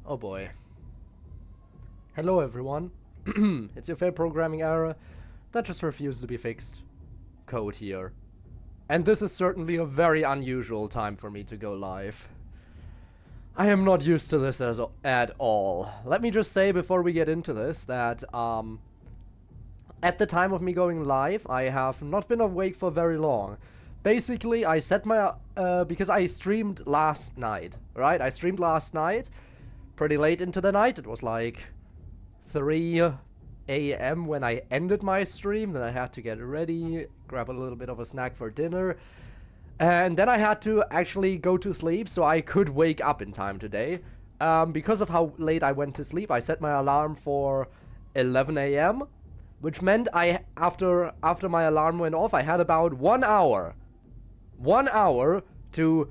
Oh boy. Hello everyone. It's your favorite programming error that just refused to be fixed. Code here. And this is certainly a very unusual time for me to go live. I am not used to this at all. Let me just say before we get into this that at the time of me going live, I have not been awake for very long. Basically, I set my because I streamed last night, right? I streamed last night, pretty late into the night. It was like 3 a.m. when I ended my stream. Then I had to get ready, grab a little bit of a snack for dinner. And then I had to actually go to sleep so I could wake up in time today. Because of how late I went to sleep, I set my alarm for 11 a.m. Which meant after my alarm went off, I had about 1 hour. 1 hour to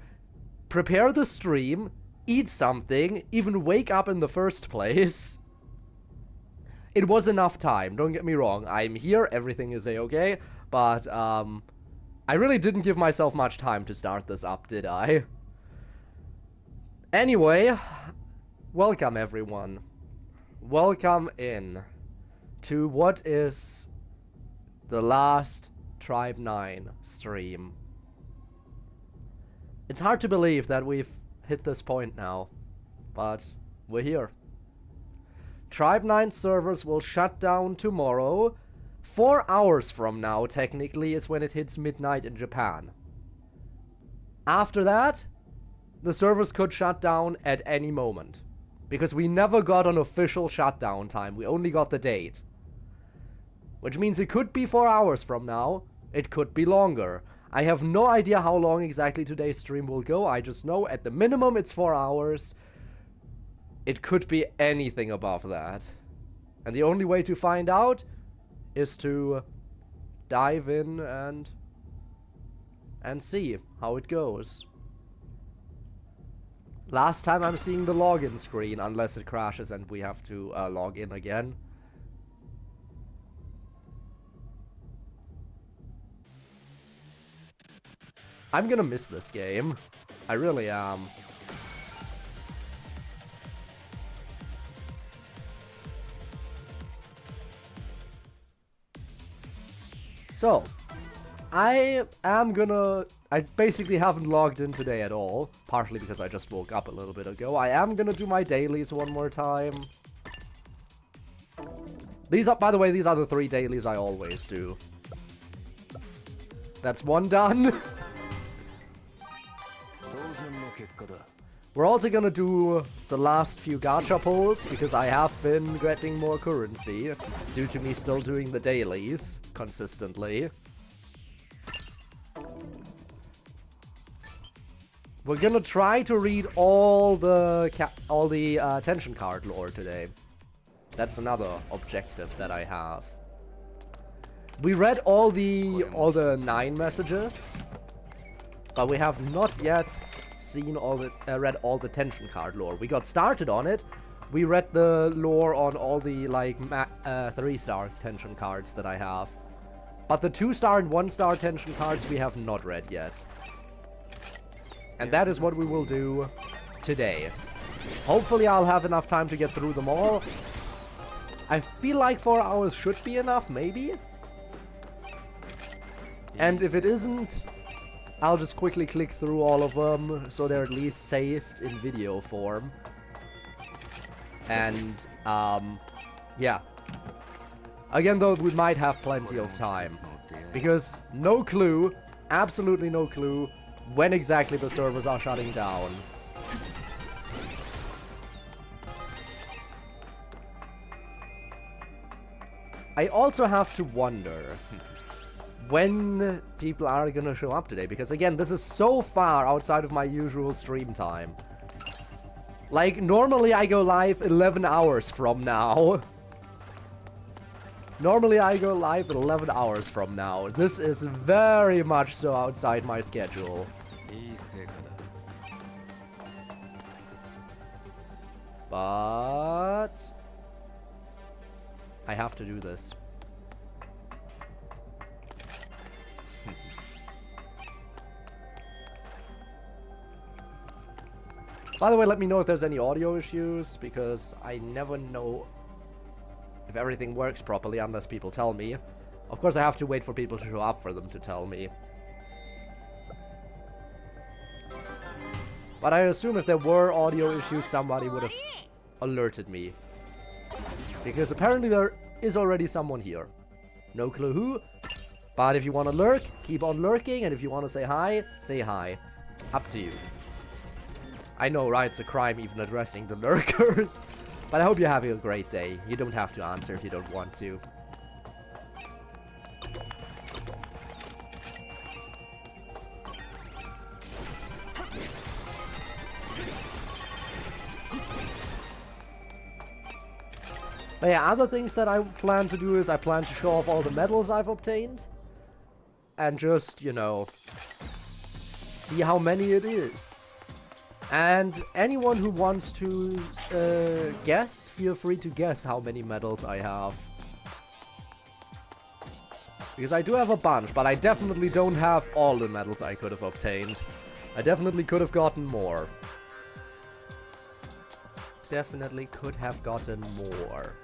prepare the stream, eat something, even wake up in the first place. It was enough time, don't get me wrong. I'm here, everything is a-okay, but I really didn't give myself much time to start this up, did I? Anyway, welcome everyone. Welcome in to what is the last Tribe 9 stream. It's hard to believe that we've hit this point now, but we're here. Tribe 9 servers will shut down tomorrow. 4 hours from now, technically, is when it hits midnight in Japan. After that, the servers could shut down at any moment. Because we never got an official shutdown time, we only got the date. Which means it could be 4 hours from now, it could be longer. I have no idea how long exactly today's stream will go, I just know at the minimum it's 4 hours. It could be anything above that. And the only way to find out is to dive in and see how it goes. Last time I'm seeing the login screen, unless it crashes and we have to log in again. I'm gonna miss this game. I really am. So, I basically haven't logged in today at all, partially because I just woke up a little bit ago. I am gonna do my dailies one more time. By the way, these are the 3 dailies I always do. That's one done. We're also gonna do the last few gacha pulls, because I have been getting more currency, due to me still doing the dailies consistently. We're gonna try to read all the tension card lore today. That's another objective that I have. We read all the 9 messages, but we have not yet seen read all the tension card lore. We got started on it. We read the lore on all the 3-star tension cards that I have, but the 2-star and 1-star tension cards we have not read yet. And that is what we will do today. Hopefully I'll have enough time to get through them all. I feel like 4 hours should be enough, maybe. And if it isn't, I'll just quickly click through all of them, so they're at least saved in video form. And, yeah. Again, though, we might have plenty of time. Because no clue, absolutely no clue, when exactly the servers are shutting down. I also have to wonder when people are gonna show up today, because again, this is so far outside of my usual stream time. Like, normally I go live 11 hours from now. Normally I go live 11 hours from now. This is very much so outside my schedule. But I have to do this. By the way, let me know if there's any audio issues, because I never know if everything works properly unless people tell me. Of course, I have to wait for people to show up for them to tell me. But I assume if there were audio issues, somebody would have alerted me. Because apparently there is already someone here. No clue who. But if you want to lurk, keep on lurking. And if you want to say hi, say hi. Up to you. I know, right? It's a crime even addressing the lurkers. But I hope you're having a great day. You don't have to answer if you don't want to. But yeah, other things that I plan to do is I plan to show off all the medals I've obtained. And just, you know, see how many it is. And anyone who wants to guess, feel free to guess how many medals I have. Because I do have a bunch, but I definitely don't have all the medals I could have obtained. I definitely could have gotten more. Definitely could have gotten more.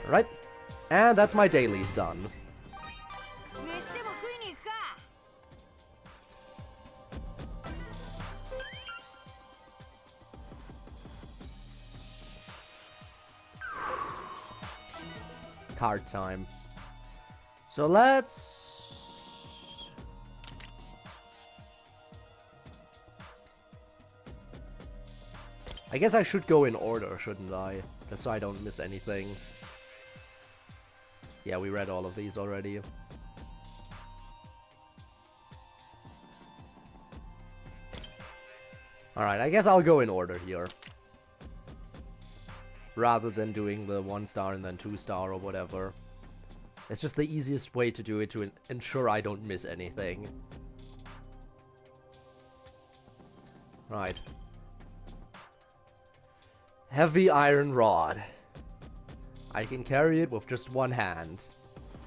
Alright, and that's my dailies done. Card time. So let's... I guess I should go in order, shouldn't I? Just so I don't miss anything. Yeah, we read all of these already. Alright, I guess I'll go in order here. Rather than doing the 1-star and then 2-star or whatever. It's just the easiest way to do it to ensure I don't miss anything. Right. Heavy iron rod. I can carry it with just one hand.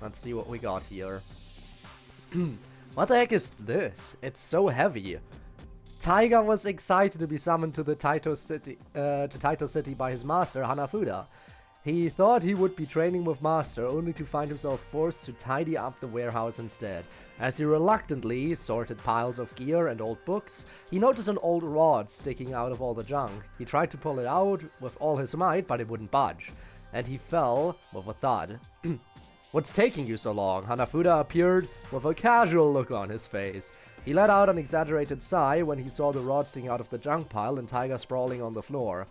Let's see what we got here. What the heck is this? It's so heavy. Taiga was excited to be summoned to the Taito City by his master, Hanafuda. He thought he would be training with Master, only to find himself forced to tidy up the warehouse instead. As he reluctantly sorted piles of gear and old books, he noticed an old rod sticking out of all the junk. He tried to pull it out with all his might, but it wouldn't budge. And he fell with a thud. What's taking you so long? Hanafuda appeared with a casual look on his face. He let out an exaggerated sigh when he saw the rod sticking out of the junk pile and Taiga sprawling on the floor.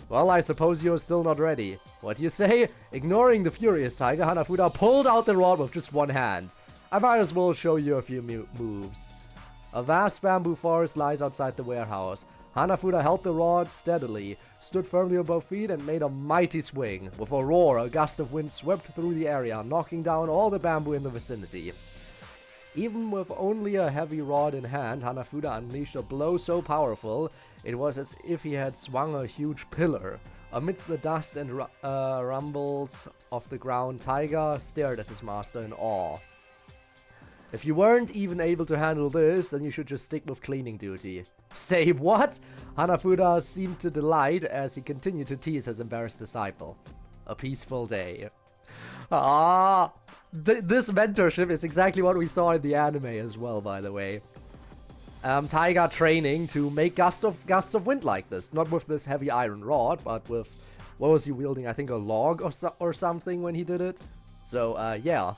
Well, I suppose you're still not ready. What do you say? Ignoring the furious Taiga, Hanafuda pulled out the rod with just one hand. I might as well show you a few moves. A vast bamboo forest lies outside the warehouse. Hanafuda held the rod steadily, stood firmly above feet, and made a mighty swing. With a roar, a gust of wind swept through the area, knocking down all the bamboo in the vicinity. Even with only a heavy rod in hand, Hanafuda unleashed a blow so powerful, it was as if he had swung a huge pillar. Amidst the dust and rumbles of the ground, Taiga stared at his master in awe. If you weren't even able to handle this, then you should just stick with cleaning duty. Say what? Hanafuda seemed to delight as he continued to tease his embarrassed disciple. A peaceful day. Ah! This mentorship is exactly what we saw in the anime as well, by the way. Taiga training to make gusts of wind like this. Not with this heavy iron rod, but with... What was he wielding? I think a log or something when he did it. So, yeah.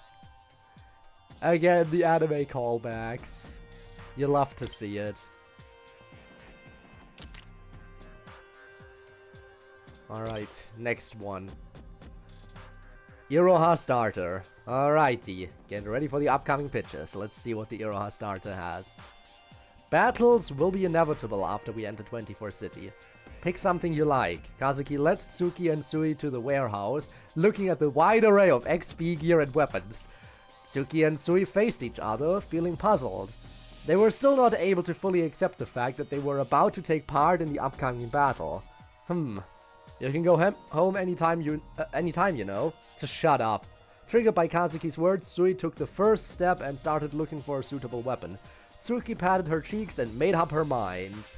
Again, the anime callbacks. You love to see it. Alright, next one. Iroha starter. Alrighty, get ready for the upcoming pitches. Let's see what the Iroha starter has. Battles will be inevitable after we enter 24 City. Pick something you like. Kazuki led Tsuki and Sui to the warehouse, looking at the wide array of XP gear and weapons. Tsuki and Sui faced each other, feeling puzzled. They were still not able to fully accept the fact that they were about to take part in the upcoming battle. You can go home anytime, you know. Just shut up. Triggered by Kazuki's words, Sui took the first step and started looking for a suitable weapon. Tsuki patted her cheeks and made up her mind.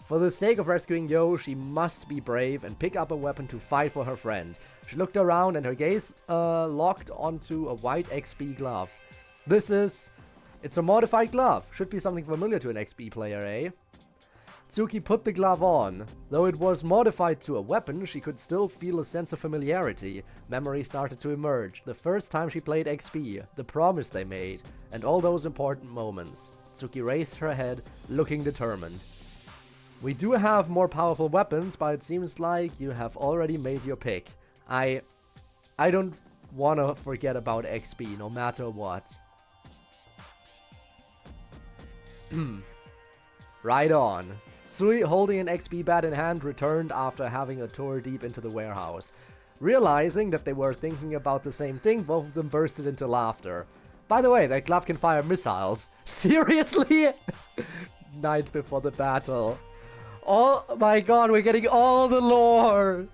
For the sake of rescuing Yo, she must be brave and pick up a weapon to fight for her friend. She looked around and her gaze locked onto a white XB glove. It's a modified glove. Should be something familiar to an XB player, eh? Tsuki put the glove on. Though it was modified to a weapon, she could still feel a sense of familiarity. Memory started to emerge. The first time she played XB, the promise they made, and all those important moments. Tsuki raised her head, looking determined. We do have more powerful weapons, but it seems like you have already made your pick. I don't want to forget about XB, no matter what. Right on. Sui, holding an XB bat in hand, returned after having a tour deep into the warehouse. Realizing that they were thinking about the same thing, both of them bursted into laughter. By the way, that glove can fire missiles. Seriously? Night before the battle. Oh my god, we're getting all the lore!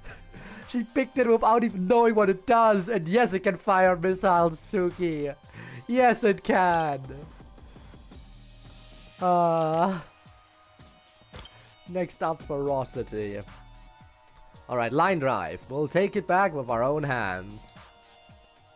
She picked it without even knowing what it does, and yes, it can fire missiles, Tsuki. Yes, it can. Next up, ferocity. Alright, line drive. We'll take it back with our own hands.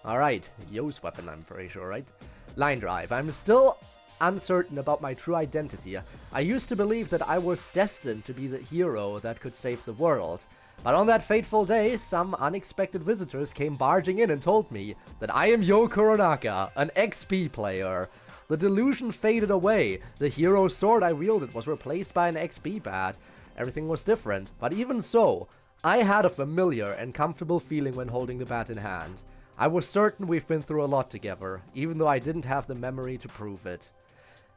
Alright, Yo's weapon, I'm pretty sure, right? Line drive. I'm still uncertain about my true identity. I used to believe that I was destined to be the hero that could save the world. But on that fateful day, some unexpected visitors came barging in and told me that I am Yo Kuronaka, an XP player. The delusion faded away. The hero sword I wielded was replaced by an XP bat. Everything was different, but even so, I had a familiar and comfortable feeling when holding the bat in hand. I was certain we've been through a lot together, even though I didn't have the memory to prove it.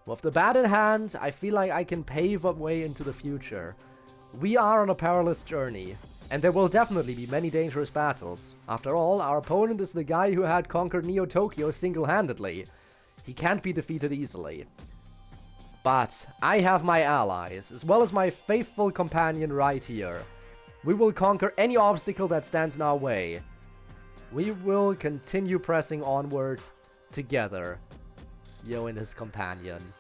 With the bat in hand, I feel like I can pave a way into the future. We are on a perilous journey, and there will definitely be many dangerous battles. After all, our opponent is the guy who had conquered Neo Tokyo single-handedly. He can't be defeated easily. But I have my allies, as well as my faithful companion right here. We will conquer any obstacle that stands in our way. We will continue pressing onward together. Yo and his companion.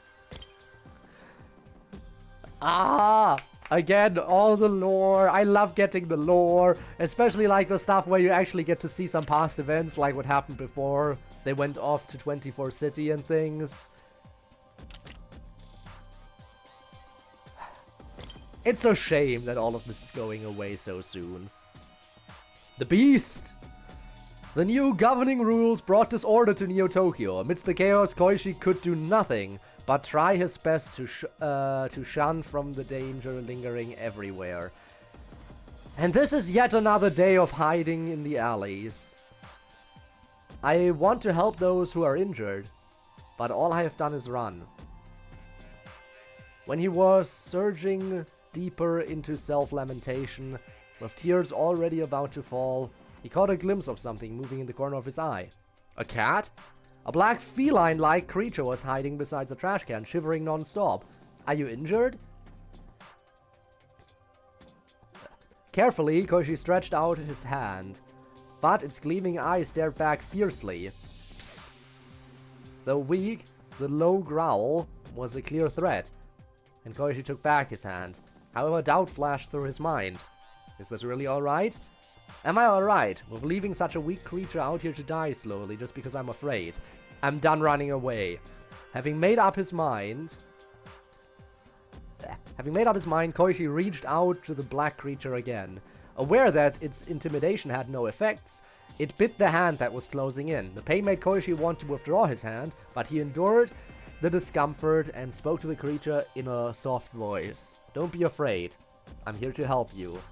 Again, all the lore. I love getting the lore, especially like the stuff where you actually get to see some past events, like what happened before they went off to 24 City and things. It's a shame that all of this is going away so soon. The Beast! The new governing rules brought disorder to Neo Tokyo. Amidst the chaos, Koichi could do nothing but try his best to shun from the danger lingering everywhere. And this is yet another day of hiding in the alleys. I want to help those who are injured, but all I have done is run. When he was surging deeper into self-lamentation, with tears already about to fall, he caught a glimpse of something moving in the corner of his eye. A cat? A black feline-like creature was hiding beside the trash can, shivering non-stop. Are you injured? Carefully, Koichi stretched out his hand, but its gleaming eyes stared back fiercely. Psst. Though weak, the low growl was a clear threat, and Koichi took back his hand. However, doubt flashed through his mind. Is this really alright? Am I alright with leaving such a weak creature out here to die slowly just because I'm afraid? I'm done running away. Having made up his mind, Koichi reached out to the black creature again. Aware that its intimidation had no effects, it bit the hand that was closing in. The pain made Koichi want to withdraw his hand, but he endured the discomfort and spoke to the creature in a soft voice. Don't be afraid. I'm here to help you.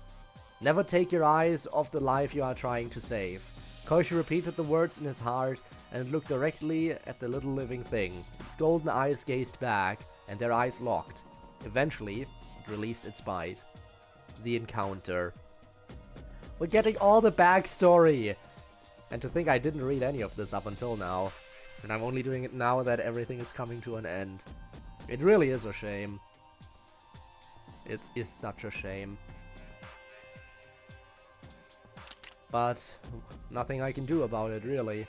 Never take your eyes off the life you are trying to save. Koichi repeated the words in his heart and looked directly at the little living thing. Its golden eyes gazed back, and their eyes locked. Eventually, it released its bite. The encounter. We're getting all the backstory! And to think I didn't read any of this up until now. And I'm only doing it now that everything is coming to an end. It really is a shame. It is such a shame. but nothing I can do about it, really.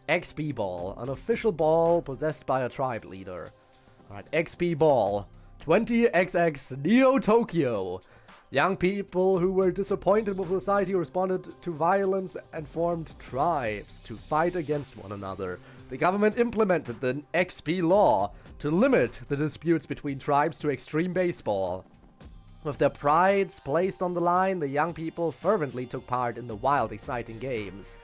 XB Ball, an official ball possessed by a tribe leader. Alright, XB Ball, 20XX Neo Tokyo. Young people who were disappointed with society responded to violence and formed tribes to fight against one another. The government implemented the XB law to limit the disputes between tribes to extreme baseball. With their prides placed on the line, the young people fervently took part in the wild, exciting games.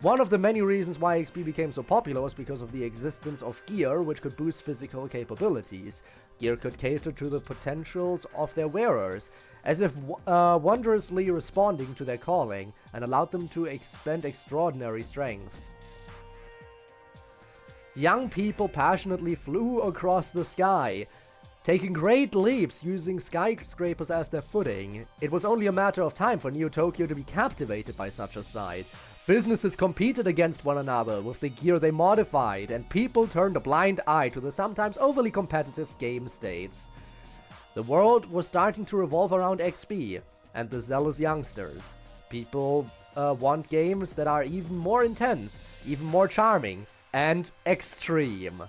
One of the many reasons why XP became so popular was because of the existence of gear which could boost physical capabilities. Gear could cater to the potentials of their wearers, as if wondrously responding to their calling, and allowed them to expend extraordinary strengths. Young people passionately flew across the sky, taking great leaps using skyscrapers as their footing. It was only a matter of time for Neo Tokyo to be captivated by such a sight. Businesses competed against one another with the gear they modified, and people turned a blind eye to the sometimes overly competitive game states. The world was starting to revolve around XP and the zealous youngsters. People want games that are even more intense, even more charming, and extreme.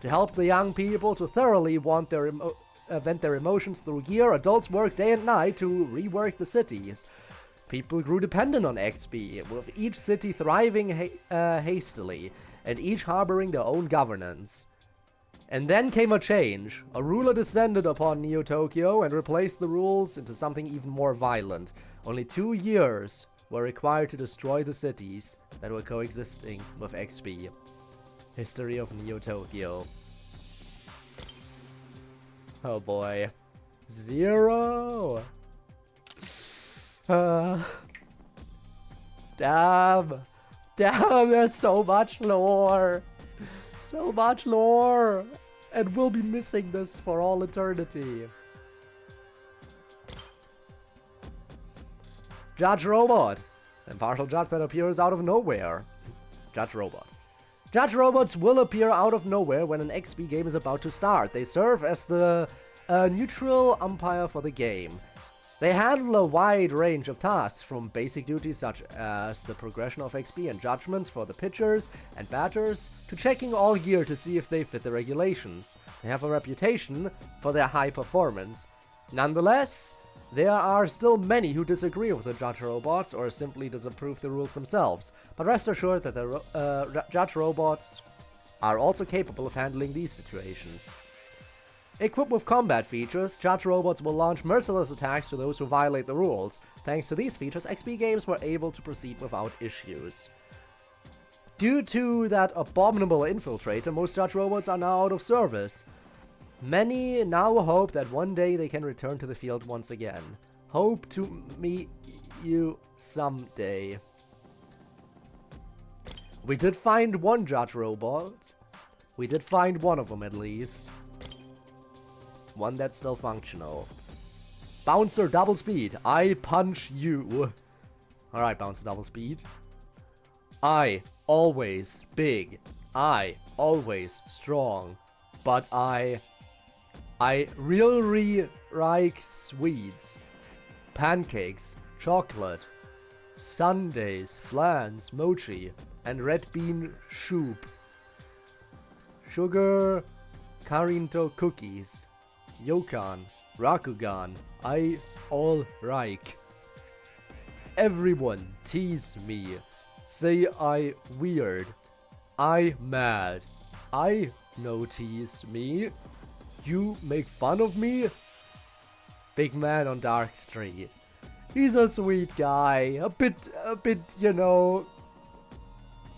To help the young people to thoroughly vent their emotions through gear, adults worked day and night to rework the cities. People grew dependent on XP, with each city thriving hastily, and each harboring their own governance. And then came a change. A ruler descended upon Neo Tokyo and replaced the rules into something even more violent. Only 2 years were required to destroy the cities that were coexisting with XP. History of Neo Tokyo. Oh boy. 0! Damn, there's so much lore. So much lore. And we'll be missing this for all eternity. Judge Robot. Impartial judge that appears out of nowhere. Judge Robot. Judge Robots will appear out of nowhere when an XP game is about to start. They serve as the neutral umpire for the game. They handle a wide range of tasks, from basic duties such as the progression of XP and judgments for the pitchers and batters, to checking all gear to see if they fit the regulations. They have a reputation for their high performance. Nonetheless, there are still many who disagree with the Judge Robots or simply disapprove the rules themselves, but rest assured that the Judge Robots are also capable of handling these situations. Equipped with combat features, Judge Robots will launch merciless attacks to those who violate the rules. Thanks to these features, XP games were able to proceed without issues. Due to that abominable infiltrator, most Judge Robots are now out of service. Many now hope that one day they can return to the field once again. Hope to meet you someday. We did find one Judge Robot. We did find one of them at least. One that's still functional. Bouncer double speed. I punch you. Alright, Bouncer double speed. I always big. I always strong. But I really like sweets. Pancakes, chocolate, sundaes, flans, mochi, and red bean soup. Sugar, Karinto cookies. Yokan, Rakugan, I all like. Everyone tease me, say I weird, I mad, I no tease me, you make fun of me? Big man on Dark Street. He's a sweet guy, a bit, you know,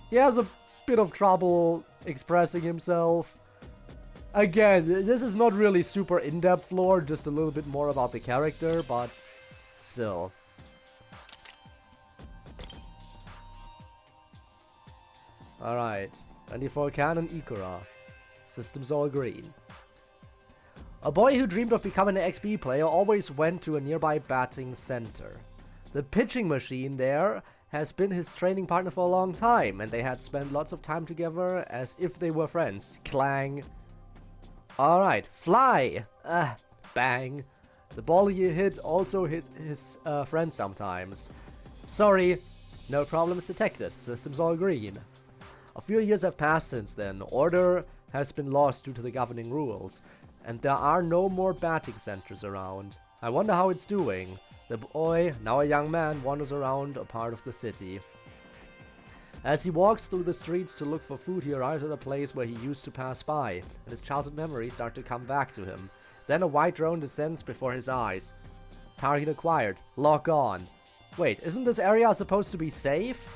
he has a bit of trouble expressing himself. Again, this is not really super in-depth lore, just a little bit more about the character, but still. Alright, 24 Canon Ikura. Systems all green. A boy who dreamed of becoming an XP player always went to a nearby batting center. The pitching machine there has been his training partner for a long time, and they had spent lots of time together as if they were friends. Clang. Alright, fly! Bang. The ball he hit also hit his friend sometimes. Sorry, no problems detected. System's all green. A few years have passed since then. Order has been lost due to the governing rules, and there are no more batting centers around. I wonder how it's doing. The boy, now a young man, wanders around a part of the city. As he walks through the streets to look for food, he arrives at a place where he used to pass by, and his childhood memories start to come back to him. Then a white drone descends before his eyes. Target acquired. Lock on. Wait, isn't this area supposed to be safe?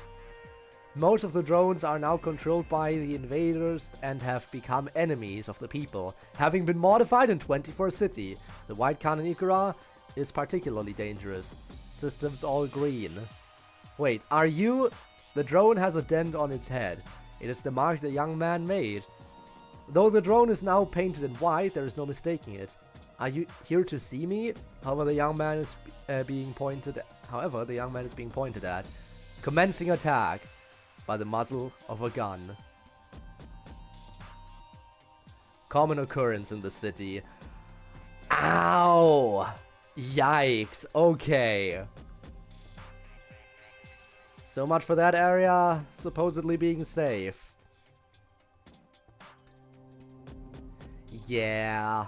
Most of the drones are now controlled by the invaders and have become enemies of the people, having been modified in 24 City. The white cannon Ikura is particularly dangerous. Systems all green. Wait, are you... The drone has a dent on its head. It is the mark the young man made. Though the drone is now painted in white, there is no mistaking it. Are you here to see me? However, the young man is being pointed at. Commencing attack by the muzzle of a gun. Common occurrence in the city. Ow! Yikes. Okay. So much for that area supposedly being safe. Yeah.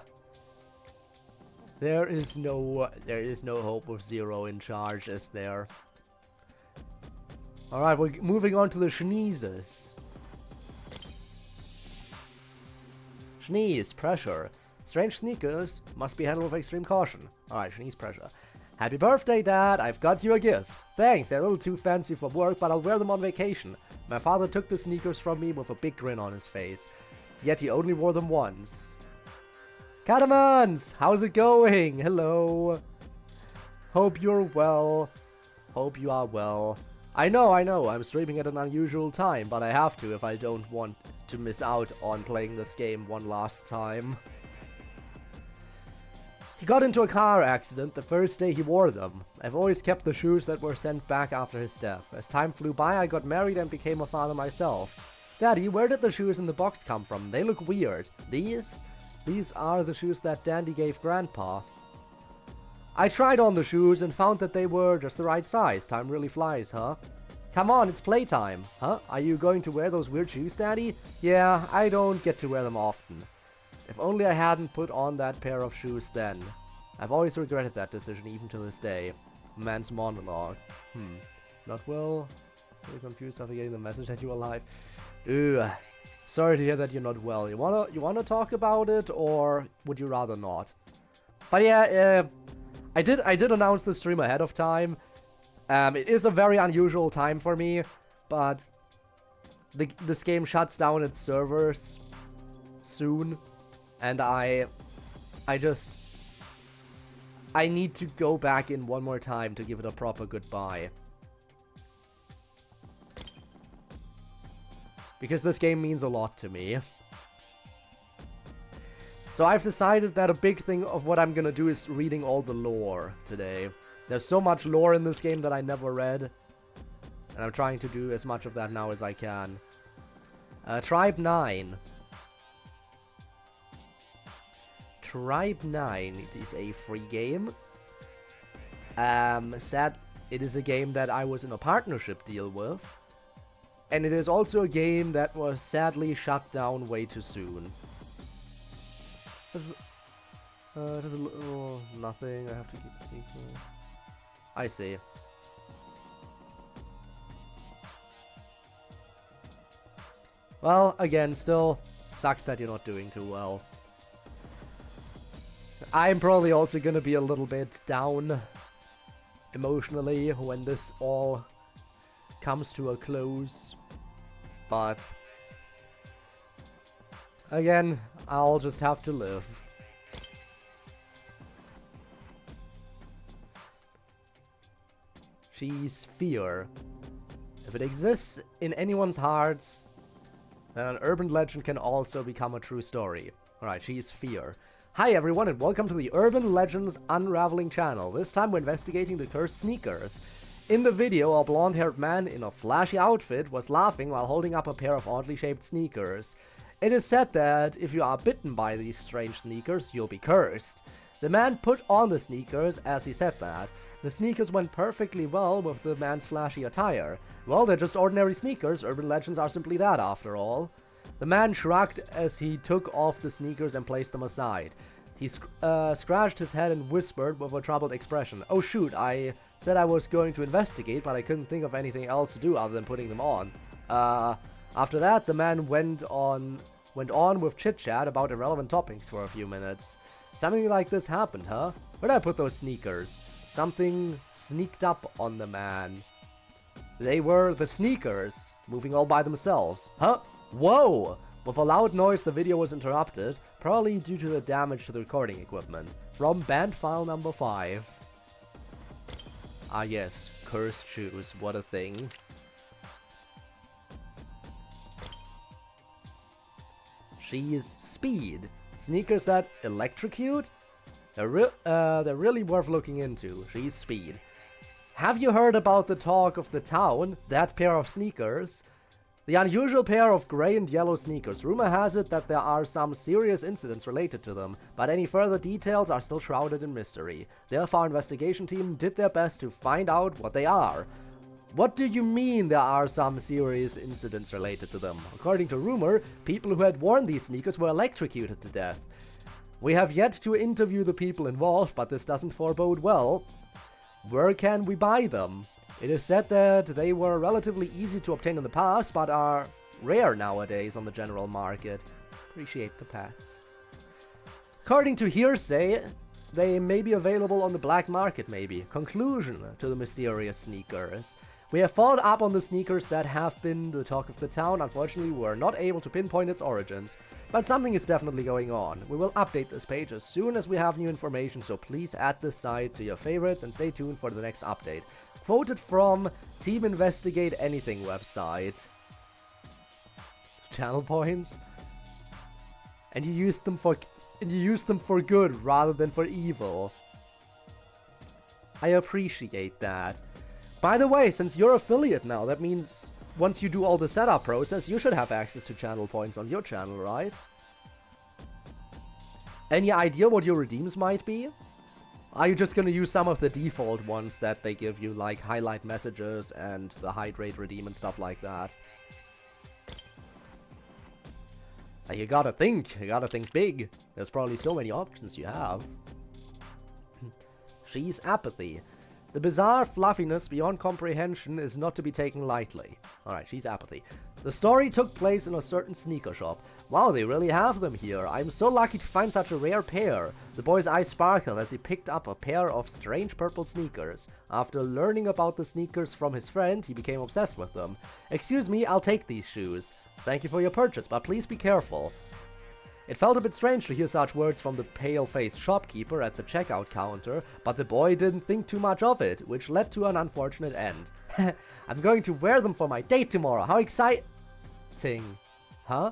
There is no hope of Zero in charge, is there? Alright, we're moving on to the sneezes. Sneeze, pressure. Strange sneakers must be handled with extreme caution. Alright, sneeze pressure. Happy birthday, Dad! I've got you a gift. Thanks, they're a little too fancy for work, but I'll wear them on vacation. My father took the sneakers from me with a big grin on his face. Yet he only wore them once. Catamans! How's it going? Hello. Hope you're well. Hope you are well. I know, I'm streaming at an unusual time, but I have to if I don't want to miss out on playing this game one last time. He got into a car accident the first day he wore them. I've always kept the shoes that were sent back after his death. As time flew by, I got married and became a father myself. Daddy, where did the shoes in the box come from? They look weird. These are the shoes that Dandy gave Grandpa. I tried on the shoes and found that they were just the right size. Time really flies, huh? Come on, it's playtime. Huh? Are you going to wear those weird shoes, Daddy? Yeah, I don't get to wear them often. If only I hadn't put on that pair of shoes then. I've always regretted that decision even to this day. Man's monologue. Not well. Really confused after getting the message that you're alive. Ugh. Sorry to hear that you're not well. You wanna talk about it, or would you rather not? But yeah, I did announce the stream ahead of time. It is a very unusual time for me, but this game shuts down its servers soon, and I need to go back in one more time to give it a proper goodbye. Because this game means a lot to me. So I've decided that a big thing of what I'm gonna do is reading all the lore today. There's so much lore in this game that I never read. And I'm trying to do as much of that now as I can. Tribe 9. Tribe 9, it is a free game. It is a game that I was in a partnership deal with. And it is also a game that was sadly shut down way too soon. There's a little nothing, I have to keep a secret. I see. Well, again, still sucks that you're not doing too well. I'm probably also gonna be a little bit down emotionally when this all comes to a close. But again, I'll just have to live. She's fear. If it exists in anyone's hearts, then an urban legend can also become a true story. Alright, she's fear. Hi everyone and welcome to the Urban Legends Unraveling channel. This time we're investigating the cursed sneakers. In the video, a blonde-haired man in a flashy outfit was laughing while holding up a pair of oddly shaped sneakers. It is said that if you are bitten by these strange sneakers, you'll be cursed. The man put on the sneakers as he said that. The sneakers went perfectly well with the man's flashy attire. Well, they're just ordinary sneakers. Urban legends are simply that, after all. The man shrugged as he took off the sneakers and placed them aside. He scratched his head and whispered with a troubled expression, "Oh shoot, I said I was going to investigate, but I couldn't think of anything else to do other than putting them on." After that, the man went on with chit-chat about irrelevant topics for a few minutes. Something like this happened, huh? Where'd I put those sneakers? Something sneaked up on the man. They were the sneakers, moving all by themselves. Huh? Whoa! With a loud noise, the video was interrupted, probably due to the damage to the recording equipment. From band file number 5. Ah yes, cursed shoes, what a thing. She's speed. Sneakers that electrocute? They're really worth looking into. She's speed. Have you heard about the talk of the town? That pair of sneakers? The unusual pair of grey and yellow sneakers. Rumor has it that there are some serious incidents related to them, but any further details are still shrouded in mystery. Therefore, our investigation team did their best to find out what they are. What do you mean there are some serious incidents related to them? According to rumor, people who had worn these sneakers were electrocuted to death. We have yet to interview the people involved, but this doesn't forebode well. Where can we buy them? It is said that they were relatively easy to obtain in the past, but are rare nowadays on the general market. Appreciate the pets. According to hearsay, they may be available on the black market maybe. Conclusion to the mysterious sneakers. We have followed up on the sneakers that have been the talk of the town. Unfortunately, we were not able to pinpoint its origins, but something is definitely going on. We will update this page as soon as we have new information, so please add this site to your favorites and stay tuned for the next update. Quoted from Team Investigate Anything website. Channel points? And you used them for good rather than for evil. I appreciate that. By the way, since you're affiliate now, that means once you do all the setup process, you should have access to channel points on your channel, right? Any idea what your redeems might be? Are you just gonna use some of the default ones that they give you, like highlight messages and the hydrate redeem and stuff like that? You gotta think big. There's probably so many options you have. She's apathy. The bizarre fluffiness beyond comprehension is not to be taken lightly. Alright, she's apathy. The story took place in a certain sneaker shop. Wow, they really have them here. I'm so lucky to find such a rare pair. The boy's eyes sparkled as he picked up a pair of strange purple sneakers. After learning about the sneakers from his friend, he became obsessed with them. Excuse me, I'll take these shoes. Thank you for your purchase, but please be careful. It felt a bit strange to hear such words from the pale-faced shopkeeper at the checkout counter, but the boy didn't think too much of it, which led to an unfortunate end. I'm going to wear them for my date tomorrow. How exciting! Huh?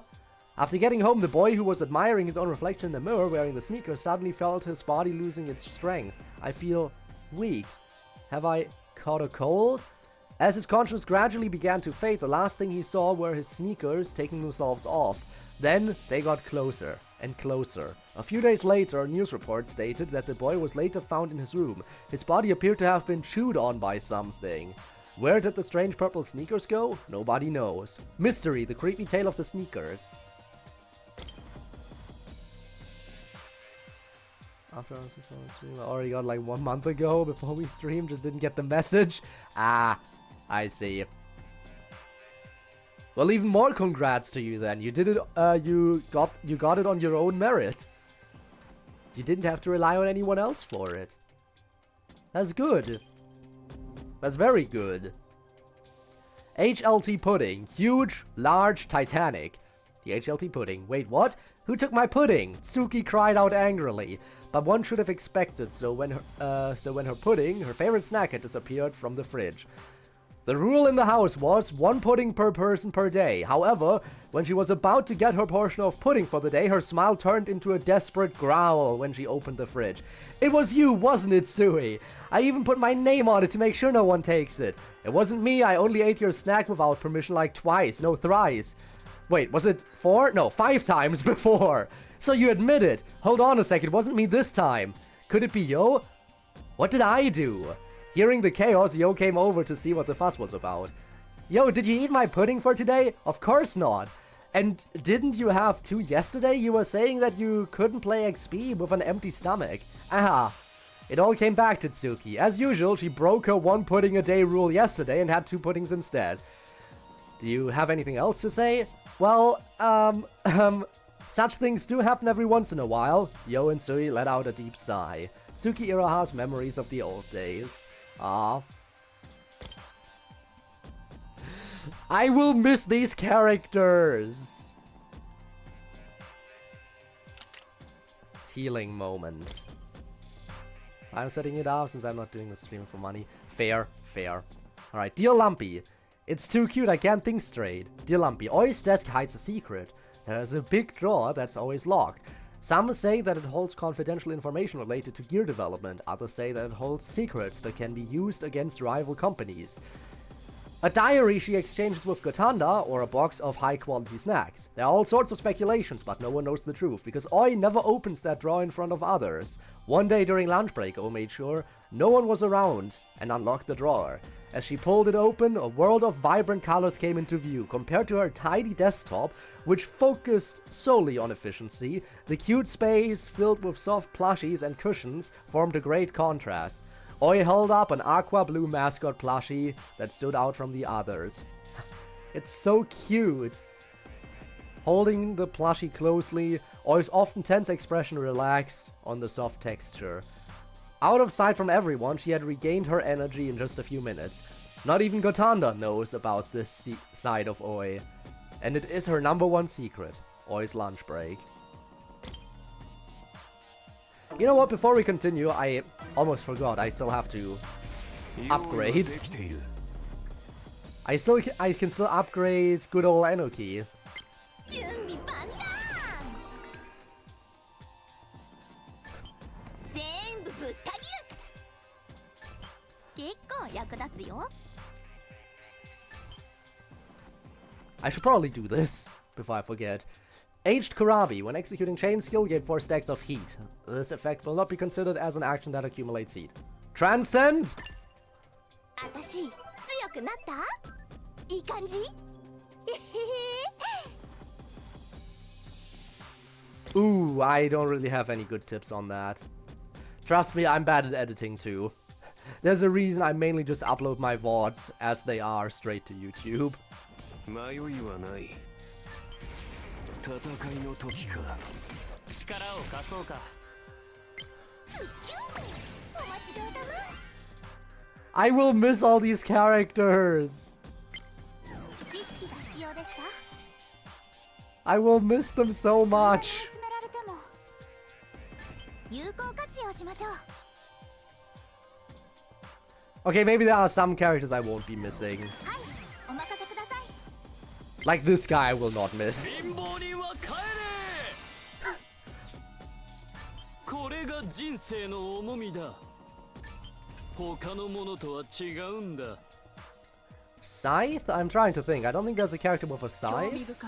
After getting home, the boy, who was admiring his own reflection in the mirror wearing the sneakers, suddenly felt his body losing its strength. I feel weak. Have I caught a cold? As his conscience gradually began to fade, the last thing he saw were his sneakers taking themselves off. Then they got closer and closer. A few days later, news reports stated that the boy was later found in his room. His body appeared to have been chewed on by something. Where did the strange purple sneakers go? Nobody knows. Mystery, the creepy tale of the sneakers. After I was on the stream, I already got like 1 month ago before we streamed, just didn't get the message. Ah, I see. Well, even more congrats to you then. You did it, you got it on your own merit. You didn't have to rely on anyone else for it. That's good. That's very good. HLT pudding. Huge, large, Titanic. The HLT pudding. Wait, what? Who took my pudding? Tsuki cried out angrily. But one should have expected, so when her pudding, her favorite snack, had disappeared from the fridge. The rule in the house was 1 pudding per person per day. However, when she was about to get her portion of pudding for the day, her smile turned into a desperate growl when she opened the fridge. It was you, wasn't it, Sui? I even put my name on it to make sure no one takes it. It wasn't me, I only ate your snack without permission like twice, no thrice. Wait, was it 4? No, 5 times before. So you admit it. Hold on a sec, it wasn't me this time. Could it be Yo? What did I do? Hearing the chaos, Yo came over to see what the fuss was about. Yo, did you eat my pudding for today? Of course not. And didn't you have 2 yesterday? You were saying that you couldn't play XB with an empty stomach. Aha. It all came back to Tsuki. As usual, she broke her 1 pudding a day rule yesterday and had 2 puddings instead. Do you have anything else to say? Well, such things do happen every once in a while. Yo and Sui let out a deep sigh. Tsuki-era has memories of the old days. Ah. I will miss these characters. Healing moment. I'm setting it up since I'm not doing the stream for money. Fair, fair. Alright, Dear Lumpy. It's too cute, I can't think straight. Dear Lumpy, Oi's desk hides a secret. There's a big drawer that's always locked. Some say that it holds confidential information related to gear development. Others say that it holds secrets that can be used against rival companies. A diary she exchanges with Gotanda, or a box of high-quality snacks. There are all sorts of speculations, but no one knows the truth, because Oi never opens that drawer in front of others. One day during lunch break, O made sure no one was around and unlocked the drawer. As she pulled it open, a world of vibrant colors came into view. Compared to her tidy desktop, which focused solely on efficiency, the cute space filled with soft plushies and cushions formed a great contrast. Oi held up an aqua blue mascot plushie that stood out from the others. It's so cute. Holding the plushie closely, Oi's often tense expression relaxed on the soft texture. Out of sight from everyone, she had regained her energy in just a few minutes. Not even Gotanda knows about this side of Oi. And it is her #1 secret, Oi's lunch break. You know what, before we continue, I almost forgot, I still have to upgrade. I can still upgrade good old Enoki. I should probably do this before I forget. Aged Kurabi. When executing chain skill, gain 4 stacks of heat. This effect will not be considered as an action that accumulates heat. Transcend! Ooh, I don't really have any good tips on that. Trust me, I'm bad at editing too. There's a reason I mainly just upload my VODs as they are straight to YouTube. I will miss all these characters. I will miss them so much. Okay, maybe there are some characters I won't be missing. Like this guy I will not miss. Scythe? I'm trying to think. I don't think there's a character with a scythe.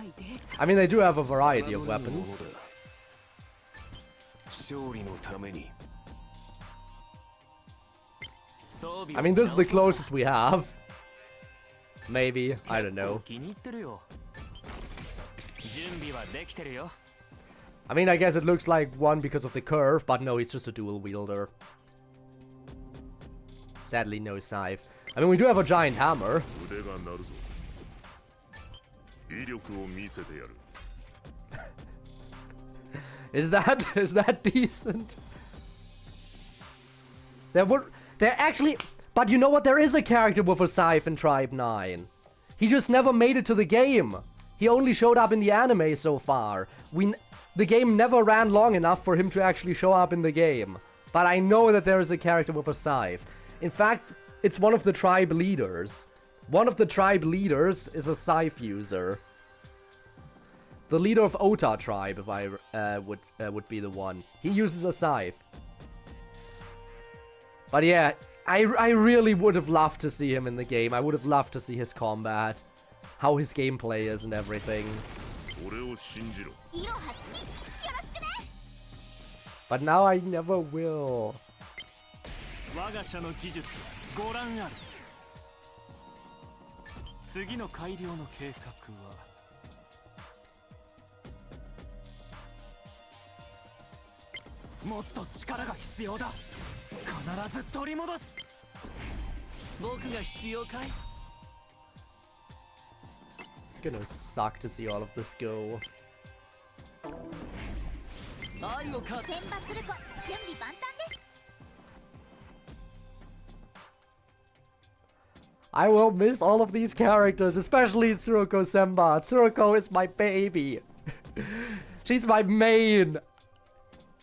I mean, they do have a variety of weapons. I mean, this is the closest we have. Maybe. I don't know. I mean, I guess it looks like one because of the curve, but no, he's just a dual wielder. Sadly, no scythe. I mean, we do have a giant hammer. Is that decent? There actually, but you know what? There is a character with a scythe in Tribe 9. He just never made it to the game. He only showed up in the anime so far. The game never ran long enough for him to actually show up in the game. But I know that there is a character with a scythe. In fact, it's one of the tribe leaders. One of the tribe leaders is a scythe user. The leader of Ota tribe, if I would be the one. He uses a scythe. But yeah, I really would have loved to see him in the game. I would have loved to see his combat, how his gameplay is and everything. But now I never will. It's gonna suck to see all of this go. I will miss all of these characters, especially Tsuruko Senba. Tsuruko is my baby. She's my main.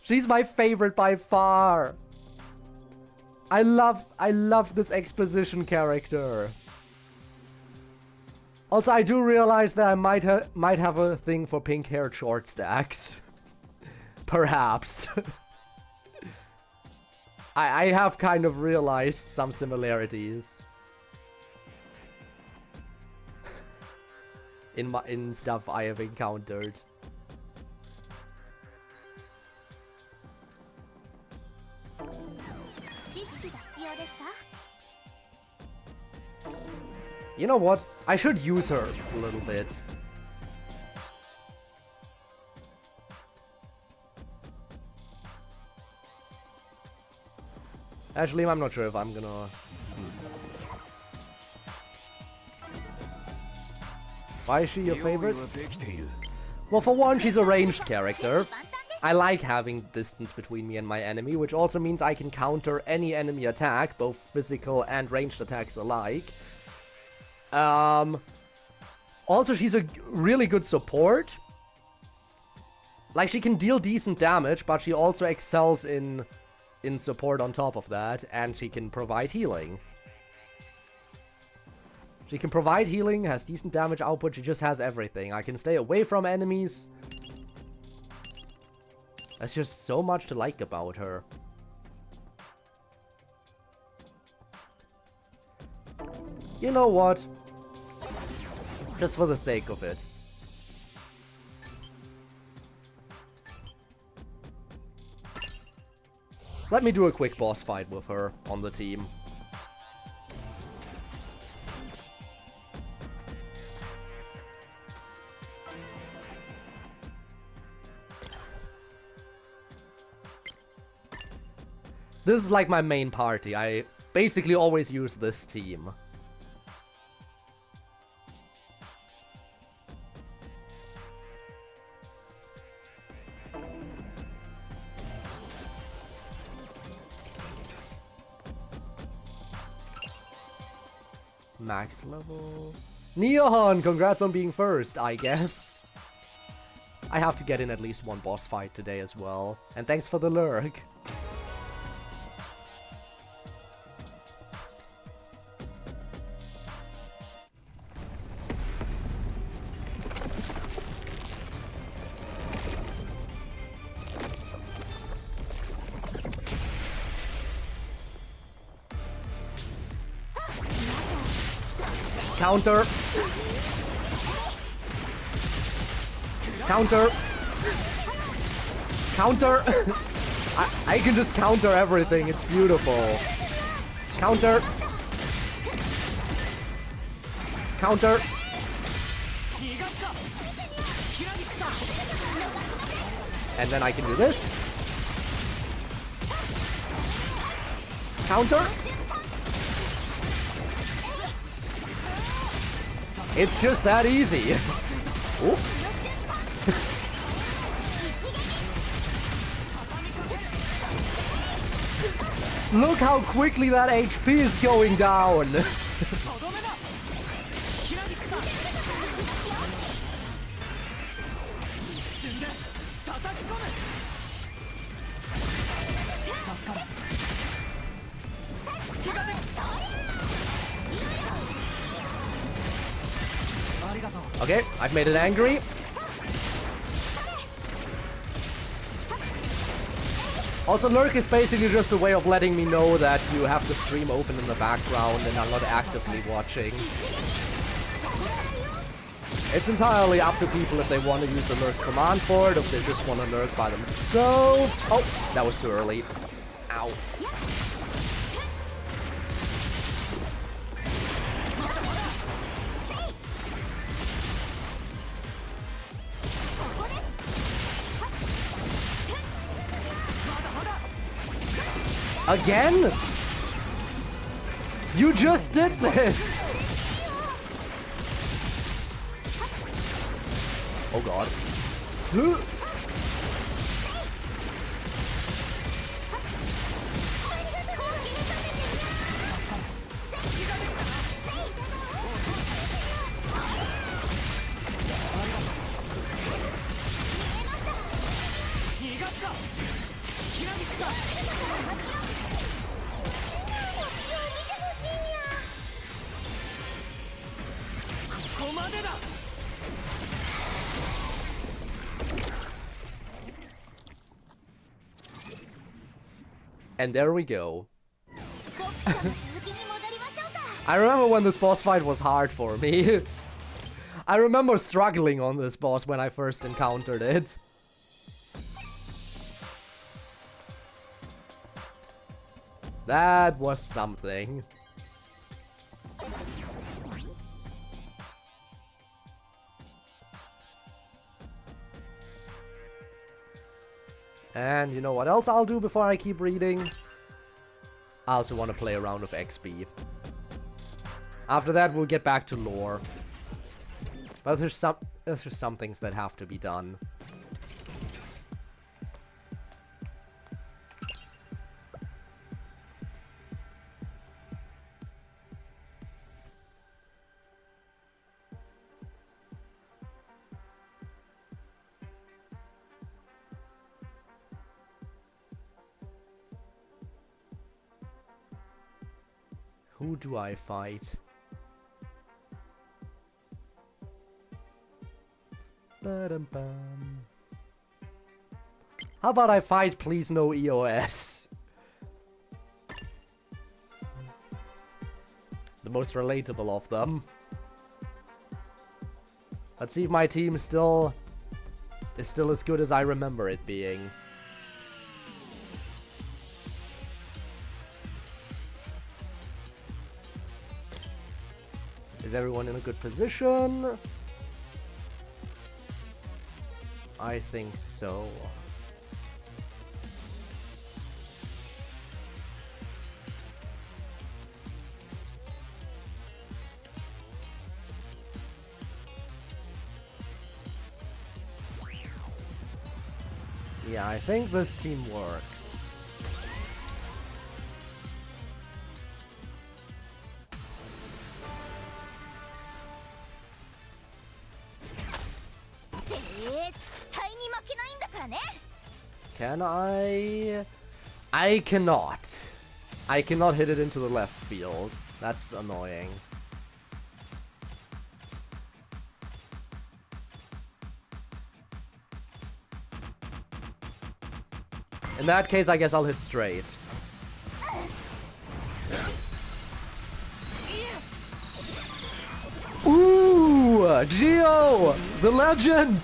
She's my favorite by far. I love this exposition character. Also, I do realize that I might have a thing for pink-haired short stacks. Perhaps. I have kind of realized some similarities. In stuff I have encountered. You know what? I should use her a little bit. Actually, I'm not sure if I'm gonna... Why is she your favorite? Well, for one, she's a ranged character. I like having distance between me and my enemy, which also means I can counter any enemy attack, both physical and ranged attacks alike. Also, she's a really good support. Like, she can deal decent damage, but she also excels in support on top of that, and she can provide healing. She can provide healing, has decent damage output, she just has everything. I can stay away from enemies. There's just so much to like about her. You know what? Just for the sake of it. Let me do a quick boss fight with her on the team. This is like my main party. I basically always use this team. Max level. Neon, congrats on being first, I guess. I have to get in at least one boss fight today as well. And thanks for the lurk. Counter. Counter. Counter. I can just counter everything. It's beautiful. Counter. Counter. And then I can do this. Counter. It's just that easy. Oop. Look how quickly that HP is going down. Okay, I've made it angry. Also, lurk is basically just a way of letting me know that you have the stream open in the background and I'm not actively watching. It's entirely up to people if they want to use a lurk command for it, or if they just want to lurk by themselves. Oh, that was too early. Ow. Again? You just did this! Oh god. And there we go. I remember when this boss fight was hard for me. I remember struggling on this boss when I first encountered it. That was something. And you know what else I'll do before I keep reading? I also want to play a round of XB. After that, we'll get back to lore. But there's some things that have to be done. Who do I fight? Ba-dum-bum. How about I fight Please No EOS? The most relatable of them. Let's see if my team is still as good as I remember it being. Is everyone in a good position? I think so. Yeah, I think this team works. Can I? I cannot. I cannot hit it into the left field. That's annoying. In that case, I guess I'll hit straight. Ooh! Geo! The legend!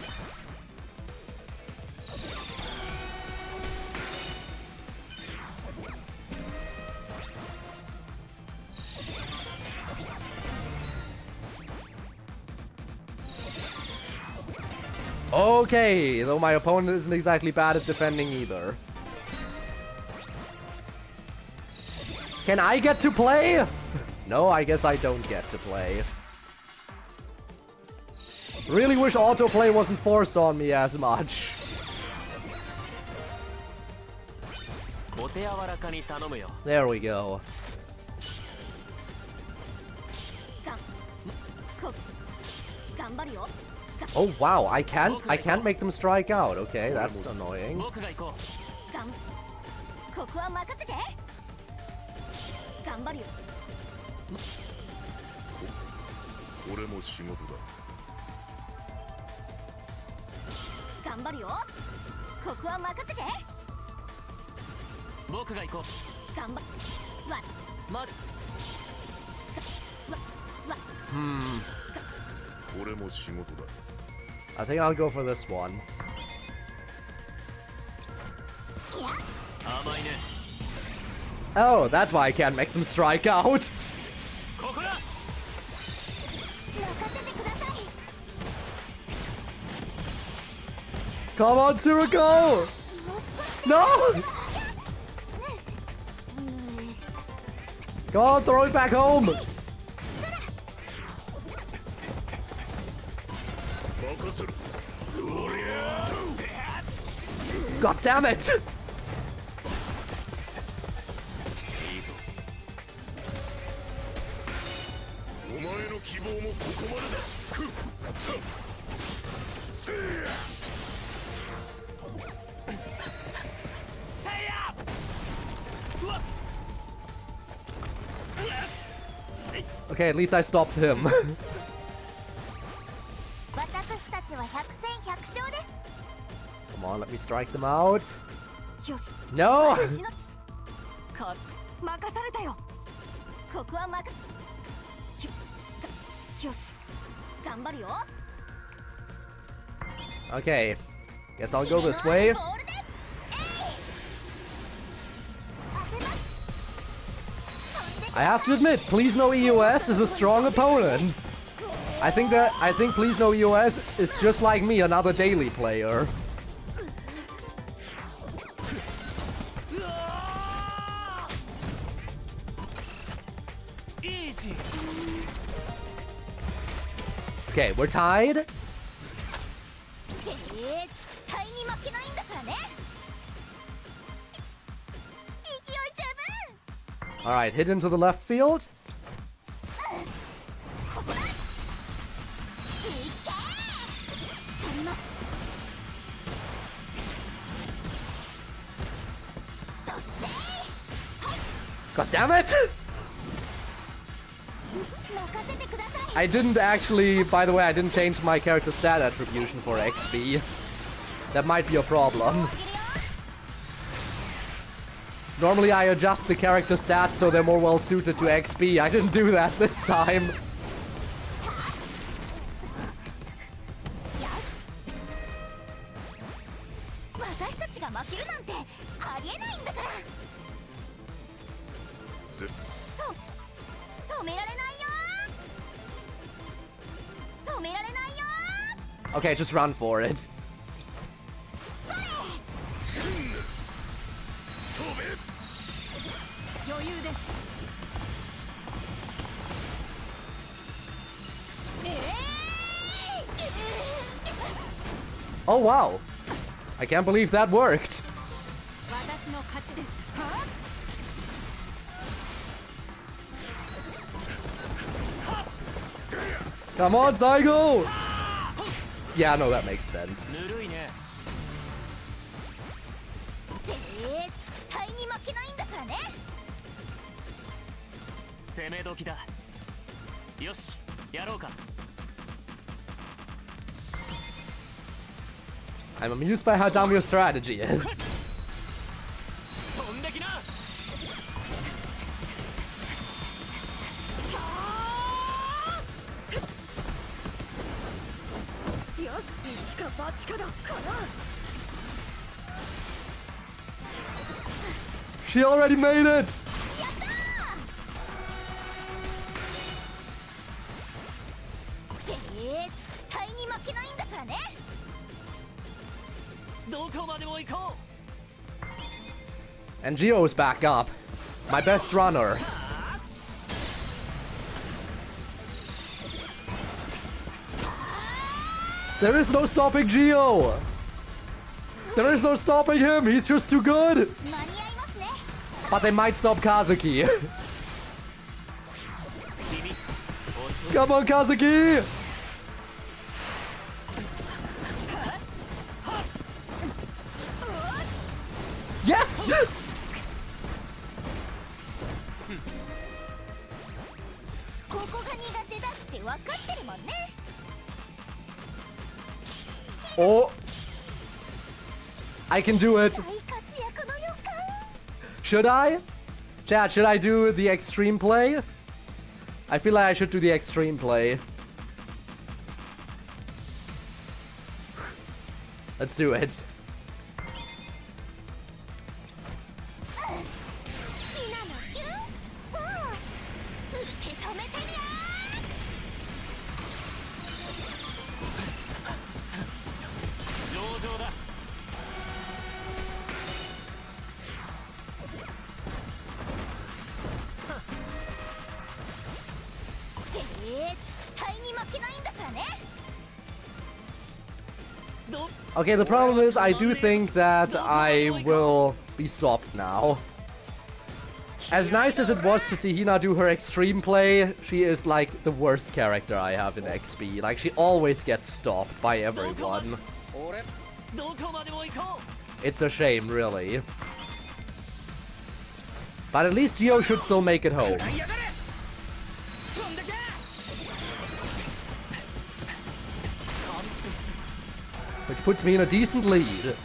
Okay, though my opponent isn't exactly bad at defending either. Can I get to play? No, I guess I don't get to play. Really wish autoplay wasn't forced on me as much. There we go. Oh wow, I can't make them strike out. Okay, that's annoying. I think I'll go for this one. Oh, that's why I can't make them strike out. Come on, Zora, go! No! Go on, throw it back home! God damn it! Okay, at least I stopped him. Come on, let me strike them out. No! Okay, guess I'll go this way. I have to admit, Please No EOS is a strong opponent. I think Please No EOS is just like me, another daily player. Okay, we're tied. Alright, hit into the left field. God damn it! I didn't actually, by the way, I didn't change my character stat attribution for XB. That might be a problem. Normally I adjust the character stats so they're more well suited to XB. I didn't do that this time. Okay, just run for it. Oh wow! I can't believe that worked. Come on, Saigo! Yeah, no, that makes sense. I'm amused by how dumb your strategy is. She already made it! And Gio's back up. My best runner. There is no stopping Gio! There is no stopping him! He's just too good! But they might stop Kazuki. Come on, Kazuki! Yes! Oh! I can do it! Should I? Chat, should I do the extreme play? I feel like I should do the extreme play. Let's do it. Okay, the problem is I do think that I will be stopped now. As nice as it was to see Hina do her extreme play, she is like the worst character I have in XB. Like, she always gets stopped by everyone. It's a shame, really. But at least Gio should still make it home. Which puts me in a decent lead.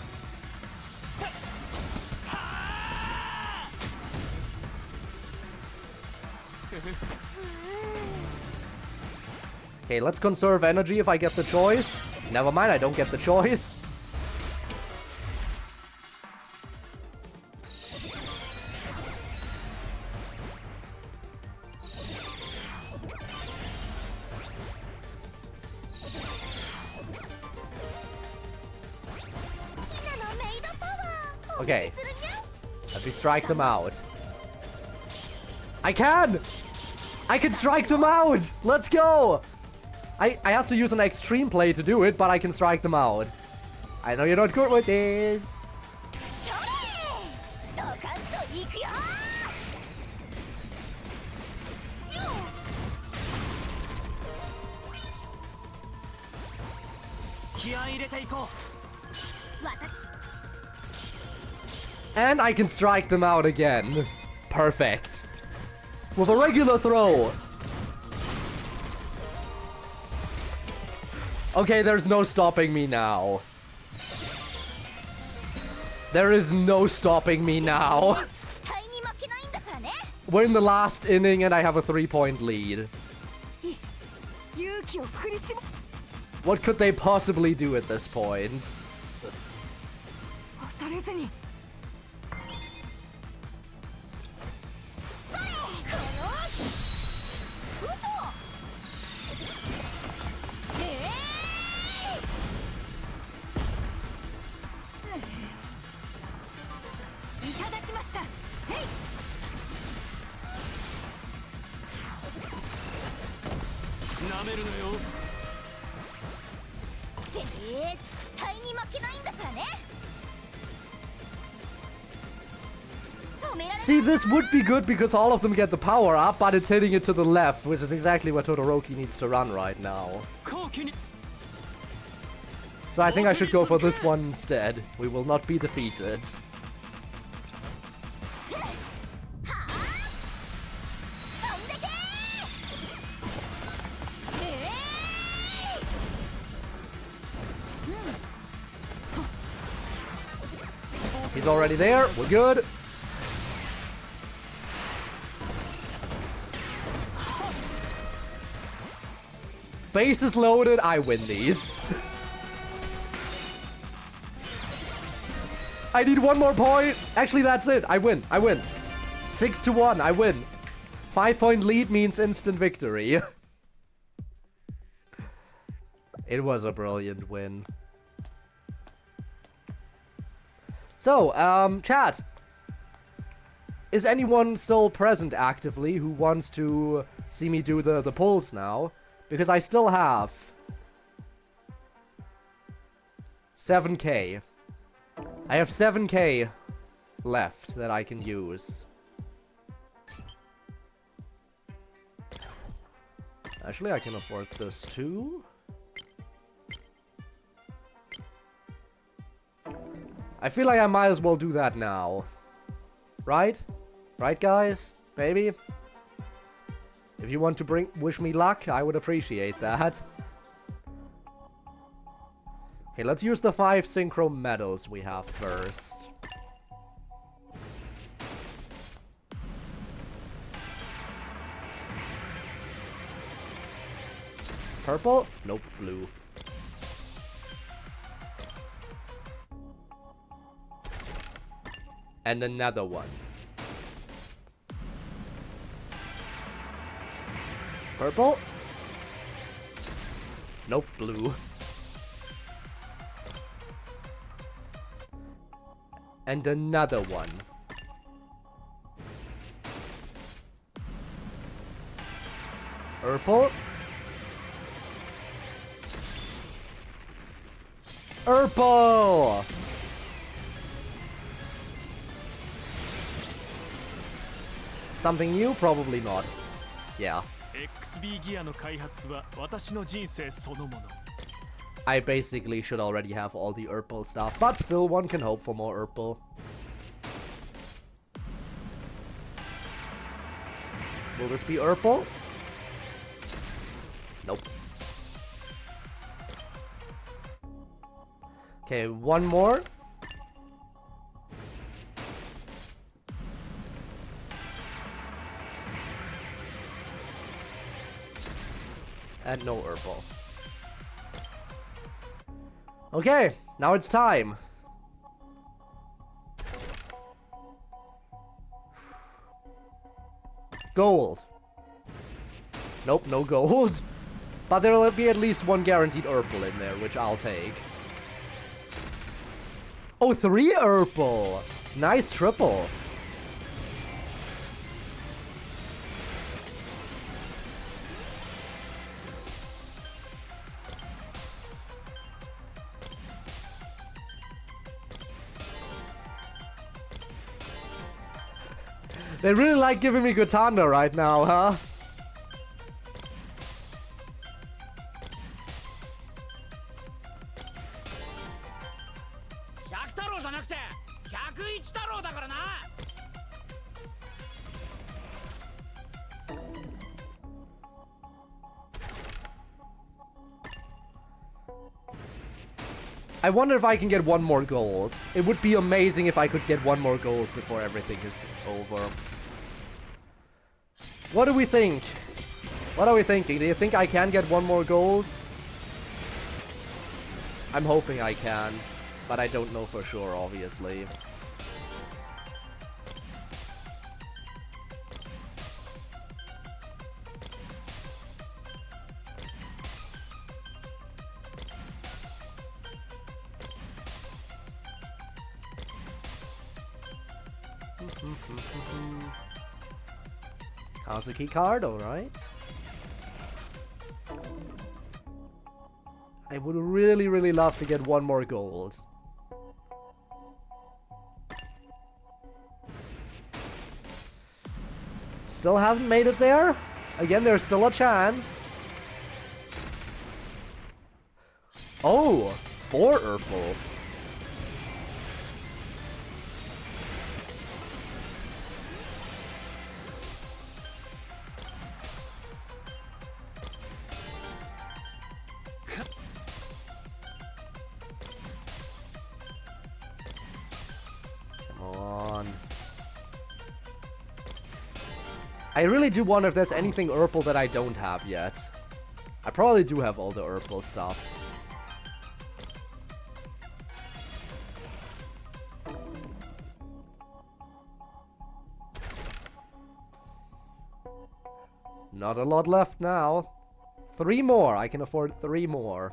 Okay, let's conserve energy if I get the choice. Never mind, I don't get the choice. Okay, let me strike them out. I can! I can strike them out! Let's go! I have to use an extreme play to do it, but I can strike them out. I know you're not good with this. And I can strike them out again. Perfect. With a regular throw. Okay, there's no stopping me now. There is no stopping me now. We're in the last inning and I have a 3-point lead. What could they possibly do at this point? See, this would be good because all of them get the power up, but it's hitting it to the left, which is exactly what Todoroki needs to run right now. So I think I should go for this one instead. We will not be defeated. He's already there. We're good. Base is loaded. I win these. I need one more point. Actually, that's it. I win. I win. 6-1. I win. 5-point lead means instant victory. It was a brilliant win. So, chat. Is anyone still present actively who wants to see me do the polls now? Because I still have 7K. I have 7K left that I can use. Actually, I can afford this too. I feel like I might as well do that now. Right? Right, guys? Maybe? If you want to wish me luck, I would appreciate that. Okay, let's use the 5 synchro medals we have first. Purple? Nope, blue. And another one. Purple? Nope, blue. And another one. Purple? Purple! Something new? Probably not. Yeah. XB ギアの開発は私の人生そのもの。 I basically should already have all the Urpal stuff, but still one can hope for more Urpal. Will this be Urpal? Nope. Okay, one more. And no Urpal. Okay, now it's time. Gold. Nope, no gold. But there'll be at least one guaranteed Urpal in there, which I'll take. Oh, 3 Urpal! Nice triple. They really like giving me Gotanda right now, huh? I wonder if I can get one more gold. It would be amazing if I could get one more gold before everything is over. What do we think? What are we thinking? Do you think I can get one more gold? I'm hoping I can, but I don't know for sure, obviously. Kazuki card, alright. I would really, really love to get one more gold. Still haven't made it there. Again, there's still a chance. Oh, 4 Urpal. I really do wonder if there's anything Urpal that I don't have yet. I probably do have all the Urpal stuff. Not a lot left now. 3 more. I can afford 3 more.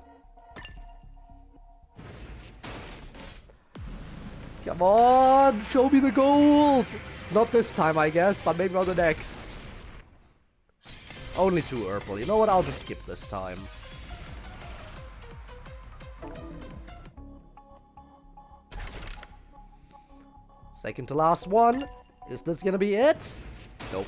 Come on! Show me the gold! Not this time, I guess, but maybe on the next. Only 2 Urpal. You know what? I'll just skip this time. Second to last one. Is this gonna be it? Nope.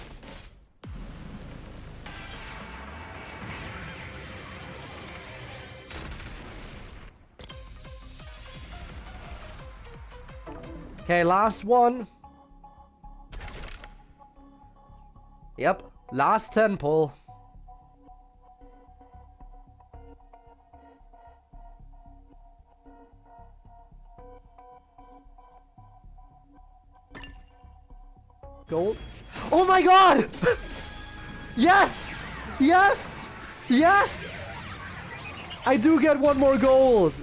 Okay, last one. Yep, last 10 pull. Gold. Oh my god! Yes! Yes! Yes! I do get one more gold!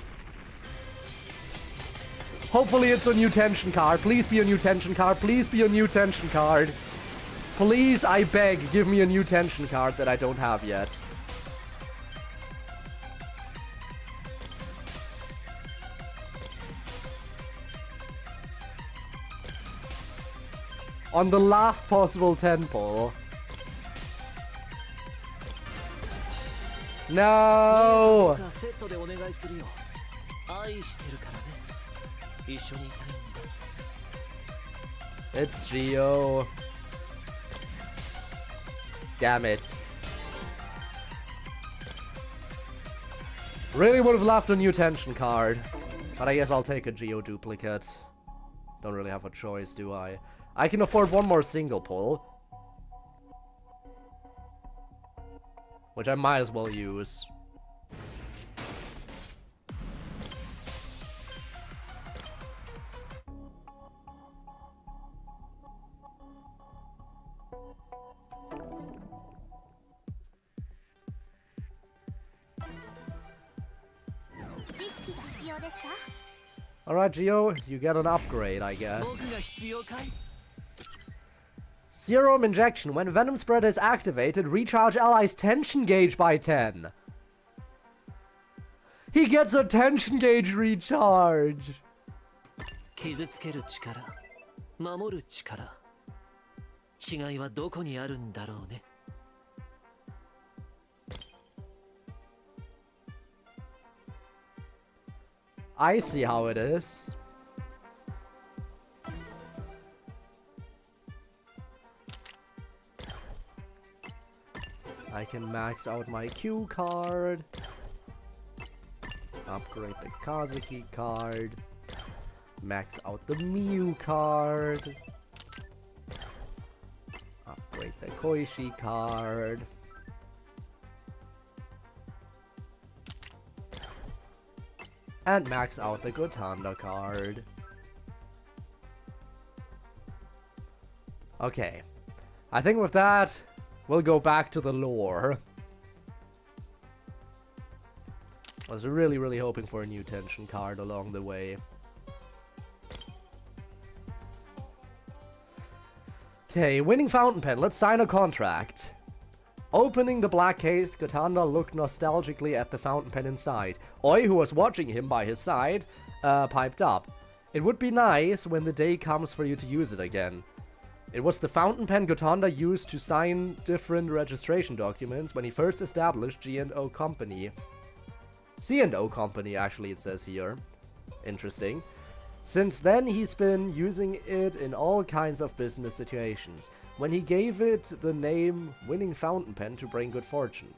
Hopefully it's a new tension card. Please be a new tension card. Please be a new tension card. Please, I beg, give me a new tension card that I don't have yet. On the last possible 10 pull. No! It's Geo. Damn it. Really would have left a new tension card. But I guess I'll take a Geo duplicate. Don't really have a choice, do I? I can afford one more single pull. Which I might as well use. Alright, Geo, you get an upgrade, I guess. Serum injection. When Venom Spread is activated, recharge allies' tension gauge by 10. He gets a tension gauge recharge. I see how it is. I can max out my Q card. Upgrade the Kazuki card. Max out the Miu card. Upgrade the Koishi card. And max out the Gotanda card. Okay. I think with that, we'll go back to the lore. I was really hoping for a new tension card along the way. Okay, winning fountain pen. Let's sign a contract. Opening the black case, Gotanda looked nostalgically at the fountain pen inside. Oi, who was watching him by his side, piped up. It would be nice when the day comes for you to use it again. It was the fountain pen Gotanda used to sign different registration documents when he first established G&O Company. C&O Company, actually, it says here. Interesting. Since then, he's been using it in all kinds of business situations, when he gave it the name Winning Fountain Pen to bring good fortune.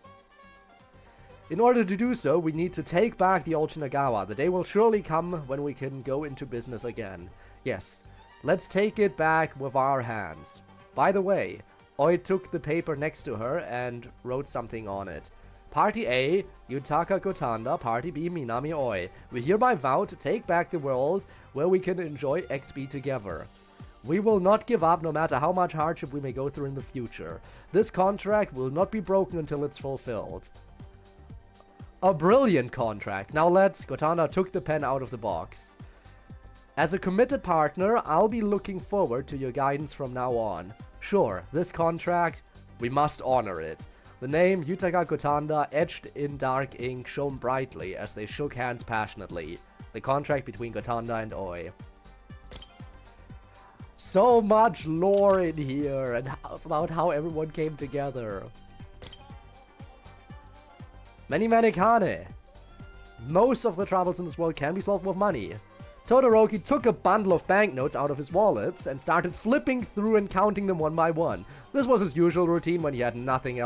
In order to do so, we need to take back the old Shinagawa. The day will surely come when we can go into business again. Yes, let's take it back with our hands. By the way, Oi took the paper next to her and wrote something on it. Party A, Yutaka Gotanda. Party B, Minami Oi. We hereby vow to take back the world where we can enjoy XB together. We will not give up no matter how much hardship we may go through in the future. This contract will not be broken until it's fulfilled. A brilliant contract. Now Gotanda took the pen out of the box. As a committed partner, I'll be looking forward to your guidance from now on. Sure, this contract, we must honor it. The name Yutaka Gotanda etched in dark ink shone brightly as they shook hands passionately. The contract between Gotanda and Oi. So much lore in here and about how everyone came together. Many Kane. Most of the troubles in this world can be solved with money. Todoroki took a bundle of banknotes out of his wallets and started flipping through and counting them one by one. This was his usual routine when he had nothing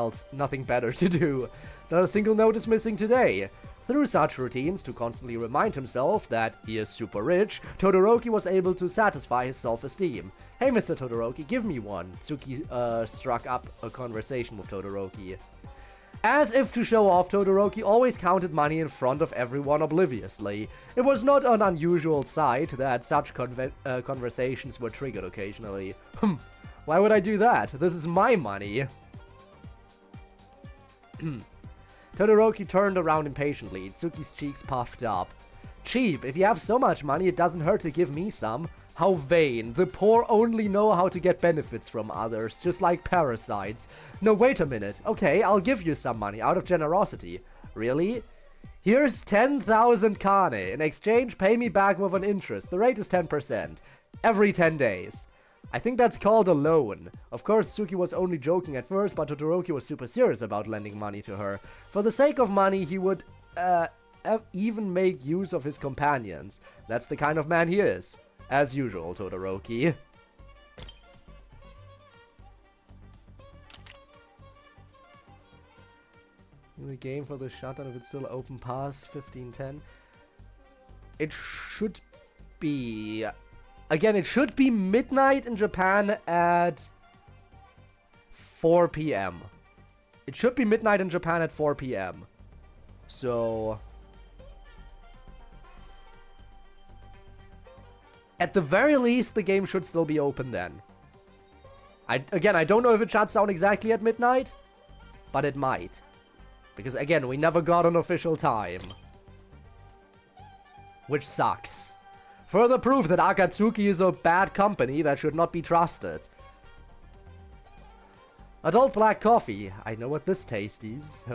better to do. Not a single note is missing today. Through such routines, to constantly remind himself that he is super rich, Todoroki was able to satisfy his self-esteem. Hey Mr. Todoroki, give me one. Tsuki struck up a conversation with Todoroki. As if to show off, Todoroki always counted money in front of everyone obliviously. It was not an unusual sight that such conversations were triggered occasionally. Why would I do that? This is my money. Todoroki turned around impatiently. Tsuki's cheeks puffed up. Cheap. If you have so much money, it doesn't hurt to give me some. How vain. The poor only know how to get benefits from others, just like parasites. No, wait a minute. Okay, I'll give you some money out of generosity. Really? Here's 10,000 kane. In exchange, pay me back with an interest. The rate is 10%. Every 10 days. I think that's called a loan. Of course, Suki was only joking at first, but Todoroki was super serious about lending money to her. For the sake of money, he would even make use of his companions. That's the kind of man he is. As usual, Todoroki. The game for the shutdown, if it's still open past 15:10. It should be... Again, it should be midnight in Japan at 4 p.m. It should be midnight in Japan at 4 p.m. So... At the very least, the game should still be open then. Again, I don't know if it shuts down exactly at midnight, but it might. Because, again, we never got an official time. Which sucks. Further proof that Akatsuki is a bad company that should not be trusted. Adult black coffee. I know what this taste is.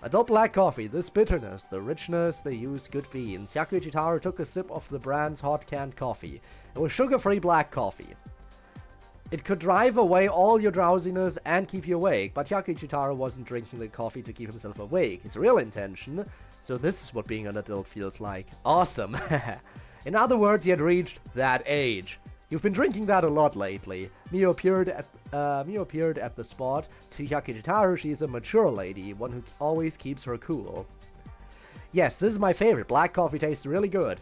Adult black coffee. This bitterness, the richness, they use good beans. Yakuji Taro took a sip of the brand's hot canned coffee. It was sugar-free black coffee. It could drive away all your drowsiness and keep you awake, but Yakuji Taro wasn't drinking the coffee to keep himself awake. His real intention, so this is what being an adult feels like. Awesome. In other words, he had reached that age. You've been drinking that a lot lately. Mio appeared at the spot. To Yakuji Taro, she's a mature lady, one who always keeps her cool. Yes, this is my favorite. Black coffee tastes really good.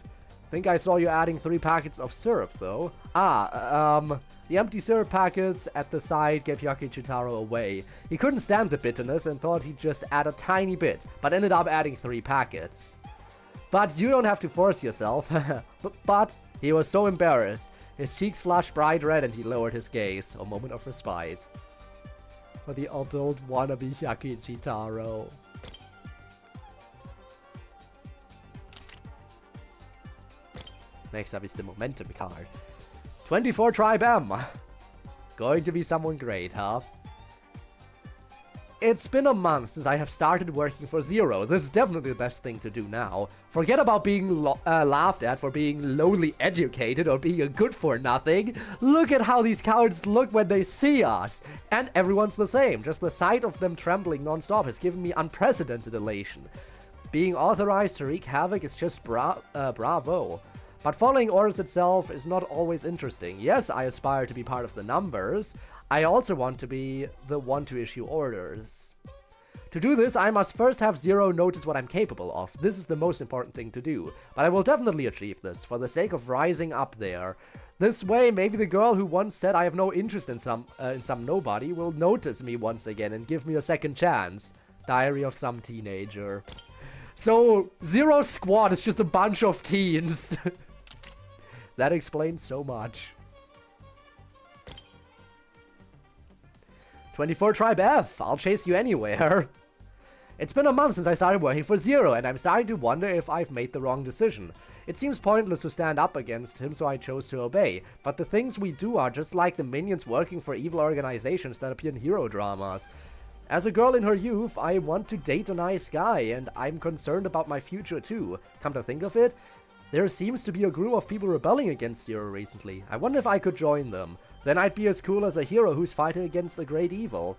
Think I saw you adding 3 packets of syrup, though. The empty syrup packets at the side gave Yakuji Taro away. He couldn't stand the bitterness and thought he'd just add a tiny bit, but ended up adding 3 packets. But you don't have to force yourself. But he was so embarrassed. His cheeks flushed bright red and he lowered his gaze. A moment of respite. For the adult wannabe Yakuji Taro. Next up is the momentum card. 24 Tribe M. Going to be someone great, huh? It's been a month since I have started working for Zero. This is definitely the best thing to do now. Forget about being laughed at for being lowly educated or being a good-for-nothing. Look at how these cowards look when they see us. And everyone's the same. Just the sight of them trembling non-stop has given me unprecedented elation. Being authorized to wreak havoc is just bravo. But following orders itself is not always interesting. Yes, I aspire to be part of the numbers. I also want to be the one to issue orders. To do this, I must first have Zero notice what I'm capable of. This is the most important thing to do. But I will definitely achieve this, for the sake of rising up there. This way, maybe the girl who once said I have no interest in some nobody will notice me once again and give me a second chance. Diary of some teenager. So, Zero Squad is just a bunch of teens. That explains so much. 24 Tribe F, I'll chase you anywhere. It's been a month since I started working for Zero, and I'm starting to wonder if I've made the wrong decision. It seems pointless to stand up against him, so I chose to obey. But the things we do are just like the minions working for evil organizations that appear in hero dramas. As a girl in her youth, I want to date a nice guy, and I'm concerned about my future too. Come to think of it, there seems to be a group of people rebelling against Zero recently. I wonder if I could join them. Then I'd be as cool as a hero who's fighting against the great evil.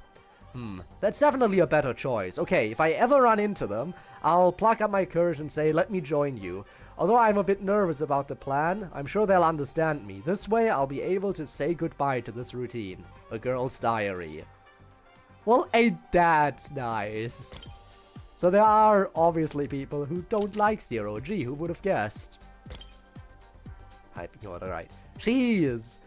That's definitely a better choice. Okay, if I ever run into them, I'll pluck up my courage and say, let me join you. Although I'm a bit nervous about the plan, I'm sure they'll understand me. This way, I'll be able to say goodbye to this routine. A girl's diary. Well, ain't that nice? So there are obviously people who don't like Zero. Gee, who would have guessed? Typing order, right. Cheese!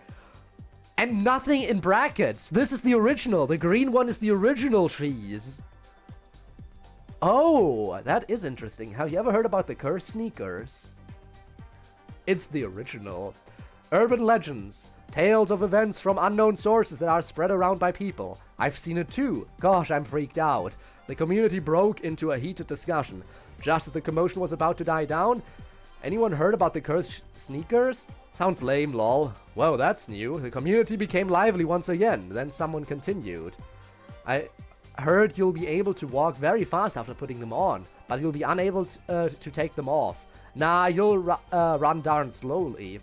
And nothing in brackets! This is the original! The green one is the original cheese! Oh, that is interesting. Have you ever heard about the cursed sneakers? It's the original. Urban legends. Tales of events from unknown sources that are spread around by people. I've seen it too. Gosh, I'm freaked out. The community broke into a heated discussion. Just as the commotion was about to die down, Anyone heard about the cursed sneakers? Sounds lame, lol. Whoa, that's new. The community became lively once again. Then someone continued. I heard you'll be able to walk very fast after putting them on, but you'll be unable to take them off. Nah, you'll run darn slowly.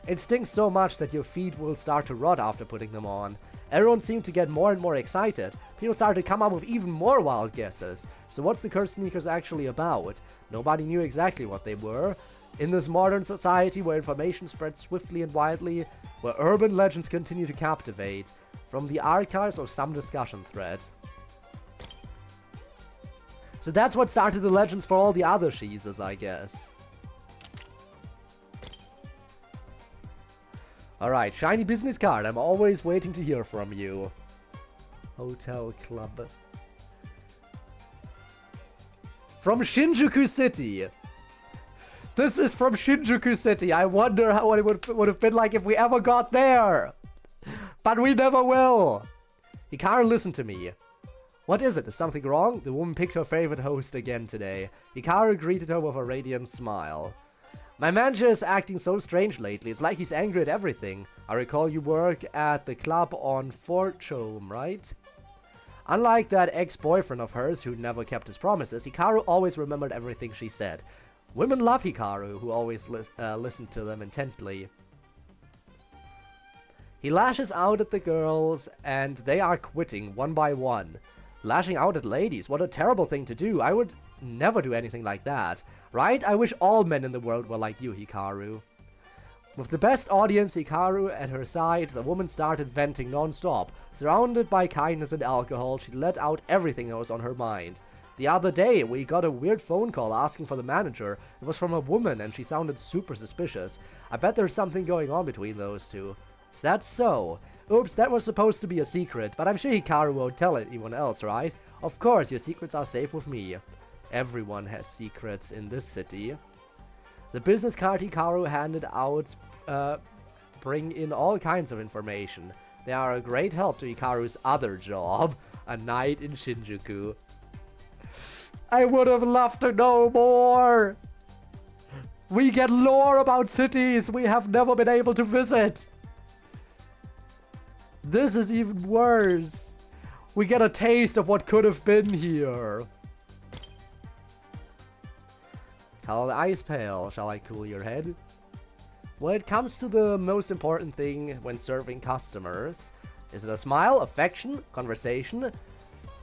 It stinks so much that your feet will start to rot after putting them on. Everyone seemed to get more and more excited. People started to come up with even more wild guesses. So what's the cursed sneakers actually about? Nobody knew exactly what they were. In this modern society where information spreads swiftly and widely, where urban legends continue to captivate, from the archives or some discussion thread. So that's what started the legends for all the other cheeses, I guess. Alright, shiny business card. I'm always waiting to hear from you. Hotel Club. From Shinjuku City. This is from Shinjuku City. I wonder how it would have been like if we ever got there. But we never will. Hikaru, listen to me. What is it? Is something wrong? The woman picked her favorite host again today. Hikaru greeted her with a radiant smile. My manager is acting so strange lately. It's like he's angry at everything. I recall you work at the club on Fortune, right? Unlike that ex-boyfriend of hers who never kept his promises, Hikaru always remembered everything she said. Women love Hikaru, who always listened to them intently. He lashes out at the girls, and they are quitting one by one. Lashing out at ladies, what a terrible thing to do. I would never do anything like that. Right? I wish all men in the world were like you, Hikaru. With the best audience, Hikaru, at her side, the woman started venting non-stop. Surrounded by kindness and alcohol, she let out everything that was on her mind. The other day, we got a weird phone call asking for the manager. It was from a woman, and she sounded super suspicious. I bet there's something going on between those two. Is that so? Oops, that was supposed to be a secret, but I'm sure Hikaru won't tell anyone else, right? Of course, your secrets are safe with me. Everyone has secrets in this city. The business card Hikaru handed out bring in all kinds of information. They are a great help to Hikaru's other job, a night in Shinjuku. I would have loved to know more! We get lore about cities we have never been able to visit! This is even worse. We get a taste of what could have been here. Call the ice pail. Shall I cool your head? When it comes to the most important thing when serving customers, is it a smile, affection, conversation?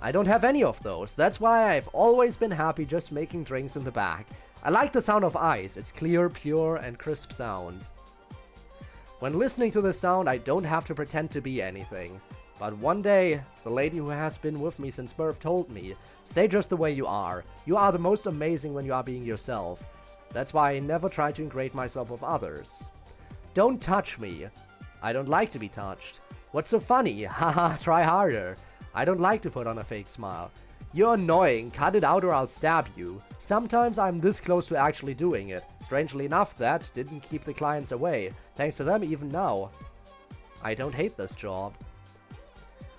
I don't have any of those. That's why I've always been happy just making drinks in the back. I like the sound of ice. It's clear, pure, and crisp sound. When listening to this sound, I don't have to pretend to be anything. But one day, the lady who has been with me since birth told me, stay just the way you are. You are the most amazing when you are being yourself. That's why I never try to ingrate myself with others. Don't touch me. I don't like to be touched. What's so funny? Haha, try harder. I don't like to put on a fake smile. You're annoying, cut it out or I'll stab you. Sometimes I'm this close to actually doing it. Strangely enough, that didn't keep the clients away. Thanks to them even now. I don't hate this job.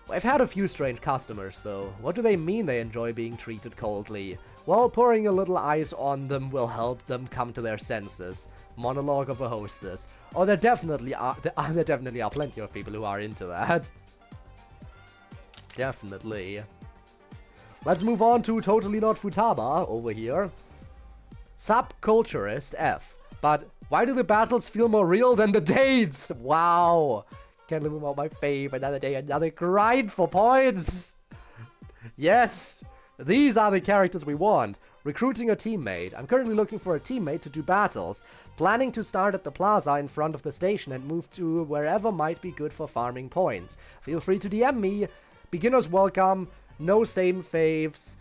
I've had a few strange customers though. What do they mean they enjoy being treated coldly? Well, pouring a little ice on them will help them come to their senses. Monologue of a hostess. Oh, there definitely are plenty of people who are into that. Definitely. Let's move on to Totally Not Futaba over here. Subculturist F. But why do the battles feel more real than the dates? Wow. Can't live without my fave. Another day, another grind for points. Yes. These are the characters we want. Recruiting a teammate. I'm currently looking for a teammate to do battles. Planning to start at the plaza in front of the station and move to wherever might be good for farming points. Feel free to DM me. Beginners welcome. No same faves.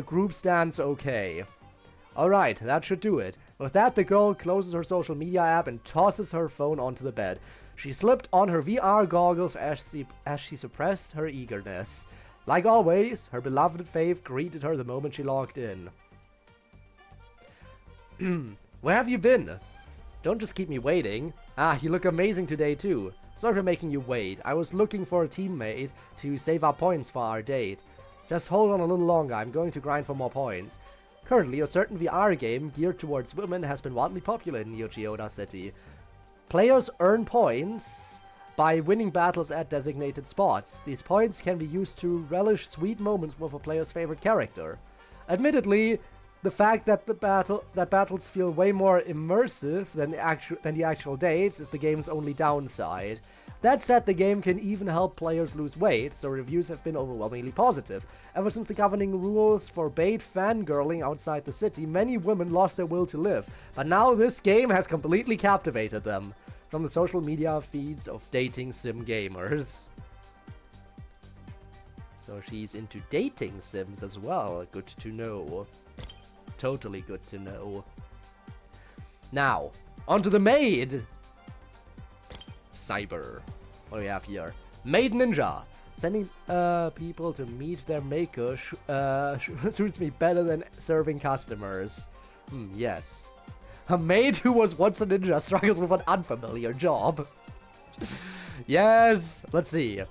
Group stands okay. Alright, that should do it. With that, the girl closes her social media app and tosses her phone onto the bed. She slipped on her VR goggles as she suppressed her eagerness. Like always, her beloved fave greeted her the moment she logged in. Where have you been? Don't just keep me waiting. Ah, you look amazing today too. Sorry for making you wait. I was looking for a teammate to save up points for our date. Just hold on a little longer. I'm going to grind for more points. Currently, a certain VR game geared towards women has been widely popular in Neo Chiyoda City. Players earn points by winning battles at designated spots. These points can be used to relish sweet moments with a player's favorite character. Admittedly, the fact that battles feel way more immersive than the actual dates is the game's only downside. That said, the game can even help players lose weight, so reviews have been overwhelmingly positive. Ever since the governing rules forbade fangirling outside the city, many women lost their will to live, but now this game has completely captivated them. From the social media feeds of dating sim gamers. So she's into dating sims as well, good to know. Totally good to know. Now, onto the maid! Cyber. What do we have here? Maid Ninja. Sending people to meet their maker suits me better than serving customers. Yes. A maid who was once a ninja struggles with an unfamiliar job. Yes. Let's see.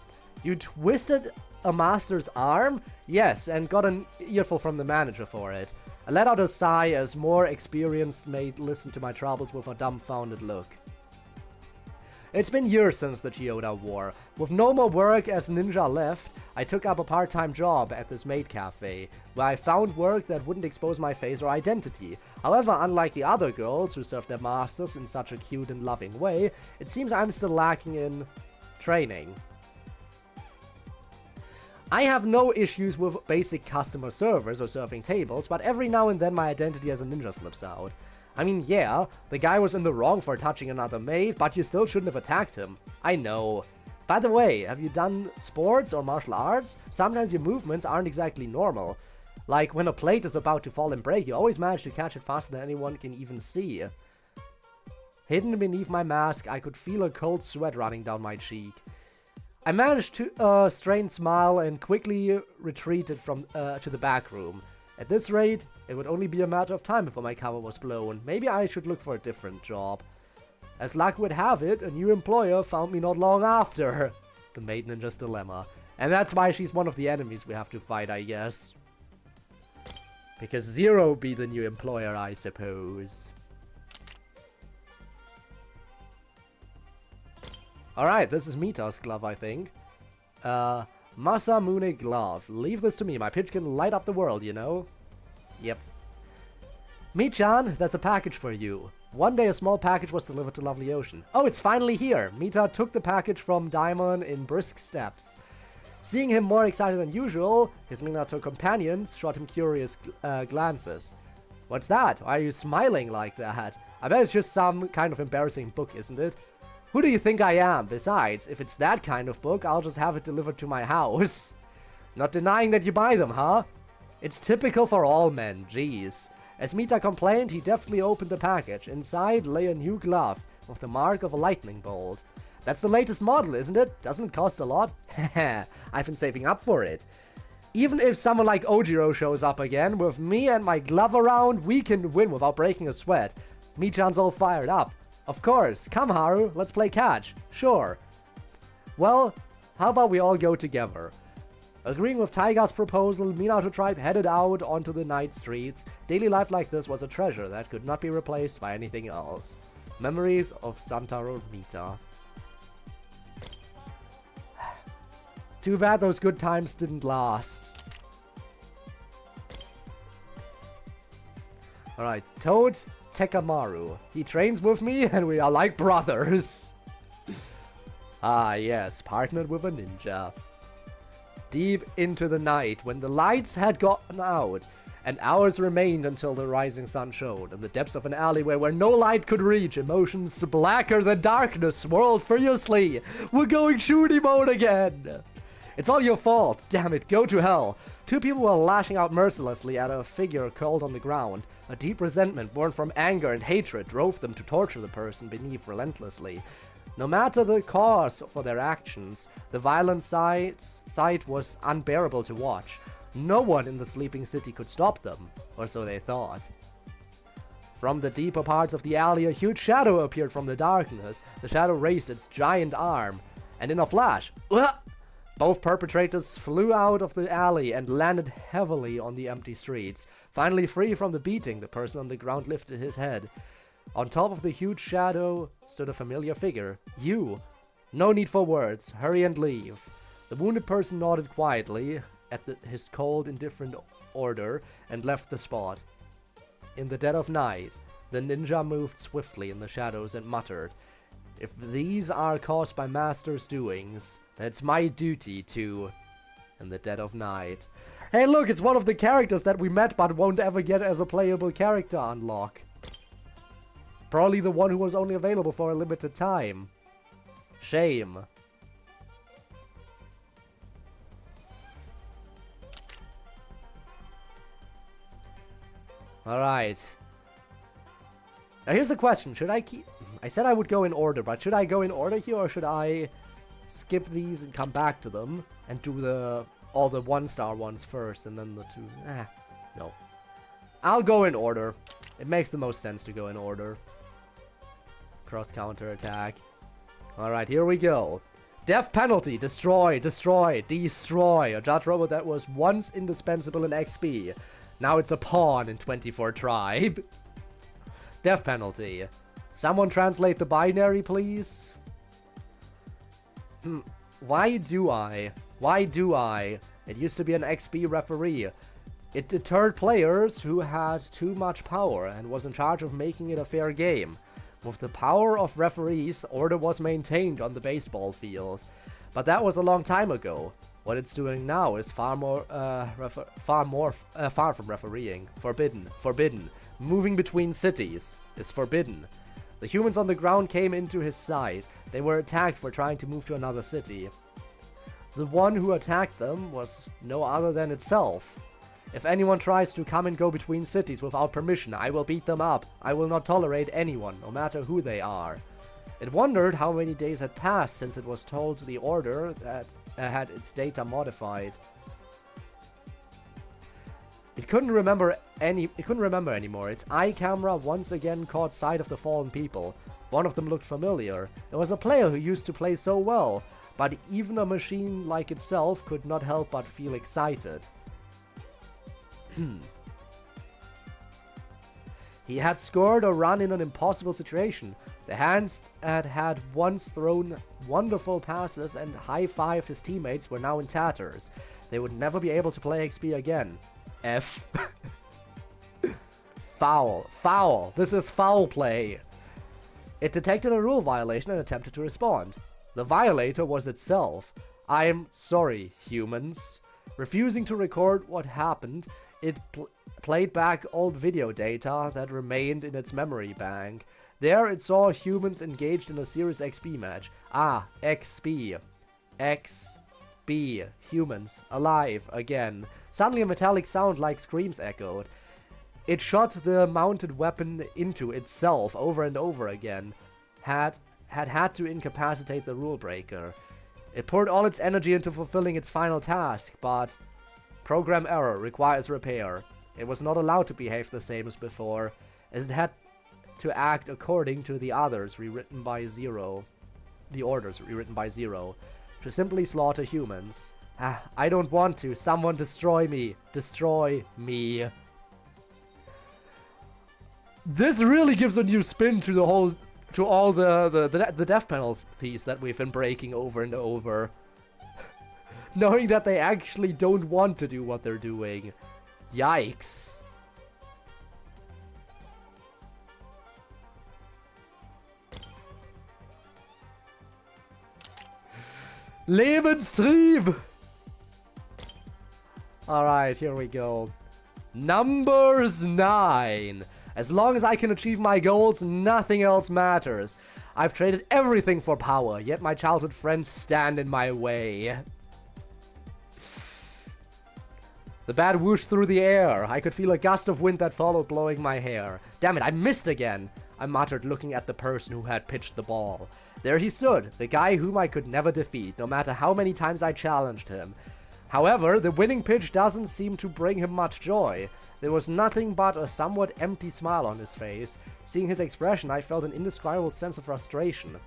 You twisted a master's arm? Yes, and got an earful from the manager for it. I let out a sigh as more experienced maid listened to my troubles with a dumbfounded look. It's been years since the Chiyoda War. With no more work as ninja left, I took up a part-time job at this maid cafe, where I found work that wouldn't expose my face or identity. However, unlike the other girls who served their masters in such a cute and loving way, it seems I'm still lacking in training. I have no issues with basic customer service or serving tables, but every now and then my identity as a ninja slips out. I mean, yeah, the guy was in the wrong for touching another maid, but you still shouldn't have attacked him. I know. By the way, have you done sports or martial arts? Sometimes your movements aren't exactly normal. Like when a plate is about to fall and break, you always manage to catch it faster than anyone can even see. Hidden beneath my mask, I could feel a cold sweat running down my cheek. I managed to strain smile and quickly retreated from to the back room. At this rate, it would only be a matter of time before my cover was blown. Maybe I should look for a different job. As luck would have it, a new employer found me not long after. The Maid Ninja's dilemma. And that's why she's one of the enemies we have to fight, I guess. Because Zero be the new employer, I suppose. Alright, this is Mita's glove, I think. Masamune glove. Leave this to me, my pitch can light up the world, you know? Yep. Michan, that's a package for you. One day a small package was delivered to Lovely Ocean. Oh, it's finally here! Mita took the package from Daimon in brisk steps. Seeing him more excited than usual, his Minato companions shot him curious glances. What's that? Why are you smiling like that? I bet it's just some kind of embarrassing book, isn't it? Who do you think I am? Besides, if it's that kind of book, I'll just have it delivered to my house. Not denying that you buy them, huh? It's typical for all men, jeez. As Mita complained, he deftly opened the package. Inside lay a new glove, with the mark of a lightning bolt. That's the latest model, isn't it? Doesn't it cost a lot? Heh, I've been saving up for it. Even if someone like Ojiro shows up again, with me and my glove around, we can win without breaking a sweat. Michan's all fired up. Of course. Come, Haru, let's play catch. Sure. Well, how about we all go together? Agreeing with Taiga's proposal, Minato tribe headed out onto the night streets. Daily life like this was a treasure that could not be replaced by anything else. Memories of Santaro Mita. Too bad those good times didn't last. Alright, Toad Tekamaru. He trains with me and we are like brothers. Ah yes, partnered with a ninja. Deep into the night, when the lights had gotten out, and hours remained until the rising sun showed, in the depths of an alleyway where no light could reach, emotions blacker than darkness swirled furiously. We're going shooty mode again! It's all your fault, damn it, go to hell. Two people were lashing out mercilessly at a figure curled on the ground. A deep resentment born from anger and hatred drove them to torture the person beneath relentlessly. No matter the cause for their actions, the violent sight was unbearable to watch. No one in the sleeping city could stop them, or so they thought. From the deeper parts of the alley, a huge shadow appeared from the darkness. The shadow raised its giant arm, and in a flash, Both perpetrators flew out of the alley and landed heavily on the empty streets. Finally free from the beating, the person on the ground lifted his head. On top of the huge shadow stood a familiar figure. You. No need for words. Hurry and leave. The wounded person nodded quietly at his cold, indifferent order and left the spot. In the dead of night, the ninja moved swiftly in the shadows and muttered, "If these are caused by Master's doings, then it's my duty to..." In the dead of night. Hey look, it's one of the characters that we met but won't ever get as a playable character unlock. Probably the one who was only available for a limited time. Shame. Alright. Now here's the question, should I keep... I said I would go in order, but should I go in order here or should I skip these and come back to them and do all the 1-star ones first and then the 2... no. I'll go in order. It makes the most sense to go in order. Cross counter attack. Alright, here we go. Death penalty. Destroy, destroy, destroy. A judge robot that was once indispensable in XB. Now it's a pawn in 24 Tribe. Death penalty. Someone translate the binary, please? Why do I? Why do I? It used to be an XB referee. It deterred players who had too much power and was in charge of making it a fair game. With the power of referees, order was maintained on the baseball field. But that was a long time ago. What it's doing now is far from refereeing. Forbidden. Forbidden. Moving between cities is forbidden. The humans on the ground came into his sight. They were attacked for trying to move to another city. The one who attacked them was no other than itself. If anyone tries to come and go between cities without permission, I will beat them up. I will not tolerate anyone, no matter who they are. It wondered how many days had passed since it was told the order that had its data modified. It couldn't remember anymore. Its eye camera once again caught sight of the fallen people. One of them looked familiar. It was a player who used to play so well, but even a machine like itself could not help but feel excited. He had scored a run in an impossible situation. The hands that had once thrown wonderful passes and high-fived his teammates were now in tatters. They would never be able to play XP again. F. Foul. Foul. This is foul play. It detected a rule violation and attempted to respond. The violator was itself. I'm sorry, humans. Refusing to record what happened, it played back old video data that remained in its memory bank. There it saw humans engaged in a serious XP match. Ah, XP. XP. Humans. Alive. Again. Suddenly a metallic sound like screams echoed. It shot the mounted weapon into itself over and over again. Had to incapacitate the rule breaker. It poured all its energy into fulfilling its final task, but program error requires repair. It was not allowed to behave the same as before, as it had to act according to the others rewritten by Zero. The orders rewritten by Zero. To simply slaughter humans. I don't want to. Someone destroy me. Destroy me. This really gives a new spin to the whole... to all the death penalties that we've been breaking over and over. Knowing that they actually don't want to do what they're doing. Yikes. Lebenstrieb! Alright, here we go. Numbers 9. As long as I can achieve my goals, nothing else matters. I've traded everything for power, yet my childhood friends stand in my way. The bat whooshed through the air. I could feel a gust of wind that followed, blowing my hair. Damn it, I missed again, I muttered, looking at the person who had pitched the ball. There he stood, the guy whom I could never defeat, no matter how many times I challenged him. However, the winning pitch doesn't seem to bring him much joy. There was nothing but a somewhat empty smile on his face. Seeing his expression, I felt an indescribable sense of frustration.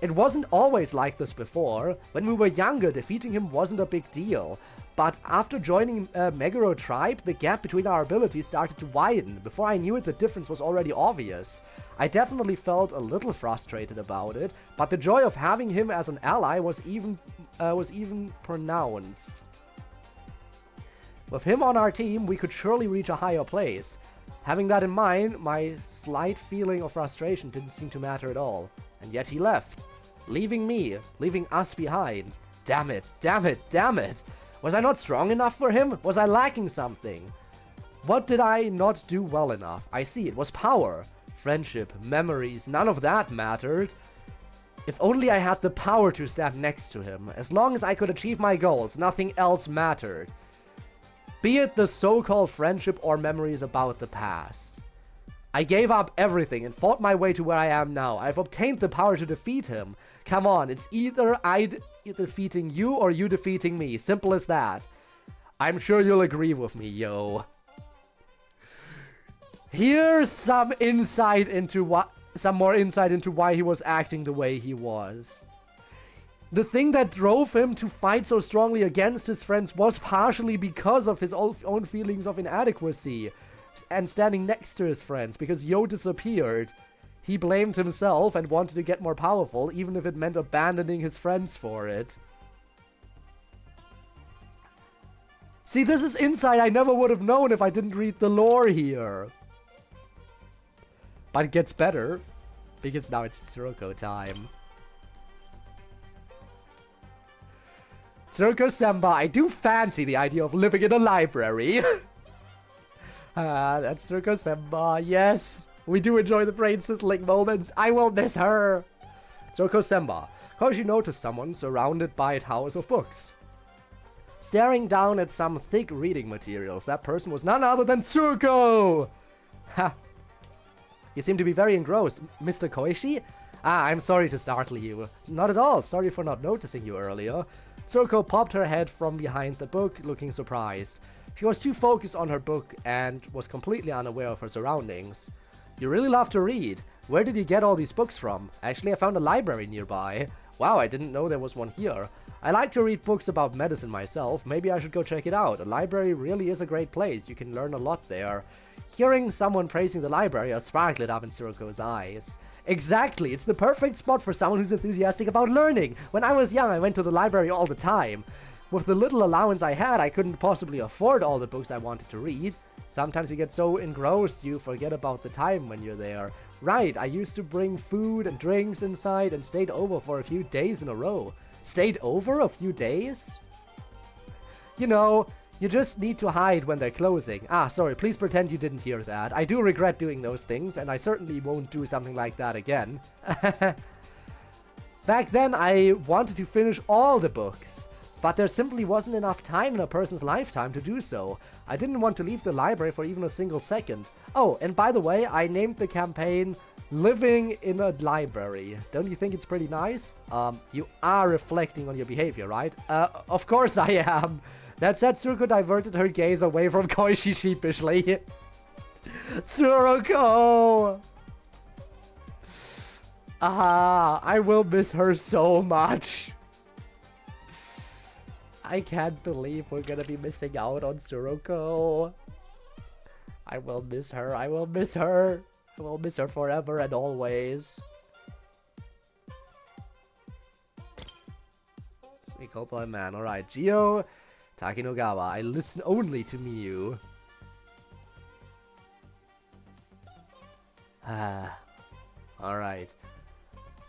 It wasn't always like this before. When we were younger, defeating him wasn't a big deal. But after joining Meguro tribe, the gap between our abilities started to widen. Before I knew it, the difference was already obvious. I definitely felt a little frustrated about it, but the joy of having him as an ally was even pronounced. With him on our team, we could surely reach a higher place. Having that in mind, my slight feeling of frustration didn't seem to matter at all. And yet he left. Leaving us behind. Damn it, damn it, damn it! Was I not strong enough for him? Was I lacking something? What did I not do well enough? I see, it was power. Friendship, memories, none of that mattered. If only I had the power to stand next to him. As long as I could achieve my goals, nothing else mattered. Be it the so-called friendship or memories about the past. I gave up everything and fought my way to where I am now. I've obtained the power to defeat him. Come on, it's either defeating you or you defeating me. Simple as that. I'm sure you'll agree with me, yo. Here's some more insight into why he was acting the way he was. The thing that drove him to fight so strongly against his friends was partially because of his own feelings of inadequacy and standing next to his friends, because Yo disappeared. He blamed himself and wanted to get more powerful, even if it meant abandoning his friends for it. See, this is insight I never would have known if I didn't read the lore here. But it gets better, because now it's Tsuruko time. Tsuruko-senpai, I do fancy the idea of living in a library. That's Tsuruko-senpai, yes. We do enjoy the brain-sizzling moments. I will miss her. Tsuruko-senpai, Koji noticed someone surrounded by a house of books. Staring down at some thick reading materials, that person was none other than Tsuruko! Ha! You seem to be very engrossed, Mr. Koishi? Ah, I'm sorry to startle you. Not at all, sorry for not noticing you earlier. Tsuruko popped her head from behind the book, looking surprised. She was too focused on her book and was completely unaware of her surroundings. You really love to read. Where did you get all these books from? Actually, I found a library nearby. Wow, I didn't know there was one here. I like to read books about medicine myself. Maybe I should go check it out. A library really is a great place. You can learn a lot there. Hearing someone praising the library, a spark lit up in Tsuruko's eyes. Exactly, it's the perfect spot for someone who's enthusiastic about learning. When I was young, I went to the library all the time. With the little allowance I had, I couldn't possibly afford all the books I wanted to read. Sometimes you get so engrossed you forget about the time when you're there. Right, I used to bring food and drinks inside and stayed over for a few days in a row. Stayed over a few days? You know, you just need to hide when they're closing. Ah, sorry, please pretend you didn't hear that. I do regret doing those things, and I certainly won't do something like that again. Back then, I wanted to finish all the books, but there simply wasn't enough time in a person's lifetime to do so. I didn't want to leave the library for even a single second. Oh, and by the way, I named the campaign Living in a Library. Don't you think it's pretty nice? You are reflecting on your behavior, right? Of course I am. That said, Tsuruko diverted her gaze away from Koishi sheepishly. Tsuruko! Ah, I will miss her so much. I can't believe we're gonna be missing out on Tsuruko. I will miss her, I will miss her. I will miss her forever and always. Sweet Coppola man, alright. Gio Takinagawa, I listen only to Miyu. Alright.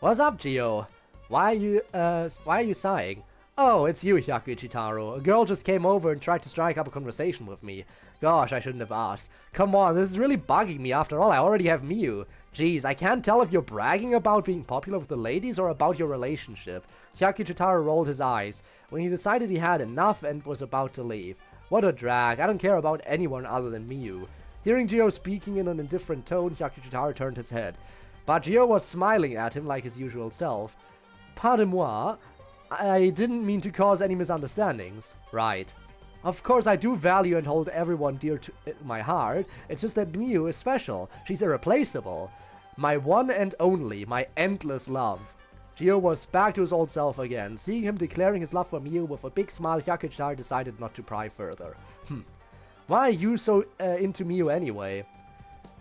What's up, Gio? Why are you sighing? Oh, it's you, Hyaku Ichitaro. A girl just came over and tried to strike up a conversation with me. Gosh, I shouldn't have asked. Come on, this is really bugging me. After all, I already have Miyu. Jeez, I can't tell if you're bragging about being popular with the ladies or about your relationship. Hyaku Ichitaro rolled his eyes when he decided he had enough and was about to leave. What a drag. I don't care about anyone other than Miyu. Hearing Gio speaking in an indifferent tone, Hyaku Ichitaro turned his head. But Gio was smiling at him like his usual self. Pardon-moi. I didn't mean to cause any misunderstandings. Right. Of course, I do value and hold everyone dear to my heart. It's just that Miyu is special. She's irreplaceable. My one and only, my endless love. Gio was back to his old self again. Seeing him declaring his love for Miu with a big smile, Yakuchitaro decided not to pry further. Why are you so into Miu anyway?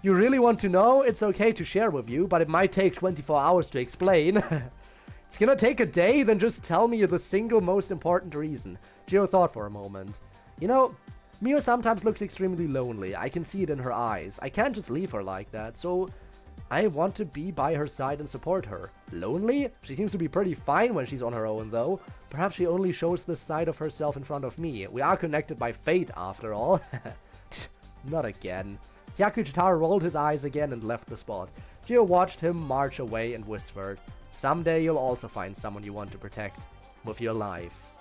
You really want to know? It's okay to share with you, but it might take 24 hours to explain. It's gonna take a day? Then just tell me the single most important reason. Gio thought for a moment. You know, Miu sometimes looks extremely lonely. I can see it in her eyes. I can't just leave her like that, so I want to be by her side and support her. Lonely? She seems to be pretty fine when she's on her own, though. Perhaps she only shows this side of herself in front of me. We are connected by fate, after all. Not again. Yakuchitaro rolled his eyes again and left the spot. Gio watched him march away and whispered, "Someday you'll also find someone you want to protect. With your life."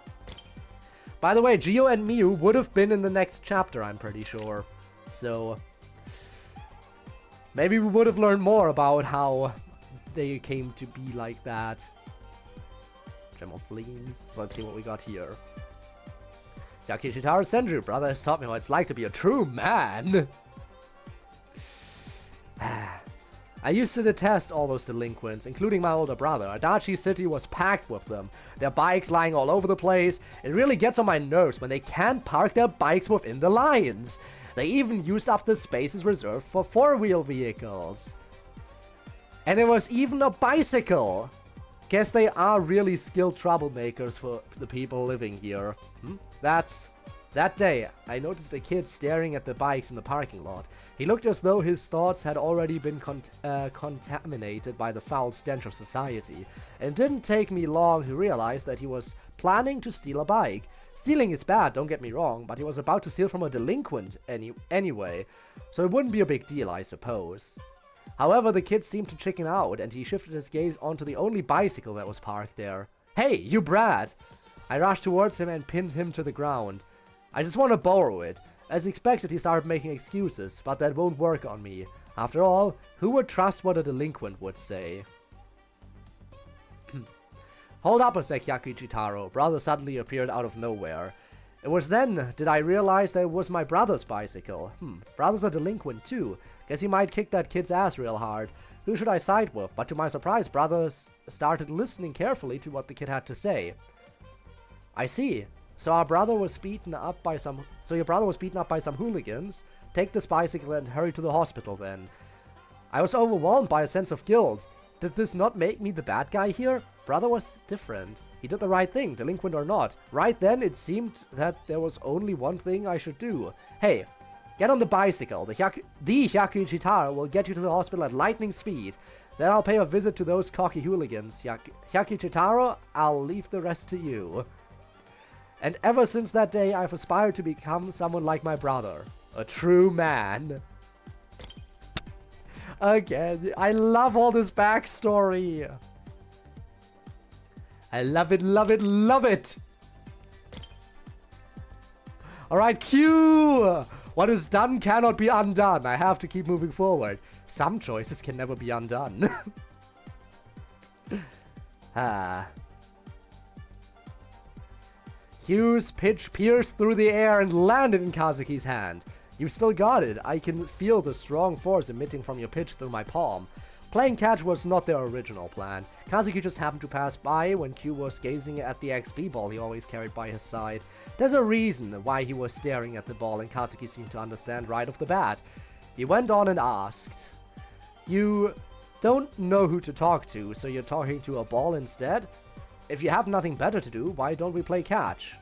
By the way, Gio and Miu would have been in the next chapter, I'm pretty sure. So maybe we would have learned more about how they came to be like that. Gem of Flames. Let's see what we got here. Yakuchitaro Senju, brother has taught me what it's like to be a true man. I used to detest all those delinquents, including my older brother. Adachi City was packed with them. Their bikes lying all over the place. It really gets on my nerves when they can't park their bikes within the lines. They even used up the spaces reserved for four-wheel vehicles. And there was even a bicycle. Guess they are really skilled troublemakers for the people living here. That day, I noticed a kid staring at the bikes in the parking lot. He looked as though his thoughts had already been contaminated by the foul stench of society. It didn't take me long to realize that he was planning to steal a bike. Stealing is bad, don't get me wrong, but he was about to steal from a delinquent anyway, so it wouldn't be a big deal, I suppose. However, the kid seemed to chicken out, and he shifted his gaze onto the only bicycle that was parked there. "Hey, you brat!" I rushed towards him and pinned him to the ground. "I just want to borrow it." As expected, he started making excuses, but that won't work on me. After all, who would trust what a delinquent would say? Hold up a sec, Yakuchitaro. Brother suddenly appeared out of nowhere. It was then did I realize that it was my brother's bicycle. Brother's a delinquent too. Guess he might kick that kid's ass real hard. Who should I side with? But to my surprise, brother started listening carefully to what the kid had to say. I see. So your brother was beaten up by some hooligans. Take this bicycle and hurry to the hospital then. I was overwhelmed by a sense of guilt. Did this not make me the bad guy here? Brother was different. He did the right thing, delinquent or not. Right then, it seemed that there was only one thing I should do. Hey, get on the bicycle. The Yakuchitaro will get you to the hospital at lightning speed. Then I'll pay a visit to those cocky hooligans. Yakuchitaro, I'll leave the rest to you. And ever since that day, I've aspired to become someone like my brother. A true man. Again, I love all this backstory. I love it, love it, love it. Alright, Q! What is done cannot be undone. I have to keep moving forward. Some choices can never be undone. Q's pitch pierced through the air and landed in Kazuki's hand. You've still got it. I can feel the strong force emitting from your pitch through my palm. Playing catch was not their original plan. Kazuki just happened to pass by when Q was gazing at the XB ball he always carried by his side. There's a reason why he was staring at the ball, and Kazuki seemed to understand right off the bat. He went on and asked, "You don't know who to talk to, so you're talking to a ball instead? If you have nothing better to do, why don't we play catch?"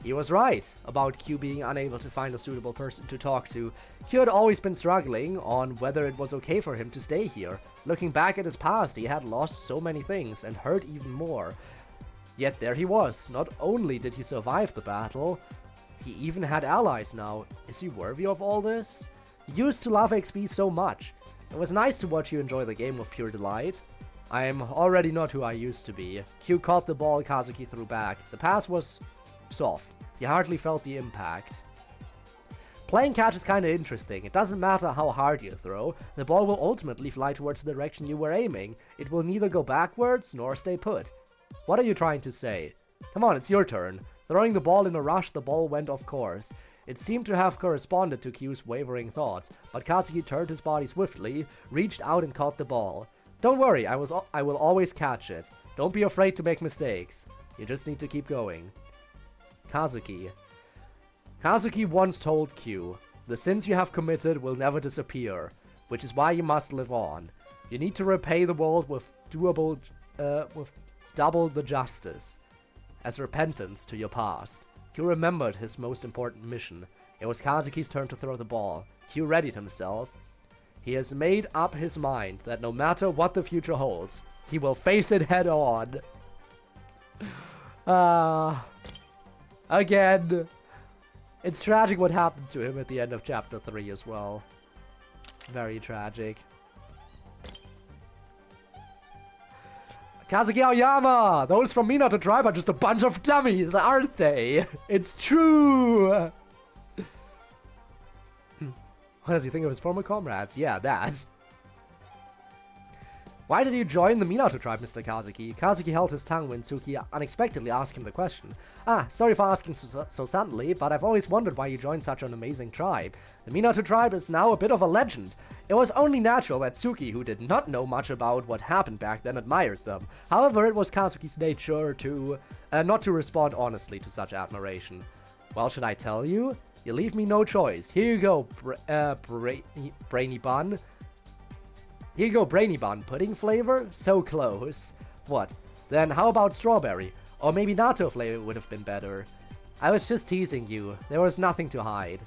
He was right about Q being unable to find a suitable person to talk to. Q had always been struggling on whether it was okay for him to stay here. Looking back at his past, he had lost so many things and hurt even more. Yet there he was. Not only did he survive the battle, he even had allies now. Is he worthy of all this? He used to love XB so much. It was nice to watch you enjoy the game with pure delight. I'm already not who I used to be. Q caught the ball Kazuki threw back. The pass was soft. He hardly felt the impact. Playing catch is kinda interesting. It doesn't matter how hard you throw, the ball will ultimately fly towards the direction you were aiming. It will neither go backwards nor stay put. What are you trying to say? Come on, it's your turn. Throwing the ball in a rush, the ball went off course. It seemed to have corresponded to Q's wavering thoughts, but Kazuki turned his body swiftly, reached out and caught the ball. Don't worry, I will always catch it. Don't be afraid to make mistakes. You just need to keep going. Kazuki. Kazuki once told Q, the sins you have committed will never disappear, which is why you must live on. You need to repay the world with double the justice, as repentance to your past. Q remembered his most important mission. It was Kazuki's turn to throw the ball. Q readied himself. He has made up his mind that no matter what the future holds, he will face it head on. Again. It's tragic what happened to him at the end of chapter 3 as well. Very tragic. Kazuki Aoyama! Those from Minato Tribe are just a bunch of dummies, aren't they? It's true! What does he think of his former comrades? Yeah, that. Why did you join the Minato Tribe, Mr. Kazuki? Kazuki held his tongue when Tsuki unexpectedly asked him the question. Sorry for asking so suddenly, but I've always wondered why you joined such an amazing tribe. The Minato Tribe is now a bit of a legend. It was only natural that Tsuki, who did not know much about what happened back then, admired them. However, it was Kazuki's nature to not to respond honestly to such admiration. Well, should I tell you? You leave me no choice. Here you go, Brainy Bun. Here you go, Brainy Bun. Pudding flavor? So close. What? Then how about strawberry? Or maybe natto flavor would have been better. I was just teasing you. There was nothing to hide.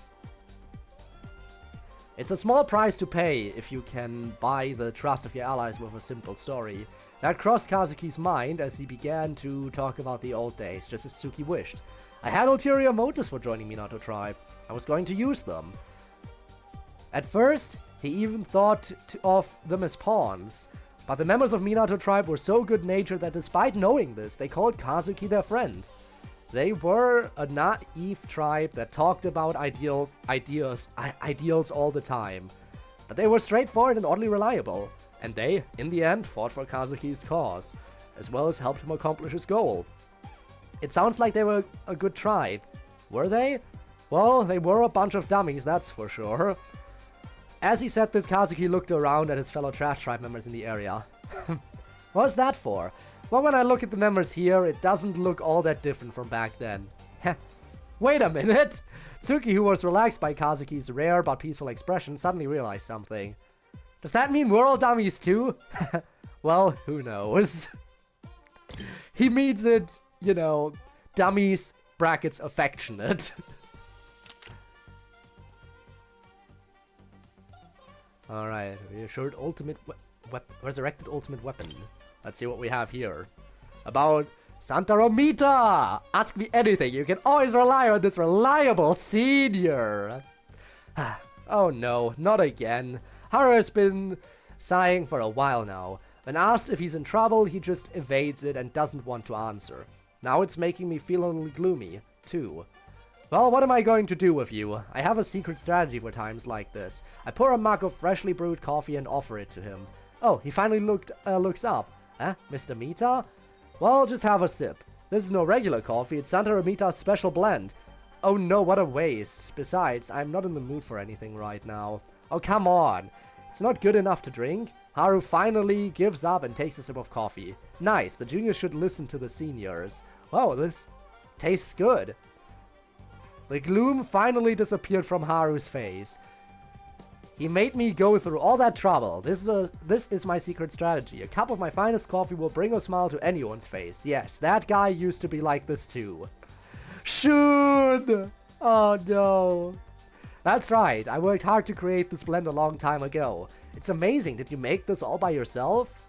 It's a small price to pay if you can buy the trust of your allies with a simple story. That crossed Kazuki's mind as he began to talk about the old days, just as Tsuki wished. I had ulterior motives for joining Minato Tribe. I was going to use them. At first, he even thought of them as pawns. But the members of Minato Tribe were so good-natured that despite knowing this, they called Kazuki their friend. They were a naive tribe that talked about ideals all the time. But they were straightforward and oddly reliable. And they, in the end, fought for Kazuki's cause, as well as helped him accomplish his goal. It sounds like they were a good tribe. Were they? Well, they were a bunch of dummies, that's for sure. As he said this, Kazuki looked around at his fellow trash tribe members in the area. What's that for? Well, when I look at the members here, it doesn't look all that different from back then. Wait a minute! Tsuki, who was relaxed by Kazuki's rare but peaceful expression, suddenly realized something. Does that mean we're all dummies too? Well, who knows? He means it, you know, dummies, brackets, affectionate. Alright, reassured ultimate resurrected ultimate weapon. Let's see what we have here. About Santa Romita! Ask me anything, you can always rely on this reliable senior! Oh no, not again. Haru has been sighing for a while now. When asked if he's in trouble, he just evades it and doesn't want to answer. Now it's making me feel a little gloomy, too. Well, what am I going to do with you? I have a secret strategy for times like this. I pour a mug of freshly brewed coffee and offer it to him. Oh, he finally looks up. Mr. Mita? Well, just have a sip. This is no regular coffee, it's Santa Romita's special blend. Oh no, what a waste. Besides, I'm not in the mood for anything right now. Oh, come on. It's not good enough to drink? Haru finally gives up and takes a sip of coffee. Nice, the juniors should listen to the seniors. Wow, this tastes good. The gloom finally disappeared from Haru's face. He made me go through all that trouble. This is my secret strategy. A cup of my finest coffee will bring a smile to anyone's face. Yes, that guy used to be like this too. Shoot! Oh no. That's right, I worked hard to create this blend a long time ago. It's amazing, did you make this all by yourself?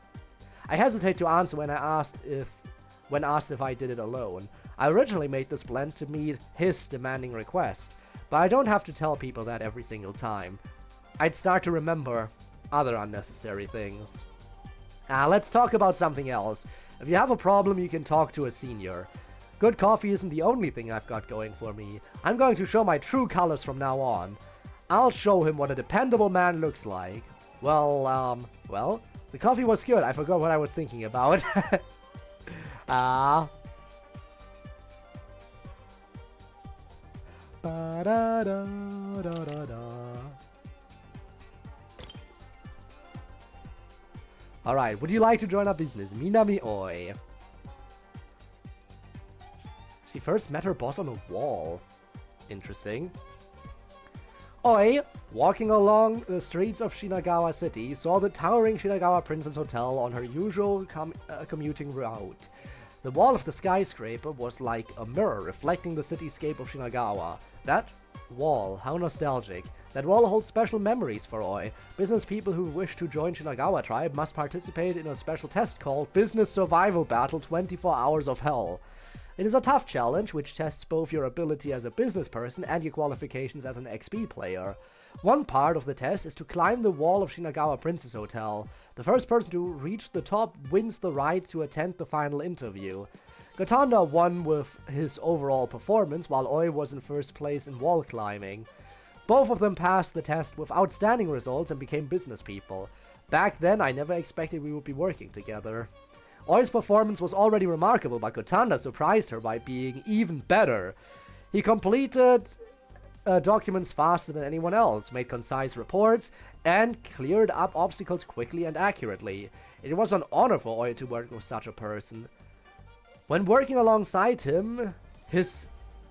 I hesitate to answer when asked if I did it alone. I originally made this blend to meet his demanding request, but I don't have to tell people that every single time. I'd start to remember other unnecessary things. Let's talk about something else. If you have a problem, you can talk to a senior. Good coffee isn't the only thing I've got going for me. I'm going to show my true colors from now on. I'll show him what a dependable man looks like. Well, the coffee was good. I forgot what I was thinking about. Alright, would you like to join our business? Minami Oi. She first met her boss on a wall. Interesting. Oi, walking along the streets of Shinagawa City, saw the towering Shinagawa Princess Hotel on her usual commuting route. The wall of the skyscraper was like a mirror reflecting the cityscape of Shinagawa. That wall, how nostalgic. That wall holds special memories for Oi. Business people who wish to join Shinagawa Tribe must participate in a special test called Business Survival Battle 24 Hours of Hell. It is a tough challenge, which tests both your ability as a business person and your qualifications as an XP player. One part of the test is to climb the wall of Shinagawa Princess Hotel. The first person to reach the top wins the right to attend the final interview. Gotanda won with his overall performance, while Oi was in first place in wall climbing. Both of them passed the test with outstanding results and became business people. Back then, I never expected we would be working together. Oi's performance was already remarkable, but Gotanda surprised her by being even better. He completed documents faster than anyone else, made concise reports, and cleared up obstacles quickly and accurately. It was an honor for Oi to work with such a person. When working alongside him, his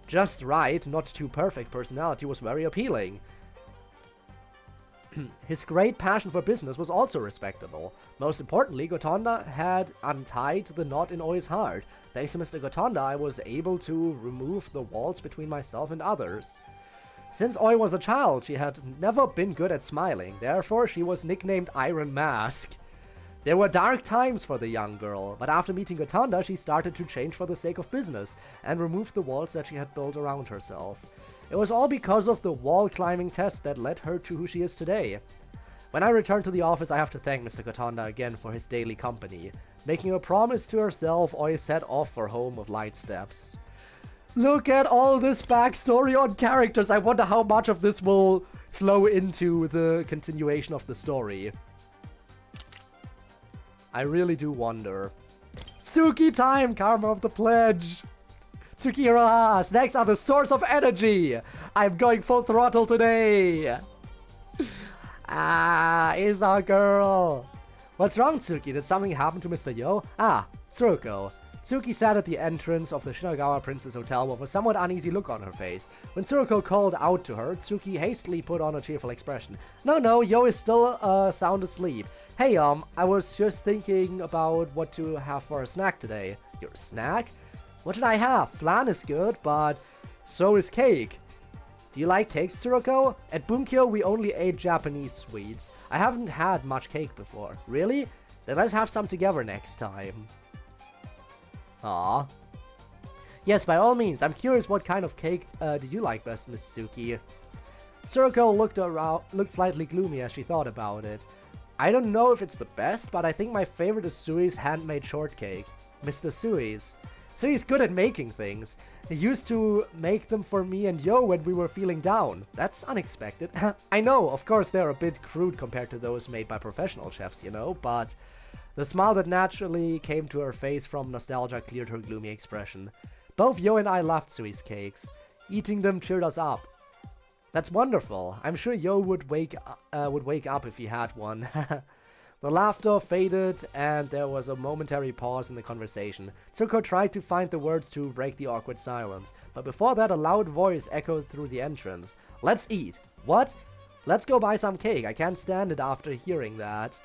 just right, not too perfect personality was very appealing. His great passion for business was also respectable. Most importantly, Gotanda had untied the knot in Oi's heart. Thanks to Mr. Gotanda, I was able to remove the walls between myself and others. Since Oi was a child, she had never been good at smiling. Therefore, she was nicknamed Iron Mask. There were dark times for the young girl, but after meeting Gotanda, she started to change for the sake of business and removed the walls that she had built around herself. It was all because of the wall climbing test that led her to who she is today. When I return to the office, I have to thank Mr. Gotanda again for his daily company. Making a promise to herself, Oi set off for home of light steps. Look at all this backstory on characters. I wonder how much of this will flow into the continuation of the story. I really do wonder. Tsuki time! Karma of the Pledge! Tsukihiro snacks are the source of energy! I'm going full throttle today! Is our girl! What's wrong, Tsuki? Did something happen to Mr. Yo? Tsuruko. Tsuki sat at the entrance of the Shinagawa Princess Hotel with a somewhat uneasy look on her face. When Tsuruko called out to her, Tsuki hastily put on a cheerful expression. No, Yo is still sound asleep. Hey, I was just thinking about what to have for a snack today. Your snack? What did I have? Flan is good, but so is cake. Do you like cakes, Tsuruko? At Bunkyo, we only ate Japanese sweets. I haven't had much cake before. Really? Then let's have some together next time. Aww. Yes, by all means. I'm curious what kind of cake do you like best, Miss Tsuki? Tsuruko looked slightly gloomy as she thought about it. I don't know if it's the best, but I think my favorite is Sui's handmade shortcake. Mr. Sui's. Sui's good at making things. He used to make them for me and Yo when we were feeling down. That's unexpected. I know, of course they're a bit crude compared to those made by professional chefs, you know, but the smile that naturally came to her face from nostalgia cleared her gloomy expression. Both Yo and I loved Sui's cakes. Eating them cheered us up. That's wonderful. I'm sure Yo would wake up if he had one. The laughter faded, and there was a momentary pause in the conversation. Tsuko tried to find the words to break the awkward silence, but before that a loud voice echoed through the entrance. Let's eat. What? Let's go buy some cake. I can't stand it after hearing that.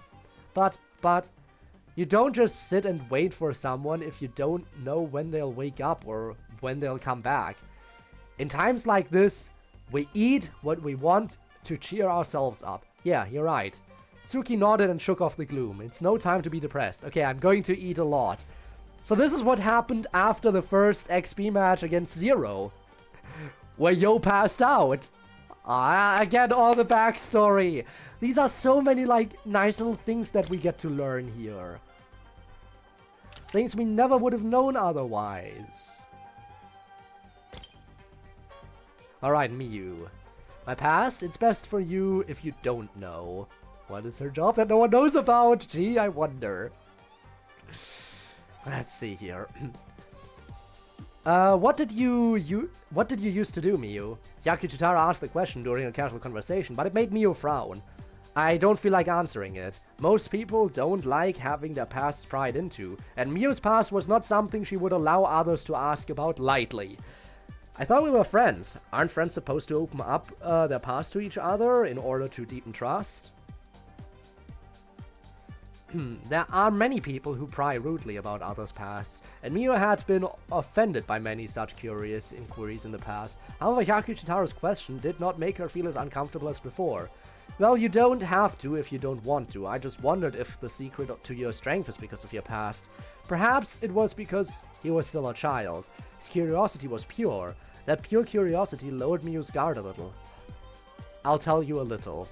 But, you don't just sit and wait for someone if you don't know when they'll wake up or when they'll come back. In times like this, we eat what we want to cheer ourselves up. Yeah, you're right. Tsuki nodded and shook off the gloom. It's no time to be depressed. Okay, I'm going to eat a lot. So this is what happened after the first XP match against Zero, where Yo passed out. Again, all the backstory. These are so many, like, nice little things that we get to learn here. Things we never would have known otherwise. Alright, Miyu. My past, it's best for you if you don't know. What is her job that no one knows about? Gee, I wonder. Let's see here. What did you used to do, Miyu? Yakuchitara asked the question during a casual conversation, but it made Miyu frown. I don't feel like answering it. Most people don't like having their pasts pried into, and Miyu's past was not something she would allow others to ask about lightly. I thought we were friends. Aren't friends supposed to open up their past to each other in order to deepen trust? There are many people who pry rudely about others' pasts, and Miyu had been offended by many such curious inquiries in the past. However, Yakuchitara's question did not make her feel as uncomfortable as before. Well, you don't have to if you don't want to. I just wondered if the secret to your strength is because of your past. Perhaps it was because he was still a child. His curiosity was pure. That pure curiosity lowered Miyu's guard a little. I'll tell you a little.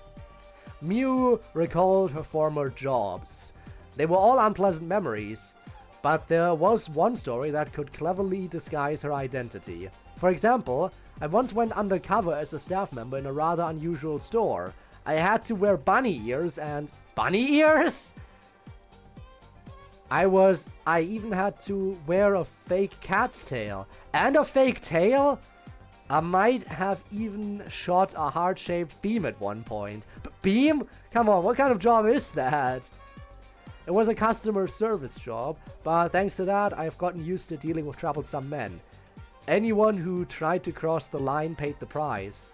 Miyu recalled her former jobs. They were all unpleasant memories, but there was one story that could cleverly disguise her identity. For example, I once went undercover as a staff member in a rather unusual store. I had to wear bunny ears and... Bunny ears?! I even had to wear a fake cat's tail. And a fake tail?! I might have even shot a heart-shaped beam at one point. Beam? Come on, what kind of job is that? It was a customer service job, but thanks to that, I've gotten used to dealing with troublesome men. Anyone who tried to cross the line paid the price.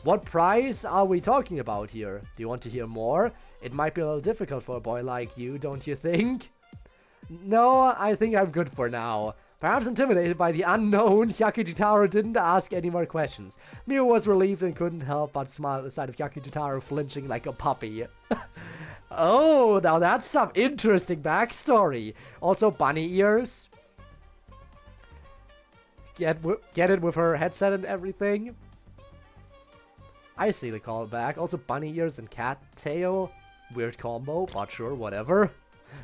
What price are we talking about here? Do you want to hear more? It might be a little difficult for a boy like you, don't you think? No, I think I'm good for now. Perhaps intimidated by the unknown, Yakuchitara didn't ask any more questions. Miyu was relieved and couldn't help but smile at the sight of Yakuchitara flinching like a puppy. Oh, now that's some interesting backstory. Also, bunny ears. Get it with her headset and everything? I see the callback. Also, bunny ears and cat tail. Weird combo, but sure, whatever.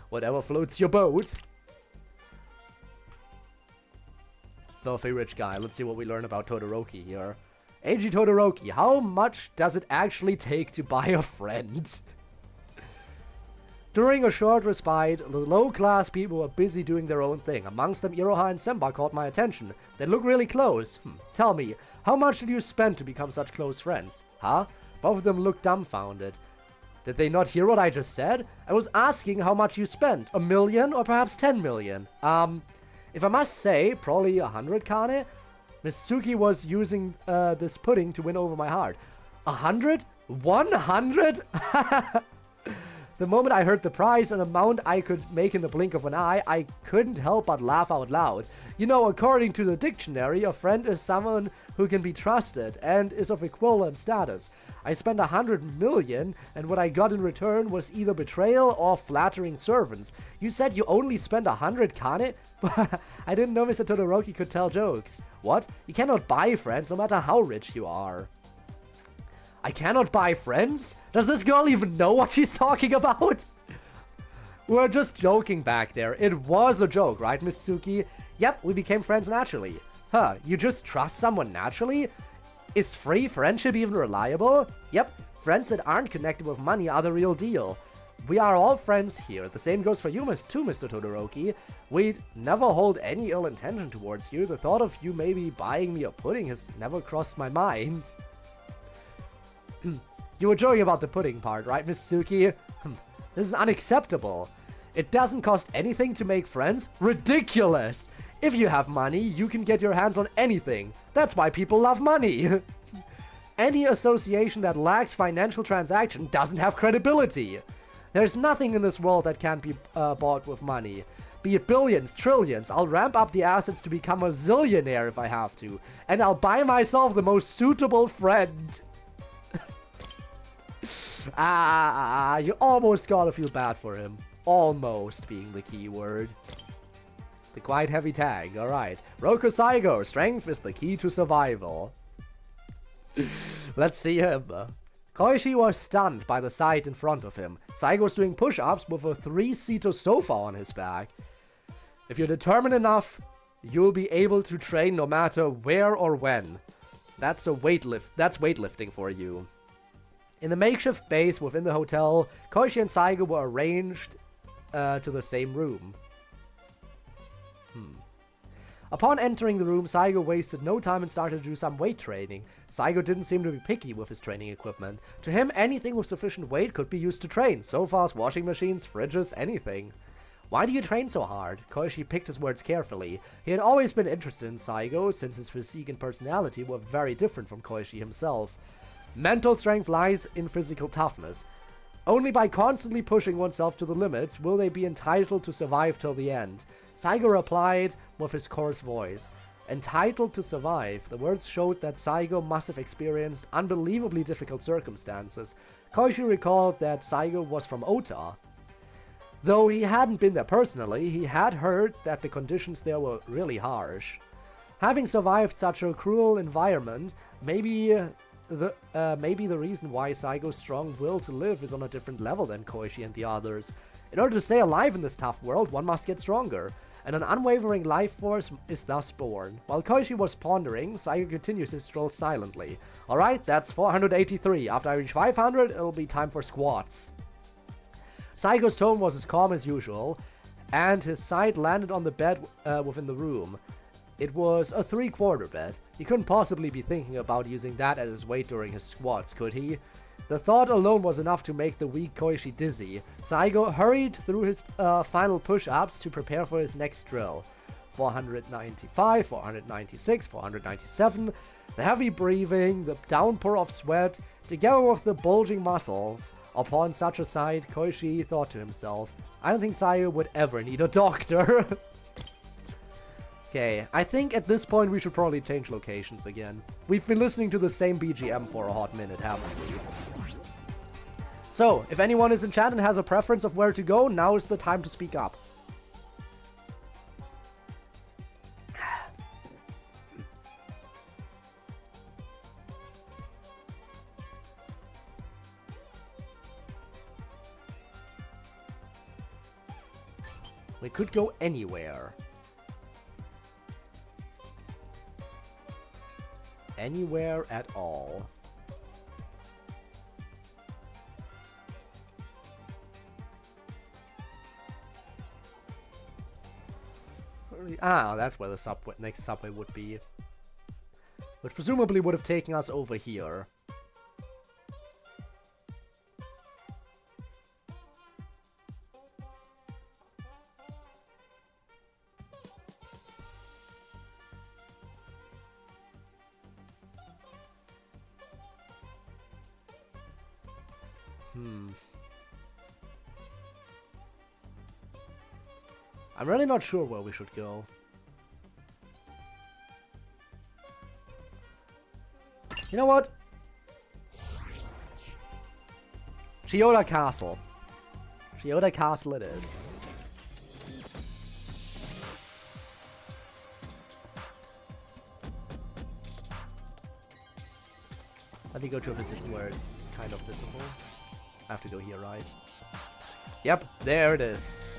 Whatever floats your boat. Filthy rich guy. Let's see what we learn about Todoroki here. Eiji Todoroki, how much does it actually take to buy a friend? During a short respite, the low-class people were busy doing their own thing. Amongst them, Iroha and Senpa caught my attention. They look really close. Tell me, how much did you spend to become such close friends? Huh? Both of them looked dumbfounded. Did they not hear what I just said? I was asking how much you spent. 1 million or perhaps 10 million? If I must say, probably 100 kane? Mitsuki was using this pudding to win over my heart. 100? 100? The moment I heard the price, an amount I could make in the blink of an eye, I couldn't help but laugh out loud. You know, according to the dictionary, a friend is someone who can be trusted and is of equivalent status. I spent 100 million, and what I got in return was either betrayal or flattering servants. You said you only spent 100 kane? I didn't know Mr. Todoroki could tell jokes. What? You cannot buy friends no matter how rich you are. I cannot buy friends? Does this girl even know what she's talking about? We're just joking back there. It was a joke, right, Mitsuki? Yep, we became friends naturally. Huh, you just trust someone naturally? Is free friendship even reliable? Yep, friends that aren't connected with money are the real deal. We are all friends here. The same goes for you too, Mr. Todoroki. We'd never hold any ill intention towards you. The thought of you maybe buying me a pudding has never crossed my mind. You were joking about the pudding part, right, Miss Suki? This is unacceptable. It doesn't cost anything to make friends? Ridiculous! If you have money, you can get your hands on anything. That's why people love money. Any association that lacks financial transaction doesn't have credibility. There's nothing in this world that can't be bought with money. Be it billions, trillions, I'll ramp up the assets to become a zillionaire if I have to. And I'll buy myself the most suitable friend. You almost gotta feel bad for him. Almost being the key word. The quite heavy tag, alright. Roku Saigo, strength is the key to survival. Let's see him. Koichi was stunned by the sight in front of him. Saigo was doing push-ups with a 3-seater sofa on his back. If you're determined enough, you'll be able to train no matter where or when. That's weightlifting for you. In the makeshift base within the hotel, Koichi and Saigo were arranged to the same room. Upon entering the room, Saigo wasted no time and started to do some weight training. Saigo didn't seem to be picky with his training equipment. To him, anything with sufficient weight could be used to train. Sofas, washing machines, fridges, anything. Why do you train so hard? Koichi picked his words carefully. He had always been interested in Saigo, since his physique and personality were very different from Koichi himself. Mental strength lies in physical toughness. Only by constantly pushing oneself to the limits will they be entitled to survive till the end. Saigo replied with his coarse voice. Entitled to survive. The words showed that Saigo must have experienced unbelievably difficult circumstances. Koichi recalled that Saigo was from Ota. Though he hadn't been there personally, he had heard that the conditions there were really harsh. Having survived such a cruel environment, maybe the reason why Saigo's strong will to live is on a different level than Koichi and the others. In order to stay alive in this tough world, one must get stronger, and an unwavering life force is thus born. While Koichi was pondering, Saigo continues his stroll silently. Alright, that's 483. After I reach 500, it'll be time for squats. Saigo's tone was as calm as usual, and his sight landed on the bed within the room. It was a 3/4 bed. He couldn't possibly be thinking about using that as his weight during his squats, could he? The thought alone was enough to make the weak Koichi dizzy. Saigo hurried through his final push-ups to prepare for his next drill. 495, 496, 497. The heavy breathing, the downpour of sweat, together with the bulging muscles. Upon such a sight, Koichi thought to himself, I don't think Saigo would ever need a doctor. Okay, I think at this point we should probably change locations again. We've been listening to the same BGM for a hot minute, haven't we? So, if anyone is in chat and has a preference of where to go, now is the time to speak up. We could go anywhere. Anywhere at all. Ah, that's where the next subway would be. Which presumably would have taken us over here. I'm really not sure where we should go. You know what? Chiyoda Castle. Chiyoda Castle it is. Let me go to a position where it's kind of visible. I have to go here, right? Yep, there it is.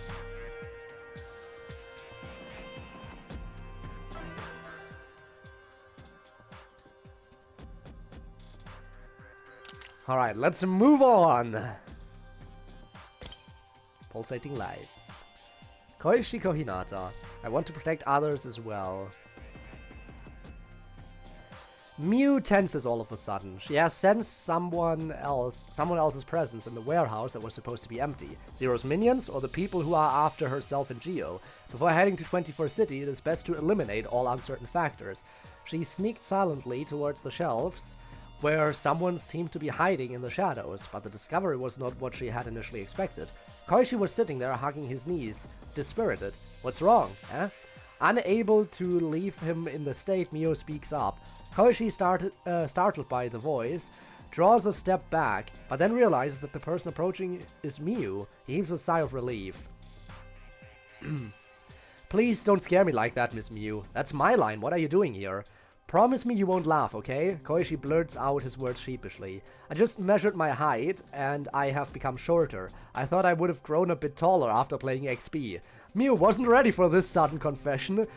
Alright, let's move on. Pulsating life. Koichi Hinata. I want to protect others as well. Miu tenses all of a sudden. She has sensed someone else's presence in the warehouse that was supposed to be empty. Zero's minions or the people who are after herself and Geo. Before heading to 24 City, it is best to eliminate all uncertain factors. She sneaked silently towards the shelves, where someone seemed to be hiding in the shadows, but the discovery was not what she had initially expected. Koichi was sitting there hugging his knees, dispirited. What's wrong, eh? Unable to leave him in the state, Mio speaks up. Koichi, startled by the voice, draws a step back, but then realizes that the person approaching is Miu. He heaves a sigh of relief. Please don't scare me like that, Miss Miu. That's my line, what are you doing here? Promise me you won't laugh, okay? Koichi blurts out his words sheepishly. I just measured my height, and I have become shorter. I thought I would have grown a bit taller after playing XB. Miu wasn't ready for this sudden confession.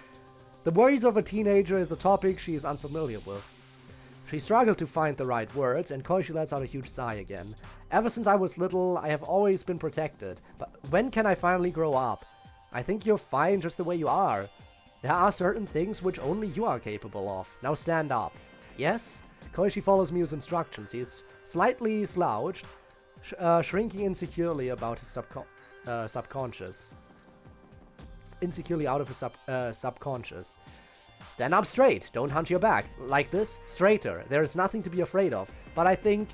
The worries of a teenager is a topic she is unfamiliar with. She struggled to find the right words, and Koichi lets out a huge sigh again. Ever since I was little, I have always been protected. But when can I finally grow up? I think you're fine just the way you are. There are certain things which only you are capable of. Now stand up. Yes? Koichi follows Miu's instructions. He is slightly slouched, shrinking insecurely about his subconscious. Insecurely out of his subconscious. Stand up straight. Don't hunch your back. Like this, straighter. There is nothing to be afraid of. But I think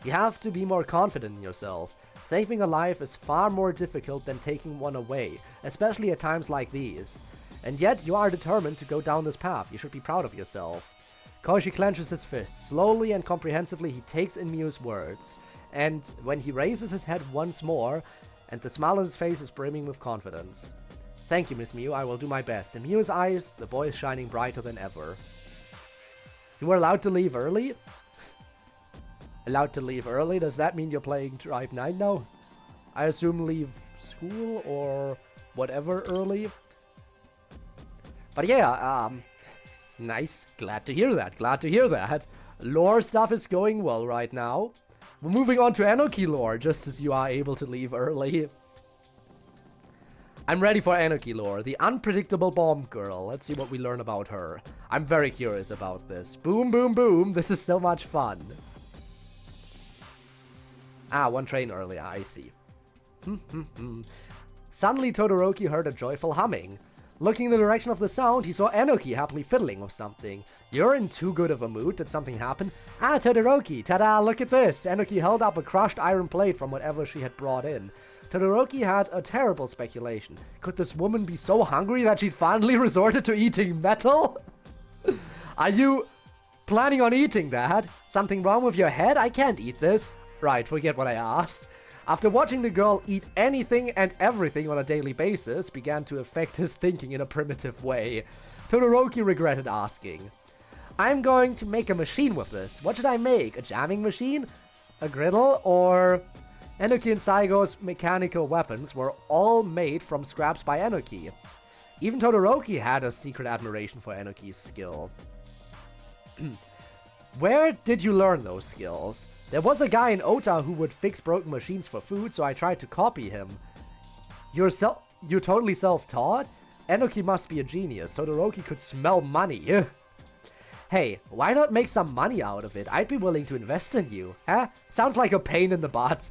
you have to be more confident in yourself. Saving a life is far more difficult than taking one away, especially at times like these. And yet, you are determined to go down this path. You should be proud of yourself. Koichi clenches his fists. Slowly and comprehensively, he takes in Miu's words. And when he raises his head once more, and the smile on his face is brimming with confidence. Thank you, Miss Miu. I will do my best. In Miu's eyes, the boy is shining brighter than ever. You were allowed to leave early? Allowed to leave early? Does that mean you're playing Tribe 9 now? I assume leave school or whatever early. But yeah, nice. Glad to hear that. Glad to hear that. Lore stuff is going well right now. We're moving on to Enoki lore, just as you are able to leave early. I'm ready for Enoki lore, the unpredictable bomb girl. Let's see what we learn about her. I'm very curious about this. Boom, boom, boom. This is so much fun. Ah, one train earlier, I see. Suddenly Todoroki heard a joyful humming. Looking in the direction of the sound, he saw Enoki happily fiddling with something. You're in too good of a mood. Did something happen? Ah, Todoroki! Ta-da! Look at this! Enoki held up a crushed iron plate from whatever she had brought in. Todoroki had a terrible speculation. Could this woman be so hungry that she'd finally resorted to eating metal? Are you planning on eating that? Something wrong with your head? I can't eat this. Right, forget what I asked. After watching the girl eat anything and everything on a daily basis began to affect his thinking in a primitive way. Todoroki regretted asking. I'm going to make a machine with this. What should I make? A jamming machine? A griddle? Or... Enoki and Saigo's mechanical weapons were all made from scraps by Enoki. Even Todoroki had a secret admiration for Enoki's skill. Where did you learn those skills? There was a guy in Ota who would fix broken machines for food, so I tried to copy him. You're totally self-taught? Enoki must be a genius. Todoroki could smell money. Hey, why not make some money out of it? I'd be willing to invest in you. Huh? Sounds like a pain in the butt.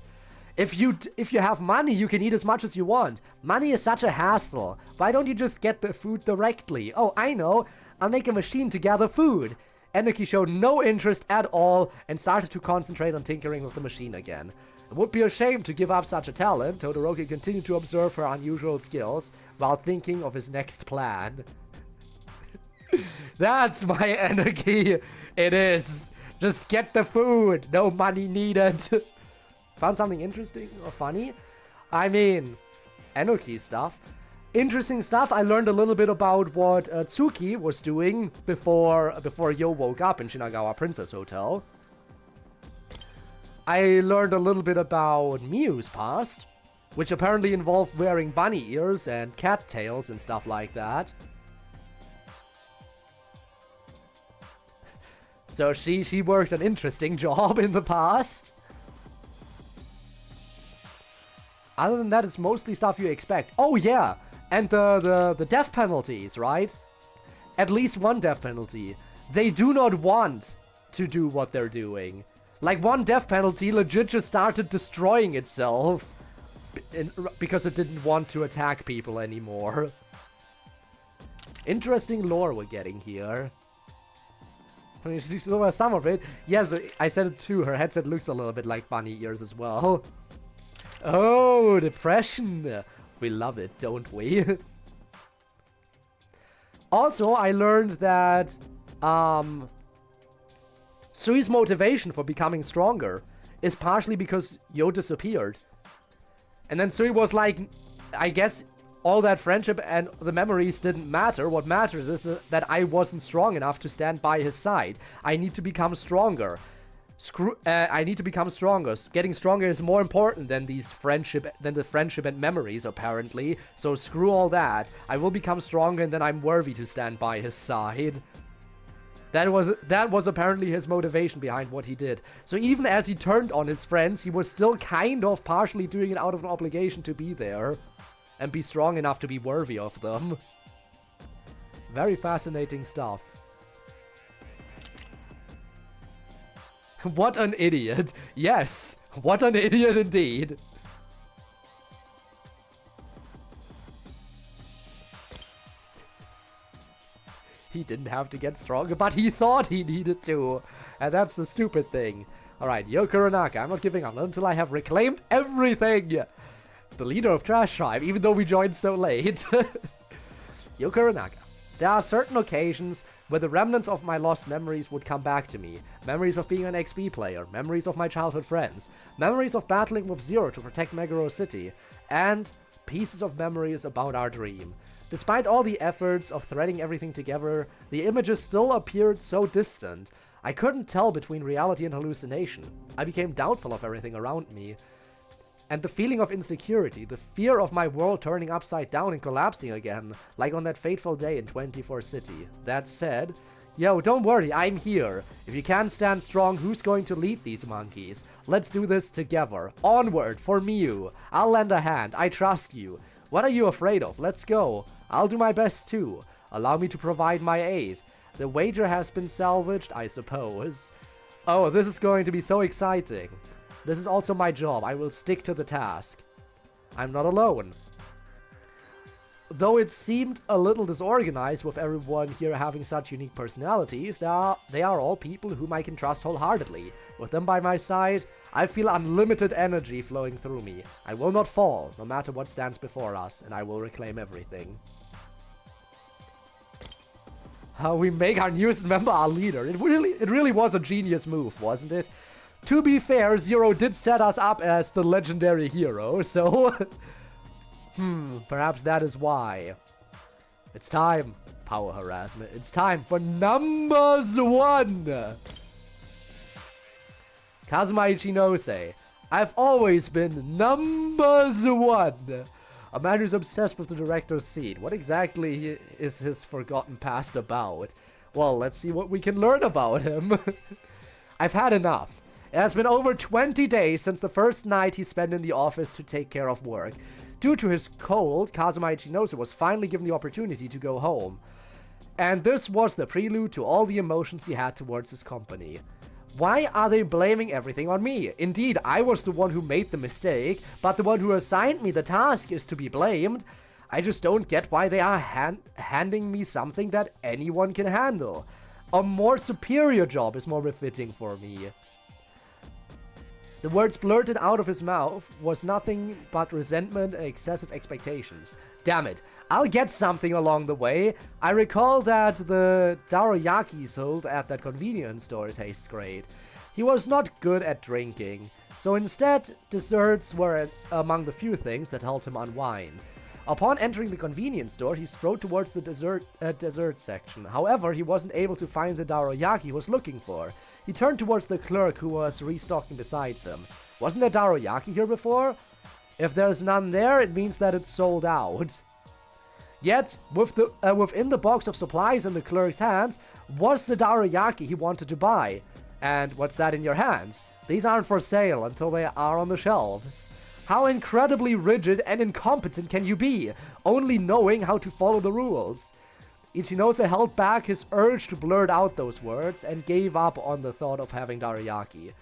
If you have money, you can eat as much as you want. Money is such a hassle. Why don't you just get the food directly? Oh, I know. I'll make a machine to gather food. Enoki showed no interest at all and started to concentrate on tinkering with the machine again. It would be a shame to give up such a talent. Todoroki continued to observe her unusual skills while thinking of his next plan. That's my Enoki. It is. Just get the food. No money needed. Found something interesting or funny? I mean, Enoki stuff. Interesting stuff. I learned a little bit about what Tsuki was doing before Yo woke up in Shinagawa Princess Hotel. I learned a little bit about Miu's past, which apparently involved wearing bunny ears and cat tails and stuff like that. So she worked an interesting job in the past. Other than that, it's mostly stuff you expect. Oh yeah, and the death penalties, right? At least one death penalty. They do not want to do what they're doing. Like, one death penalty legit just started destroying itself because it didn't want to attack people anymore. Interesting lore we're getting here. I mean, some of it. Yes, I said it too. Her headset looks a little bit like bunny ears as well. Oh, depression. We love it, don't we? Also, I learned that Sui's motivation for becoming stronger is partially because Yo disappeared. And then Sui was like, I guess all that friendship and the memories didn't matter. What matters is that I wasn't strong enough to stand by his side. I need to become stronger. I need to become stronger. Getting stronger is more important than the friendship and memories, apparently. So screw all that. I will become stronger, and then I'm worthy to stand by his side. That was apparently his motivation behind what he did. So even as he turned on his friends, he was still kind of partially doing it out of an obligation to be there and be strong enough to be worthy of them. Very fascinating stuff. What an idiot. Yes, what an idiot indeed. He didn't have to get stronger, but he thought he needed to. And that's the stupid thing. Alright, Yokoronaka, I'm not giving up until I have reclaimed everything. The leader of Trash Tribe, even though we joined so late. Yokoronaka. There are certain occasions where the remnants of my lost memories would come back to me. Memories of being an XB player, memories of my childhood friends, memories of battling with Zora to protect Meguro City, and pieces of memories about our dream. Despite all the efforts of threading everything together, the images still appeared so distant. I couldn't tell between reality and hallucination. I became doubtful of everything around me. And the feeling of insecurity, the fear of my world turning upside down and collapsing again, like on that fateful day in 24 City. That said, yo, don't worry, I'm here. If you can't stand strong, who's going to lead these monkeys? Let's do this together. Onward, for Miu. I'll lend a hand, I trust you. What are you afraid of? Let's go. I'll do my best too. Allow me to provide my aid. The wager has been salvaged, I suppose. Oh, this is going to be so exciting. This is also my job. I will stick to the task. I'm not alone. Though it seemed a little disorganized with everyone here having such unique personalities, they are all people whom I can trust wholeheartedly. With them by my side, I feel unlimited energy flowing through me. I will not fall, no matter what stands before us, and I will reclaim everything. How we make our newest member our leader. It really was a genius move, wasn't it? To be fair, Zero did set us up as the legendary hero, so... perhaps that is why. It's time, power harassment. It's time for numbers 1! Kazuma Ichinose. I've always been numbers 1! A man who's obsessed with the director's seat. What exactly is his forgotten past about? Well, let's see what we can learn about him. I've had enough. It has been over 20 days since the first night he spent in the office to take care of work. Due to his cold, Kazuma Ichinose was finally given the opportunity to go home. And this was the prelude to all the emotions he had towards his company. Why are they blaming everything on me? Indeed, I was the one who made the mistake, but the one who assigned me the task is to be blamed. I just don't get why they are handing me something that anyone can handle. A more superior job is more befitting for me. The words blurted out of his mouth was nothing but resentment and excessive expectations. Damn it, I'll get something along the way. I recall that the daroyaki sold at that convenience store tastes great. He was not good at drinking, so instead, desserts were among the few things that helped him unwind. Upon entering the convenience store, he strode towards the dessert section. However, he wasn't able to find the daroyaki he was looking for. He turned towards the clerk who was restocking beside him. Wasn't there daroyaki here before? If there's none there, it means that it's sold out. Yet, within the box of supplies in the clerk's hands, was the daroyaki he wanted to buy. And what's that in your hands? These aren't for sale until they are on the shelves. How incredibly rigid and incompetent can you be, only knowing how to follow the rules? Ichinose held back his urge to blurt out those words and gave up on the thought of having daroyaki.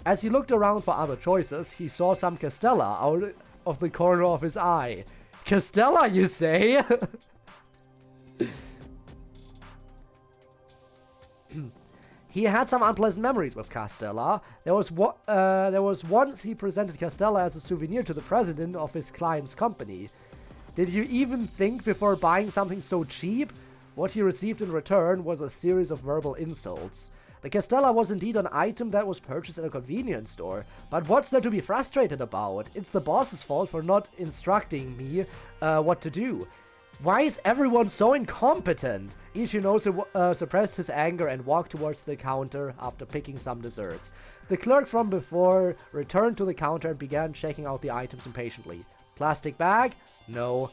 As he looked around for other choices, he saw some castella out of the corner of his eye. Castella, you say? He had some unpleasant memories with Castella. There was once he presented Castella as a souvenir to the president of his client's company. Did you even think before buying something so cheap? What he received in return was a series of verbal insults. The Castella was indeed an item that was purchased in a convenience store, but what's there to be frustrated about? It's the boss's fault for not instructing me what to do. Why is everyone so incompetent? Ichinose suppressed his anger and walked towards the counter after picking some desserts. The clerk from before returned to the counter and began checking out the items impatiently. Plastic bag? No.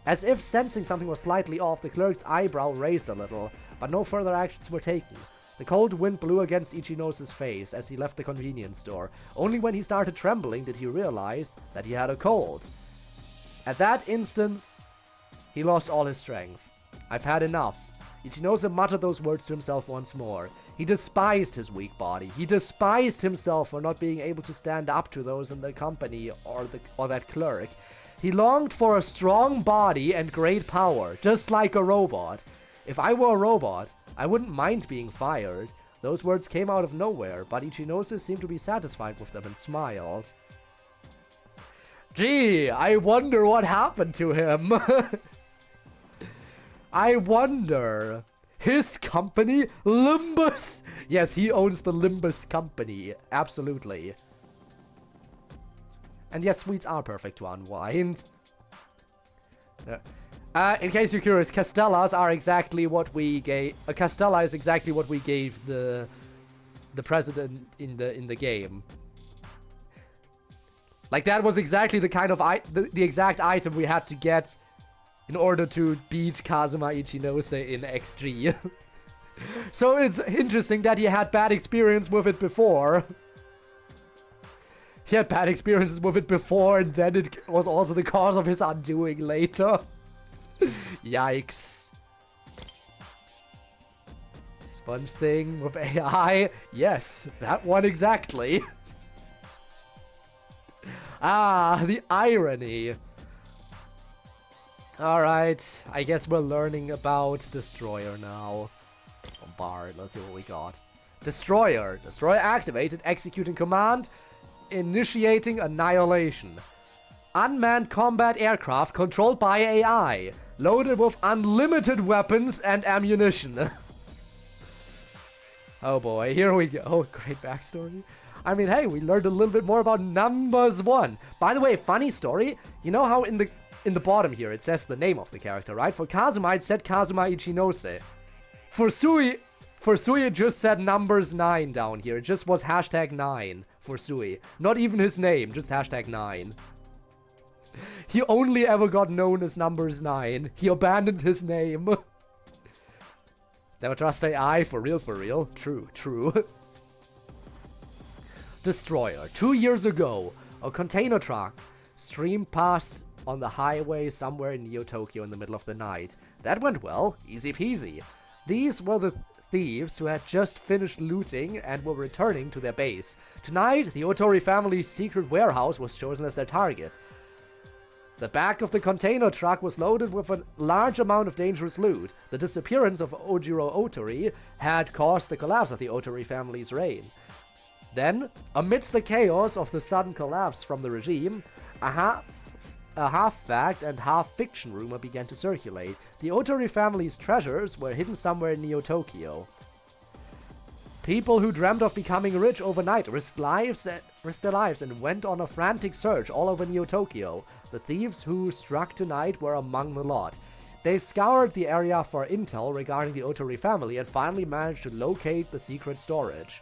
As if sensing something was slightly off, the clerk's eyebrow raised a little, but no further actions were taken. The cold wind blew against Ichinose's face as he left the convenience store. Only when he started trembling did he realize that he had a cold. At that instance, he lost all his strength. I've had enough. Ichinose muttered those words to himself once more. He despised his weak body. He despised himself for not being able to stand up to those in the company or that clerk. He longed for a strong body and great power, just like a robot. If I were a robot, I wouldn't mind being fired. Those words came out of nowhere, but Ichinose seemed to be satisfied with them and smiled. Gee, I wonder what happened to him. I wonder. His company? Limbus? Yes, he owns the Limbus company. Absolutely. And yes, sweets are perfect to unwind. In case you're curious, Castellas are exactly what we gave. Castella is exactly what we gave the president in the game. Like that was exactly the kind of the exact item we had to get in order to beat Kazuma Ichinose in XG. So it's interesting that he had bad experience with it before. He had bad experiences with it before, and then it was also the cause of his undoing later. Yikes. Sponge thing with AI? Yes, that one exactly. Ah, the irony. Alright, I guess we're learning about Destroyer now. Bombard, let's see what we got. Destroyer. Destroyer activated, executing command, initiating annihilation. Unmanned combat aircraft controlled by AI, loaded with unlimited weapons and ammunition. Oh boy, here we go. Oh, great backstory. I mean, hey, we learned a little bit more about Numbers 1. By the way, funny story. You know how in the bottom here it says the name of the character, right? For Kazuma, it said Kazuma Ichinose. For Sui, it just said Numbers 9 down here. It just was #9 for Sui. Not even his name, just #9. He only ever got known as Numbers 9. He abandoned his name. Never trust AI, for real. True, true. Destroyer. 2 years ago, a container truck streamed past on the highway somewhere in Neo-Tokyo in the middle of the night. That went well, easy peasy. These were the thieves who had just finished looting and were returning to their base. Tonight, the Otori family's secret warehouse was chosen as their target. The back of the container truck was loaded with a large amount of dangerous loot. The disappearance of Ojiro Otori had caused the collapse of the Otori family's reign. Then, amidst the chaos of the sudden collapse from the regime, a half-fact and half-fiction rumor began to circulate. The Otori family's treasures were hidden somewhere in Neo-Tokyo. People who dreamt of becoming rich overnight risked their lives and went on a frantic search all over Neo-Tokyo. The thieves who struck tonight were among the lot. They scoured the area for intel regarding the Otori family and finally managed to locate the secret storage.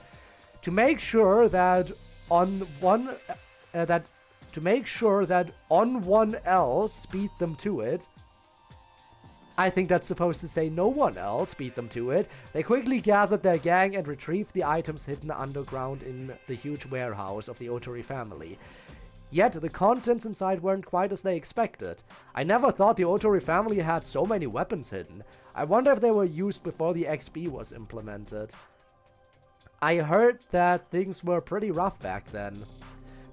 To make sure that on one else beat them to it. I think that's supposed to say no one else beat them to it. They quickly gathered their gang and retrieved the items hidden underground in the huge warehouse of the Otori family. Yet the contents inside weren't quite as they expected. I never thought the Otori family had so many weapons hidden. I wonder if they were used before the XB was implemented. I heard that things were pretty rough back then.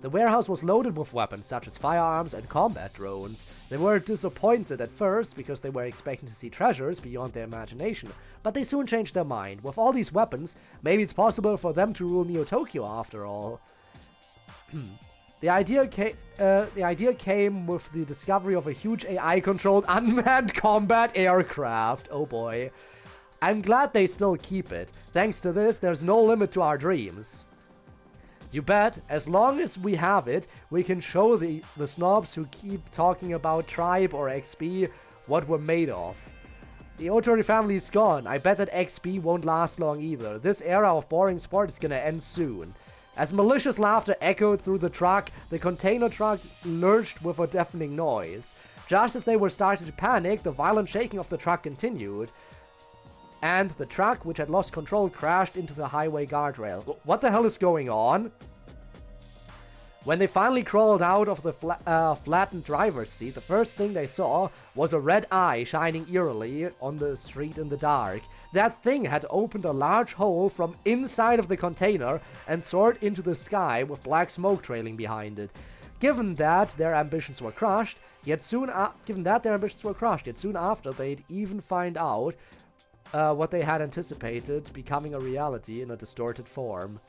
The warehouse was loaded with weapons such as firearms and combat drones. They were disappointed at first because they were expecting to see treasures beyond their imagination, but they soon changed their mind. With all these weapons, maybe it's possible for them to rule Neo-Tokyo after all. The idea came with the discovery of a huge AI-controlled unmanned combat aircraft. Oh boy. I'm glad they still keep it. Thanks to this, there's no limit to our dreams. You bet, as long as we have it, we can show the snobs who keep talking about Tribe or XB what we're made of. The Otori family is gone. I bet that XB won't last long either. This era of boring sport is gonna end soon. As malicious laughter echoed through the truck, the container truck lurched with a deafening noise. Just as they were starting to panic, the violent shaking of the truck continued. And the truck, which had lost control, crashed into the highway guardrail. What the hell is going on? When they finally crawled out of the flattened driver's seat, the first thing they saw was a red eye shining eerily on the street in the dark. That thing had opened a large hole from inside of the container and soared into the sky with black smoke trailing behind it. Given that their ambitions were crushed, yet soon after they'd even find out what they had anticipated becoming a reality in a distorted form.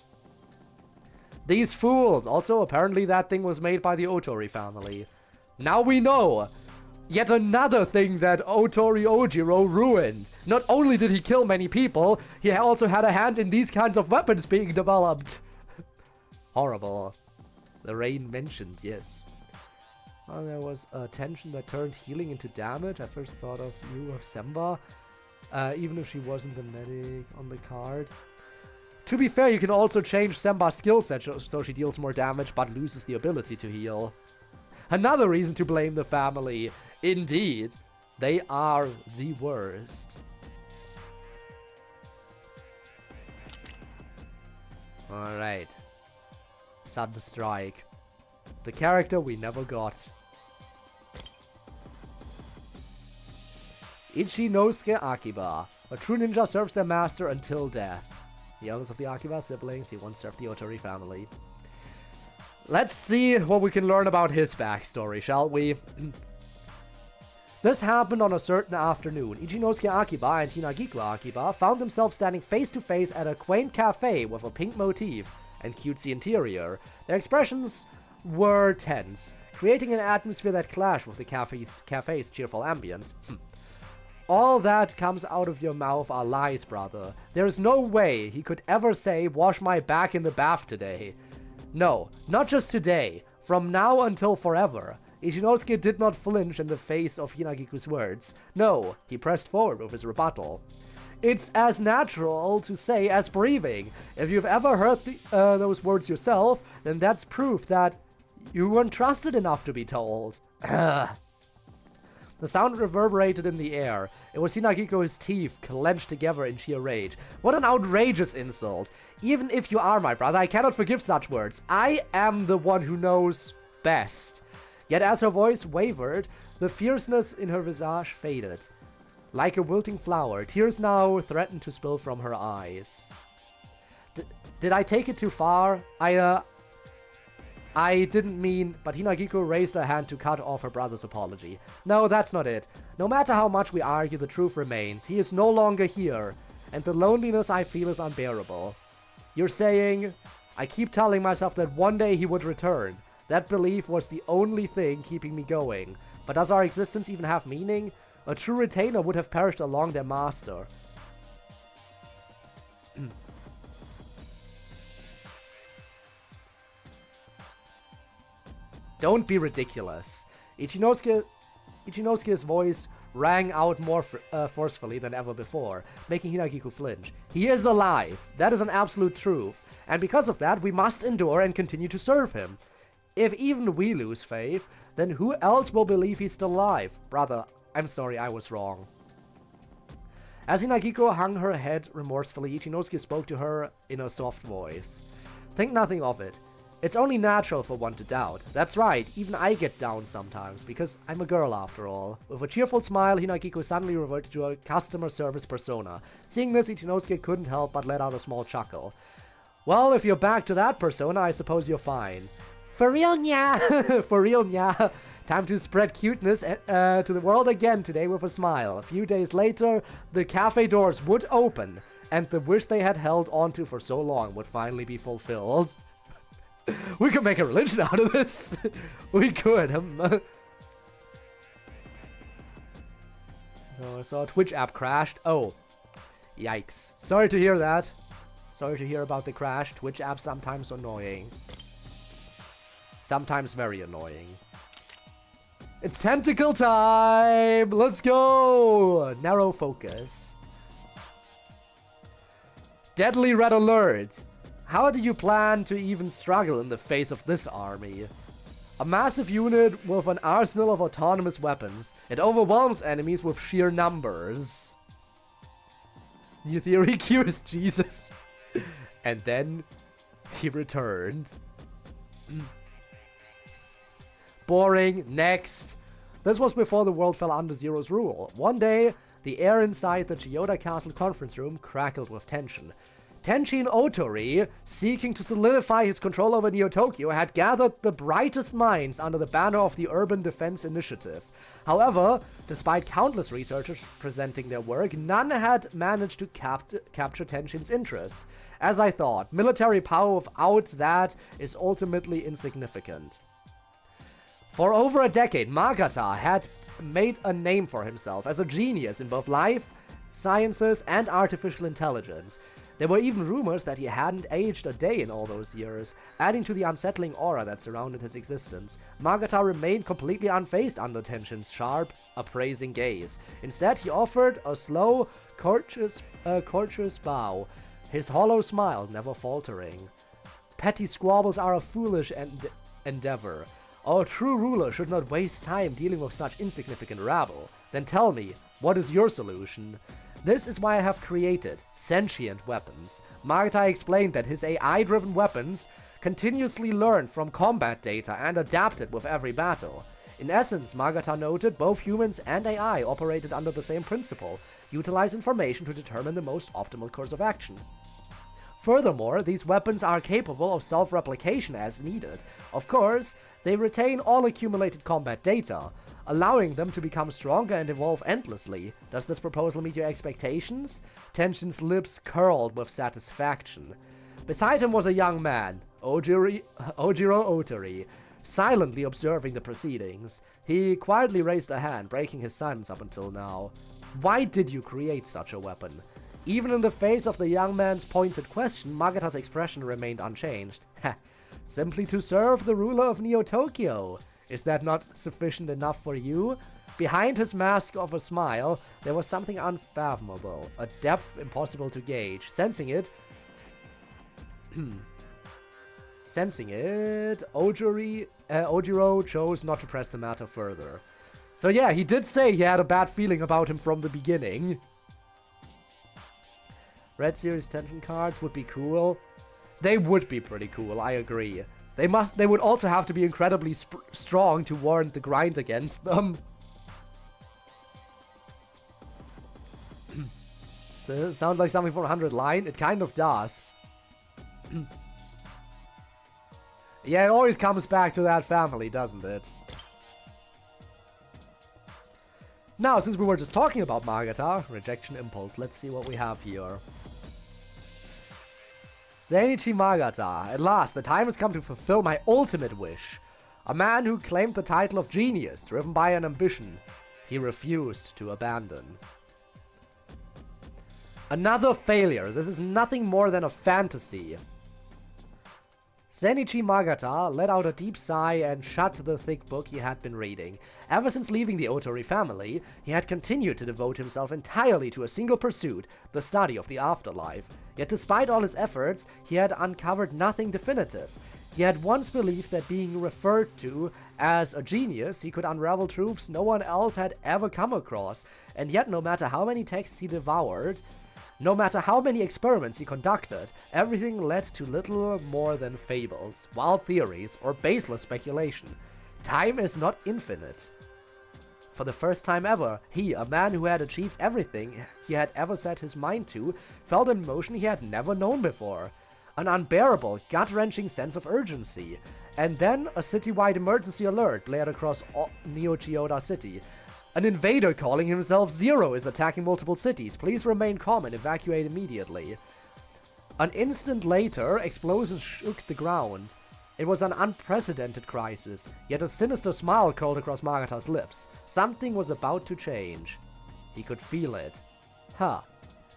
These fools! Also, apparently that thing was made by the Otori family. Now we know! Yet another thing that Otori Ojiro ruined. Not only did he kill many people, he also had a hand in these kinds of weapons being developed. Horrible. The rain mentioned, yes. Well, there was a tension that turned healing into damage. I first thought of you or Semba, even if she wasn't the medic on the card. To be fair, you can also change Semba's skill set so she deals more damage but loses the ability to heal. Another reason to blame the family. Indeed, they are the worst. Alright. Sudden Strike. The character we never got. Ichinosuke Akiba. A true ninja serves their master until death. The youngest of the Akiba siblings, he once served the Otori family. Let's see what we can learn about his backstory, shall we? This happened on a certain afternoon. Ichinosuke Akiba and Hinagiku Akiba found themselves standing face to face at a quaint cafe with a pink motif and cutesy interior. Their expressions were tense, creating an atmosphere that clashed with the cafe's cheerful ambience. All that comes out of your mouth are lies, brother. There is no way he could ever say, "Wash my back in the bath today." No, not just today. From now until forever. Ichinosuke did not flinch in the face of Hinagiku's words. No, he pressed forward with his rebuttal. It's as natural to say as breathing. If you've ever heard those words yourself, then that's proof that you weren't trusted enough to be told. The sound reverberated in the air. It was Hinagiko's teeth clenched together in sheer rage. What an outrageous insult. Even if you are my brother, I cannot forgive such words. I am the one who knows best. Yet as her voice wavered, the fierceness in her visage faded. Like a wilting flower, tears now threatened to spill from her eyes. Did I take it too far? I didn't mean, but Hinagiko raised her hand to cut off her brother's apology. No, that's not it. No matter how much we argue, the truth remains. He is no longer here, and the loneliness I feel is unbearable. You're saying, I keep telling myself that one day he would return. That belief was the only thing keeping me going. But does our existence even have meaning? A true retainer would have perished along their master. Don't be ridiculous. Ichinosuke's voice rang out more forcefully than ever before, making Hinagiku flinch. He is alive. That is an absolute truth. And because of that, we must endure and continue to serve him. If even we lose faith, then who else will believe he's still alive? Brother, I'm sorry, I was wrong. As Hinagiko hung her head remorsefully, Ichinosuke spoke to her in a soft voice. Think nothing of it. It's only natural for one to doubt. That's right, even I get down sometimes, because I'm a girl after all. With a cheerful smile, Hinagiko suddenly reverted to a customer service persona. Seeing this, Ichinosuke couldn't help but let out a small chuckle. Well, if you're back to that persona, I suppose you're fine. For real, nya! For real, nya! Time to spread cuteness to the world again today with a smile. A few days later, the cafe doors would open, and the wish they had held onto for so long would finally be fulfilled. We could make a religion out of this. We could. Oh, I saw a Twitch app crashed. Oh, yikes. Sorry to hear that. Sorry to hear about the crash. Twitch app sometimes annoying. Sometimes very annoying. It's tentacle time! Let's go! Narrow focus. Deadly red alert. How do you plan to even struggle in the face of this army? A massive unit with an arsenal of autonomous weapons. It overwhelms enemies with sheer numbers. New theory cures Jesus. And then he returned. Boring. Next. This was before the world fell under Zero's rule. One day, the air inside the Chiyoda Castle conference room crackled with tension. Tenshin Otori, seeking to solidify his control over Neo-Tokyo, had gathered the brightest minds under the banner of the Urban Defense Initiative. However, despite countless researchers presenting their work, none had managed to capture Tenshin's interest. As I thought, military power without that is ultimately insignificant. For over a decade, Magata had made a name for himself as a genius in both life sciences and artificial intelligence. There were even rumors that he hadn't aged a day in all those years, adding to the unsettling aura that surrounded his existence. Magata remained completely unfazed under Tenshin's sharp, appraising gaze. Instead, he offered a slow, courteous bow, his hollow smile never faltering. Petty squabbles are a foolish endeavor. Our true ruler should not waste time dealing with such insignificant rabble. Then tell me, what is your solution? This is why I have created sentient weapons. Magata explained that his AI-driven weapons continuously learn from combat data and adapt it with every battle. In essence, Magata noted both humans and AI operated under the same principle, utilize information to determine the most optimal course of action. Furthermore, these weapons are capable of self-replication as needed. Of course, they retain all accumulated combat data, allowing them to become stronger and evolve endlessly. Does this proposal meet your expectations? Tenshin's lips curled with satisfaction. Beside him was a young man, Ojiro Otori, silently observing the proceedings. He quietly raised a hand, breaking his silence up until now. Why did you create such a weapon? Even in the face of the young man's pointed question, Magata's expression remained unchanged. Simply to serve the ruler of Neo-Tokyo. Is that not sufficient enough for you? Behind his mask of a smile, there was something unfathomable, a depth impossible to gauge. Sensing it, Ojiro chose not to press the matter further. So yeah, he did say he had a bad feeling about him from the beginning. Red Series tension cards would be cool. They would be pretty cool, I agree. They would also have to be incredibly strong to warrant the grind against them. So it sounds like something from 100 Line. It kind of does. Yeah, it always comes back to that family, doesn't it? Now, since we were just talking about Magata, Rejection Impulse, let's see what we have here. Seinichi Magata, at last, the time has come to fulfill my ultimate wish. A man who claimed the title of genius, driven by an ambition he refused to abandon. Another failure. This is nothing more than a fantasy. Seinichi Magata let out a deep sigh and shut the thick book he had been reading. Ever since leaving the Otori family, he had continued to devote himself entirely to a single pursuit, the study of the afterlife. Yet despite all his efforts, he had uncovered nothing definitive. He had once believed that being referred to as a genius, he could unravel truths no one else had ever come across, and yet no matter how many texts he devoured, no matter how many experiments he conducted, everything led to little more than fables, wild theories, or baseless speculation. Time is not infinite. For the first time ever, he, a man who had achieved everything he had ever set his mind to, felt an emotion he had never known before. An unbearable, gut-wrenching sense of urgency. And then a citywide emergency alert blared across Neo-Chiyoda City. An invader calling himself Zero is attacking multiple cities. Please remain calm and evacuate immediately. An instant later, explosions shook the ground. It was an unprecedented crisis, yet a sinister smile curled across Magata's lips. Something was about to change. He could feel it. Huh.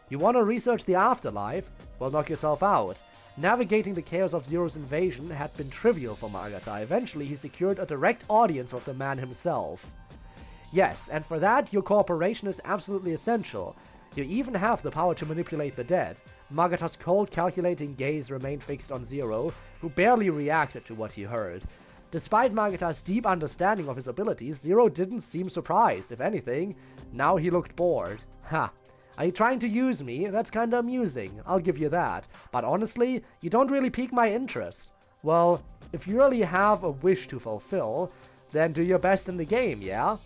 You want to research the afterlife? Well, knock yourself out. Navigating the chaos of Zero's invasion had been trivial for Magata. Eventually, he secured a direct audience with the man himself. Yes, and for that, your cooperation is absolutely essential. You even have the power to manipulate the dead. Magata's cold, calculating gaze remained fixed on Zero, who barely reacted to what he heard. Despite Magata's deep understanding of his abilities, Zero didn't seem surprised. If anything, now he looked bored. Ha. Are you trying to use me? That's kinda amusing, I'll give you that. But honestly, you don't really pique my interest. Well, if you really have a wish to fulfill, then do your best in the game, yeah?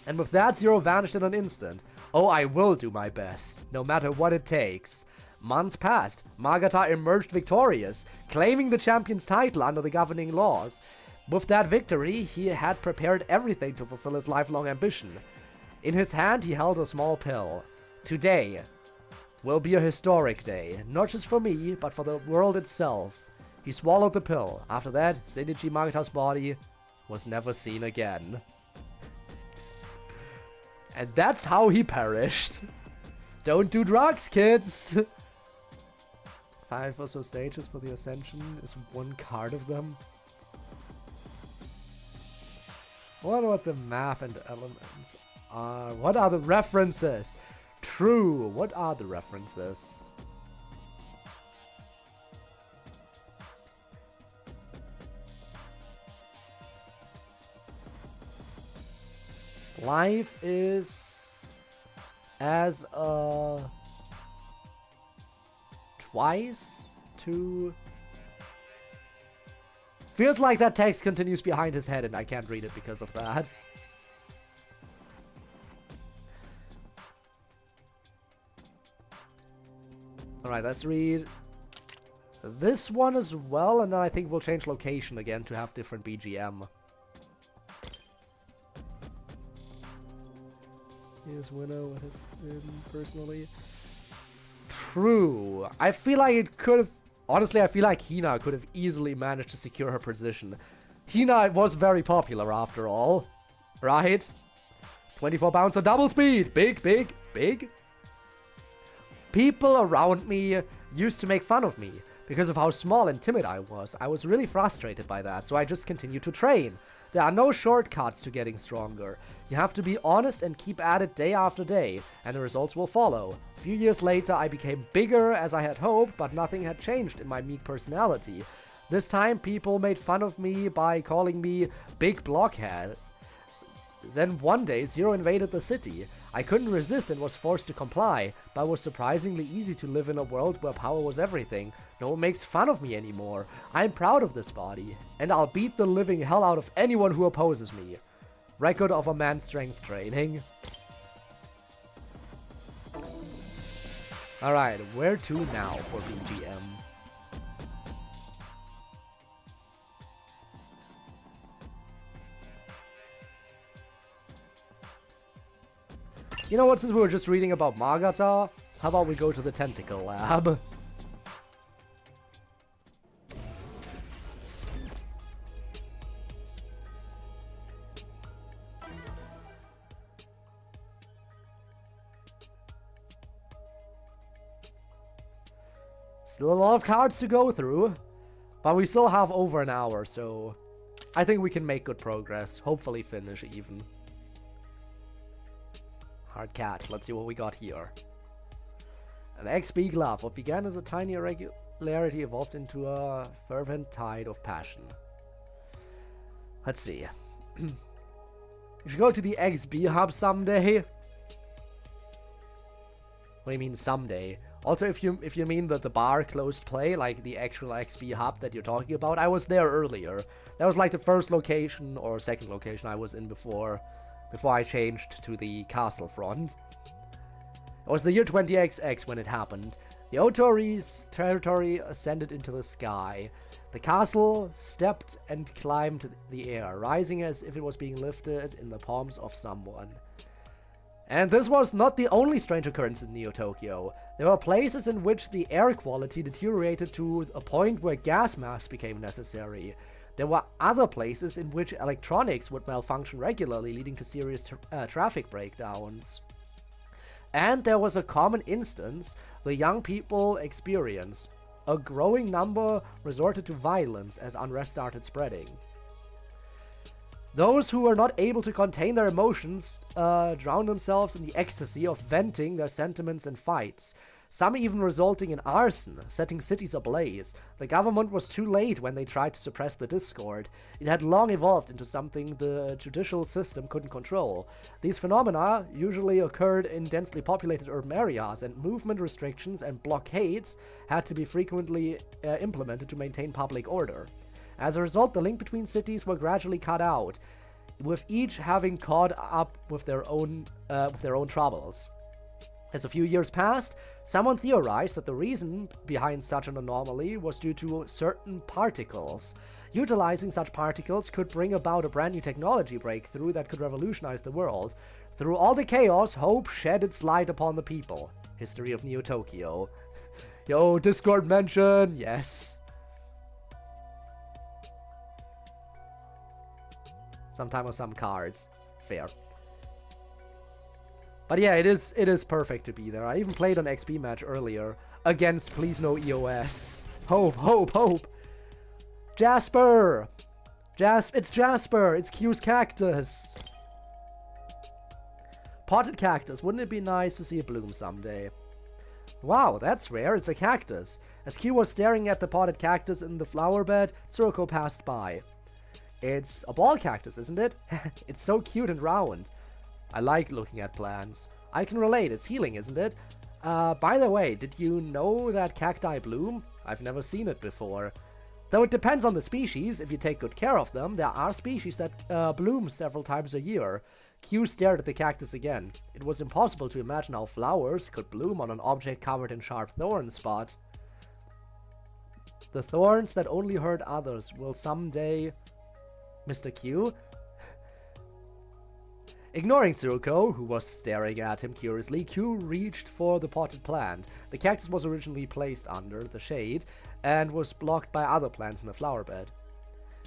And with that, Zero vanished in an instant. Oh, I will do my best, no matter what it takes. Months passed. Magata emerged victorious, claiming the champion's title under the governing laws. With that victory, he had prepared everything to fulfill his lifelong ambition. In his hand, he held a small pill. Today will be a historic day, not just for me, but for the world itself. He swallowed the pill. After that, Seinichi Magata's body was never seen again. And that's how he perished. Don't do drugs, kids! 5 or so stages for the Ascension is one card of them. What about the math and the elements are? What are the references? True, what are the references? Life is as a twice to... Feels like that text continues behind his head and I can't read it because of that. Alright, let's read this one as well, and then I think we'll change location again to have different BGM. Yes, winner would have been personally. True. I feel like it could have... Honestly, I feel like Hina could have easily managed to secure her position. Hina was very popular after all. Right? 24 bouncer double speed. Big, big, big. People around me used to make fun of me because of how small and timid I was. I was really frustrated by that, so I just continued to train. There are no shortcuts to getting stronger. You have to be honest and keep at it day after day, and the results will follow. A few years later, I became bigger as I had hoped, but nothing had changed in my meek personality. This time, people made fun of me by calling me Big Blockhead. Then one day, Zero invaded the city. I couldn't resist and was forced to comply, but it was surprisingly easy to live in a world where power was everything. No one makes fun of me anymore. I'm proud of this body, and I'll beat the living hell out of anyone who opposes me. Record of a man's strength training. Alright, where to now for BGM? You know what, since we were just reading about Magata, how about we go to the Tentacle Lab? Still a lot of cards to go through, but we still have over an hour, so I think we can make good progress. Hopefully finish even. Hard cat. Let's see what we got here. An XB glove. What began as a tiny irregularity evolved into a fervent tide of passion. Let's see. You should go to the XB hub someday. What do you mean someday? Also, if you mean that the bar closed play, like the actual XB hub that you're talking about, I was there earlier. That was like the first location or second location I was in before I changed to the castle front. It was the year 20XX when it happened. The Otori's territory ascended into the sky. The castle stepped and climbed the air, rising as if it was being lifted in the palms of someone. And this was not the only strange occurrence in Neo-Tokyo. There were places in which the air quality deteriorated to a point where gas masks became necessary. There were other places in which electronics would malfunction regularly, leading to serious traffic breakdowns. And there was a common instance the young people experienced. A growing number resorted to violence as unrest started spreading. Those who were not able to contain their emotions drowned themselves in the ecstasy of venting their sentiments in fights, some even resulting in arson, setting cities ablaze. The government was too late when they tried to suppress the discord. It had long evolved into something the judicial system couldn't control. These phenomena usually occurred in densely populated urban areas, and movement restrictions and blockades had to be frequently implemented to maintain public order. As a result, the link between cities were gradually cut out, with each having caught up with their own troubles. As a few years passed, someone theorized that the reason behind such an anomaly was due to certain particles. Utilizing such particles could bring about a brand new technology breakthrough that could revolutionize the world. Through all the chaos, hope shed its light upon the people. History of Neo Tokyo. Yo, Discord mention, yes. Sometime with some cards. Fair. But yeah, it is perfect to be there. I even played an XB match earlier against Please No EOS. Hope, hope, hope. Jasper! It's Jasper! It's Q's cactus! Potted cactus. Wouldn't it be nice to see it bloom someday? Wow, that's rare. It's a cactus. As Q was staring at the potted cactus in the flower bed, Tsuruko passed by. It's a ball cactus, isn't it? It's so cute and round. I like looking at plants. I can relate, it's healing, isn't it? By the way, did you know that cacti bloom? I've never seen it before. Though it depends on the species, if you take good care of them, there are species that bloom several times a year. Q stared at the cactus again. It was impossible to imagine how flowers could bloom on an object covered in sharp thorns, but... The thorns that only hurt others will someday... Mr. Q? Ignoring Tsuruko, who was staring at him curiously, Q reached for the potted plant. The cactus was originally placed under the shade and was blocked by other plants in the flower bed.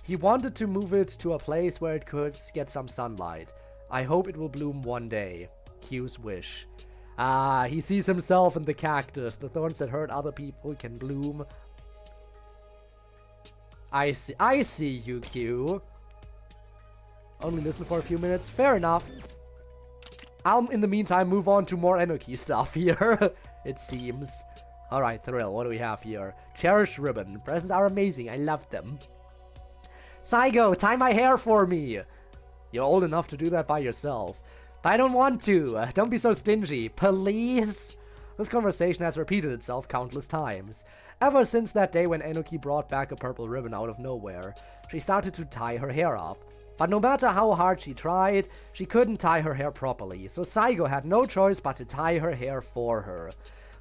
He wanted to move it to a place where it could get some sunlight. I hope it will bloom one day. Q's wish. Ah, he sees himself in the cactus. The thorns that hurt other people can bloom. I see you, Q. Only listen for a few minutes. Fair enough. I'll, in the meantime, move on to more Enoki stuff here, it seems. Alright, Thrill, what do we have here? Cherished ribbon. Presents are amazing. I love them. Saigo, tie my hair for me. You're old enough to do that by yourself. But I don't want to. Don't be so stingy. Please? This conversation has repeated itself countless times. Ever since that day when Enoki brought back a purple ribbon out of nowhere, she started to tie her hair up. But no matter how hard she tried, she couldn't tie her hair properly, so Saigo had no choice but to tie her hair for her.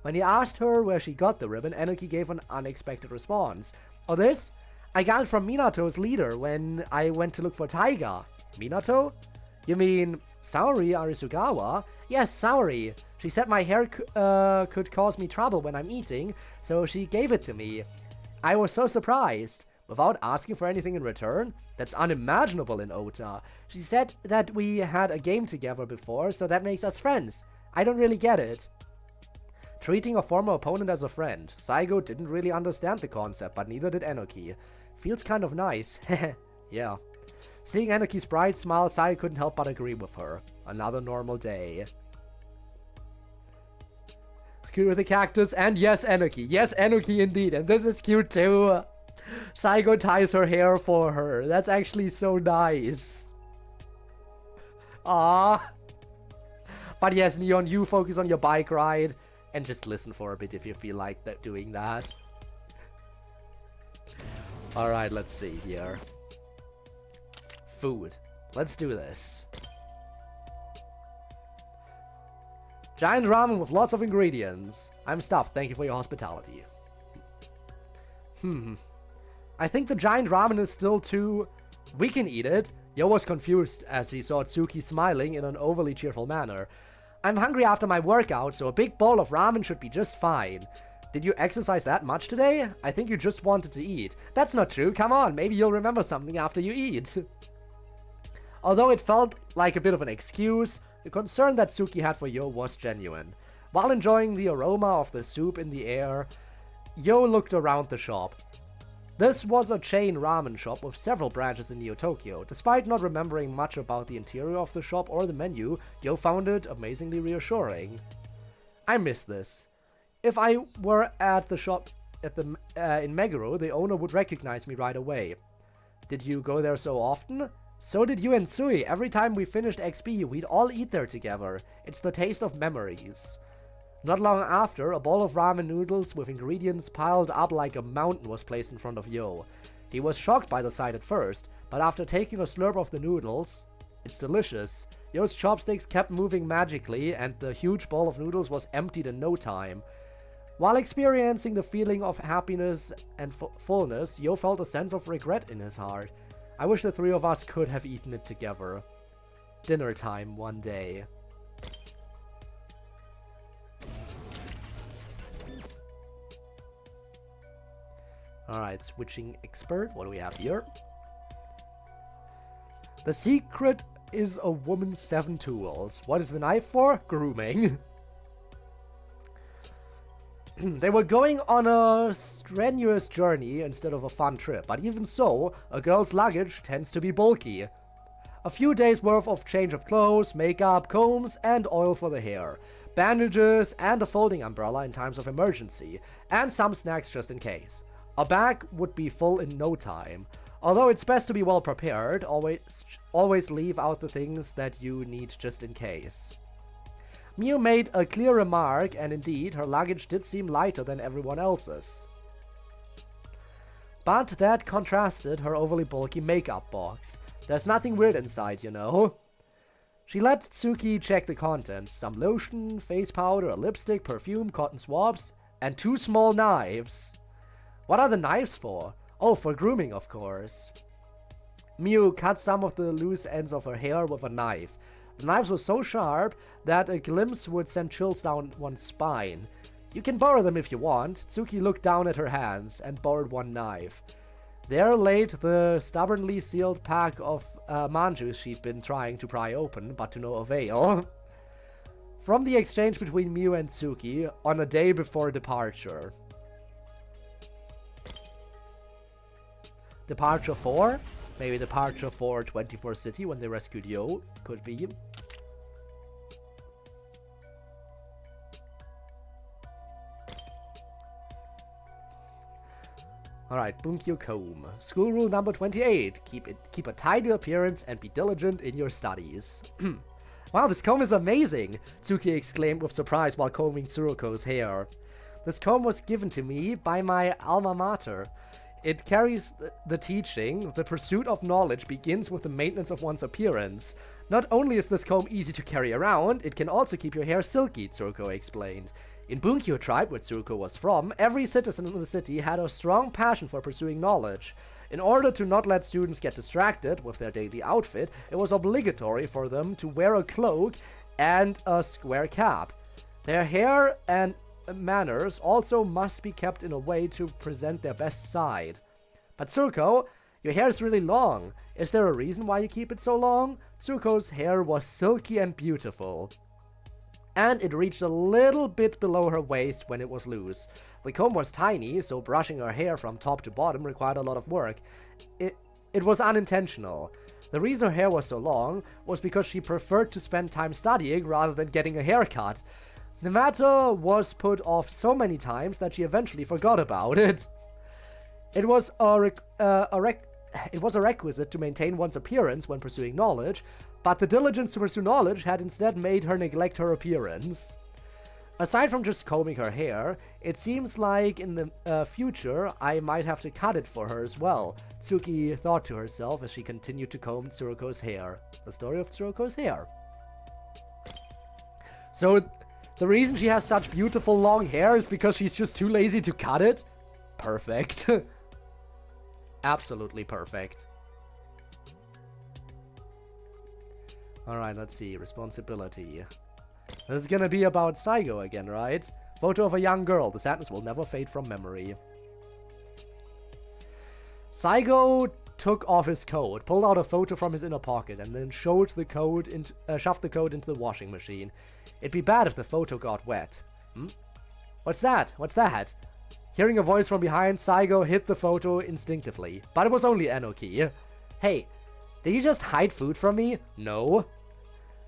When he asked her where she got the ribbon, Enoki gave an unexpected response. Oh, this? I got it from Minato's leader when I went to look for Taiga. Minato? You mean Saori Arisugawa? Yes, Saori. She said my hair could cause me trouble when I'm eating, so she gave it to me. I was so surprised. Without asking for anything in return? That's unimaginable in Ota. She said that we had a game together before, so that makes us friends. I don't really get it. Treating a former opponent as a friend. Saigo didn't really understand the concept, but neither did Enoki. Feels kind of nice. Yeah. Seeing Enoki's bright smile, Saigo couldn't help but agree with her. Another normal day. Cute with the cactus, and yes, Enoki. Yes, Enoki indeed, and this is cute too. Saigo ties her hair for her. That's actually so nice. Ah. But yes, Neon, you focus on your bike ride and just listen for a bit if you feel like doing that. Alright, let's see here. Food. Let's do this. Giant ramen with lots of ingredients. I'm stuffed, thank you for your hospitality. I think the giant ramen is still too... We can eat it. Yo was confused as he saw Tsuki smiling in an overly cheerful manner. I'm hungry after my workout, so a big bowl of ramen should be just fine. Did you exercise that much today? I think you just wanted to eat. That's not true, come on, maybe you'll remember something after you eat. Although it felt like a bit of an excuse, the concern that Tsuki had for Yo was genuine. While enjoying the aroma of the soup in the air, Yo looked around the shop. This was a chain ramen shop with several branches in Neo Tokyo. Despite not remembering much about the interior of the shop or the menu, Yo found it amazingly reassuring. I miss this. If I were at the shop in Meguro, the owner would recognize me right away. Did you go there so often? So did you and Sui. Every time we finished XB, we'd all eat there together. It's the taste of memories. Not long after, a bowl of ramen noodles with ingredients piled up like a mountain was placed in front of Yo. He was shocked by the sight at first, but after taking a slurp of the noodles, It's delicious. Yo's chopsticks kept moving magically, and the huge bowl of noodles was emptied in no time. While experiencing the feeling of happiness and fullness, Yo felt a sense of regret in his heart. I wish the three of us could have eaten it together. Dinner time one day. Alright, switching expert. What do we have here? The secret is a woman's 7 tools. What is the knife for? Grooming. They were going on a strenuous journey instead of a fun trip, but even so, a girl's luggage tends to be bulky. A few days worth of change of clothes, makeup, combs, and oil for the hair. Bandages and a folding umbrella in times of emergency, and some snacks just in case. A bag would be full in no time. Although it's best to be well prepared, always leave out the things that you need just in case. Miu made a clear remark, and indeed, her luggage did seem lighter than everyone else's. But that contrasted her overly bulky makeup box. There's nothing weird inside, you know. She let Tsuki check the contents. Some lotion, face powder, a lipstick, perfume, cotton swabs, and 2 small knives. What are the knives for? Oh, for grooming, of course. Miu cut some of the loose ends of her hair with a knife. The knives were so sharp that a glimpse would send chills down one's spine. You can borrow them if you want. Tsuki looked down at her hands and borrowed one knife. There laid the stubbornly sealed pack of manjus she'd been trying to pry open, but to no avail. From the exchange between Miu and Tsuki on a day before departure. Departure 4? Maybe departure for 24 City when they rescued Yo. Could be. Alright, Bunkyo comb. School rule number 28. Keep a tidy appearance and be diligent in your studies. Wow, this comb is amazing! Tsuki exclaimed with surprise while combing Tsuruko's hair. This comb was given to me by my alma mater. It carries the teaching, the pursuit of knowledge begins with the maintenance of one's appearance. Not only is this comb easy to carry around, it can also keep your hair silky, Tsuruko explained. In Bunkyo tribe, where Tsuruko was from, every citizen in the city had a strong passion for pursuing knowledge. In order to not let students get distracted with their daily outfit, it was obligatory for them to wear a cloak and a square cap. Their hair and manners also must be kept in a way to present their best side. But Tsuruko, your hair is really long. Is there a reason why you keep it so long? Tsuruko's hair was silky and beautiful. And it reached a little bit below her waist when it was loose. The comb was tiny, so brushing her hair from top to bottom required a lot of work. It was unintentional. The reason her hair was so long was because she preferred to spend time studying rather than getting a haircut. The matter was put off so many times that she eventually forgot about it. It was a requisite to maintain one's appearance when pursuing knowledge, but the diligence to pursue knowledge had instead made her neglect her appearance. Aside from just combing her hair, it seems like in the future I might have to cut it for her as well, Tsuki thought to herself as she continued to comb Tsuruko's hair. The story of Tsuruko's hair. So, the reason she has such beautiful long hair is because she's just too lazy to cut it? Perfect. Absolutely perfect. Alright, let's see. Responsibility. This is gonna be about Saigo again, right? Photo of a young girl. The sadness will never fade from memory. Saigo took off his coat, pulled out a photo from his inner pocket, and then shoved the coat into the washing machine. It'd be bad if the photo got wet. What's that? What's that? Hearing a voice from behind, Saigo hid the photo instinctively. But it was only Enoki. Hey, did you just hide food from me? No.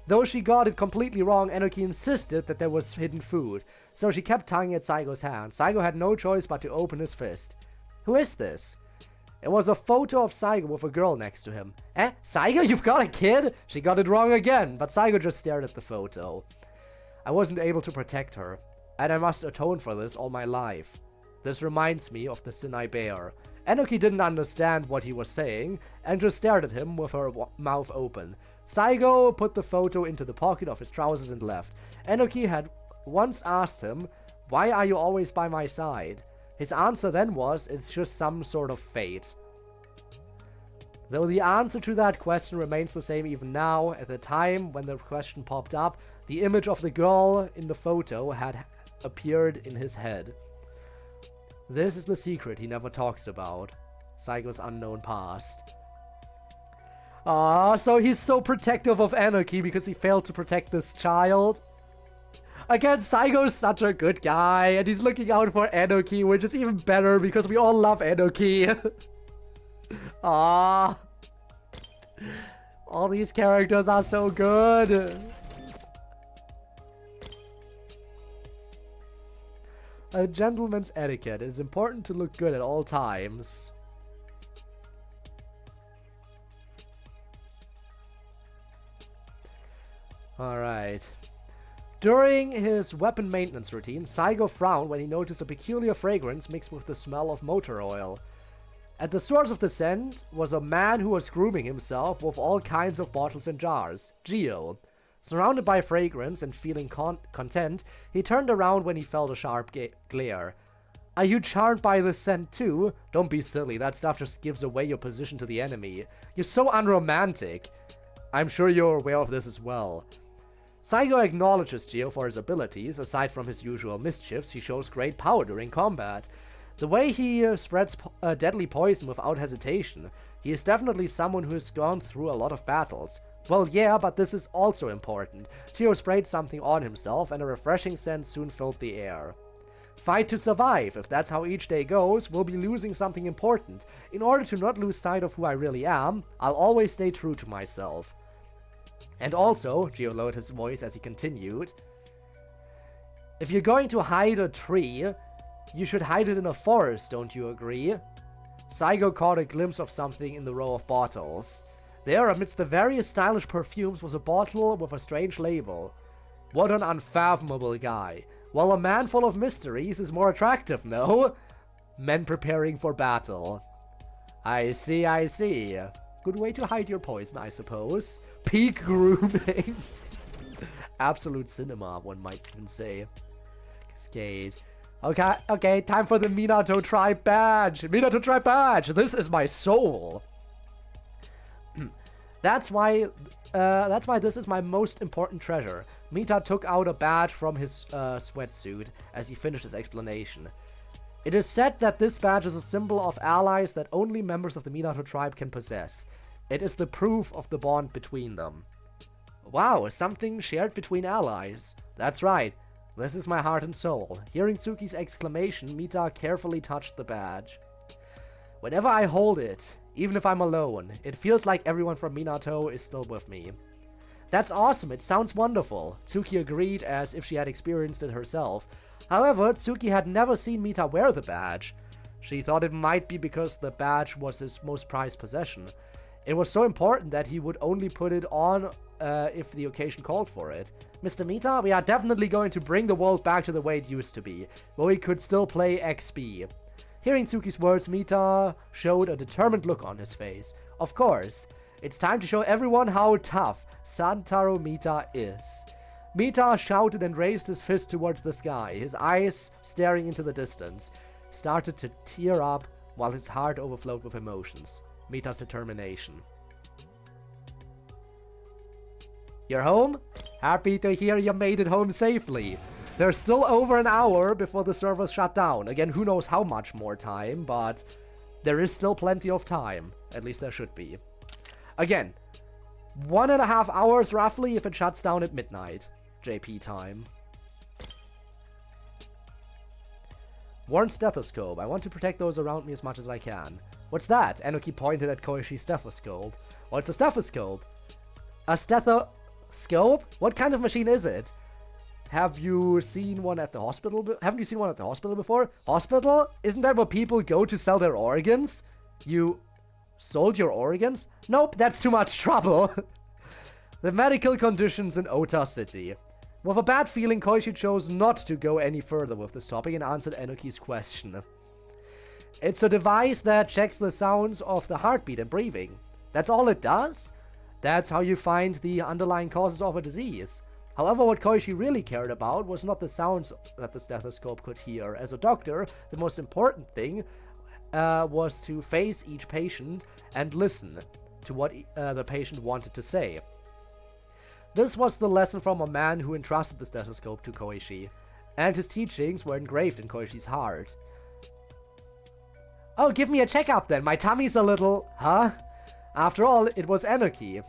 Though she got it completely wrong, Enoki insisted that there was hidden food, so she kept tugging at Saigo's hand. Saigo had no choice but to open his fist. Who is this? It was a photo of Saigo with a girl next to him. Eh? Saigo, you've got a kid? She got it wrong again, but Saigo just stared at the photo. I wasn't able to protect her, and I must atone for this all my life. This reminds me of the sin I bear. Enoki didn't understand what he was saying, and just stared at him with her mouth open. Saigo put the photo into the pocket of his trousers and left. Enoki had once asked him, "Why are you always by my side?" His answer then was, "It's just some sort of fate." Though the answer to that question remains the same even now, at the time when the question popped up, the image of the girl in the photo had appeared in his head. This is the secret he never talks about. Saigo's unknown past. Ah, so he's so protective of Enoki because he failed to protect this child. Again, Saigo's such a good guy, and he's looking out for Enoki, which is even better because we all love Enoki. Ah, all these characters are so good. A gentleman's etiquette. It is important to look good at all times. Alright. During his weapon maintenance routine, Saigo frowned when he noticed a peculiar fragrance mixed with the smell of motor oil. At the source of the scent was a man who was grooming himself with all kinds of bottles and jars, Gio. Surrounded by fragrance and feeling content, he turned around when he felt a sharp glare. Are you charmed by this scent too? Don't be silly, that stuff just gives away your position to the enemy. You're so unromantic. I'm sure you're aware of this as well. Saigo acknowledges Gio for his abilities. Aside from his usual mischiefs, he shows great power during combat. The way he spreads deadly poison without hesitation. He is definitely someone who has gone through a lot of battles. Well, yeah, but this is also important. Gio sprayed something on himself, and a refreshing scent soon filled the air. Fight to survive. If that's how each day goes, we'll be losing something important. In order to not lose sight of who I really am, I'll always stay true to myself. And also, Gio lowered his voice as he continued, if you're going to hide a tree, you should hide it in a forest, don't you agree? Saigo caught a glimpse of something in the row of bottles. There, amidst the various stylish perfumes, was a bottle with a strange label. What an unfathomable guy. Well, a man full of mysteries is more attractive, no? Men preparing for battle. I see, I see. Good way to hide your poison, I suppose. Peak grooming. Absolute cinema, one might even say. Cascade. Okay, time for the Minato Tribe badge. Minato Tribe badge. This is my soul. That's why this is my most important treasure. Mita took out a badge from his sweatsuit as he finished his explanation. It is said that this badge is a symbol of allies that only members of the Minato tribe can possess. It is the proof of the bond between them. Wow, something shared between allies. That's right. This is my heart and soul. Hearing Tsuki's exclamation, Mita carefully touched the badge. Whenever I hold it, even if I'm alone, it feels like everyone from Minato is still with me. That's awesome, it sounds wonderful. Tsuki agreed as if she had experienced it herself. However, Tsuki had never seen Mita wear the badge. She thought it might be because the badge was his most prized possession. It was so important that he would only put it on if the occasion called for it. Mr. Mita, we are definitely going to bring the world back to the way it used to be, where we could still play XB. Hearing Tsuki's words, Mita showed a determined look on his face. Of course, it's time to show everyone how tough Santaro Mita is. Mita shouted and raised his fist towards the sky, his eyes staring into the distance. Started to tear up while his heart overflowed with emotions. Mita's determination. You're home? Happy to hear you made it home safely. There's still over an hour before the servers shut down. Again, who knows how much more time, but there is still plenty of time. At least there should be. Again, 1.5 hours roughly if it shuts down at midnight. JP time. Worn stethoscope. I want to protect those around me as much as I can. What's that? Enoki pointed at Koishi's stethoscope. What's a stethoscope? A stethoscope? What kind of machine is it? Have you seen one at the hospital? Haven't you seen one at the hospital before? Hospital? Isn't that where people go to sell their organs? You sold your organs? Nope, that's too much trouble. The medical conditions in Ota City. With a bad feeling, Koichi chose not to go any further with this topic and answered Enoki's question. It's a device that checks the sounds of the heartbeat and breathing. That's all it does? That's how you find the underlying causes of a disease. However, what Koichi really cared about was not the sounds that the stethoscope could hear. As a doctor, the most important thing was to face each patient and listen to what the patient wanted to say. This was the lesson from a man who entrusted the stethoscope to Koichi, and his teachings were engraved in Koichi's heart. Oh, give me a checkup then, my tummy's a little... Huh? After all, it was Anarchy.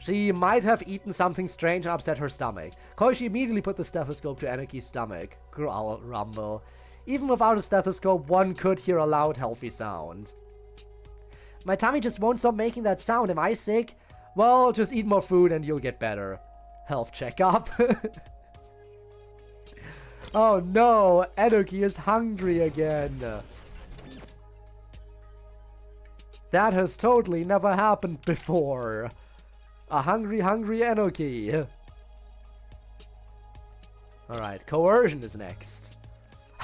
She might have eaten something strange and upset her stomach. Koichi immediately put the stethoscope to Anarchy's stomach. Growl, rumble. Even without a stethoscope, one could hear a loud, healthy sound. My tummy just won't stop making that sound. Am I sick? Well, just eat more food and you'll get better. Health checkup. Oh no, Anarchy is hungry again. That has totally never happened before. A hungry Anarchy. Alright, coercion is next.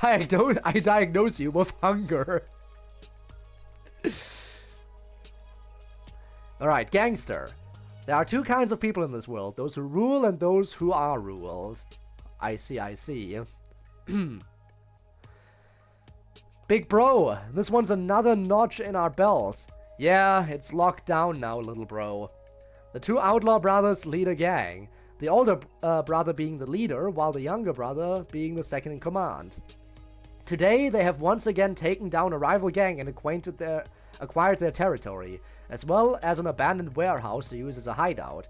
I diagnose you with hunger. Alright, gangster. There are two kinds of people in this world, those who rule and those who are ruled. I see. Big bro, this one's another notch in our belt. Yeah, it's locked down now, little bro. The two outlaw brothers lead a gang, the older brother being the leader, while the younger brother being the second in command. Today, they have once again taken down a rival gang and acquired their territory, as well as an abandoned warehouse to use as a hideout.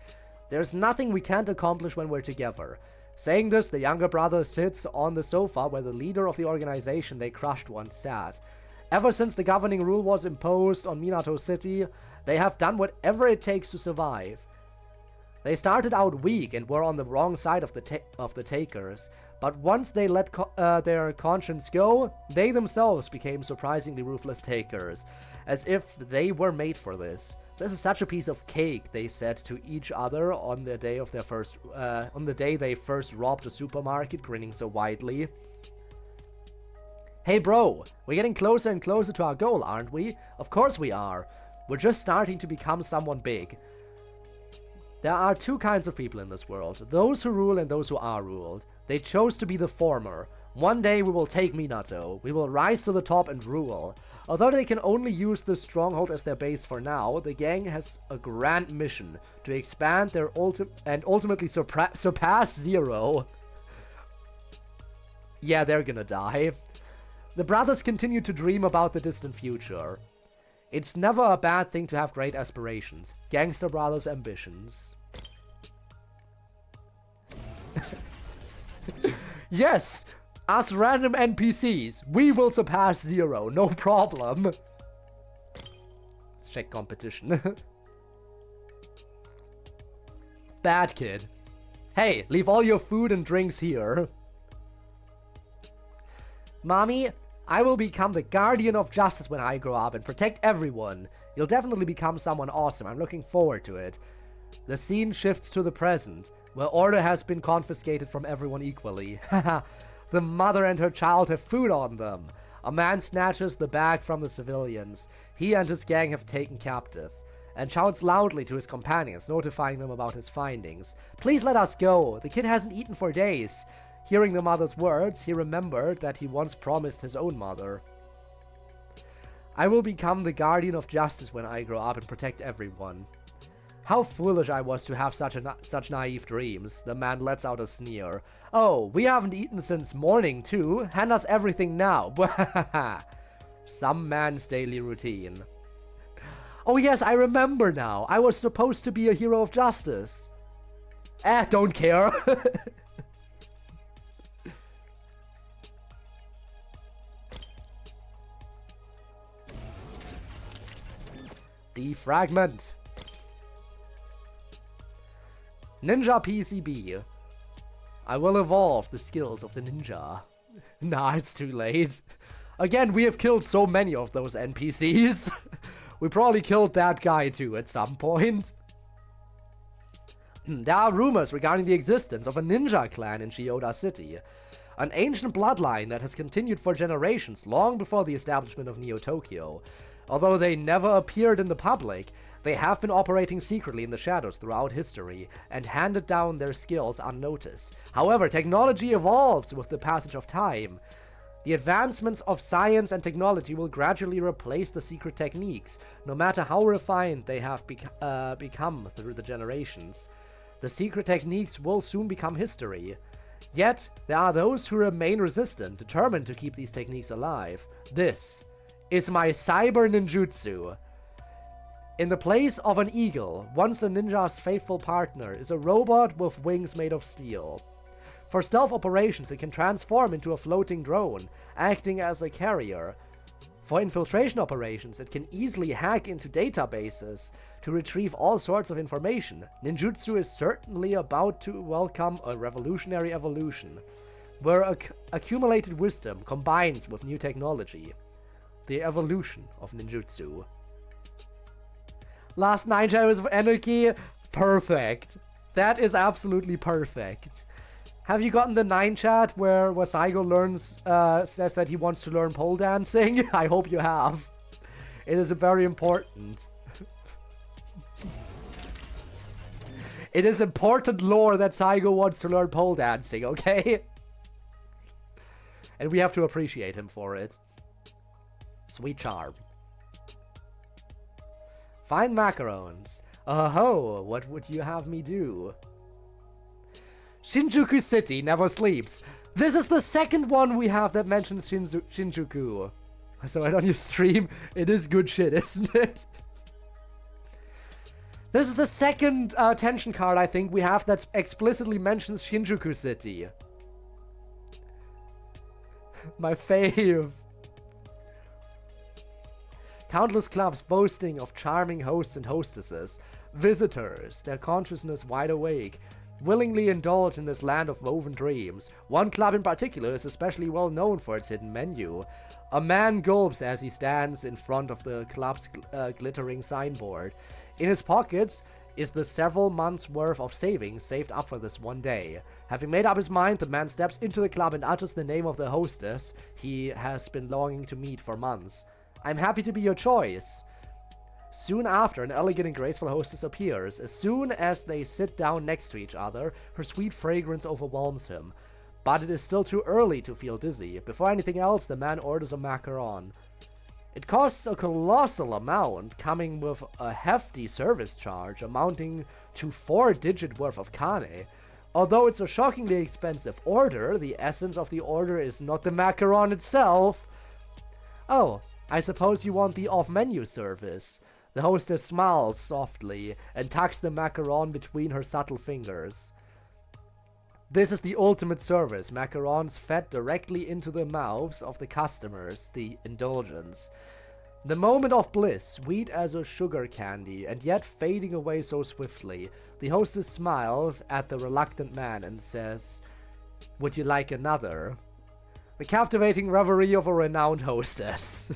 There's nothing we can't accomplish when we're together. Saying this, the younger brother sits on the sofa where the leader of the organization they crushed once sat. Ever since the governing rule was imposed on Minato City, they have done whatever it takes to survive. They started out weak and were on the wrong side of the takers, but once they let their conscience go, they themselves became surprisingly ruthless takers, as if they were made for this. This is such a piece of cake, they said to each other on the day of they first robbed a supermarket, grinning so widely. Hey bro, we're getting closer and closer to our goal, aren't we? Of course we are. We're just starting to become someone big. There are two kinds of people in this world, those who rule and those who are ruled. They chose to be the former. One day we will take Minato. We will rise to the top and rule. Although they can only use this stronghold as their base for now, the gang has a grand mission to expand their and ultimately surpass Zero. Yeah, they're gonna die. The brothers continue to dream about the distant future. It's never a bad thing to have great aspirations. Gangster brothers' ambitions. Yes! Us random NPCs, we will surpass Zero, no problem. Let's check competition. Bad kid. Hey, leave all your food and drinks here. Mommy, I will become the guardian of justice when I grow up and protect everyone. You'll definitely become someone awesome. I'm looking forward to it. The scene shifts to the present, where order has been confiscated from everyone equally. Haha. The mother and her child have food on them. A man snatches the bag from the civilians he and his gang have taken captive, and shouts loudly to his companions, notifying them about his findings. Please let us go. The kid hasn't eaten for days. Hearing the mother's words, he remembered that he once promised his own mother. I will become the guardian of justice when I grow up and protect everyone. How foolish I was to have such naive dreams. The man lets out a sneer. Oh, we haven't eaten since morning too. Hand us everything now. Some man's daily routine. Oh yes, I remember now. I was supposed to be a hero of justice. Don't care. Defragment. Ninja PCB. I will evolve the skills of the ninja. Nah, it's too late. Again, we have killed so many of those NPCs. We probably killed that guy too at some point. There are rumors regarding the existence of a ninja clan in Chiyoda City. An ancient bloodline that has continued for generations, long before the establishment of Neo Tokyo. Although they never appeared in the public, They have been operating secretly in the shadows throughout history and handed down their skills unnoticed. However, technology evolves with the passage of time. The advancements of science and technology will gradually replace the secret techniques, no matter how refined they have become through the generations. The secret techniques will soon become history. Yet, there are those who remain resistant, determined to keep these techniques alive. This is my cyber ninjutsu. In the place of an eagle, once a ninja's faithful partner, is a robot with wings made of steel. For stealth operations, it can transform into a floating drone, acting as a carrier. For infiltration operations, it can easily hack into databases to retrieve all sorts of information. Ninjutsu is certainly about to welcome a revolutionary evolution, where accumulated wisdom combines with new technology. The evolution of ninjutsu. Last 9 Shadows of Anarchy? Perfect. That is absolutely perfect. Have you gotten the 9 chat where Saigo says that he wants to learn pole dancing? I hope you have. It is very important. It is important lore that Saigo wants to learn pole dancing, okay? And we have to appreciate him for it. Sweet charm. Fine macarons. Oh, what would you have me do? Shinjuku City never sleeps. This is the second one we have that mentions Shinjuku. So on your stream, it is good shit, isn't it? This is the second tension card I think we have that explicitly mentions Shinjuku City. My fave. Countless clubs boasting of charming hosts and hostesses, visitors, their consciousness wide awake, willingly indulge in this land of woven dreams. One club in particular is especially well known for its hidden menu. A man gulps as he stands in front of the club's glittering signboard. In his pockets is the several months' worth of savings saved up for this one day. Having made up his mind, the man steps into the club and utters the name of the hostess he has been longing to meet for months. I'm happy to be your choice. Soon after, an elegant and graceful hostess appears. As soon as they sit down next to each other, her sweet fragrance overwhelms him. But it is still too early to feel dizzy. Before anything else, the man orders a macaron. It costs a colossal amount, coming with a hefty service charge amounting to 4-digit worth of kane. Although it's a shockingly expensive order, the essence of the order is not the macaron itself. Oh, I suppose you want the off-menu service. The hostess smiles softly and tucks the macaron between her subtle fingers. This is the ultimate service, macarons fed directly into the mouths of the customers, the indulgence. The moment of bliss, sweet as a sugar candy, and yet fading away so swiftly. The hostess smiles at the reluctant man and says, "Would you like another?" The captivating reverie of a renowned hostess.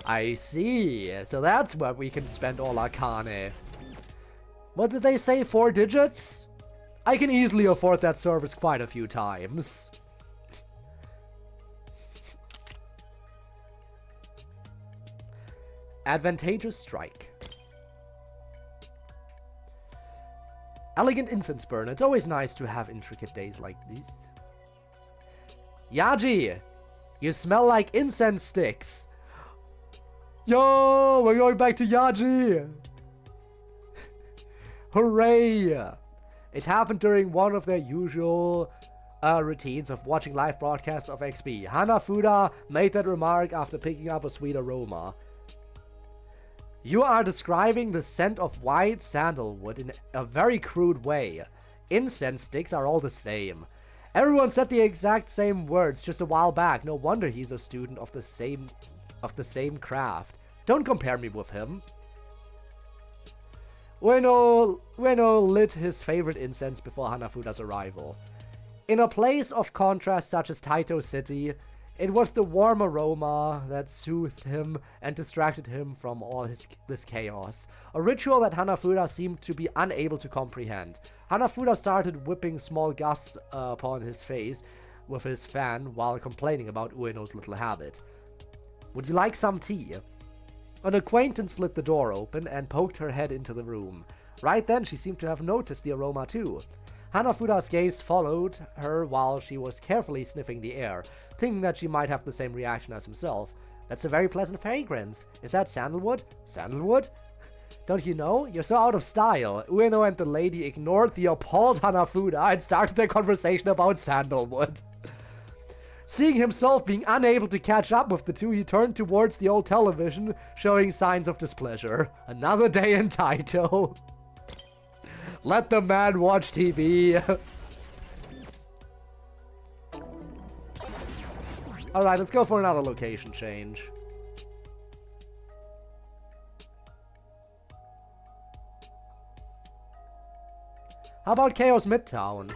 I see. So that's where we can spend all our kane. What did they say? 4 digits? I can easily afford that service quite a few times. Advantageous strike. Elegant incense burner. It's always nice to have intricate days like these. Yaji! You smell like incense sticks! Yo, we're going back to Yaji! Hooray! It happened during one of their usual routines of watching live broadcasts of XB. Hanafuda made that remark after picking up a sweet aroma. You are describing the scent of white sandalwood in a very crude way. Incense sticks are all the same. Everyone said the exact same words just a while back. No wonder he's a student of the same craft. Don't compare me with him. Ueno lit his favorite incense before Hanafuda's arrival. In a place of contrast such as Taito City, it was the warm aroma that soothed him and distracted him from all this chaos. A ritual that Hanafuda seemed to be unable to comprehend. Hanafuda started whipping small gusts upon his face with his fan while complaining about Ueno's little habit. Would you like some tea? An acquaintance slid the door open and poked her head into the room. Right then, she seemed to have noticed the aroma too. Hanafuda's gaze followed her while she was carefully sniffing the air, thinking that she might have the same reaction as himself. That's a very pleasant fragrance. Is that sandalwood? Sandalwood? Don't you know? You're so out of style. Ueno and the lady ignored the appalled Hanafuda and started their conversation about sandalwood. Seeing himself being unable to catch up with the two, he turned towards the old television, showing signs of displeasure. Another day in Taito. Let the man watch TV. Alright, let's go for another location change. How about Chaos Midtown?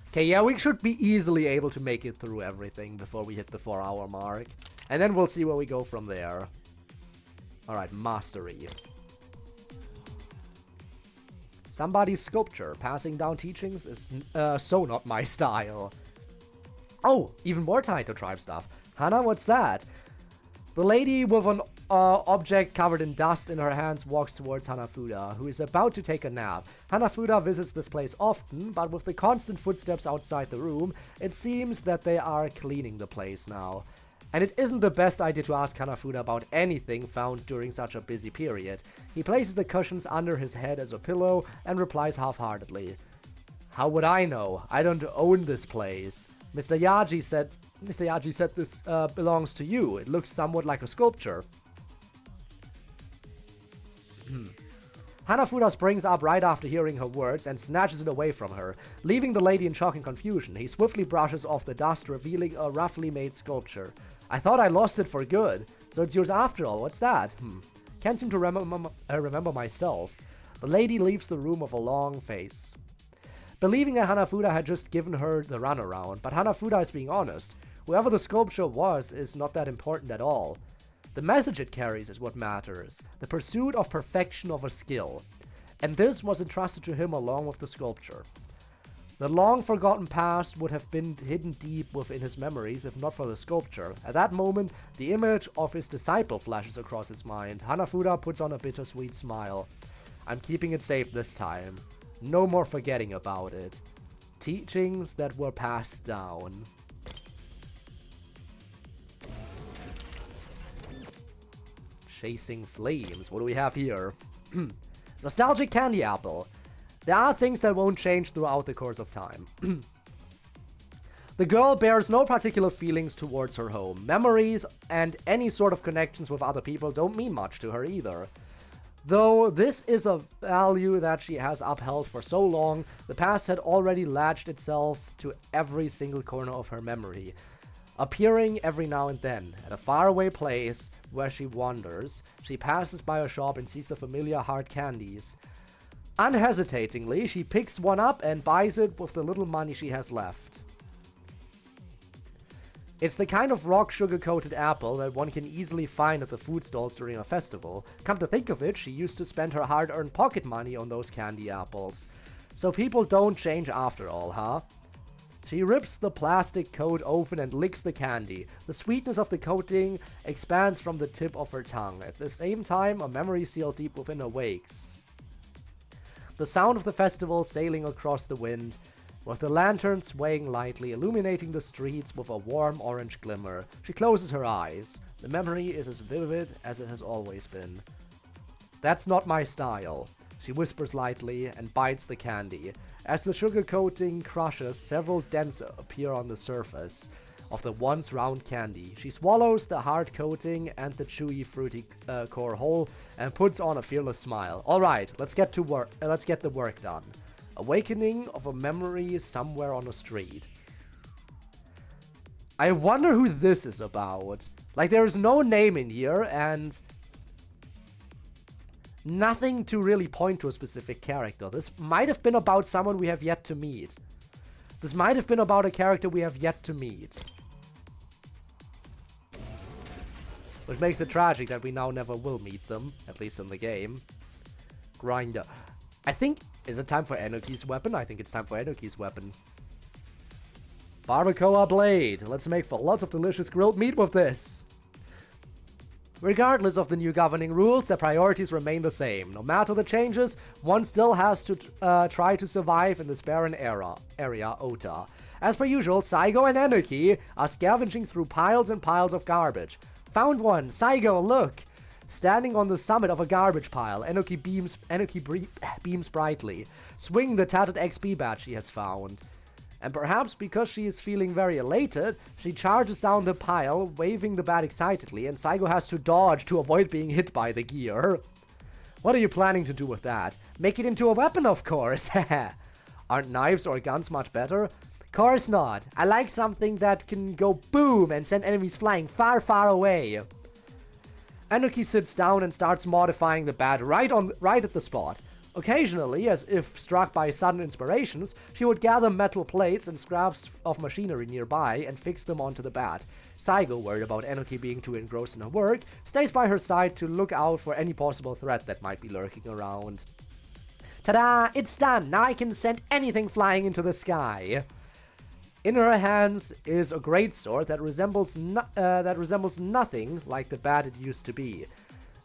Okay, yeah, we should be easily able to make it through everything before we hit the 4-hour mark. And then we'll see where we go from there. Alright, Mastery. Somebody's sculpture. Passing down teachings is so not my style. Oh, even more Taito tribe stuff. Hana, what's that? The lady with an object covered in dust in her hands walks towards Hanafuda, who is about to take a nap. Hanafuda visits this place often, but with the constant footsteps outside the room, it seems that they are cleaning the place now. And it isn't the best idea to ask Hanafuda about anything found during such a busy period. He places the cushions under his head as a pillow and replies half-heartedly. How would I know? I don't own this place. Mr. Yaji said this belongs to you. It looks somewhat like a sculpture. Hanafuda springs up right after hearing her words and snatches it away from her, leaving the lady in shock and confusion. He swiftly brushes off the dust, revealing a roughly made sculpture. I thought I lost it for good. So it's yours after all. What's that? Can't seem to remember myself. The lady leaves the room with a long face. Believing that Hanafuda had just given her the runaround, but Hanafuda is being honest. Whoever the sculpture was is not that important at all. The message it carries is what matters, the pursuit of perfection of a skill. And this was entrusted to him along with the sculpture. The long-forgotten past would have been hidden deep within his memories if not for the sculpture. At that moment, the image of his disciple flashes across his mind. Hanafuda puts on a bittersweet smile. I'm keeping it safe this time. No more forgetting about it. Teachings that were passed down. Chasing flames. What do we have here? Nostalgic candy apple. There are things that won't change throughout the course of time. The girl bears no particular feelings towards her home. Memories and any sort of connections with other people don't mean much to her either. Though this is a value that she has upheld for so long, the past had already latched itself to every single corner of her memory, appearing every now and then. At a faraway place where she wanders, she passes by a shop and sees the familiar hard candies. Unhesitatingly, she picks one up and buys it with the little money she has left. It's the kind of rock sugar-coated apple that one can easily find at the food stalls during a festival. Come to think of it, she used to spend her hard-earned pocket money on those candy apples. So people don't change after all, huh? She rips the plastic coat open and licks the candy. The sweetness of the coating expands from the tip of her tongue. At the same time, a memory sealed deep within her wakes. The sound of the festival sailing across the wind, with the lantern swaying lightly, illuminating the streets with a warm orange glimmer. She closes her eyes. The memory is as vivid as it has always been. That's not my style, she whispers lightly and bites the candy. As the sugar coating crushes, several dents appear on the surface of the once round candy. She swallows the hard coating and the chewy, fruity core whole and puts on a fearless smile. All right, let's get to work. Let's get the work done. Awakening of a memory somewhere on a street. I wonder who this is about. Like, there is no name in here and nothing to really point to a specific character. This might have been about someone we have yet to meet. This might have been about a character we have yet to meet. which makes it tragic that we now never will meet them, at least in the game. Grinder. I think, is it time for Enoki's weapon? I think it's time for Enoki's weapon. Barbacoa blade. Let's make for lots of delicious grilled meat with this. Regardless of the new governing rules, the priorities remain the same. No matter the changes, one still has to try to survive in this barren area, Ota. As per usual, Saigo and Enoki are scavenging through piles and piles of garbage. Found one! Saigo, look! Standing on the summit of a garbage pile, Enoki beams brightly, swinging the tattered XB badge she has found. And perhaps because she is feeling very elated, she charges down the pile, waving the bat excitedly, and Saigo has to dodge to avoid being hit by the gear. What are you planning to do with that? Make it into a weapon, of course! Aren't knives or guns much better? Course not. I like something that can go boom and send enemies flying far, far away. Enoki sits down and starts modifying the bat right at the spot. Occasionally, as if struck by sudden inspirations, she would gather metal plates and scraps of machinery nearby and fix them onto the bat. Saigo, worried about Enoki being too engrossed in her work, stays by her side to look out for any possible threat that might be lurking around. Ta-da! It's done! Now I can send anything flying into the sky! In her hands is a greatsword that resembles nothing like the bat it used to be.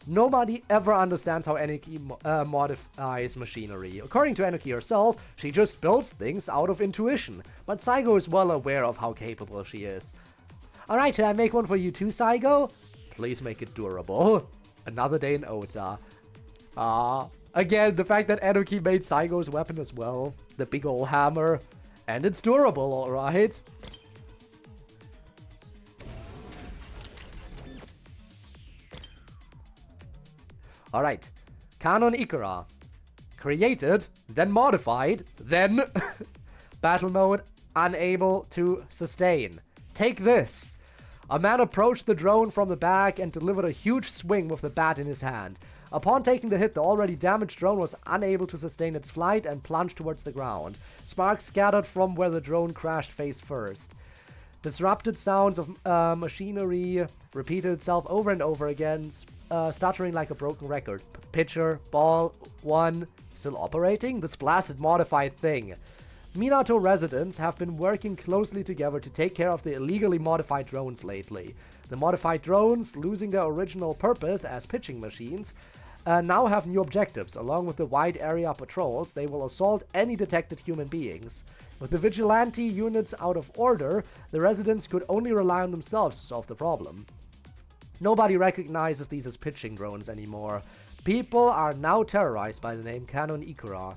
Nobody ever understands how Enoki modifies machinery. According to Enoki herself, she just builds things out of intuition, but Saigo is well aware of how capable she is. Alright, should I make one for you too, Saigo? Please make it durable. Another day in Ota. Again, the fact that Enoki made Saigo's weapon as well. The big ol' hammer. And it's durable, alright. Alright, Canon Ikura. Created, then modified, then battle mode, unable to sustain. Take this. A man approached the drone from the back and delivered a huge swing with the bat in his hand. Upon taking the hit, the already damaged drone was unable to sustain its flight and plunged towards the ground. Sparks scattered from where the drone crashed face first. Disrupted sounds of machinery repeated itself over and over again, stuttering like a broken record. Pitcher, ball, one, still operating? This blasted modified thing. Minato residents have been working closely together to take care of the illegally modified drones lately. The modified drones, losing their original purpose as pitching machines, now have new objectives. Along with the wide area patrols, they will assault any detected human beings. With the vigilante units out of order, the residents could only rely on themselves to solve the problem. Nobody recognizes these as pitching drones anymore. People are now terrorized by the name Canon Ikura.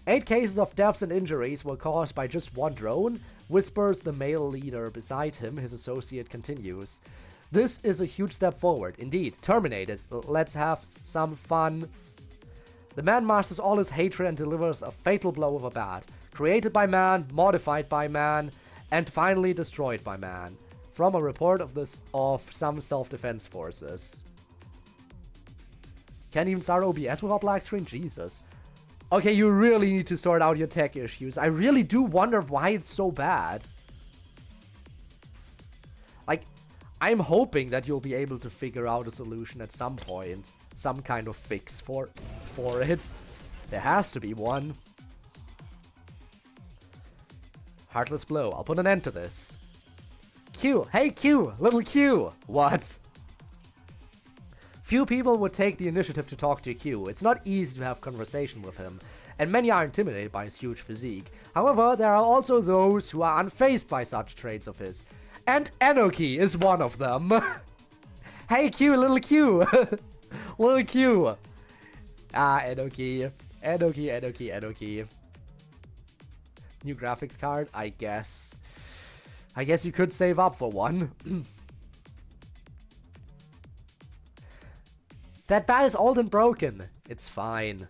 8 cases of deaths and injuries were caused by just one drone, whispers the male leader beside him. His associate continues. This is a huge step forward. Indeed, terminated. Let's have some fun. The man masters all his hatred and delivers a fatal blow with a bat. Created by man, modified by man, and finally destroyed by man. From a report of some self-defense forces. Can't even start OBS without black screen? Jesus. Okay, you really need to sort out your tech issues. I really do wonder why it's so bad. Like, I'm hoping that you'll be able to figure out a solution at some point. Some kind of fix for it. There has to be one. Heartless blow. I'll put an end to this. Q. Hey Q! Little Q! What? Few people would take the initiative to talk to Q. It's not easy to have conversation with him, and many are intimidated by his huge physique. However, there are also those who are unfazed by such traits of his. And Enoki is one of them. Hey Q, little Q! Little Q! Enoki. Enoki. New graphics card? I guess you could save up for one. That bat is old and broken. It's fine.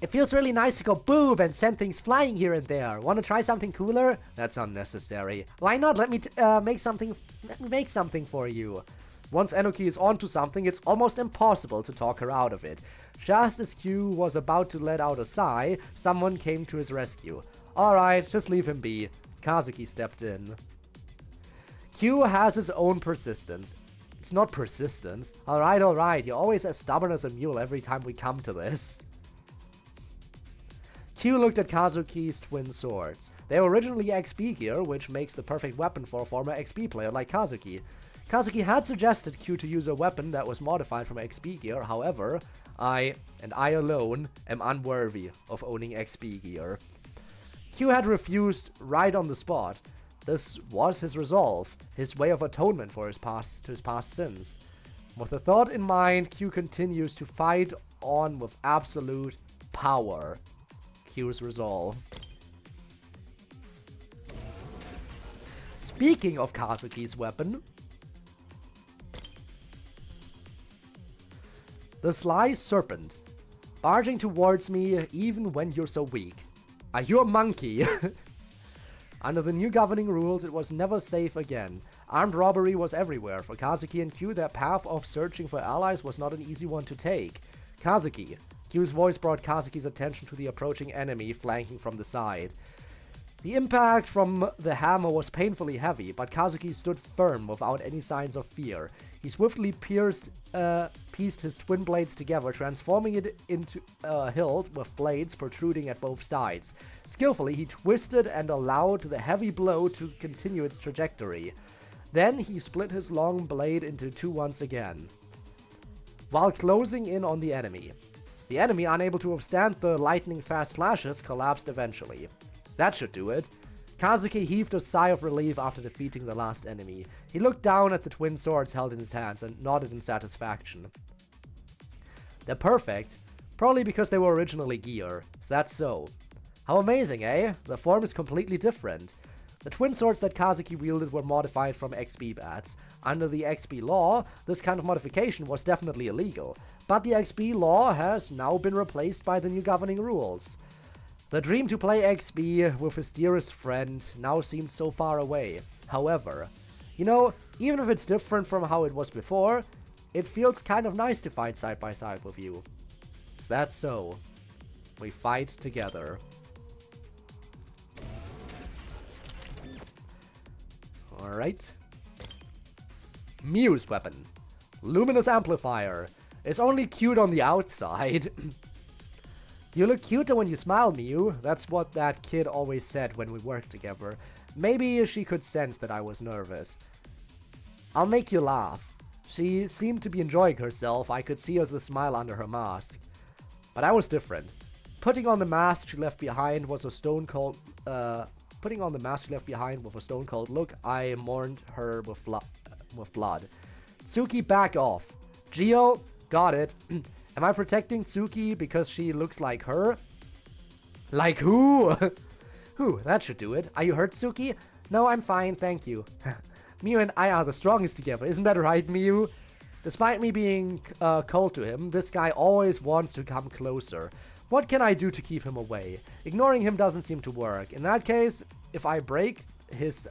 It feels really nice to go boom and send things flying here and there. Want to try something cooler? That's unnecessary. Why not? Let me make something for you. Once Enoki is onto something, it's almost impossible to talk her out of it. Just as Q was about to let out a sigh, someone came to his rescue. Alright, just leave him be. Kazuki stepped in. Q has his own persistence. It's not persistence. Alright, you're always as stubborn as a mule every time we come to this. Q looked at Kazuki's twin swords. They were originally XB gear, which makes the perfect weapon for a former XB player like Kazuki. Kazuki had suggested Q to use a weapon that was modified from XB gear, however, I, and I alone, am unworthy of owning XB gear. Q had refused right on the spot. This was his resolve, his way of atonement for his past sins. With the thought in mind, Q continues to fight on with absolute power. Q's resolve. Speaking of Kazuki's weapon, the sly serpent, barging towards me even when you're so weak. Are you a monkey? Under the new governing rules, it was never safe again. Armed robbery was everywhere. For Kazuki and Q, their path of searching for allies was not an easy one to take. Kazuki. Q's voice brought Kazuki's attention to the approaching enemy flanking from the side. The impact from the hammer was painfully heavy, but Kazuki stood firm without any signs of fear. He swiftly pieced his twin blades together, transforming it into a hilt with blades protruding at both sides. Skillfully, he twisted and allowed the heavy blow to continue its trajectory. Then he split his long blade into two once again, while closing in on the enemy. The enemy, unable to withstand the lightning-fast slashes, collapsed eventually. That should do it. Kazuki heaved a sigh of relief after defeating the last enemy. He looked down at the twin swords held in his hands and nodded in satisfaction. They're perfect, probably because they were originally gear. Is that so? How amazing, eh? The form is completely different. The twin swords that Kazuki wielded were modified from XB bats. Under the XB law, this kind of modification was definitely illegal, but the XB law has now been replaced by the new governing rules. The dream to play XB with his dearest friend now seemed so far away. However, you know, even if it's different from how it was before, it feels kind of nice to fight side by side with you. Is that so? We fight together. Alright. Mew's weapon. Luminous amplifier. It's only cute on the outside. You look cuter when you smile, Mew. That's what that kid always said when we worked together. Maybe she could sense that I was nervous. I'll make you laugh. She seemed to be enjoying herself. I could see the smile under her mask. But I was different. Putting on the mask she left behind with a stone cold look, I mourned her with blood. Tsuki, back off. Gio, got it. Am I protecting Tsuki because she looks like her? Like who? Who? That should do it. Are you hurt, Tsuki? No, I'm fine, thank you. Mew and I are the strongest together, isn't that right, Mew? Despite me being cold to him, this guy always wants to come closer. What can I do to keep him away? Ignoring him doesn't seem to work. In that case, if I break his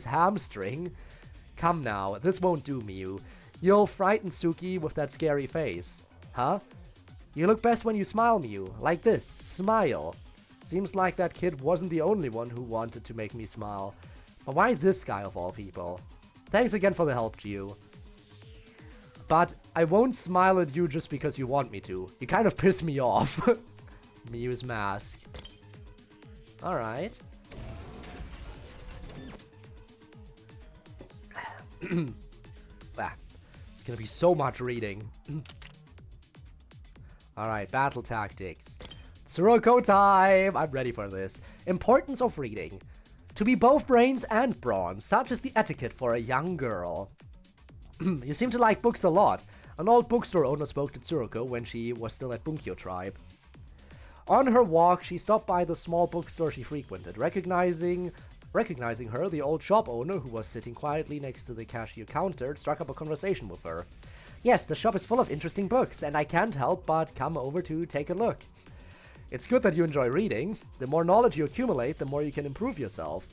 hamstring, come now, this won't do, Mew. You'll frighten Tsuki with that scary face. Huh? You look best when you smile, Mew. Like this. Smile. Seems like that kid wasn't the only one who wanted to make me smile. But why this guy of all people? Thanks again for the help, Gio. But I won't smile at you just because you want me to. You kind of piss me off. Mew's mask. Alright. It's gonna be so much reading. Alright, battle tactics. Tsuroko time! I'm ready for this. Importance of reading. To be both brains and brawn, such is the etiquette for a young girl. You seem to like books a lot. An old bookstore owner spoke to Tsuroko when she was still at Bunkyo Tribe. On her walk, she stopped by the small bookstore she frequented. Recognizing her, the old shop owner, who was sitting quietly next to the cashier counter, struck up a conversation with her. Yes, the shop is full of interesting books, and I can't help but come over to take a look. It's good that you enjoy reading. The more knowledge you accumulate, the more you can improve yourself.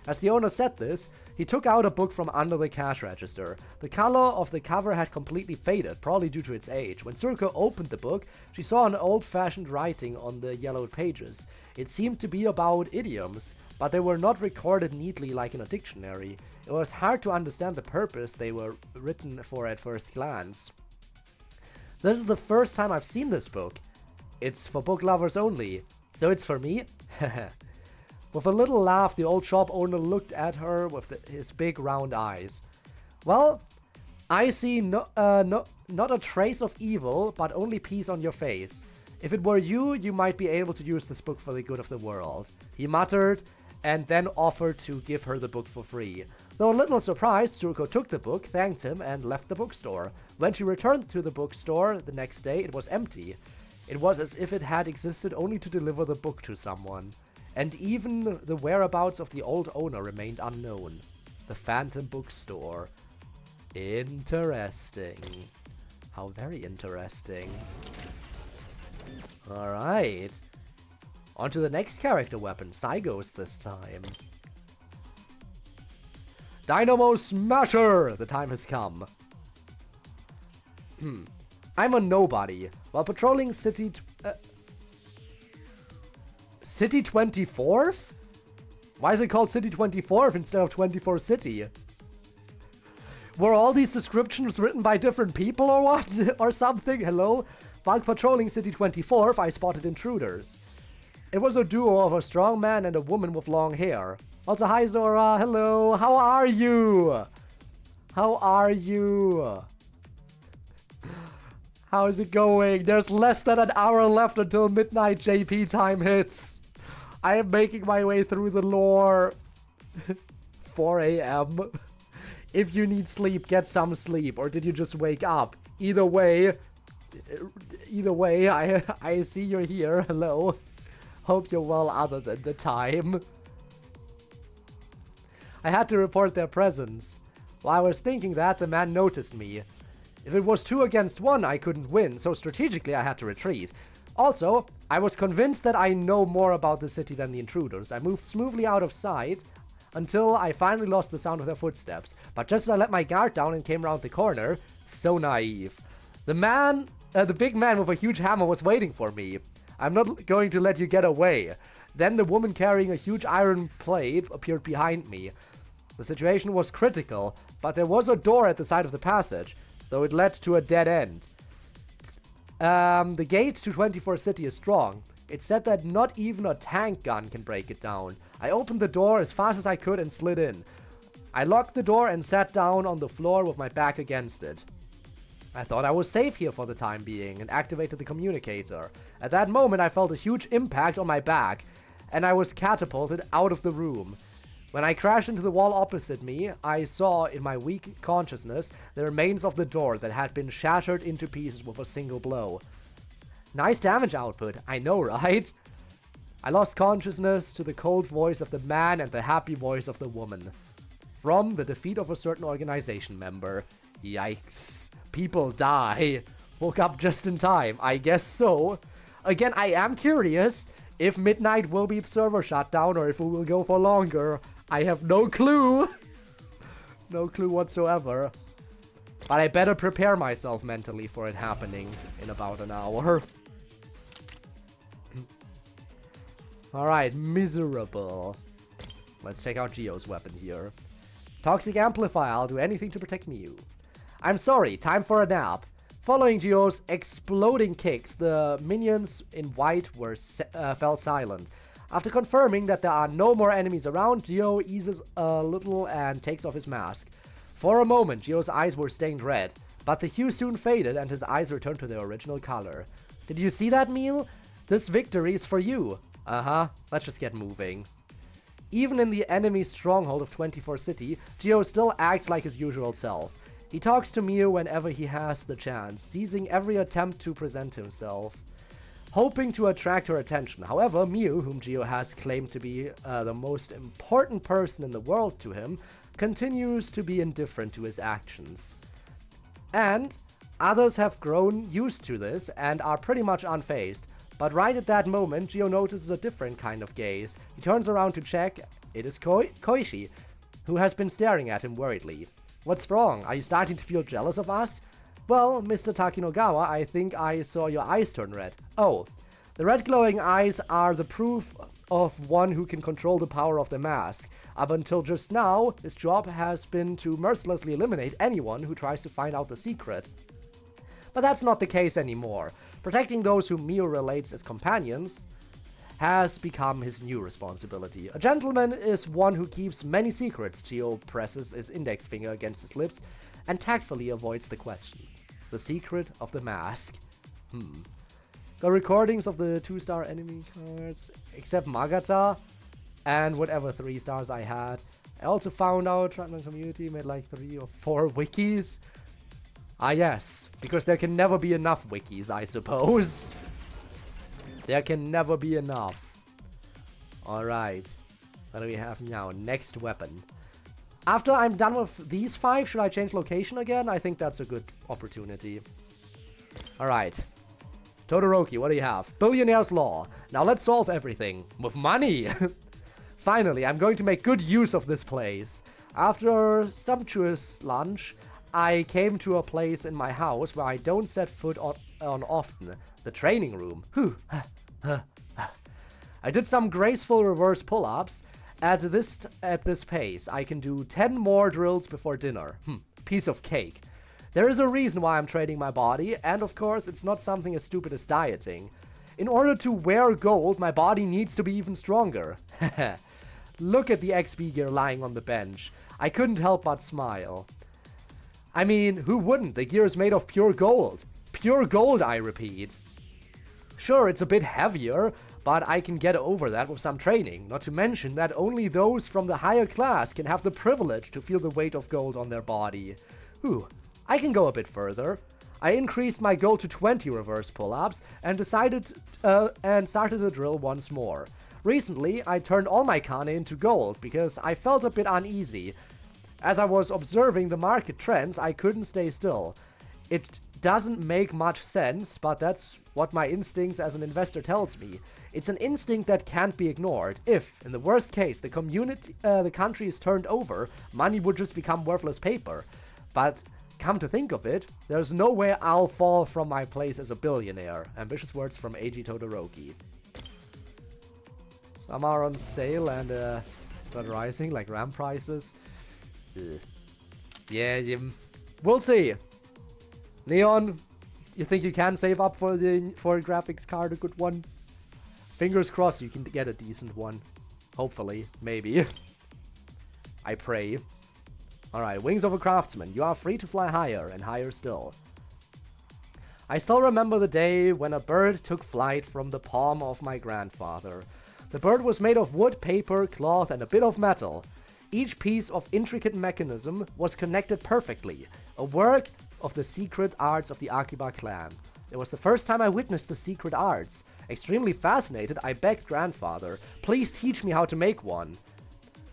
As the owner said this, he took out a book from under the cash register. The color of the cover had completely faded, probably due to its age. When Tsuruko opened the book, she saw an old-fashioned writing on the yellowed pages. It seemed to be about idioms, but they were not recorded neatly like in a dictionary. It was hard to understand the purpose they were written for at first glance. This is the first time I've seen this book. It's for book lovers only. So it's for me? With a little laugh, the old shop owner looked at her with his big round eyes. Well, I see not a trace of evil, but only peace on your face. If it were you, you might be able to use this book for the good of the world, he muttered, and then offered to give her the book for free. Though a little surprised, Tsuruko took the book, thanked him, and left the bookstore. When she returned to the bookstore the next day, it was empty. It was as if it had existed only to deliver the book to someone. And even the whereabouts of the old owner remained unknown. The Phantom Bookstore. Interesting. How very interesting. Alright. On to the next character weapon, Saigo's this time. Dynamo Smasher! The time has come. I'm a nobody. While patrolling City 24th? Why is it called City 24th instead of 24 City? Were all these descriptions written by different people or what? Or something? Hello? While patrolling City 24th, I spotted intruders. It was a duo of a strong man and a woman with long hair. Also, hi Zora, hello, how are you? How are you? How's it going? There's less than an hour left until midnight JP time hits. I am making my way through the lore. 4 a.m. If you need sleep, get some sleep. Or did you just wake up? Either way, I see you're here. Hello. Hope you're well other than the time. I had to report their presence. While I was thinking that, the man noticed me. If it was 2 against 1, I couldn't win, so strategically I had to retreat. Also, I was convinced that I know more about the city than the intruders. I moved smoothly out of sight until I finally lost the sound of their footsteps. But just as I let my guard down and came around the corner, so naive. The big man with a huge hammer was waiting for me. I'm not going to let you get away. Then the woman carrying a huge iron plate appeared behind me. The situation was critical, but there was a door at the side of the passage, though it led to a dead end. The gate to 24 City is strong. It said that not even a tank gun can break it down. I opened the door as fast as I could and slid in. I locked the door and sat down on the floor with my back against it. I thought I was safe here for the time being and activated the communicator. At that moment I felt a huge impact on my back and I was catapulted out of the room. When I crashed into the wall opposite me, I saw in my weak consciousness the remains of the door that had been shattered into pieces with a single blow. Nice damage output, I know, right? I lost consciousness to the cold voice of the man and the happy voice of the woman. From the defeat of a certain organization member. Yikes. People die. Woke up just in time, I guess so. Again, I am curious if midnight will be the server shutdown or if we will go for longer. I have no clue. No clue whatsoever. But I better prepare myself mentally for it happening in about an hour. Alright, miserable. Let's check out Gio's weapon here. Toxic Amplifier, I'll do anything to protect Mew. I'm sorry, time for a nap. Following Gio's exploding kicks, the minions in white fell silent. After confirming that there are no more enemies around, Gio eases a little and takes off his mask. For a moment, Gio's eyes were stained red, but the hue soon faded and his eyes returned to their original color. Did you see that, Mew? This victory is for you. Let's just get moving. Even in the enemy stronghold of 24 City, Gio still acts like his usual self. He talks to Mew whenever he has the chance, seizing every attempt to present himself, hoping to attract her attention. However, Mew, whom Gio has claimed to be the most important person in the world to him, continues to be indifferent to his actions. And others have grown used to this and are pretty much unfazed. But right at that moment, Gio notices a different kind of gaze. He turns around to check, It is Koichi, who has been staring at him worriedly. What's wrong? Are you starting to feel jealous of us? Well, Mr. Takinagawa, I think I saw your eyes turn red. Oh, the red glowing eyes are the proof of one who can control the power of the mask. Up until just now, his job has been to mercilessly eliminate anyone who tries to find out the secret. But that's not the case anymore. Protecting those whom Mio relates as companions has become his new responsibility. A gentleman is one who keeps many secrets. Gio presses his index finger against his lips and tactfully avoids the question. The secret of the mask. Got recordings of the 2-star enemy cards, except Magata, and whatever 3 stars I had. I also found out Random Community made like 3 or 4 wikis. Ah yes, because there can never be enough wikis, I suppose. There can never be enough. Alright. What do we have now? Next weapon. After I'm done with these 5, should I change location again? I think that's a good opportunity. Alright. Todoroki, what do you have? Billionaire's Law. Now let's solve everything. With money! Finally, I'm going to make good use of this place. After a sumptuous lunch, I came to a place in my house where I don't set foot on often. The training room. I did some graceful reverse pull-ups. At this pace, I can do 10 more drills before dinner. Piece of cake. There is a reason why I'm training my body, and of course, it's not something as stupid as dieting. In order to wear gold, my body needs to be even stronger. Look at the XB gear lying on the bench. I couldn't help but smile. I mean, who wouldn't? The gear is made of pure gold. Pure gold, I repeat. Sure, it's a bit heavier, but I can get over that with some training. Not to mention that only those from the higher class can have the privilege to feel the weight of gold on their body. I can go a bit further. I increased my goal to 20 reverse pull-ups and started the drill once more. Recently, I turned all my Kane into gold because I felt a bit uneasy. As I was observing the market trends, I couldn't stay still. It doesn't make much sense, but that's what my instincts as an investor tells me. It's an instinct that can't be ignored. If, in the worst case, the country is turned over, money would just become worthless paper. But come to think of it, there's no way I'll fall from my place as a billionaire. Ambitious words from Eiji Todoroki. Some are on sale and not rising, like RAM prices. Yeah, we'll see. Neon, you think you can save up for a graphics card, a good one? Fingers crossed you can get a decent one. Hopefully, maybe. I pray. Alright, Wings of a Craftsman. You are free to fly higher, and higher still. I still remember the day when a bird took flight from the palm of my grandfather. The bird was made of wood, paper, cloth, and a bit of metal. Each piece of intricate mechanism was connected perfectly, a work of the secret arts of the Akiba clan. It was the first time I witnessed the secret arts. Extremely fascinated, I begged grandfather, please teach me how to make one.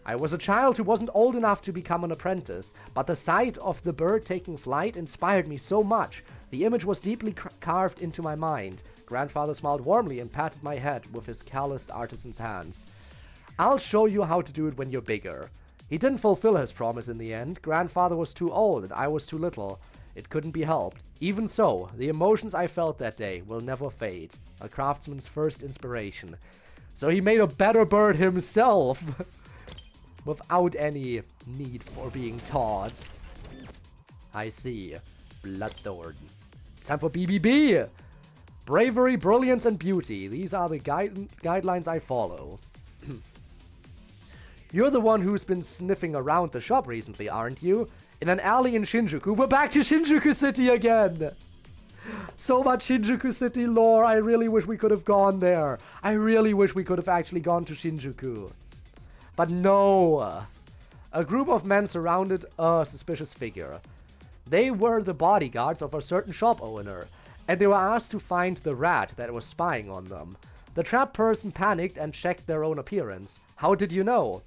I was a child who wasn't old enough to become an apprentice, but the sight of the bird taking flight inspired me so much. The image was deeply carved into my mind. Grandfather smiled warmly and patted my head with his calloused artisan's hands. I'll show you how to do it when you're bigger. He didn't fulfill his promise in the end. Grandfather was too old and I was too little. It couldn't be helped. Even so, the emotions I felt that day will never fade. A craftsman's first inspiration. So he made a better bird himself. Without any need for being taught. I see. Bloodthorn. It's time for BBB! Bravery, brilliance, and beauty. These are the guidelines I follow. You're the one who's been sniffing around the shop recently, aren't you? In an alley in Shinjuku. We're back to Shinjuku City again! So much Shinjuku City lore. I really wish we could have gone there. I really wish we could have actually gone to Shinjuku. But no. A group of men surrounded a suspicious figure. They were the bodyguards of a certain shop owner, and they were asked to find the rat that was spying on them. The trapped person panicked and checked their own appearance. How did you know?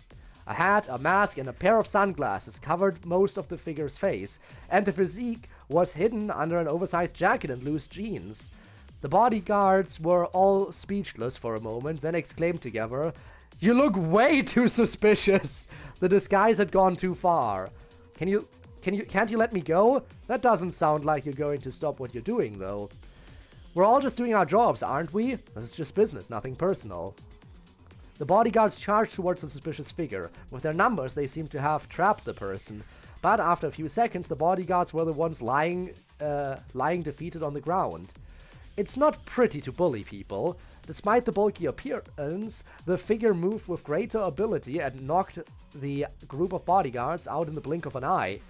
A hat, a mask, and a pair of sunglasses covered most of the figure's face, and the physique was hidden under an oversized jacket and loose jeans. The bodyguards were all speechless for a moment, then exclaimed together, You look way too suspicious. The disguise had gone too far. Can't you let me go? That doesn't sound like you're going to stop what you're doing, though. We're all just doing our jobs, aren't we? This is just business, nothing personal. The bodyguards charged towards the suspicious figure. With their numbers, they seemed to have trapped the person. But after a few seconds, the bodyguards were the ones lying defeated on the ground. It's not pretty to bully people. Despite the bulky appearance, the figure moved with greater ability and knocked the group of bodyguards out in the blink of an eye.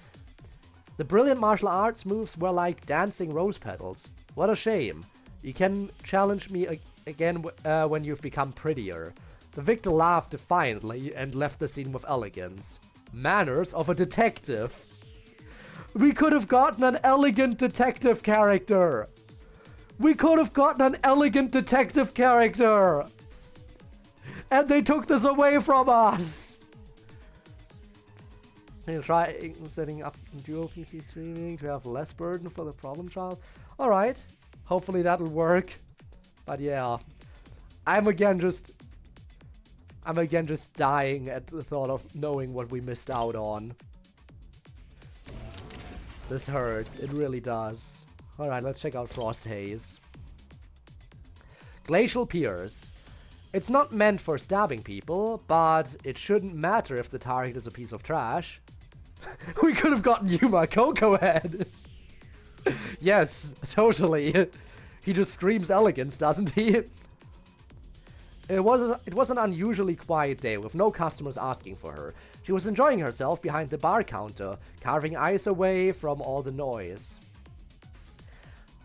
The brilliant martial arts moves were like dancing rose petals. What a shame. You can challenge me again when you've become prettier. The victor laughed defiantly and left the scene with elegance. Manners of a detective. We could have gotten an elegant detective character. We could have gotten an elegant detective character. And they took this away from us. I'll try setting up dual PC streaming to have less burden for the problem child. Alright. Hopefully that'll work. But yeah. I'm again just dying at the thought of knowing what we missed out on. This hurts. It really does. Alright, let's check out Frost Haze. Glacial Pierce. It's not meant for stabbing people, but it shouldn't matter if the target is a piece of trash. We could have gotten Yuma Cocoa Head. Yes, totally. He just screams elegance, doesn't he? It was an unusually quiet day with no customers asking for her. She was enjoying herself behind the bar counter, carving ice away from all the noise.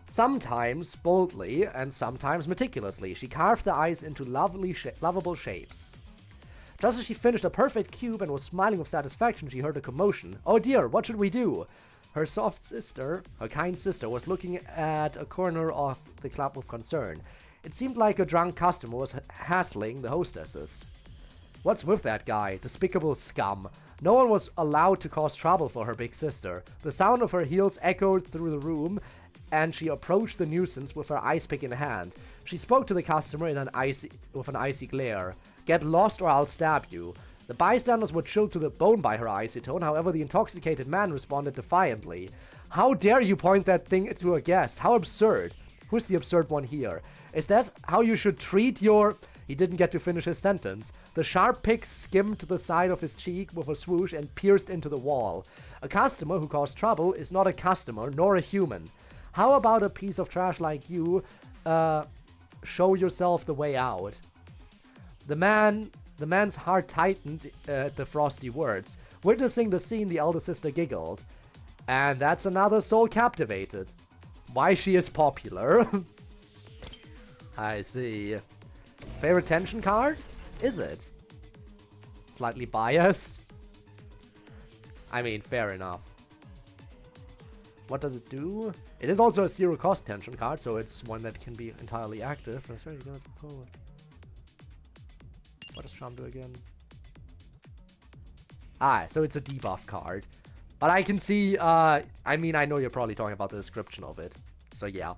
Sometimes boldly and sometimes meticulously, she carved the ice into lovable shapes. Just as she finished a perfect cube and was smiling with satisfaction, she heard a commotion. Oh dear, what should we do? Her kind sister, was looking at a corner of the club with concern. It seemed like a drunk customer was hassling the hostesses. What's with that guy? Despicable scum. No one was allowed to cause trouble for her big sister. The sound of her heels echoed through the room, and she approached the nuisance with her ice pick in hand. She spoke to the customer with an icy glare. Get lost or I'll stab you. The bystanders were chilled to the bone by her icy tone, however the intoxicated man responded defiantly. How dare you point that thing to a guest? How absurd. Who's the absurd one here? Is that how you should treat your... He didn't get to finish his sentence. The sharp pick skimmed the side of his cheek with a swoosh and pierced into the wall. A customer who caused trouble is not a customer, nor a human. How about a piece of trash like you, show yourself the way out? The man's heart tightened at the frosty words. Witnessing the scene, the elder sister giggled. And that's another soul captivated. Why she is popular. I see. Favorite tension card? Is it? Slightly biased? I mean, fair enough. What does it do? It is also a zero cost tension card, so it's one that can be entirely active. What does Sham do again? Ah, so it's a debuff card. But I can see, I mean, I know you're probably talking about the description of it. So yeah.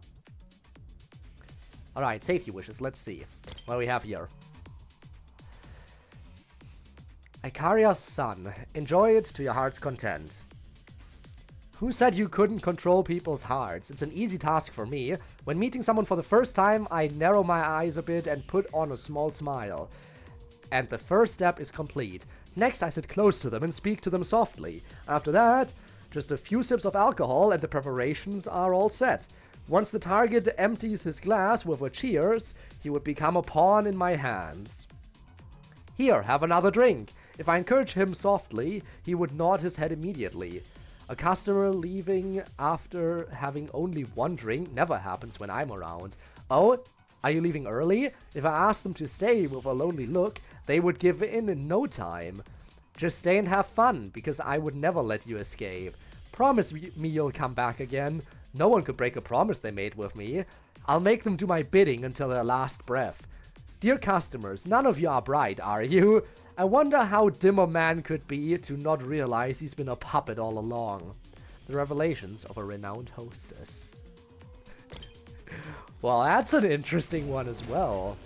Alright, safety wishes. Let's see what do we have here. Ikaria's son. Enjoy it to your heart's content. Who said you couldn't control people's hearts? It's an easy task for me. When meeting someone for the first time, I narrow my eyes a bit and put on a small smile. And the first step is complete. Next, I sit close to them and speak to them softly. After that, just a few sips of alcohol and the preparations are all set. Once the target empties his glass with a cheers, he would become a pawn in my hands. Here, have another drink. If I encourage him softly, he would nod his head immediately. A customer leaving after having only one drink never happens when I'm around. Oh, are you leaving early? If I asked them to stay with a lonely look, they would give in no time. Just stay and have fun, because I would never let you escape. Promise me you'll come back again. No one could break a promise they made with me. I'll make them do my bidding until their last breath. Dear customers, none of you are bright, are you? I wonder how dim a man could be to not realize he's been a puppet all along. The revelations of a renowned hostess. Well, that's an interesting one as well.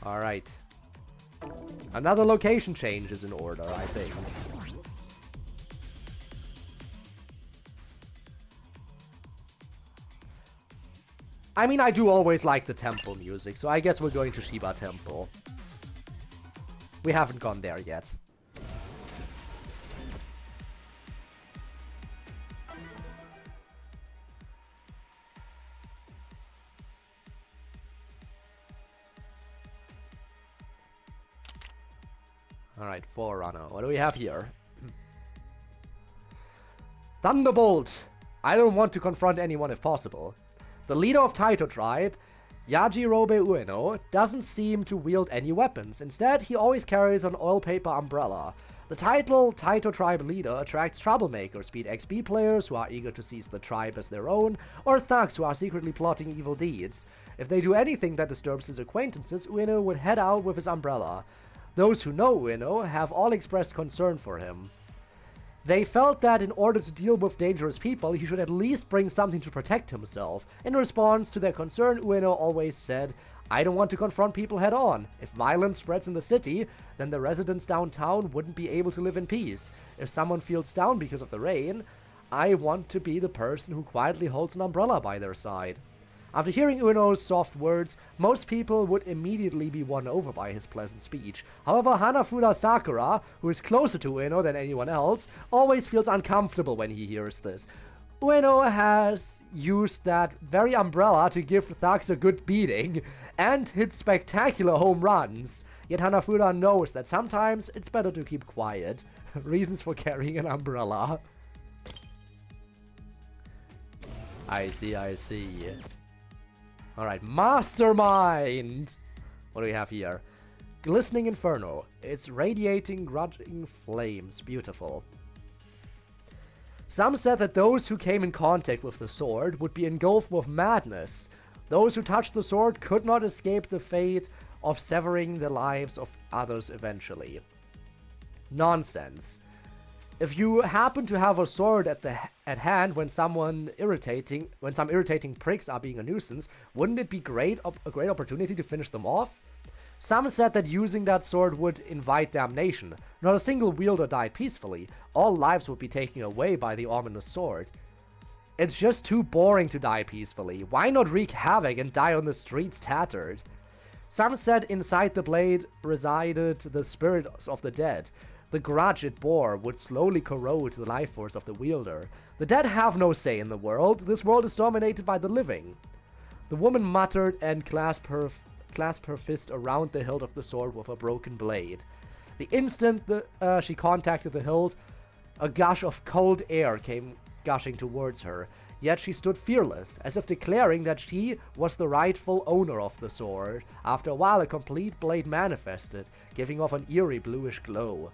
Alright. Another location change is in order, I think. I mean, I do always like the temple music, so I guess we're going to Shiba Temple. We haven't gone there yet. Alright, Forerunner. What do we have here? Thunderbolt! I don't want to confront anyone if possible. The leader of Taito tribe, Yajirobe Ueno, doesn't seem to wield any weapons. Instead, he always carries an oil paper umbrella. The title Taito tribe leader attracts troublemakers, be it XB players who are eager to seize the tribe as their own, or thugs who are secretly plotting evil deeds. If they do anything that disturbs his acquaintances, Ueno would head out with his umbrella. Those who know Ueno have all expressed concern for him. They felt that in order to deal with dangerous people, he should at least bring something to protect himself. In response to their concern, Ueno always said, "I don't want to confront people head on. If violence spreads in the city, then the residents downtown wouldn't be able to live in peace. If someone feels down because of the rain, I want to be the person who quietly holds an umbrella by their side." After hearing Ueno's soft words, most people would immediately be won over by his pleasant speech. However, Hanafuda Sakura, who is closer to Ueno than anyone else, always feels uncomfortable when he hears this. Ueno has used that very umbrella to give thugs a good beating, and hit spectacular home runs. Yet Hanafuda knows that sometimes it's better to keep quiet. Reasons for carrying an umbrella. I see, I see. Alright, Mastermind! What do we have here? Glistening Inferno. It's radiating, grudging flames. Beautiful. Some said that those who came in contact with the sword would be engulfed with madness. Those who touched the sword could not escape the fate of severing the lives of others eventually. Nonsense. If you happen to have a sword at hand when some irritating pricks are being a nuisance, wouldn't it be a great opportunity to finish them off? Some said that using that sword would invite damnation. Not a single wielder died peacefully. All lives would be taken away by the ominous sword. It's just too boring to die peacefully. Why not wreak havoc and die on the streets tattered? Some said inside the blade resided the spirits of the dead. The grudge it bore would slowly corrode the life force of the wielder. The dead have no say in the world. This world is dominated by the living. The woman muttered and clasped her fist around the hilt of the sword with a broken blade. The instant she contacted the hilt, a gush of cold air came gushing towards her. Yet she stood fearless, as if declaring that she was the rightful owner of the sword. After a while, a complete blade manifested, giving off an eerie bluish glow.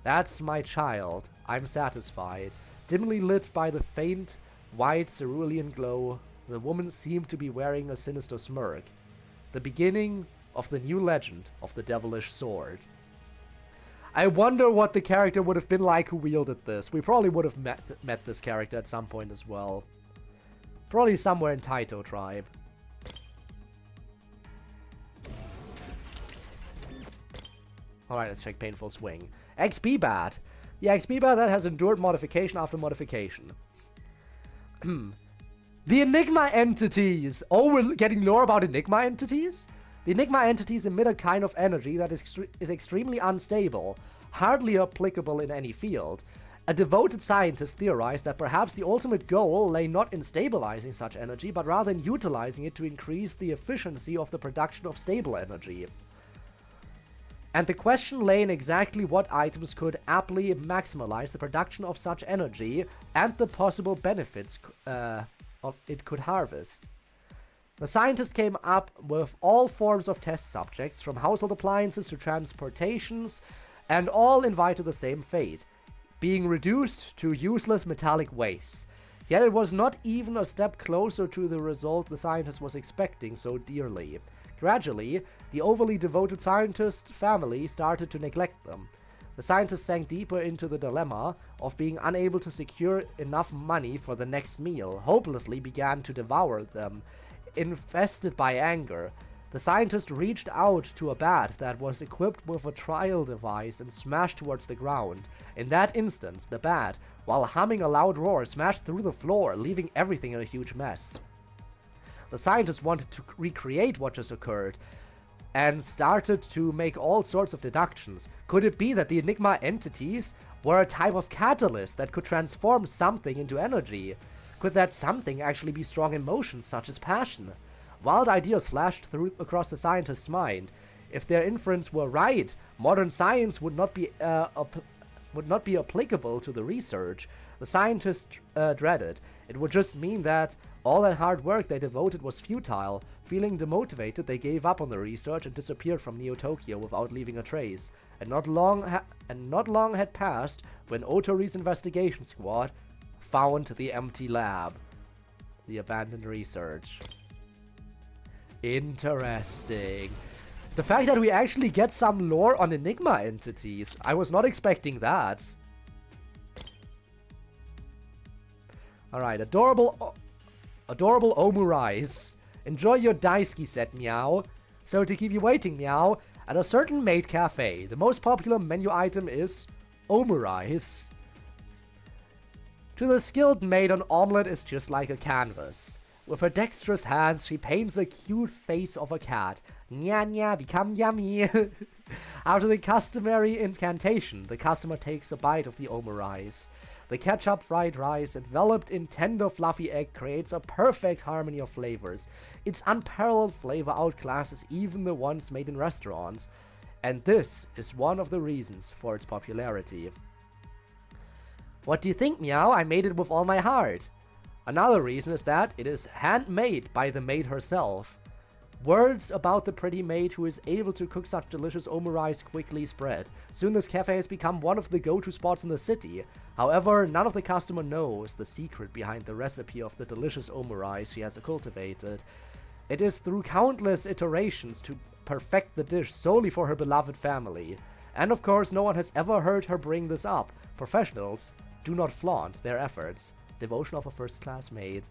That's my child. I'm satisfied. Dimly lit by the faint, white cerulean glow, the woman seemed to be wearing a sinister smirk. The beginning of the new legend of the devilish sword. I wonder what the character would have been like who wielded this. We probably would have met this character at some point as well. Probably somewhere in Taito tribe. Alright, let's check Painful Swing. XB Bat. The XB Bat that has endured modification after modification. The Enigma entities. Oh, we're getting lore about Enigma entities? The Enigma entities emit a kind of energy that is extremely unstable, hardly applicable in any field. A devoted scientist theorized that perhaps the ultimate goal lay not in stabilizing such energy, but rather in utilizing it to increase the efficiency of the production of stable energy. And the question lay in exactly what items could aptly maximize the production of such energy and the possible benefits it could harvest. The scientist came up with all forms of test subjects, from household appliances to transportations, and all invited the same fate, being reduced to useless metallic wastes. Yet it was not even a step closer to the result the scientist was expecting so dearly. Gradually, the overly devoted scientist family started to neglect them. The scientist sank deeper into the dilemma of being unable to secure enough money for the next meal, hopelessly began to devour them. Infested by anger, The scientist reached out to a bat that was equipped with a trial device and smashed towards the ground. In that instance, the bat, while humming a loud roar, smashed through the floor, leaving everything in a huge mess. The scientist wanted to recreate what just occurred and started to make all sorts of deductions. Could it be that the Enigma entities were a type of catalyst that could transform something into energy? Could that something actually be strong emotions such as passion? Wild ideas flashed through across the scientist's mind. If their inference were right, modern science would not be applicable to the research. The scientist dreaded. It would just mean that all that hard work they devoted was futile. Feeling demotivated, they gave up on the research and disappeared from Neo-Tokyo without leaving a trace. And not long had passed when Otori's investigation squad found the empty lab. The abandoned research. Interesting. The fact that we actually get some lore on Enigma entities. I was not expecting that. Alright, adorable omurais. Enjoy your daisuki set, meow. So to keep you waiting, meow, at a certain maid cafe, the most popular menu item is omurais. To the skilled maid, an omelette is just like a canvas. With her dexterous hands, she paints a cute face of a cat. Nya nya, become yummy. After the customary incantation, the customer takes a bite of the omurais. The ketchup fried rice, enveloped in tender fluffy egg, creates a perfect harmony of flavors. Its unparalleled flavor outclasses even the ones made in restaurants. And this is one of the reasons for its popularity. What do you think, meow? I made it with all my heart. Another reason is that it is handmade by the maid herself. Words about the pretty maid who is able to cook such delicious omurais quickly spread. Soon this cafe has become one of the go-to spots in the city. However, none of the customer knows the secret behind the recipe of the delicious omurais she has cultivated. It is through countless iterations to perfect the dish solely for her beloved family. And of course, no one has ever heard her bring this up. Professionals do not flaunt their efforts. Devotion of a first-class maid.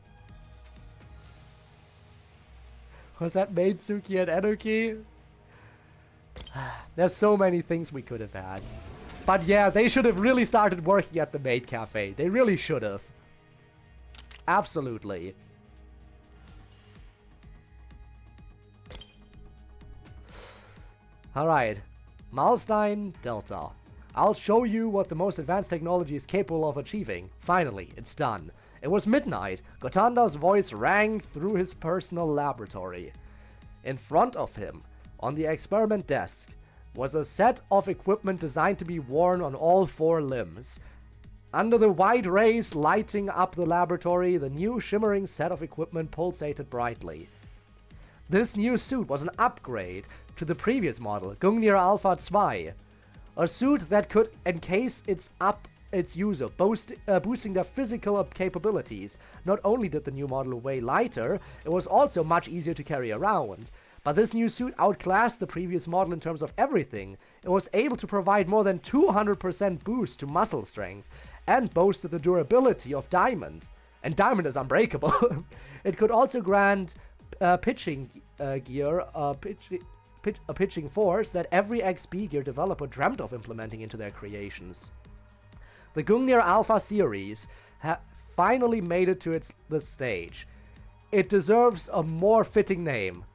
Was that maid Tsuki and Enuki? There's so many things we could have had. But yeah, they should have really started working at the maid cafe. They really should have. Absolutely. Alright. Malstein Delta. I'll show you what the most advanced technology is capable of achieving. Finally, it's done. It was midnight. Gotanda's voice rang through his personal laboratory. In front of him, on the experiment desk, was a set of equipment designed to be worn on all 4 limbs. Under the white rays lighting up the laboratory, the new shimmering set of equipment pulsated brightly. This new suit was an upgrade to the previous model, Gungnir Alpha 2. A suit that could encase its user, boosting their physical capabilities. Not only did the new model weigh lighter, it was also much easier to carry around. But this new suit outclassed the previous model in terms of everything. It was able to provide more than 200% boost to muscle strength, and boasted the durability of Diamond. And Diamond is unbreakable. It could also grant pitching gear, a pitching force that every XB gear developer dreamt of implementing into their creations. The Gungnir Alpha series finally made it to this stage. It deserves a more fitting name.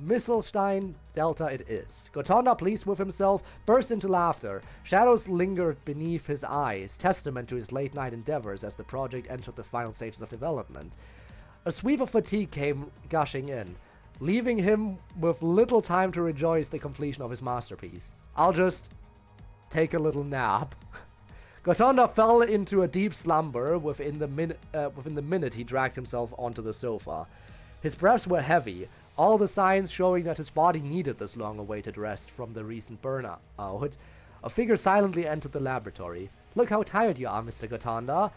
Misselstein Delta it is. Gotanda, pleased with himself, burst into laughter. Shadows lingered beneath his eyes, testament to his late-night endeavors as the project entered the final stages of development. A sweep of fatigue came gushing in, leaving him with little time to rejoice the completion of his masterpiece. I'll just take a little nap. Gotanda fell into a deep slumber within the minute he dragged himself onto the sofa. His breaths were heavy, all the signs showing that his body needed this long-awaited rest from the recent burnout. A figure silently entered the laboratory. Look how tired you are, Mr. Gotanda.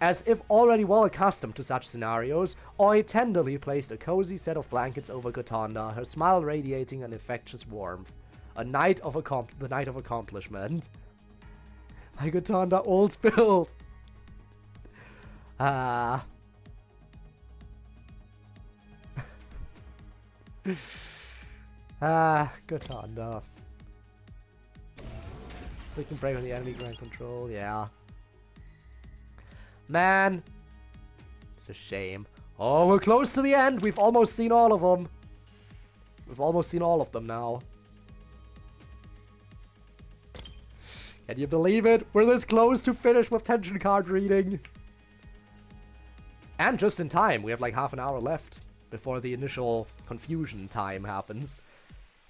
As if already well accustomed to such scenarios, Oi tenderly placed a cozy set of blankets over Gotanda, her smile radiating an infectious warmth. The night of accomplishment. My Gotanda old build. Good on. We can break on the enemy ground control, yeah. Man, it's a shame. Oh, we're close to the end. We've almost seen all of them. We've almost seen all of them now. Can you believe it? We're this close to finish with tension card reading. And just in time. We have like half an hour left before the initial confusion time happens.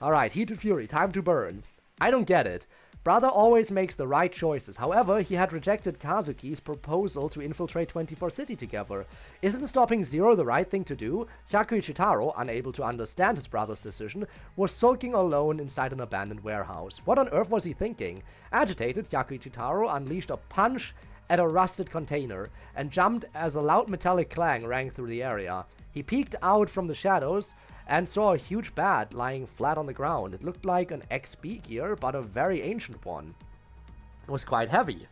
Alright, Heated Fury, time to burn. I don't get it. Brother always makes the right choices. However, he had rejected Kazuki's proposal to infiltrate 24 City together. Isn't stopping Zero the right thing to do? Hyaku Ichitaro, unable to understand his brother's decision, was sulking alone inside an abandoned warehouse. What on earth was he thinking? Agitated, Hyaku Ichitaro unleashed a punch at a rusted container and jumped as a loud metallic clang rang through the area. He peeked out from the shadows and saw a huge bat lying flat on the ground. It looked like an XB gear, but a very ancient one. It was quite heavy,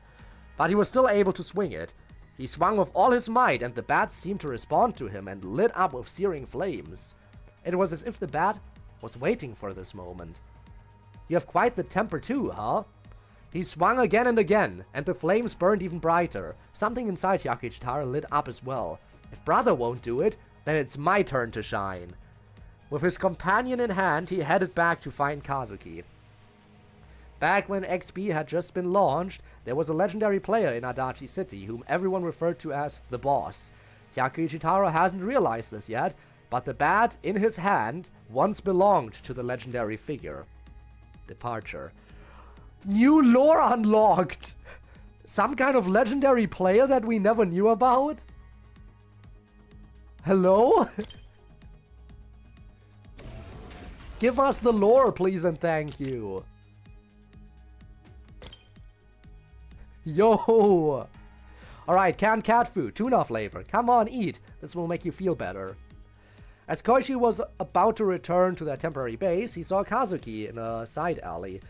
but he was still able to swing it. He swung with all his might, and the bat seemed to respond to him and lit up with searing flames. It was as if the bat was waiting for this moment. You have quite the temper too, huh? He swung again and again, and the flames burned even brighter. Something inside Hyaku Ichitaro lit up as well. If brother won't do it, then it's my turn to shine. With his companion in hand, he headed back to find Kazuki. Back when XB had just been launched, there was a legendary player in Adachi City whom everyone referred to as the boss. Hyaku Ichitaro hasn't realized this yet, but the bat in his hand once belonged to the legendary figure. Departure. New lore unlocked! Some kind of legendary player that we never knew about? Hello? Give us the lore, please and thank you. Yo! Alright, canned cat food, tuna flavor. Come on, eat. This will make you feel better. As Koichi was about to return to their temporary base, he saw Kazuki in a side alley.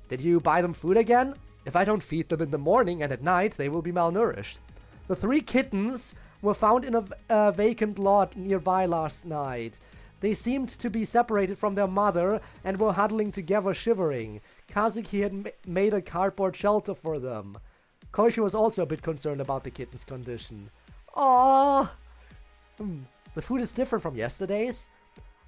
Did you buy them food again? If I don't feed them in the morning and at night, they will be malnourished. The 3 kittens were found in a vacant lot nearby last night. They seemed to be separated from their mother and were huddling together, shivering. Kazuki had made a cardboard shelter for them. Koichi was also a bit concerned about the kitten's condition. Aww! The food is different from yesterday's.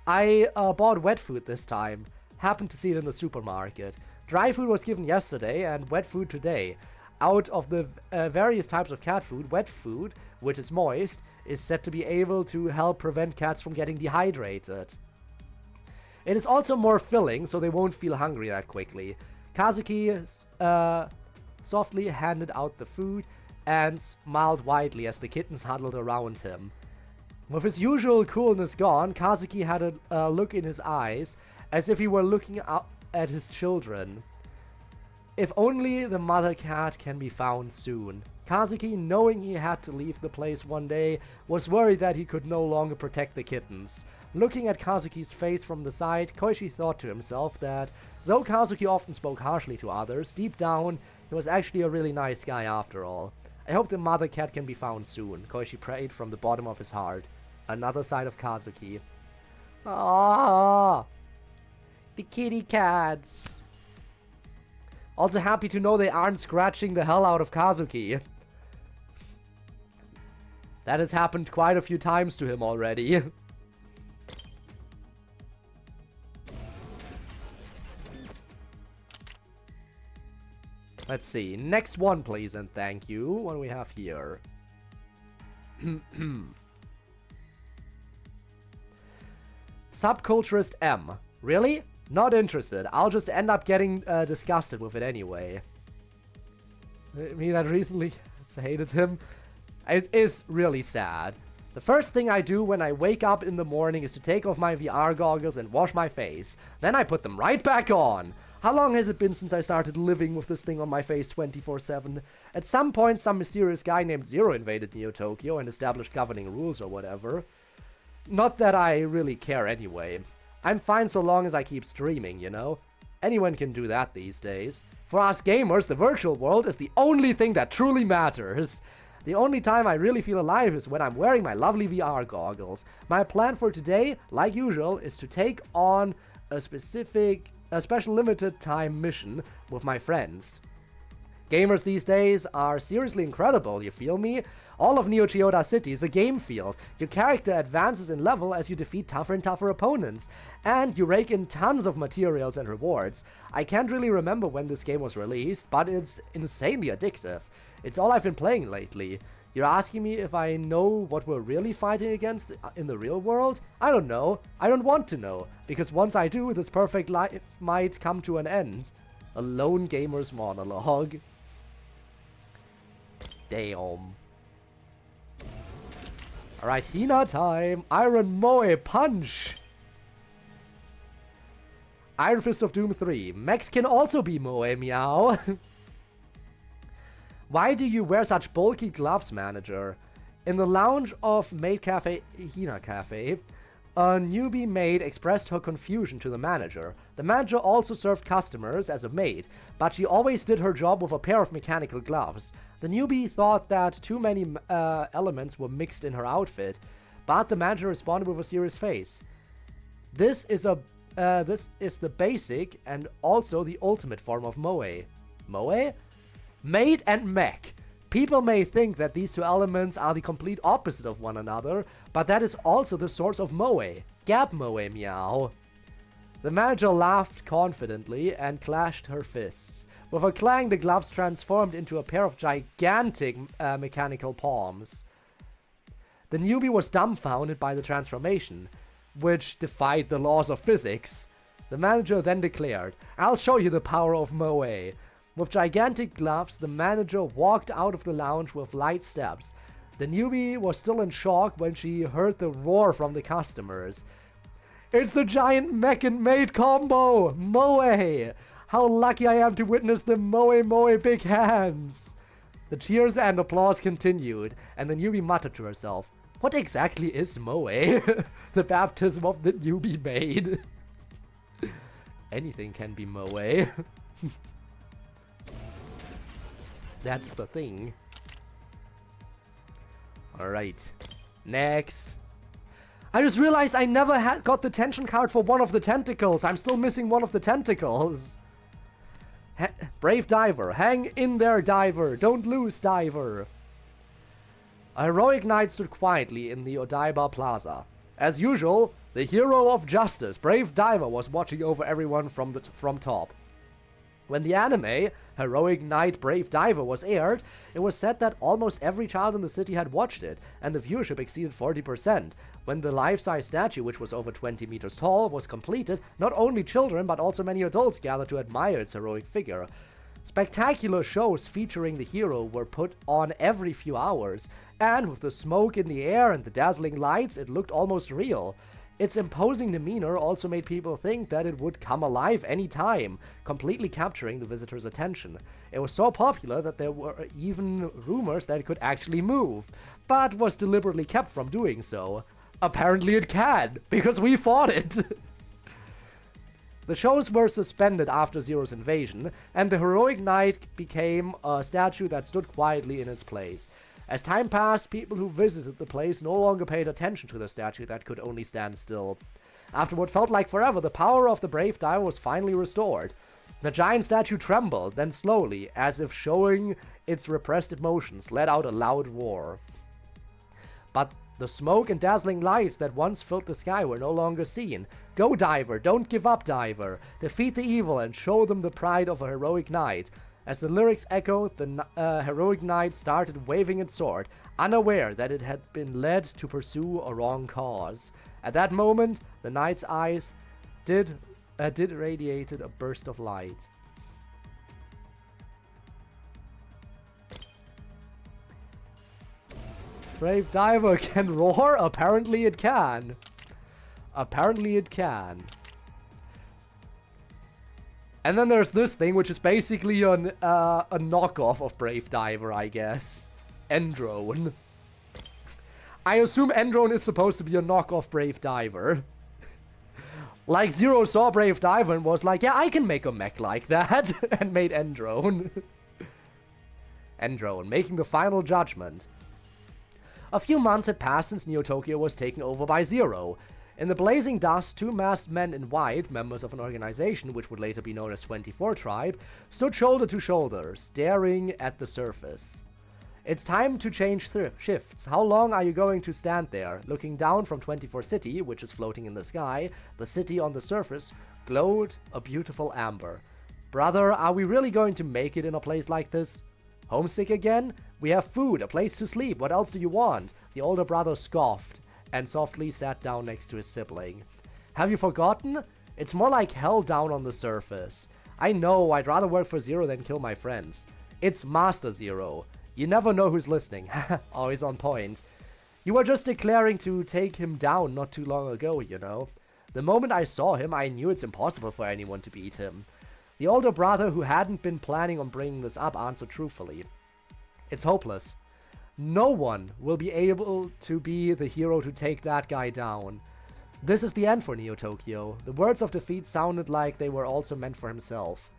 I bought wet food this time. Happened to see it in the supermarket. Dry food was given yesterday and wet food today. Out of the various types of cat food, wet food, which is moist, is said to be able to help prevent cats from getting dehydrated. It is also more filling, so they won't feel hungry that quickly. Kazuki softly handed out the food and smiled widely as the kittens huddled around him. With his usual coolness gone, Kazuki had a look in his eyes, as if he were looking up at his children. If only the mother cat can be found soon. Kazuki, knowing he had to leave the place one day, was worried that he could no longer protect the kittens. Looking at Kazuki's face from the side, Koichi thought to himself that, though Kazuki often spoke harshly to others, deep down, he was actually a really nice guy after all. I hope the mother cat can be found soon, Koichi prayed from the bottom of his heart. Another side of Kazuki. Ah, the kitty cats. Also happy to know they aren't scratching the hell out of Kazuki. That has happened quite a few times to him already. Let's see. Next one, please, and thank you. What do we have here? Subculturist M. Really? Not interested. I'll just end up getting disgusted with it anyway. Me that recently hated him. It is really sad. The first thing I do when I wake up in the morning is to take off my VR goggles and wash my face. Then I put them right back on. How long has it been since I started living with this thing on my face 24/7? At some point, some mysterious guy named Zora invaded Neo Tokyo and established governing rules or whatever. Not that I really care anyway. I'm fine so long as I keep streaming, you know? Anyone can do that these days. For us gamers, the virtual world is the only thing that truly matters. The only time I really feel alive is when I'm wearing my lovely VR goggles. My plan for today, like usual, is to take on a special limited time mission with my friends. Gamers these days are seriously incredible, you feel me? All of Neo Chiyoda City is a game field. Your character advances in level as you defeat tougher and tougher opponents, and you rake in tons of materials and rewards. I can't really remember when this game was released, but it's insanely addictive. It's all I've been playing lately. You're asking me if I know what we're really fighting against in the real world? I don't know. I don't want to know, because once I do, this perfect life might come to an end. A lone gamer's monologue. Damn. Alright, Hina time. Iron Moe Punch. Iron Fist of Doom 3. Mechs can also be Moe, meow. Why do you wear such bulky gloves, manager? In the lounge of Maid Cafe, Hina Cafe, a newbie maid expressed her confusion to the manager. The manager also served customers as a maid, but she always did her job with a pair of mechanical gloves. The newbie thought that too many elements were mixed in her outfit, but the manager responded with a serious face. This is the basic and also the ultimate form of Moe. Moe? Maid and mech. People may think that these two elements are the complete opposite of one another, but that is also the source of Moe. Gap Moe, meow. The manager laughed confidently and clashed her fists. With a clang, the gloves transformed into a pair of gigantic mechanical palms. The newbie was dumbfounded by the transformation, which defied the laws of physics. The manager then declared, "I'll show you the power of Moe." With gigantic gloves, the manager walked out of the lounge with light steps. The newbie was still in shock when she heard the roar from the customers. It's the giant mech and maid combo! Moe! How lucky I am to witness the Moe big hands! The cheers and applause continued, and the newbie muttered to herself, "What exactly is Moe?" The baptism of the newbie maid. Anything can be Moe. That's the thing. Alright. Next. I just realized I never got the tension card for one of the tentacles. I'm still missing one of the tentacles. Brave diver. Hang in there, diver. Don't lose, diver. A heroic knight stood quietly in the Odaiba Plaza. As usual, the hero of justice, Brave Diver, was watching over everyone from top. When the anime, Heroic Knight Brave Diver, was aired, it was said that almost every child in the city had watched it, and the viewership exceeded 40%. When the life-size statue, which was over 20 meters tall, was completed, not only children but also many adults gathered to admire its heroic figure. Spectacular shows featuring the hero were put on every few hours, and with the smoke in the air and the dazzling lights, it looked almost real. Its imposing demeanor also made people think that it would come alive any time, completely capturing the visitors' attention. It was so popular that there were even rumors that it could actually move, but was deliberately kept from doing so. Apparently it can, because we fought it! The shows were suspended after Zero's invasion, and the heroic knight became a statue that stood quietly in its place. As time passed, people who visited the place no longer paid attention to the statue that could only stand still. After what felt like forever, the power of the Brave Diver was finally restored. The giant statue trembled, then slowly, as if showing its repressed emotions, let out a loud roar. But the smoke and dazzling lights that once filled the sky were no longer seen. Go, Diver! Don't give up, Diver! Defeat the evil and show them the pride of a heroic knight. As the lyrics echoed, the heroic knight started waving its sword, unaware that it had been led to pursue a wrong cause. At that moment, the knight's eyes did radiated a burst of light. Brave Diver can roar? Apparently it can. Apparently it can. And then there's this thing, which is basically a knockoff of Brave Diver, I guess. Endrone. I assume Endrone is supposed to be a knockoff Brave Diver. Like, Zero saw Brave Diver and was like, yeah, I can make a mech like that, and made Endrone. Endrone, making the final judgment. A few months had passed since Neo Tokyo was taken over by Zero. In the blazing dust, two masked men in white, members of an organization which would later be known as 24 Tribe, stood shoulder to shoulder, staring at the surface. It's time to change shifts. How long are you going to stand there? Looking down from 24 City, which is floating in the sky, the city on the surface glowed a beautiful amber. Brother, are we really going to make it in a place like this? Homesick again? We have food, a place to sleep, what else do you want? The older brother scoffed and softly sat down next to his sibling. Have you forgotten? It's more like hell down on the surface. I know, I'd rather work for Zero than kill my friends. It's Master Zero. You never know who's listening. Always on point. You were just declaring to take him down not too long ago, you know. The moment I saw him, I knew it's impossible for anyone to beat him. The older brother, who hadn't been planning on bringing this up, answered truthfully. It's hopeless. No one will be able to be the hero to take that guy down. This is the end for Neo Tokyo. The words of defeat sounded like they were also meant for himself.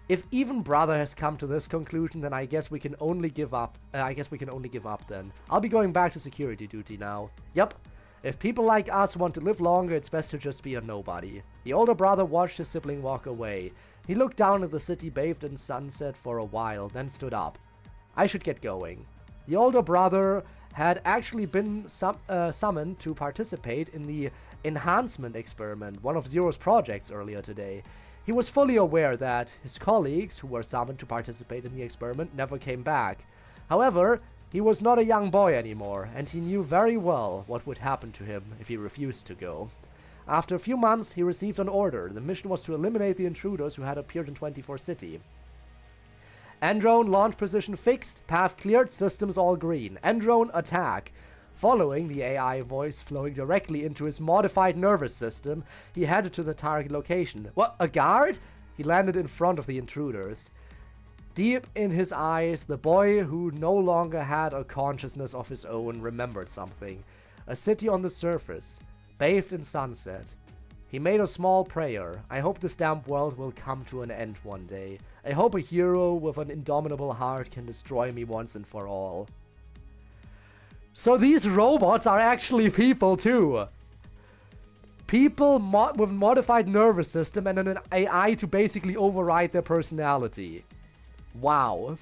If even brother has come to this conclusion, then I guess we can only give up. Then. I'll be going back to security duty now. Yup. If people like us want to live longer, it's best to just be a nobody. The older brother watched his sibling walk away. He looked down at the city bathed in sunset for a while, then stood up. I should get going. The older brother had actually been summoned to participate in the enhancement experiment, one of Zero's projects earlier today. He was fully aware that his colleagues, who were summoned to participate in the experiment, never came back. However, he was not a young boy anymore, and he knew very well what would happen to him if he refused to go. After a few months, he received an order. The mission was to eliminate the intruders who had appeared in 24 City. Endrone, launch position fixed, path cleared, systems all green. Endrone, attack. Following the AI voice flowing directly into his modified nervous system, he headed to the target location. What, a guard? He landed in front of the intruders. Deep in his eyes, the boy, who no longer had a consciousness of his own, remembered something. A city on the surface, bathed in sunset. He made a small prayer. I hope this damn world will come to an end one day. I hope a hero with an indomitable heart can destroy me once and for all. So these robots are actually people too. People with a modified nervous system and an AI to basically override their personality. Wow.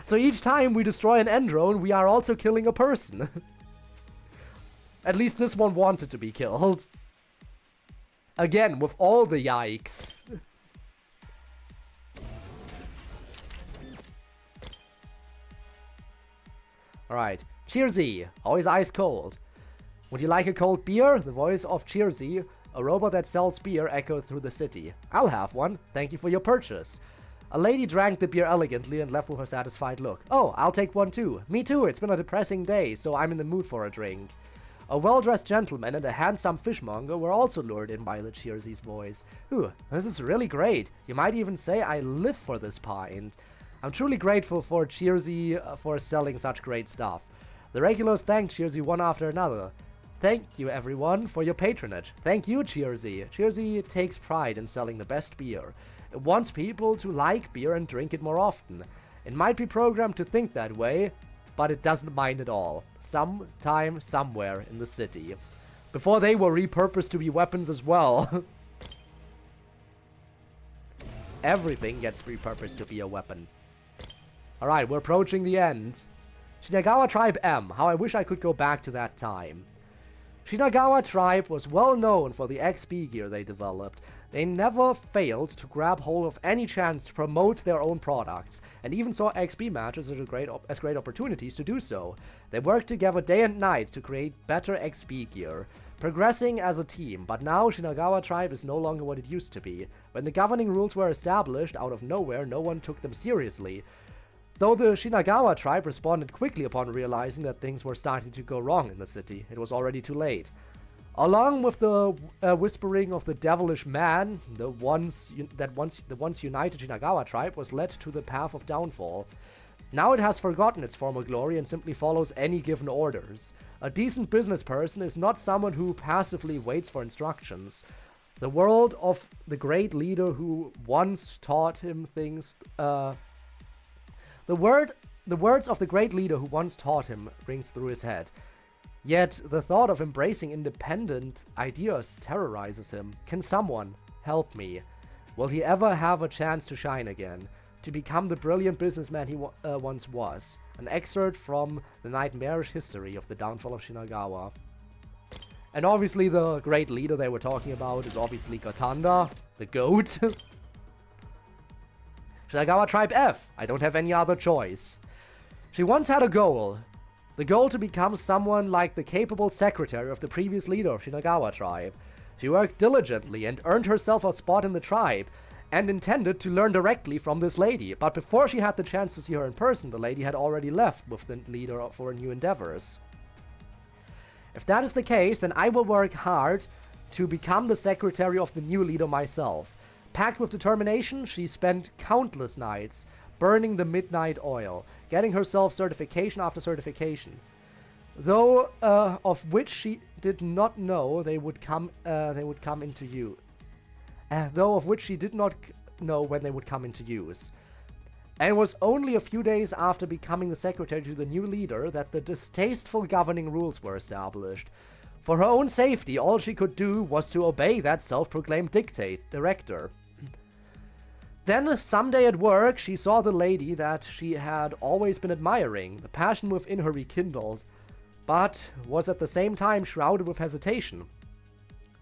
So each time we destroy an Endrone, we are also killing a person. At least this one wanted to be killed. Again, with all the yikes. Alright. Cheersy, always ice cold. Would you like a cold beer? The voice of Cheersy, a robot that sells beer, echoed through the city. I'll have one. Thank you for your purchase. A lady drank the beer elegantly and left with a satisfied look. Oh, I'll take one too. Me too, it's been a depressing day, so I'm in the mood for a drink. A well-dressed gentleman and a handsome fishmonger were also lured in by the Cheersy's voice. Ooh, this is really great. You might even say I live for this pint. I'm truly grateful for Cheersy for selling such great stuff. The regulars thanked Cheersy one after another. Thank you everyone for your patronage. Thank you, Cheersy. Cheersy takes pride in selling the best beer. It wants people to like beer and drink it more often. It might be programmed to think that way, but it doesn't mind at all. Sometime, somewhere in the city. Before they were repurposed to be weapons as well. Everything gets repurposed to be a weapon. Alright, we're approaching the end. Shinagawa Tribe M. How I wish I could go back to that time. Shinagawa Tribe was well known for the XB gear they developed. They never failed to grab hold of any chance to promote their own products, and even saw XB matches as great opportunities to do so. They worked together day and night to create better XB gear, progressing as a team, but now Shinagawa Tribe is no longer what it used to be. When the governing rules were established, out of nowhere, no one took them seriously. Though the Shinagawa Tribe responded quickly upon realizing that things were starting to go wrong in the city, it was already too late. Along with the whispering of the devilish man, the once united Shinagawa Tribe was led to the path of downfall. Now it has forgotten its former glory and simply follows any given orders. A decent business person is not someone who passively waits for instructions. The world of the great leader who once taught him things, the The words of the great leader who once taught him rings through his head. Yet the thought of embracing independent ideas terrorizes him. Can someone help me? Will he ever have a chance to shine again? To become the brilliant businessman he once was? An excerpt from the nightmarish history of the downfall of Shinagawa. And obviously the great leader they were talking about is obviously Katanda, the goat. Shinagawa Tribe F. I don't have any other choice. She once had a goal. The goal to become someone like the capable secretary of the previous leader of Shinagawa Tribe. She worked diligently and earned herself a spot in the tribe, and intended to learn directly from this lady. But before she had the chance to see her in person, the lady had already left with the leader for new endeavors. If that is the case, then I will work hard to become the secretary of the new leader myself. Packed with determination, she spent countless nights burning the midnight oil, getting herself certification after certification. Though of which she did not know they would come into use. Though of which she did not know when they would come into use. And it was only a few days after becoming the secretary to the new leader that the distasteful governing rules were established. For her own safety, all she could do was to obey that self-proclaimed director. Then, someday at work, she saw the lady that she had always been admiring. The passion within her rekindled, but was at the same time shrouded with hesitation.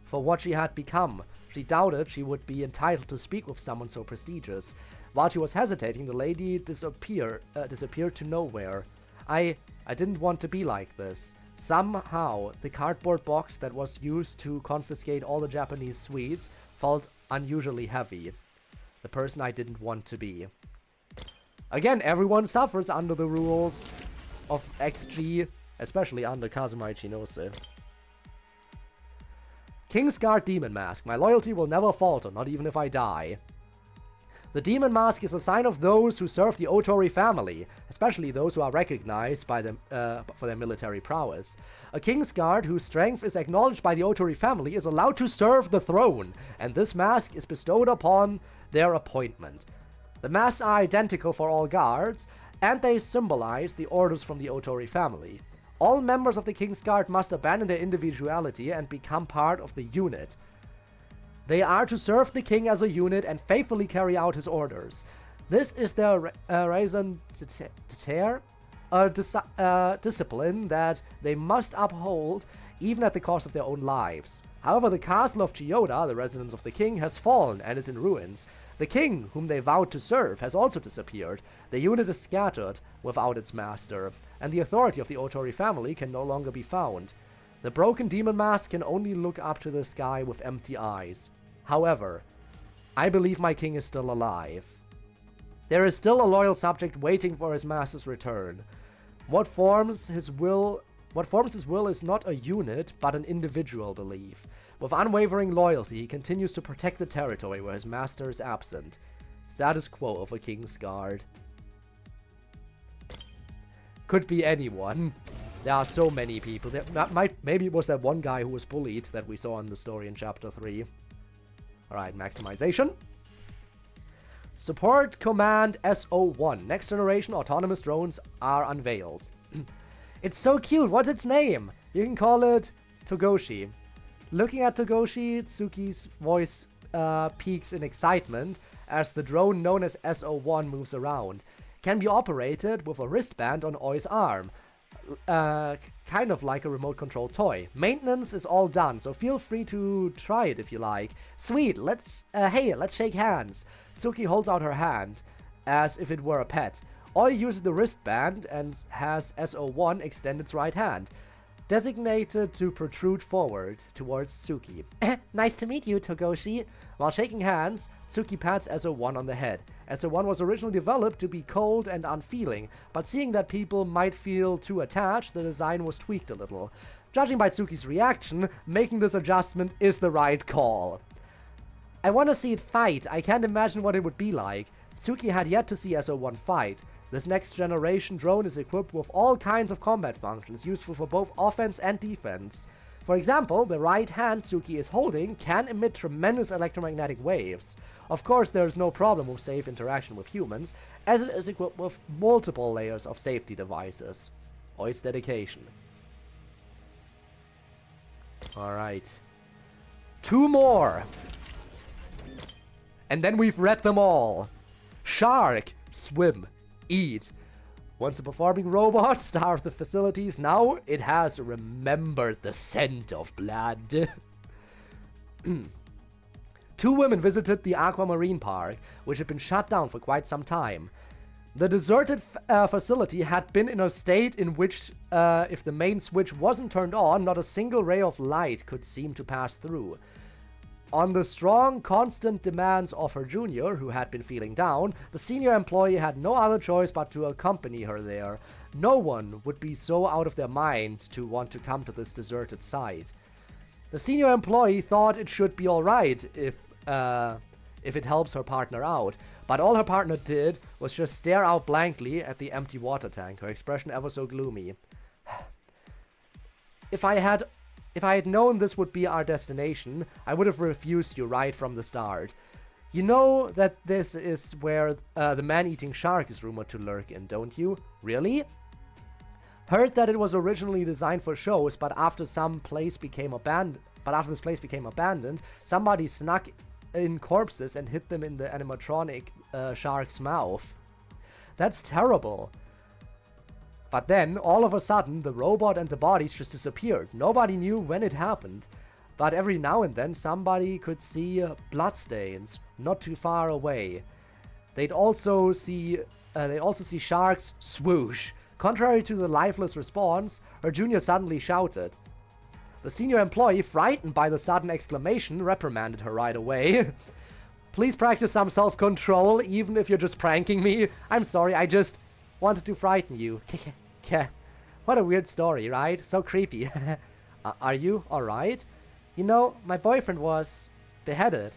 For what she had become, she doubted she would be entitled to speak with someone so prestigious. While she was hesitating, the lady disappeared to nowhere. I didn't want to be like this. Somehow, the cardboard box that was used to confiscate all the Japanese sweets felt unusually heavy. The person I didn't want to be. Again, everyone suffers under the rules of XG, especially under Kazuma Ichinose. King's Guard Demon Mask. My loyalty will never falter, not even if I die. The Demon Mask is a sign of those who serve the Otori family, especially those who are recognized by them for their military prowess. A King's Guard whose strength is acknowledged by the Otori family is allowed to serve the throne, and this mask is bestowed upon their appointment. The masks are identical for all guards, and they symbolize the orders from the Otori family. All members of the King's Guard must abandon their individuality and become part of the unit. They are to serve the king as a unit and faithfully carry out his orders. This is their raison d'être, a discipline that they must uphold even at the cost of their own lives. However, the castle of Chiyoda, the residence of the king, has fallen and is in ruins. The king, whom they vowed to serve, has also disappeared. The unit is scattered without its master, and the authority of the Otori family can no longer be found. The broken demon mask can only look up to the sky with empty eyes. However, I believe my king is still alive. There is still a loyal subject waiting for his master's return. What forms his will is not a unit, but an individual belief. With unwavering loyalty, he continues to protect the territory where his master is absent. Status quo of a King's Guard. Could be anyone. There are so many people. Maybe it was that one guy who was bullied that we saw in the story in Chapter 3. Alright, maximization. Support Command SO1. Next generation autonomous drones are unveiled. It's so cute. What's its name? You can call it Togoshi. Looking at Togoshi, Tsuki's voice peaks in excitement as the drone known as SO1 moves around. Can be operated with a wristband on Oi's arm. Kind of like a remote control toy. Maintenance is all done, so feel free to try it if you like. Sweet, let's shake hands. Tsuki holds out her hand as if it were a pet. Oi uses the wristband and has SO1 extend its right hand, designated to protrude forward towards Tsuki. Nice to meet you, Togoshi. While shaking hands, Tsuki pats SO1 on the head. SO1 was originally developed to be cold and unfeeling, but seeing that people might feel too attached, the design was tweaked a little. Judging by Tsuki's reaction, making this adjustment is the right call. I want to see it fight. I can't imagine what it would be like. Tsuki had yet to see SO1 fight. This next generation drone is equipped with all kinds of combat functions, useful for both offense and defense. For example, the right hand Tsuki is holding can emit tremendous electromagnetic waves. Of course, there is no problem with safe interaction with humans, as it is equipped with multiple layers of safety devices. Oi's dedication. Alright. 2 more! And then we've read them all. Shark, swim, eat. Once a performing robot, star of the facilities, now it has remembered the scent of blood. 2 women visited the Aquamarine Park, which had been shut down for quite some time. The deserted facility had been in a state in which, if the main switch wasn't turned on, not a single ray of light could seem to pass through. On the strong, constant demands of her junior, who had been feeling down, the senior employee had no other choice but to accompany her there. No one would be so out of their mind to want to come to this deserted site. The senior employee thought it should be alright if it helps her partner out, but all her partner did was just stare out blankly at the empty water tank, her expression ever so gloomy. If I had known this would be our destination, I would have refused you right from the start. You know that this is where the man-eating shark is rumored to lurk in, don't you? Really? Heard that it was originally designed for shows, but after this place became abandoned, somebody snuck in corpses and hid them in the animatronic shark's mouth. That's terrible. But then, all of a sudden, the robot and the bodies just disappeared. Nobody knew when it happened. But every now and then, somebody could see bloodstains not too far away. They'd also see sharks swoosh. Contrary to the lifeless response, her junior suddenly shouted. The senior employee, frightened by the sudden exclamation, reprimanded her right away. Please practice some self-control, even if you're just pranking me. I'm sorry, I just wanted to frighten you. What a weird story, right? So creepy. Are you alright? You know, my boyfriend was beheaded.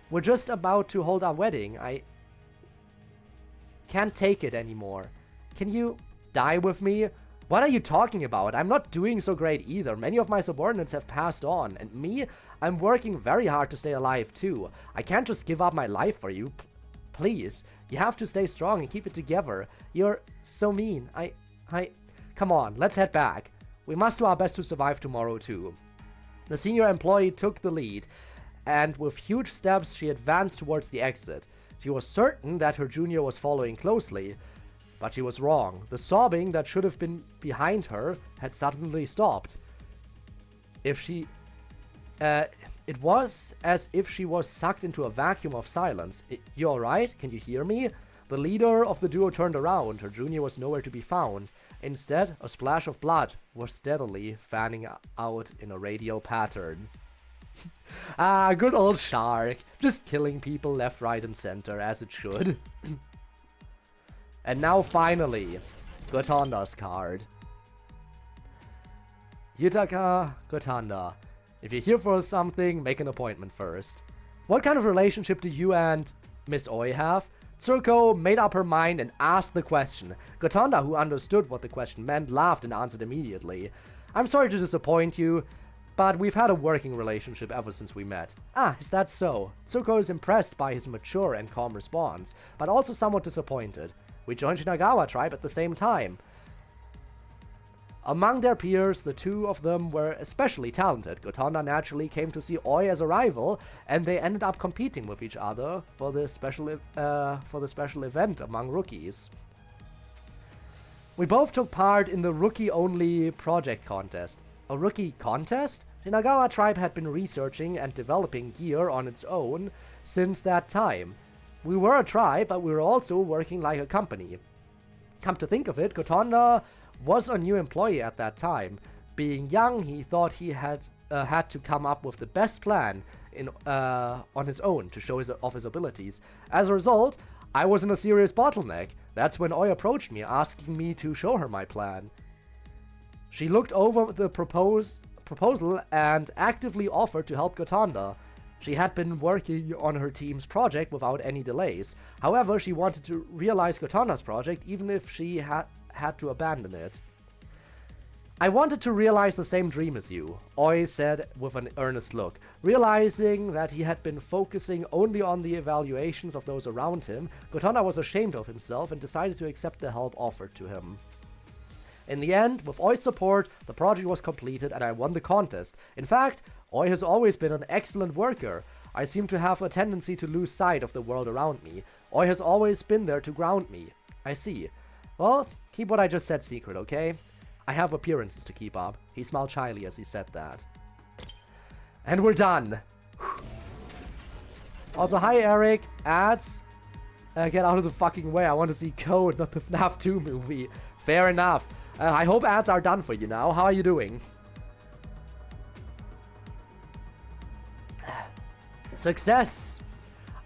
We're just about to hold our wedding. I can't take it anymore. Can you die with me? What are you talking about? I'm not doing so great either. Many of my subordinates have passed on. And me? I'm working very hard to stay alive too. I can't just give up my life for you. Please. You have to stay strong and keep it together. You're so mean. Come on, let's head back. We must do our best to survive tomorrow too. The senior employee took the lead, and with huge steps she advanced towards the exit. She was certain that her junior was following closely, but she was wrong. The sobbing that should have been behind her had suddenly stopped. It was as if she was sucked into a vacuum of silence. You alright? Can you hear me? The leader of the duo turned around. Her junior was nowhere to be found. Instead, a splash of blood was steadily fanning out in a radial pattern. Good old shark. Just killing people left, right, and center, as it should. And now finally, Gotanda's card. Yutaka Gotanda. If you're here for something, make an appointment first. What kind of relationship do you and Miss Oi have? Tsuko made up her mind and asked the question. Gotanda, who understood what the question meant, laughed and answered immediately. I'm sorry to disappoint you, but we've had a working relationship ever since we met. Ah, is that so? Tsuko is impressed by his mature and calm response, but also somewhat disappointed. We joined Shinagawa tribe at the same time. Among their peers, the two of them were especially talented. Gotanda naturally came to see Oi as a rival, and they ended up competing with each other for the special event among rookies. We both took part in the rookie-only project contest. A rookie contest? Shinagawa tribe had been researching and developing gear on its own since that time. We were a tribe, but we were also working like a company. Come to think of it, Gotanda was a new employee at that time. Being young, he thought he had to come up with the best plan on his own to show off his abilities. As a result, I was in a serious bottleneck. That's when Oi approached me, asking me to show her my plan. She looked over the proposal and actively offered to help Gotanda. She had been working on her team's project without any delays. However, she wanted to realize Gotanda's project even if she had to abandon it. I wanted to realize the same dream as you, Oi said with an earnest look. Realizing that he had been focusing only on the evaluations of those around him, Kodaka was ashamed of himself and decided to accept the help offered to him. In the end, with Oi's support, the project was completed and I won the contest. In fact, Oi has always been an excellent worker. I seem to have a tendency to lose sight of the world around me. Oi has always been there to ground me. I see. Well, keep what I just said secret, okay? I have appearances to keep up. He smiled shyly as he said that. And we're done. Also, hi Eric. Ads. Get out of the fucking way. I want to see Code, not the FNAF 2 movie. Fair enough. I hope ads are done for you now. How are you doing? Success!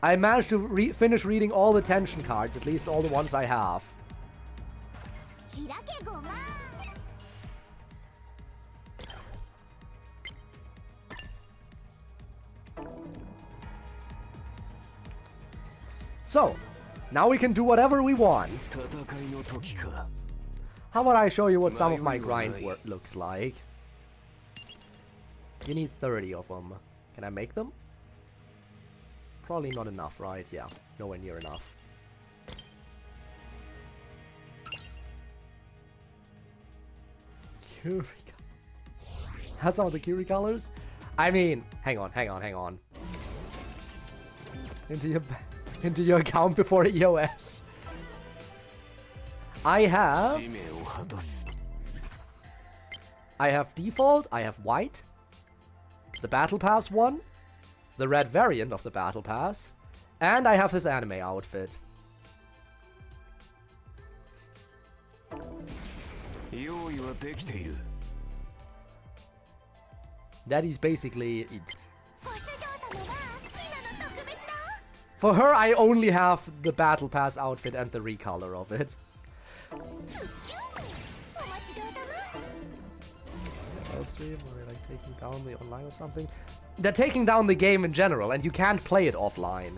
I managed to finish reading all the tension cards, at least all the ones I have. So, now we can do whatever we want. How about I show you what some of my grind work looks like? You need 30 of them. Can I make them? Probably not enough, right? Yeah, nowhere near enough. Curie. That's some of the Curie colors? I mean, hang on. Into your account before EOS. I have default, I have white, the battle pass one, the red variant of the battle pass, and I have this anime outfit. That is basically it. For her, I only have the battle pass outfit and the recolor of it. Stream, or like taking down the online or something? They're taking down the game in general, and you can't play it offline.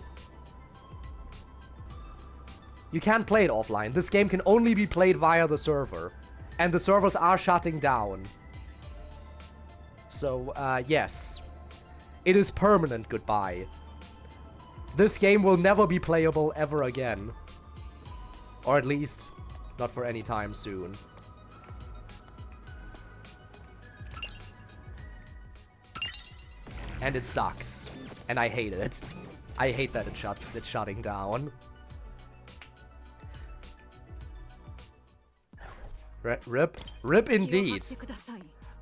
You can't play it offline. This game can only be played via the server, and the servers are shutting down. So, yes. It is permanent goodbye. This game will never be playable ever again. Or at least, not for any time soon. And it sucks. And I hate it. I hate that it's shutting down. Rip indeed.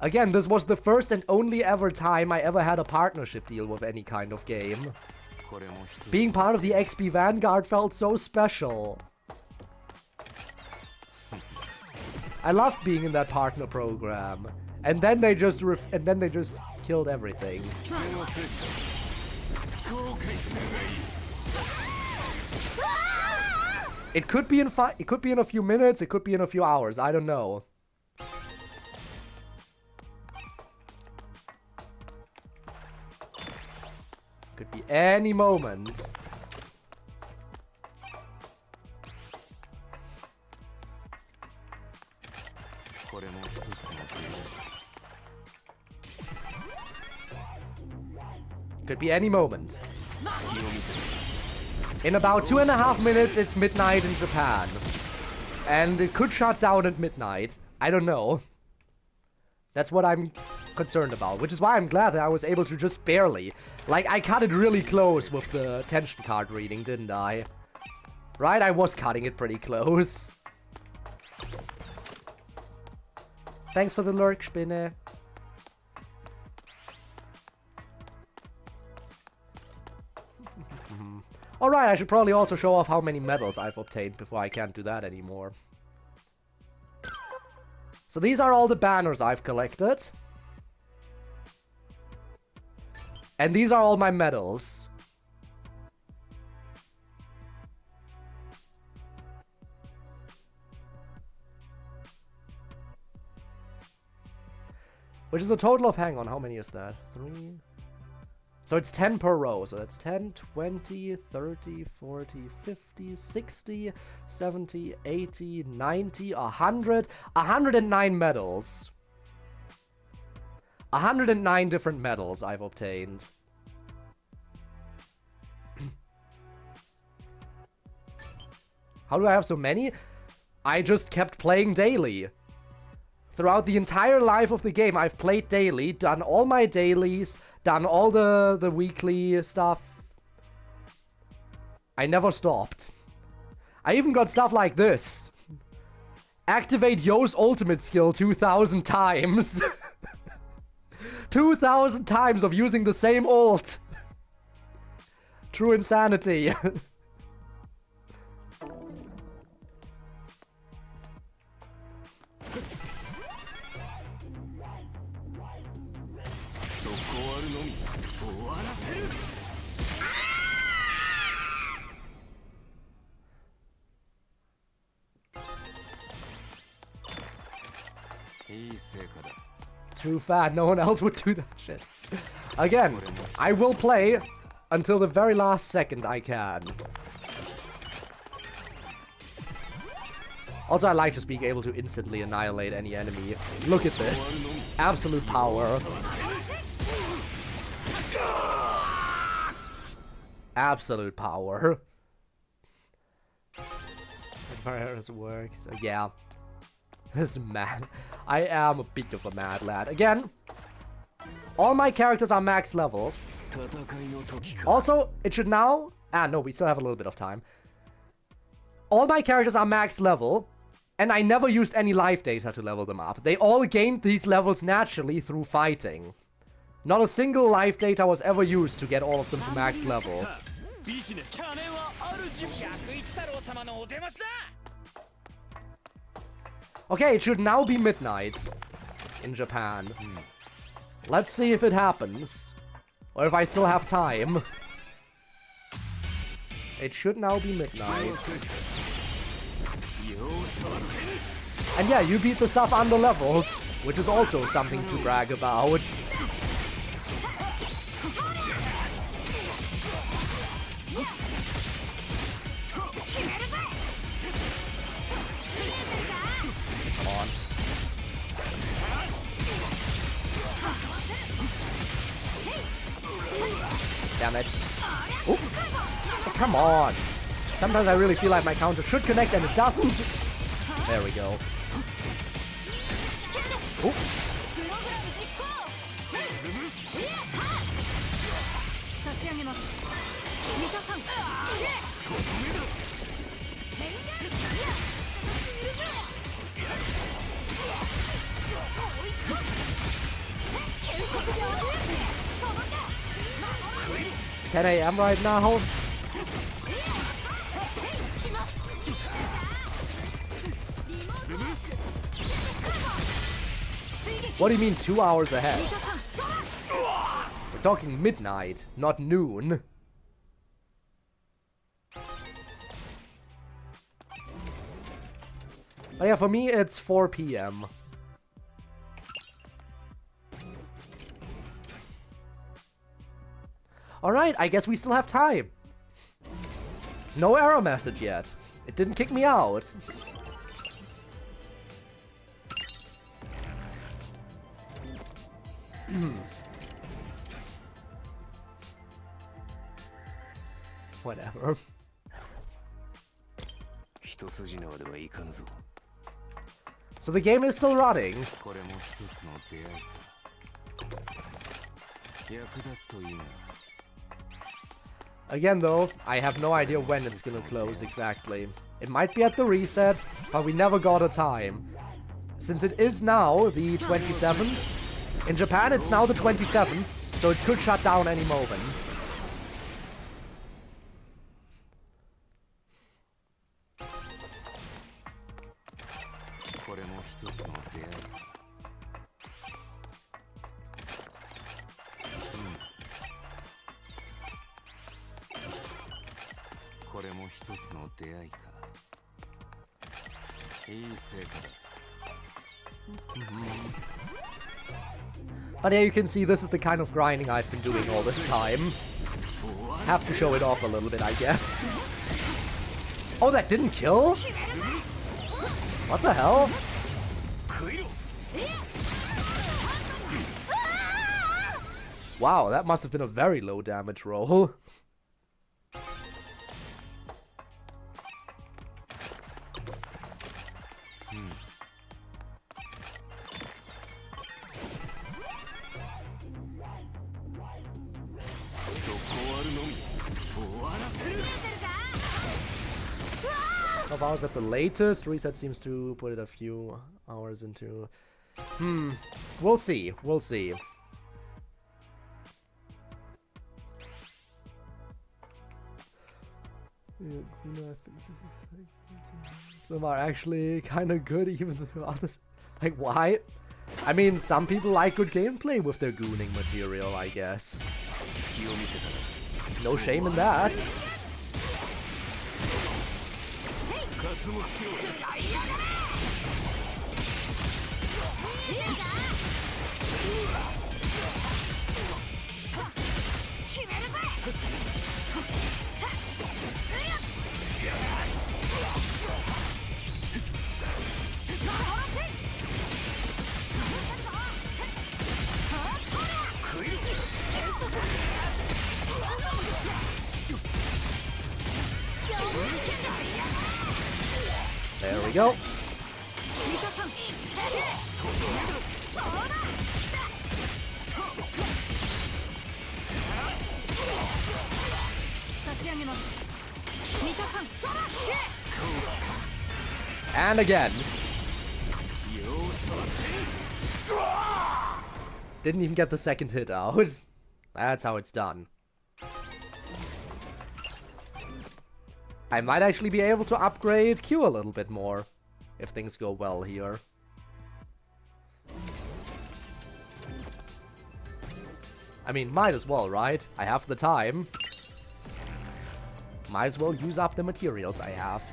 Again, this was the first and only ever time I ever had a partnership deal with any kind of game. Being part of the XB Vanguard felt so special. I loved being in that partner program. And then they just killed everything. It could be in a few minutes, it could be in a few hours, I don't know. Could be any moment. Could be any moment. In about 2.5 minutes, it's midnight in Japan. And it could shut down at midnight. I don't know. That's what I'm concerned about, which is why I'm glad that I was able to just barely. Like, I cut it really close with the tension card reading, didn't I? Right? I was cutting it pretty close. Thanks for the lurk, Spinne. Alright, I should probably also show off how many medals I've obtained before I can't do that anymore. So these are all the banners I've collected. And these are all my medals. Which is a total of, hang on, how many is that? 3... So it's 10 per row, so that's 10, 20, 30, 40, 50, 60, 70, 80, 90, 100, 109 medals. 109 different medals I've obtained. How do I have so many? I just kept playing daily. Throughout the entire life of the game, I've played daily, done all my dailies, done all the weekly stuff. I never stopped. I even got stuff like this. Activate Yo's ultimate skill 2,000 times. 2,000 times of using the same ult. True insanity. Too fat, no one else would do that shit. Again, I will play until the very last second I can. Also, I like just being able to instantly annihilate any enemy. Look at this. Absolute power. Absolute power. Virus works. Yeah. This is mad. I am a bit of a mad lad. Again, all my characters are max level. Also, it should now... no, we still have a little bit of time. All my characters are max level, and I never used any life data to level them up. They all gained these levels naturally through fighting. Not a single life data was ever used to get all of them to max level. Okay, it should now be midnight in Japan. Let's see if it happens. Or if I still have time. It should now be midnight. And yeah, you beat the stuff under-leveled, which is also something to brag about. Damn it. Oop. Oh, come on. Sometimes I really feel like my counter should connect and it doesn't. There we go. Oop. $10 AM right now. What do you mean 2 hours ahead? We're talking midnight, not noon. But yeah, for me it's 4 PM. Alright, I guess we still have time. No error message yet. It didn't kick me out. Whatever. So the game is still running. Again though, I have no idea when it's gonna close exactly. It might be at the reset, but we never got a time. Since it is now the 27th, in Japan it's now the 27th, so it could shut down any moment. But yeah, you can see this is the kind of grinding I've been doing all this time. Have to show it off a little bit, I guess. Oh, that didn't kill? What the hell? Wow, that must have been a very low damage roll. Of hours at the latest. Reset seems to put it a few hours into. We'll see. We'll see. Them are actually kind of good, even though others. Like, why? I mean, some people like good gameplay with their gooning material, I guess. No shame in that. There we go. And again. Didn't even get the second hit out. That's how it's done. I might actually be able to upgrade Q a little bit more, if things go well here. I mean, might as well, right? I have the time. Might as well use up the materials I have.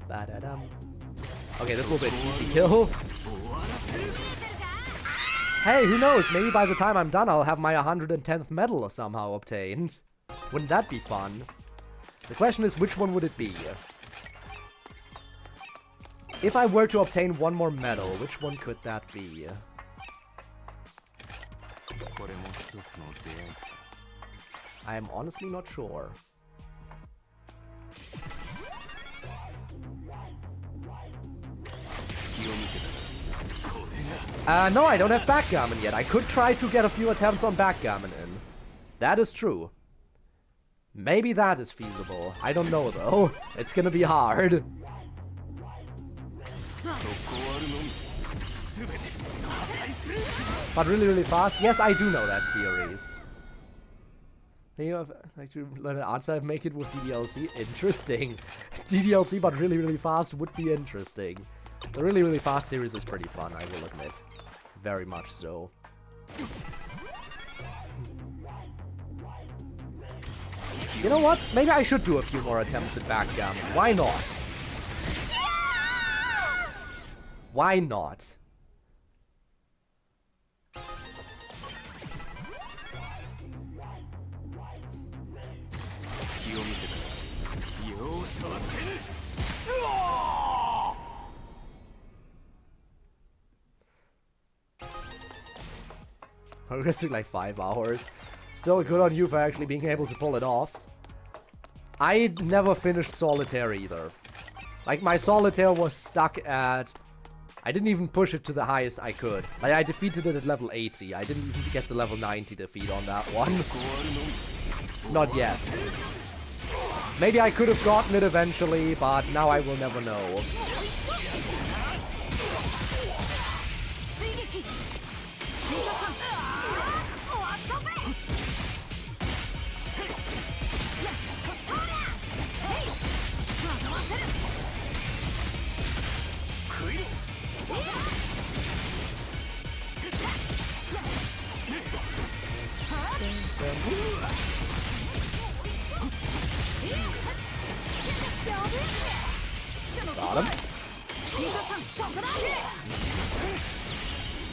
Ba-da-dum. Okay, this will be an easy kill. Hey, who knows? Maybe by the time I'm done, I'll have my 110th medal somehow obtained. Wouldn't that be fun? The question is, which one would it be? If I were to obtain one more medal, which one could that be? I am honestly not sure. No, I don't have backgammon yet. I could try to get a few attempts on backgammon in. That is true. Maybe that is feasible. I don't know, though. It's gonna be hard. But really, really fast? Yes, I do know that series. You have like to learn an answer and make it with DDLC? Interesting. DDLC, but really, really fast would be interesting. The really, really fast series is pretty fun, I will admit. Very much so. You know what? Maybe I should do a few more attempts at backgammon. Why not? Why not? Progressing like 5 hours. Still good on you for actually being able to pull it off. I never finished Solitaire either. Like, my Solitaire was stuck at... I didn't even push it to the highest I could. Like, I defeated it at level 80. I didn't even get the level 90 defeat on that one. Not yet. Maybe I could have gotten it eventually, but now I will never know. Got him.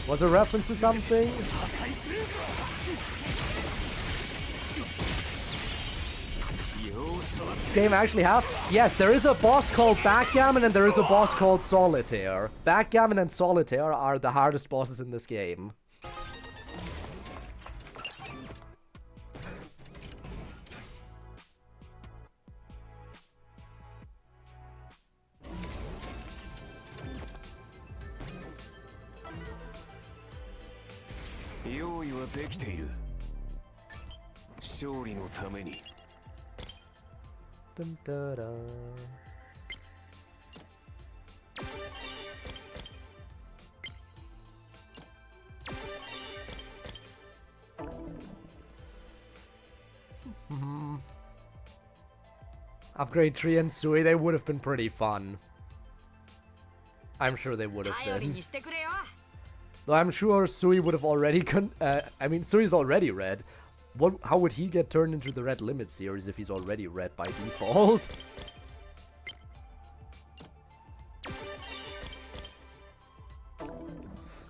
Was a reference to something? this game actually have? Yes, there is a boss called Backgammon and there is a boss called Solitaire. Backgammon and Solitaire are the hardest bosses in this game. Dun, dun, dun. Upgrade 3 and Sui, they would have been pretty fun. I'm sure they would have been. Though I'm sure Sui would have already I mean, Sui's already red. How would he get turned into the Red Limit series if he's already red by default?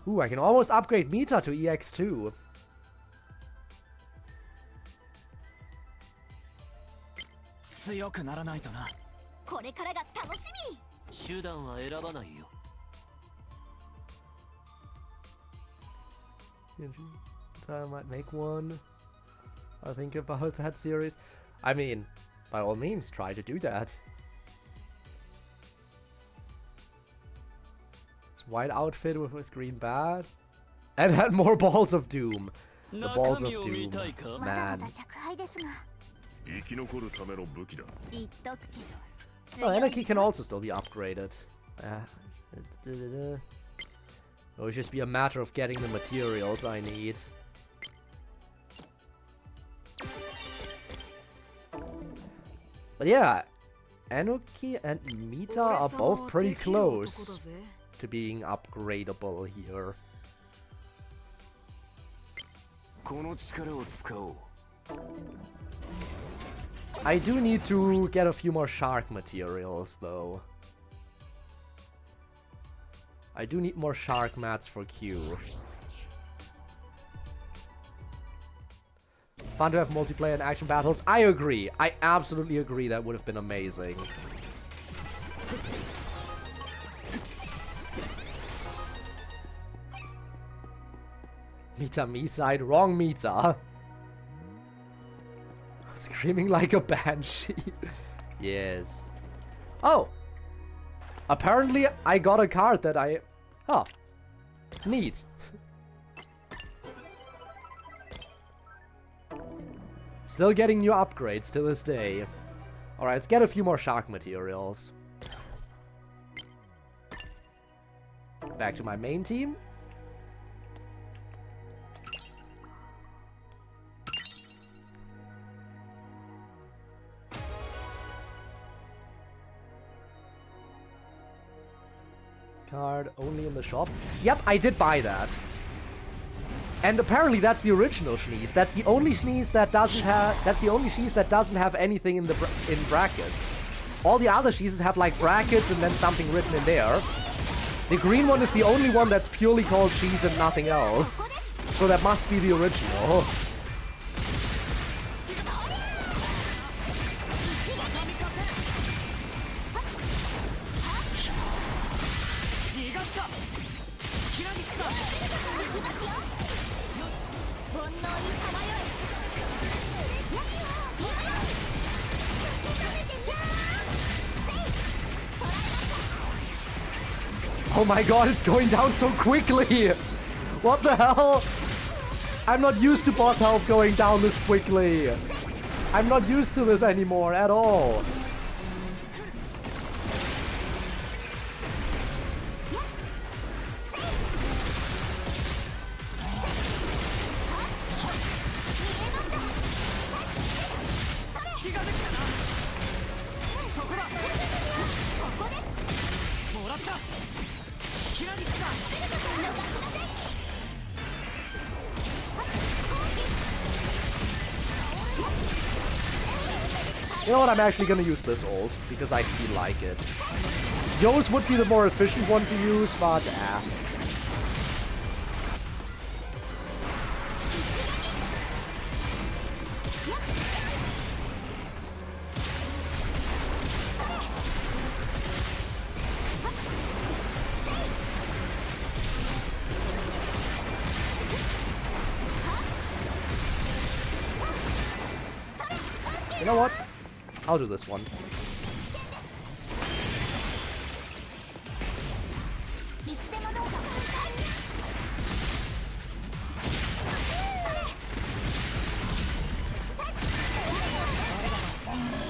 Ooh, I can almost upgrade Mita to EX2. I might make one. I'll think about that series. I mean, by all means, try to do that. This white outfit with his green bat. And had more Balls of Doom. The Balls of Doom. Man. Oh, Anarchy can also still be upgraded. It'll just be a matter of getting the materials I need. But yeah, Anarchy and Mita are both pretty close to being upgradable here. I do need to get a few more shark materials though. I do need more shark mats for Q. Fun to have multiplayer and action battles. I agree. I absolutely agree. That would have been amazing. Mita me side. Wrong Mita. Screaming like a banshee. Yes. Oh. Apparently I got a card that I... Oh. Neat. Still getting new upgrades to this day. Alright, let's get a few more shark materials. Back to my main team. Card only in the shop. Yep, I did buy that. And apparently that's the original Schneeze. That's the only Schneeze that doesn't have. That's the only Schneeze that doesn't have anything in the in brackets. All the other Schneezes have like brackets and then something written in there. The green one is the only one that's purely called Cheese and nothing else. So that must be the original. Oh my god, it's going down so quickly! What the hell? I'm not used to boss health going down this quickly. I'm not used to this anymore at all. You know what, I'm actually gonna use this ult, because I feel like it. Yo's would be the more efficient one to use, but know what? I'll do this one.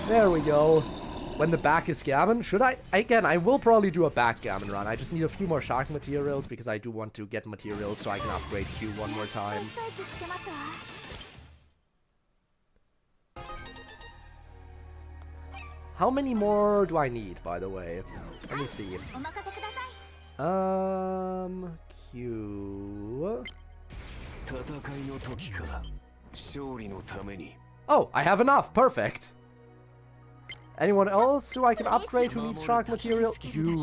There we go. When the back is gammon, should I? Again, I will probably do a backgammon run. I just need a few more shark materials because I do want to get materials so I can upgrade Q one more time. How many more do I need, by the way? Let me see. Q... Oh, I have enough! Perfect! Anyone else who I can upgrade who needs shark material? You.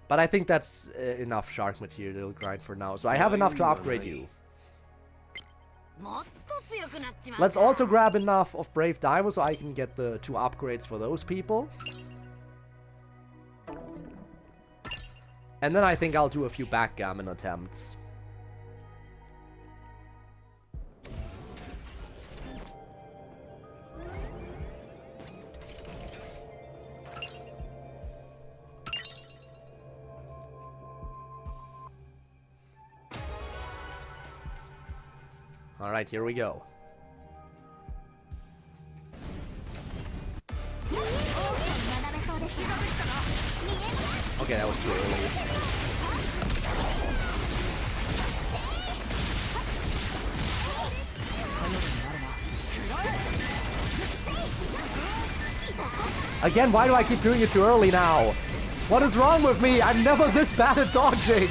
But I think that's enough shark material grind for now, so I have enough to upgrade you. Let's also grab enough of Brave Diver so I can get the 2 upgrades for those people. And then I think I'll do a few backgammon attempts. Alright, here we go. Okay, that was too early. Again, why do I keep doing it too early now? What is wrong with me? I'm never this bad at dodging!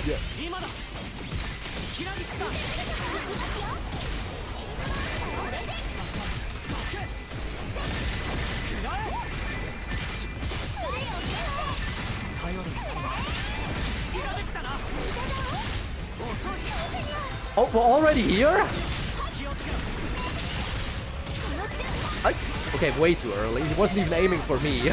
Oh, we're already here? Okay, way too early. He wasn't even aiming for me.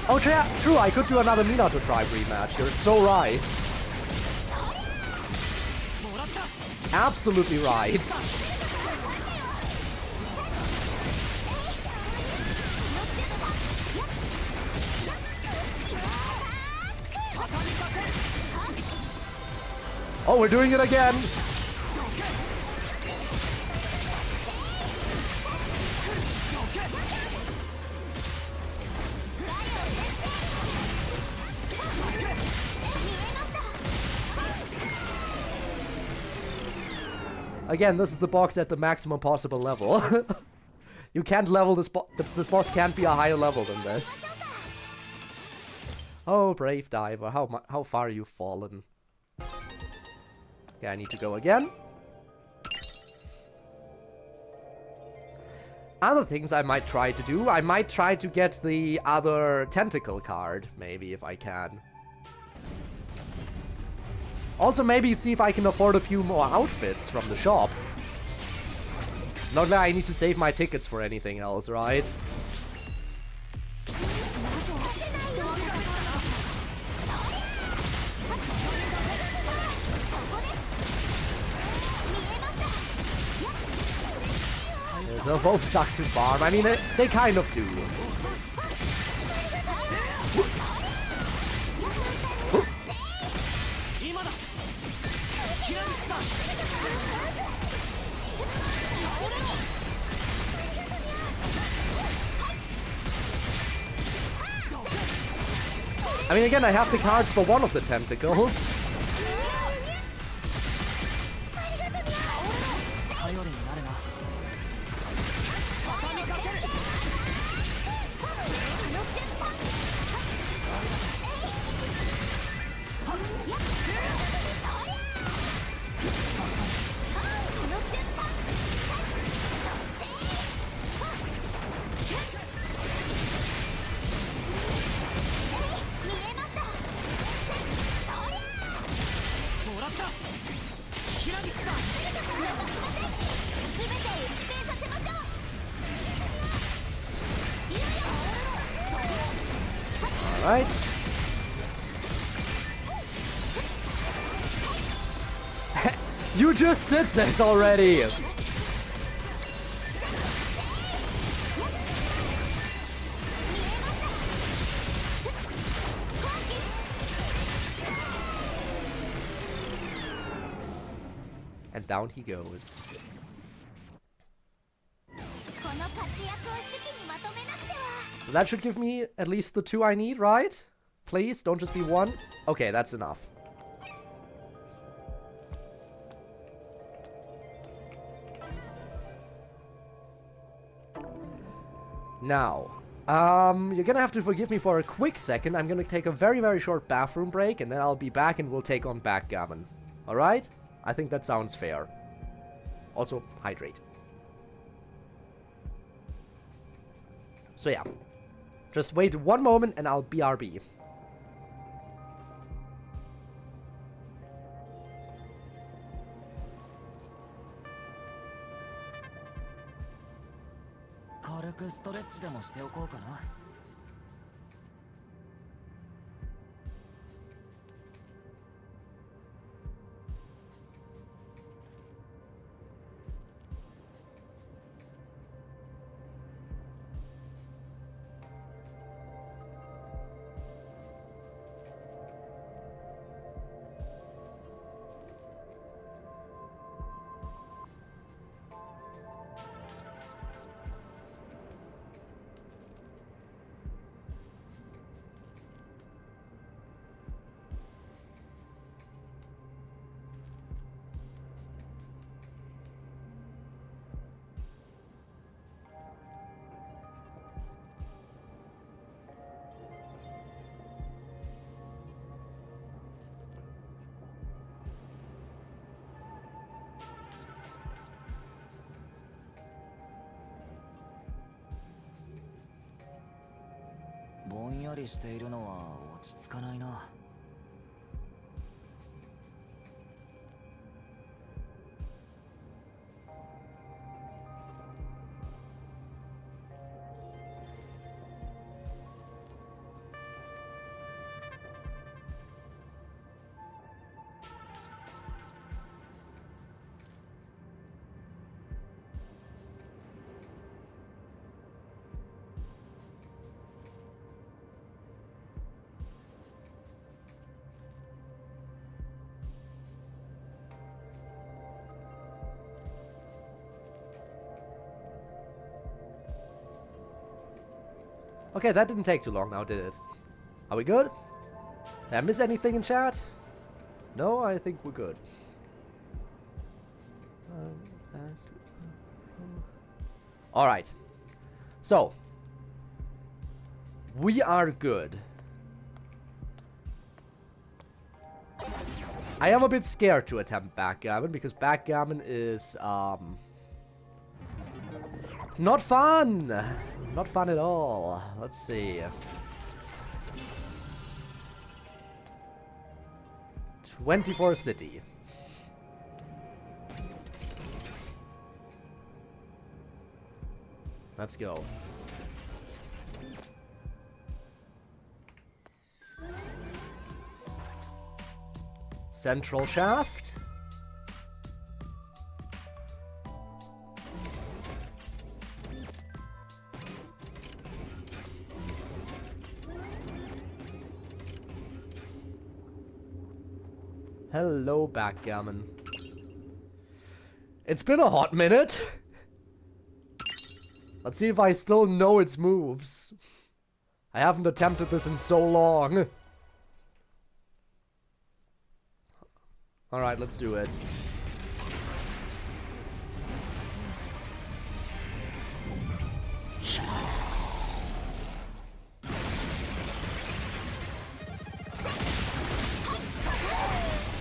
Oh, true, I could do another Minato tribe rematch. You're so right. Absolutely right. Oh, we're doing it again. Again, this is the box at the maximum possible level. You can't level this this boss can't be a higher level than this. Oh, Brave Diver, how far you've fallen. Okay, I need to go again. Other things I might try to do, I might try to get the other tentacle card, maybe, if I can. Also, maybe see if I can afford a few more outfits from the shop. Not that I need to save my tickets for anything else, right? They'll both suck to farm. I mean, they kind of do. I mean, again, I have the cards for one of the tentacles. Right. You just did this already! And down he goes. So that should give me at least the 2 I need, right? Please, don't just be 1. Okay, that's enough. Now, you're gonna have to forgive me for a quick second. I'm gonna take a very, very short bathroom break, and then I'll be back and we'll take on backgammon. Alright? I think that sounds fair. Also, hydrate. So yeah. Just wait 1 moment and I'll BRB. Okay, that didn't take too long now, did it? Are we good? Did I miss anything in chat? No, I think we're good. Alright. So. We are good. I am a bit scared to attempt backgammon, because backgammon is, not fun! Not fun at all. Let's see. 24 city. Let's go. Central shaft. Hello, backgammon. It's been a hot minute. Let's see if I still know its moves. I haven't attempted this in so long. Alright, let's do it.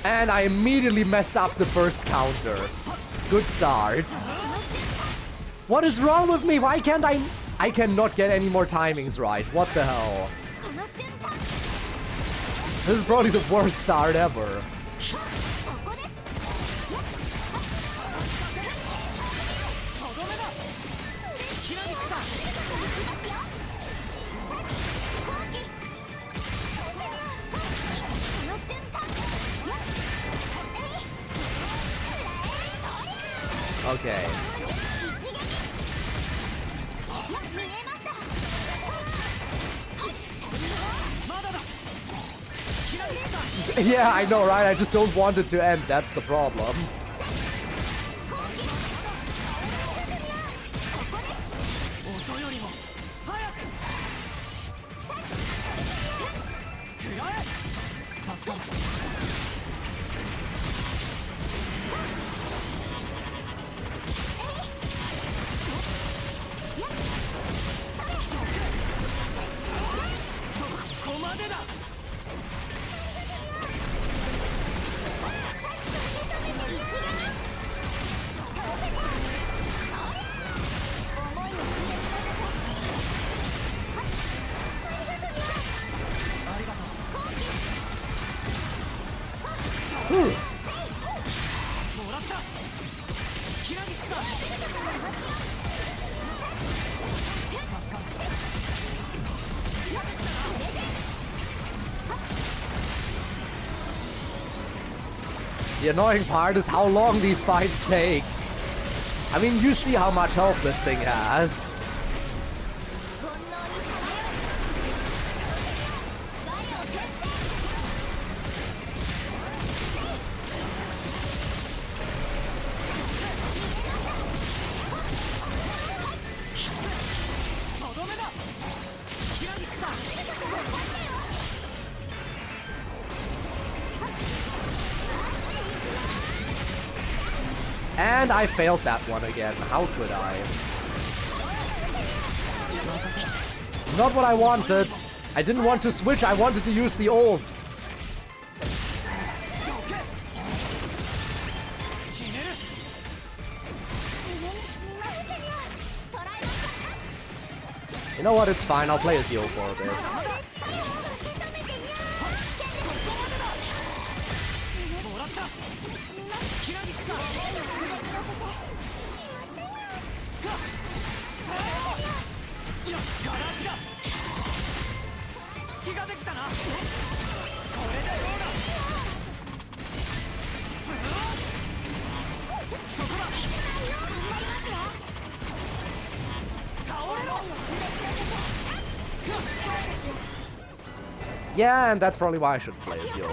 And I immediately messed up the first counter. Good start. What is wrong with me? Why can't I cannot get any more timings right. What the hell? This is probably the worst start ever. Okay. Yeah, I know, right? I just don't want it to end. That's the problem. The annoying part is how long these fights take. I mean, you see how much health this thing has. And I failed that one again. How could I? Not what I wanted. I didn't want to switch, I wanted to use the ult. You know what, it's fine, I'll play as Yo for a bit. Yeah, and that's probably why I should play as Yo.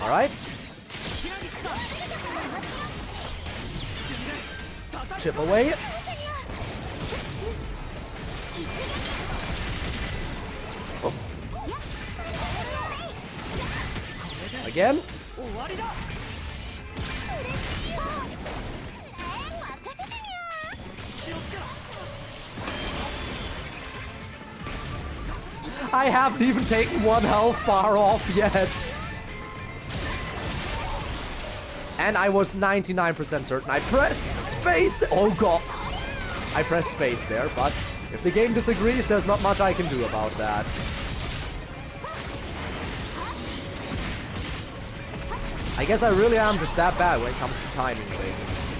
Alright. Chip away. Oh. Again. I haven't even taken one health bar off yet. And I was 99% certain I pressed space. Oh god. I pressed space there, but if the game disagrees, there's not much I can do about that. I guess I really am just that bad when it comes to timing things.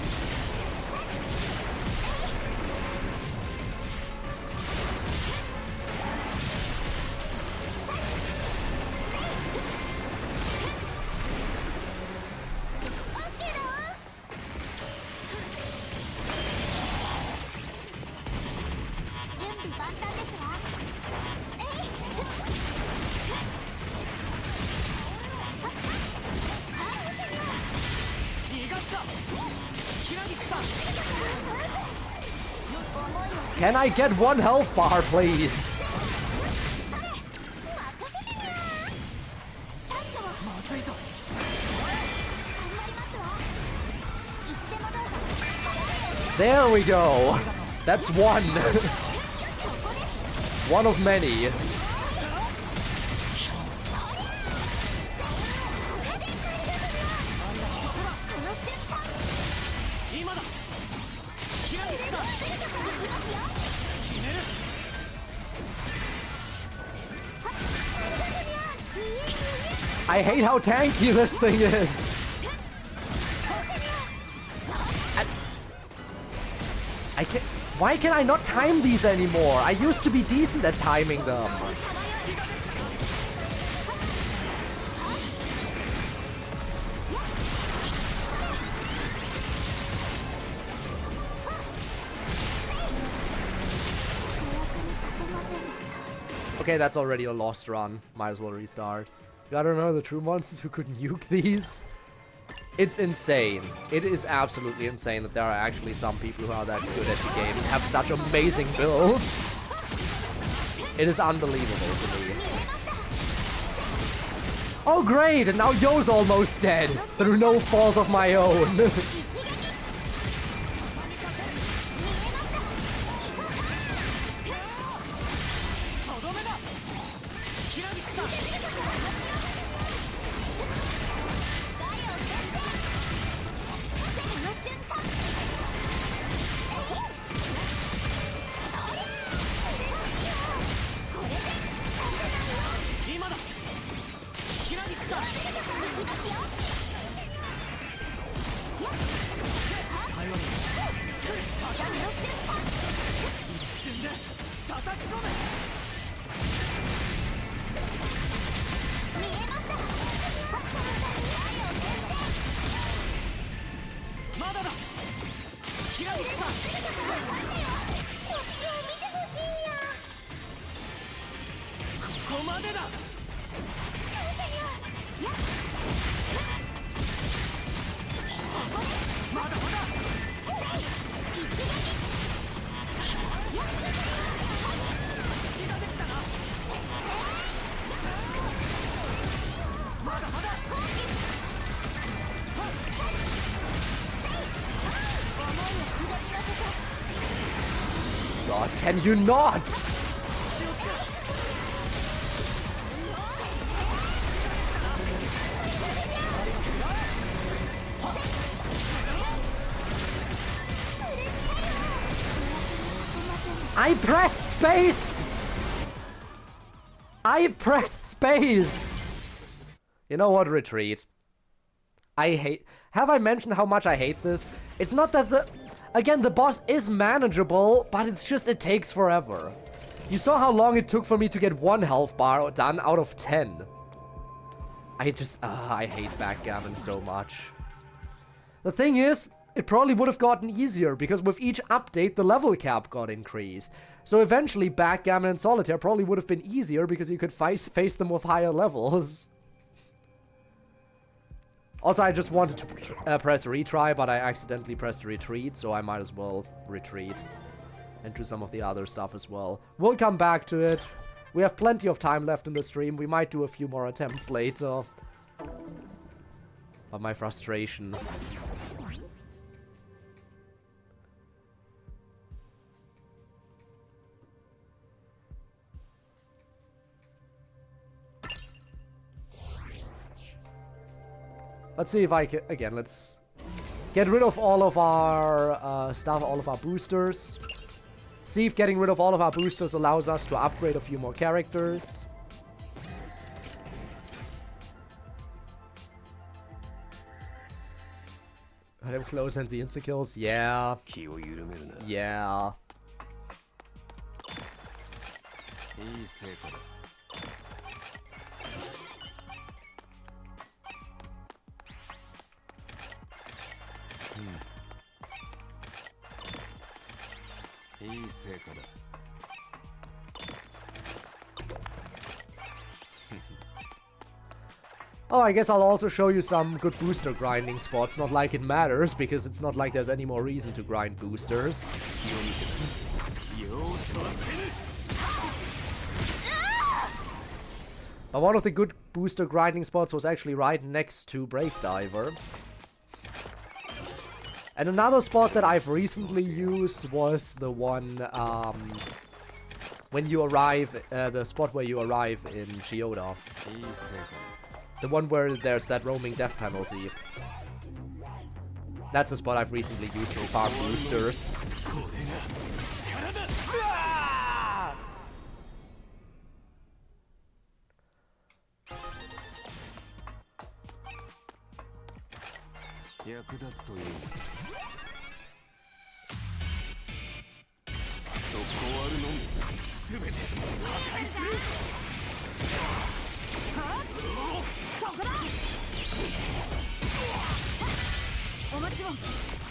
Can I get one health bar, please? There we go. That's one. One of many. I hate how tanky this thing is. I can't. Why can I not time these anymore? I used to be decent at timing them. Okay, that's already a lost run. Might as well restart. Gotta remember the true monsters who could nuke these. It's insane. It is absolutely insane that there are actually some people who are that good at the game and have such amazing builds. It is unbelievable to me. Oh great, and now Yo's almost dead, through no fault of my own. God, can you not? I press space! I press space! You know what? Retreat. I hate... Have I mentioned how much I hate this? It's not that the... Again, the boss is manageable, but it's just it takes forever. You saw how long it took for me to get 1 health bar done out of 10. I hate backgammon so much. The thing is, it probably would have gotten easier, because with each update, the level cap got increased. So eventually, backgammon and solitaire probably would have been easier, because you could face them with higher levels. Also, I just wanted to press retry, but I accidentally pressed retreat, so I might as well retreat into some of the other stuff as well. We'll come back to it. We have plenty of time left in the stream. We might do a few more attempts later. But my frustration... Let's see if I can... Again, let's get rid of all of our stuff, all of our boosters. See if getting rid of all of our boosters allows us to upgrade a few more characters. I have close and the insta-kills. Yeah. Yeah. Oh, I guess I'll also show you some good booster grinding spots. Not like it matters, because it's not like there's any more reason to grind boosters. But one of the good booster grinding spots was actually right next to Brave Diver. And another spot that I've recently used was the one, when you arrive, the spot where you arrive in Chiyoda. The one where there's that roaming death penalty. That's a spot I've recently used to farm boosters.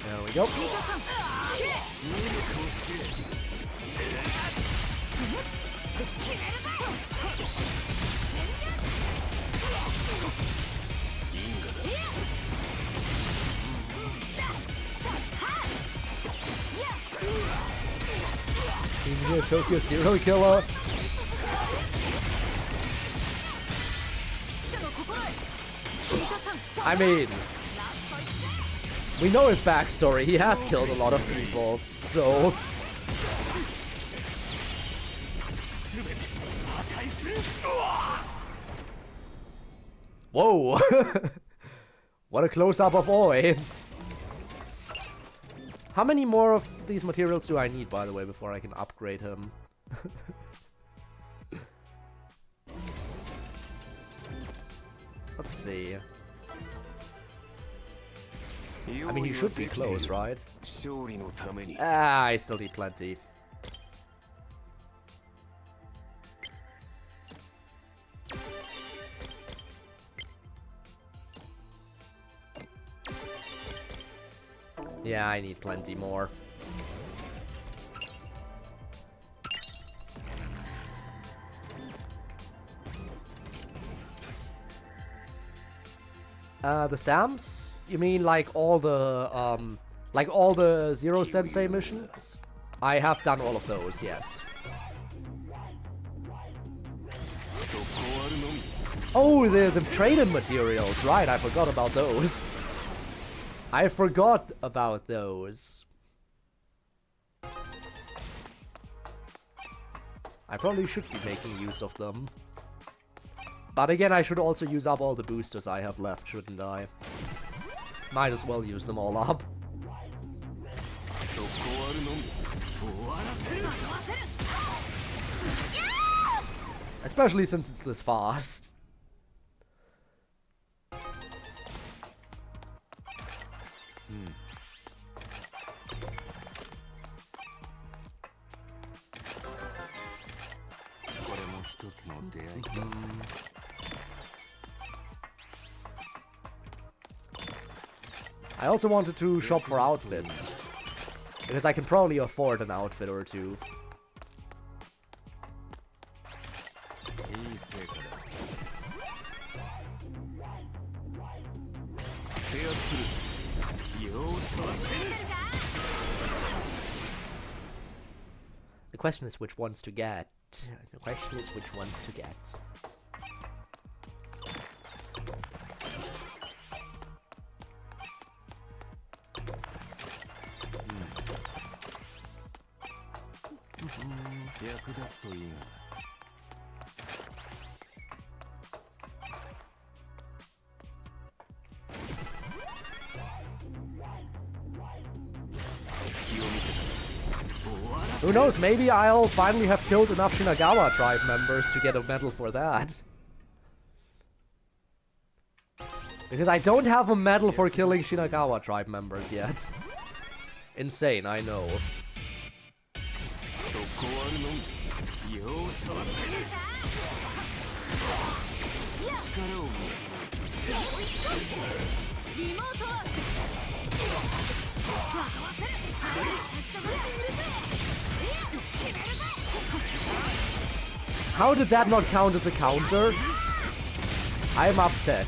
There we go. In here, Tokyo serial killer. I mean, we know his backstory. He has killed a lot of people, so. Whoa! What a close-up of Oi. How many more of these materials do I need, by the way, before I can upgrade him? Let's see. I mean, he should be close, right? Ah, I still need plenty. Yeah, I need plenty more. The stamps? You mean like all the Zero Sensei missions? I have done all of those, yes. Oh, the trade-in materials, right, I forgot about those. I forgot about those. I probably should be making use of them. But again, I should also use up all the boosters I have left, shouldn't I? Might as well use them all up. Especially since it's this fast. I also wanted to shop for outfits, because I can probably afford an outfit or two. The question is which ones to get. The question is which ones to get. Who knows, maybe I'll finally have killed enough Shinagawa tribe members to get a medal for that. Because I don't have a medal for killing Shinagawa tribe members yet. Insane, I know. How did that not count as a counter? I'm upset.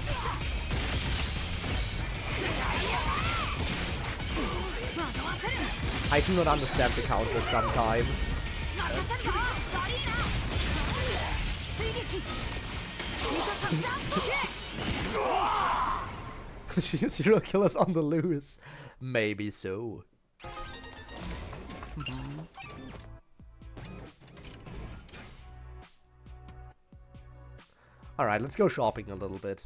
I do not understand the counter sometimes. Serial killers on the loose. Maybe so. Alright, let's go shopping a little bit.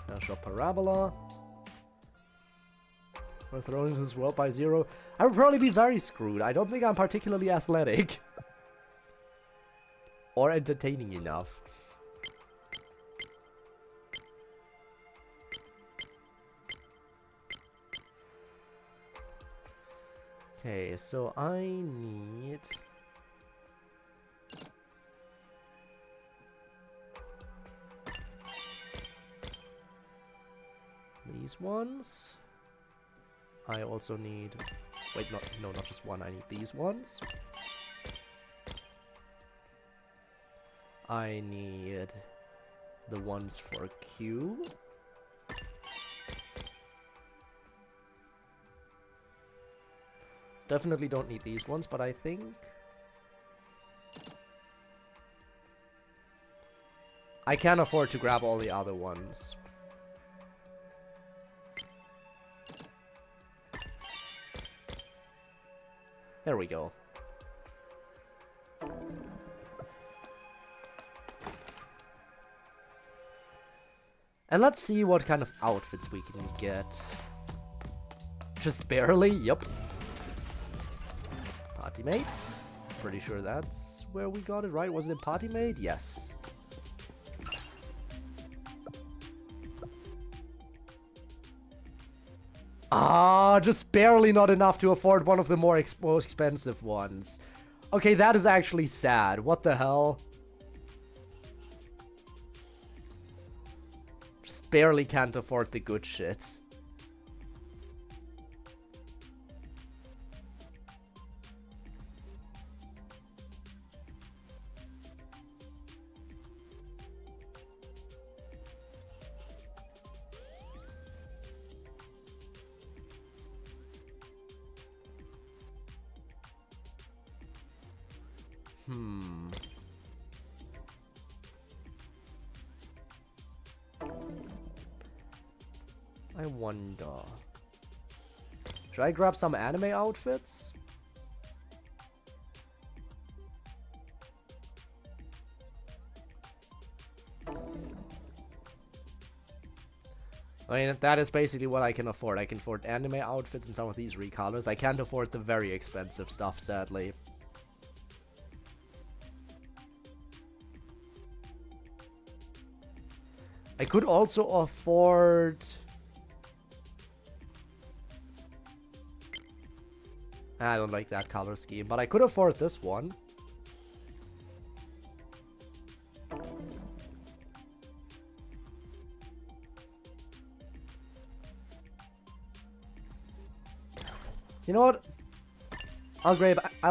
I'll shop Parabola. We're throwing this world by 0. I would probably be very screwed. I don't think I'm particularly athletic. Or entertaining enough. Okay, so I need... these ones. I also need... wait, no, not just one. I need these ones. I need the ones for Q. Definitely don't need these ones, but I think... I can afford to grab all the other ones. There we go. And let's see what kind of outfits we can get. Just barely, yep. Party mate. Pretty sure that's where we got it, right? Was it party mate? Yes. Ah, just barely not enough to afford one of the most expensive ones. Okay, that is actually sad. What the hell? Just barely can't afford the good shit. I wonder. Should I grab some anime outfits? I mean, that is basically what I can afford. I can afford anime outfits and some of these recolors. I can't afford the very expensive stuff, sadly. I could also afford... I don't like that color scheme, but I could afford this one. You know what? I'll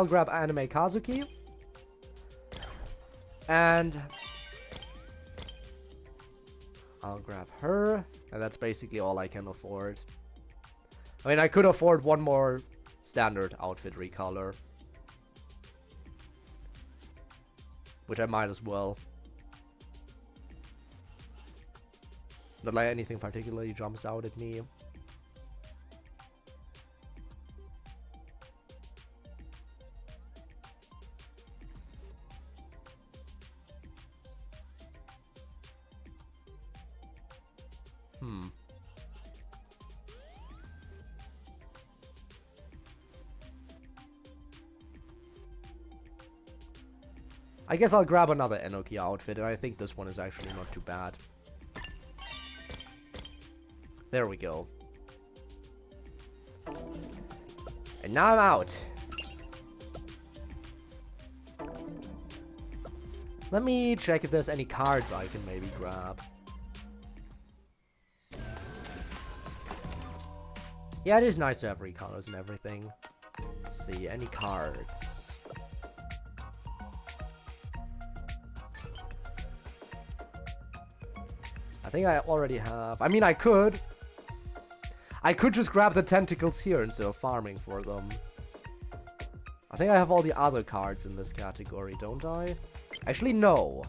grab Anime Kazuki. And I'll grab her. And that's basically all I can afford. I mean, I could afford one more standard outfit recolor, which I might as well. Not like anything particularly jumps out at me. I guess I'll grab another Enoki outfit, and I think this one is actually not too bad. There we go. And now I'm out. Let me check if there's any cards I can maybe grab. Yeah, it is nice to have recolors and everything. Let's see, any cards. think I already have. I mean, I could. I could just grab the tentacles here instead of farming for them. I think I have all the other cards in this category, don't I? Actually, no.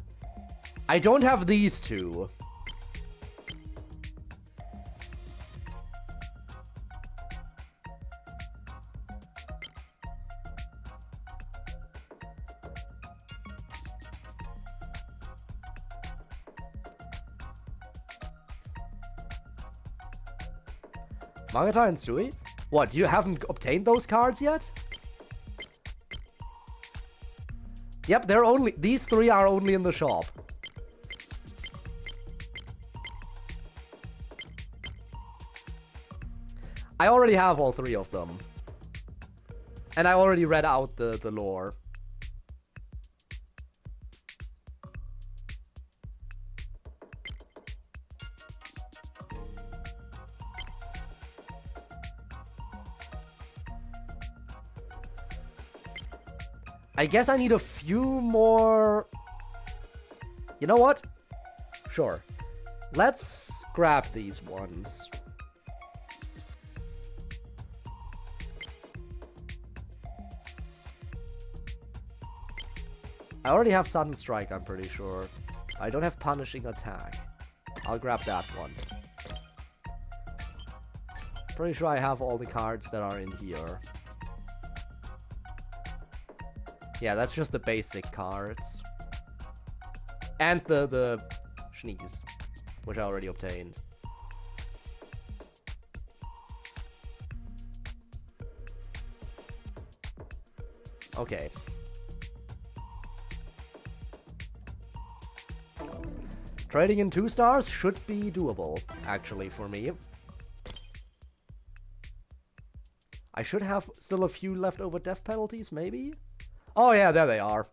I don't have these two. Magata and Sui? What, you haven't obtained those cards yet? Yep, they're only— these three are only in the shop. I already have all three of them. And I already read out the lore. I guess I need a few more... You know what? Sure. Let's grab these ones. I already have Sudden Strike, I'm pretty sure. I don't have Punishing Attack. I'll grab that one. Pretty sure I have all the cards that are in here. Yeah, that's just the basic cards. And the Schnees, which I already obtained. Okay. Trading in 2 stars should be doable, actually, for me. I should have still a few leftover death penalties, maybe? Oh yeah, there they are.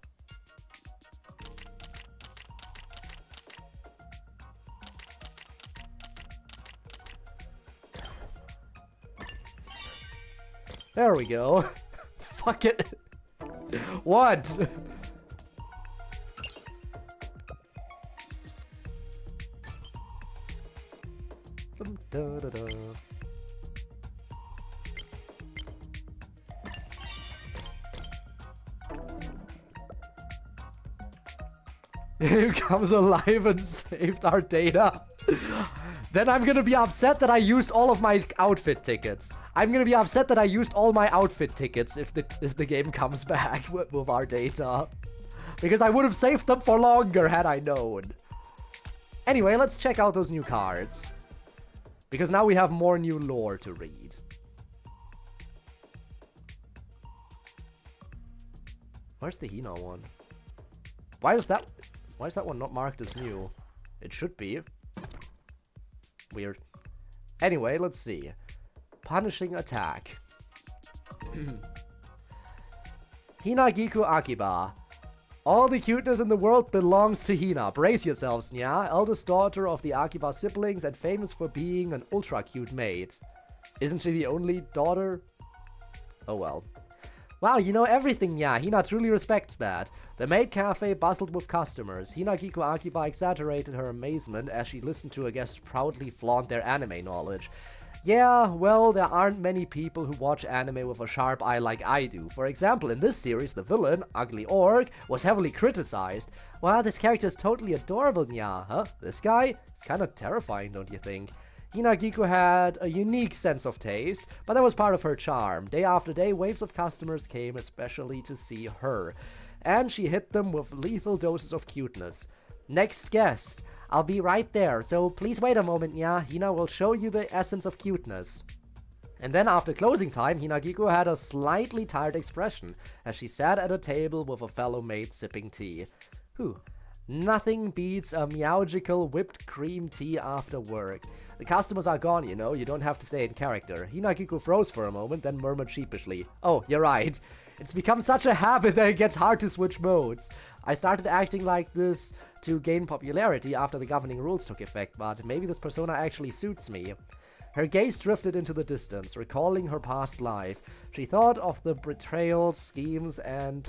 There we go. Fuck it. What? Da, da, da. Who comes alive and saved our data? Then I'm gonna be upset that I used all of my outfit tickets. I'm gonna be upset that I used all my outfit tickets if the game comes back with our data. Because I would have saved them for longer had I known. Anyway, let's check out those new cards. Because now we have more new lore to read. Where's the Hina one? Why is that one not marked as new? It should be. Weird. Anyway, let's see. Punishing Attack. Hina Giku Akiba. All the cuteness in the world belongs to Hina. Brace yourselves, Nya. Eldest daughter of the Akiba siblings and famous for being an ultra cute maid. Isn't she the only daughter? Oh well. Wow, you know everything, Nya. Hina truly respects that. The maid cafe bustled with customers. Hina Giku Akiba exaggerated her amazement as she listened to a guest proudly flaunt their anime knowledge. Yeah, well, there aren't many people who watch anime with a sharp eye like I do. For example, in this series, the villain, Ugly Orc, was heavily criticized. Wow, this character is totally adorable, Nya, huh? This guy? It's kind of terrifying, don't you think? Hina Giku had a unique sense of taste, but that was part of her charm. Day after day, waves of customers came especially to see her. And she hit them with lethal doses of cuteness. Next guest. I'll be right there, so please wait a moment, Nya. Hina will show you the essence of cuteness. And then after closing time, Hina Giku had a slightly tired expression as she sat at a table with a fellow maid sipping tea. Whew. Nothing beats a meowgical whipped cream tea after work. The customers are gone, you know, you don't have to stay in character. Hina Giku froze for a moment, then murmured sheepishly. Oh, you're right. It's become such a habit that it gets hard to switch modes. I started acting like this to gain popularity after the governing rules took effect, but maybe this persona actually suits me. Her gaze drifted into the distance, recalling her past life. She thought of the betrayals, schemes, and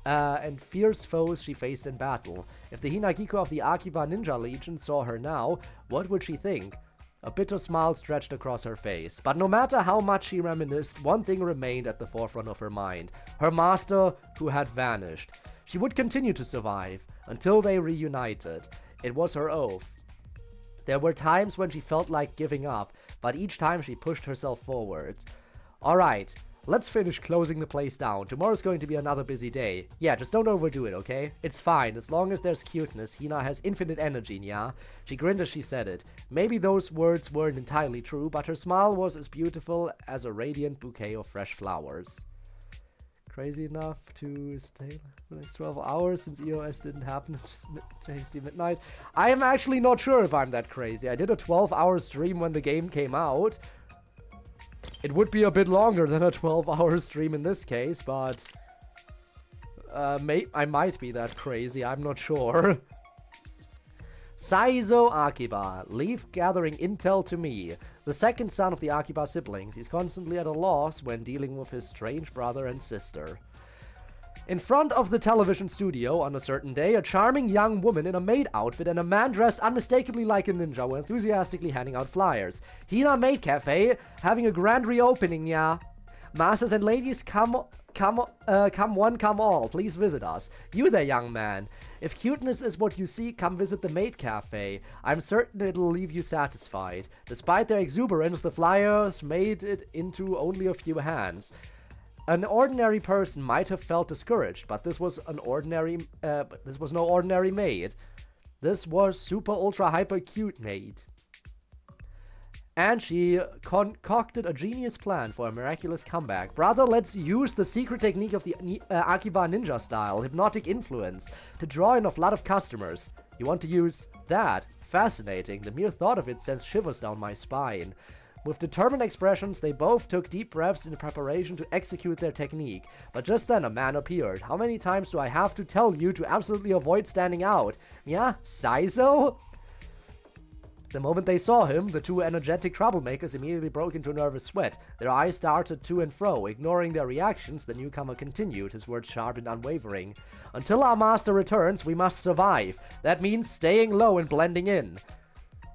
and fierce foes she faced in battle. If the Hinagiko of the Akiba Ninja Legion saw her now, what would she think? A bitter smile stretched across her face. But no matter how much she reminisced, one thing remained at the forefront of her mind. Her master, who had vanished. She would continue to survive, until they reunited. It was her oath. There were times when she felt like giving up, but each time she pushed herself forwards. Alright, let's finish closing the place down. Tomorrow's going to be another busy day. Yeah, just don't overdo it, okay? It's fine, as long as there's cuteness. Hina has infinite energy, yeah? She grinned as she said it. Maybe those words weren't entirely true, but her smile was as beautiful as a radiant bouquet of fresh flowers. Crazy enough to stay for the next 12 hours since EOS didn't happen at just tasty midnight. I am actually not sure if I'm that crazy. I did a 12-hour stream when the game came out. It would be a bit longer than a 12-hour stream in this case, but I might be that crazy, I'm not sure. Saizo Akiba, leave gathering intel to me. The second son of the Akiba siblings, he's constantly at a loss when dealing with his strange brother and sister. In front of the television studio on a certain day, a charming young woman in a maid outfit and a man dressed unmistakably like a ninja were enthusiastically handing out flyers. Hina Maid Cafe, having a grand reopening, yeah. Masters and ladies, come one, come all, please visit us. You there, young man. If cuteness is what you seek, come visit the Maid Cafe. I'm certain it'll leave you satisfied. Despite their exuberance, the flyers made it into only a few hands. An ordinary person might have felt discouraged, but this was no ordinary maid. This was super ultra hyper cute maid. And she concocted a genius plan for a miraculous comeback. Brother, let's use the secret technique of the Akiba Ninja style, hypnotic influence, to draw in a flood of customers. You want to use that? Fascinating. The mere thought of it sends shivers down my spine. With determined expressions, they both took deep breaths in preparation to execute their technique. But just then a man appeared. How many times do I have to tell you to absolutely avoid standing out? Yeah, Saizo? The moment they saw him, the two energetic troublemakers immediately broke into a nervous sweat. Their eyes darted to and fro. Ignoring their reactions, the newcomer continued, his words sharp and unwavering. Until our master returns, we must survive. That means staying low and blending in.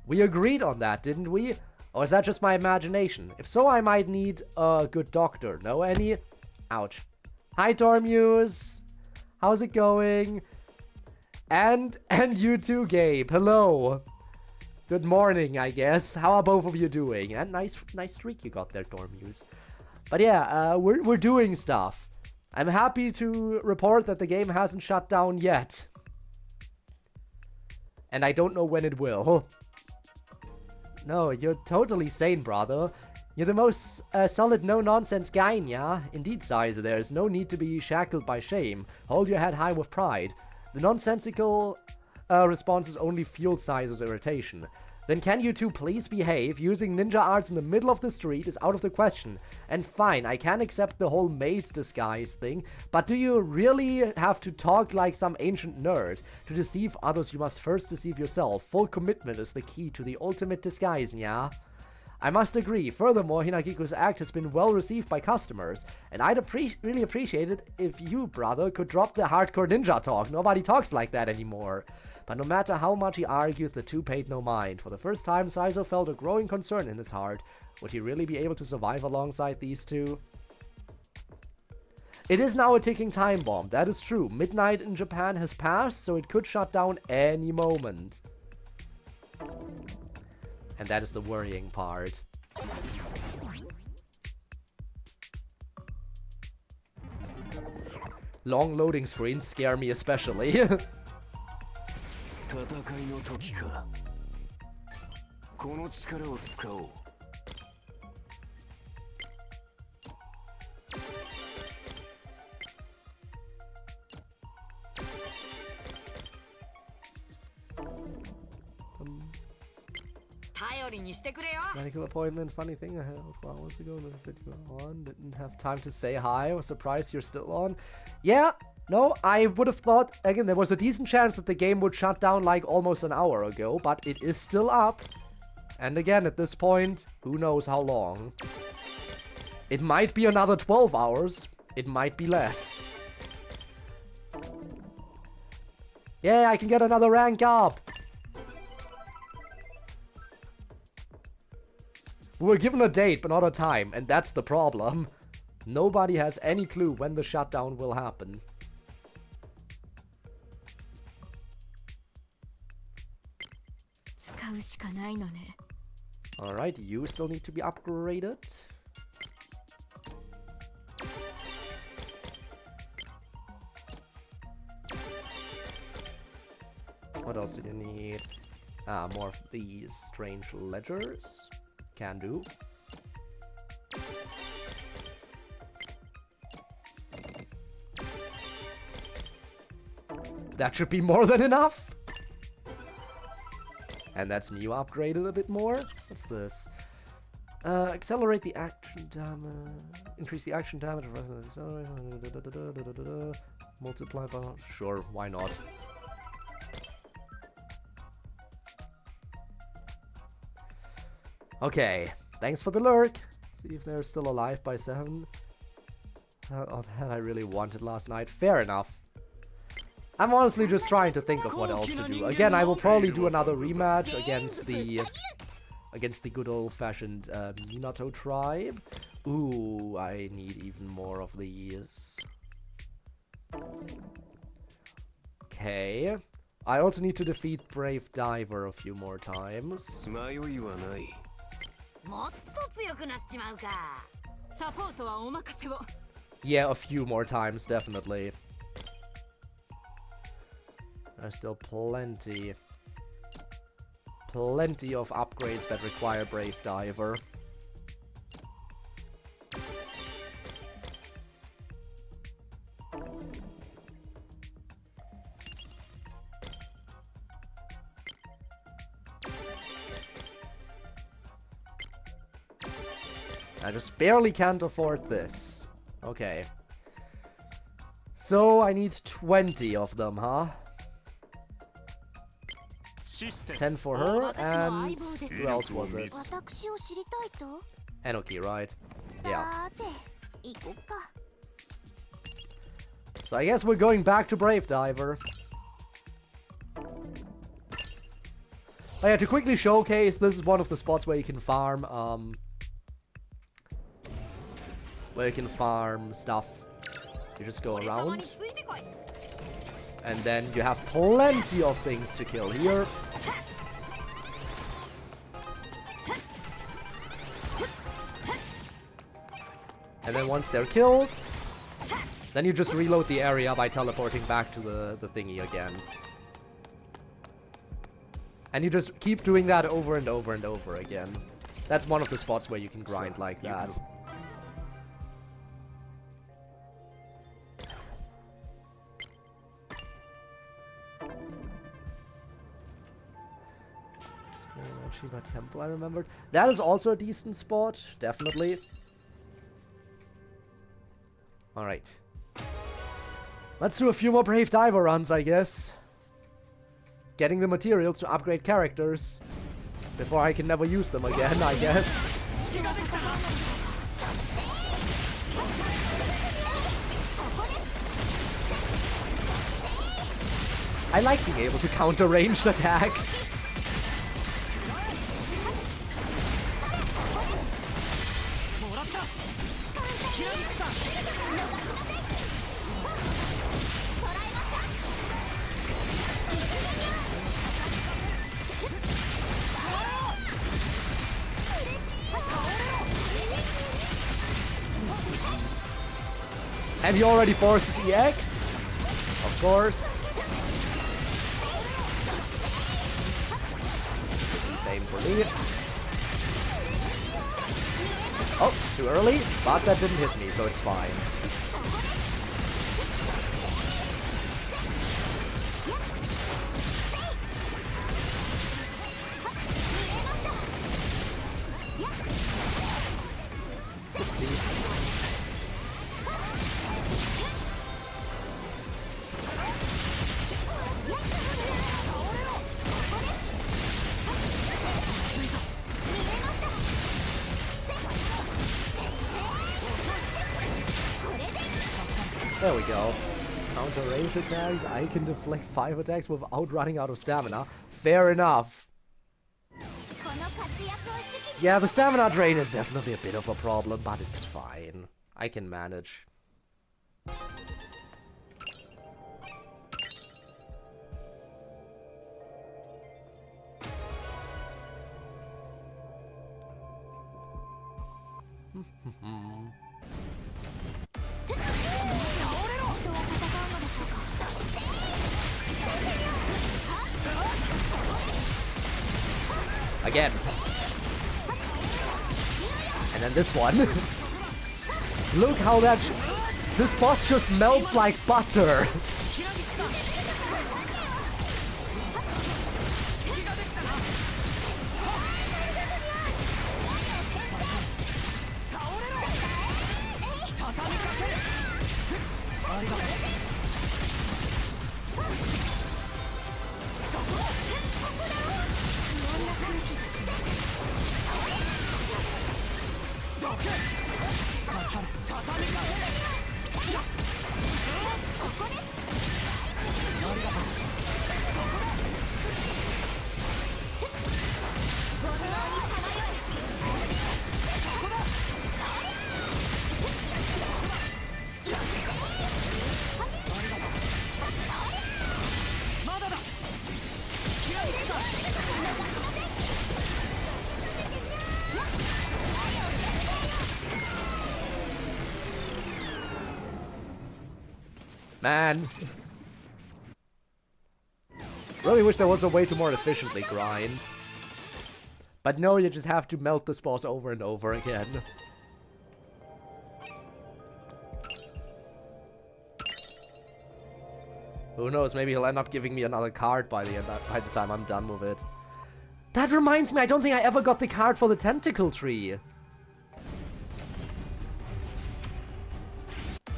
We agreed on that, didn't we? Or is that just my imagination? If so, I might need a good doctor. Know any? Ouch. Hi, Tormuse. How's it going? And you too, Gabe. Hello. Good morning, I guess. How are both of you doing? And nice streak you got there, Tormuse. But yeah, we're doing stuff. I'm happy to report that the game hasn't shut down yet. And I don't know when it will. No, you're totally sane, brother. You're the most solid no-nonsense guy, yeah? Indeed, Saizo, there's no need to be shackled by shame. Hold your head high with pride. The nonsensical responses only fueled Saizo's irritation. Then can you two please behave? Using ninja arts in the middle of the street is out of the question. And fine, I can accept the whole maid disguise thing, but do you really have to talk like some ancient nerd? To deceive others, you must first deceive yourself. Full commitment is the key to the ultimate disguise, yeah? I must agree. Furthermore, Hinagiko's act has been well received by customers, and I'd really appreciate it if you, brother, could drop the hardcore ninja talk. Nobody talks like that anymore. But no matter how much he argued, the two paid no mind. For the first time, Saizo felt a growing concern in his heart. Would he really be able to survive alongside these two? It is now a ticking time bomb, that is true. Midnight in Japan has passed, so it could shut down any moment. And that is the worrying part. Long loading screens scare me especially. Medical appointment. Funny thing I had 4 hours ago. Noticed that you were on. Didn't have time to say hi. I was surprised you're still on. Yeah, no, I would have thought, again, there was a decent chance that the game would shut down like almost an hour ago, but it is still up. And again, at this point, who knows how long. It might be another 12 hours. It might be less. Yeah, I can get another rank up! We were given a date, but not a time, and that's the problem. Nobody has any clue when the shutdown will happen. Alright, you still need to be upgraded. What else do you need? Ah, more of these strange ledgers. Can do. That should be more than enough! And that's me upgraded a bit more. What's this? Accelerate the action damage. Increase the action damage. Multiply by... Sure, why not? Okay, thanks for the lurk. See if they're still alive by 7. Oh, that I really wanted last night. Fair enough. I'm honestly just trying to think of what else to do. Again, I will probably do another rematch against the good old-fashioned Minato tribe. Ooh, I need even more of these. Okay. I also need to defeat Brave Diver a few more times. Yeah, a few more times, definitely. There's still plenty of upgrades that require Brave Diver. I just barely can't afford this. Okay. So I need 20 of them, huh? 10 for her, and who else was it? Enoki, right? Yeah. So I guess we're going back to Brave Diver. Oh yeah, to quickly showcase, this is one of the spots where you can farm, stuff. You just go around. And then you have plenty of things to kill here. And then once they're killed, then you just reload the area by teleporting back to the thingy again. And you just keep doing that over and over and over again. That's one of the spots where you can grind like that. Shiva Temple, I remembered. That is also a decent spot, definitely. Alright. Let's do a few more Brave Diver runs, I guess. Getting the materials to upgrade characters before I can never use them again, I guess. I like being able to counter ranged attacks. And he already forces EX, of course. Same for me. Oh, too early, but that didn't hit me, so it's fine. Oopsie. There we go. Counter range attacks. I can deflect 5 attacks without running out of stamina. Fair enough. Yeah, the stamina drain is definitely a bit of a problem, but it's fine. I can manage. Again. And then this one. Look how this boss just melts like butter. Man. Really wish there was a way to more efficiently grind. But no, you just have to melt this boss over and over again. Who knows, maybe he'll end up giving me another card by the time I'm done with it. That reminds me, I don't think I ever got the card for the tentacle tree.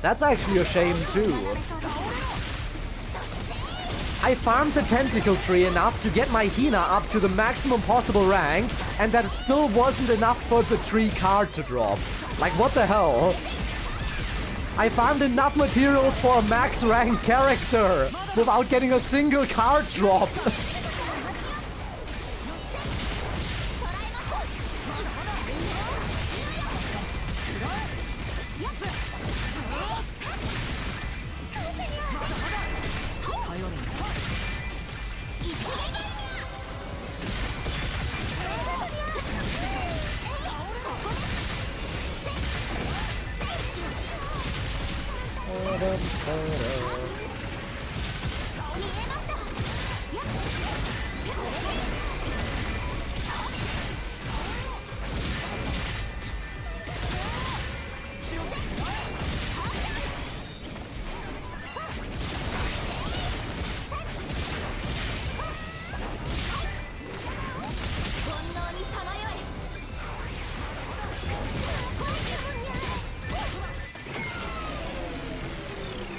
That's actually a shame too. I farmed the tentacle tree enough to get my Hina up to the maximum possible rank, and that it still wasn't enough for the tree card to drop. Like, what the hell? I farmed enough materials for a max rank character without getting a single card drop.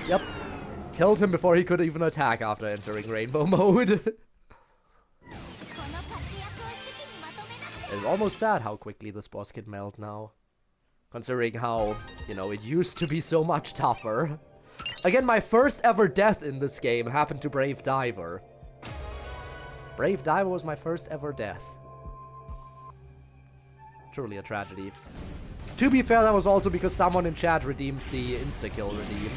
Yep. Killed him before he could even attack after entering rainbow mode. It's almost sad how quickly this boss can melt now. Considering how, you know, it used to be so much tougher. Again, my first ever death in this game happened to Brave Diver. Brave Diver was my first ever death. Truly a tragedy. To be fair, that was also because someone in chat redeemed the insta-kill redeem.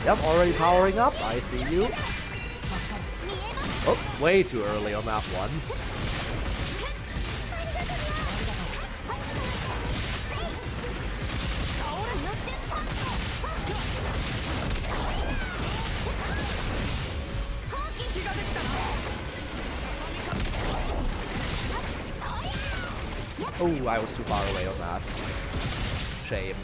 Yep, already powering up. I see you. Oh, way too early on that one. Oh, I was too far away on that. Shame.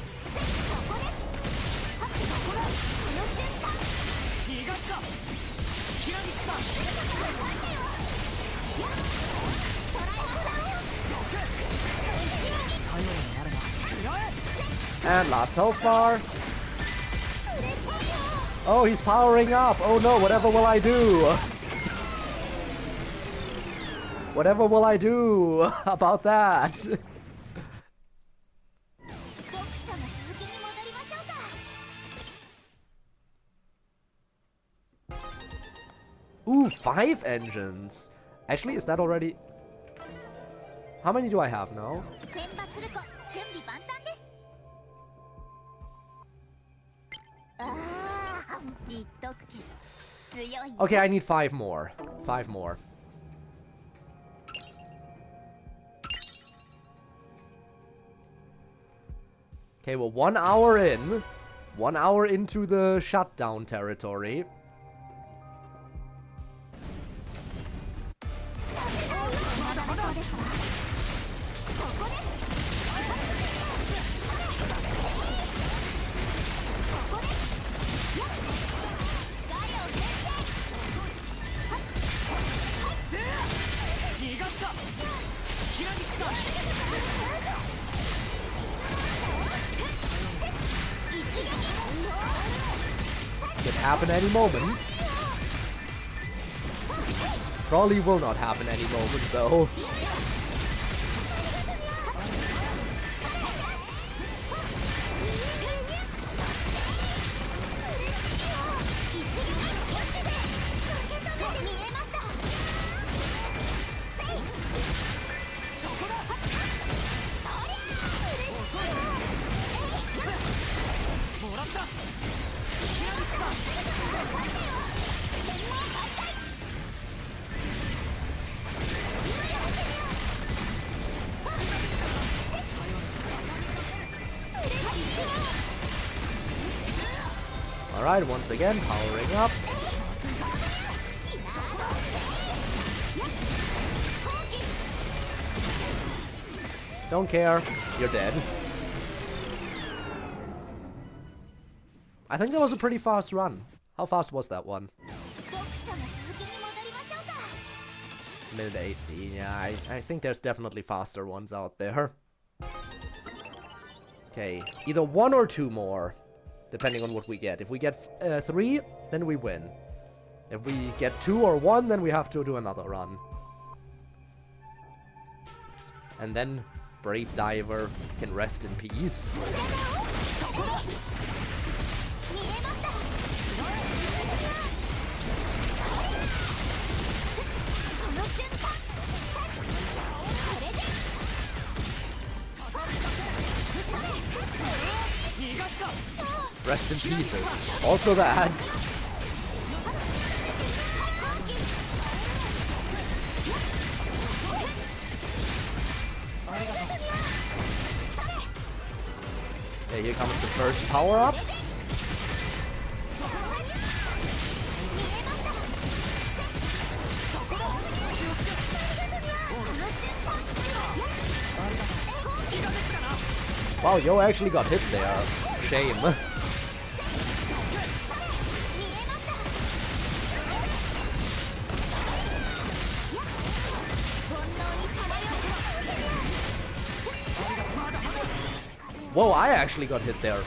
And last health bar. Oh, he's powering up. Oh no, whatever will I do? Whatever will I do about that? Ooh, 5 engines. Actually, is that already... How many do I have now? Okay, I need 5 more. 5 more. Okay, well, 1 hour in. 1 hour into the shutdown territory. Could happen any moment. Probably will not happen any moment though. Alright, once again, powering up. Don't care, you're dead. I think that was a pretty fast run. How fast was that one? Minute 18, yeah, I think there's definitely faster ones out there. Okay, either 1 or 2 more. Depending on what we get. If we get 3, then we win. If we get 2 or 1, then we have to do another run. And then Brave Diver can rest in peace. Rest in pieces. Also that. Okay, here comes the first power-up. Wow, Yo actually got hit there. Shame. Whoa, I actually got hit there.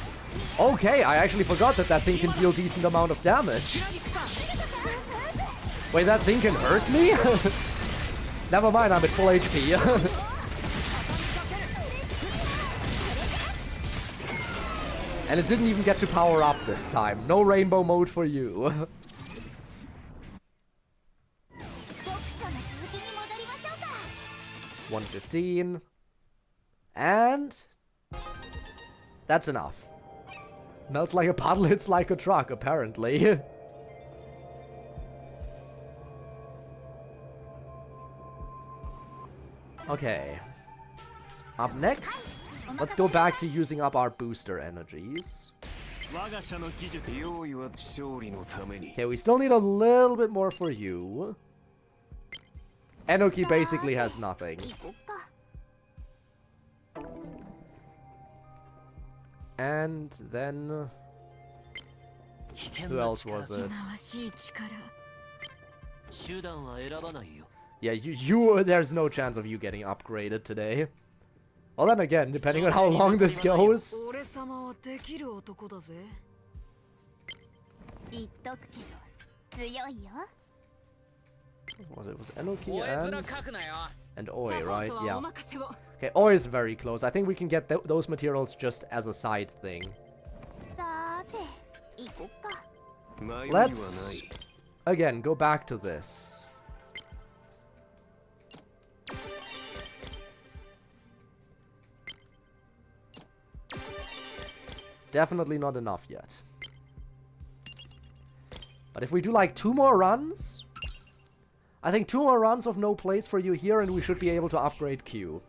Okay, I actually forgot that that thing can deal decent amount of damage. Wait, that thing can hurt me? Never mind, I'm at full HP. And it didn't even get to power up this time. No rainbow mode for you. 115. And... that's enough. Melts like a puddle, hits like a truck, apparently. Okay. Up next, let's go back to using up our booster energies. Okay, we still need a little bit more for you. Enoki basically has nothing. And then... who else was it? Yeah, there's no chance of you getting upgraded today. Well, then again, depending on how long this goes. It was Enoki and Oi, right? Yeah. Okay, Oi is very close. I think we can get those materials just as a side thing. Let's, again, go back to this. Definitely not enough yet. But if we do like 2 more runs, I think 2 more runs of no place for you here and we should be able to upgrade Q.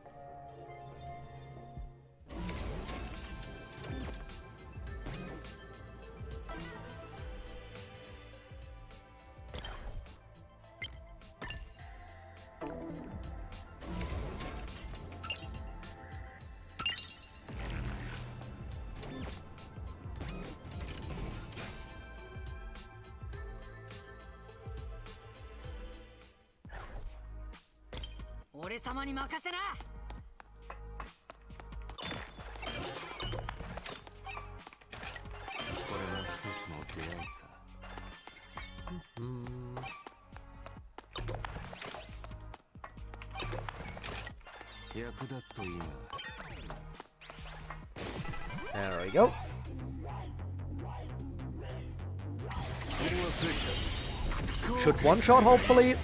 There we go. Should one-shot, hopefully.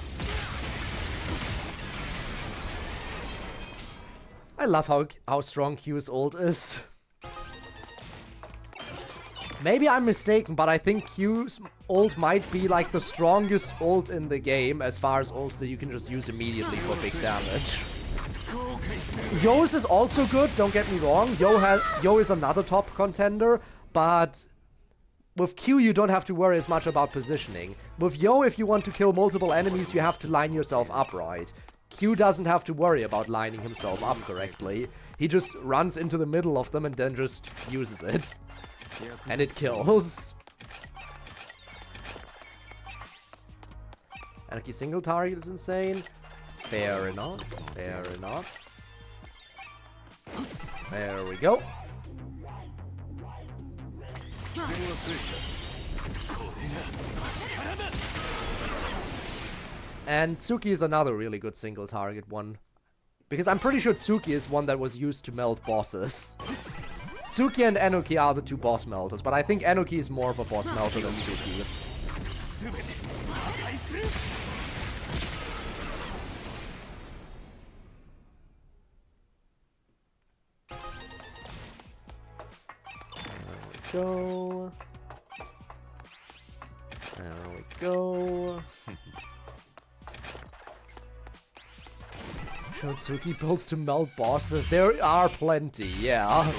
I love how strong Q's ult is. Maybe I'm mistaken, but I think Q's ult might be like the strongest ult in the game as far as ults that you can just use immediately for big damage. Yo's is also good, don't get me wrong. Yo is another top contender, but with Q you don't have to worry as much about positioning. With Yo, if you want to kill multiple enemies, you have to line yourself up right. Q doesn't have to worry about lining himself up correctly. He just runs into the middle of them and then just uses it. And it kills. Anarchy single target is insane. Fair enough, fair enough. There we go. And Tsuki is another really good single target one. Because I'm pretty sure Tsuki is one that was used to melt bosses. Tsuki and Enoki are the 2 boss melters, but I think Enoki is more of a boss melter than Tsuki. Go. There we go. Shotsuki builds to melt bosses. There are plenty, yeah.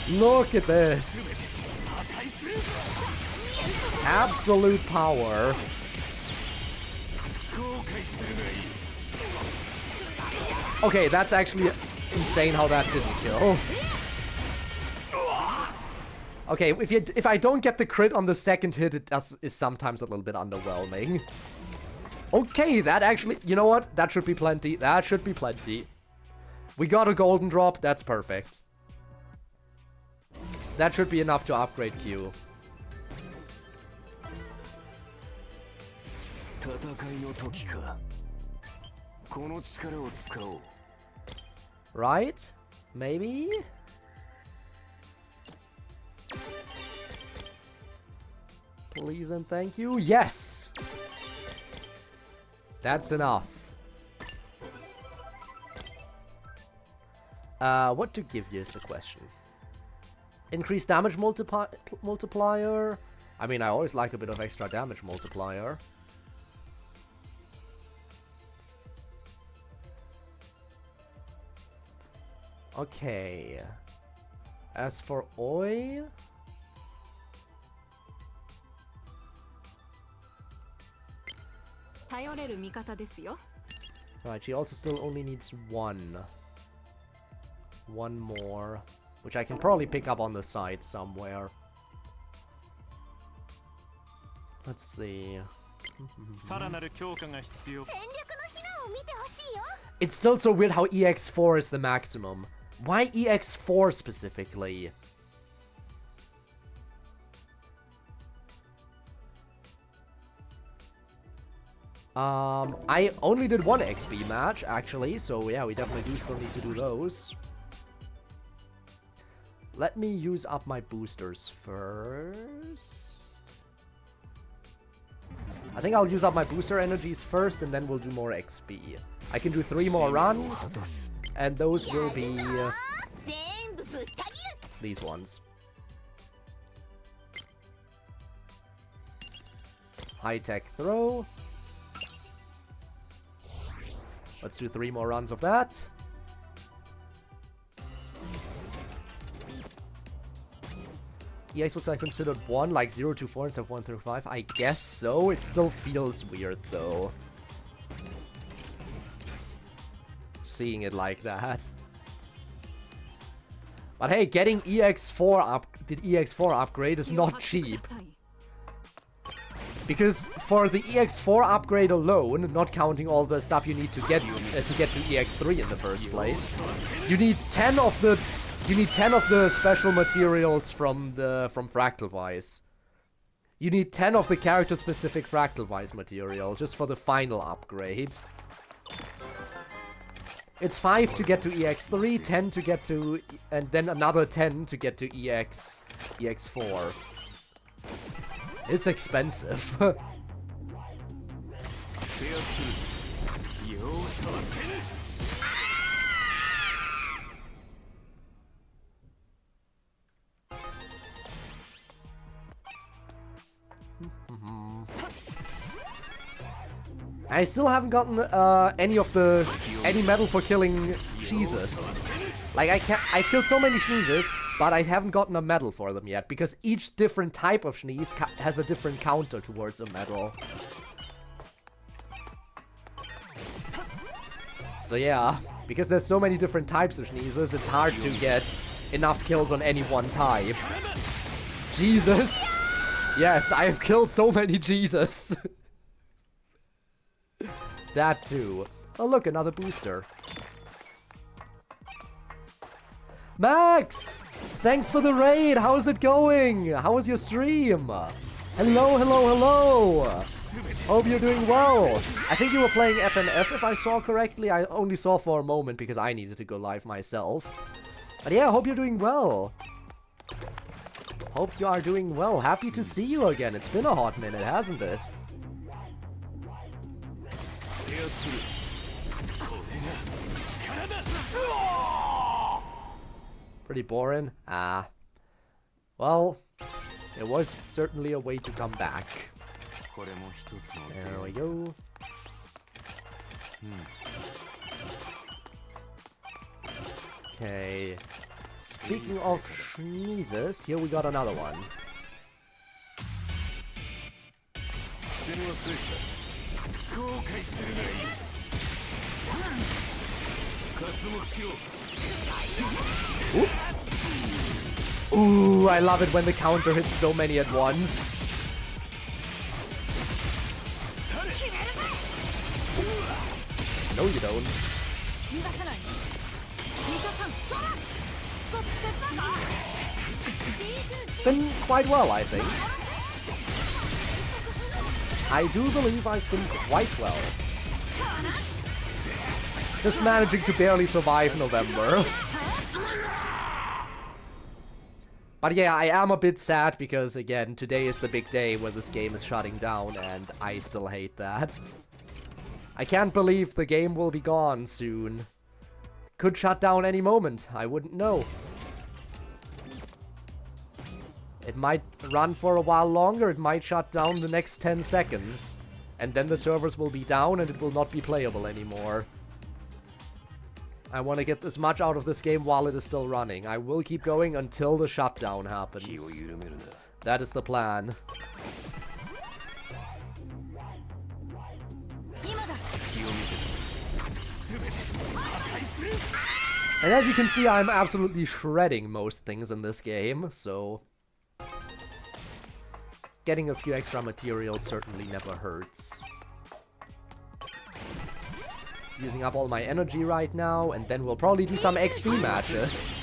Look at this. Absolute power. Okay, that's actually insane how that didn't kill. Okay, if I don't get the crit on the second hit, it is sometimes a little bit underwhelming. Okay, that actually, you know what? That should be plenty. That should be plenty. We got a golden drop. That's perfect. That should be enough to upgrade Q. Right? Maybe? Please and thank you. Yes! That's enough. What to give you is the question. Increased damage multiplier. I mean, I always like a bit of extra damage multiplier. Okay. As for Oi... Right, she also still only needs one. One more. Which I can probably pick up on the side somewhere. Let's see. It's still so weird how EX4 is the maximum. Why EX4 specifically? I only did one XB match, actually, so yeah, we definitely do still need to do those. Let me use up my boosters first. I think I'll use up my booster energies first, and then we'll do more XP. I can do 3 more runs, and those will be these ones. High-tech throw. Let's do 3 more runs of that. EX was I considered 1, like 0 to 4 instead of 1 through 5? I guess so. It still feels weird though. Seeing it like that. But hey, getting the EX4 upgrade is not cheap. Because for the EX4 upgrade alone, not counting all the stuff you need to get to EX3 in the first place, you need 10 of the special materials from Fractalwise. You need 10 of the character-specific Fractalwise material just for the final upgrade. It's 5 to get to EX3, 10 to get to, and then another 10 to get to EX4. It's expensive. I still haven't gotten any medal for killing cheeses. Like I've killed so many sneezes, but I haven't gotten a medal for them yet because each different type of sneeze has a different counter towards a medal. So yeah, because there's so many different types of sneezes, it's hard to get enough kills on any one type. Jesus! Yes, I have killed so many Jesus. That too. Oh look, another booster. Max! Thanks for the raid! How's it going? How was your stream? Hello, hello, hello! Hope you're doing well. I think you were playing FNF if I saw correctly. I only saw for a moment because I needed to go live myself. But yeah, hope you're doing well. Hope you are doing well. Happy to see you again. It's been a hot minute, hasn't it? Pretty boring? Ah. Well, it was certainly a way to come back. There we go. Okay. Speaking of sneezes, here we got another one. Ooh, I love it when the counter hits so many at once. No, you don't. Been quite well, I think. I do believe I've been quite well. Just managing to barely survive November. But yeah, I am a bit sad because, again, today is the big day where this game is shutting down, and I still hate that. I can't believe the game will be gone soon. could shut down any moment. I wouldn't know. It might run for a while longer. It might shut down the next 10 seconds. And then the servers will be down and it will not be playable anymore. I want to get as much out of this game while it is still running. I will keep going until the shutdown happens. That is the plan. And as you can see, I'm absolutely shredding most things in this game, so getting a few extra materials certainly never hurts. Using up all my energy right now, and then we'll probably do some XP matches.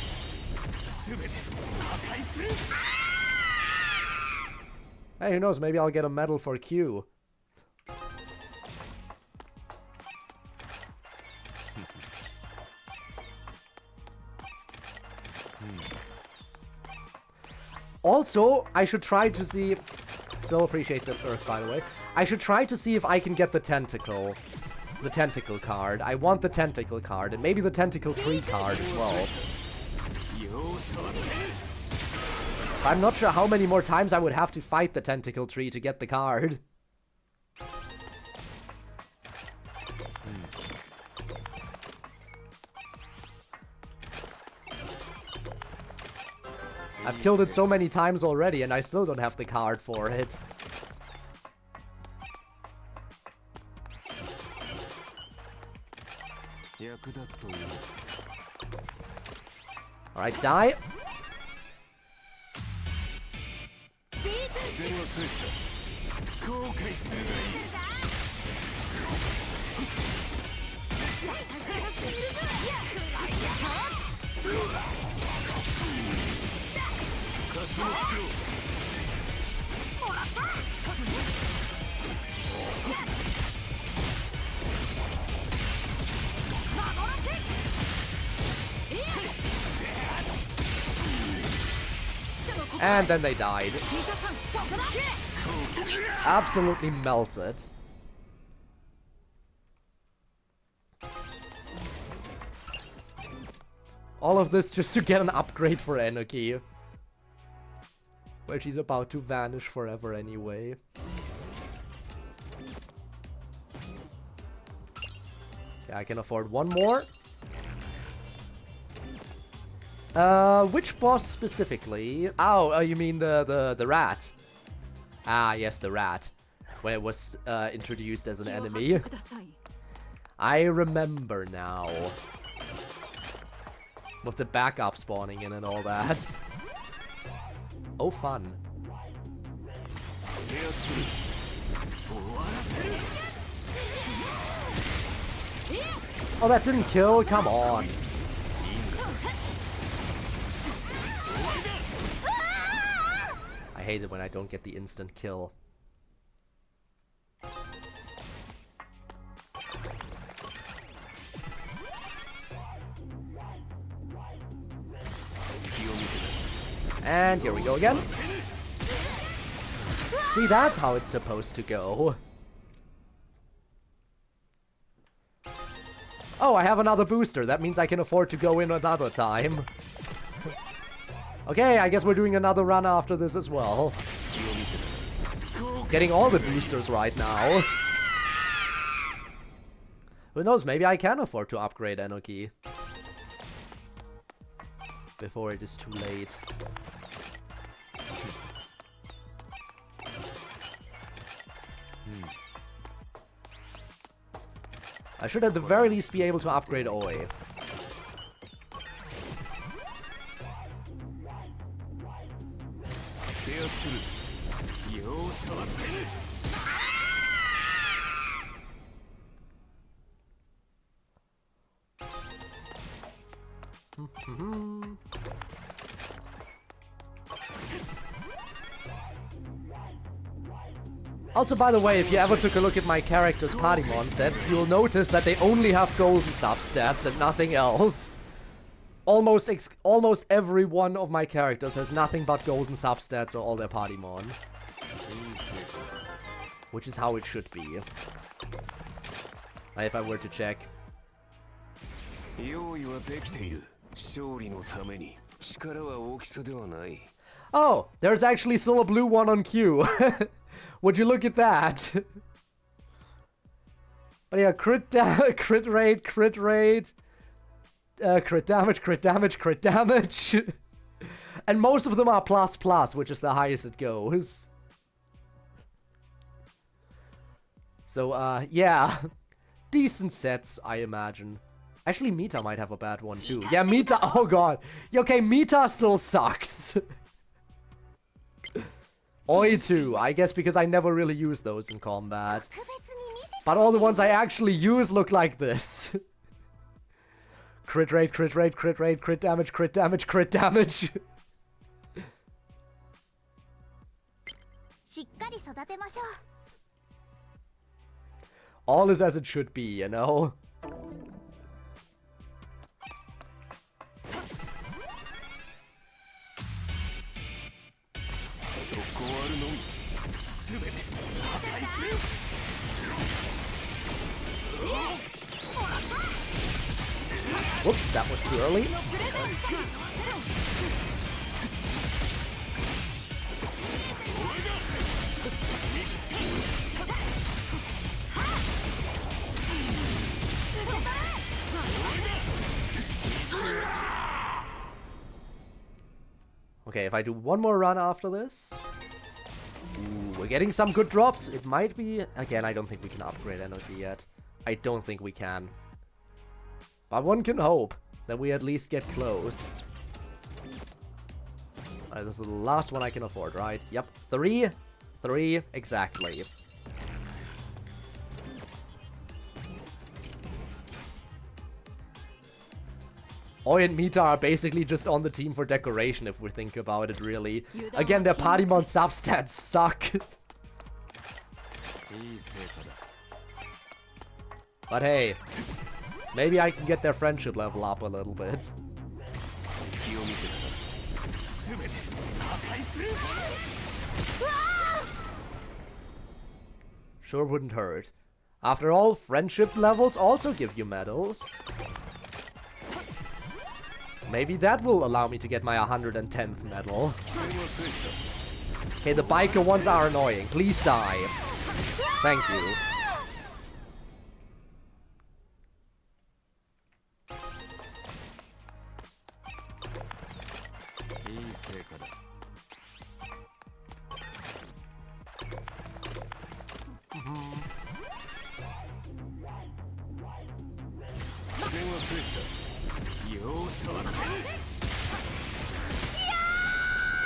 Hey, who knows, maybe I'll get a medal for Q. Also, I should try to see... Still appreciate the Earth, by the way. I should try to see if I can get the tentacle. The tentacle card. I want the tentacle card, and maybe the tentacle tree card as well. I'm not sure how many more times I would have to fight the tentacle tree to get the card. I've killed it so many times already, and I still don't have the card for it. Alright, die. And then they died. Absolutely melted. All of this just to get an upgrade for Enoki. Where she's about to vanish forever anyway. Okay, I can afford one more. Which boss specifically? Oh, you mean the rat? Ah, yes, the rat. When it was introduced as an enemy. I remember now. With the backup spawning in and all that. Oh, fun. Oh, that didn't kill? Come on. I hate it when I don't get the instant kill. And here we go again. See, that's how it's supposed to go. Oh, I have another booster. That means I can afford to go in another time. Okay, I guess we're doing another run after this as well. Getting all the boosters right now. Who knows, maybe I can afford to upgrade Enoki. Before it is too late. I should at the very least be able to upgrade Oi. Also, by the way, if you ever took a look at my character's Partymon sets, you'll notice that they only have golden substats and nothing else. Almost every one of my characters has nothing but golden substats or all their Partymon. Which is how it should be. If I were to check. Oh, there's actually still a blue one on Q. Would you look at that? But yeah, crit rate, crit damage, crit damage, crit damage. And most of them are ++, which is the highest it goes. So, yeah. Decent sets, I imagine. Actually, Mita might have a bad one, too. Yeah, Mita, oh god. Okay, Mita still sucks. Oi too, I guess because I never really use those in combat. But all the ones I actually use look like this. Crit rate, crit rate, crit rate, crit damage, crit damage, crit damage. All is as it should be, you know? Whoops, that was too early. Okay, if I do one more run after this... Ooh, we're getting some good drops. It might be... Again, I don't think we can upgrade energy yet. I don't think we can. But one can hope that we at least get close. Alright, this is the last one I can afford, right? Yep. 3, exactly. Oi and Mita are basically just on the team for decoration if we think about it, really. Again, their Partymon substats suck. But hey, maybe I can get their friendship level up a little bit. Sure wouldn't hurt. After all, friendship levels also give you medals. Maybe that will allow me to get my 110th medal. Okay, the biker ones are annoying. Please die. Thank you.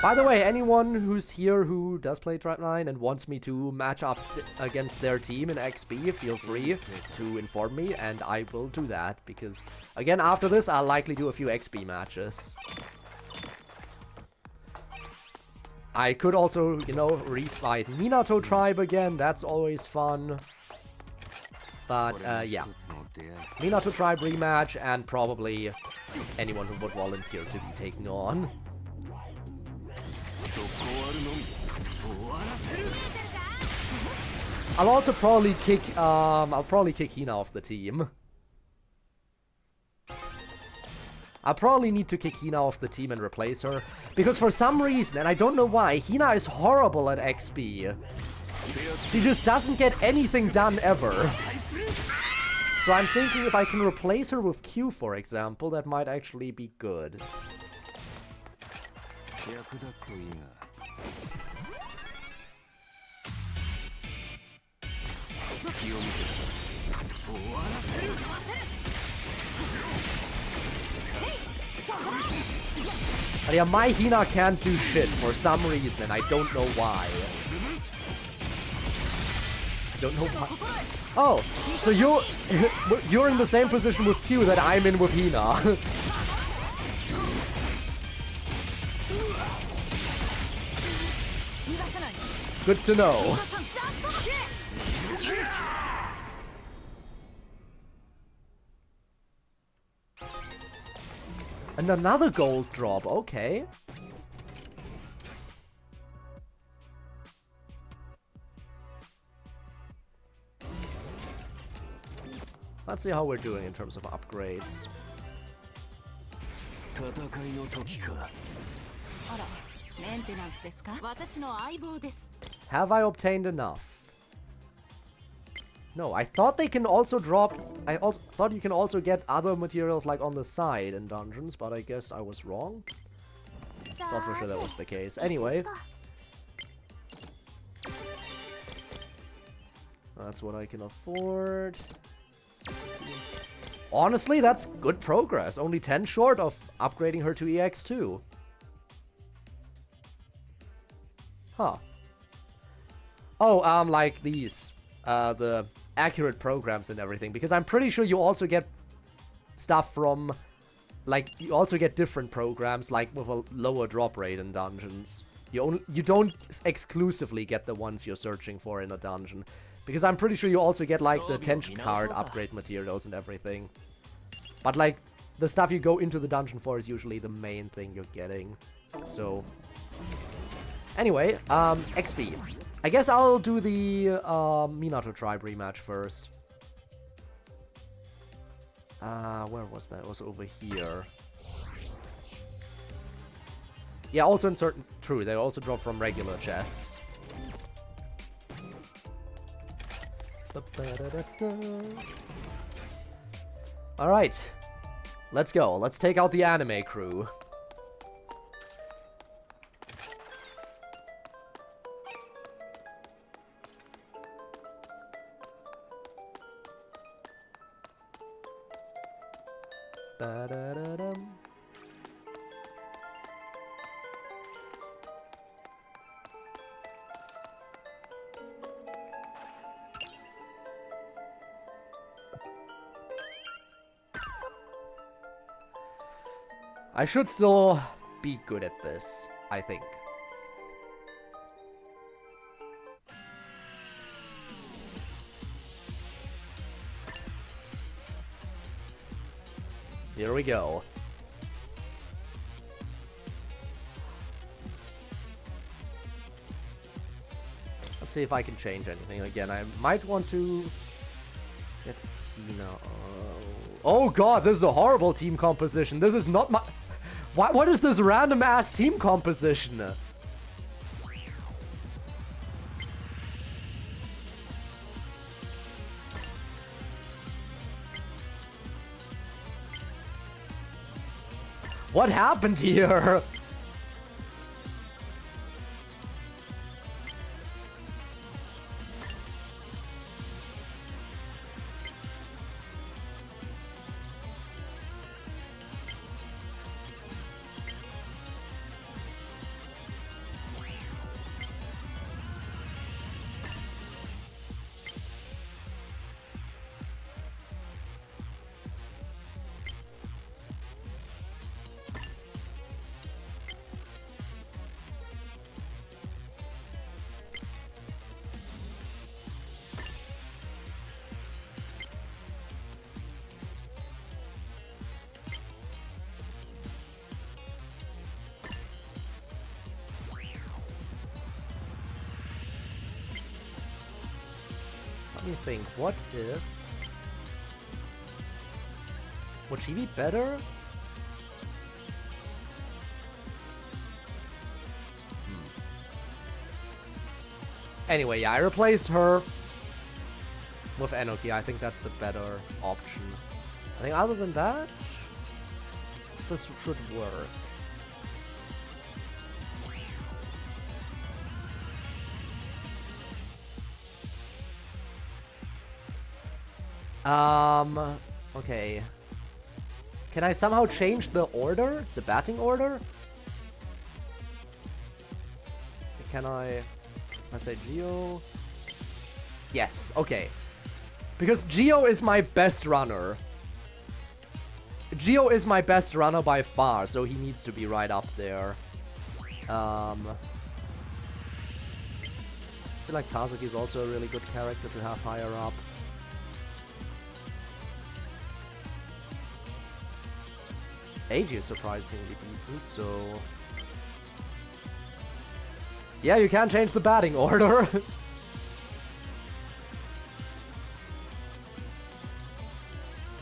By the way, anyone who's here who does play Trap9 and wants me to match up against their team in XB, feel free to inform me, and I will do that, because, again, after this, I'll likely do a few XB matches. I could also, you know, refight Minato Tribe again, that's always fun. But, yeah. Minato Tribe rematch, and probably anyone who would volunteer to be taken on. I'll also probably kick, Hina off the team. I'll probably need to kick Hina off the team and replace her, because for some reason, and I don't know why, Hina is horrible at XB. She just doesn't get anything done ever. So I'm thinking if I can replace her with Q, for example, that might actually be good. But yeah, my Hina can't do shit for some reason, and I don't know why. I don't know why. Oh, so you're in the same position with Q that I'm in with Hina. Good to know. And another gold drop, okay. Let's see how we're doing in terms of upgrades. Have I obtained enough? No, I thought they can also drop... I also thought you can also get other materials like on the side in dungeons, but I guess I was wrong. Thought for sure that was the case. Anyway. That's what I can afford. Honestly, that's good progress. Only 10 short of upgrading her to EX2. Huh. Oh, like these. The accurate programs and everything. Because I'm pretty sure you also get stuff from... Like, you also get different programs, like with a lower drop rate in dungeons. You don't exclusively get the ones you're searching for in a dungeon. Because I'm pretty sure you also get, like, the tension card upgrade materials and everything. But, like, the stuff you go into the dungeon for is usually the main thing you're getting. So... Anyway, XB. I guess I'll do the Minato Tribe rematch first. Where was that? It was over here. Yeah, also in certain... True, they also drop from regular chests. Alright. Let's go. Let's take out the anime crew. Ba-da-da-dum. I should still be good at this, I think. Here we go. Let's see if I can change anything again. I might want to get Hina. Oh god, this is a horrible team composition. This is not my... What is this random ass team composition? What happened here? Let me think, what if... Would she be better? Anyway, yeah, I replaced her with Enoki. I think that's the better option. I think other than that, this should work. Okay. Can I somehow change the order? The batting order? Can I... If I say Geo... Yes, okay. Because Geo is my best runner. Geo is my best runner by far, so he needs to be right up there. I feel like Kazuki is also a really good character to have higher up. Eiji is surprisingly decent, so... Yeah, you can change the batting order.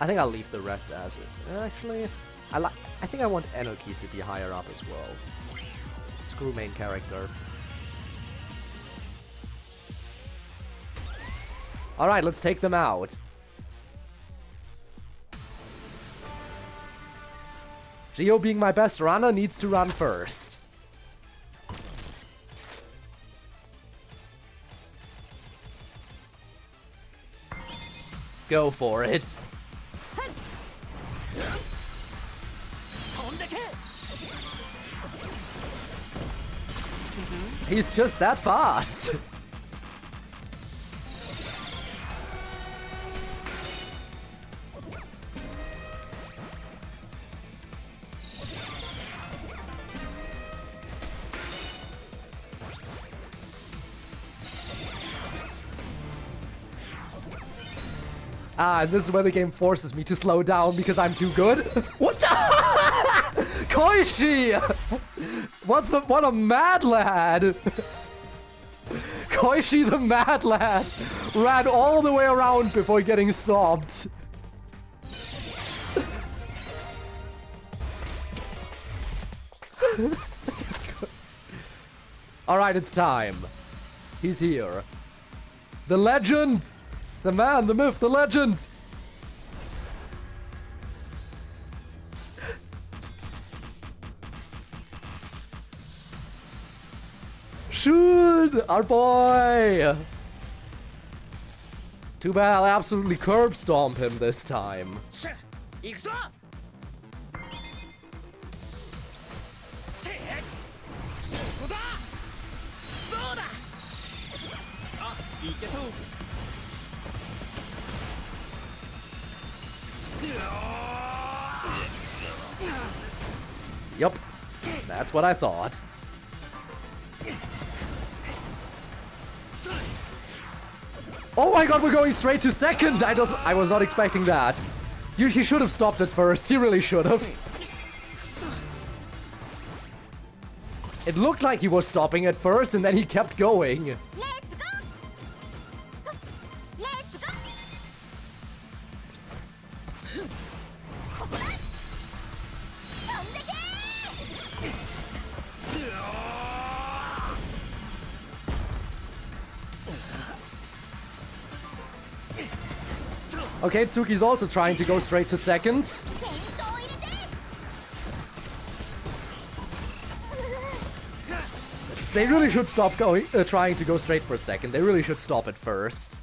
I think I'll leave the rest as it. Actually, I think I want Anarchy to be higher up as well. Screw main character. Alright, let's take them out. Geo, being my best runner, needs to run first. Go for it. He's just that fast. And this is where the game forces me to slow down because I'm too good. What the? Koichi! What a mad lad! Koichi the mad lad ran all the way around before getting stopped. Alright, it's time. He's here. The legend! The man, the myth, the legend! Shoot! Our boy! Too bad I'll absolutely curb stomp him this time. Yup, that's what I thought. Oh my god, we're going straight to second! I was not expecting that. He should have stopped at first, he really should have. It looked like he was stopping at first and then he kept going. Let's go! Let's go! Okay, Tsuki's also trying to go straight to second. They really should stop trying to go straight for second. They really should stop at first.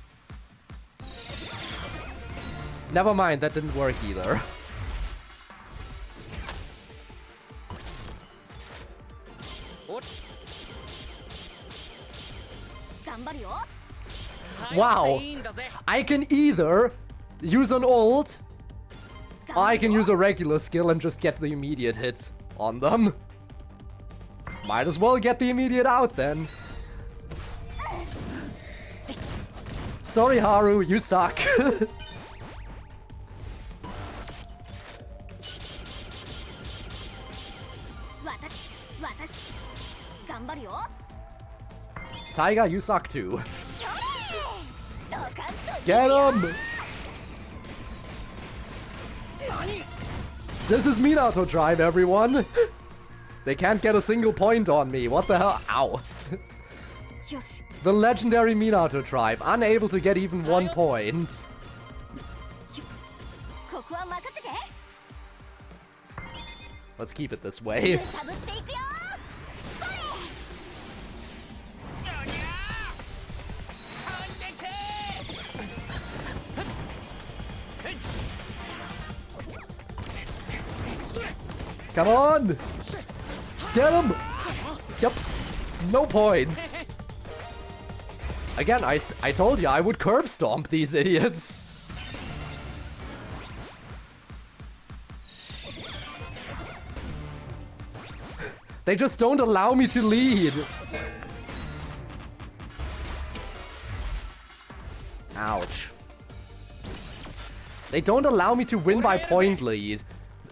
Never mind, that didn't work either. Wow! I can either use an ult, or I can use a regular skill and just get the immediate hit on them. Might as well get the immediate out then. Sorry, Haru, you suck. Taiga, you suck too. Get him! This is Minato Drive, everyone! They can't get a single point on me, what the hell? Ow. The legendary Minato Tribe, unable to get even 1 point. Let's keep it this way. Come on! Get him! Yep. No points. Again, I told you I would curb stomp these idiots. They just don't allow me to lead. Ouch. They don't allow me to win by point lead.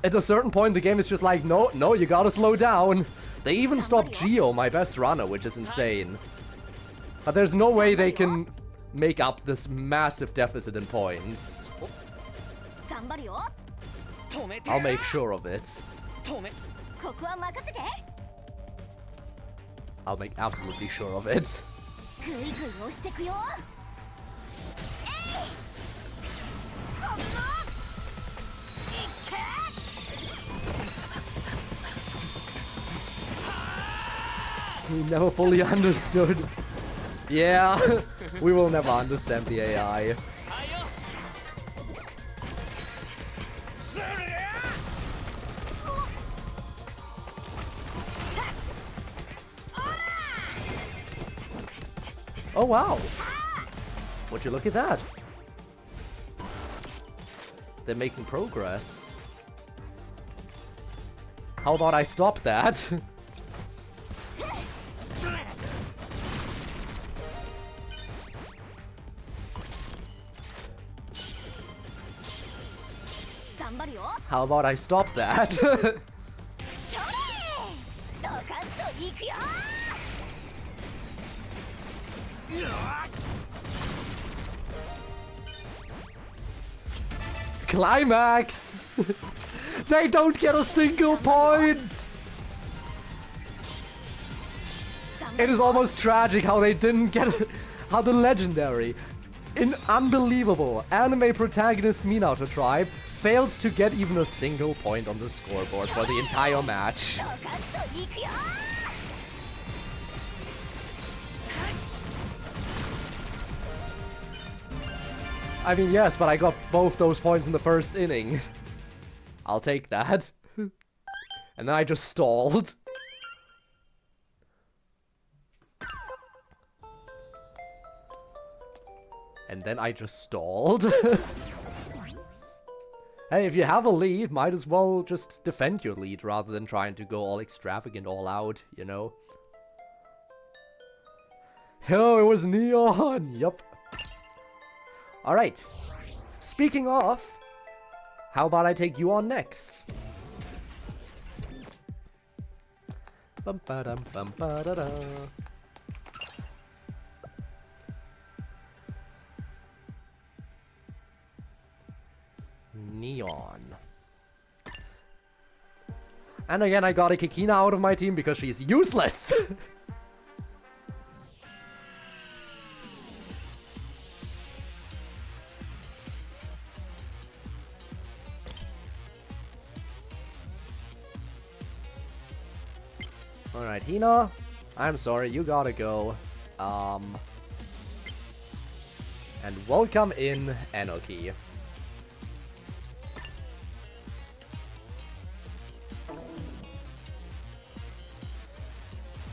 At a certain point, the game is just like, no, no, you gotta slow down. They even stopped Geo, my best runner, which is insane. But there's no way they can make up this massive deficit in points. I'll make sure of it. I'll make absolutely sure of it. We never fully understood. Yeah, we will never understand the AI. Oh wow! Would you look at that? They're making progress. How about I stop that? How about I stop that? Climax! They don't get a single point! It is almost tragic how they didn't get how the legendary, unbelievable anime protagonist Minato tribe fails to get even a single point on the scoreboard for the entire match. I mean, yes, but I got both those points in the first inning. I'll take that. And then I just stalled. And then I just stalled. Hey, if you have a lead, might as well just defend your lead rather than trying to go all extravagant, all out, you know? Oh, it was Neon! Yup. Alright. Speaking of, how about I take you on next? Bum ba dum bum ba da da. Neon. And again, I got a Kikina out of my team because she's useless! Alright, Hina, I'm sorry, you gotta go. And welcome in Enoki.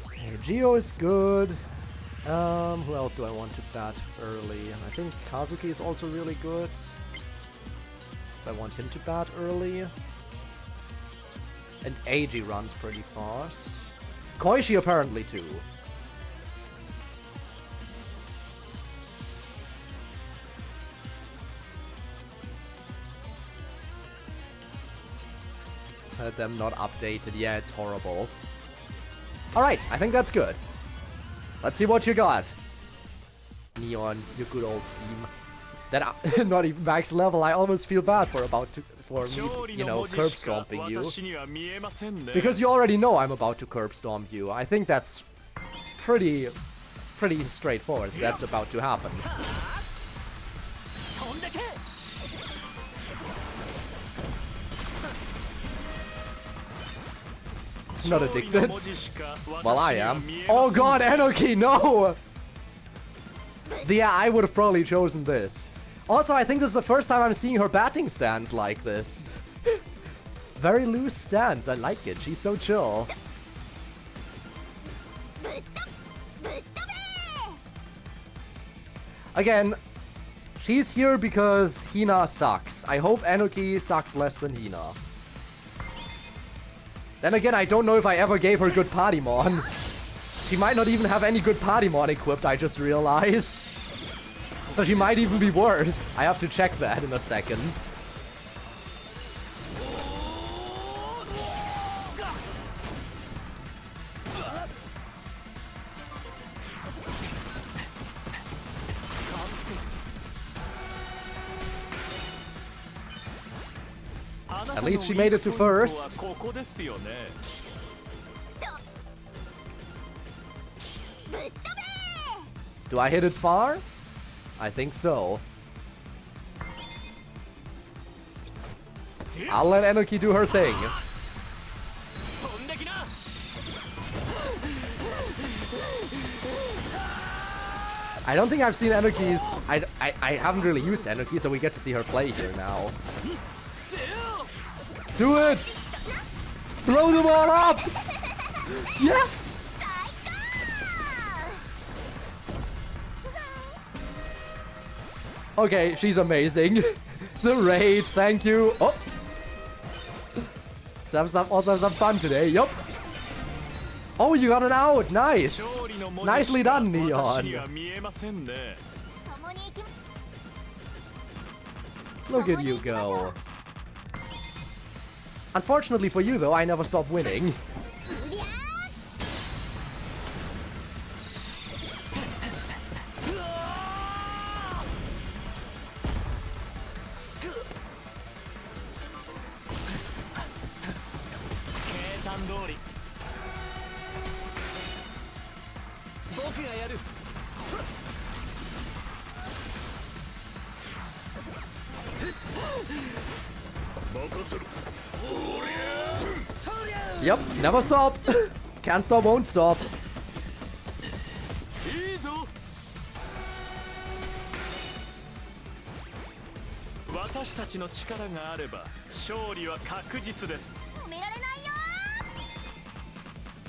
Okay, Geo is good. Who else do I want to bat early? I think Kazuki is also really good. So I want him to bat early. And Eiji runs pretty fast. Koichi apparently too. Had them not updated. Yeah, it's horrible. Alright, I think that's good. Let's see what you got. Neon, your good old team. That not even max level. I almost feel bad for me, you know, curb stomping you. Because you already know I'm about to curb stomp you. I think that's pretty straightforward. That's about to happen. Not addicted. Well, I am. Oh god, Enoki, no! Yeah, I would have probably chosen this. Also, I think this is the first time I'm seeing her batting stance like this. Very loose stance, I like it. She's so chill. Again, she's here because Hina sucks. I hope Enoki sucks less than Hina. Then again, I don't know if I ever gave her good Partymon. She might not even have any good Partymon equipped, I just realized. So she might even be worse. I have to check that in a second. And At least she made it to first. Do I hit it far? I think so. I'll let Enoki do her thing. I don't think I've seen Enoki's... I haven't really used Enoki, so we get to see her play here now. Do it! Blow them all up! Yes! Okay, she's amazing. The raid, thank you. Oh! Let's also have some fun today, yup. Oh, you got it out! Nice! Nicely done, Neon! Look at you go. Unfortunately for you, though, I never stop winning. Yep, never stop. Can't stop, won't stop.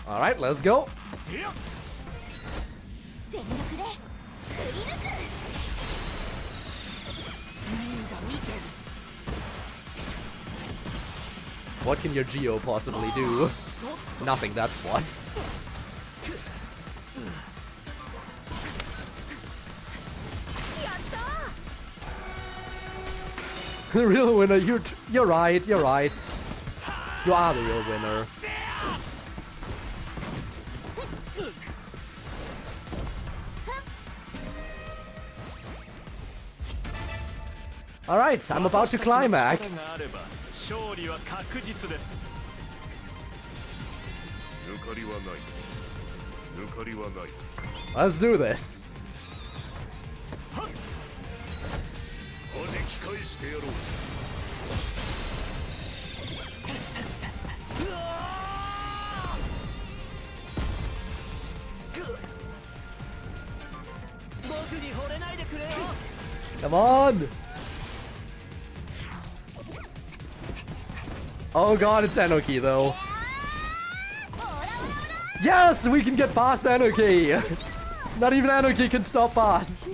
Alright, let's go. What can your Geo possibly do? Nothing, that's what. The real winner, you're right, you're right. You are the real winner. Alright, I'm about to climax. Let's do this. Come on! Oh god, it's Enoki though. Yes, we can get past Enoki! Not even Enoki can stop us.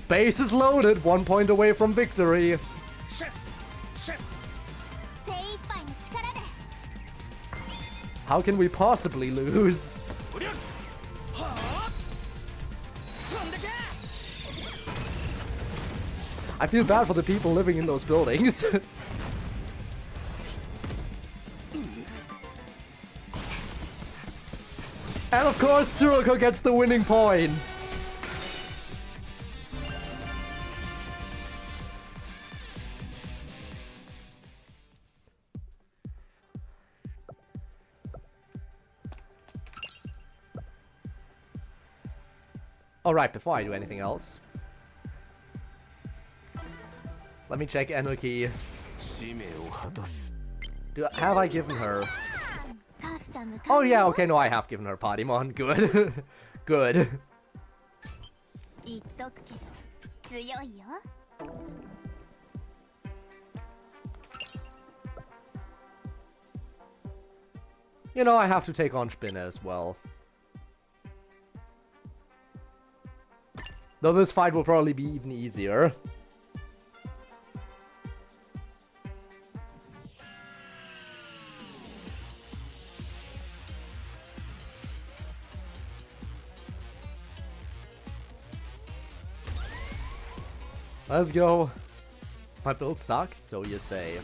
Base is loaded, 1 point away from victory. How can we possibly lose? I feel bad for the people living in those buildings. And of course, Tsuruko gets the winning point. Alright, before I do anything else, let me check Enoki. Have I given her? Oh yeah, okay, no, I have given her Patimon. Good. Good. You know, I have to take on Spinner as well. Though this fight will probably be even easier. Let's go. My build sucks, so you say.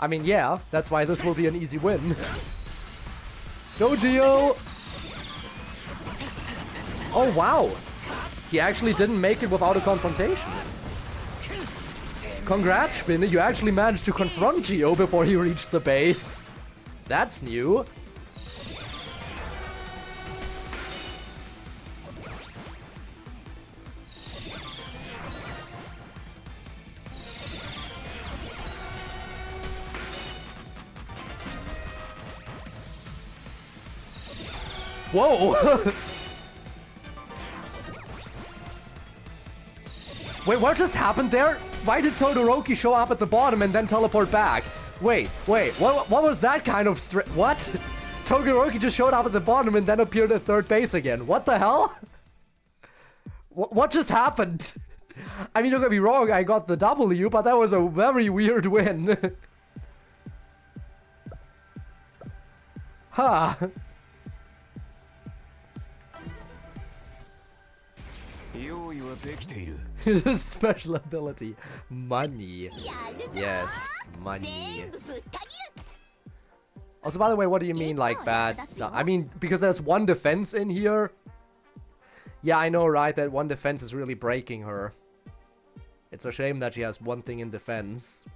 I mean, yeah, that's why this will be an easy win. Go, Geo! Oh, wow. He actually didn't make it without a confrontation. Congrats, Spinne, you actually managed to confront Geo before he reached the base. That's new. Whoa! Wait, what just happened there? Why did Todoroki show up at the bottom and then teleport back? Wait, what was that kind of what? Todoroki just showed up at the bottom and then appeared at third base again. What the hell? What just happened? I mean, don't get me wrong, I got the W, but that was a very weird win. Huh. His special ability. Money. Yes, money. Also, by the way, what do you mean, like, bad stuff? I mean, because there's one defense in here. Yeah, I know, right? That one defense is really breaking her. It's a shame that she has one thing in defense.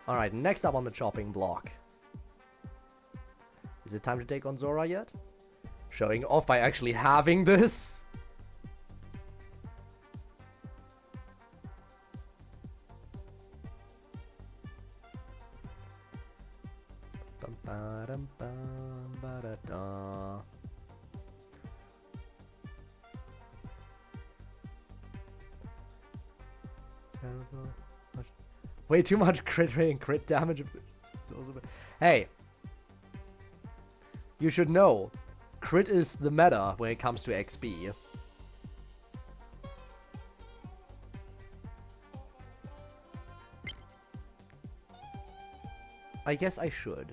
Alright, next up on the chopping block. Is it time to take on Zora yet? Showing off by actually having this? Way too much crit rate and crit damage. Hey. You should know, crit is the meta when it comes to XB. I guess I should.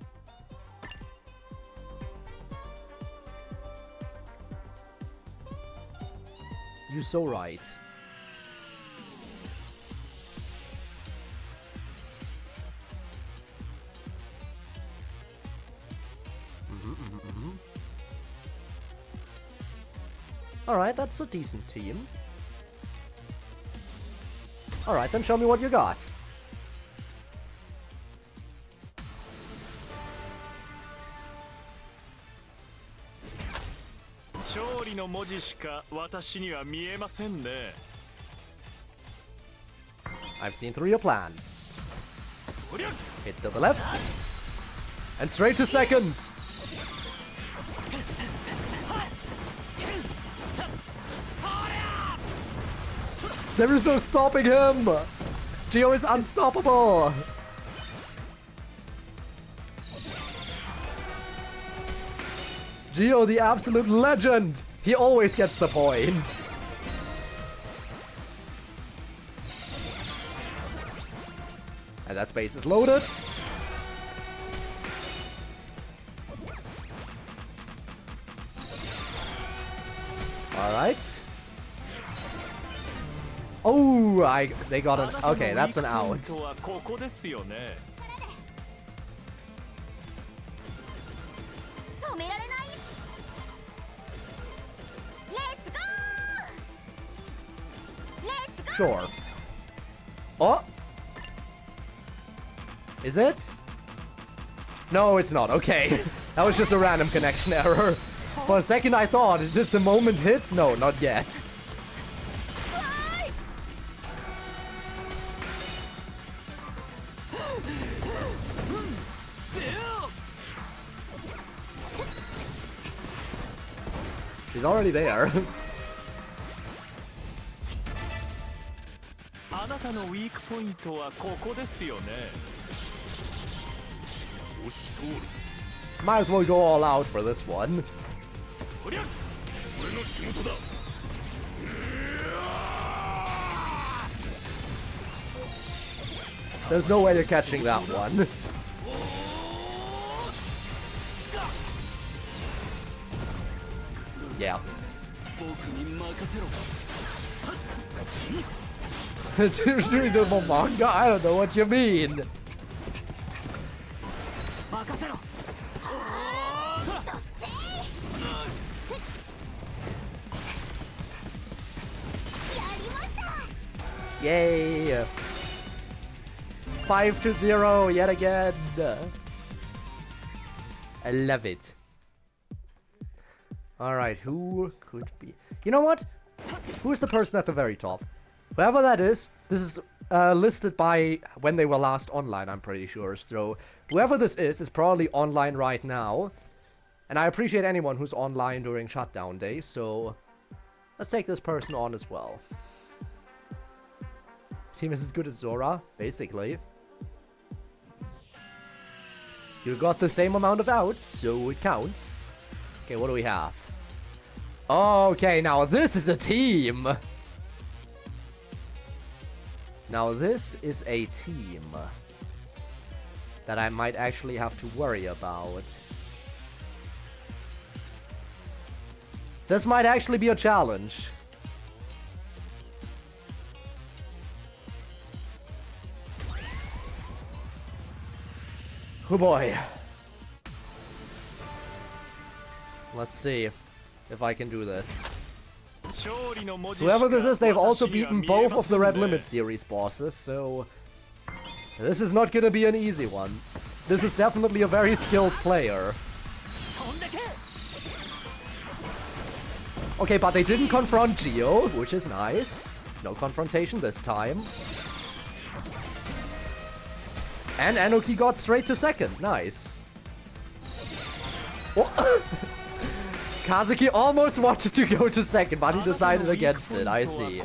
You're so right. Alright, that's a decent team. Alright, then show me what you got. I've seen through your plan. Hit to the left. And straight to second. There is no stopping him! Geo is unstoppable! Geo, the absolute legend! He always gets the point. And that space is loaded. Alright. Oh, they got an... Okay, that's an out. Sure. Oh! Is it? No, it's not. Okay. That was just a random connection error. For a second I thought, did the moment hit? No, not yet. He's already there. Might as well go all out for this one. There's no way you're catching that one. Yeah. Doing the manga? I don't know what you mean. Yay! 5-0 yet again. I love it. Alright, who could be? You know what? Who is the person at the very top? Whoever that is, this is listed by when they were last online, I'm pretty sure. So, whoever this is probably online right now. And I appreciate anyone who's online during shutdown days, so let's take this person on as well. Team is as good as Zora, basically. You got the same amount of outs, so it counts. Okay, what do we have? Okay, now this is a team! Now this is a team that I might actually have to worry about. This might actually be a challenge. Oh boy. Let's see if I can do this. Whoever this is, they've also beaten both of the Red Limit series bosses, so this is not gonna be an easy one. This is definitely a very skilled player. Okay, but they didn't confront Geo, which is nice. No confrontation this time. And Anuki got straight to second. Nice. Oh. Kazuki almost wanted to go to second, but he decided against it. I see.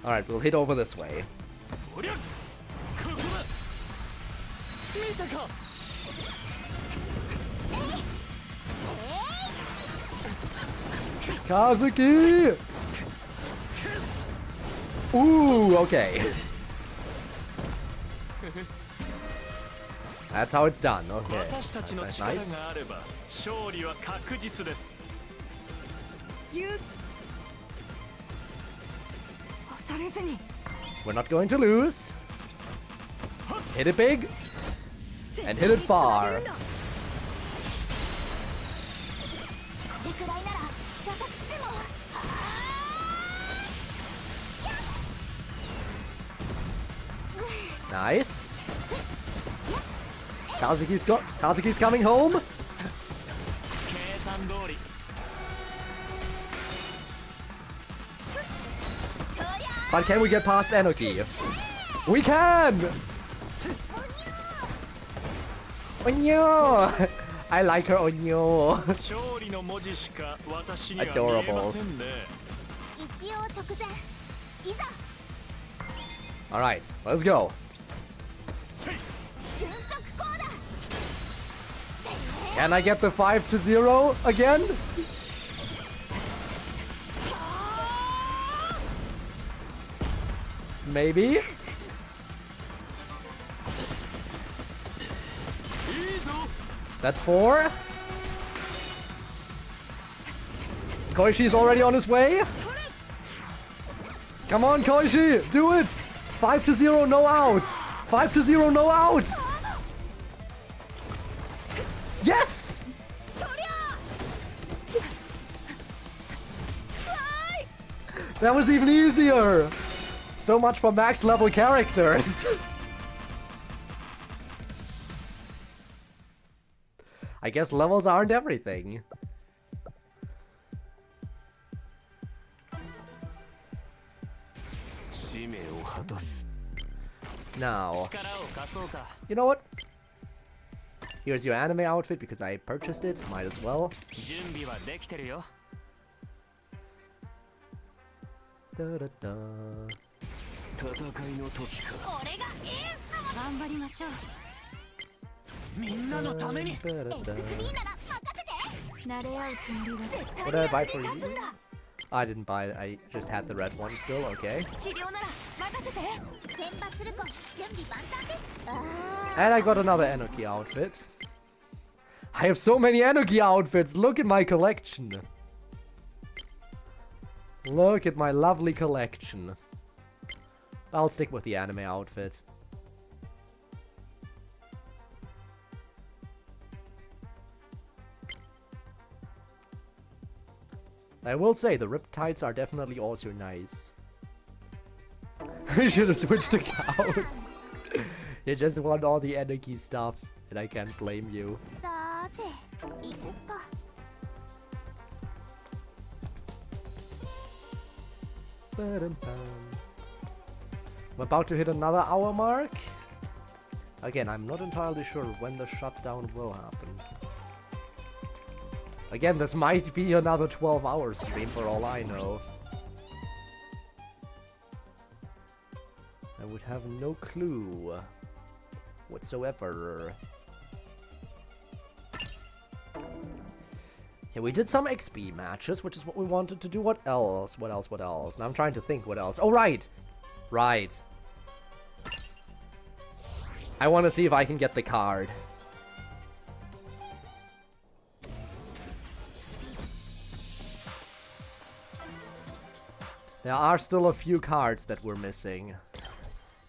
Alright, we'll hit over this way. Kazuki! Ooh, okay. That's how it's done. Okay. Nice, nice, nice. We're not going to lose. Hit it big. And hit it far. Nice. Kazuki's coming home. But can we get past Enoki? We can! Onyo! I like her Onyo. Adorable. Alright, let's go. Can I get the 5-0 again? Maybe? That's 4. Koishi's already on his way. Come on, Koishi, do it! 5-0, no outs! 5-0, no outs! Yes! That was even easier! So much for max level characters! I guess levels aren't everything. Now, you know what? Here's your anime outfit because I purchased it. Might as well. Da, da, da. What did I buy for you? I didn't buy it. I just had the red one still. Okay. And I got another Enoki outfit. I have so many Enoki outfits. Look at my collection. Look at my lovely collection. I'll stick with the anime outfit. I will say, the riptides are definitely also nice. I should have switched accounts. You just want all the anarchy stuff, and I can't blame you. I'm about to hit another hour mark. Again, I'm not entirely sure when the shutdown will happen. Again, this might be another 12-hour stream for all I know. I would have no clue whatsoever. Yeah, we did some XB matches, which is what we wanted to do. What else? What else? What else? And I'm trying to think what else. Oh, right! Right. I want to see if I can get the card. There are still a few cards that we're missing.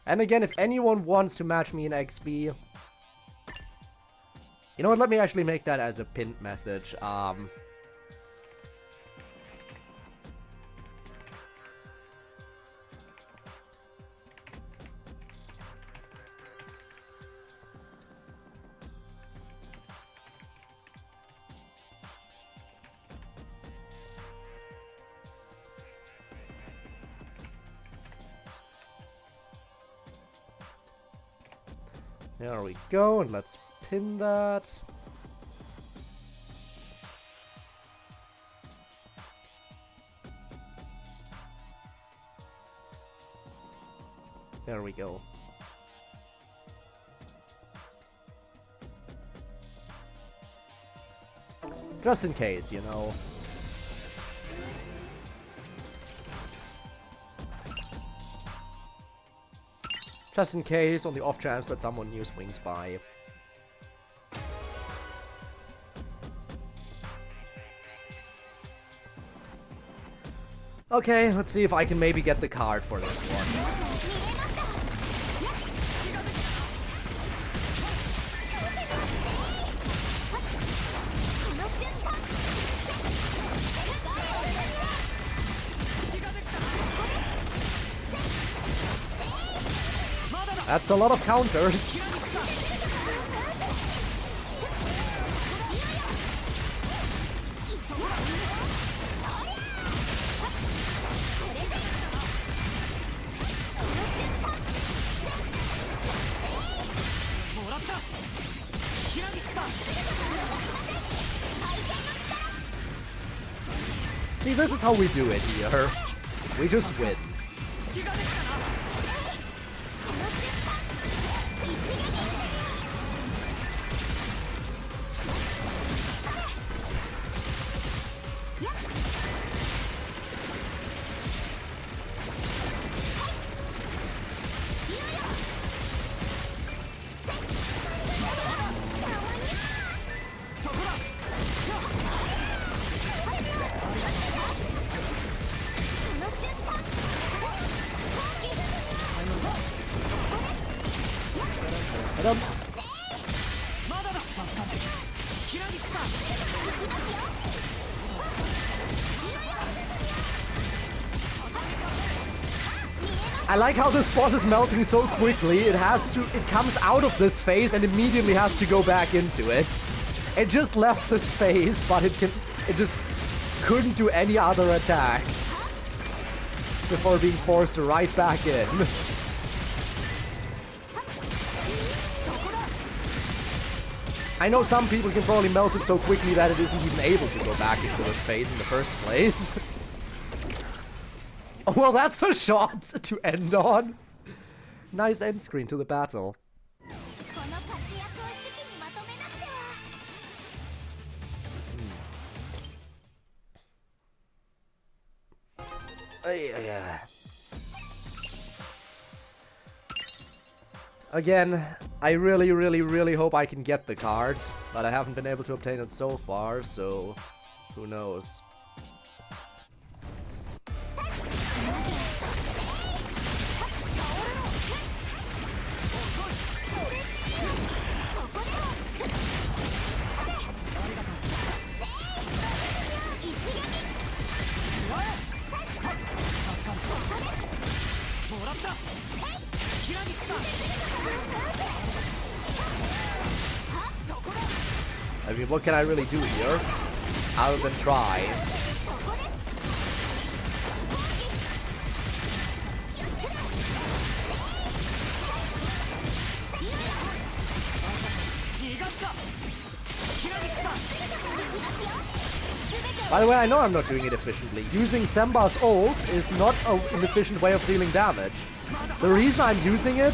And again, if anyone wants to match me in XB... You know what, let me actually make that as a pinned message. There we go, and let's pin that. There we go. Just in case, you know. Just in case, on the off chance that someone new swings by. Okay, let's see if I can maybe get the card for this one. That's a lot of counters. See, this is how we do it here. We just win. I like how this boss is melting so quickly. It comes out of this phase and immediately has to go back into it. It just left this phase, but it just couldn't do any other attacks before being forced right back in. I know some people can probably melt it so quickly that it isn't even able to go back into this phase in the first place. Oh, well, that's a shot to end on. Nice end screen to the battle. Yeah. Again, I really hope I can get the card, but I haven't been able to obtain it so far, so who knows. mean, what can I really do here? Other than try. By the way, I know I'm not doing it efficiently. Using Semba's ult is not an efficient way of dealing damage. The reason I'm using it,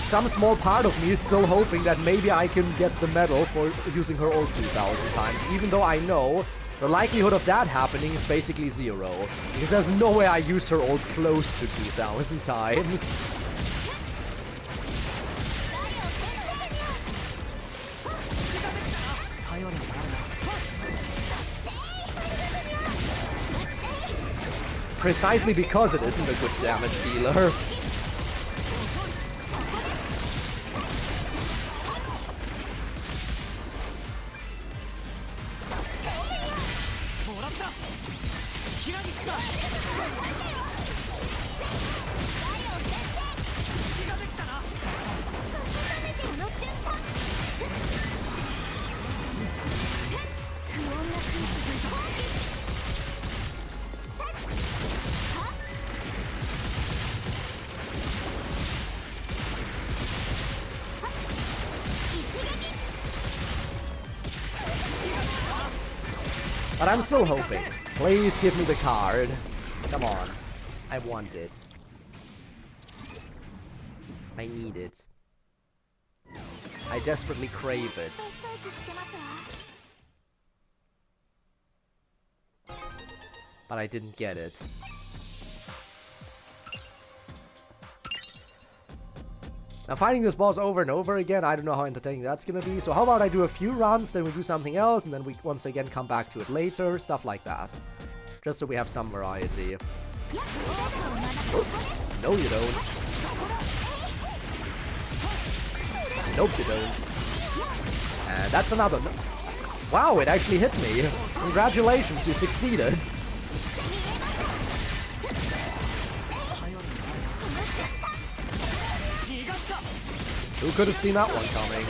some small part of me is still hoping that maybe I can get the medal for using her ult 2,000 times, even though I know the likelihood of that happening is basically 0. Because there's no way I used her ult close to 2,000 times. Precisely because it isn't a good damage dealer. But I'm still hoping. Please give me the card. Come on. I want it. I need it. I desperately crave it. But I didn't get it. Now fighting this boss over and over again, I don't know how entertaining that's gonna be, so how about I do a few runs, then we do something else, and then we once again come back to it later, stuff like that. Just so we have some variety. Oh, no you don't. Nope you don't. And that's another no. Wow, it actually hit me. Congratulations, you succeeded. Who could have seen that one coming?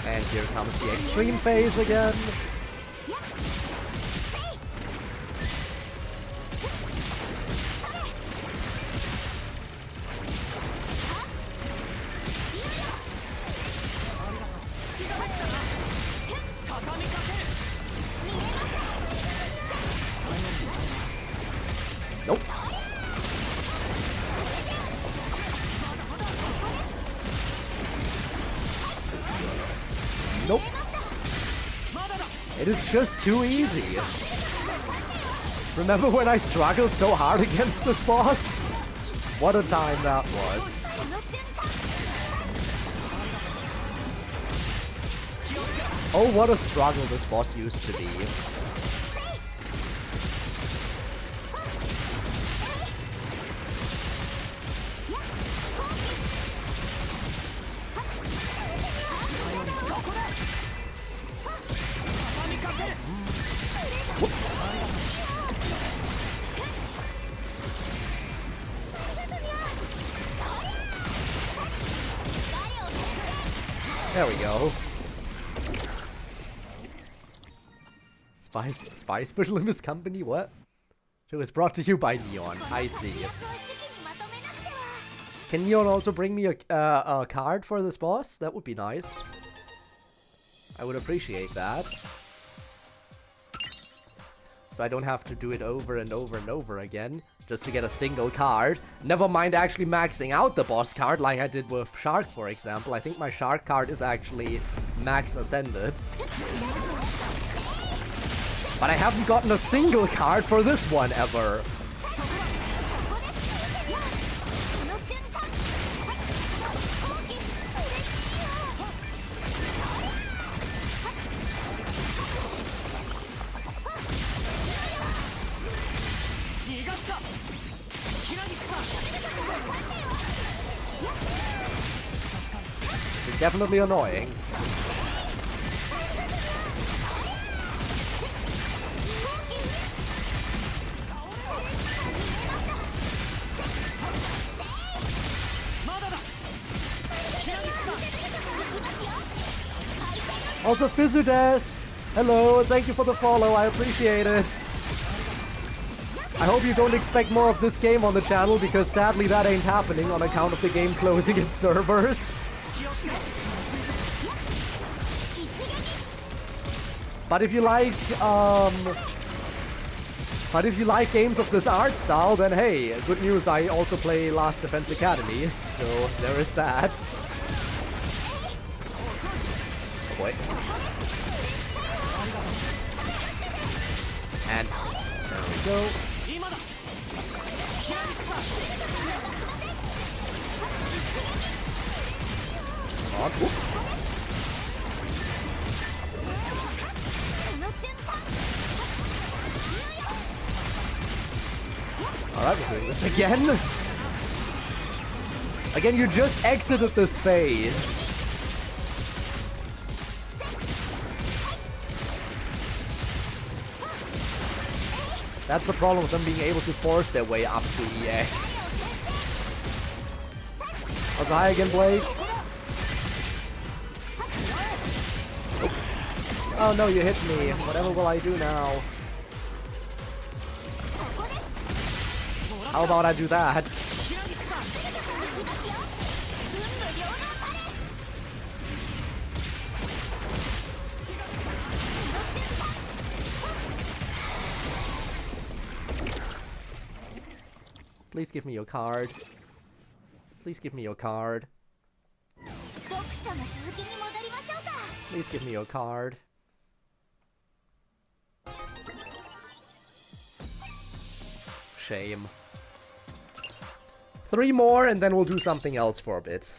And here comes the extreme phase again. Nope. Nope. It is just too easy. Remember when I struggled so hard against this boss? What a time that was. Oh, what a struggle this boss used to be. There we go. Spy special in this company? What? It was brought to you by Neon. I see. Can Neon also bring me a card for this boss? That would be nice. I would appreciate that. So I don't have to do it over and over and over again just to get a single card. Never mind actually maxing out the boss card like I did with Shark, for example. I think my Shark card is actually max ascended. But I haven't gotten a single card for this one ever. It's definitely annoying. Also, Fizudes! Hello, thank you for the follow, I appreciate it. I hope you don't expect more of this game on the channel, because sadly that ain't happening on account of the game closing its servers. But if you like games of this art style, then hey, good news, I also play Last Defense Academy, so there is that. Oh boy. And there we go. On. Alright, we're doing this again. Again, you just exited this phase. That's the problem with them being able to force their way up to EX. Also, hi again, Blake. Oh no, you hit me. Whatever will I do now? How about I do that? Please give me your card. Please give me your card. Please give me your card. Shame. 3 more and then we'll do something else for a bit.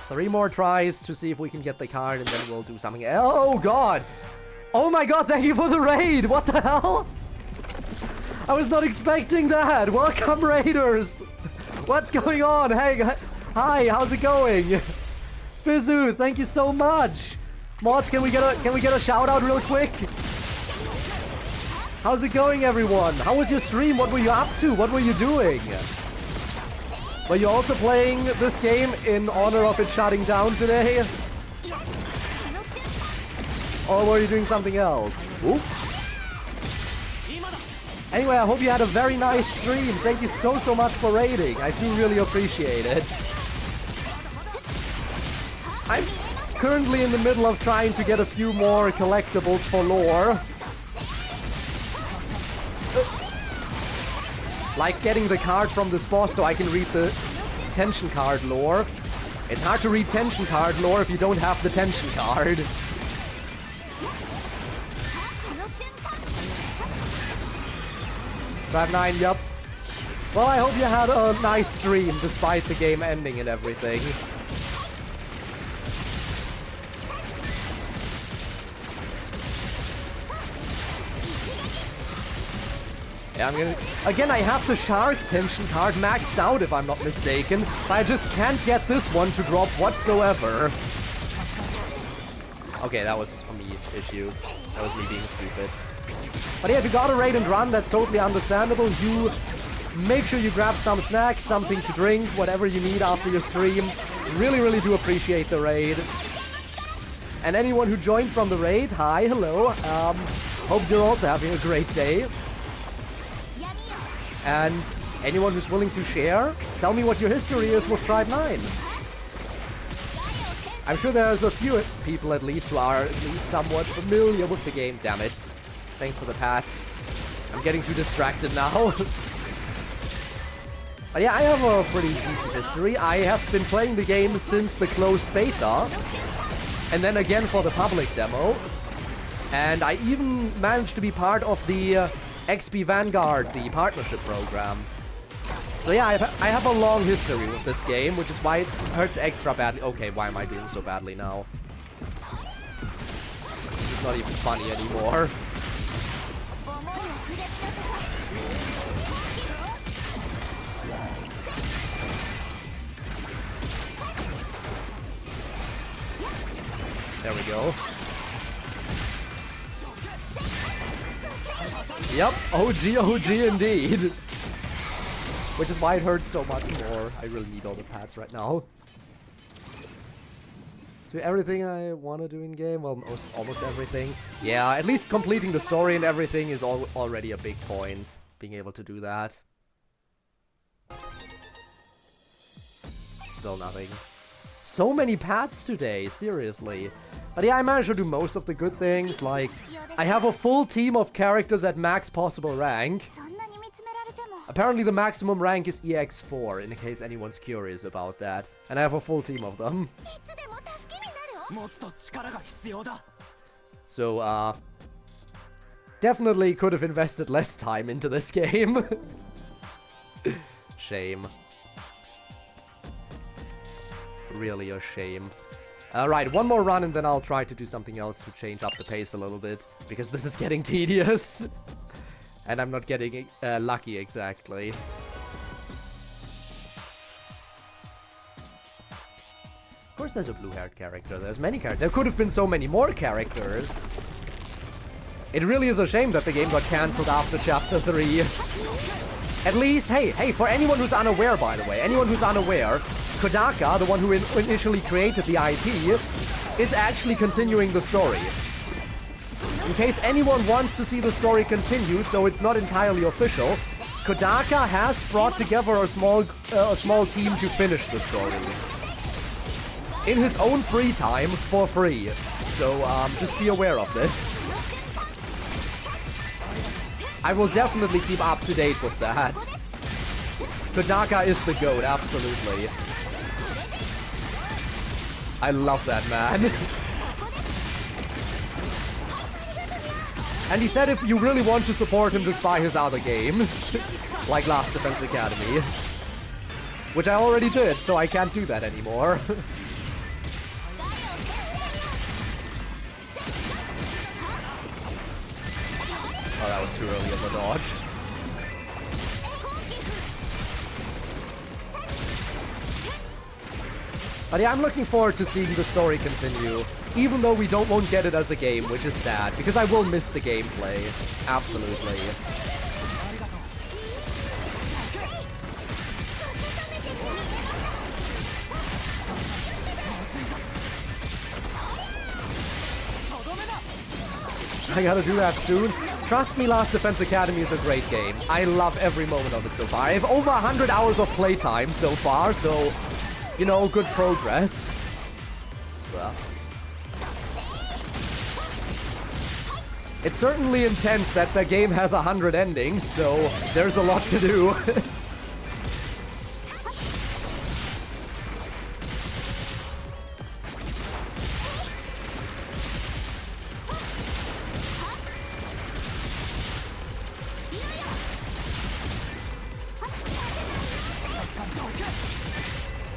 3 more tries to see if we can get the card and then we'll do something. Oh god! Oh my god, thank you for the raid! What the hell? I was not expecting that! Welcome, raiders! What's going on? Hey, hi, how's it going? Fizu, thank you so much! Mods, can we get a shout out real quick? How's it going, everyone? How was your stream? What were you up to? What were you doing? Were you also playing this game in honor of it shutting down today? Or were you doing something else? Oop. Anyway, I hope you had a very nice stream. Thank you so much for raiding. I do really appreciate it. I'm currently in the middle of trying to get a few more collectibles for lore. Like getting the card from this boss so I can read the tension card lore. It's hard to read tension card lore if you don't have the tension card. Drive 9, yup. Well, I hope you had a nice stream despite the game ending and everything. Yeah, I'm gonna... Again, I have the Shark tension card maxed out if I'm not mistaken, but I just can't get this one to drop whatsoever. Okay, that was a me issue. That was me being stupid. But yeah, if you got a raid and run, that's totally understandable. You make sure you grab some snacks, something to drink, whatever you need after your stream. Really do appreciate the raid. And anyone who joined from the raid, hi, hello. Hope you're also having a great day. And anyone who's willing to share, tell me what your history is with Tribe 9. I'm sure there's a few people at least who are at least somewhat familiar with the game, damn it. Thanks for the pats. I'm getting too distracted now. But yeah, I have a pretty decent history. I have been playing the game since the closed beta, and then again for the public demo. And I even managed to be part of the XB Vanguard, the partnership program. So yeah, I have a long history with this game, which is why it hurts extra badly. Okay, why am I doing so badly now? This is not even funny anymore. There we go. Yep, OG indeed. Which is why it hurts so much more. I really need all the pads right now. Do everything I want to do in game? Well, almost everything. Yeah, at least completing the story and everything is already a big point. Being able to do that. Still nothing. So many pads today, seriously. But yeah, I managed to do most of the good things, like I have a full team of characters at max possible rank. Apparently the maximum rank is EX4, in case anyone's curious about that. And I have a full team of them. So, definitely could have invested less time into this game. Shame. Really a shame. Right, one more run and then I'll try to do something else to change up the pace a little bit. Because this is getting tedious. And I'm not getting lucky exactly. Of course there's a blue-haired character. There's many characters. There could have been so many more characters. It really is a shame that the game got cancelled after Chapter 3. At least, hey, for anyone who's unaware, by the way, anyone who's unaware, Kodaka, the one who initially created the IP, is actually continuing the story. In case anyone wants to see the story continued, though it's not entirely official, Kodaka has brought together a small team to finish the story. In his own free time, for free. So, just be aware of this. I will definitely keep up to date with that. Kodaka is the GOAT, absolutely. I love that man. And he said if you really want to support him, just buy his other games. Like Last Defense Academy. Which I already did, so I can't do that anymore. Oh, that was too early of a dodge. But yeah, I'm looking forward to seeing the story continue. Even though we won't get it as a game, which is sad, because I will miss the gameplay. Absolutely. I gotta do that soon. Trust me, Last Defense Academy is a great game. I love every moment of it so far. I have over 100 hours of playtime so far, so, you know, good progress. Well. It's certainly intense that the game has 100 endings, so there's a lot to do.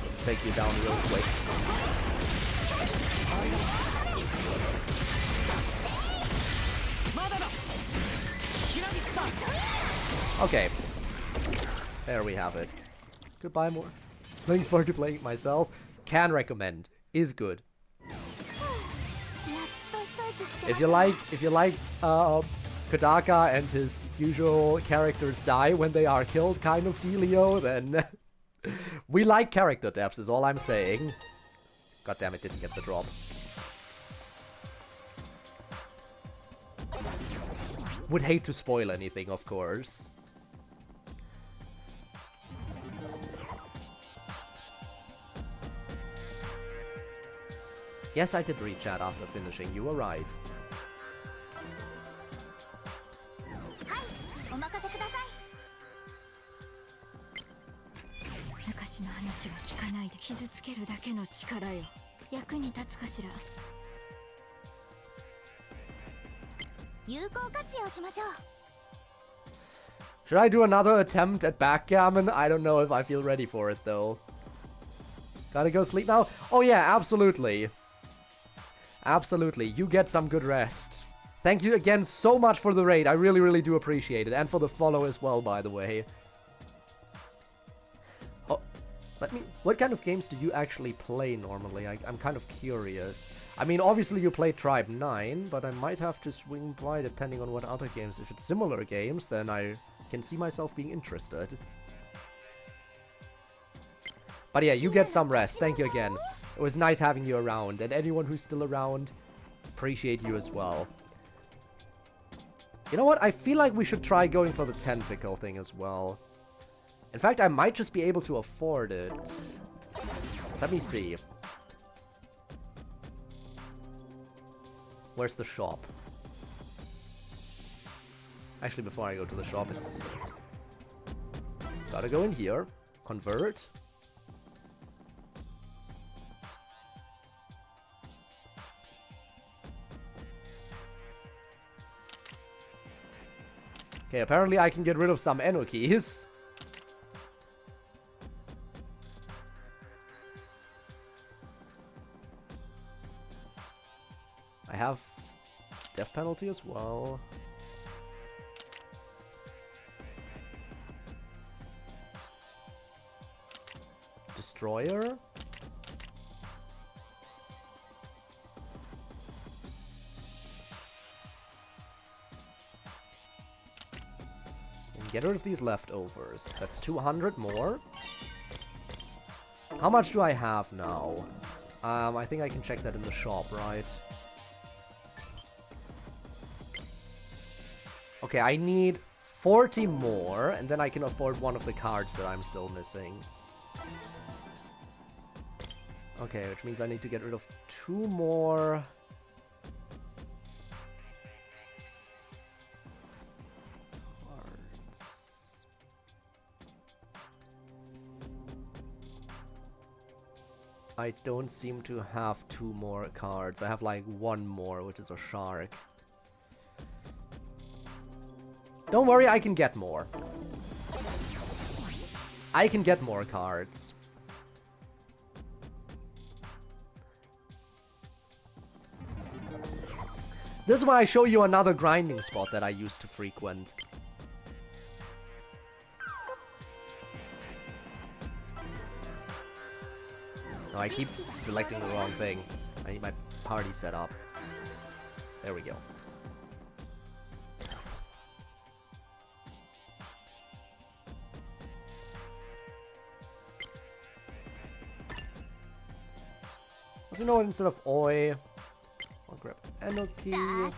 Let's take you down real quick. Okay, there we have it. Goodbye, more. Looking forward to playing it myself. Can recommend. Is good. If you like Kodaka and his usual characters die when they are killed kind of dealio, then we like character deaths is all I'm saying. God damn it, didn't get the drop. Would hate to spoil anything, of course. Yes, I did read chat after finishing, you were right. Should I do another attempt at backgammon? I don't know if I feel ready for it, though. Gotta go sleep now? Oh yeah, absolutely. Absolutely, you get some good rest. Thank you again so much for the raid, I really, really do appreciate it. And for the follow as well, by the way. What kind of games do you actually play normally? I'm kind of curious. I mean, obviously you play Tribe 9, but I might have to swing by depending on what other games. If it's similar games, then I can see myself being interested. But yeah, you get some rest. Thank you again. It was nice having you around. And anyone who's still around, appreciate you as well. You know what? I feel like we should try going for the tentacle thing as well. In fact, I might just be able to afford it. Let me see. Where's the shop? Actually, before I go to the shop, it's... Gotta go in here. Convert. Okay, apparently I can get rid of some Eno keys. I have death penalty as well. Destroyer. And get rid of these leftovers. That's 200 more. How much do I have now? I think I can check that in the shop, right? Okay, I need 40 more, and then I can afford one of the cards that I'm still missing. Okay, which means I need to get rid of 2 more. Cards. I don't seem to have 2 more cards. I have like 1 more, which is a shark. Don't worry, I can get more. I can get more cards. This is why I show you another grinding spot that I used to frequent. No, I keep selecting the wrong thing. I need my party set up. There we go. You know what, instead of Oi, I'll grab Enoki.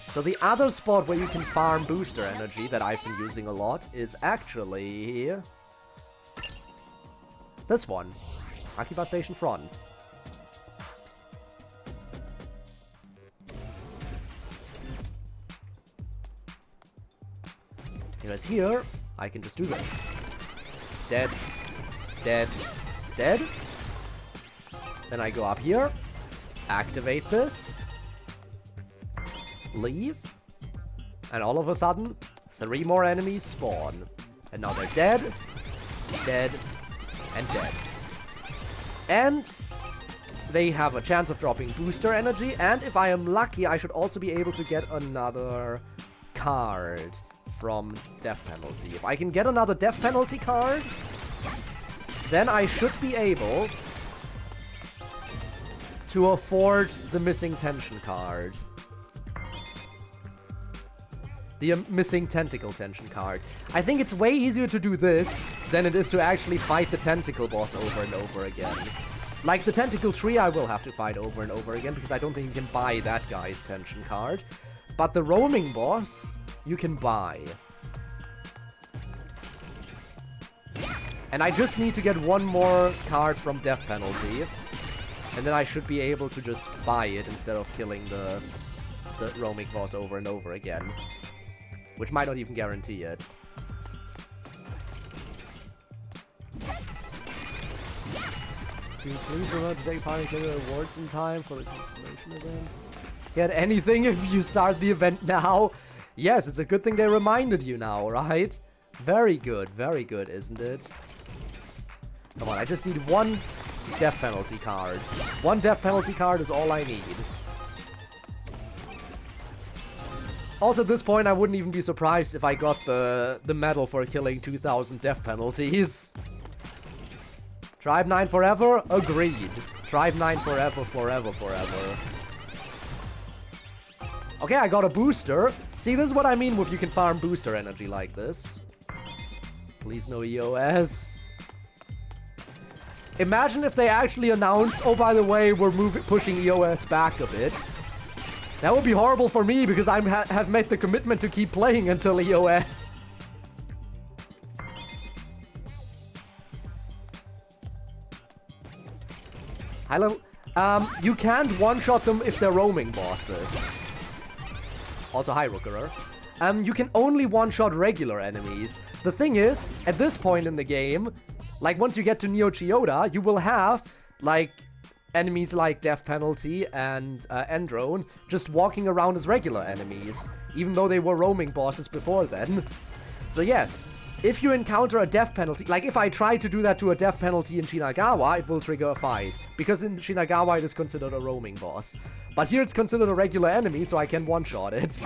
So the other spot where you can farm booster energy that I've been using a lot is actually this one, Akiba Station Front. Because here, I can just do this. Dead. Dead. Dead. Then I go up here. Activate this. Leave. And all of a sudden, 3 more enemies spawn. And now they're dead. Dead. And dead. And they have a chance of dropping booster energy. And if I am lucky, I should also be able to get another card from death penalty. If I can get another death penalty card, then I should be able to afford the missing tension card. The missing tentacle tension card. I think it's way easier to do this than it is to actually fight the tentacle boss over and over again. Like the tentacle tree I will have to fight over and over again because I don't think you can buy that guy's tension card. But the roaming boss, you can buy. And I just need to get 1 more card from death penalty. And then I should be able to just buy it instead of killing the roaming boss over and over again. Which might not even guarantee it. Please remember to take part in the awards in time for the constellation event. Get anything if you start the event now? Yes, it's a good thing they reminded you now, right? Very good, isn't it? Come on, I just need 1 death penalty card. 1 death penalty card is all I need. Also, at this point, I wouldn't even be surprised if I got the medal for killing 2,000 death penalties. Tribe 9 forever? Agreed. Tribe 9 forever, forever, forever. Okay, I got a booster. See, this is what I mean with you can farm booster energy like this. Please no EOS. Imagine if they actually announced, oh, by the way, we're pushing EOS back a bit. That would be horrible for me because I have made the commitment to keep playing until EOS. Hello. You can't one-shot them if they're roaming bosses. Also, hi, Rookerer. You can only one-shot regular enemies. The thing is, at this point in the game, like, once you get to Neo Chiyoda, you will have, like, enemies like Death Penalty and Endrone just walking around as regular enemies, even though they were roaming bosses before then. So yes, if you encounter a Death Penalty, like if I try to do that to a Death Penalty in Shinagawa, it will trigger a fight, because in Shinagawa it is considered a roaming boss. But here it's considered a regular enemy, so I can one-shot it.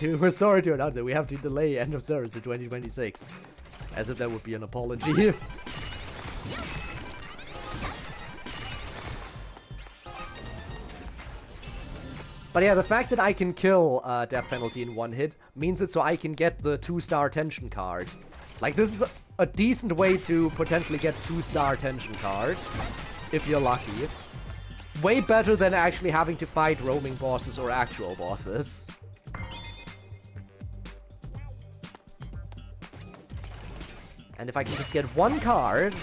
We're sorry to announce that we have to delay end of service to 2026. As if that would be an apology. But yeah, the fact that I can kill Death Penalty in one hit means it so I can get the 2-star tension card. Like, this is a decent way to potentially get 2-star tension cards, if you're lucky. Way better than actually having to fight roaming bosses or actual bosses. And if I can just get one card...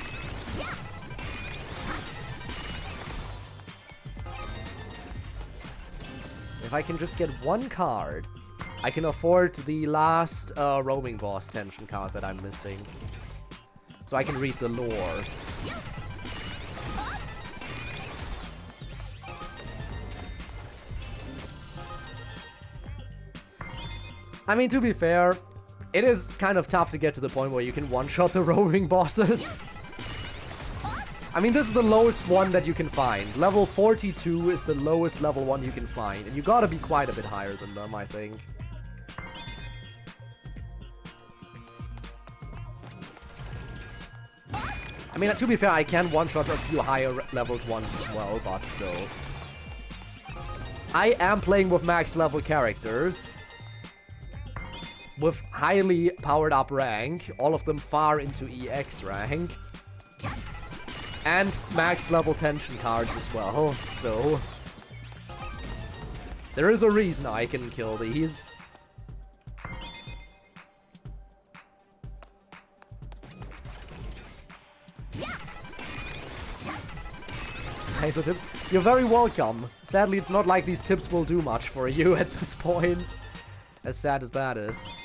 If I can just get one card, I can afford the last roaming boss tension card that I'm missing. So I can read the lore. I mean, to be fair, it is kind of tough to get to the point where you can one-shot the roaming bosses. I mean, this is the lowest one that you can find. Level 42 is the lowest level one you can find. And you gotta be quite a bit higher than them, I think. I mean, to be fair, I can one-shot a few higher leveled ones as well, but still. I am playing with max level characters. With highly powered up rank, all of them far into EX rank. And max level tension cards as well, so... There is a reason I can kill these. Thanks for tips. You're very welcome. Sadly, it's not like these tips will do much for you at this point. As sad as that is.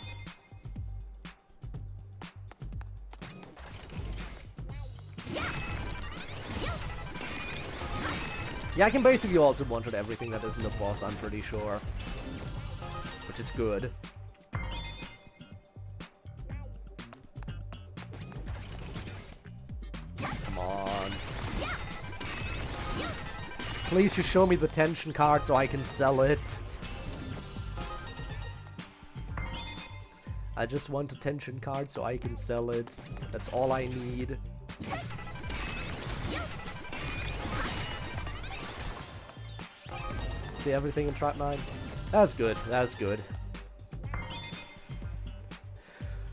Yeah, I can basically also one-shot everything that isn't a boss, I'm pretty sure. Which is good. Come on. Please just show me the tension card so I can sell it. I just want a tension card so I can sell it. That's all I need. See everything in Trap 9? That's good, that's good.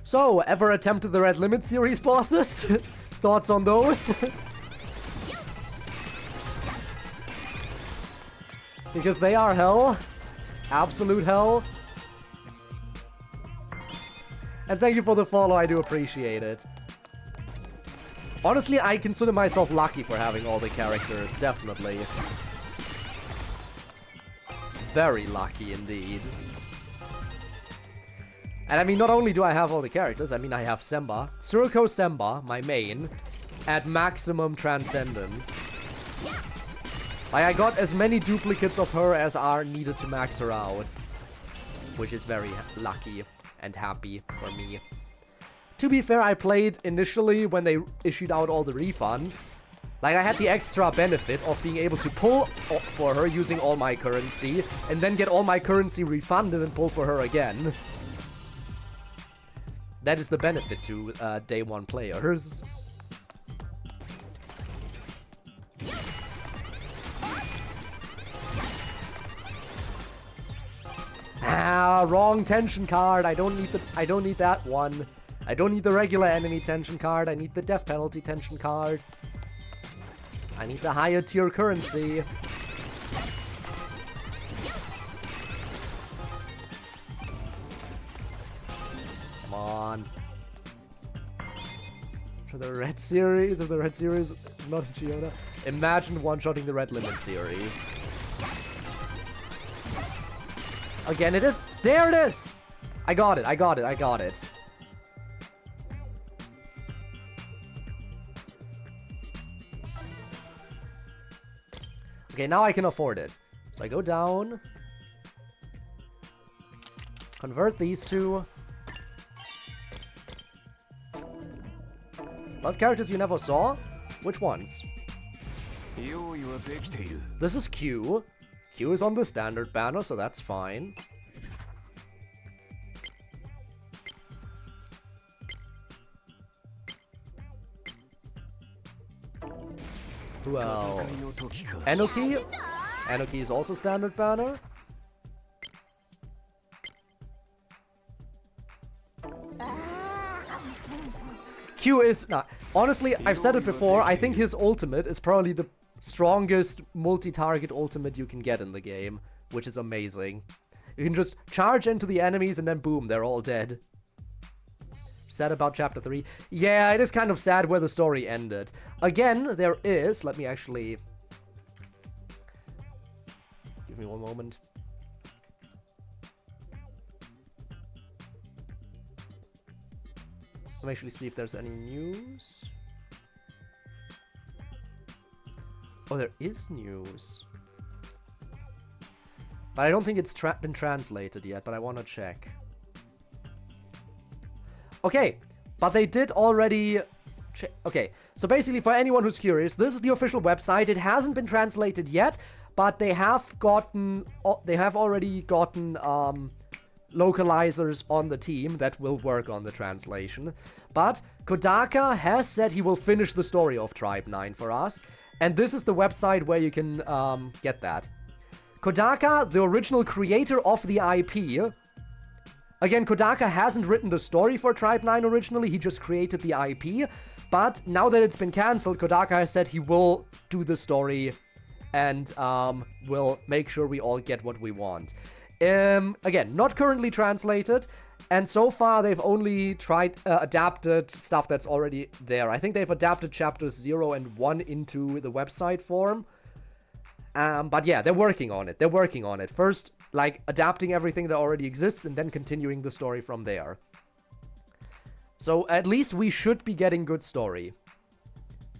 So, ever attempted the Red Limit series bosses? Thoughts on those? Because they are hell. Absolute hell. And thank you for the follow, I do appreciate it. Honestly, I consider myself lucky for having all the characters, definitely. Very lucky indeed. And I mean, not only do I have all the characters, I mean, I have Semba, Tsuruko Semba, my main, at maximum transcendence. Like, I got as many duplicates of her as are needed to max her out. Which is very lucky and happy for me. to be fair, I played initially when they issued out all the refunds. Like, I had the extra benefit of being able to pull for her using all my currency, and then get all my currency refunded and pull for her again. That is the benefit to day one players. Ah, wrong tension card. I don't need that one. I don't need the regular enemy tension card. I need the death penalty tension card. I need the higher tier currency. Come on. For the red series, if the red series is not a Giona, imagine one-shotting the red limit series. Again, it is. There it is! I got it, I got it, I got it. Okay, now I can afford it. So I go down. Convert these two. Love characters you never saw? Which ones? This is Q. Q is on the standard banner, so that's fine. Who else? Enoki? Enoki is also standard banner. Q is... Nah, honestly, I've said it before, I think his ultimate is probably the strongest multi-target ultimate you can get in the game, which is amazing. You can just charge into the enemies and then boom, they're all dead. Sad about chapter 3. Yeah, it is kind of sad where the story ended. Again, there is... Let me actually... Give me one moment. Let me actually see if there's any news. Oh, there is news. But I don't think it's been translated yet, but I want to check. Okay, but they did already... Okay, so basically for anyone who's curious, this is the official website. It hasn't been translated yet, but they have gotten... They have already gotten localizers on the team that will work on the translation. But Kodaka has said he will finish the story of Tribe 9 for us. And this is the website where you can get that. Kodaka, the original creator of the IP... Again, Kodaka hasn't written the story for Tribe 9 originally, he just created the IP. But now that it's been cancelled, Kodaka has said he will do the story and will make sure we all get what we want. Again, not currently translated, and so far they've only adapted stuff that's already there. I think they've adapted chapters 0 and 1 into the website form. But yeah, they're working on it. They're working on it. First, like, adapting everything that already exists and then continuing the story from there. So at least we should be getting good story.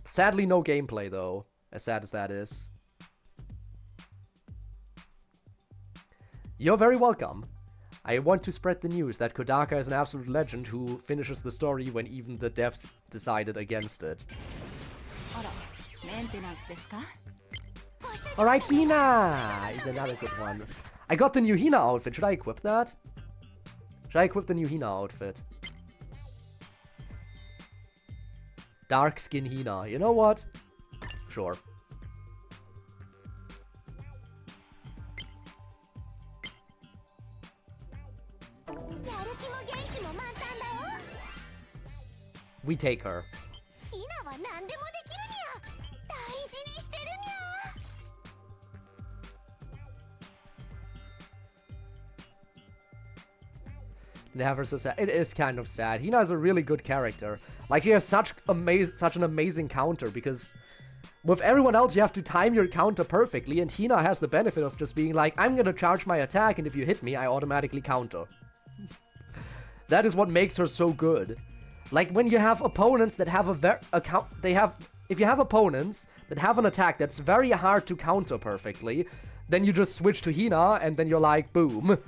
Sadly, no gameplay, though, as sad as that is. You're very welcome. I want to spread the news that Kodaka is an absolute legend who finishes the story when even the devs decided against it. Alright, Hina is another good one. I got the new Hina outfit. Should I equip that? Should I equip the new Hina outfit? Dark skin Hina. You know what? Sure. We take her. Never so sad. It is kind of sad. Hina is a really good character. Like, he has such an amazing counter, because with everyone else you have to time your counter perfectly, and Hina has the benefit of just being like, I'm gonna charge my attack, and if you hit me, I automatically counter. That is what makes her so good. Like, when you have opponents that have if you have opponents that have an attack that's very hard to counter perfectly, then you just switch to Hina, and then you're like, boom.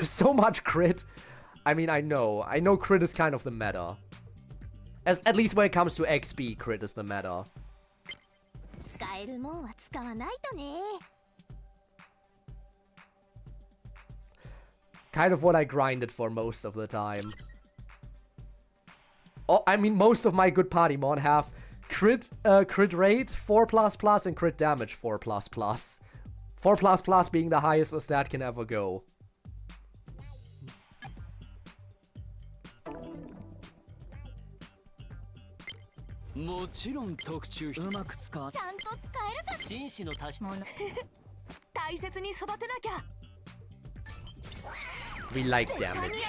So much crit. I mean, I know crit is kind of the meta. At least when it comes to XB, crit is the meta. Kind of what I grinded for most of the time. Oh, I mean, most of my good partymon have crit rate 4++ and crit damage 4++. 4++ being the highest a stat can ever go. We like damage.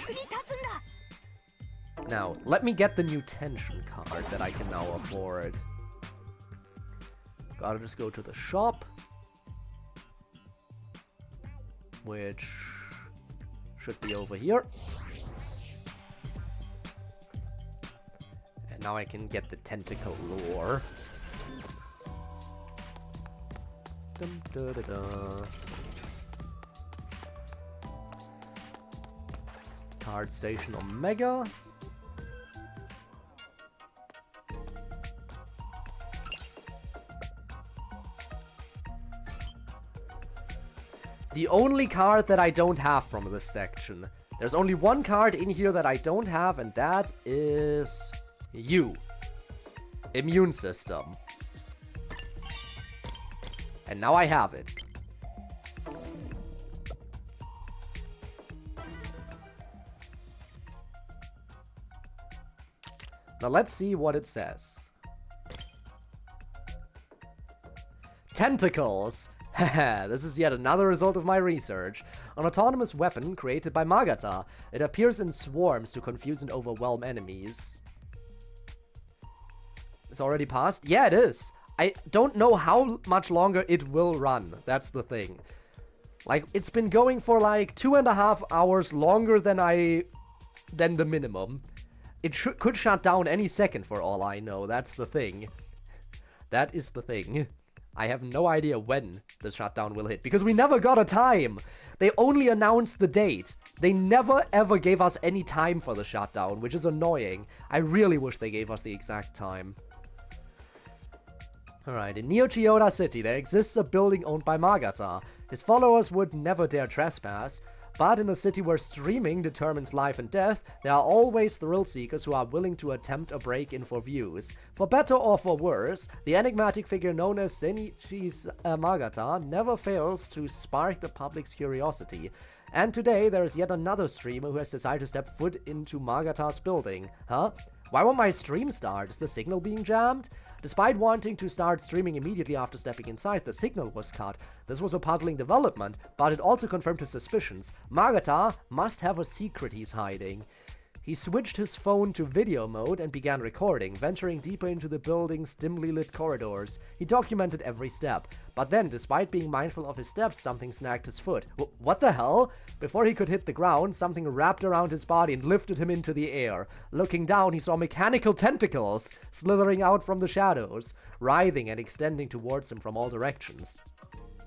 Now, let me get the new tension card that I can now afford. Gotta just go to the shop. Which should be over here. And now I can get the tentacle lore. Dum, da, da, da. Card Station Omega. The only card that I don't have from this section. There's only one card in here that I don't have, and that is you. Immune System. And now I have it. Now let's see what it says. Tentacles! Haha, this is yet another result of my research. An autonomous weapon created by Magata. It appears in swarms to confuse and overwhelm enemies. It's already passed? Yeah, it is. I don't know how much longer it will run. That's the thing. Like, it's been going for like 2.5 hours longer than the minimum. It could shut down any second for all I know. That's the thing. That is the thing. I have no idea when the shutdown will hit, because we never got a time. They only announced the date. They never ever gave us any time for the shutdown, which is annoying. I really wish they gave us the exact time. Alright, in Neo Chiyoda City, there exists a building owned by Magata. His followers would never dare trespass, but in a city where streaming determines life and death, there are always thrill-seekers who are willing to attempt a break-in for views. For better or for worse, the enigmatic figure known as Zenichi's Magata never fails to spark the public's curiosity. And today, there is yet another streamer who has decided to step foot into Magata's building. Huh? Why won't my stream start? Is the signal being jammed? Despite wanting to start streaming immediately after stepping inside, the signal was cut. This was a puzzling development, but it also confirmed his suspicions. Magata must have a secret he's hiding. He switched his phone to video mode and began recording, venturing deeper into the building's dimly lit corridors. He documented every step, but then, despite being mindful of his steps, something snagged his foot. What the hell? Before he could hit the ground, something wrapped around his body and lifted him into the air. Looking down, he saw mechanical tentacles slithering out from the shadows, writhing and extending towards him from all directions.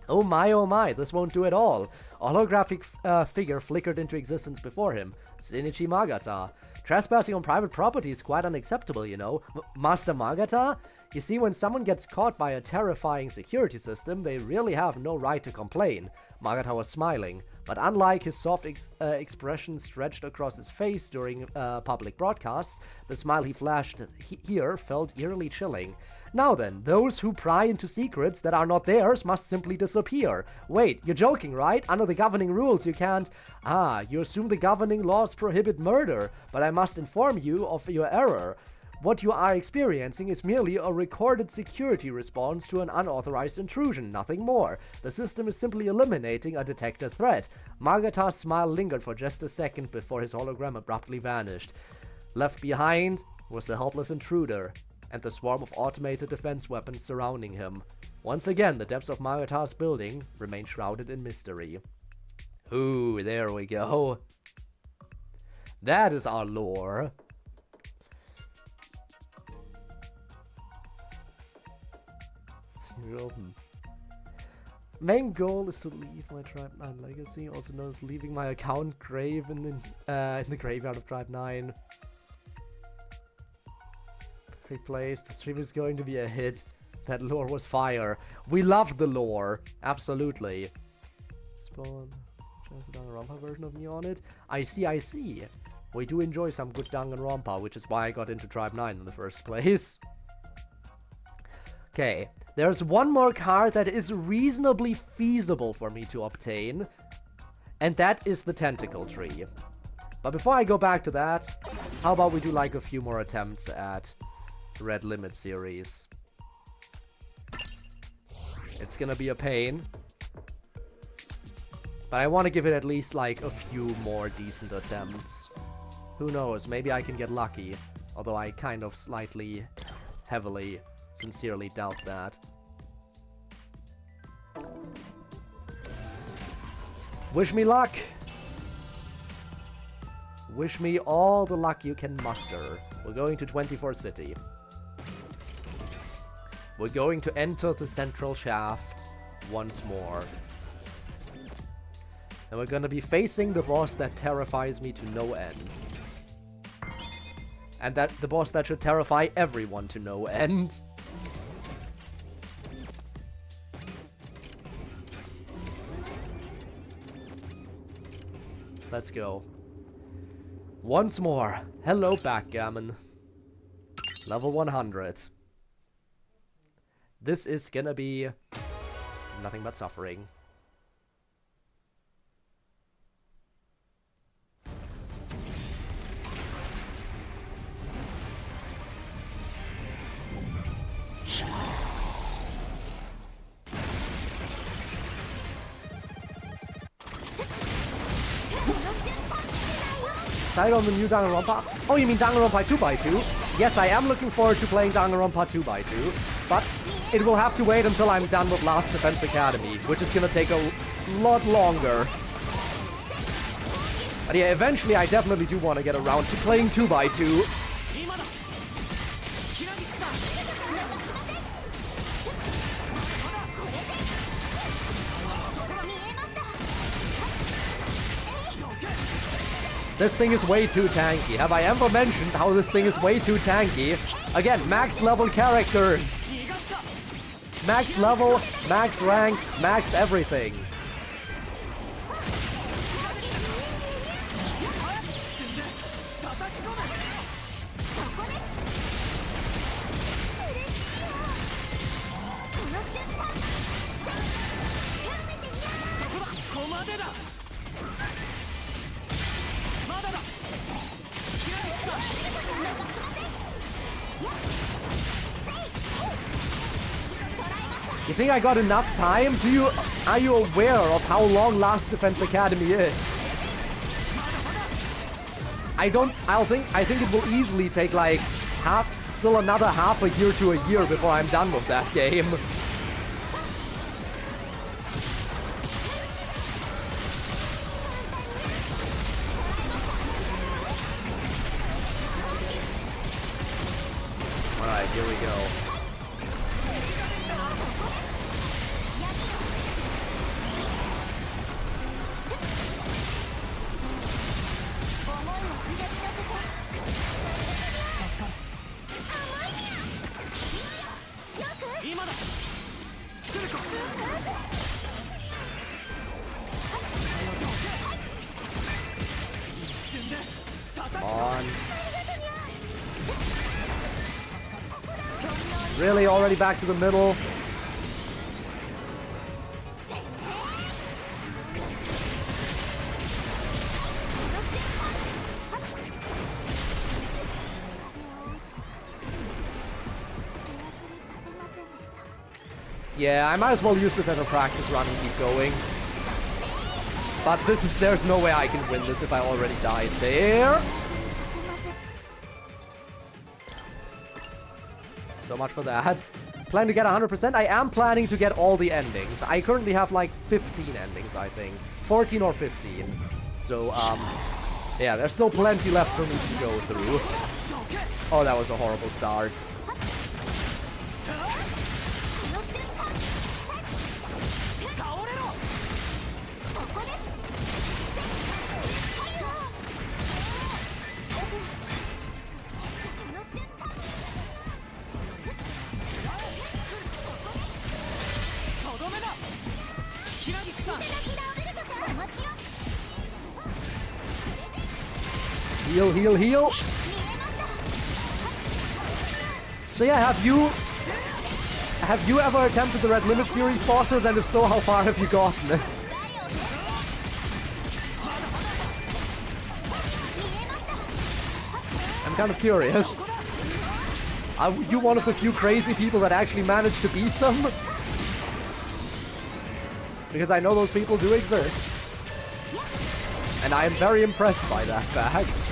Oh my, this won't do at all. A holographic figure flickered into existence before him. Zenichi Magata. Trespassing on private property is quite unacceptable, you know. Master Magata? You see, when someone gets caught by a terrifying security system, they really have no right to complain. Magata was smiling, but unlike his soft expression stretched across his face during public broadcasts, the smile he flashed here felt eerily chilling. Now then, those who pry into secrets that are not theirs must simply disappear. Wait, you're joking, right? Under the governing rules, you can't... you assume the governing laws prohibit murder, but I must inform you of your error. What you are experiencing is merely a recorded security response to an unauthorized intrusion, nothing more. The system is simply eliminating a detected threat. Magata's smile lingered for just a second before his hologram abruptly vanished. Left behind was the helpless intruder and the swarm of automated defense weapons surrounding him. Once again, the depths of Magata's building remain shrouded in mystery. Ooh, there we go. That is our lore. Main goal is to leave my Tribe 9 legacy, also known as leaving my account grave in the graveyard of Tribe 9. Perfect place. The stream is going to be a hit. That lore was fire. We love the lore. Absolutely. Spawn. Just a Danganronpa version of me on it. I see. We do enjoy some good Danganronpa, which is why I got into Tribe 9 in the first place. Okay. There's one more card that is reasonably feasible for me to obtain. And that is the Tentacle Tree. But before I go back to that, how about we do like a few more attempts at Red Limit series. It's gonna be a pain. But I want to give it at least like a few more decent attempts. Who knows, maybe I can get lucky. Although I kind of slightly, heavily, sincerely doubt that. Wish me luck! Wish me all the luck you can muster. We're going to 24 City. We're going to enter the central shaft once more. And we're gonna be facing the boss that terrifies me to no end. And that the boss that should terrify everyone to no end. Let's go. Once more. Hello, Backgammon. Level 100. This is gonna be nothing but suffering. Side on the new Danganronpa? Oh, you mean Danganronpa 2x2? Yes, I am looking forward to playing Danganronpa 2x2, but it will have to wait until I'm done with Last Defense Academy, which is gonna take a lot longer. But yeah, eventually I definitely do want to get around to playing 2x2. This thing is way too tanky. Have I ever mentioned how this thing is way too tanky? Again, max level characters. Max level, max rank, max everything. You think I got enough time? Are you aware of how long Last Defense Academy is? I think it will easily take like still another half a year to a year before I'm done with that game. Alright, here we go. Really? Already back to the middle? Yeah, I might as well use this as a practice run and keep going. But there's no way I can win this if I already died there. So much for that. Plan to get 100%? I am planning to get all the endings. I currently have like 15 endings, I think. 14 or 15. So, yeah, there's still plenty left for me to go through. Oh, that was a horrible start. Heal, heal, heal. So yeah, have you ever attempted the Red Limit series bosses, and if so, how far have you gotten? I'm kind of curious. Are you one of the few crazy people that actually managed to beat them? Because I know those people do exist. And I am very impressed by that fact.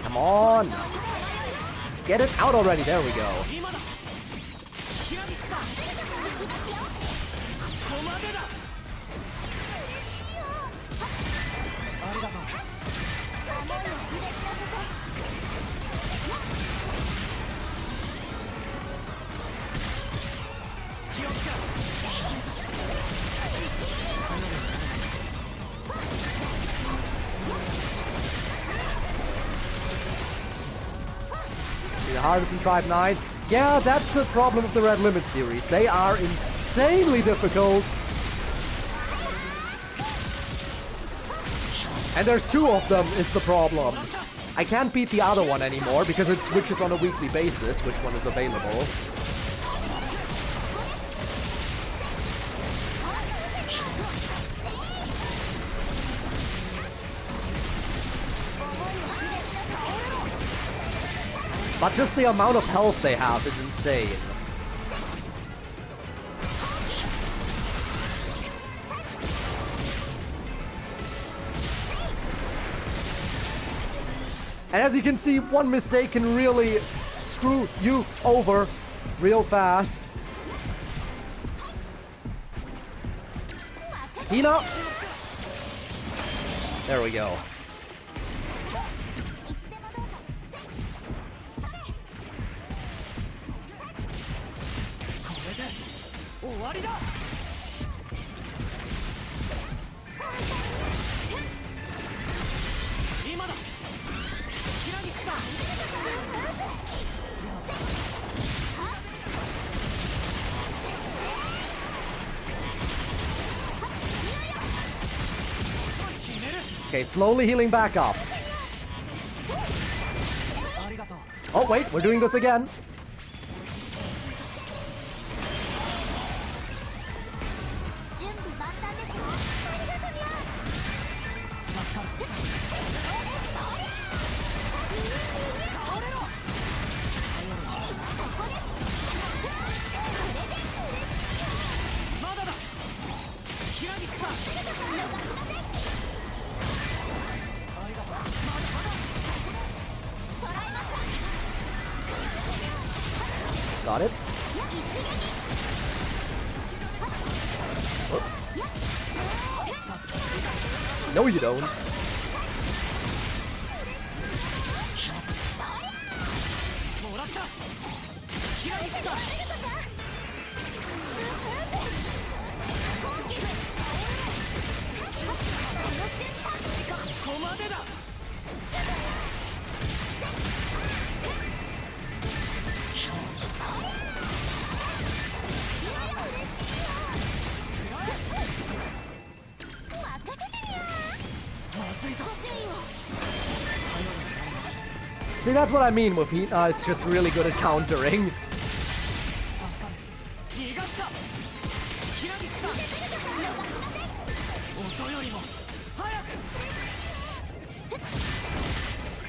Come on! Get it out already, there we go. Harvesting Tribe 9. Yeah, that's the problem of the Red Limit series. They are insanely difficult. And there's two of them is the problem. I can't beat the other one anymore because it switches on a weekly basis which one is available. But just the amount of health they have is insane. And as you can see, one mistake can really screw you over real fast. Hina! There we go. Okay, slowly healing back up. Oh wait, we're doing this again. Got it. Oh. No, you don't. See, that's what I mean with Hina, it's just really good at countering.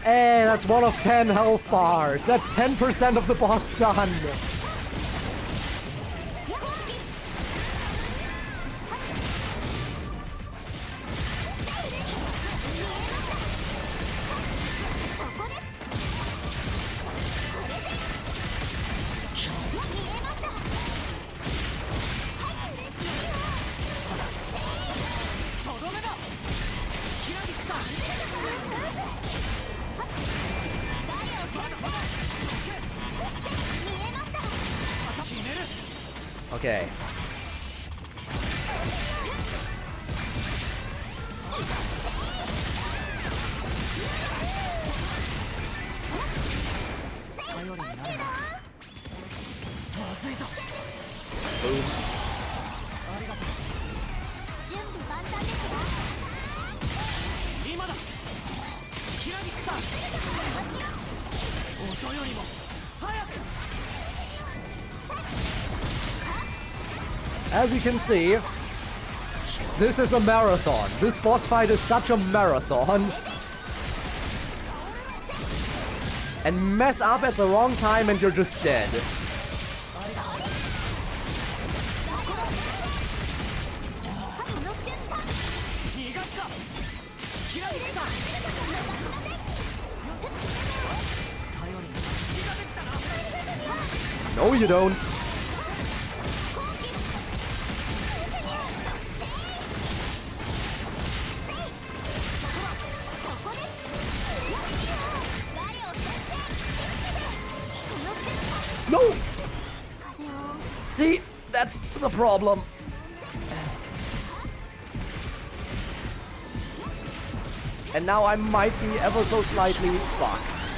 Hey, that's 1 of 10 health bars. That's 10% of the boss done. Okay. As you can see, this is a marathon. This boss fight is such a marathon. And mess up at the wrong time and you're just dead. No, you don't. No! See, that's the problem. And now I might be ever so slightly fucked.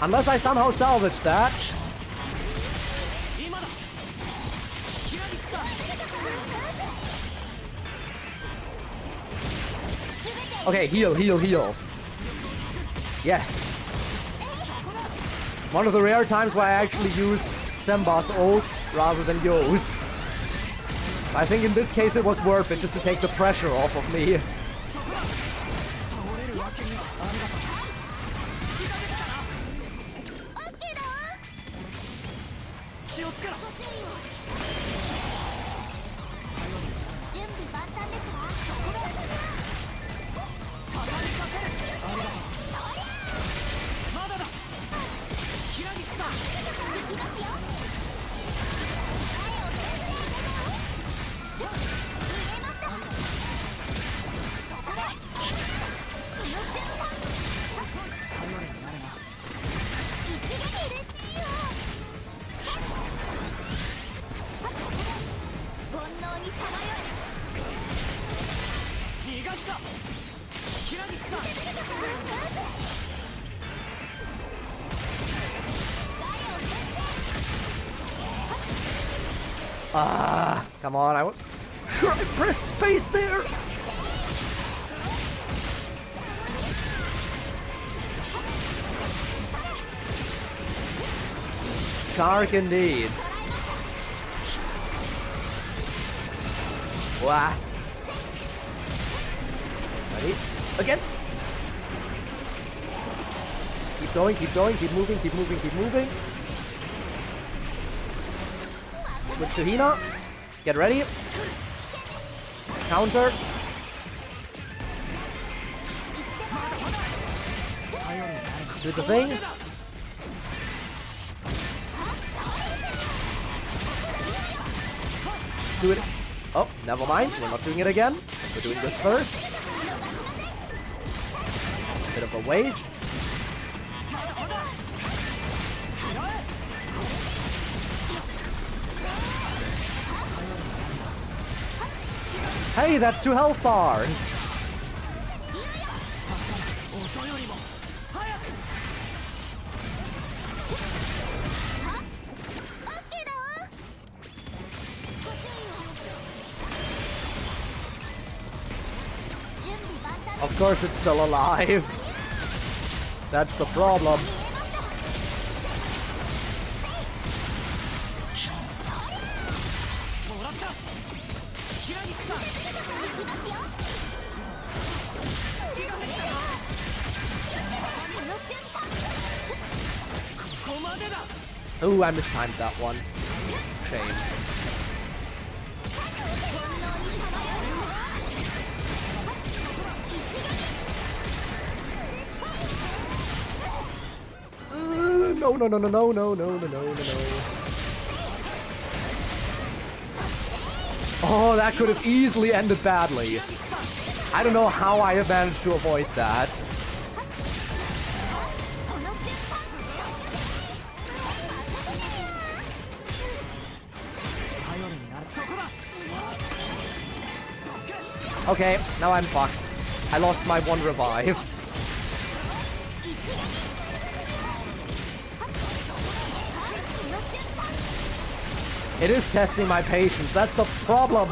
Unless I somehow salvage that. Okay, heal, heal, heal. Yes. One of the rare times where I actually use Semba's ult rather than Yo's. I think in this case it was worth it just to take the pressure off of me. Come on, I press space there. Shark indeed. Wah. Ready? Again. Keep going, keep going, keep moving, keep moving, keep moving. Switch to Hina. Get ready. Counter. Do the thing. Do it. Oh, never mind. We're not doing it again. We're doing this first. Bit of a waste. Hey, that's 2 health bars. Of course it's still alive. That's the problem. Ooh, I mistimed that one. Shame. No, no, no, no, no, no, no, no, no, no, no. Oh, that could have easily ended badly. I don't know how I have managed to avoid that. Okay, now I'm fucked. I lost my one revive. It is testing my patience, that's the problem.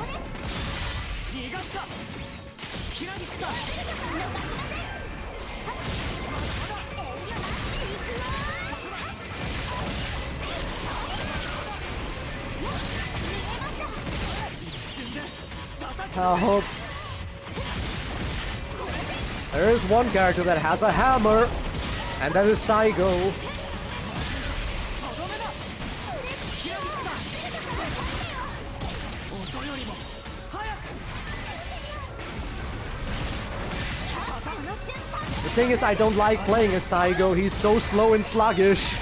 Help. There is one character that has a hammer, and that is Saigo. The thing is, I don't like playing as Saigo, he's so slow and sluggish.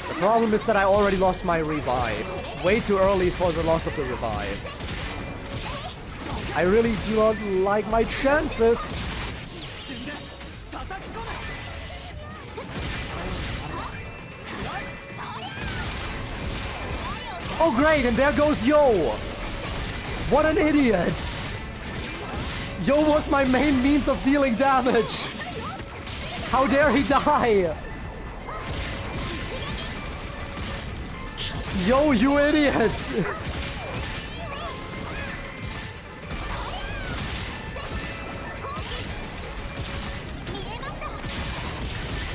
The problem is that I already lost my revive. Way too early for the loss of the revive. I really do not like my chances. Oh great, and there goes Yo! What an idiot! Yo was my main means of dealing damage! How dare he die! Yo, you idiot!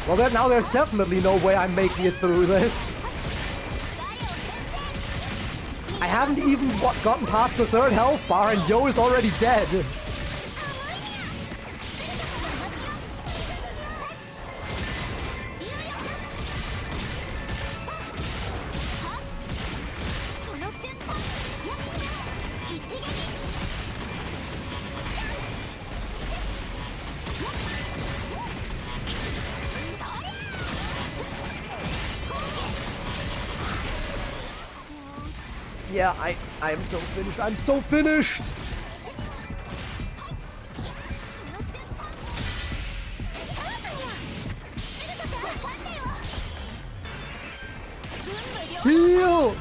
Well, then now there's definitely no way I'm making it through this. I haven't even gotten past the 3rd health bar and Yo is already dead. Yeah, I am so finished. I'm so finished! Heal!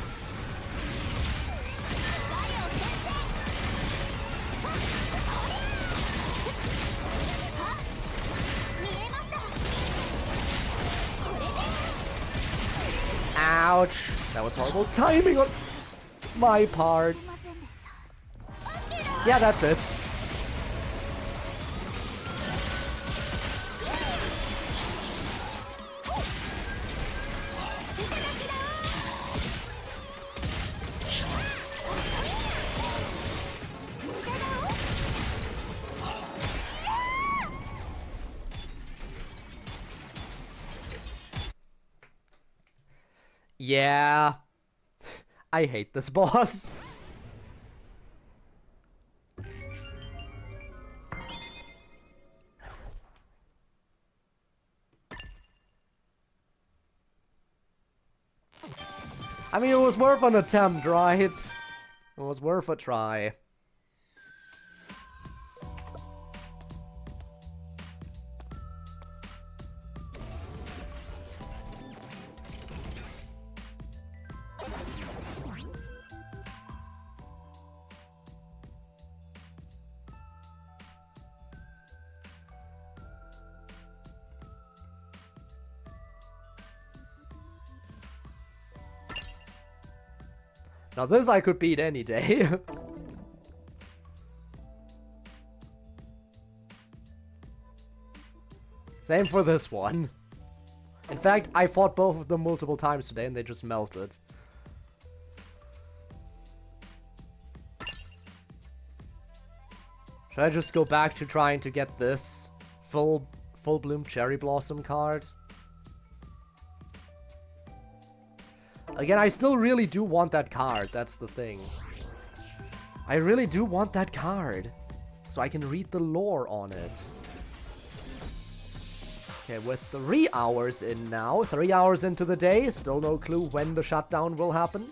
Ouch! That was horrible timing on my part. Yeah, that's it. Yeah. I hate this boss. I mean, it was worth an attempt, right? It was worth a try. Now this I could beat any day. Same for this one. In fact, I fought both of them multiple times today and they just melted. Should I just go back to trying to get this full bloom cherry blossom card? Again, I still really do want that card, that's the thing. I really do want that card. so I can read the lore on it. Okay, with 3 hours in now, 3 hours into the day, still no clue when the shutdown will happen.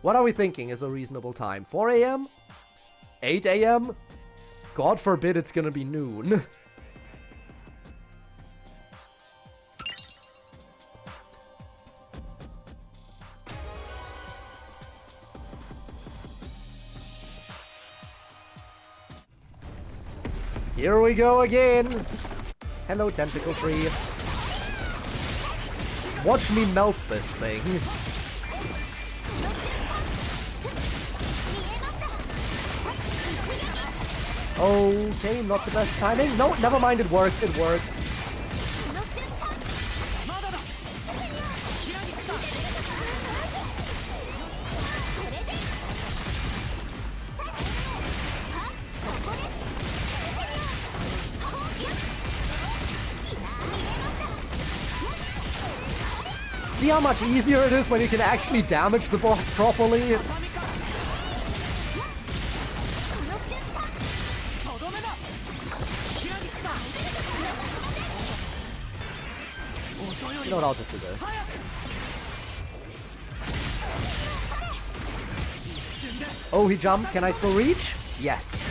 What are we thinking is a reasonable time? 4 a.m? 8 a.m? God forbid it's gonna be noon. Here we go again! Hello, tentacle tree. Watch me melt this thing. Okay, not the best timing. No, never mind, it worked, it worked. See how much easier it is when you can actually damage the boss properly? You know what, I'll just do this. Oh, he jumped. Can I still reach? Yes.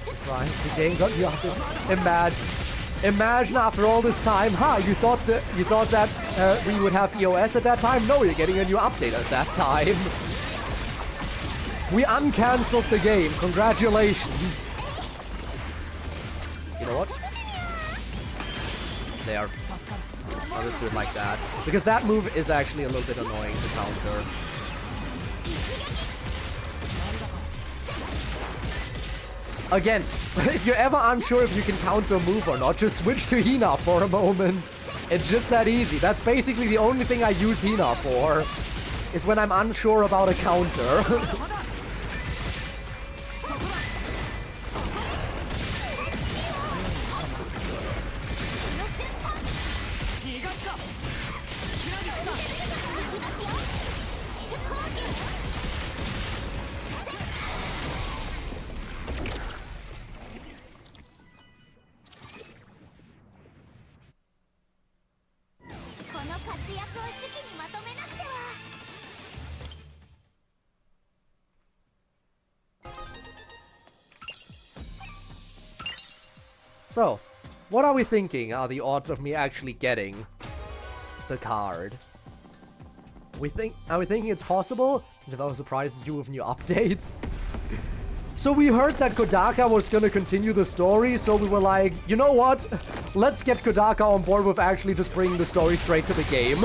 Surprise, the game got you up. Imagine after all this time, you thought that we would have EOS at that time? No, you're getting a new update at that time. We uncancelled the game. Congratulations. You know what? There. I'll just do it like that. Because that move is actually a little bit annoying to counter. Again, if you're ever unsure if you can counter a move or not, just switch to Hina for a moment. It's just that easy. That's basically the only thing I use Hina for, is when I'm unsure about a counter. So, what are we thinking are the odds of me actually getting the card? Are we thinking it's possible? Developer surprises you with a new update. So we heard that Kodaka was gonna continue the story, so we were like, you know what? Let's get Kodaka on board with actually just bringing the story straight to the game.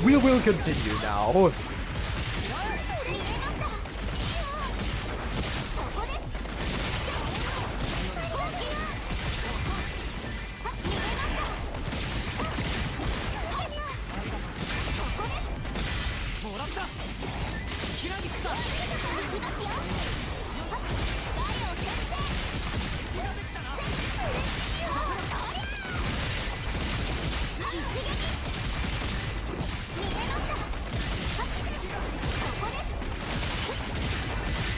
We will continue now.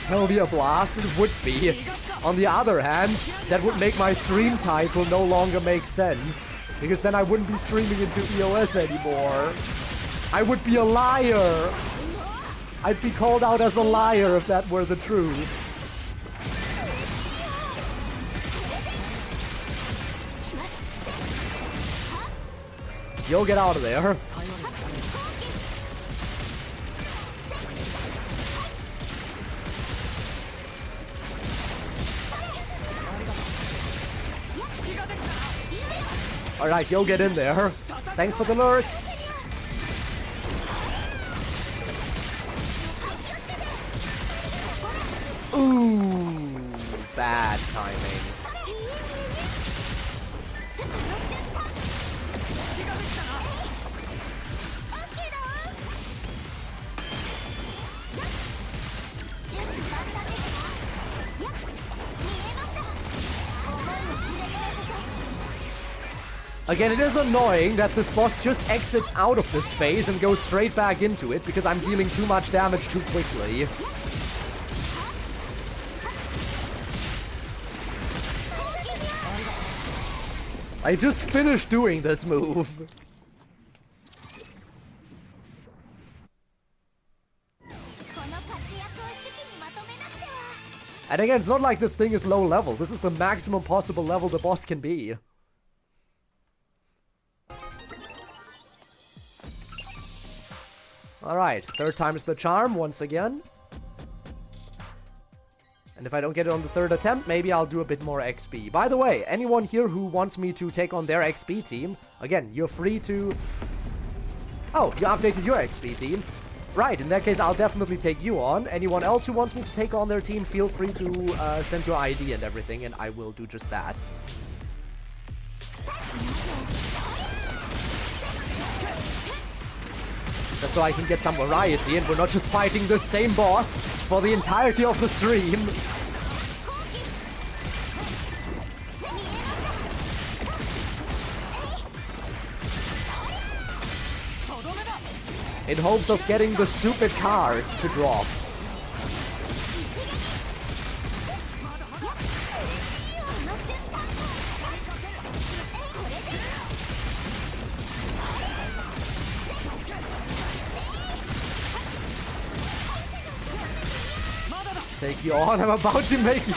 That would be a blast, it would be. On the other hand, that would make my stream title no longer make sense. Because then I wouldn't be streaming into EOS anymore. I would be a liar! I'd be called out as a liar if that were the truth. Yo, get out of there. Alright, yo, get in there. Thanks for the lurk. Ooh, bad timing. Again, it is annoying that this boss just exits out of this phase and goes straight back into it because I'm dealing too much damage too quickly. I just finished doing this move. And again, it's not like this thing is low level. This is the maximum possible level the boss can be. Alright, third time is the charm once again. And if I don't get it on the third attempt, maybe I'll do a bit more XP. By the way, anyone here who wants me to take on their XP team, again, you're free to... Oh, you updated your XP team. Right, in that case, I'll definitely take you on. Anyone else who wants me to take on their team, feel free to send your ID and everything, and I will do just that. Just so I can get some variety and we're not just fighting the same boss for the entirety of the stream. In hopes of getting the stupid card to drop. Take you on. I'm about to make you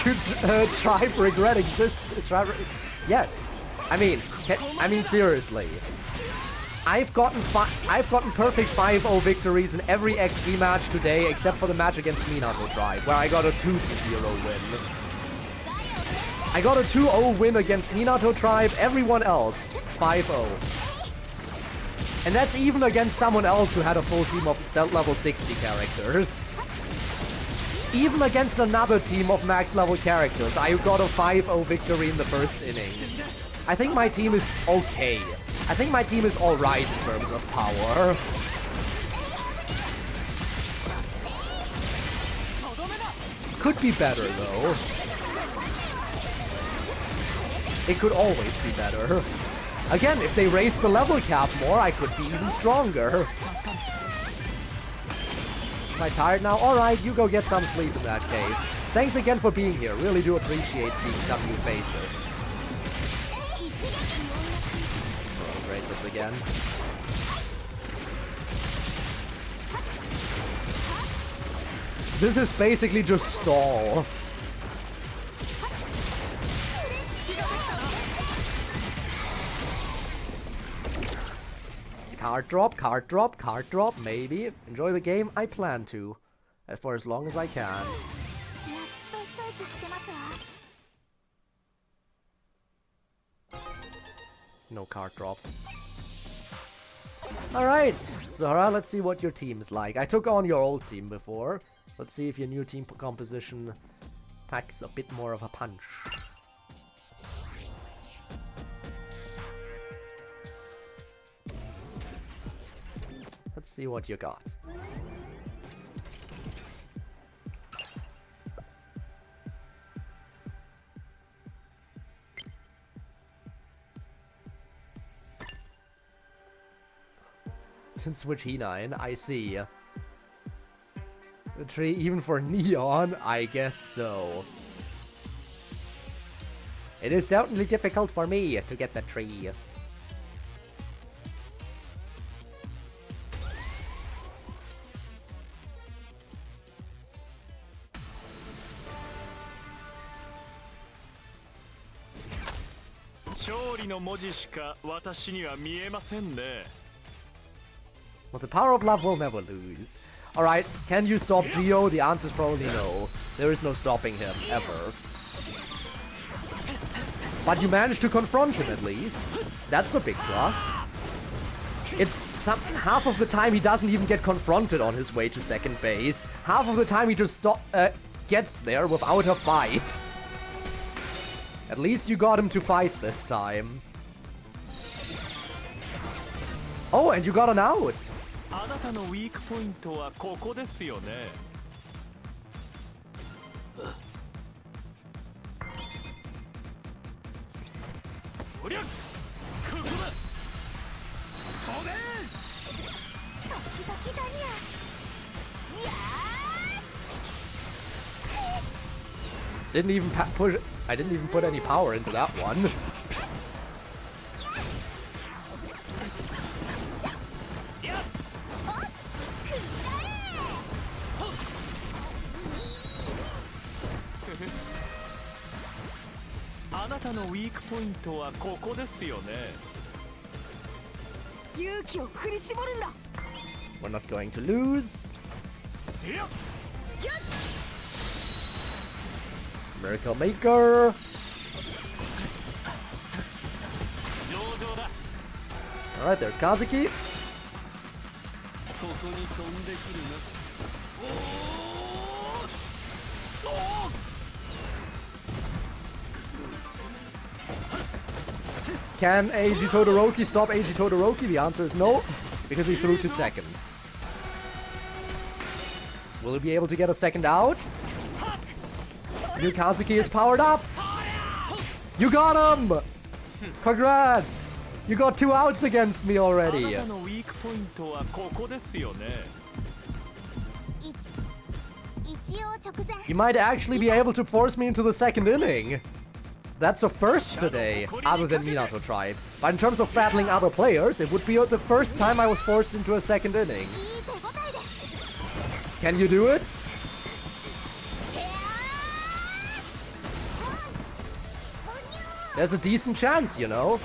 tribe regret yes. I mean seriously. I've gotten perfect 5-0 victories in every XB match today except for the match against Minato Tribe where I got a 2-0 win. I got a 2-0 win against Minato Tribe, everyone else 5-0. And that's even against someone else who had a full team of level 60 characters. Even against another team of max level characters, I got a 5-0 victory in the first inning. I think my team is okay. I think my team is alright in terms of power. Could be better though. It could always be better. Again, if they raise the level cap more, I could be even stronger. Am I tired now? Alright, you go get some sleep in that case. Thanks again for being here. Really do appreciate seeing some new faces. Oh, great, this again. This is basically just stall. Card drop, card drop, card drop, maybe. Enjoy the game, I plan to. For as long as I can. No card drop. Alright, Zora, let's see what your team is like. I took on your old team before. Let's see if your new team composition packs a bit more of a punch. Let's see what you got. Switch He9, I see. A tree even for Neon? I guess so. It is certainly difficult for me to get the tree. Well, the power of love will never lose. Alright, can you stop Geo? The answer is probably no. There is no stopping him, ever. But you managed to confront him at least. That's a big plus. It's half of the time he doesn't even get confronted on his way to second base. Half of the time he just gets there without a fight. At least you got him to fight this time. Oh, and you got an out. あなたのウィークポイントはここですよね。おりゃ、ここだ。飛べ。時々だにゃ。いや Didn't even push. I didn't even put any power into that one. We're not going to lose. Miracle Maker. Alright, there's Kazuki. Can Eiji Todoroki stop Eiji Todoroki? The answer is no, because he threw to second. Will he be able to get a second out? New Kazuki is powered up! You got him! Congrats! You got 2 outs against me already! You might actually be able to force me into the second inning. That's a first today, other than Minato Tribe. But in terms of battling other players, it would be the first time I was forced into a second inning. Can you do it? There's a decent chance, you know.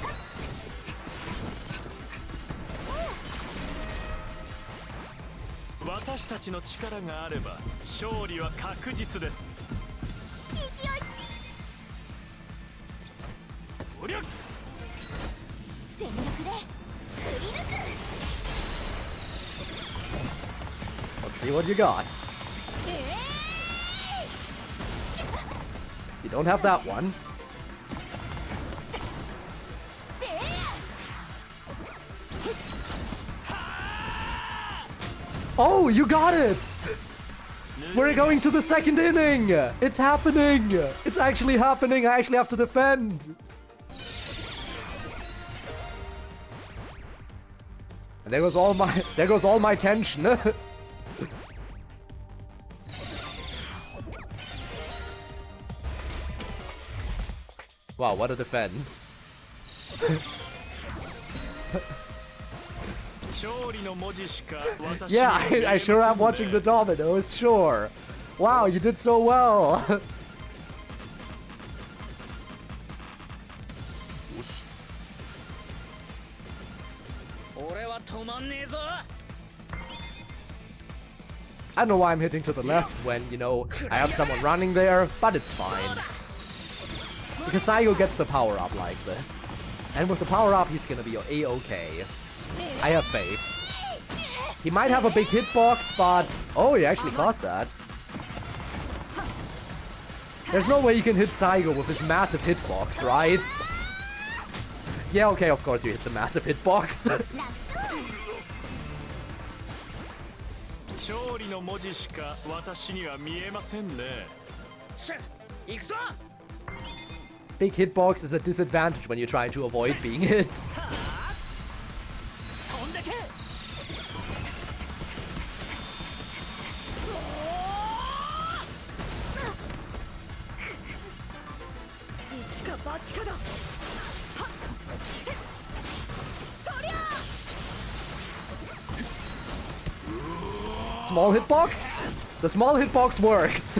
Let's see what you got. You don't have that one. Oh, you got it! We're going to the second inning! It's happening! It's actually happening! I actually have to defend! And there goes all my tension. Wow, what a defense. Yeah, I sure am watching the dominoes, sure. Wow, you did so well. I don't know why I'm hitting to the left when, you know, I have someone running there, but it's fine. Because Saigo gets the power up like this. And with the power up, he's gonna be A-okay. I have faith. He might have a big hitbox, but... Oh, he actually caught that. There's no way you can hit Saigo with his massive hitbox, right? Yeah, okay, of course you hit the massive hitbox. Big hitbox is a disadvantage when you're trying to avoid being hit. Small hitbox? The small hitbox works.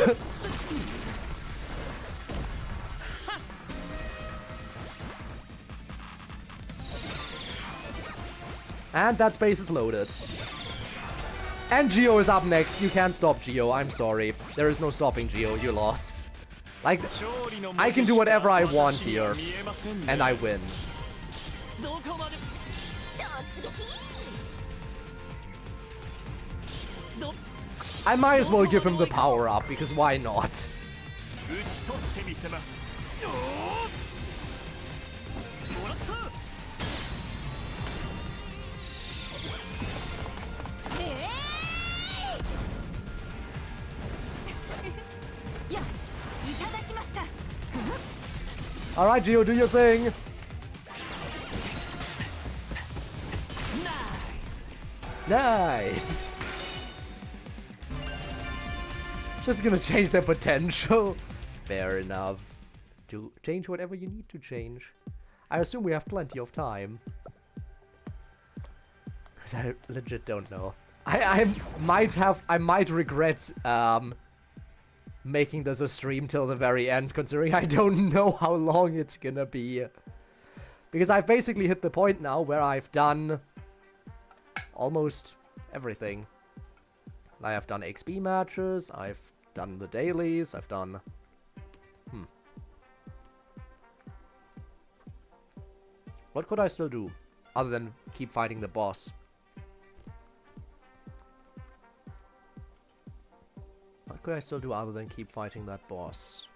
And that space is loaded. And Gio is up next. You can't stop Gio. I'm sorry. There is no stopping Gio. You lost. Like, I can do whatever I want here. And I win. I might as well give him the power up, because why not? 打ち取ってみせます。よーもらった。いや、いただきました。Alright, Gio, do your thing. Nice. Nice. Just gonna change their potential. Fair enough. To change whatever you need to change. I assume we have plenty of time. Because I legit don't know. I might regret making this a stream till the very end, considering I don't know how long it's gonna be. Because I've basically hit the point now where I've done almost everything. I have done XB matches, I've done the dailies, I've done... What could I still do, other than keep fighting the boss? What could I still do other than keep fighting that boss?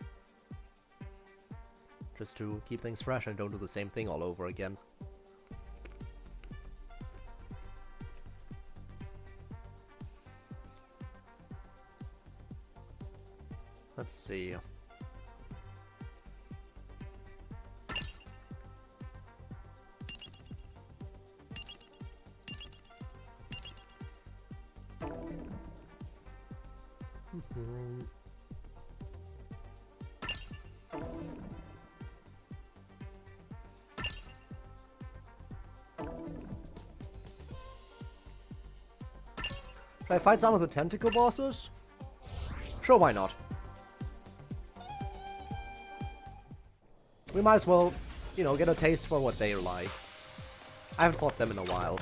Just to keep things fresh and don't do the same thing all over again. Let's see. Should I fight some of the tentacle bosses? Sure, why not? We might as well, you know, get a taste for what they're like. I haven't fought them in a while.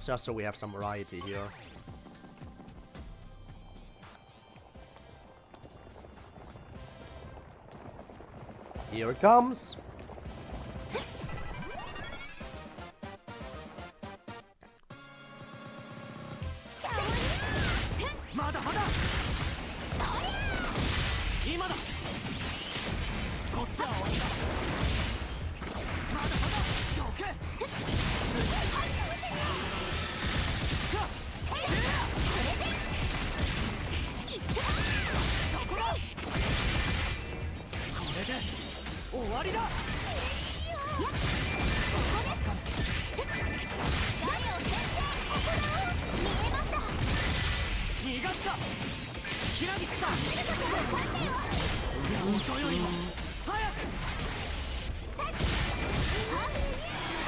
Just so we have some variety here. Here it comes.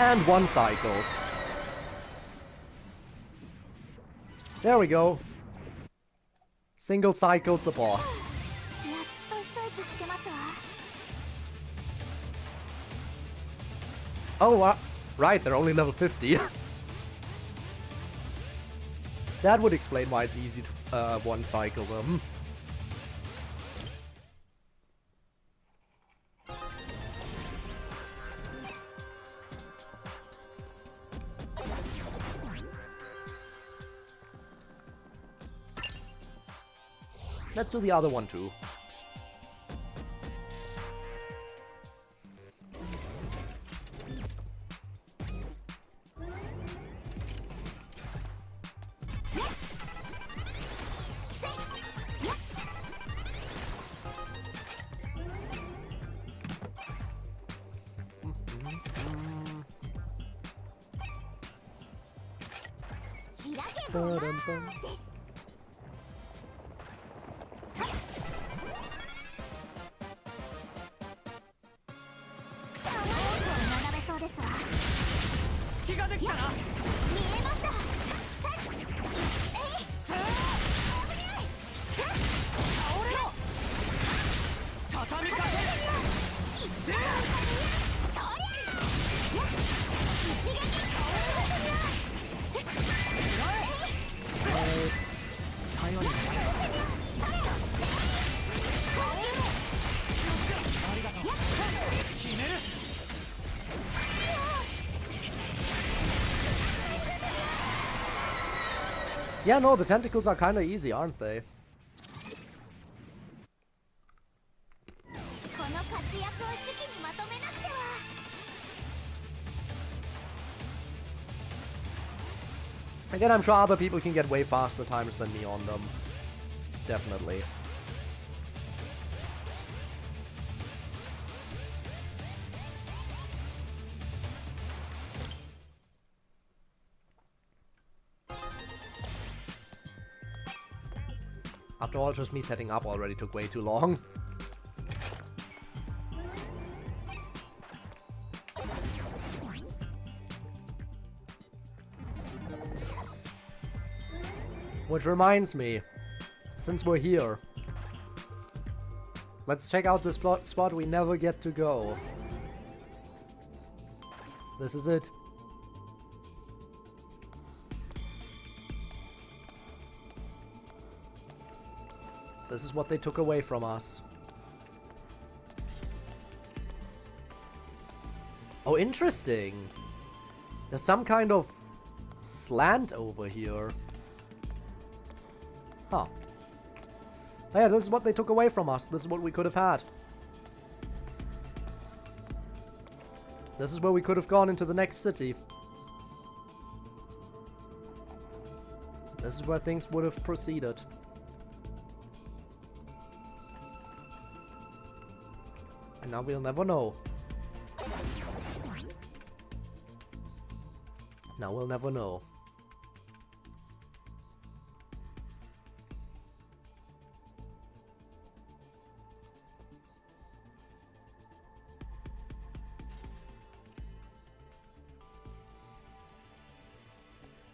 And one cycled. There we go. Single cycled the boss. Oh, right, they're only level 50. That would explain why it's easy to one cycle them. Let's do the other one too. Yeah, no, the tentacles are kind of easy, aren't they? この活躍を手記にまとめなくては。 Again, I'm sure other people can get way faster times than me on them. Definitely. After all, just me setting up already took way too long. Which reminds me, since we're here, let's check out this spot we never get to go. This is it. This is what they took away from us. Oh, interesting. There's some kind of slant over here. Huh. Yeah, this is what they took away from us. This is what we could have had. This is where we could have gone into the next city. This is where things would have proceeded. And now we'll never know. Now we'll never know.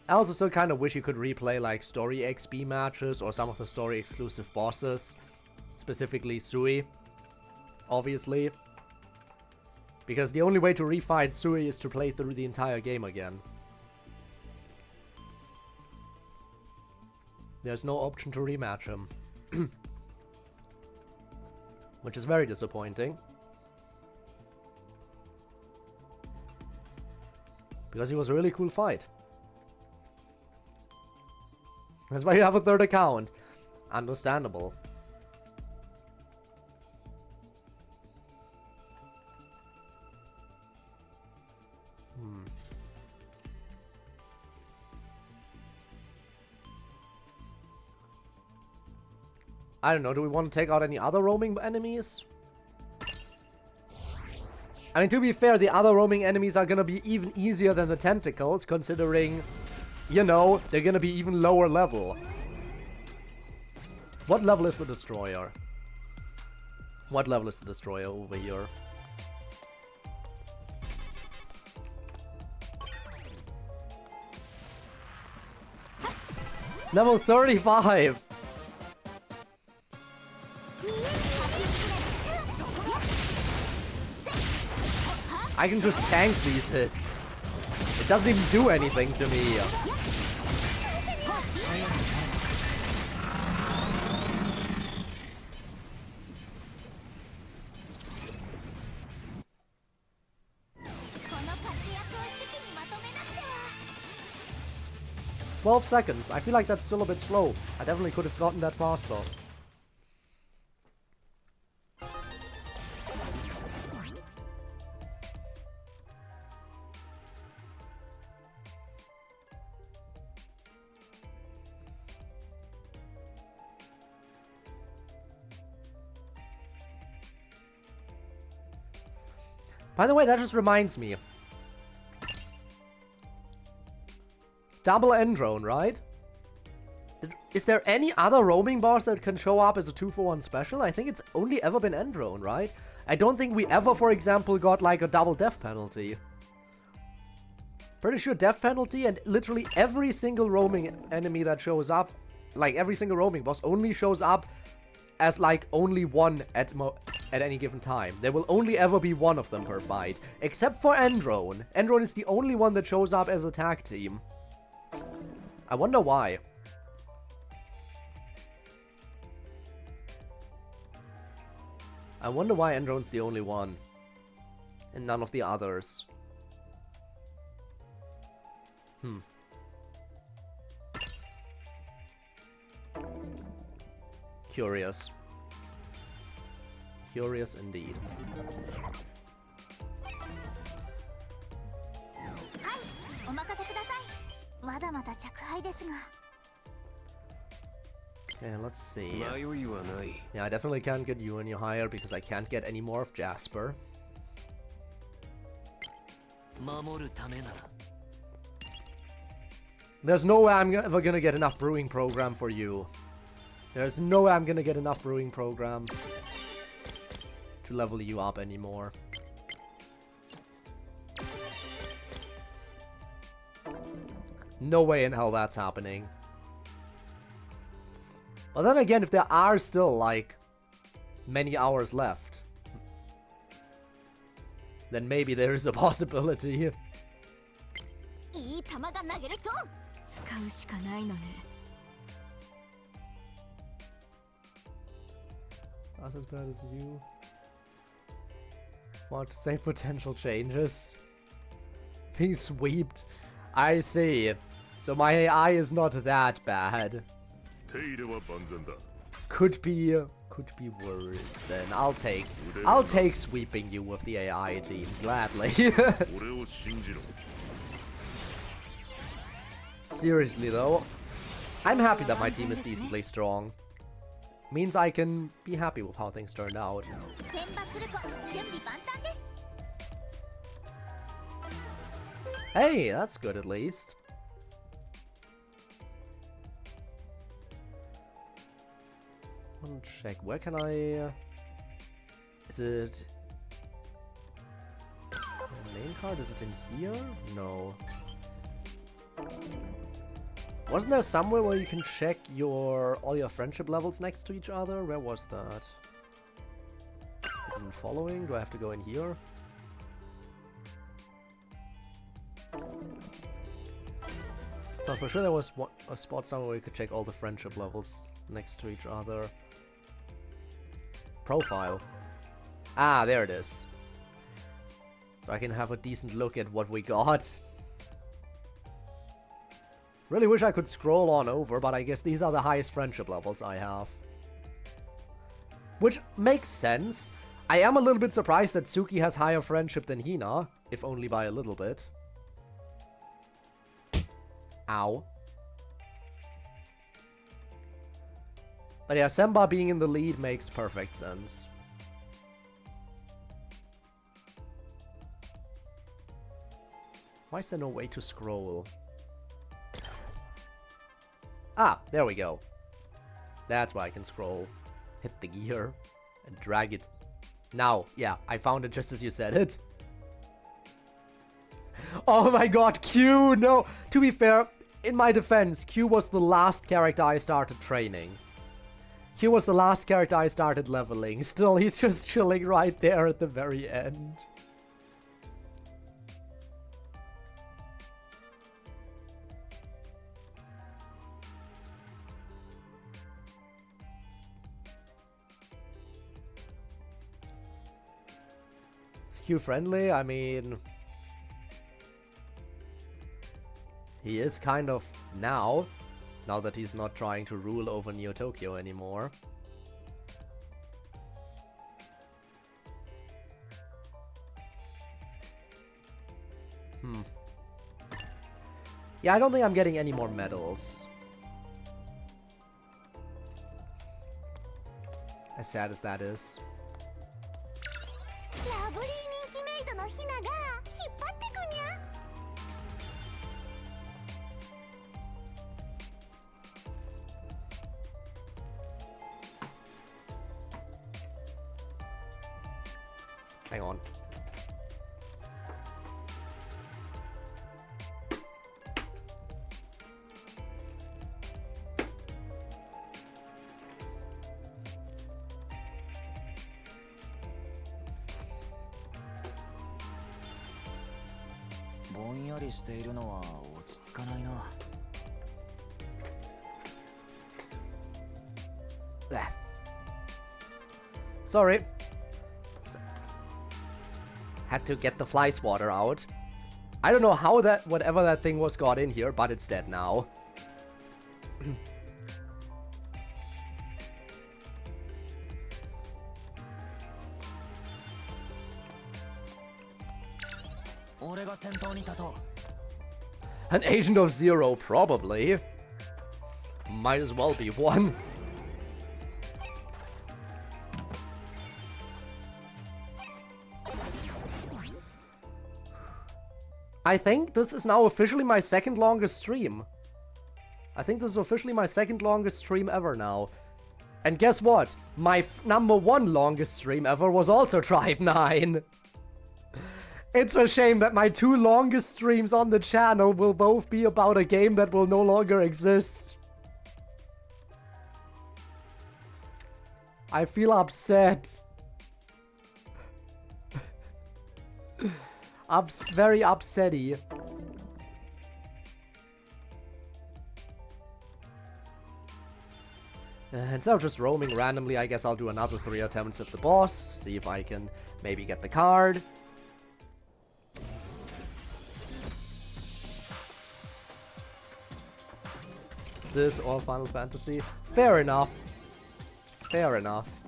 I also still kind of wish you could replay like story XB matches or some of the story exclusive bosses. Specifically Sui. Obviously. Because the only way to refight Sui is to play through the entire game again. There's no option to rematch him. Which is very disappointing. Because he was a really cool fight. That's why you have a third account. Understandable. I don't know, do we want to take out any other roaming enemies? I mean, to be fair, the other roaming enemies are gonna be even easier than the tentacles, considering, you know, they're gonna be even lower level. What level is the destroyer? What level is the destroyer over here? Level 35! I can just tank these hits. It doesn't even do anything to me. "12 seconds. I feel like that's still a bit slow. I definitely could have gotten that faster. By the way, that just reminds me. Double end drone, right? Is there any other roaming boss that can show up as a 2-for-1 special? I think it's only ever been end drone, right? I don't think we ever, for example, got like a double death penalty. Pretty sure death penalty and literally every single roaming enemy that shows up, like every single roaming boss, only shows up as like only one at any given time. There will only ever be one of them per fight. Except for Endrone. Endrone is the only one that shows up as a tag team. I wonder why. I wonder why Endrone's the only one. And none of the others. Curious. Curious indeed. はい、お任せください。まだまだ着配ですが。 Okay, let's see. Yeah, I definitely can't get you any higher because I can't get any more of Jasper. There's no way I'm ever gonna get enough brewing program for you. There's no way I'm gonna get enough brewing program to level you up anymore. No way in hell that's happening. But then again, if there are still, like, many hours left, then maybe there is a possibility. いい球が投げれそう。使うしかないのね。 Not as bad as you. Want to say potential changes? Being sweeped. I see. So my AI is not that bad. Could be worse then. I'll take sweeping you with the AI team gladly. Seriously though, I'm happy that my team is decently strong. Means I can be happy with how things turned out. 選抜ルコ準備万端です。 Hey, that's good at least. One check. Where can I? Is it main card? Is it in here? No. Wasn't there somewhere where you can check all your friendship levels next to each other? Where was that? Is it in following? Do I have to go in here? But for sure there was a spot somewhere where you could check all the friendship levels next to each other. Profile. Ah, there it is. So I can have a decent look at what we got. Really wish I could scroll on over, but I guess these are the highest friendship levels I have. Which makes sense. I am a little bit surprised that Tsuki has higher friendship than Hina, if only by a little bit. Ow. But yeah, Semba being in the lead makes perfect sense. Why is there no way to scroll? Ah, there we go. That's why I can scroll. Hit the gear and drag it. Now, yeah, I found it just as you said it. Oh my god, Q, no! To be fair, in my defense, Q was the last character I started training. Q was the last character I started leveling. Still, he's just chilling right there at the very end. Is Q friendly? I mean... he is kind of now that he's not trying to rule over Neo Tokyo anymore. Yeah, I don't think I'm getting any more medals. As sad as that is. ラブリー人気メイドのヒナが引っ張ってくにゃ。 Hang on. There. Sorry. Had to get the fly swatter out. I don't know how whatever that thing was got in here, but it's dead now. An agent of Zero, probably. Might as well be one. I think this is now officially my second longest stream. I think this is officially my second longest stream ever now. And guess what? My #1 longest stream ever was also Tribe 9. It's a shame that my 2 longest streams on the channel will both be about a game that will no longer exist. I feel upset. Very upsetty. Instead of just roaming randomly, I guess I'll do another 3 attempts at the boss, see if I can maybe get the card. This or Final Fantasy. Fair enough. Fair enough.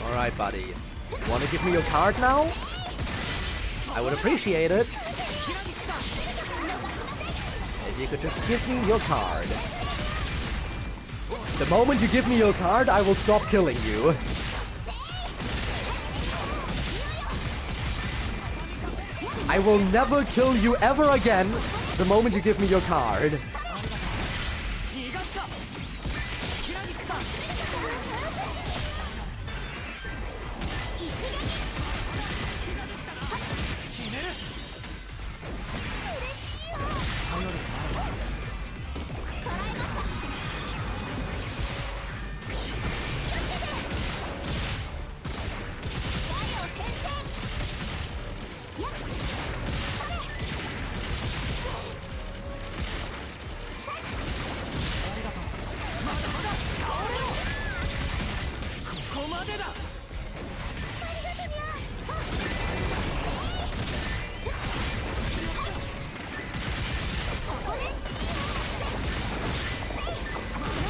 Alright, buddy. Wanna give me your card now? I would appreciate it. If you could just give me your card. The moment you give me your card, I will stop killing you. I will never kill you ever again the moment you give me your card.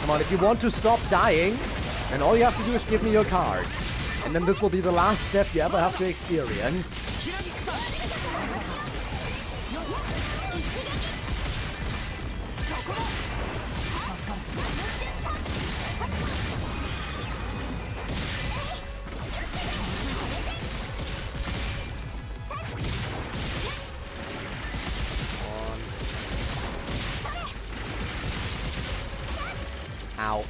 Come on, if you want to stop dying, then all you have to do is give me your card. And then this will be the last death you ever have to experience. Ow.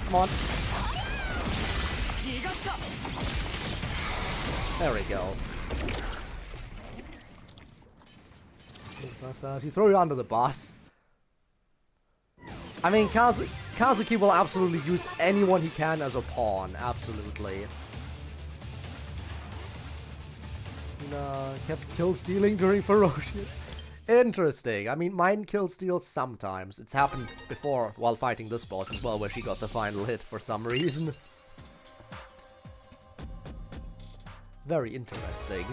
Come on. There we go. He throw you under the bus. I mean, Kazuki will absolutely use anyone he can as a pawn. Absolutely. Kept kill stealing during Ferocious. Interesting. I mean, mine kill steals sometimes. It's happened before while fighting this boss as well, where she got the final hit for some reason. Very interesting.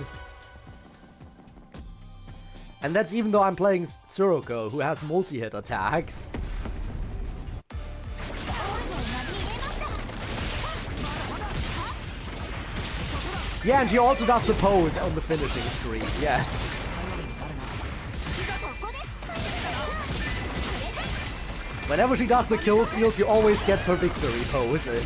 And that's even though I'm playing Tsuruko, who has multi-hit attacks. Yeah, and she also does the pose on the finishing screen, yes. Whenever she does the kill steal, she always gets her victory pose in.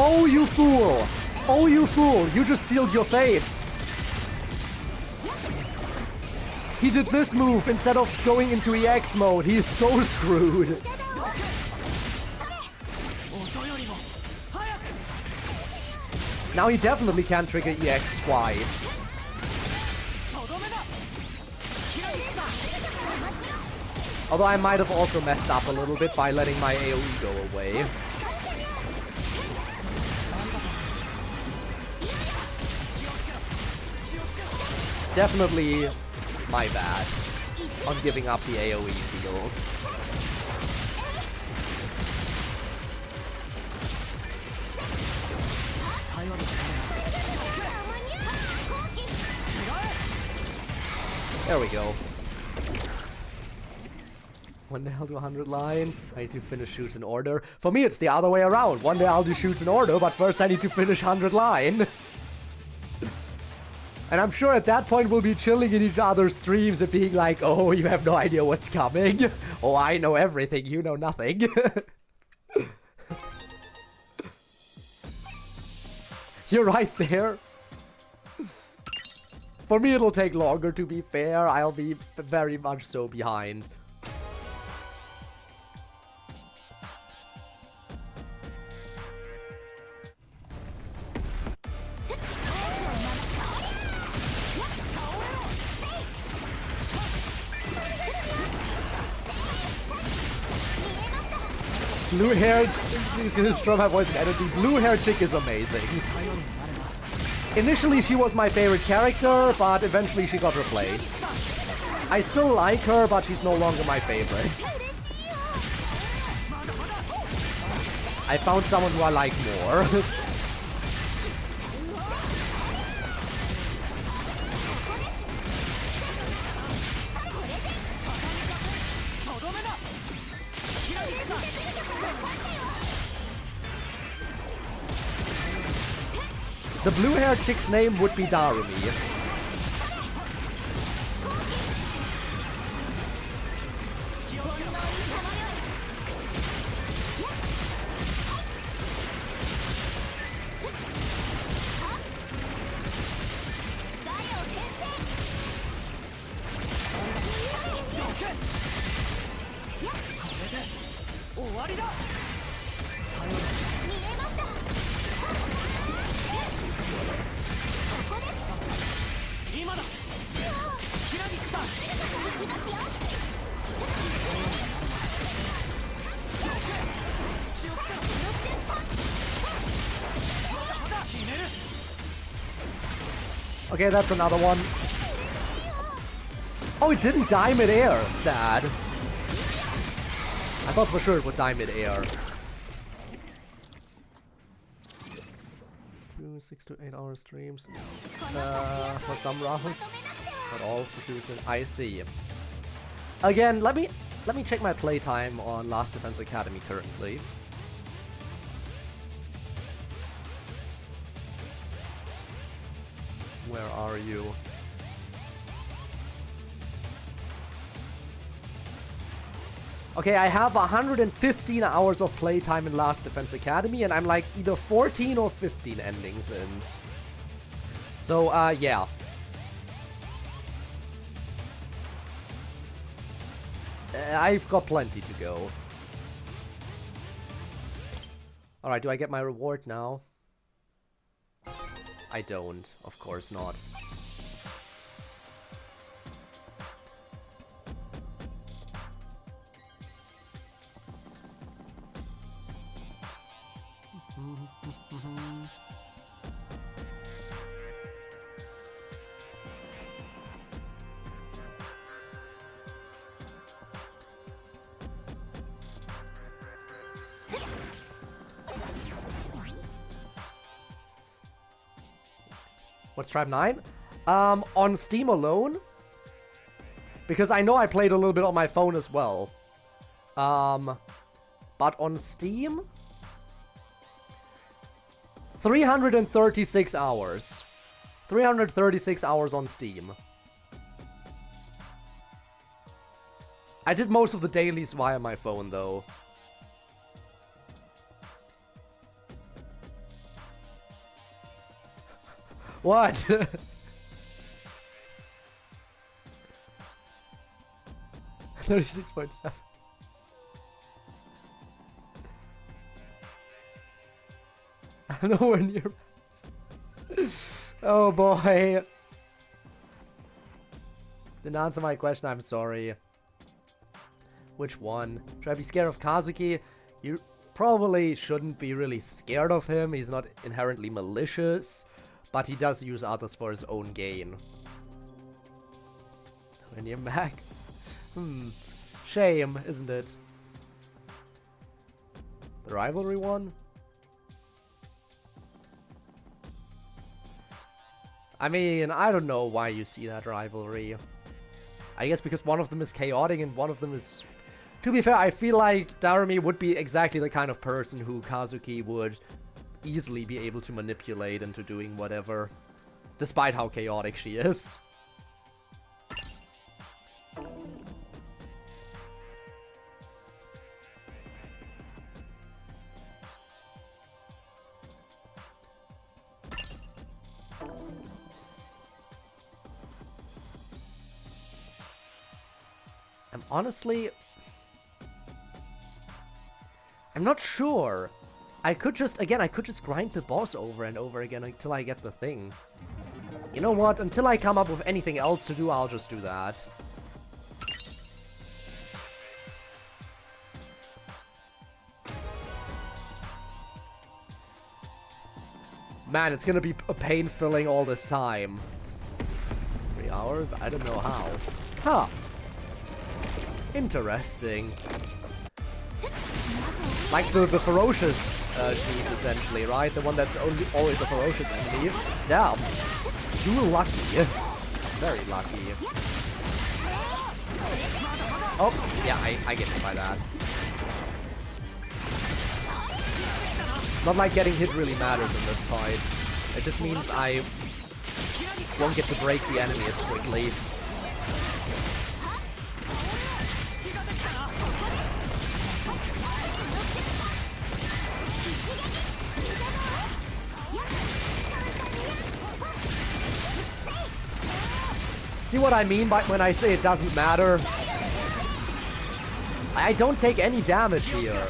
Oh, you fool! Oh, you fool! You just sealed your fate! He did this move instead of going into EX mode. He is so screwed. Now he definitely can't trigger EX twice. Although I might have also messed up a little bit by letting my AoE go away. Definitely my bad on giving up the AoE field. There we go. One day I'll do 100 line. I need to finish shoot in order. For me, it's the other way around. One day I'll do shoot in order, but first I need to finish 100 line. And I'm sure at that point we'll be chilling in each other's streams and being like, oh, you have no idea what's coming. Oh, I know everything, you know nothing. You're right there. For me, it'll take longer, to be fair. I'll be very much so behind. Blue hair, this is from my voice and energy. Blue hair chick is amazing. Initially, she was my favorite character, but eventually she got replaced. I still like her, but she's no longer my favorite. I found someone who I like more. The blue-haired chick's name would be Darumi. Okay, that's another one. Oh, it didn't die mid-air. Sad. I thought for sure it would die mid-air. 6 to 8 hour streams. For some rounds. Not all for shooting. I see. Again, let me check my playtime on Last Defense Academy currently. Where are you? Okay, I have 115 hours of playtime in Last Defense Academy, and I'm like either 14 or 15 endings in. So, yeah. I've got plenty to go. Alright, do I get my reward now? I don't, of course not. What's Tribe 9? On Steam alone? Because I know I played a little bit on my phone as well. But on Steam? 336 hours. 336 hours on Steam. I did most of the dailies via my phone, though. What? 36.7. I'm nowhere near. Oh boy. Didn't answer my question, I'm sorry. Which one? Should I be scared of Kazuki? You probably shouldn't be really scared of him. He's not inherently malicious, but he does use others for his own gain. When you're max. Shame, isn't it? The rivalry one? I mean, I don't know why you see that rivalry. I guess because one of them is chaotic and one of them is... To be fair, I feel like Darumi would be exactly the kind of person who Kazuki would easily be able to manipulate into doing whatever, despite how chaotic she is. Honestly, I'm not sure. I could just grind the boss over and over again until I get the thing. You know what? Until I come up with anything else to do, I'll just do that. Man, it's gonna be a pain filling all this time. 3 hours? I don't know how. Huh. Interesting. Like the ferocious cheese, essentially, right? The one that's always a ferocious enemy. Damn. You were lucky. Very lucky. Oh, yeah, I get hit by that. Not like getting hit really matters in this fight. It just means I won't get to break the enemy as quickly. See what I mean by when I say it doesn't matter? I don't take any damage here.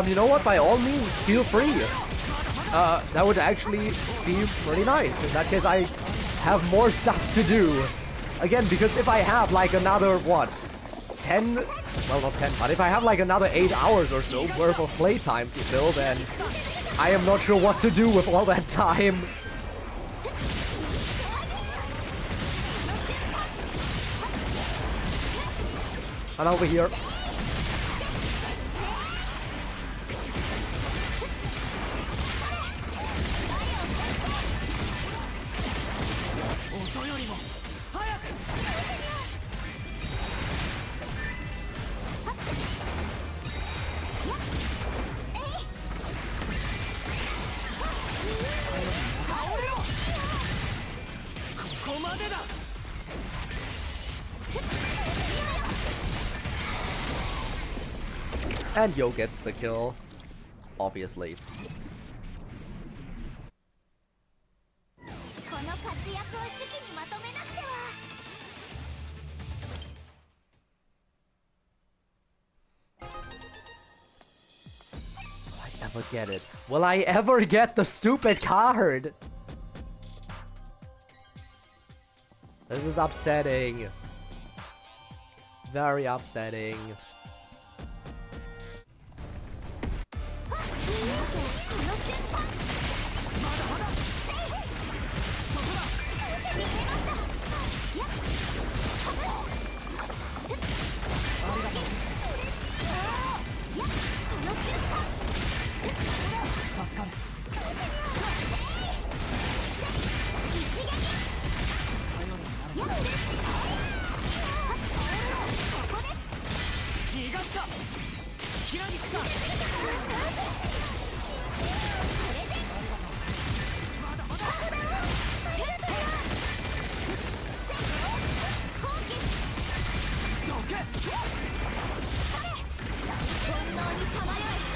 You know what? By all means, feel free. That would actually be pretty nice. In that case, I have more stuff to do. Again, because if I have like another, what? 10, well not 10, but if I have like another 8 hours or so worth of playtime to fill, then I am not sure what to do with all that time. And over here. And Yo gets the kill, obviously. Will I ever get it? Will I ever get the stupid card? This is upsetting. Very upsetting.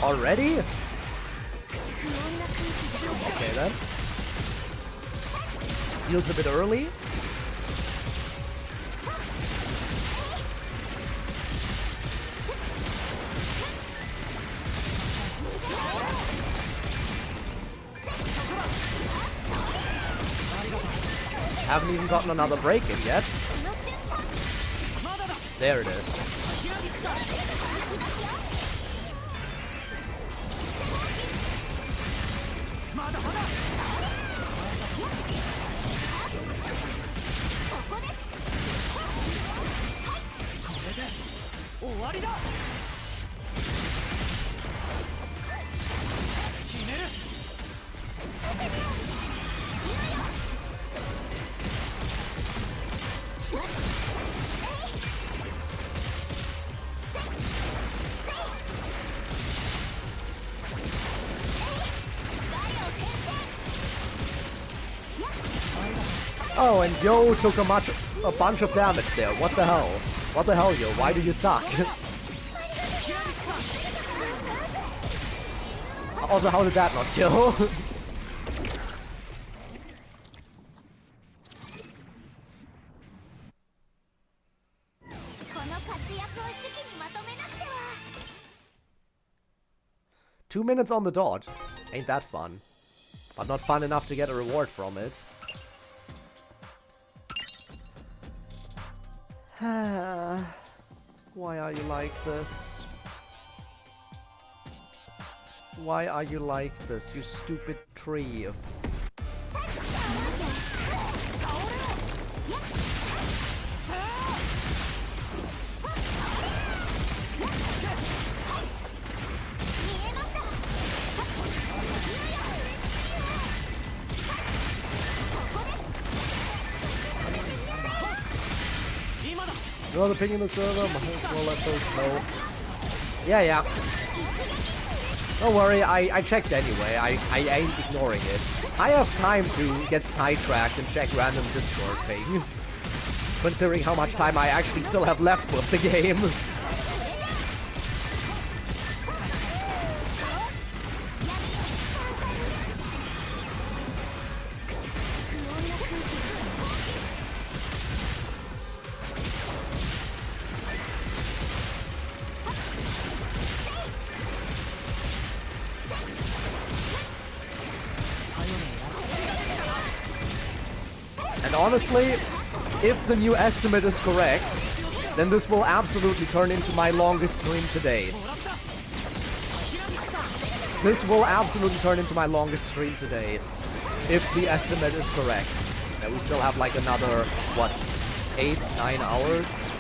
Already? Okay then. Feels a bit early. Haven't even gotten another break in yet. There it is. Oh, and Yo took a bunch of damage there. What the hell? What the hell, Yo? Why do you suck? Also, how did that not kill? Two minutes on the dot. Ain't that fun. But not fun enough to get a reward from it. Why are you like this? Why are you like this, you stupid tree? You're the ping in the server, might as well let those know. Yeah. Don't worry, I checked anyway, I ain't ignoring it. I have time to get sidetracked and check random Discord pings. Considering how much time I actually still have left with the game. Honestly, if the new estimate is correct, then this will absolutely turn into my longest stream to date. This will absolutely turn into my longest stream to date, if the estimate is correct. And we still have like another, what, 8-9 hours?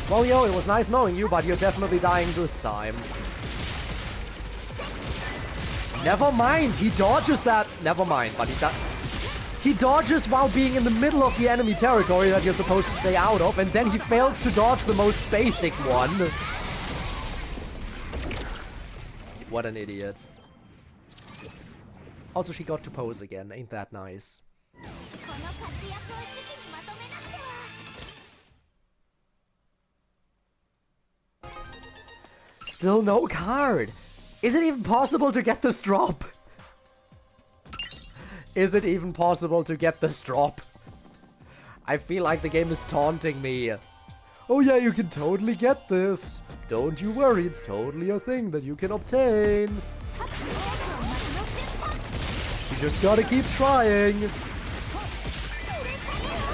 Well, Yo, it was nice knowing you, but you're definitely dying this time. Never mind, he dodges that. Never mind, but he dodges while being in the middle of the enemy territory that you're supposed to stay out of, and then he fails to dodge the most basic one. What an idiot. Also, she got to pose again, ain't that nice? Still no card! Is it even possible to get this drop? Is it even possible to get this drop? I feel like the game is taunting me. Oh yeah, you can totally get this. Don't you worry, it's totally a thing that you can obtain. You just gotta keep trying.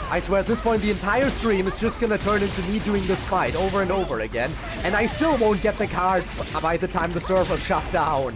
I swear at this point the entire stream is just gonna turn into me doing this fight over and over again, and I still won't get the card by the time the server's shut down.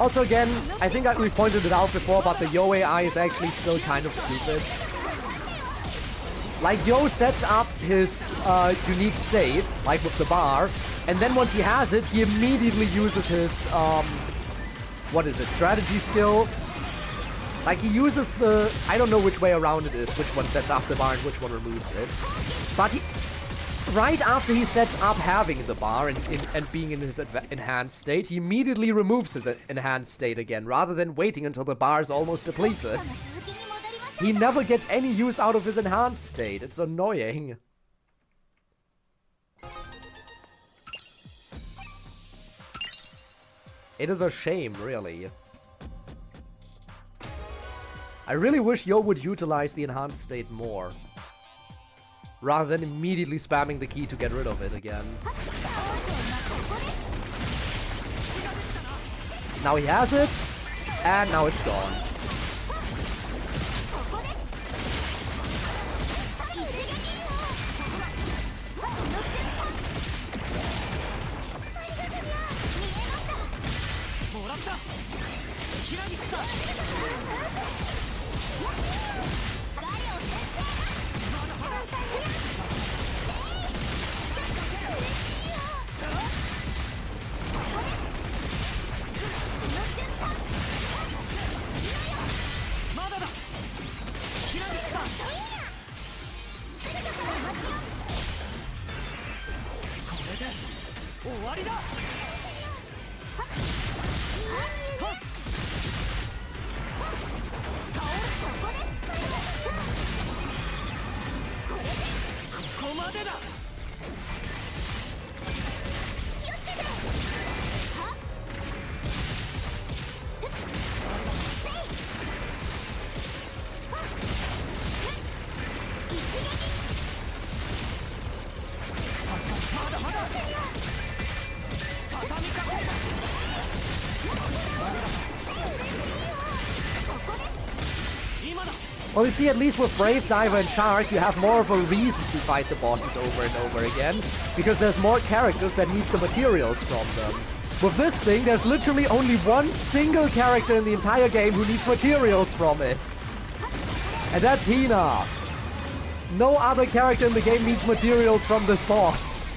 Also again, I think we pointed it out before, but the Yo AI is actually still kind of stupid. Like, Yo sets up his unique state, like with the bar, and then once he has it, he immediately uses his, what is it, strategy skill? Like, he uses the, I don't know which way around it is, which one sets up the bar and which one removes it. But he, right after he sets up having the bar and being in his enhanced state, he immediately removes his enhanced state again, rather than waiting until the bar is almost depleted. He never gets any use out of his enhanced state. It's annoying. It is a shame, really. I really wish Yo would utilize the enhanced state more, rather than immediately spamming the key to get rid of it again. Now he has it, and now it's gone. Well, you see, at least with Brave, Diver, and Shark, you have more of a reason to fight the bosses over and over again, because there's more characters that need the materials from them. With this thing, there's literally only one single character in the entire game who needs materials from it. And that's Hina. No other character in the game needs materials from this boss.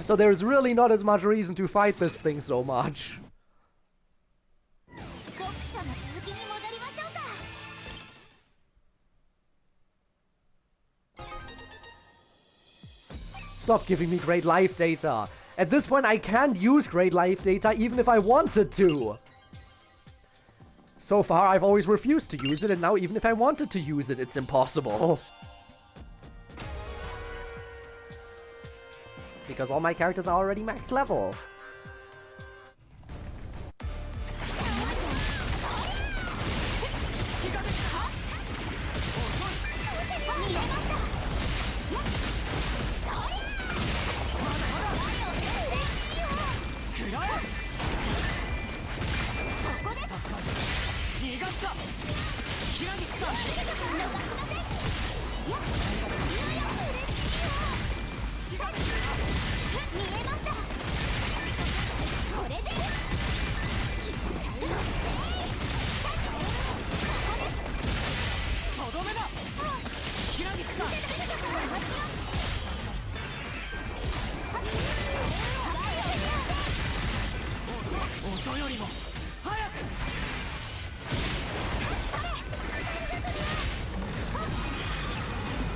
So there's really not as much reason to fight this thing so much. Stop giving me great life data. At this point, I can't use great life data even if I wanted to. So far, I've always refused to use it, and now even if I wanted to use it, it's impossible. Because all my characters are already max level.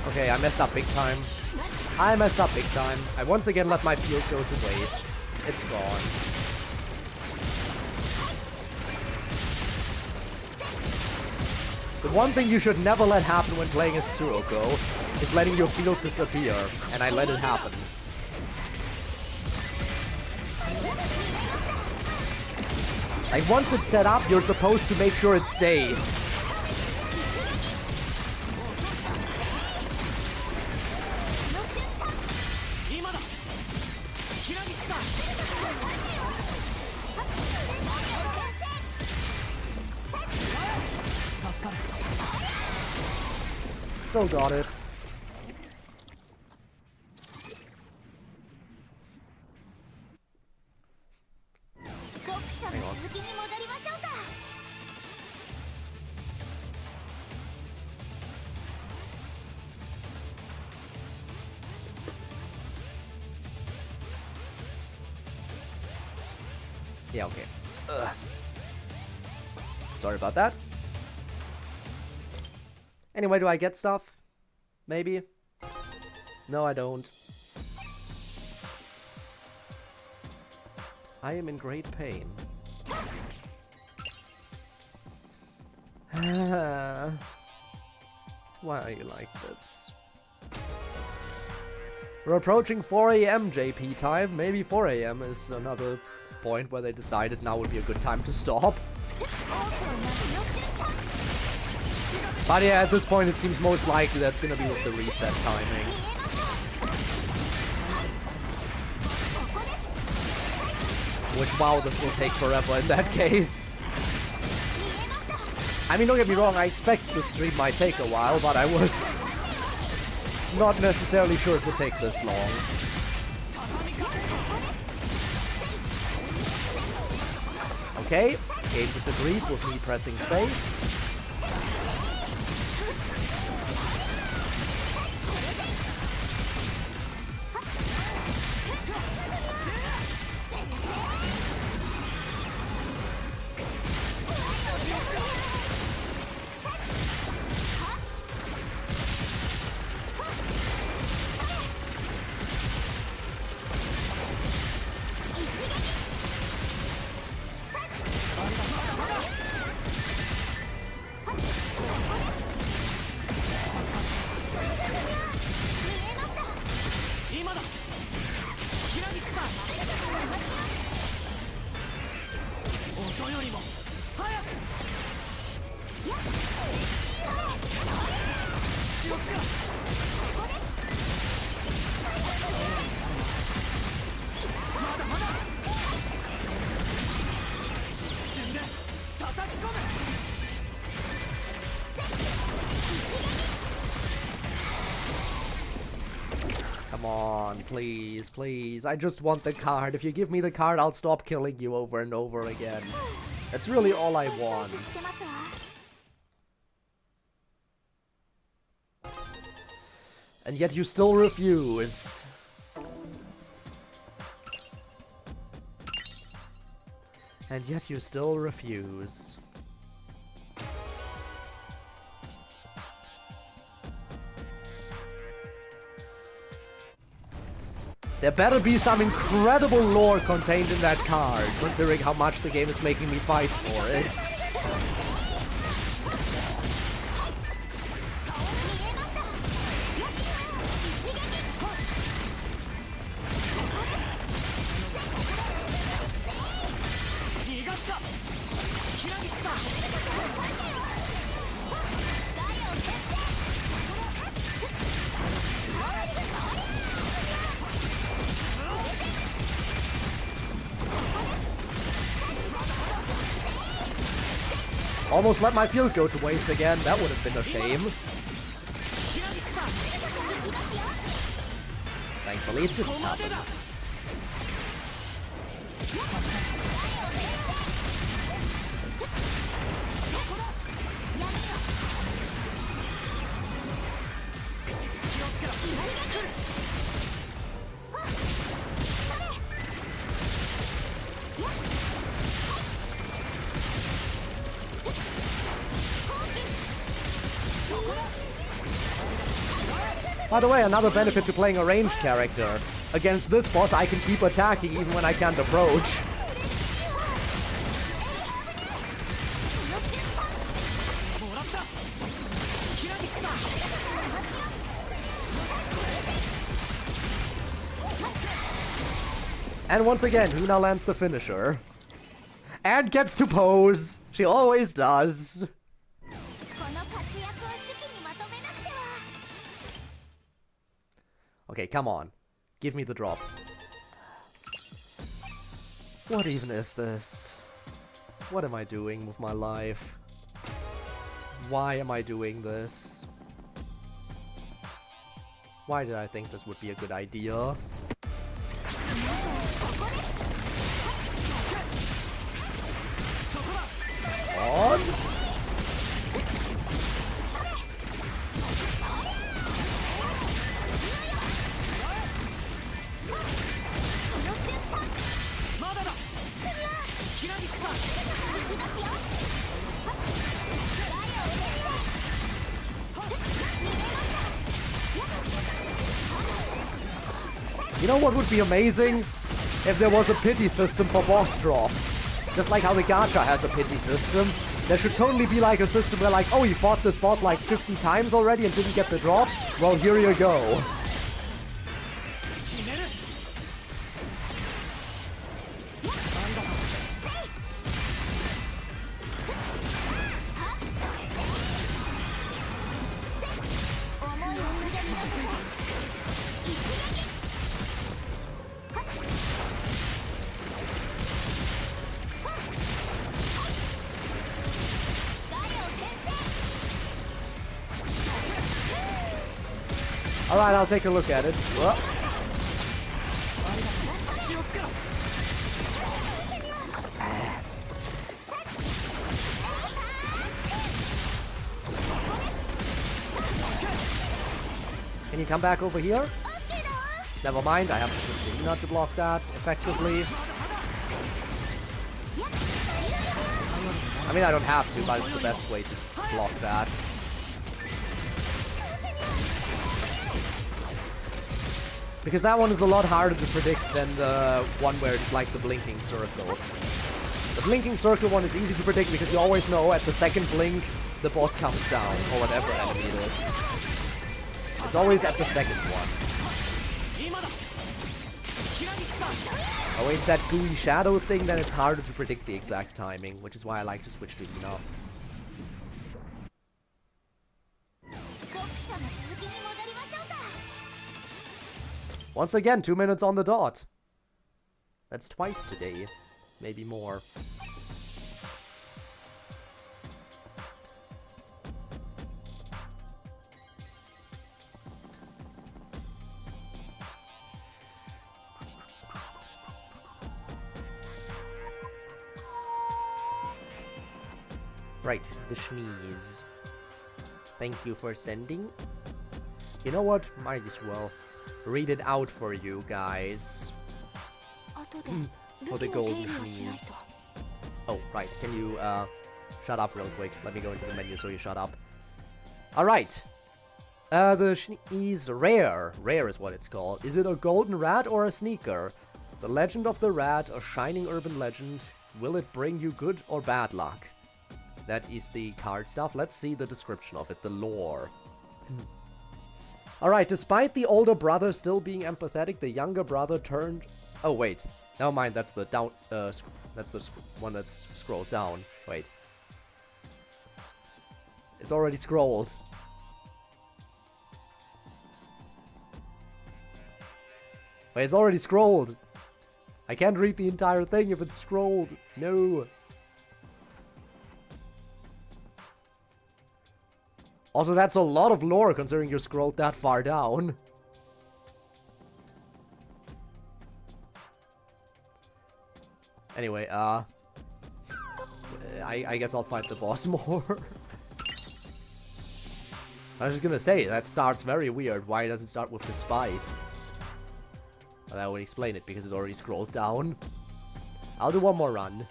Okay, I messed up big time. I messed up big time. I once again let my field go to waste. It's gone. The one thing you should never let happen when playing as Suoko is letting your field disappear, and I let it happen. Like, once it's set up, you're supposed to make sure it stays. So got it. dog. 続きに戻りましょうか。 Yeah, okay. Ugh. Sorry about that. Anyway, do I get stuff? Maybe? No, I don't. I am in great pain. Why are you like this? We're approaching 4 AM JP time. Maybe 4 AM is another point where they decided now would be a good time to stop. But yeah, at this point it seems most likely that's gonna be with the reset timing. Which, wow, this will take forever in that case. I mean, don't get me wrong, I expect the stream might take a while, but I was not necessarily sure it would take this long. Okay, game disagrees with me pressing space. Come on, please, please. I just want the card. If you give me the card, I'll stop killing you over and over again. That's really all I want. And yet you still refuse. And yet you still refuse. There better be some incredible lore contained in that card, considering how much the game is making me fight for it. Almost let my field go to waste again. That would have been a shame. Thankfully, it didn't happen. By the way, another benefit to playing a ranged character. Against this boss, I can keep attacking even when I can't approach. And once again, Hina lands the finisher. And gets to pose! She always does. Okay, come on. Give me the drop. What even is this? What am I doing with my life? Why am I doing this? Why did I think this would be a good idea? on. You know what would be amazing? If there was a pity system for boss drops. Just like how the gacha has a pity system. There should totally be like a system where like, oh, you fought this boss like 50 times already and didn't get the drop? Well, here you go. Alright, I'll take a look at it. Whoa. Can you come back over here? Never mind, I have to switch to Ina to block that effectively. I mean, I don't have to, but it's the best way to block that. Because that one is a lot harder to predict than the one where it's like the blinking circle. The blinking circle one is easy to predict because you always know at the second blink the boss comes down, or whatever enemy it is. It's always at the second one. Oh, it's that gooey shadow thing, then it's harder to predict the exact timing, which is why I like to switch to Ina. Once again, 2 minutes on the dot. That's twice today. Maybe more. Right, the schneeze. Thank you for sending. You know what? Might as well read it out for you guys. For the golden schneeze. Oh, right. Can you shut up real quick? Let me go into the menu so you shut up. Alright. The schneeze rare. Rare is what it's called. Is it a golden rat or a sneaker? The legend of the rat, a shining urban legend. Will it bring you good or bad luck? That is the card stuff. Let's see the description of it, the lore. Alright, despite the older brother still being empathetic, the younger brother turned... Oh, wait. Never mind, that's the down... that's the one that's scrolled down. Wait. It's already scrolled. Wait, it's already scrolled. I can't read the entire thing if it's scrolled. No. Also, that's a lot of lore considering you're scrolled that far down. Anyway, I guess I'll fight the boss more. I was just gonna say, that starts very weird. Why does it start with despite? Well, that would explain it, because it's already scrolled down. I'll do one more run.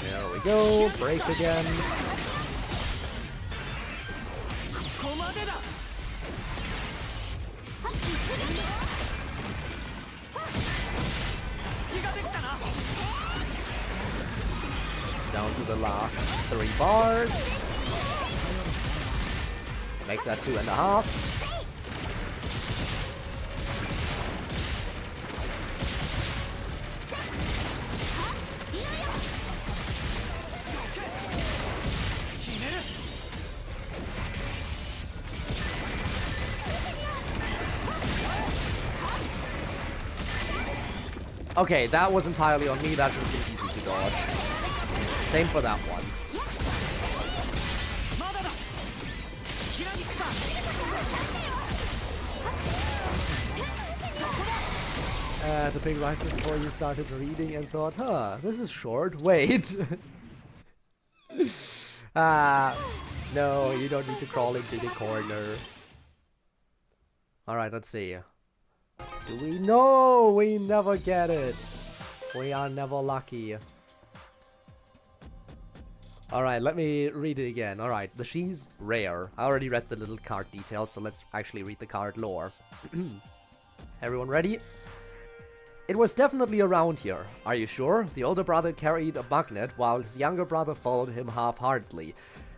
There we go, break again. Down to the last 3 bars. Make that 2.5. Okay, that was entirely on me. That should have been easy to dodge. Same for that one. The pig right before you started reading and thought, huh, this is short. Wait. No, you don't need to crawl into the corner. Alright, let's see. Do we know? We never get it. We are never lucky. Alright, let me read it again. Alright, the she's rare. I already read the little card details, so let's actually read the card lore. Everyone ready? It was definitely around here. Are you sure? The older brother carried a magnet, while his younger brother followed him half-heartedly.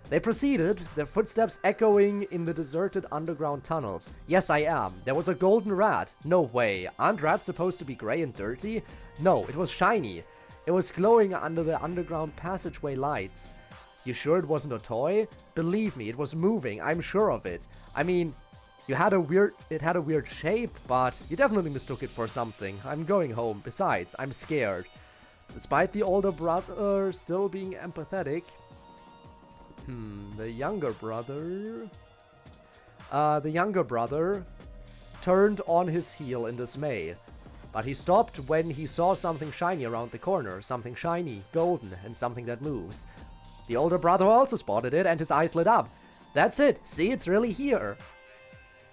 They proceeded, their footsteps echoing in the deserted underground tunnels. Yes, I am. There was a golden rat. No way. Aren't rats supposed to be grey and dirty? No, it was shiny. It was glowing under the underground passageway lights. You sure it wasn't a toy? Believe me, it was moving. I'm sure of it. I mean, it had a weird shape, but you definitely mistook it for something. I'm going home. Besides, I'm scared. Despite the older brother still being empathetic, the younger brother turned on his heel in dismay. But he stopped when he saw something shiny around the corner. Something shiny, golden, and something that moves. The older brother also spotted it, and his eyes lit up. That's it! See, it's really here!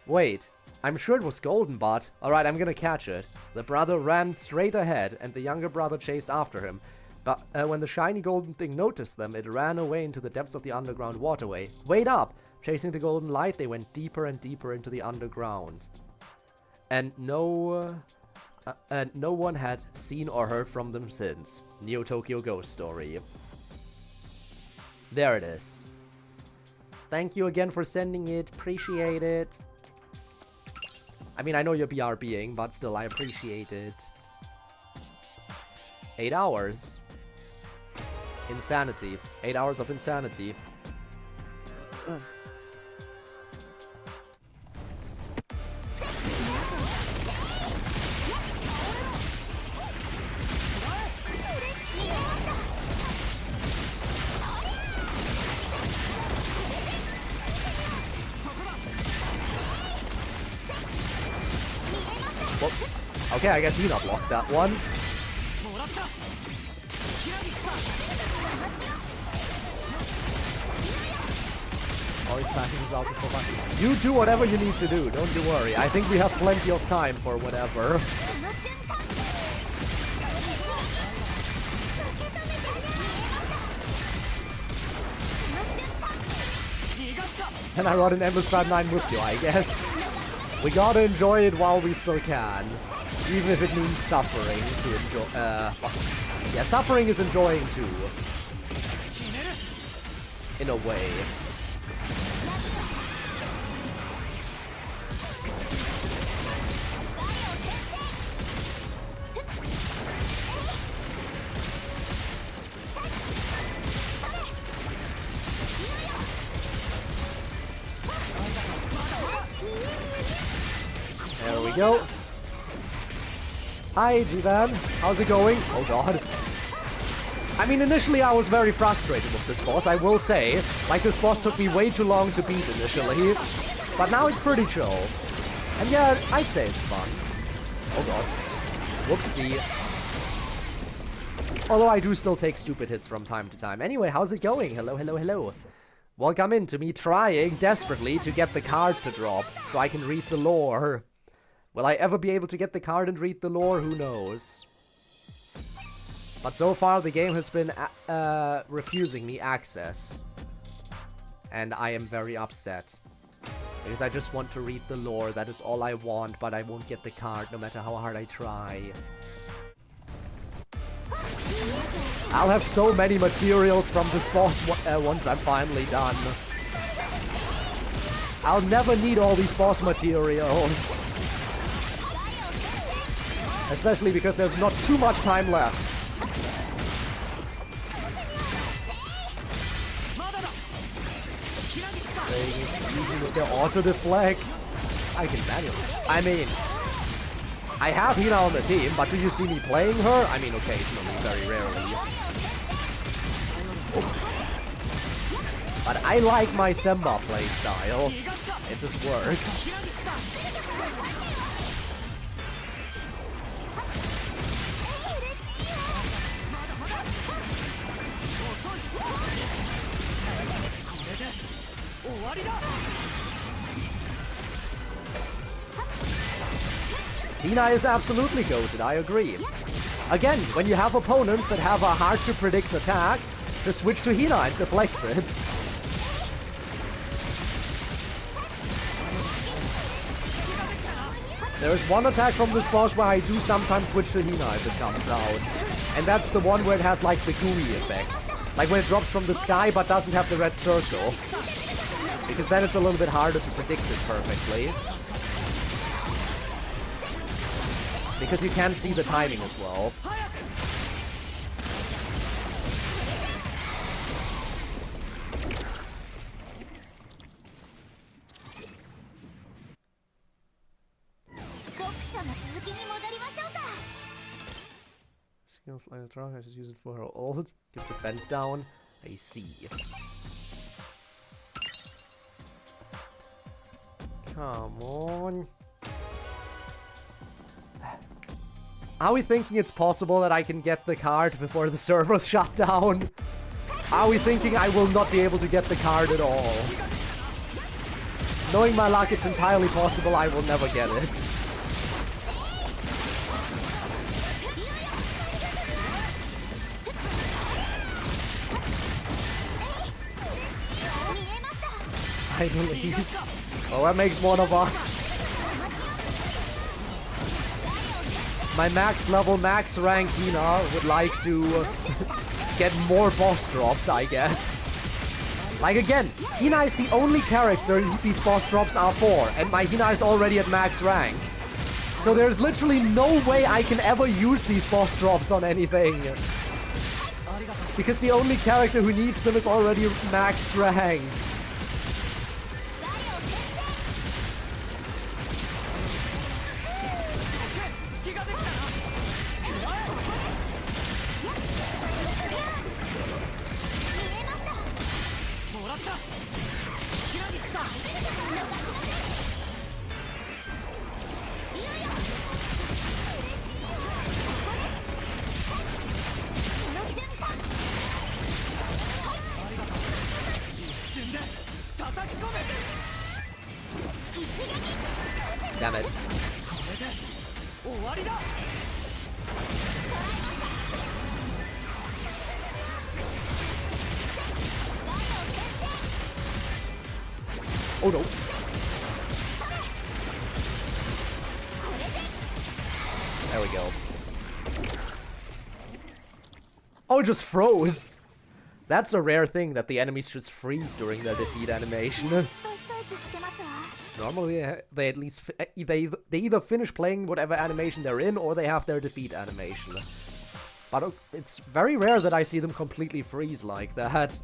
Wait, I'm sure it was golden, but... Alright, I'm gonna catch it. The brother ran straight ahead, and the younger brother chased after him. But when the shiny golden thing noticed them, it ran away into the depths of the underground waterway. Wait up! Chasing the golden light, they went deeper and deeper into the underground. And no one had seen or heard from them since. Neo Tokyo Ghost Story. There it is. Thank you again for sending it. Appreciate it. I mean, I know you're BRBing, but still, I appreciate it. 8 hours. Insanity. 8 hours of insanity. Whoop. Okay, I guess he not blocked that one. Always packing his out before fun. You do whatever you need to do, don't you worry. I think we have plenty of time for whatever. And I run an Endless Time 9 with you, I guess. We gotta enjoy it while we still can. Even if it means suffering to enjoy. Yeah, suffering is enjoying too. In a way. There we go. Hi, G-Van. How's it going? Oh god. I mean, initially I was very frustrated with this boss, I will say. Like, this boss took me way too long to beat initially. But now it's pretty chill. And yeah, I'd say it's fun. Oh god. Whoopsie. Although I do still take stupid hits from time to time. Anyway, how's it going? Hello, hello, hello. Welcome into me trying desperately to get the card to drop so I can read the lore. Will I ever be able to get the card and read the lore? Who knows? But so far the game has been refusing me access. And I am very upset. Because I just want to read the lore, that is all I want, but I won't get the card no matter how hard I try. I'll have so many materials from this boss once I'm finally done. I'll never need all these boss materials. Especially because there's not too much time left. Saying it's easy with their auto deflect. I can manually. I mean, I have Hina on the team, but do you see me playing her? I mean, occasionally, very rarely. But I like my Semba playstyle. It just works. Hina is absolutely goated, I agree. Again, when you have opponents that have a hard to predict attack, just switch to Hina and deflect it. There is one attack from this boss where I do sometimes switch to Hina if it comes out. And that's the one where it has like the gooey effect. Like when it drops from the sky but doesn't have the red circle. Because then it's a little bit harder to predict it perfectly. Because you can see the timing as well. Skills like the draw, I just use it for her ult. Gives defense down. I see. Come on. Are we thinking it's possible that I can get the card before the servers shut down? Are we thinking I will not be able to get the card at all? Knowing my luck, it's entirely possible I will never get it. I believe. Well, that makes one of us. My max level, max rank Hina would like to get more boss drops, I guess. Like again, Hina is the only character these boss drops are for, and my Hina is already at max rank. So there's literally no way I can ever use these boss drops on anything. Because the only character who needs them is already max rank. Damn it. Oh no. There we go. Oh, it just froze. That's a rare thing that the enemies just freeze during their defeat animation. Normally they at least they either finish playing whatever animation they're in or they have their defeat animation. But it's very rare that I see them completely freeze like that.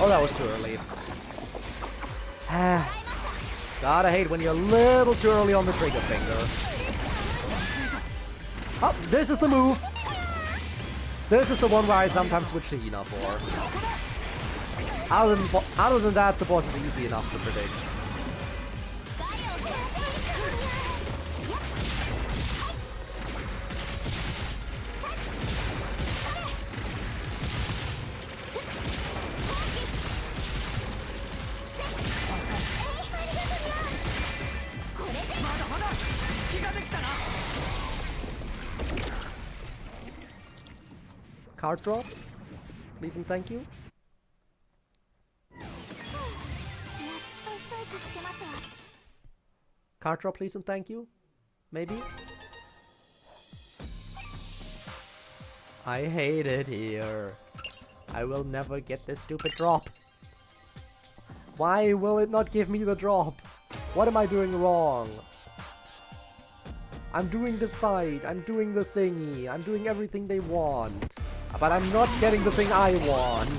that was too early. Gotta hate when you're a little too early on the trigger finger. Oh, this is the move. This is the one where I sometimes switch to Hina for. Other than that, the boss is easy enough to predict. Card drop, please and thank you. Card drop, please and thank you. Maybe. I hate it here. I will never get this stupid drop. Why will it not give me the drop? What am I doing wrong? I'm doing the fight, I'm doing the thingy, I'm doing everything they want. But I'm not getting the thing I want.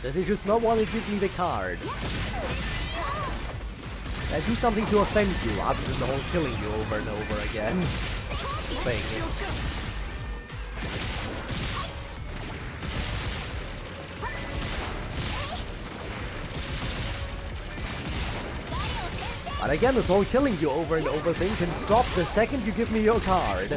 Does he just not want to give me the card? I do something to offend you, other than the whole killing you over and over again thing. But again, this whole killing you over and over thing can stop the second you give me your card.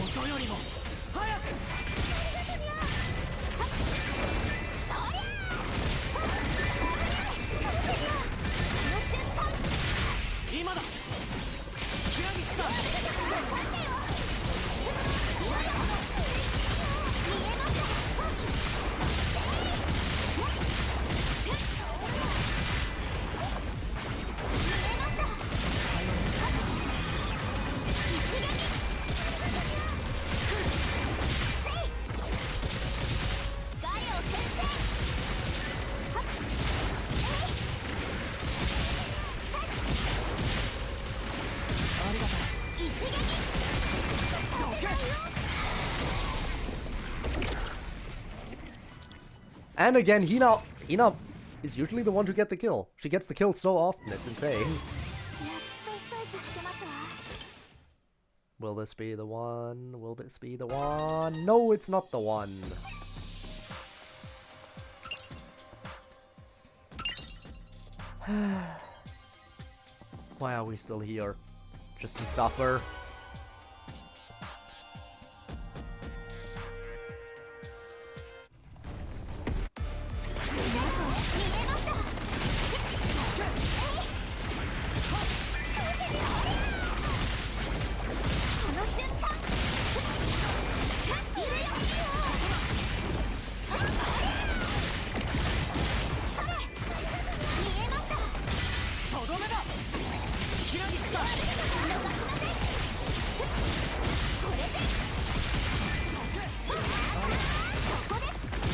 And again, Hina is usually the one to get the kill. She gets the kill so often, it's insane. Will this be the one? Will this be the one? No, it's not the one. Why are we still here? Just to suffer?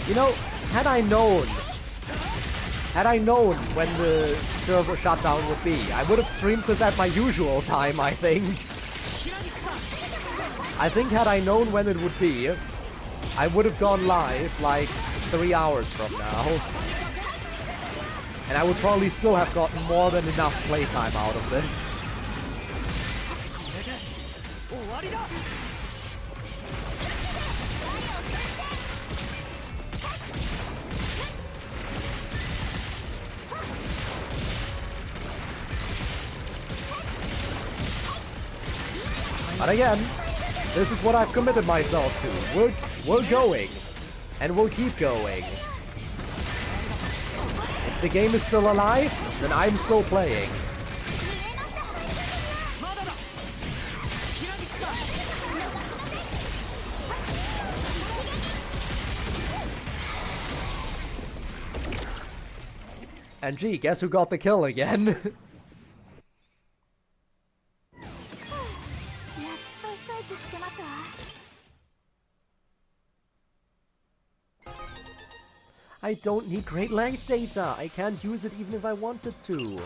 You know, had I known when the server shutdown would be, I would have streamed this at my usual time, I think. I think had I known when it would be, I would have gone live like 3 hours from now. And I would probably still have gotten more than enough playtime out of this. But again, this is what I've committed myself to. We're going, and we'll keep going. If the game is still alive, then I'm still playing. And gee, guess who got the kill again? やっと一息つけますわ。 I don't need great life data. I can't use it even if I wanted to.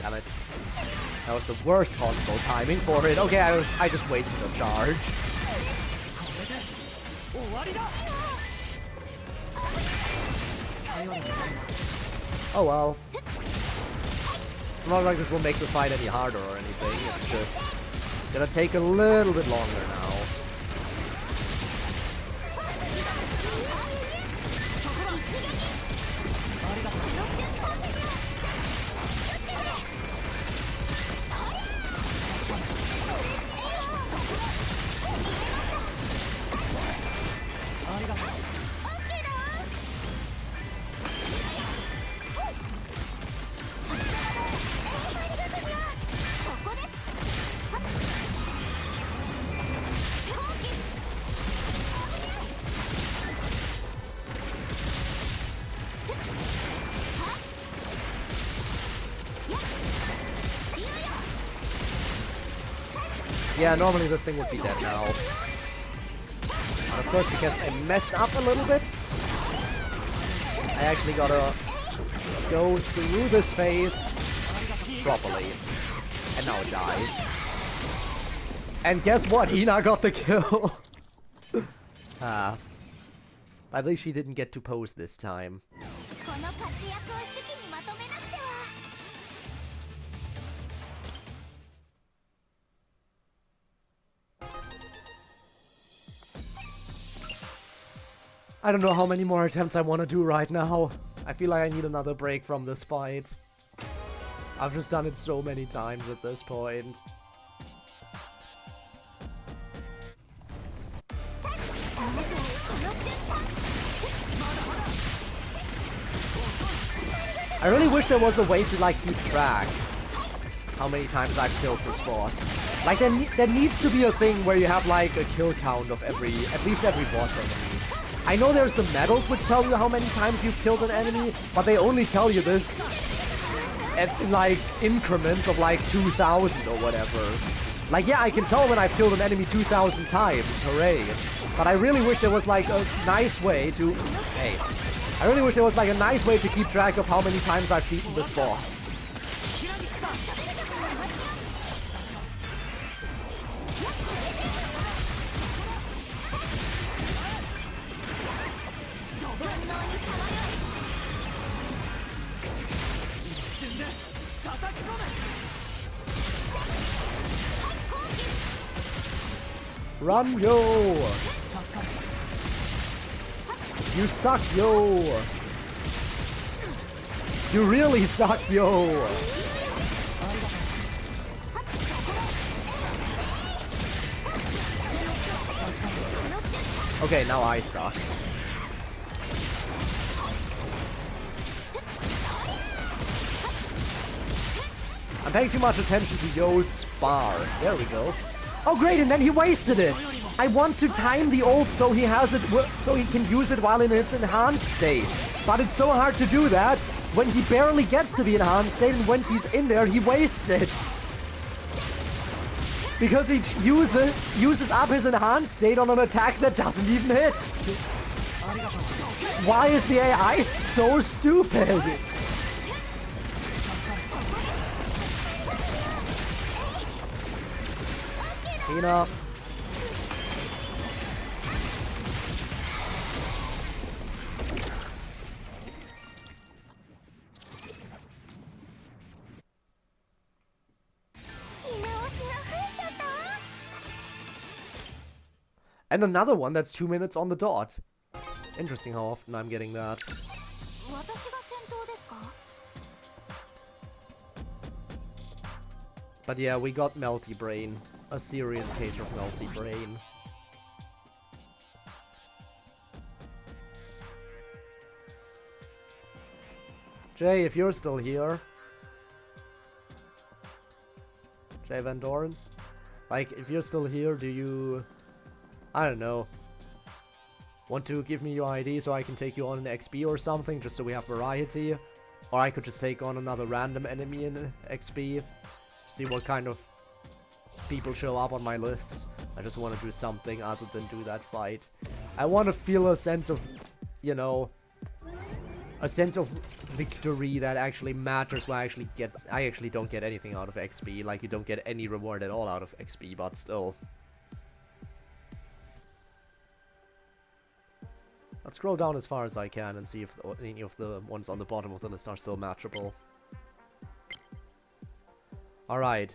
Damn it. That was the worst possible timing for it. Okay, I just wasted a charge. Oh well. It's not like this will make the fight any harder or anything, it's just gonna take a little bit longer now. Yeah, normally this thing would be dead now. And of course, because I messed up a little bit, I actually gotta go through this phase properly. And now it dies. And guess what? Hina got the kill. At least she didn't get to pose this time. I don't know how many more attempts I want to do right now. I feel like I need another break from this fight. I've just done it so many times at this point. I really wish there was a way to like keep track how many times I've killed this boss. Like there needs to be a thing where you have like a kill count of at least every boss enemy. I know there's the medals which tell you how many times you've killed an enemy, but they only tell you this in like increments of like 2,000 or whatever. Like yeah, I can tell when I've killed an enemy 2,000 times, hooray. But I really wish there was like a nice way to... Hey. I really wish there was like a nice way to keep track of how many times I've beaten this boss. Run, yo! You suck, yo! You really suck, yo! Okay, now I suck. I'm paying too much attention to Yo's bar. There we go. Oh great, and then he wasted it! I want to time the ult so he has it, so he can use it while in its enhanced state. But it's so hard to do that when he barely gets to the enhanced state, and once he's in there, he wastes it. Because he uses up his enhanced state on an attack that doesn't even hit. Why is the AI so stupid? Tina. And another one that's 2 minutes on the dot. Interesting how often I'm getting that. But yeah, we got Melty Brain. A serious case of Melty Brain. Jay, if you're still here. Jay Van Doren. Like, if you're still here, do you... I don't know. Want to give me your ID so I can take you on an XB or something, just so we have variety? Or I could just take on another random enemy in XB. See what kind of people show up on my list. I just want to do something other than do that fight. I want to feel a sense of, you know, a sense of victory that actually matters, where I actually don't get anything out of XP. Like, you don't get any reward at all out of XP, but still. Let's scroll down as far as I can and see if any of the ones on the bottom of the list are still matchable. Alright.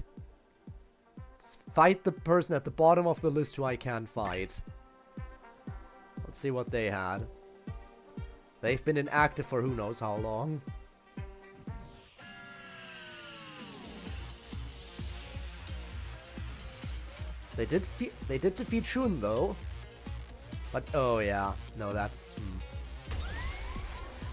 Let's fight the person at the bottom of the list who I can fight. Let's see what they had. They've been inactive for who knows how long. They did defeat Shun though. But, oh yeah, no, that's...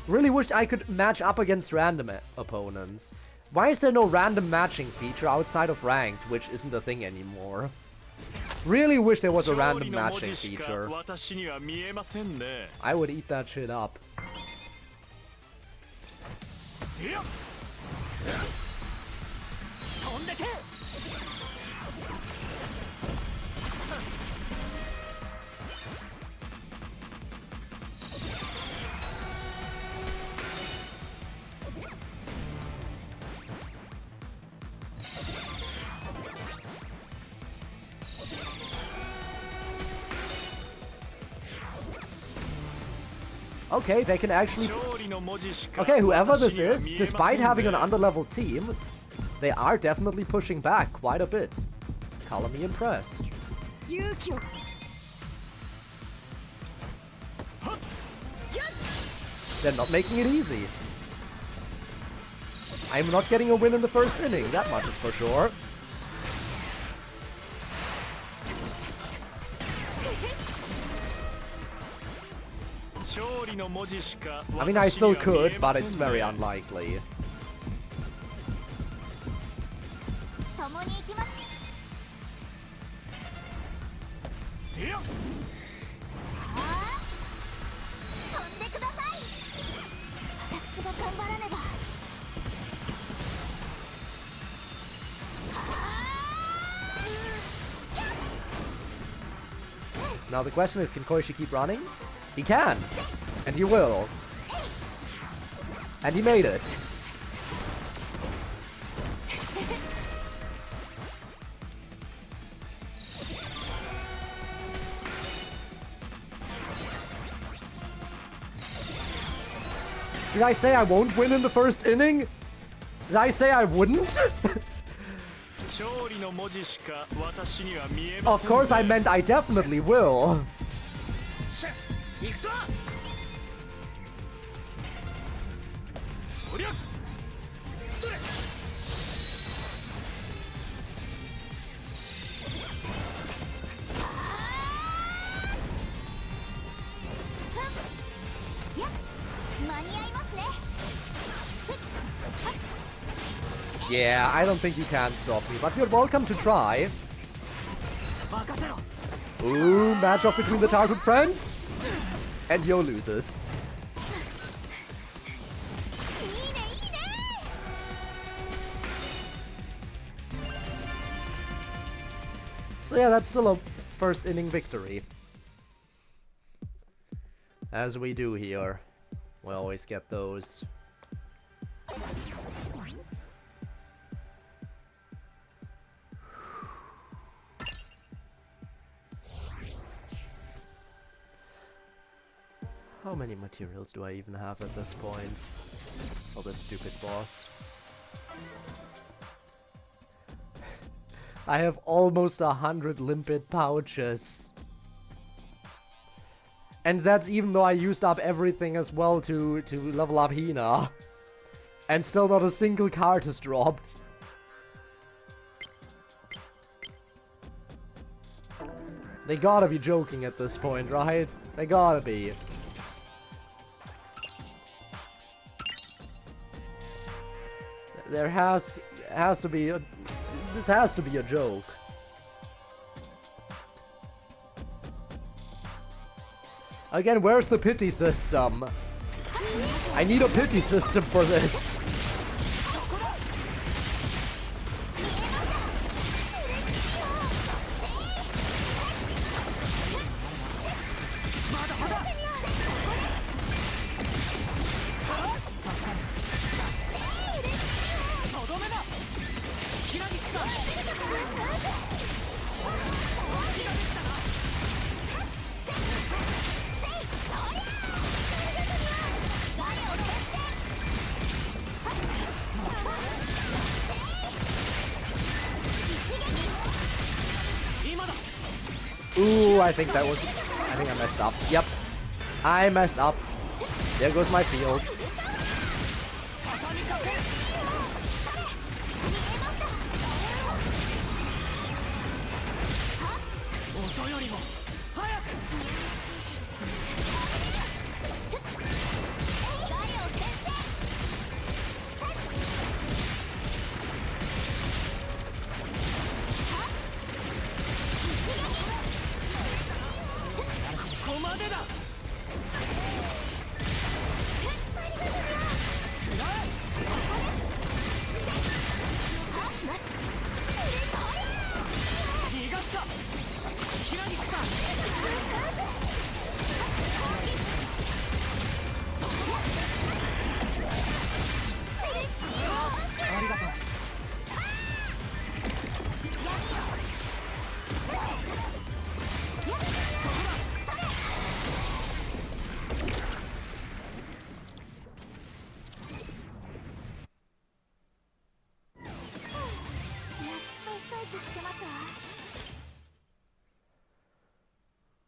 Really wish I could match up against random opponents. Why is there no random matching feature outside of ranked, which isn't a thing anymore? Really wish there was a random matching feature. I would eat that shit up. Okay, they can actually... Okay, whoever this is, despite having an underleveled team, they are definitely pushing back quite a bit. Color me impressed. They're not making it easy. I'm not getting a win in the first inning, that much is for sure. I mean, I still could, but it's very unlikely. Now the question is, can Koichi keep running? He can! And he will. And he made it. Did I say I won't win in the first inning? Did I say I wouldn't? Of course I meant I definitely will. Yeah, I don't think you can stop me, but you're welcome to try. Ooh, match off between the childhood friends. And Yo loses. So yeah, that's still a first inning victory. As we do here. We always get those. How many materials do I even have at this point? Oh, this stupid boss. I have almost 100 limpet pouches. And that's even though I used up everything as well to level up Hina. And still not a single card has dropped. They gotta be joking at this point, right? They gotta be. There has to be a... This has to be a joke. Again, where's the pity system? I need a pity system for this. Ooh, I think I messed up. Yep. I messed up. There goes my field.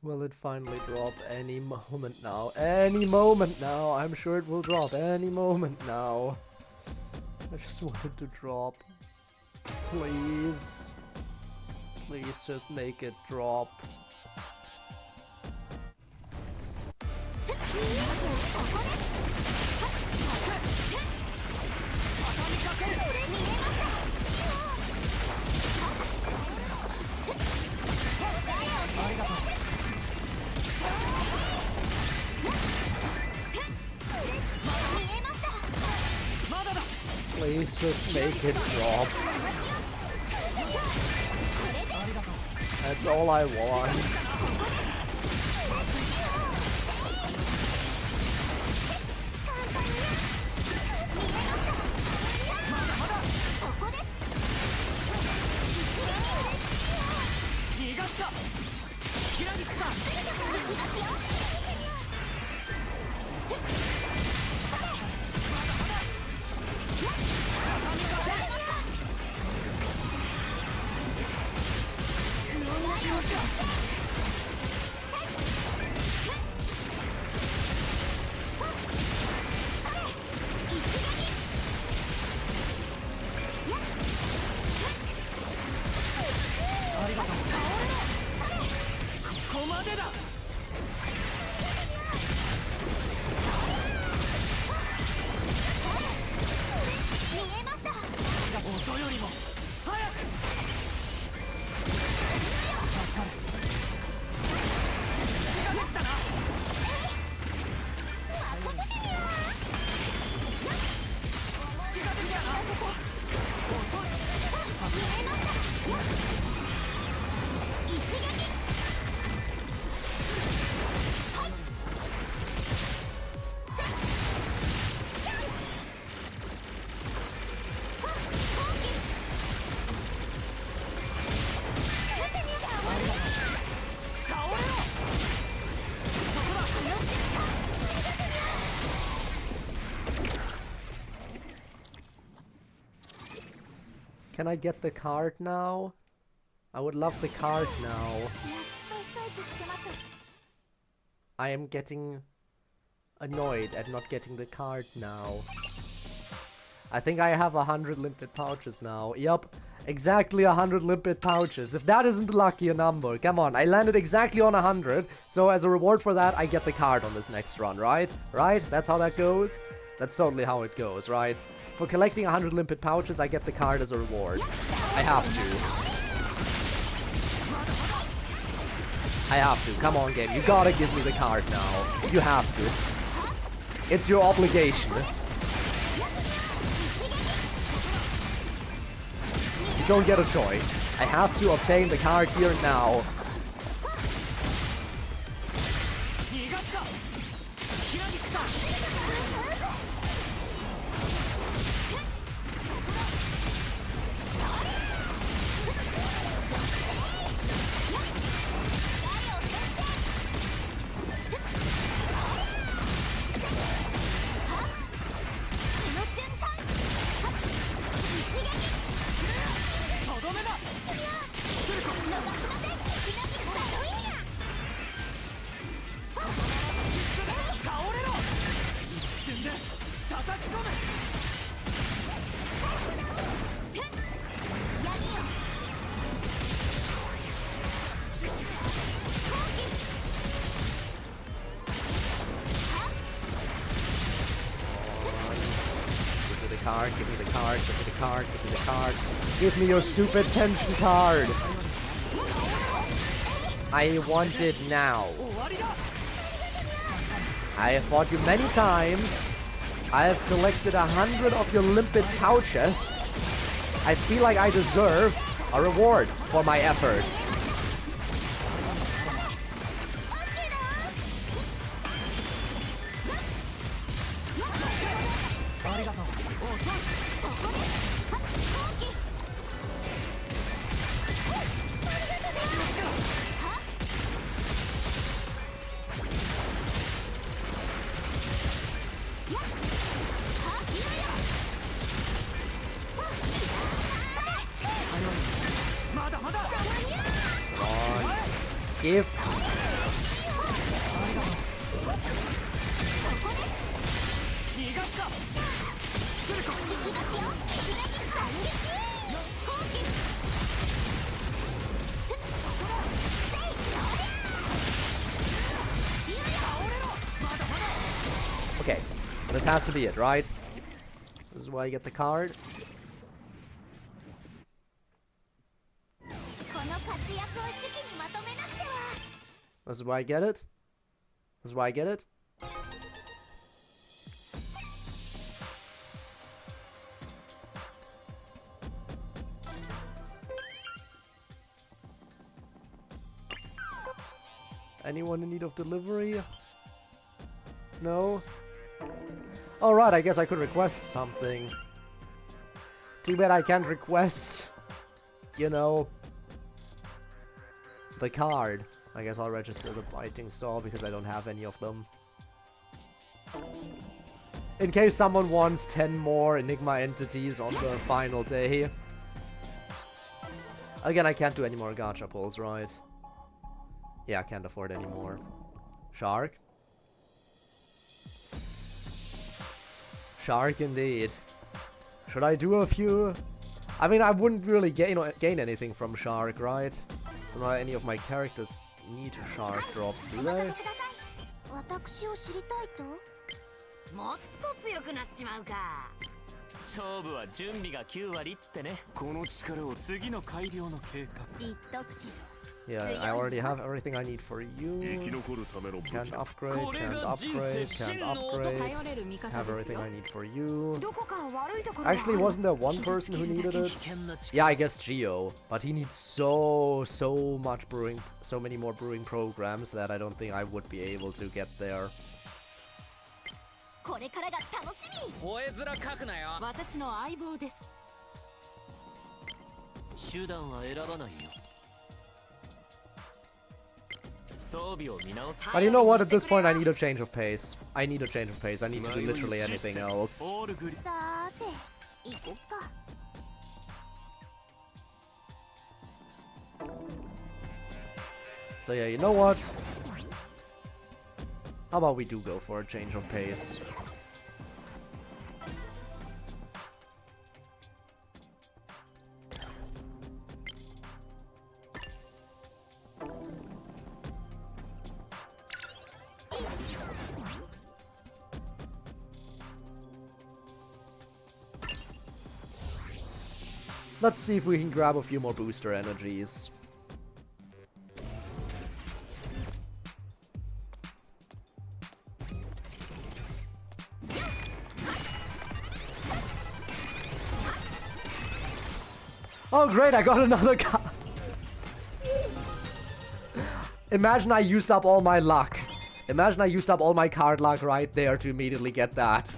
Will it finally drop any moment now? Any moment now! I'm sure it will drop any moment now. I just wanted to drop. Please. Please just make it drop. Please just make it drop. That's all I want. Can I get the card now? I would love the card now. I am getting annoyed at not getting the card now. I think I have 100 limpet pouches now. Yup, exactly 100 limpet pouches. If that isn't lucky a number, come on. I landed exactly on 100, so as a reward for that, I get the card on this next run, right? Right? That's how that goes? That's totally how it goes, right? For collecting 100 limpet pouches, I get the card as a reward. I have to. I have to. Come on, game. You gotta give me the card now. You have to. It's your obligation. You don't get a choice. I have to obtain the card here now. Give me the card, give me the card, give me the card. Give me your stupid tension card. I want it now. I have fought you many times. I have collected 100 of your limpet pouches. I feel like I deserve a reward for my efforts. If okay, this has to be it, right? This is why I get the card. This is why I get it. This is why I get it. Anyone in need of delivery? No? Alright, I guess I could request something. Too bad I can't request, you know, the card. I guess I'll register the fighting stall because I don't have any of them. In case someone wants 10 more Enigma entities on the final day. Again, I can't do any more gacha pulls, right? Yeah, I can't afford any more. Shark? Shark indeed. Should I do a few? I mean, I wouldn't really gain anything from Shark, right? So not any of my characters need Shark drops, do they? もっと強くなっちまうか。勝負は準備が9割ってね。この力を次の改良の計画。言っとくけど、Yeah, I already have everything I need for you. Can't upgrade, can't upgrade, can't upgrade. Have everything I need for you. Actually, wasn't there one person who needed it? Yeah, I guess Geo. But he needs so much brewing, so many more brewing programs that I don't think I would be able to get there. これからが楽しみ。吠え面書くなよ。私の相棒です。手段は選ばないよ。装備を見直す。 But you know what? At this point, I need a change of pace. I need a change of pace. I need to do literally anything else. さーて、行こっか。So yeah, you know what? How about we do go for a change of pace? Let's see if we can grab a few more booster energies. Oh great, I got another card. Imagine I used up all my luck. Imagine I used up all my card luck right there to immediately get that.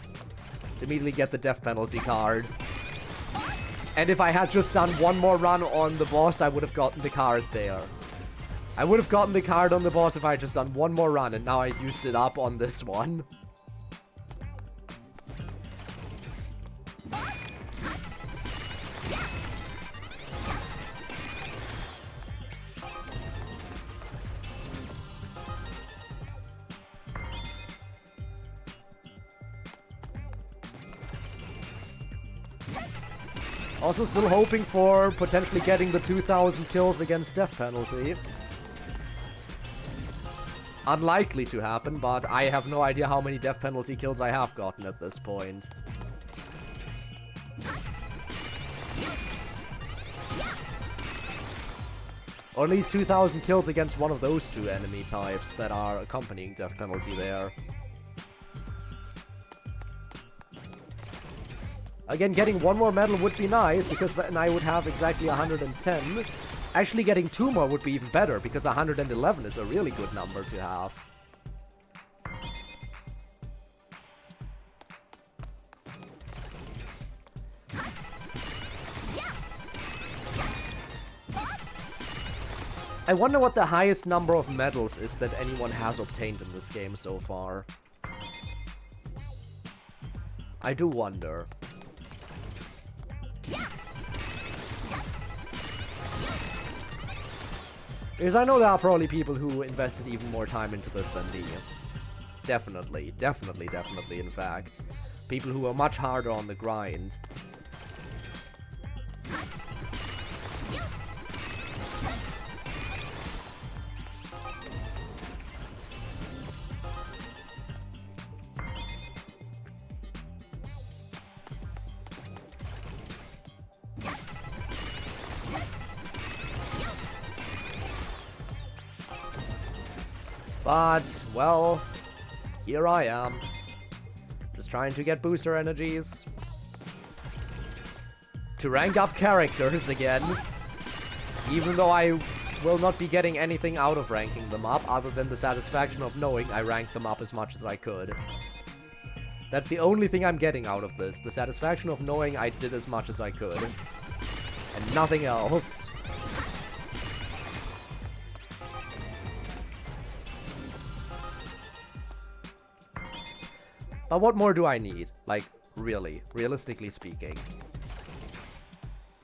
To immediately get the death penalty card. And if I had just done one more run on the boss, I would have gotten the card there. I would have gotten the card on the boss if I had just done one more run, and now I used it up on this one. Also still hoping for potentially getting the 2,000 kills against death penalty. Unlikely to happen, but I have no idea how many death penalty kills I have gotten at this point. Or at least 2,000 kills against one of those two enemy types that are accompanying death penalty there. Again, getting one more medal would be nice, because then I would have exactly 110. Actually, getting two more would be even better, because 111 is a really good number to have. I wonder what the highest number of medals is that anyone has obtained in this game so far. I do wonder. Because I know there are probably people who invested even more time into this than me. Definitely, in fact. People who are much harder on the grind. But, well, here I am. Just trying to get booster energies. To rank up characters again. Even though I will not be getting anything out of ranking them up, other than the satisfaction of knowing I ranked them up as much as I could. That's the only thing I'm getting out of this. The satisfaction of knowing I did as much as I could. And nothing else. But what more do I need? Like, really, realistically speaking.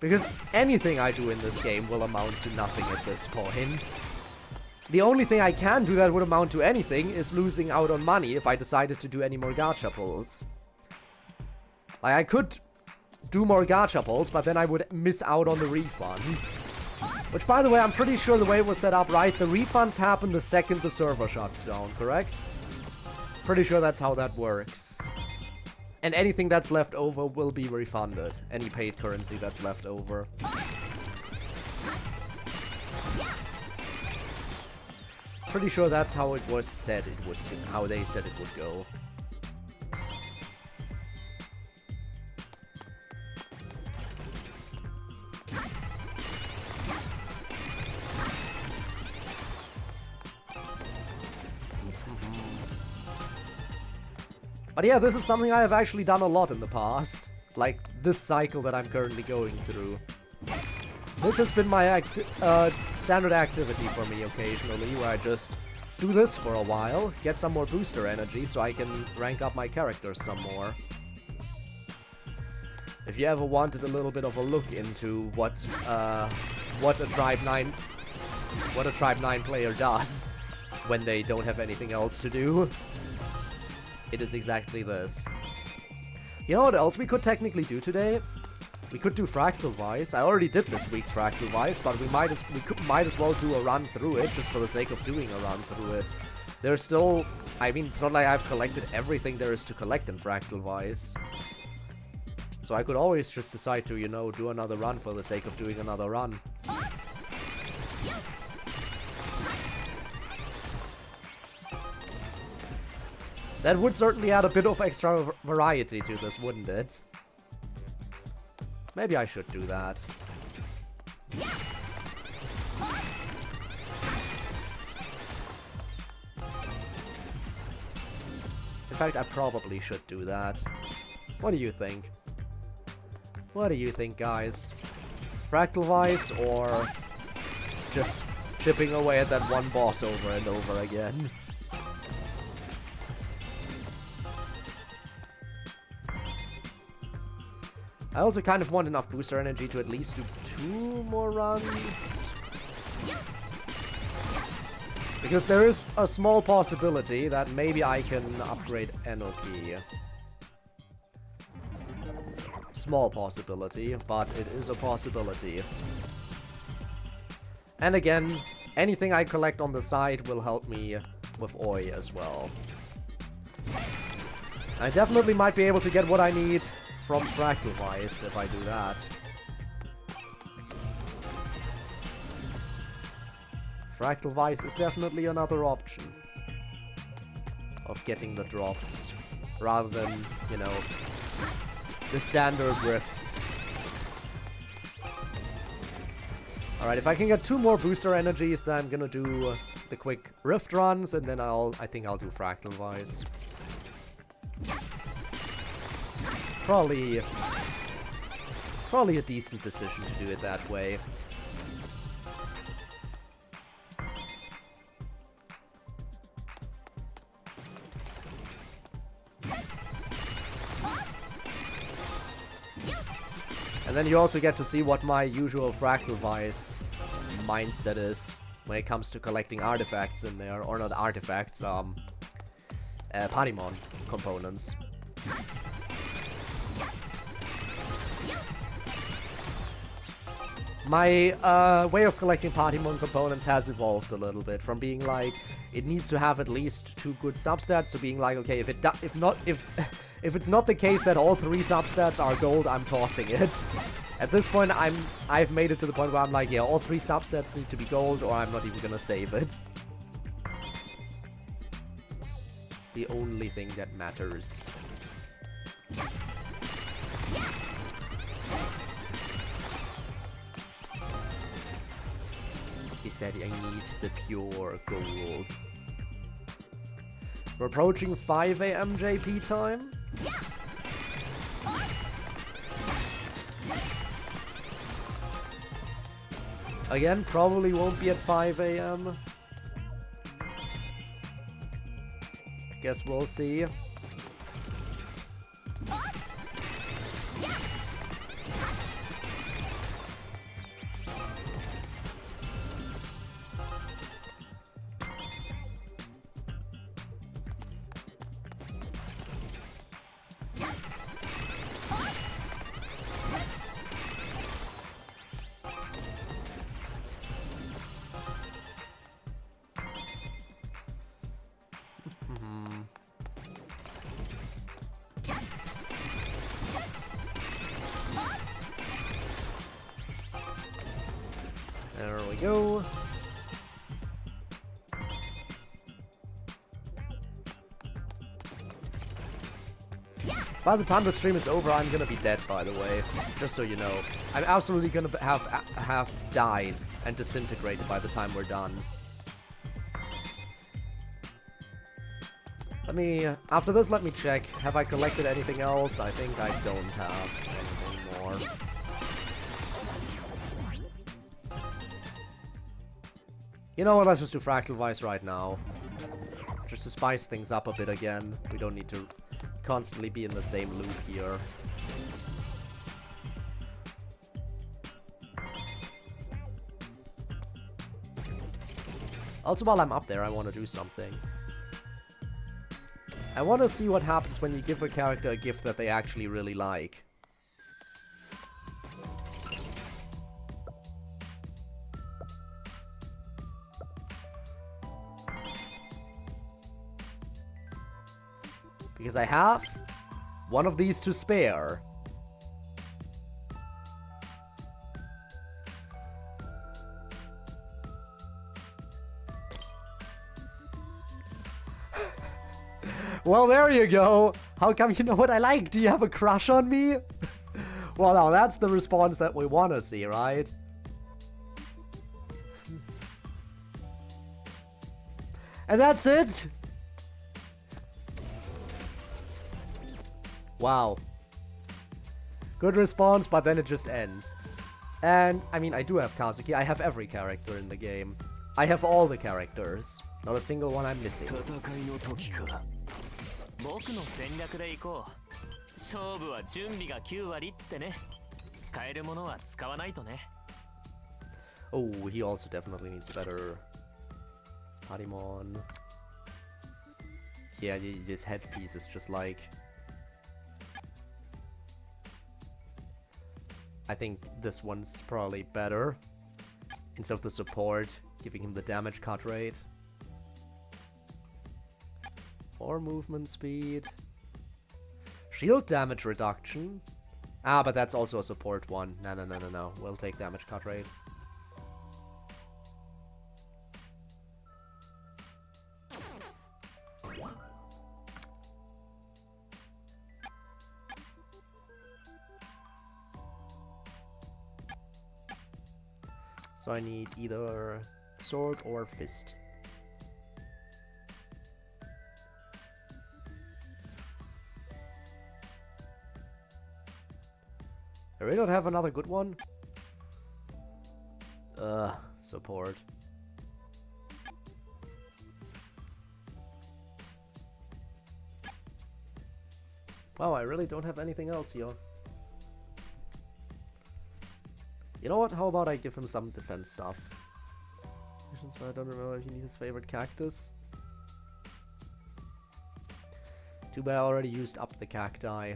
Because anything I do in this game will amount to nothing at this point. The only thing I can do that would amount to anything is losing out on money if I decided to do any more gacha pulls. Like, I could do more gacha pulls, but then I would miss out on the refunds. Which, by the way, I'm pretty sure the way it was set up, right? The refunds happen the second the server shuts down, correct? Pretty sure that's how that works. And anything that's left over will be refunded. Any paid currency that's left over. Pretty sure that's how it was said it would, how they said it would go. But yeah, this is something I have actually done a lot in the past. Like, this cycle that I'm currently going through. This has been my standard activity for me occasionally, where I just do this for a while, get some more booster energy so I can rank up my characters some more. If you ever wanted a little bit of a look into what a Tribe 9 player does when they don't have anything else to do, it is exactly this. You know what else we could technically do today? We could do Fractal Vice. I already did this week's Fractal Vice, but we might as well do a run through it, just for the sake of doing a run through it. There's still... I mean, it's not like I've collected everything there is to collect in Fractal Vice. So I could always just decide to, you know, do another run for the sake of doing another run. That would certainly add a bit of extra variety to this, wouldn't it? Maybe I should do that. In fact, I probably should do that. What do you think? What do you think, guys? Fractal Vice or just chipping away at that one boss over and over again? I also kind of want enough booster energy to at least do 2 more runs. Because there is a small possibility that maybe I can upgrade Enoki. Small possibility, but it is a possibility. And again, anything I collect on the side will help me with Oi as well. I definitely might be able to get what I need from Fractal Vice if I do that. Fractal Vice is definitely another option of getting the drops, rather than, you know, the standard rifts. Alright, if I can get 2 more booster energies, then I'm gonna do the quick rift runs, and then I think I'll do Fractal Vice. Probably a decent decision to do it that way. And then you also get to see what my usual Fractal Vice mindset is when it comes to collecting artifacts in there, or not artifacts, Patimon components. My way of collecting Patimon components has evolved a little bit, from being like, it needs to have at least 2 good substats, to being like, okay, if it's not the case that all 3 substats are gold, I'm tossing it. At this point, I've made it to the point where I'm like, yeah, all 3 substats need to be gold, or I'm not even gonna save it. The only thing that matters. Is that I need the pure gold. We're approaching 5 AM JP time. Again, probably won't be at 5 AM. Guess we'll see. There we go. By the time the stream is over, I'm gonna be dead, by the way. Just so you know. I'm absolutely gonna have died and disintegrated by the time we're done. Let me... After this, let me check. Have I collected anything else? I think I don't have anything more. You know what, let's just do Fractal Vice right now. Just to spice things up a bit again. We don't need to constantly be in the same loop here. Also, while I'm up there, I want to do something. I want to see what happens when you give a character a gift that they actually really like. Because I have one of these to spare. Well, there you go. How come you know what I like? Do you have a crush on me? Well, now that's the response that we want to see, right? And that's it. Wow. Good response, but then it just ends. And, I mean, I do have Kazuki. I have every character in the game. I have all the characters. Not a single one I'm missing. Oh, he also definitely needs better Parimon. Yeah, this headpiece is just like... I think this one's probably better. Instead of the support, giving him the damage cut rate. Or movement speed. Shield damage reduction. Ah, but that's also a support one. No. We'll take damage cut rate. So I need either sword or fist. I really don't have another good one. Support. Wow, I really don't have anything else here. You know what? How about I give him some defense stuff? I don't remember if he needs his favorite cactus. Too bad I already used up the cacti.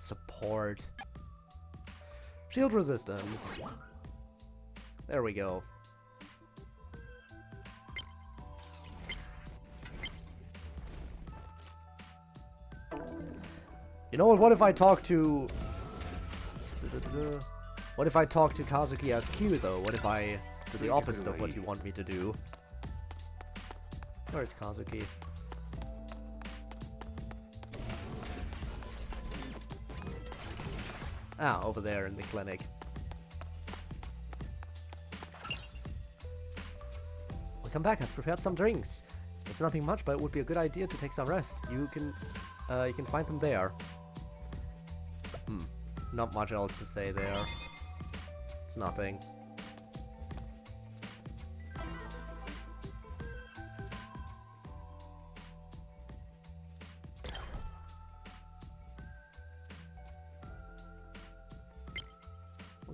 Support. Shield resistance. There we go. You know what if I talk to... What if I talk to Kazuki as Q though? What if I do the opposite of what you want me to do? Where's Kazuki? Ah, over there in the clinic. Welcome back, I've prepared some drinks. It's nothing much, but it would be a good idea to take some rest. You can find them there. Not much else to say there. It's nothing.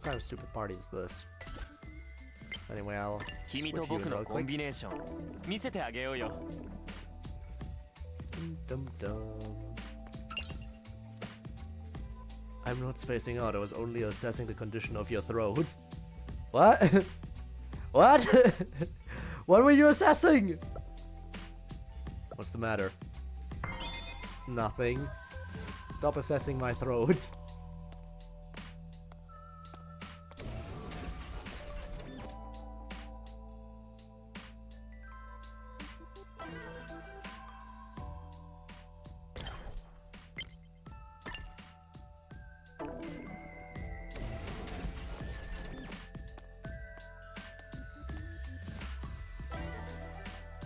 kind of stupid party is this? Anyway, I'll 君 switch と you in 僕の real コン quick. ビネーション見せてあげようよ Dum dum. I'm not spacing out, I was only assessing the condition of your throat. What? What? What were you assessing? What's the matter? It's nothing. Stop assessing my throat.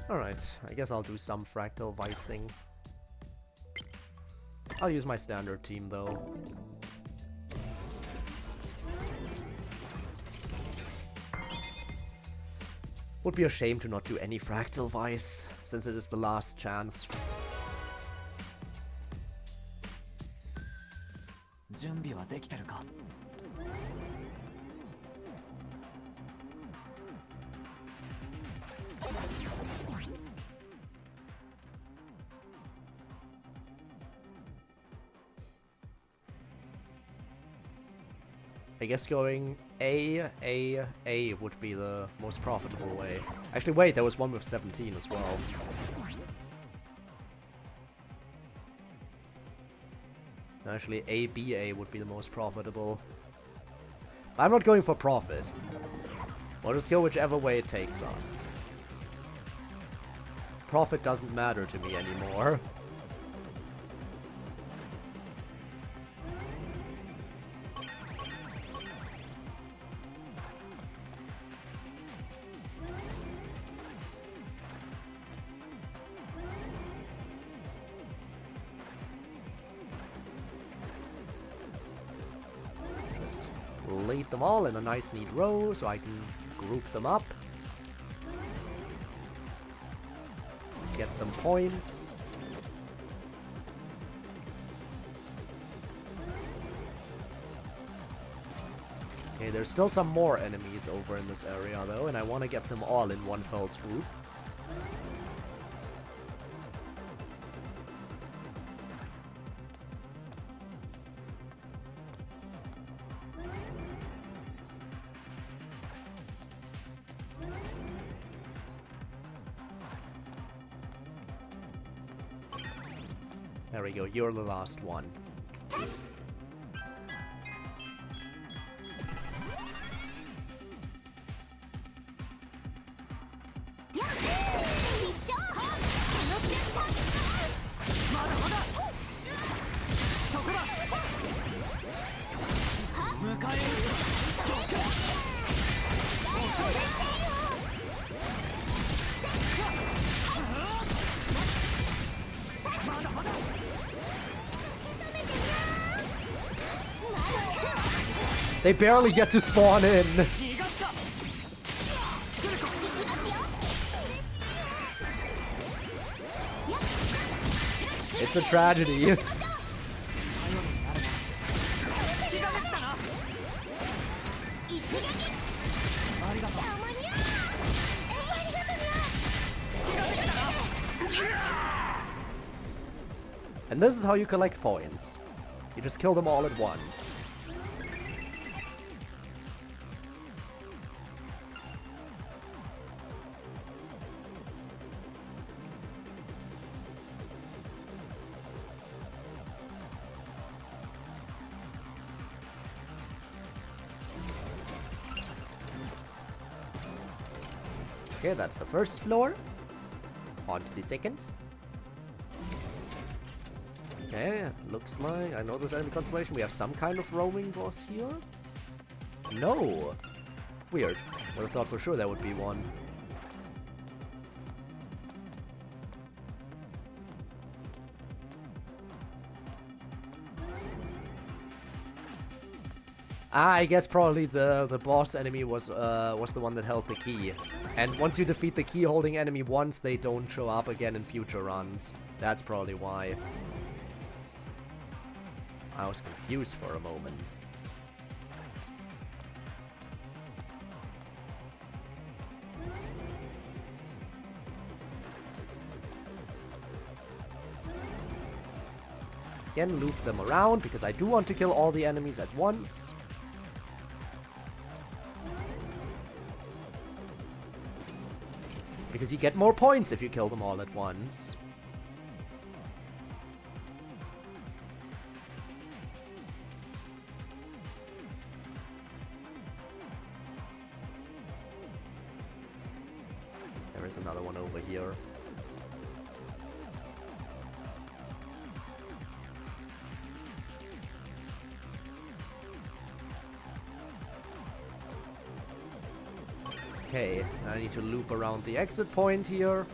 Alright, I guess I'll do some fractal vicing. I'll use my standard team though. Would be a shame to not do any fractal vice, since it is the last chance. 準備はできてるか I guess going A would be the most profitable way. Actually, wait, there was one with 17 as well. Actually, A would be the most profitable. But I'm not going for profit. We'll just go whichever way it takes us. Profit doesn't matter to me anymore. Lead them all in a nice neat row so I can group them up. Get them points. Okay, there's still some more enemies over in this area though, and I want to get them all in one fell swoop. There we go, you're the last one. They barely get to spawn in. It's a tragedy. And this is how you collect points. You just kill them all at once. Okay, that's the first floor. On to the second. Okay, looks like I know this enemy constellation. We have some kind of roaming boss here. No! Weird. Would have thought for sure there would be one. Ah, I guess probably the boss enemy was the one that held the key. And once you defeat the key holding enemy once, they don't show up again in future runs. That's probably why. I was confused for a moment. again loop them around, because I do want to kill all the enemies at once. Because you get more points if you kill them all at once. There is another one over here. Okay, I need to loop around the exit point here.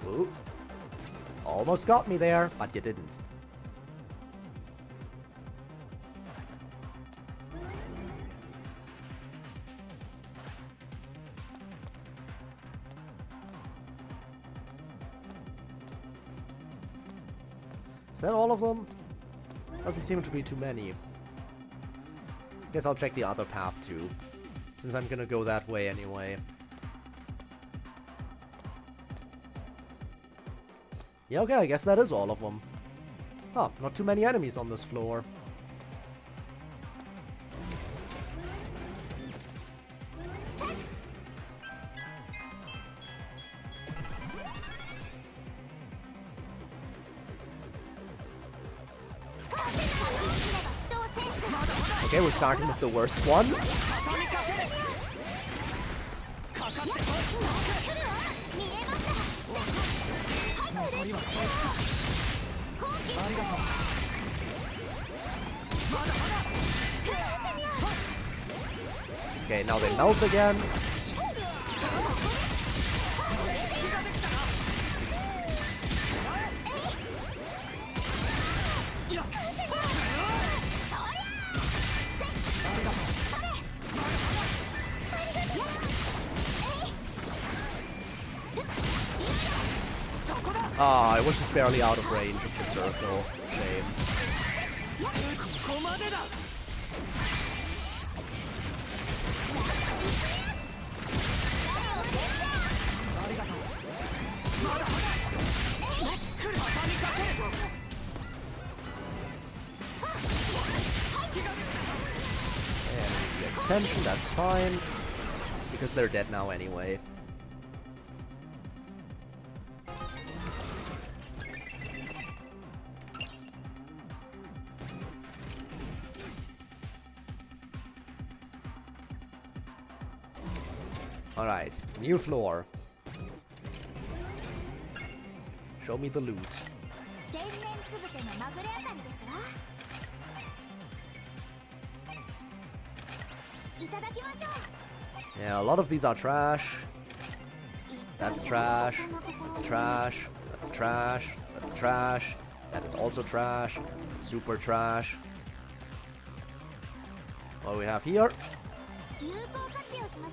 Ooh. Almost got me there, but you didn't. Is that all of them? Doesn't seem to be too many. Guess I'll check the other path too, since I'm gonna go that way anyway. Yeah, okay, I guess that is all of them. Oh, not too many enemies on this floor. Okay, we're starting with the worst one. Okay, now they melt again. Ah, I was just barely out of range of the circle. Shame. And the extension, that's fine. Because they're dead now anyway. Alright, new floor. Show me the loot. Yeah, a lot of these are trash. That's trash. That's trash. That's trash. That's trash. That is also trash. Super trash. What do we have here?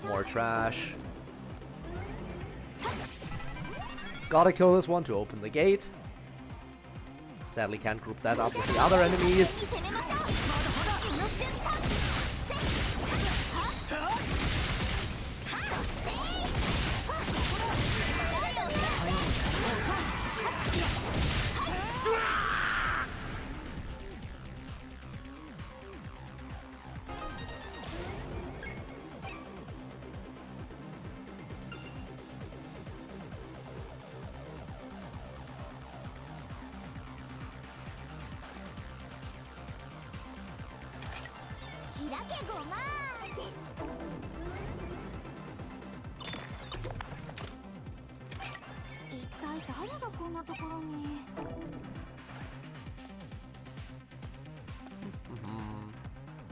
More trash. Gotta kill this one to open the gate. Sadly can't group that up with the other enemies.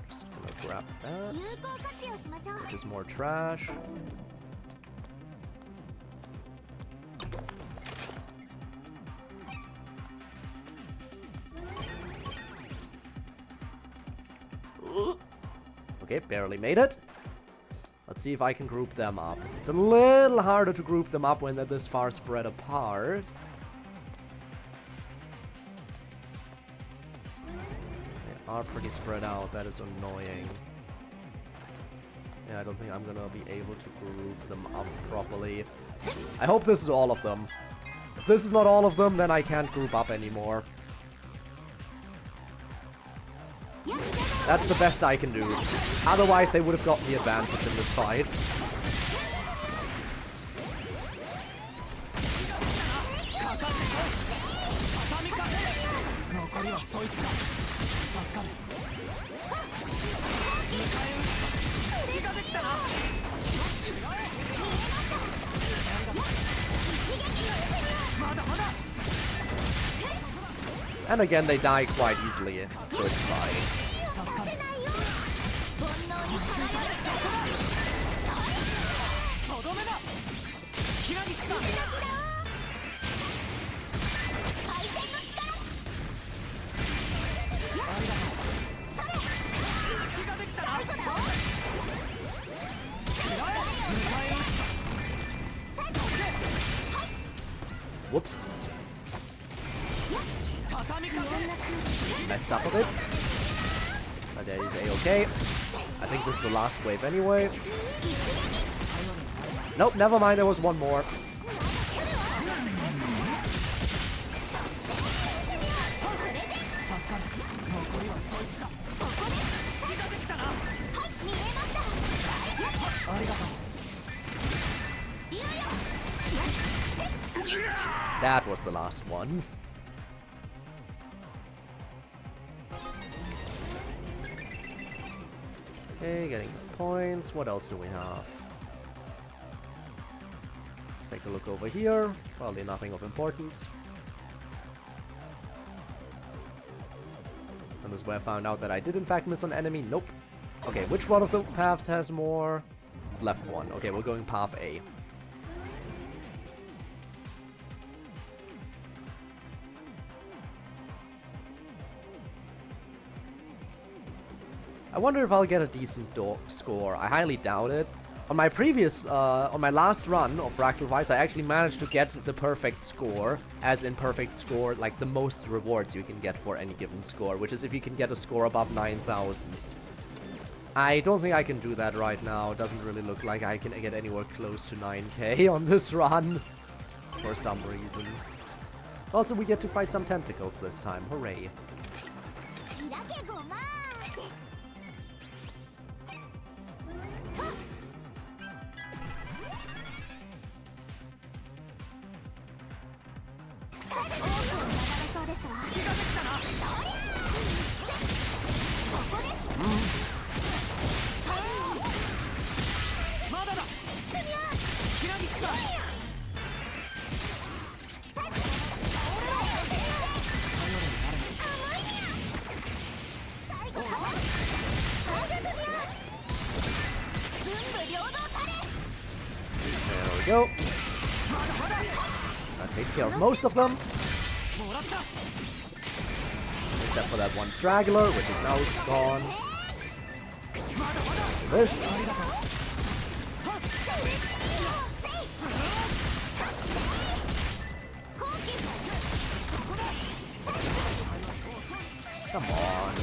Just gonna grab that, which is more trash. Okay, barely made it. Let's see if I can group them up. It's a little harder to group them up when they're this far spread apart. They are pretty spread out, that is annoying. Yeah, I don't think I'm gonna be able to group them up properly. I hope this is all of them. If this is not all of them, then I can't group up anymore. That's the best I can do. Otherwise, they would have gotten the advantage in this fight. And again, they die quite easily, so it's fine. Whoops. Messed up a bit. But that is a-okay. I think this is the last wave anyway. Nope, never mind, there was one more. That was the last one. Okay, getting the points. What else do we have? Let's take a look over here. Probably nothing of importance. And this is where I found out that I did in fact miss an enemy. Nope. Okay, which one of the paths has more? Left one. Okay, we're going path A. I wonder if I'll get a decent score. I highly doubt it. On my previous, on my last run of Fractal Vice, I actually managed to get the perfect score. As in perfect score, like the most rewards you can get for any given score, which is if you can get a score above 9,000. I don't think I can do that right now. It doesn't really look like I can get anywhere close to 9k on this run. For some reason. Also, we get to fight some tentacles this time. Hooray. Go. That takes care of most of them. Except for that one straggler, which is now gone. This. Come on.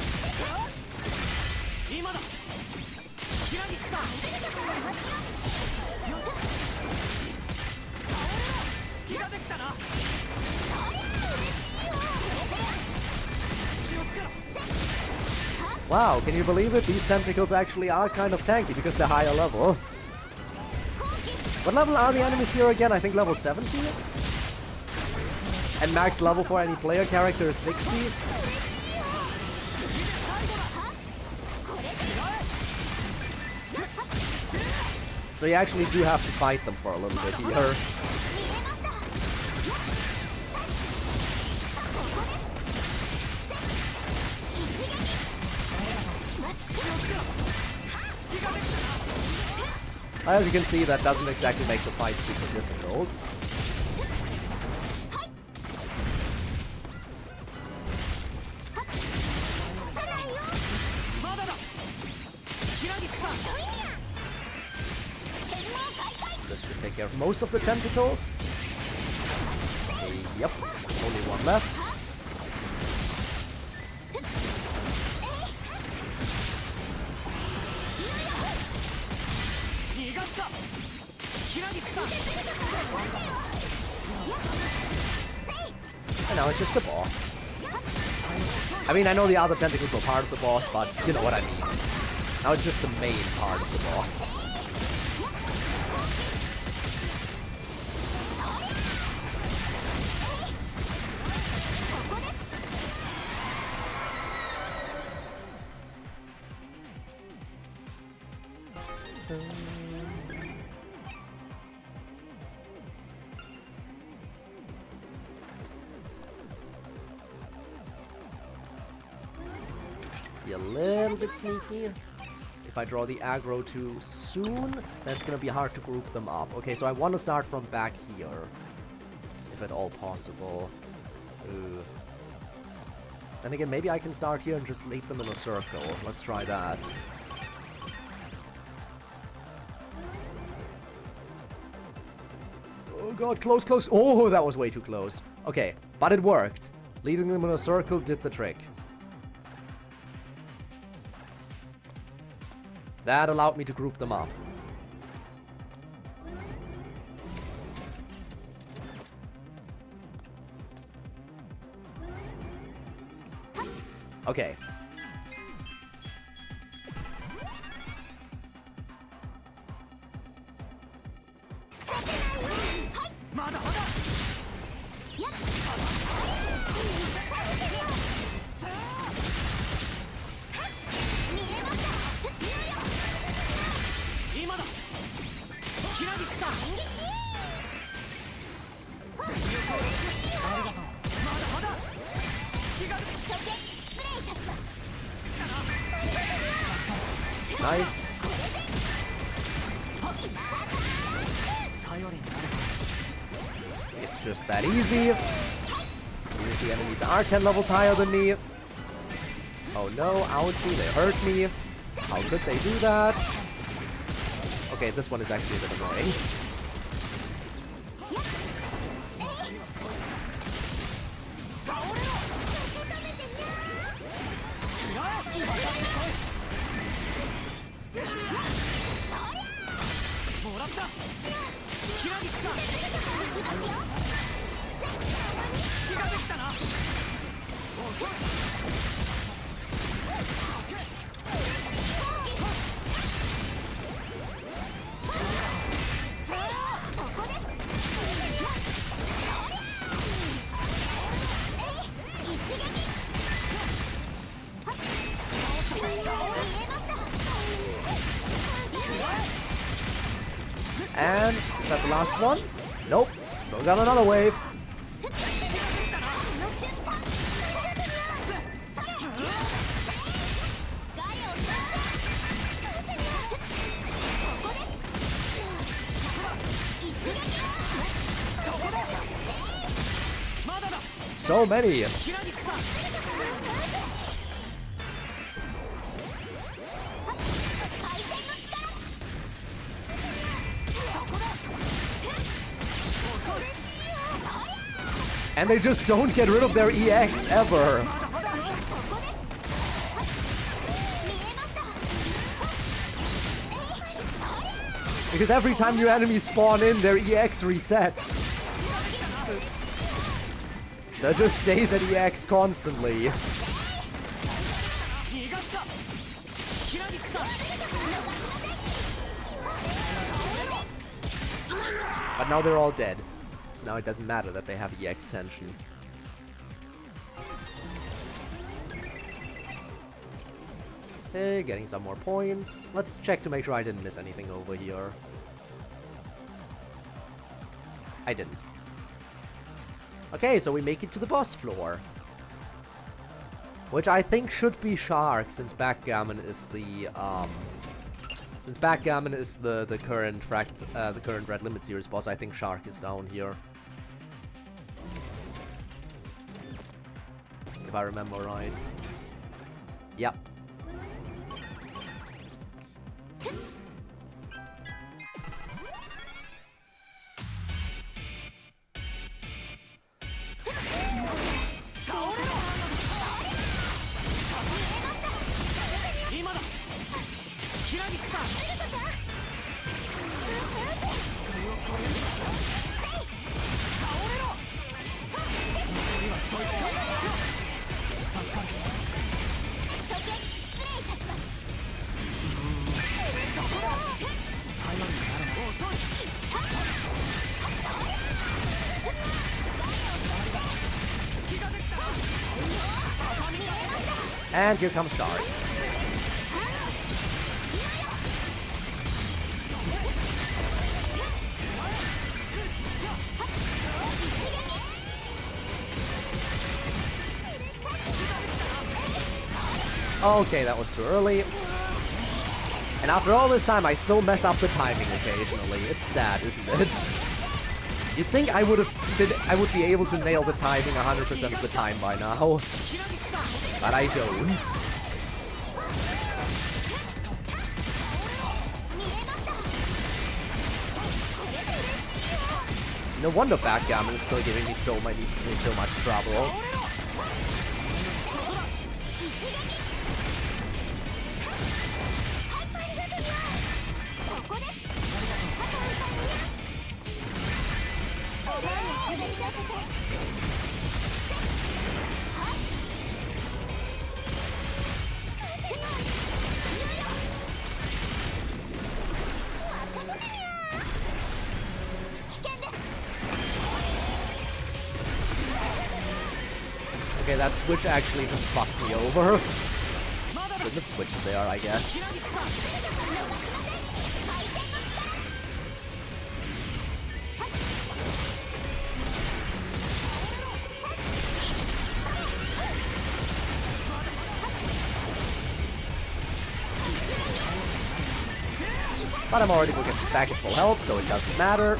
Wow, can you believe it? These tentacles actually are kind of tanky because they're higher level. What level are the enemies here again? I think level 70? And max level for any player character is 60? So you actually do have to fight them for a little bit here. As you can see, that doesn't exactly make the fight super difficult. This should take care of most of the tentacles. Yep, only one left. I know, it's just the boss. I mean, I know the other tentacles were part of the boss, but you know what I mean. Now it's just the main part of the boss. Be a little bit sneaky. If I draw the aggro too soon, then it's gonna be hard to group them up. Okay, so I want to start from back here, if at all possible. Ooh. Then again, maybe I can start here and just lead them in a circle. Let's try that. Oh god, close, close. Oh, that was way too close. Okay, but it worked. Leading them in a circle did the trick. That allowed me to group them up. Okay. Nice. It's just that easy. Even if the enemies are 10 levels higher than me. Oh no, ouchie, they hurt me. How could they do that? Okay, this one is actually a bit annoying. And is that the last one? Nope. Still got another wave. So many. And they just don't get rid of their EX ever. Because every time new enemies spawn in, their EX resets. So it just stays at EX constantly. But now they're all dead. So now it doesn't matter that they have EX tension. Hey, getting some more points. Let's check to make sure I didn't miss anything over here. I didn't. Okay, so we make it to the boss floor. Which I think should be Shark, since Backgammon is the, the current the current Red Limit Series boss. I think Shark is down here. If I remember right. Yep. And here comes Shark. Okay, that was too early. And after all this time, I still mess up the timing occasionally. It's sad, isn't it? You'd think I would be able to nail the timing 100% of the time by now. But I don't. No wonder Backgammon is still giving me so much trouble. Okay, that switch actually just fucked me over. Shouldn't have switched there, I guess. But I'm already back at full health, so it doesn't matter.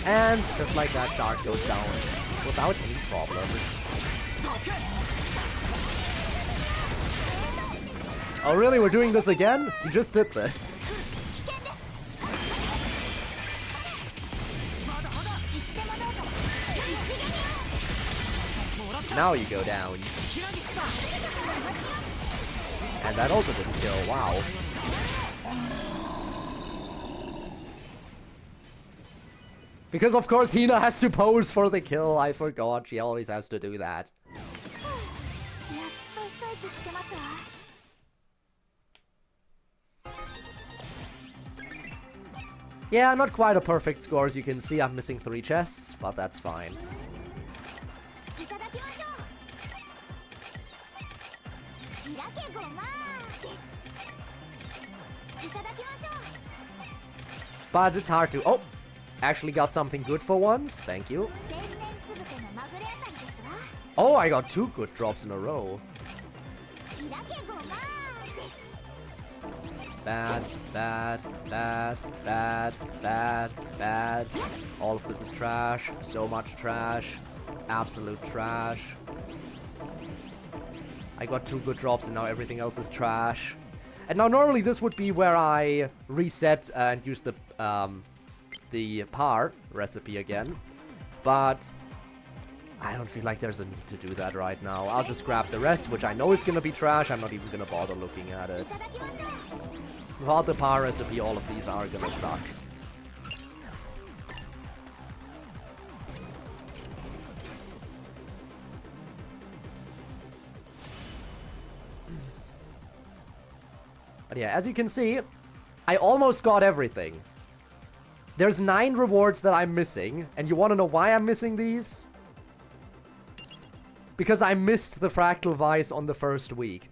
And just like that, Shark goes down without any problems. Oh really, we're doing this again? You just did this. Now you go down. And that also didn't kill, wow. Because of course Hina has to pose for the kill, I forgot, she always has to do that. Yeah, not quite a perfect score, as you can see. I'm missing 3 chests, but that's fine. But it's hard to... Oh! Actually got something good for once. Thank you. Oh, I got 2 good drops in a row. Bad, bad, bad, bad, bad, bad. All of this is trash. So much trash. Absolute trash. I got 2 good drops and now everything else is trash. And now normally this would be where I reset and use the par recipe again. But I don't feel like there's a need to do that right now. I'll just grab the rest, which I know is gonna be trash. I'm not even gonna bother looking at it. Without the par recipe, all of these are gonna suck. But yeah, as you can see, I almost got everything. There's 9 rewards that I'm missing, and you want to know why I'm missing these? Because I missed the Fractal Vice on the first week.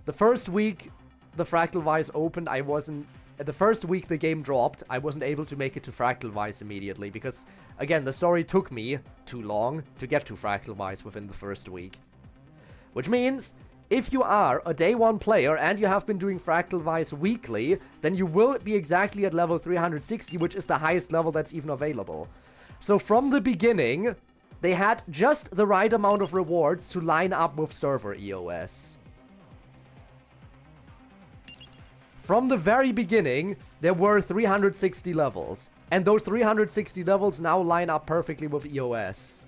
The first week the Fractal Vice opened, the first week the game dropped, I wasn't able to make it to Fractal Vice immediately, because, again, the story took me too long to get to Fractal Vice within the first week. Which means, if you are a day 1 player and you have been doing Fractal Vice weekly, then you will be exactly at level 360, which is the highest level that's even available. So from the beginning, they had just the right amount of rewards to line up with server EOS. From the very beginning, there were 360 levels. And those 360 levels now line up perfectly with EOS.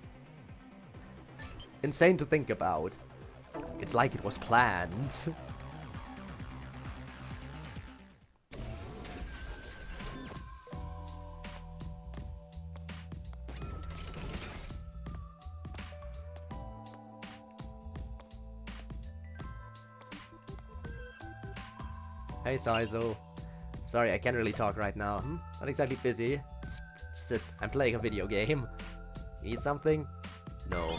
Insane to think about. It's like it was planned. Hey Saizo. Sorry, I can't really talk right now. Not exactly busy. Sis, I'm playing a video game. Need something? No.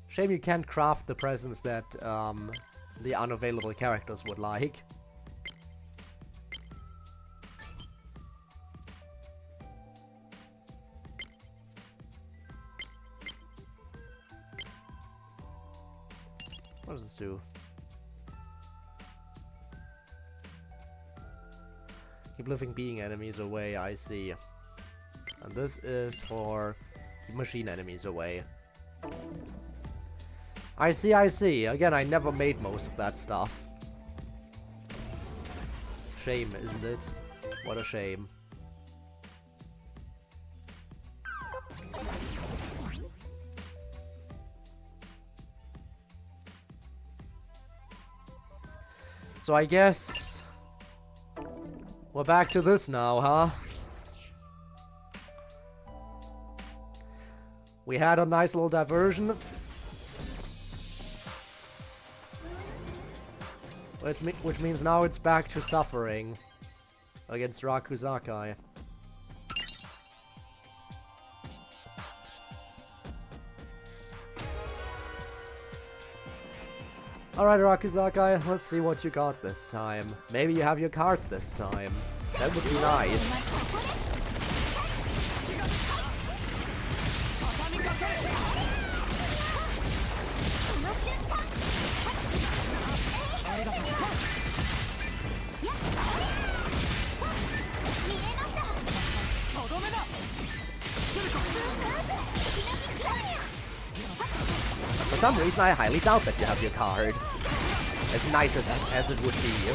Shame you can't craft the presents that the unavailable characters would like. What does this do? Keep living being enemies away, I see. And this is for keep machine enemies away. I see, I see. Again, I never made most of that stuff. Shame, isn't it? What a shame. So I guess we're back to this now, huh? We had a nice little diversion. Which means now it's back to suffering against Rakuzakai. Alright, Rakuzakai, let's see what you got this time. Maybe you have your card this time. That would be nice. For some reason, I highly doubt that you have your card. As nice as it would be.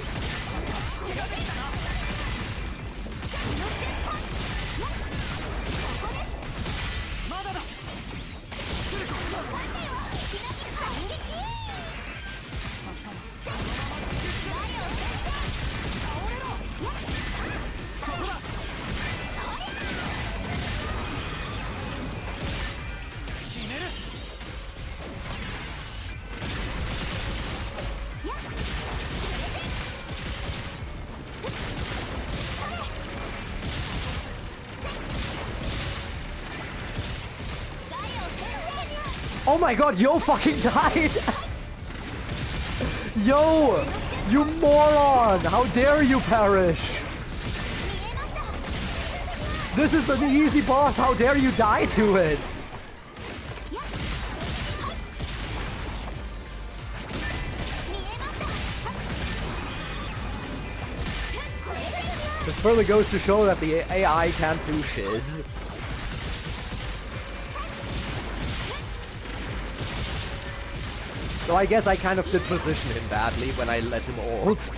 Oh my god, Yo fucking died! Yo! You moron! How dare you perish! This is an easy boss, how dare you die to it! This further goes to show that the AI can't do shiz. So I guess I kind of did position him badly when I let him ult.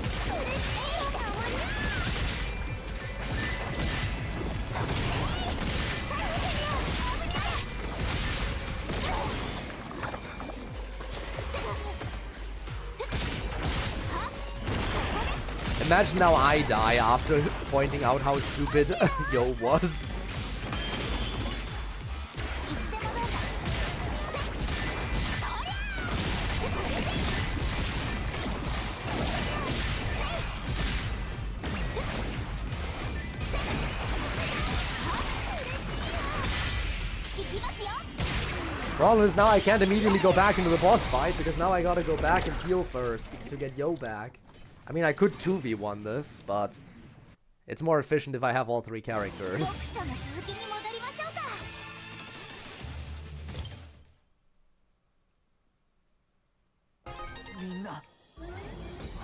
Imagine now I die after pointing out how stupid Yo was. Problem is now I can't immediately go back into the boss fight because now I gotta go back and heal first to get Yo back. I mean, I could 2v1 this, but it's more efficient if I have all 3 characters. 読書の続きに戻りましょうか。みんな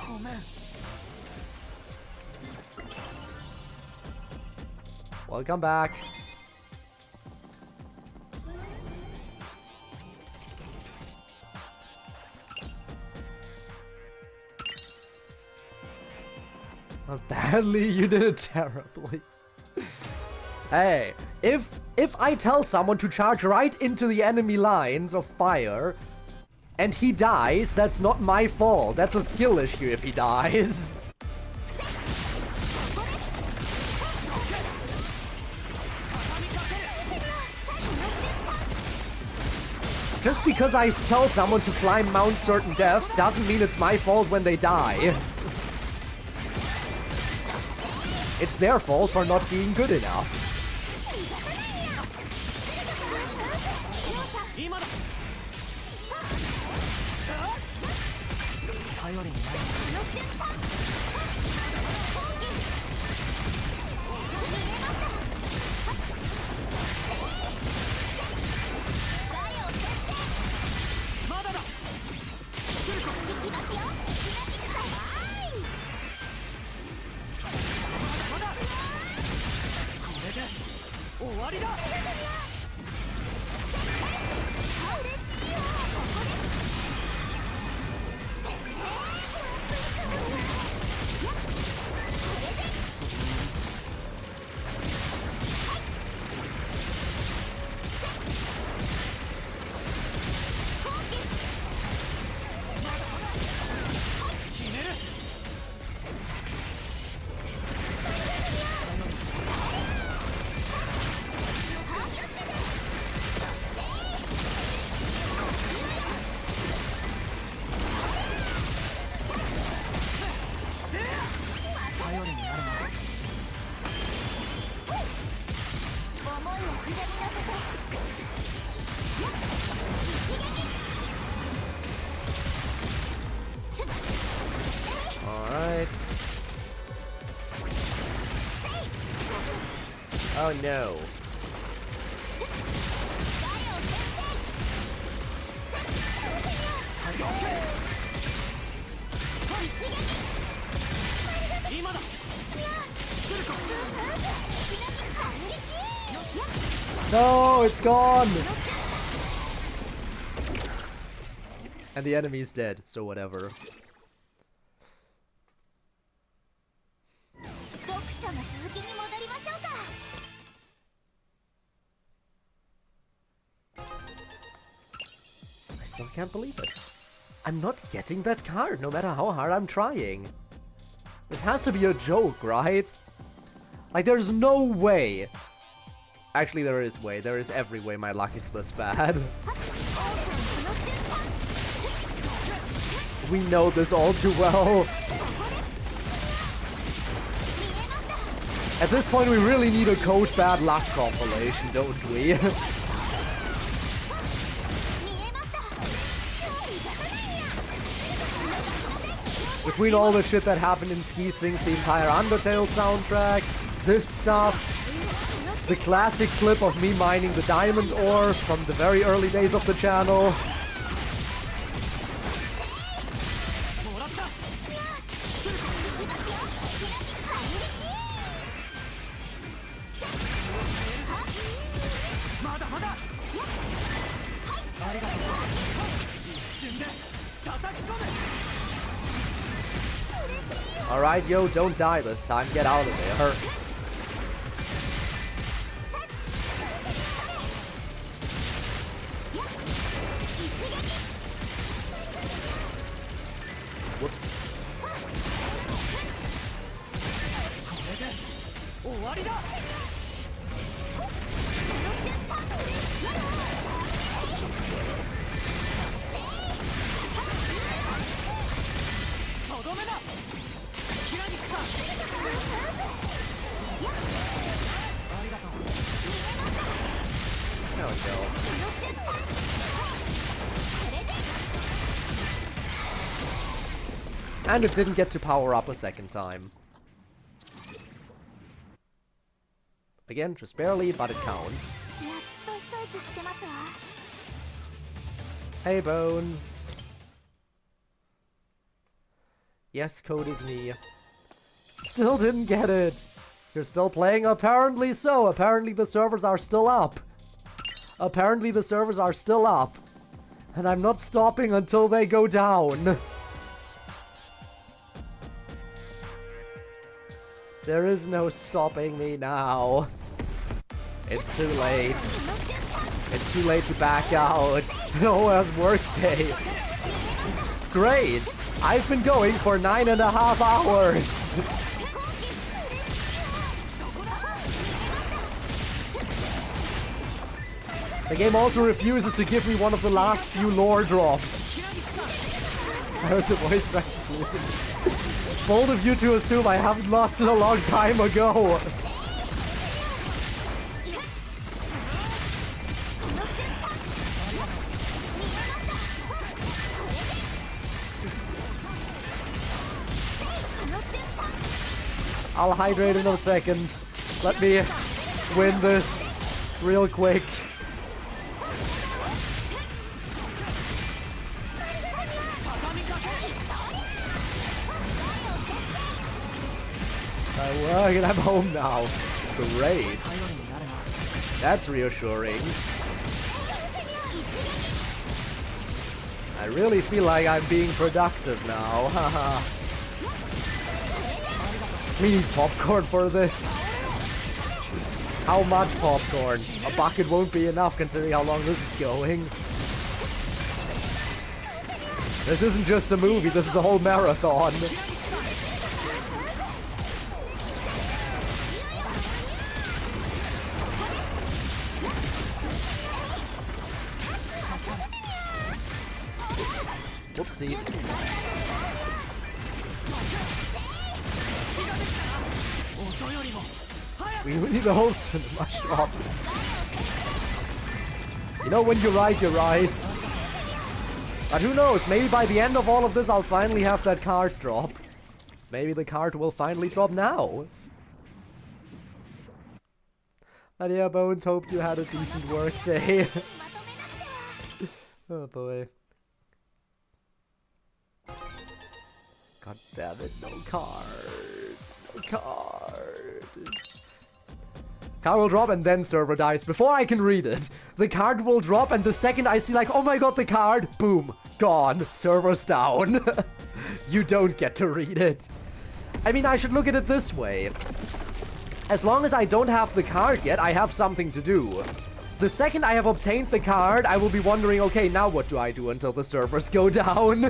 ごめん。 Welcome back. Not badly, you did it terribly. Hey, if I tell someone to charge right into the enemy lines of fire and he dies, that's not my fault. That's a skill issue if he dies. Just because I tell someone to climb Mount Certain Death doesn't mean it's my fault when they die. It's their fault for not being good enough. 今だ。頼りになる。まだだ。まだ。これで終わりだ。 Alright. Oh no. No, it's gone! And the enemy's dead, so whatever. 読書の続きに戻りましょうか。 I still can't believe it. I'm not getting that card, no matter how hard I'm trying. This has to be a joke, right? Like, there's no way. Actually, there is way. There is every way my luck is this bad. We know this all too well. At this point, we really need a Code Bad Luck compilation, don't we? Between all the shit that happened in Ski Sings, the entire Undertale soundtrack, this stuff, the classic clip of me mining the diamond ore from the very early days of the channel. Alright, yo, don't die this time. Get out of there. Whoops. There we go. And it didn't get to power up a second time. Again, just barely, but it counts. やっと一息つけますわ。 Hey, Bones. Yes, Code is me. Still didn't get it. You're still playing? Apparently so. Apparently the servers are still up. Apparently the servers are still up. And I'm not stopping until they go down. There is no stopping me now. It's too late. It's too late to back out. No one has workday. Great! I've been going for 9.5 hours. The game also refuses to give me one of the last few lore drops. I heard the voice back is losing. Bold of you to assume I haven't lost it a long time ago. I'll hydrate in a second. Let me win this real quick. And I'm home now. Great. That's reassuring. I really feel like I'm being productive now. Haha. We need popcorn for this. How much popcorn? A bucket won't be enough considering how long this is going. This isn't just a movie, this is a whole marathon. Whoopsie. We need a whole cinema shop. You know, when you're right, you're right. But who knows, maybe by the end of all of this I'll finally have that card drop. Maybe the card will finally drop now. But yeah, Bones, hope you had a decent work day. Oh boy. God damn it, no card. No card. Card will drop and then server dies before I can read it. The card will drop and the second I see like, oh my god, the card, boom, gone, server's down. You don't get to read it. I mean, I should look at it this way. As long as I don't have the card yet, I have something to do. The second I have obtained the card, I will be wondering, okay, now what do I do until the servers go down?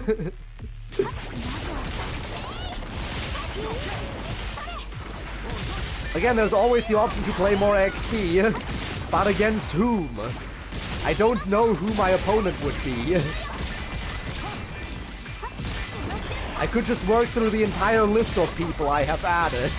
Again, there's always the option to play more XP, but against whom? I don't know who my opponent would be. I could just work through the entire list of people I have added.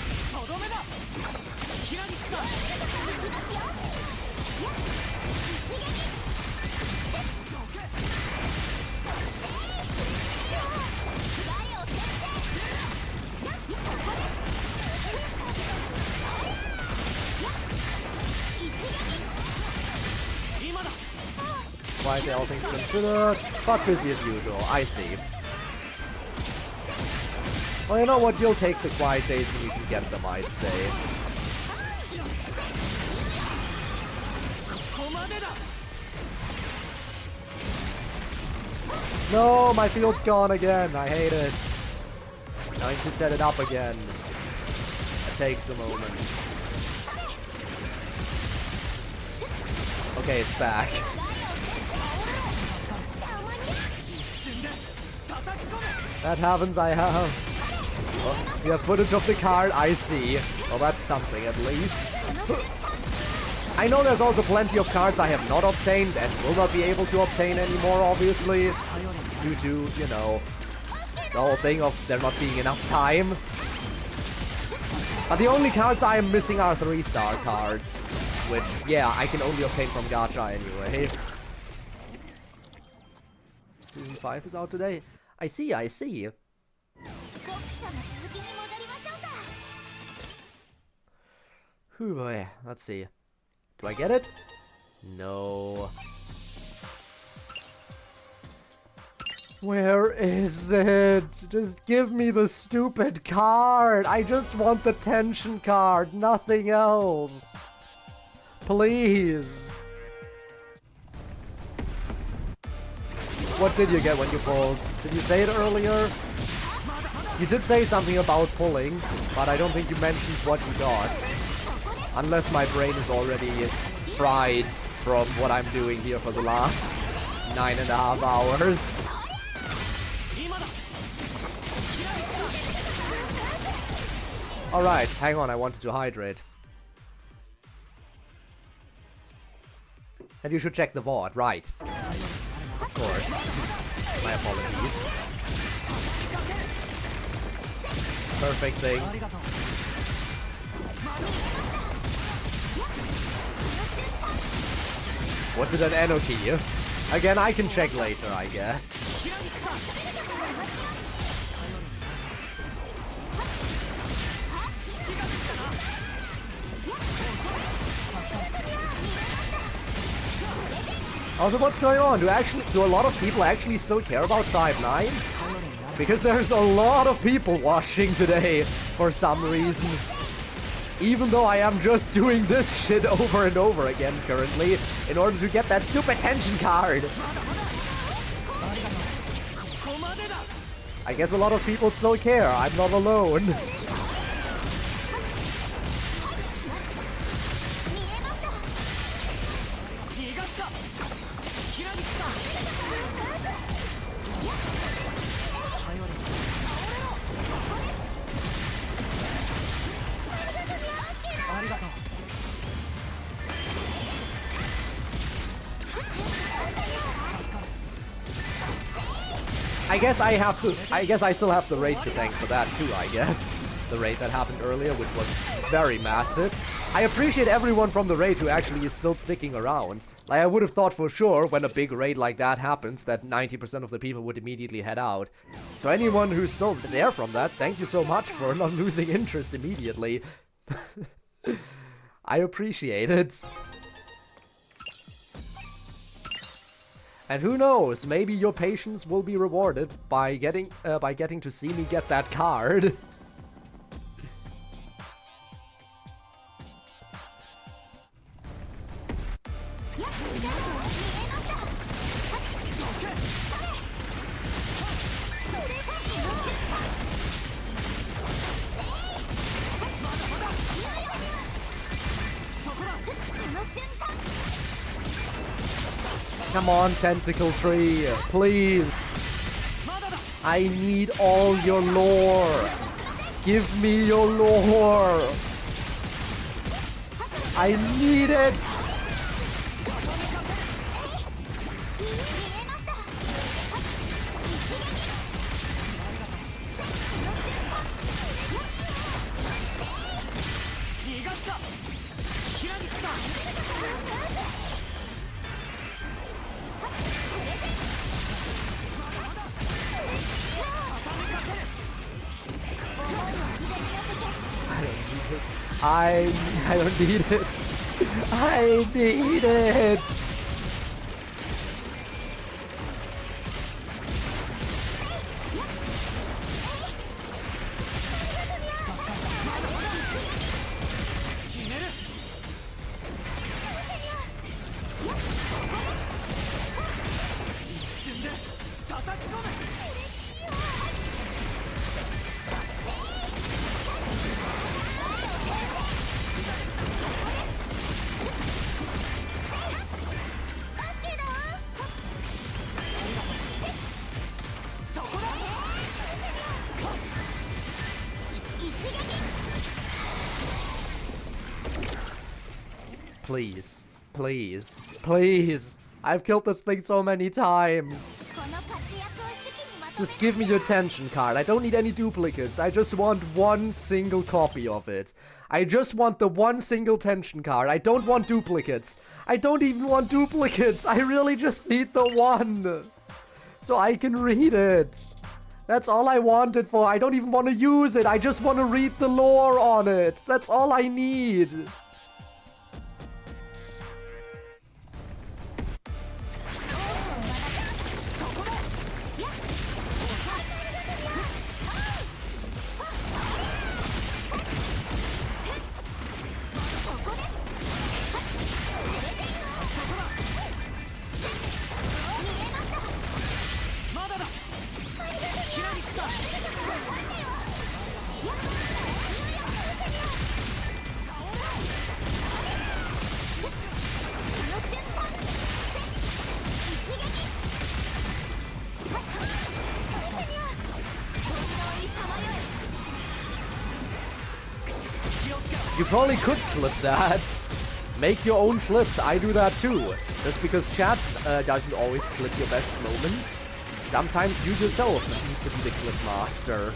Quiet, all things considered, but busy as usual, I see. Well, you know what, you'll take the quiet days when you can get them, I'd say. No, my field's gone again, I hate it. I need to set it up again. It takes a moment. Okay, it's back. That happens, I have. Oh, we have footage of the card, I see. Well, that's something at least. I know there's also plenty of cards I have not obtained and will not be able to obtain anymore, obviously. Due to, you know, the whole thing of there not being enough time. But the only cards I am missing are 3-star cards. Which, yeah, I can only obtain from gacha anyway. Season 5 is out today. I see, I see. Whew, boy. Let's see. Do I get it? No. Where is it? Just give me the stupid card. I just want the tension card, nothing else. Please. What did you get when you pulled? Did you say it earlier? You did say something about pulling, but I don't think you mentioned what you got. Unless my brain is already fried from what I'm doing here for the last 9.5 hours. Alright, hang on, I wanted to hydrate. And you should check the VOD, right. Of course. My apologies. Perfect thing. Was it an Enoki? Again, I can check later, I guess. Also, what's going on? Do a lot of people actually still care about Tribe 9? Because there's a lot of people watching today, for some reason. Even though I am just doing this shit over and over again currently, in order to get that stupid tension card. I guess a lot of people still care, I'm not alone. I guess I still have the raid to thank for that too, I guess. The raid that happened earlier, which was very massive. I appreciate everyone from the raid who actually is still sticking around. Like, I would have thought for sure when a big raid like that happens that 90% of the people would immediately head out. So anyone who's still there from that, thank you so much for not losing interest immediately. I appreciate it. And who knows, maybe your patience will be rewarded by getting to see me get that card. Come on, Tentacle Tree, please. I need all your lore. Give me your lore. I need it. I don't need it. I need it. Please, please, please. I've killed this thing so many times. Just give me your tension card. I don't need any duplicates. I just want one single copy of it. I just want the one single tension card. I don't want duplicates. I don't even want duplicates. I really just need the one. So I can read it. That's all I want it for. I don't even want to use it. I just want to read the lore on it. That's all I need. You probably could clip that. Make your own clips, I do that too. Just because chat doesn't always clip your best moments. Sometimes you yourself need to be the clip master.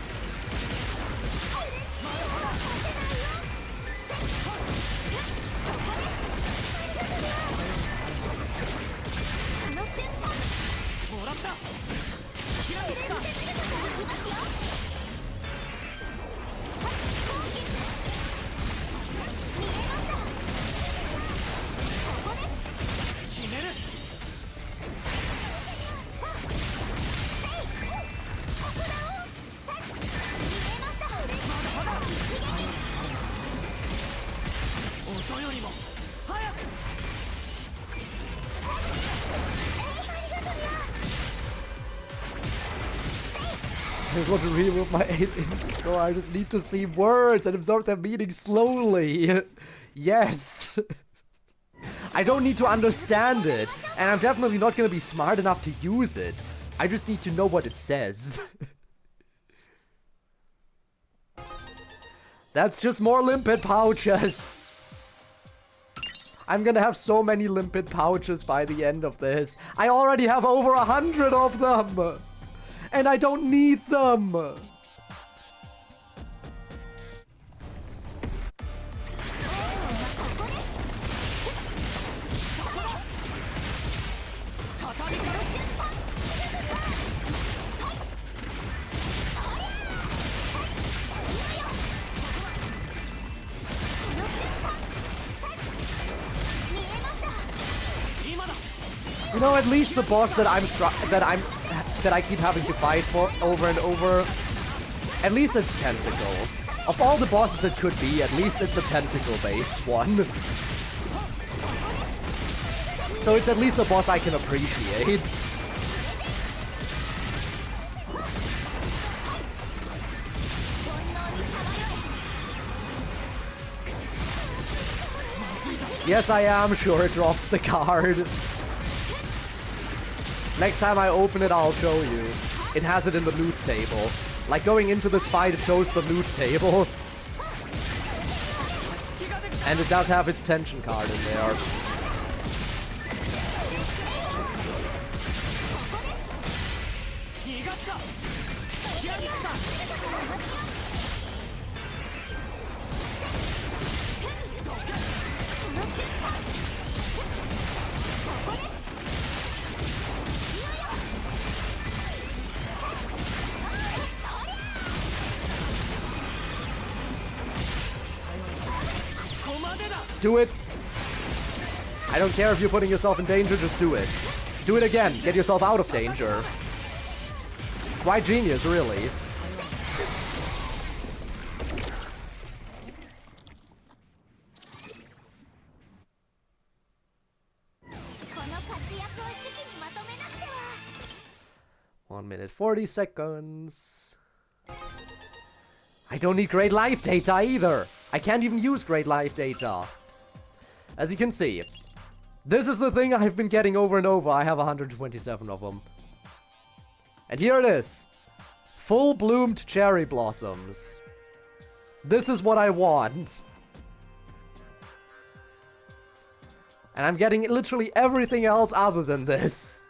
I just want to remove my 8-inch score. I just need to see words and absorb their meaning slowly. Yes. I don't need to understand it. And I'm definitely not going to be smart enough to use it. I just need to know what it says. That's just more limpet pouches. I'm gonna have so many limpet pouches by the end of this. I already have over 100 of them. And I don't need them! You know, at least the boss that I keep having to fight for over and over, at least it's tentacles. Of all the bosses it could be, at least it's a tentacle-based one. So it's at least a boss I can appreciate. Yes, I am sure it drops the card. Next time I open it, I'll show you. It has it in the loot table. Like going into this fight, it shows the loot table. And it does have its tension card in there. Do it! I don't care if you're putting yourself in danger, just do it. Do it again, get yourself out of danger. Quite genius, really. One minute 40 seconds. I don't need great life data either. I can't even use great life data. As you can see, this is the thing I've been getting over and over. I have 127 of them. And here it is. Full bloomed cherry blossoms. This is what I want. And I'm getting literally everything else other than this.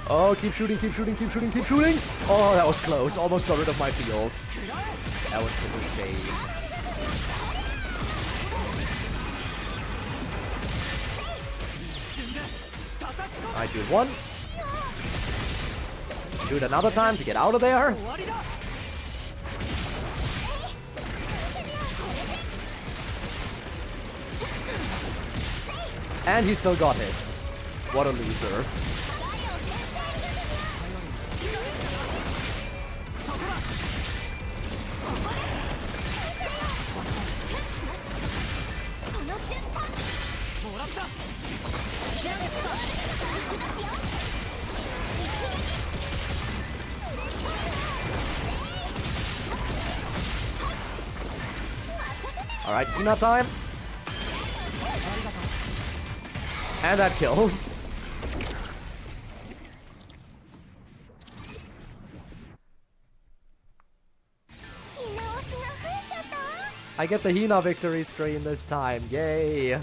Oh, keep shooting, keep shooting, keep shooting, keep shooting! Oh, that was close. Almost got rid of my field. That was a shame. I do it once. Do it another time to get out of there. And he still got hit. What a loser. Alright, Ina time. And that kills. I get the Hina victory screen this time. Yay.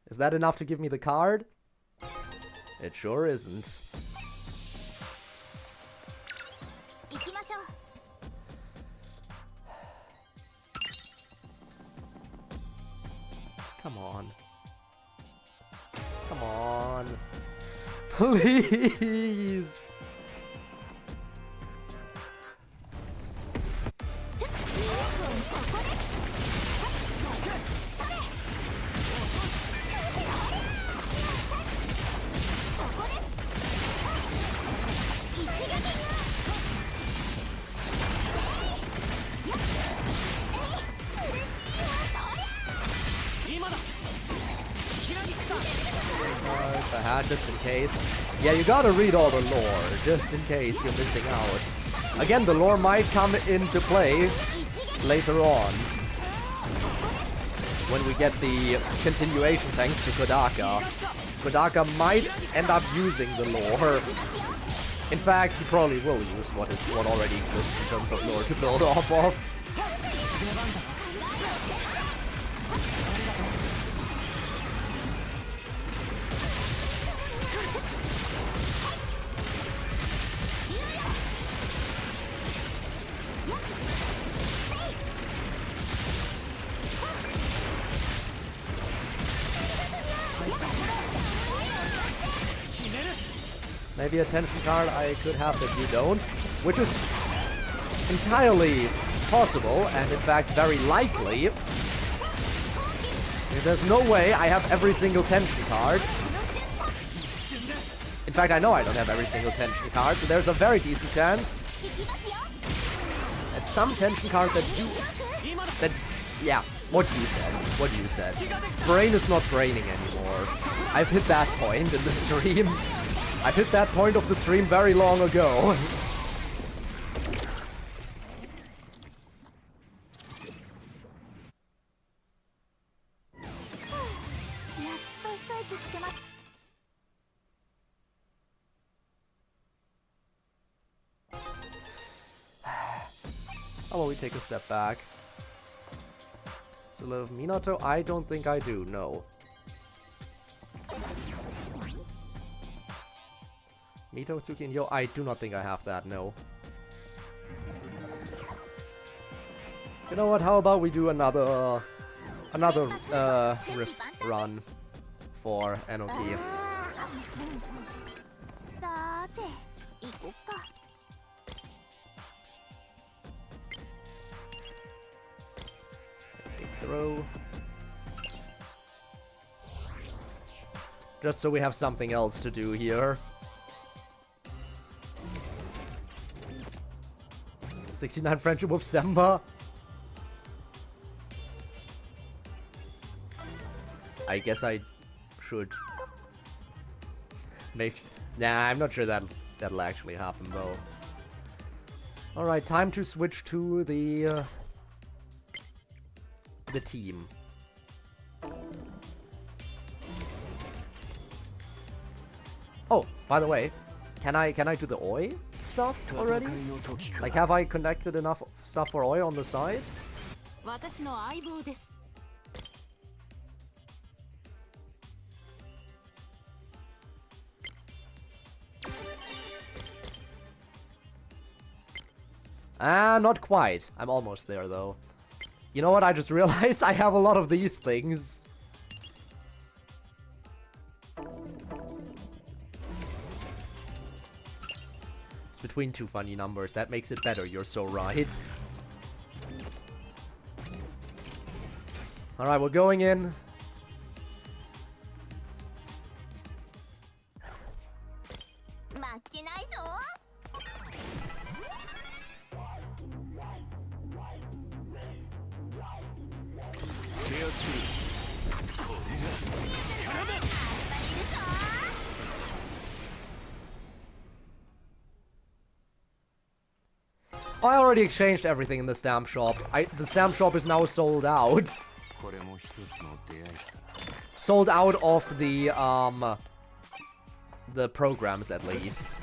Is that enough to give me the card? It sure isn't. Come on. Come on. Please. It's a hat just in case. Yeah, you gotta read all the lore, just in case you're missing out. Again, the lore might come into play later on, when we get the continuation thanks to Kodaka. Kodaka might end up using the lore. In fact, he probably will use what already exists in terms of lore to build off of. Maybe a tension card I could have that you don't, which is entirely possible and in fact very likely, because there's no way I have every single tension card. In fact, I know I don't have every single tension card, so there's a very decent chance that some tension card yeah, what you said. Brain is not braining anymore. I've hit that point in the stream. I've hit that point of the stream very long ago. How about we take a step back? So love Minato? I don't think I do, no. Mito, Tsuki, and Yo, I do not think I have that, no. You know what, how about we do another rift run for Enoki. Take throw. Just so we have something else to do here. 69 friendship with Semba. I guess I should make... Nah, I'm not sure that'll actually happen though. Alright, time to switch to the team. Oh, by the way, can I do the Oi stuff already? Like, have I connected enough stuff for Oi on the side? Ah, not quite. I'm almost there though. You know what? I just realized I have a lot of these things. It's between two funny numbers. That makes it better. You're so right. Alright, we're going in. I already exchanged everything in the stamp shop. The stamp shop is now sold out. Sold out of the programs at least.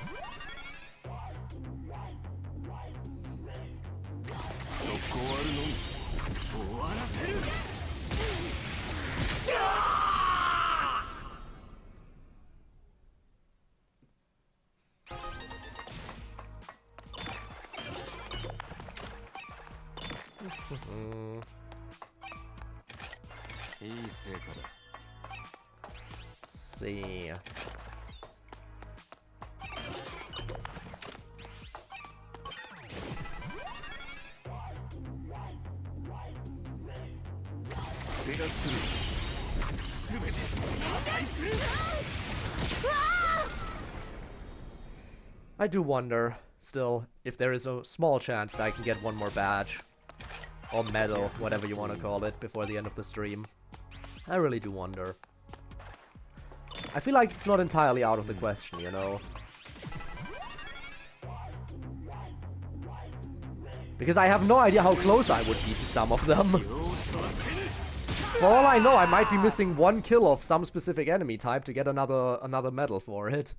Let's see. I do wonder, still, if there is a small chance that I can get one more badge. Or medal, whatever you want to call it, before the end of the stream. I really do wonder. I feel like it's not entirely out of the question, you know? Because I have no idea how close I would be to some of them. For all I know, I might be missing one kill of some specific enemy type to get another medal for it.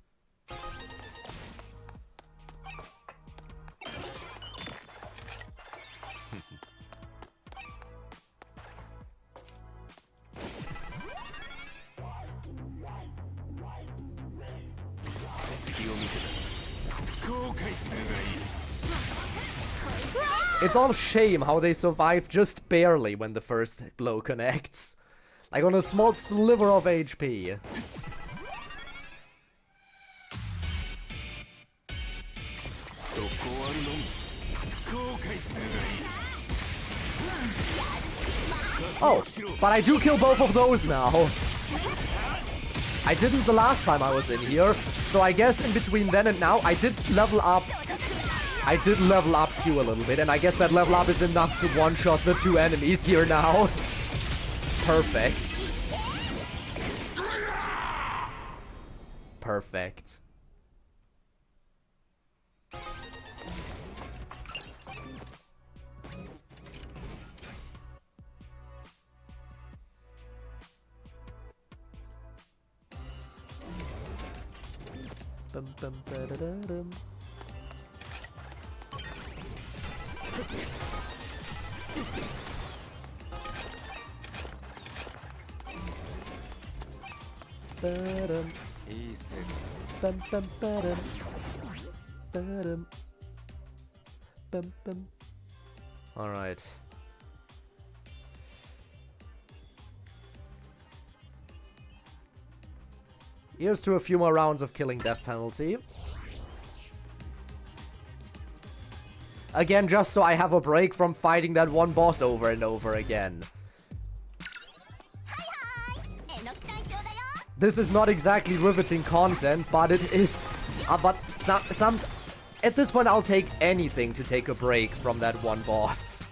It's all shame how they survive just barely when the first blow connects. Like on a small sliver of HP. Oh, but I do kill both of those now. I didn't the last time I was in here, so I guess in between then and now I did level up. I did level up Q a little bit, and I guess that level up is enough to one-shot the two enemies here now. Perfect. Perfect. Bum, bum, ba-da-da-dum. Ba-dum. Bum, bum, ba-dum. Ba-dum. Bum, bum. All right. Here's to a few more rounds of killing death penalty. Again, just so I have a break from fighting that one boss over and over again. This is not exactly riveting content, but it is... at this point, I'll take anything to take a break from that one boss.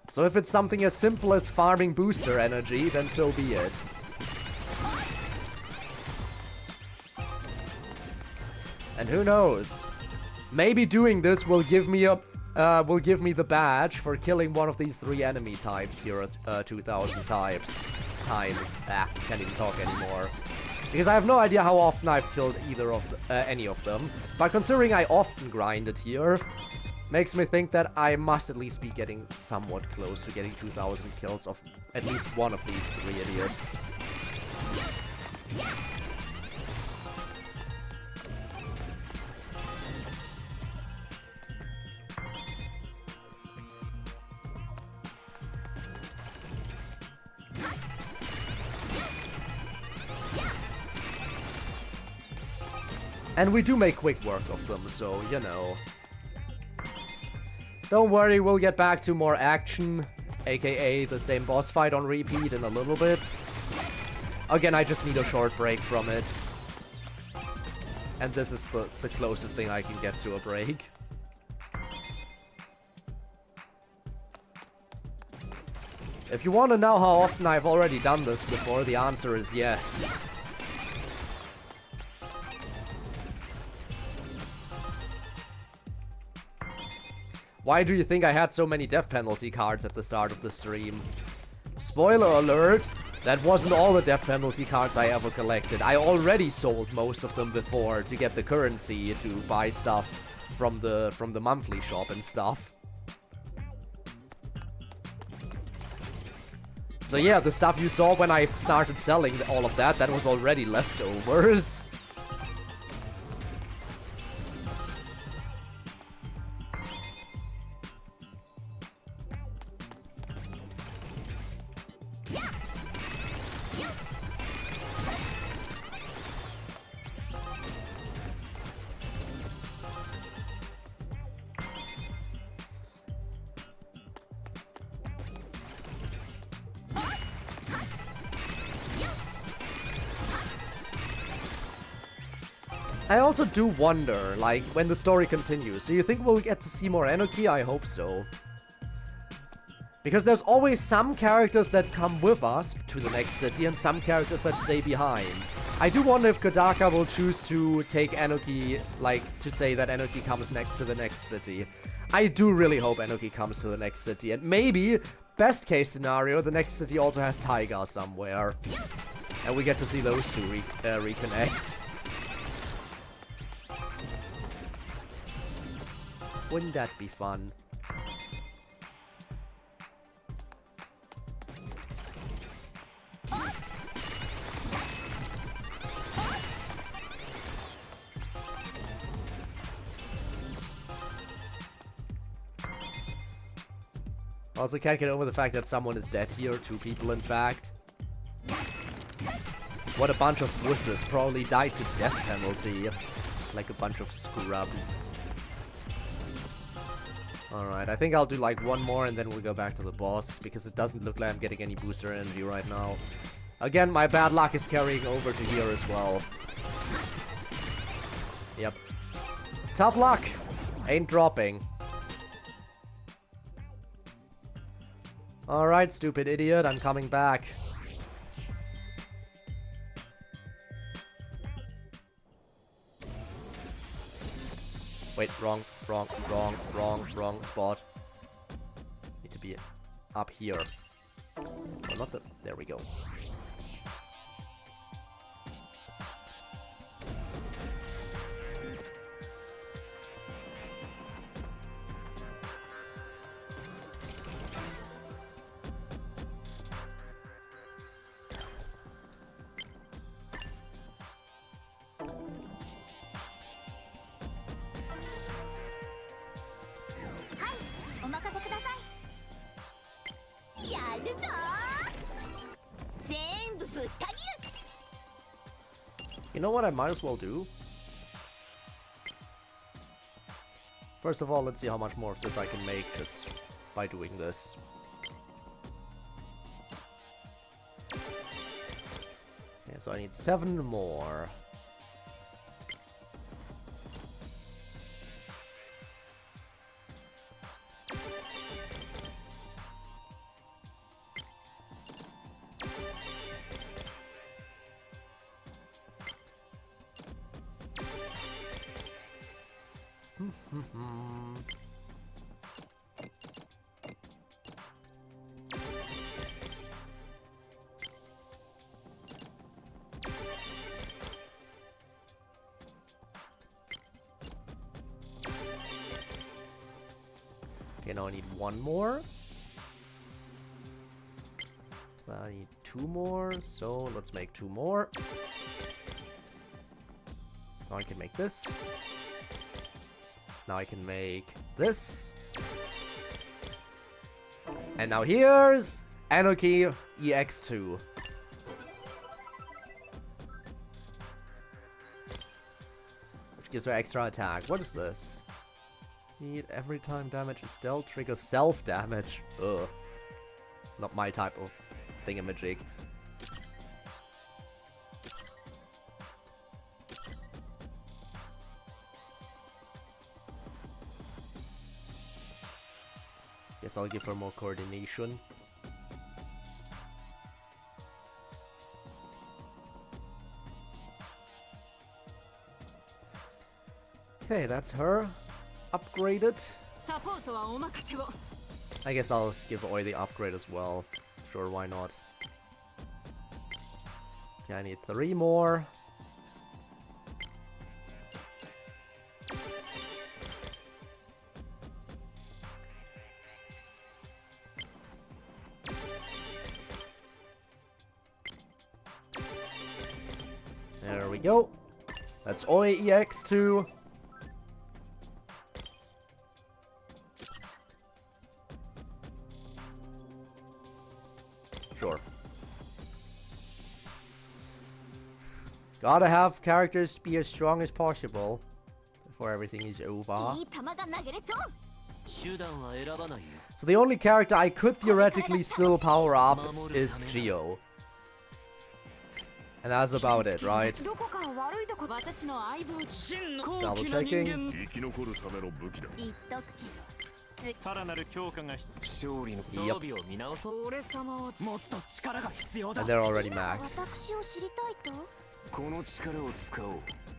So if it's something as simple as farming booster energy, then so be it. And who knows? Maybe doing this will give me the badge for killing one of these three enemy types here at 2000 times. Can't even talk anymore. Because I have no idea how often I've killed either of any of them. But considering I often grind it here, makes me think that I must at least be getting somewhat close to getting 2000 kills of at least one of these three idiots. And we do make quick work of them, so, you know. Don't worry, we'll get back to more action, aka the same boss fight on repeat in a little bit. Again, I just need a short break from it. And this is the closest thing I can get to a break. If you want to know how often I've already done this before, the answer is yes. Why do you think I had so many death penalty cards at the start of the stream? Spoiler alert, that wasn't all the death penalty cards I ever collected. I already sold most of them before to get the currency to buy stuff from the monthly shop and stuff. So yeah, the stuff you saw when I started selling all of that, that was already leftovers. I also do wonder, like, when the story continues, do you think we'll get to see more Anarchy? I hope so. Because there's always some characters that come with us to the next city and some characters that stay behind. I do wonder if Kodaka will choose to take Anarchy, like, to say that Anarchy comes to the next city. I do really hope Anarchy comes to the next city, and maybe, best case scenario, the next city also has Taiga somewhere. And we get to see those two reconnect. Wouldn't that be fun? Also can't get over the fact that someone is dead here, 2 people in fact. What a bunch of wusses, probably died to death penalty. Like a bunch of scrubs. Alright, I think I'll do like one more and then we'll go back to the boss, because it doesn't look like I'm getting any booster energy right now. Again, my bad luck is carrying over to here as well. Yep. Tough luck! Ain't dropping. Alright, stupid idiot, I'm coming back. Wait, wrong spot. Need to be up here. Oh, not the... There we go. You know what I might as well do? First of all, let's see how much more of this I can make just by doing this. Yeah, so I need 7 more. Okay, now I need 1 more. I need 2 more, so let's make 2 more. Now I can make this. Now I can make this. And now here's Anarchy EX2. Gives her extra attack. What is this? Heat every time damage is dealt, triggers self-damage. Ugh. Not my type of thingamajig. Guess I'll give her more coordination. Okay, that's her. Upgraded. I guess I'll give Oi the upgrade as well. Sure, why not? Okay, I need 3 more. There we go. That's Oi EX2. Sure. Gotta have characters to be as strong as possible before everything is over. So the only character I could theoretically still power up is Gio. And that's about it, right? Double checking. Yep. And they're already maxed.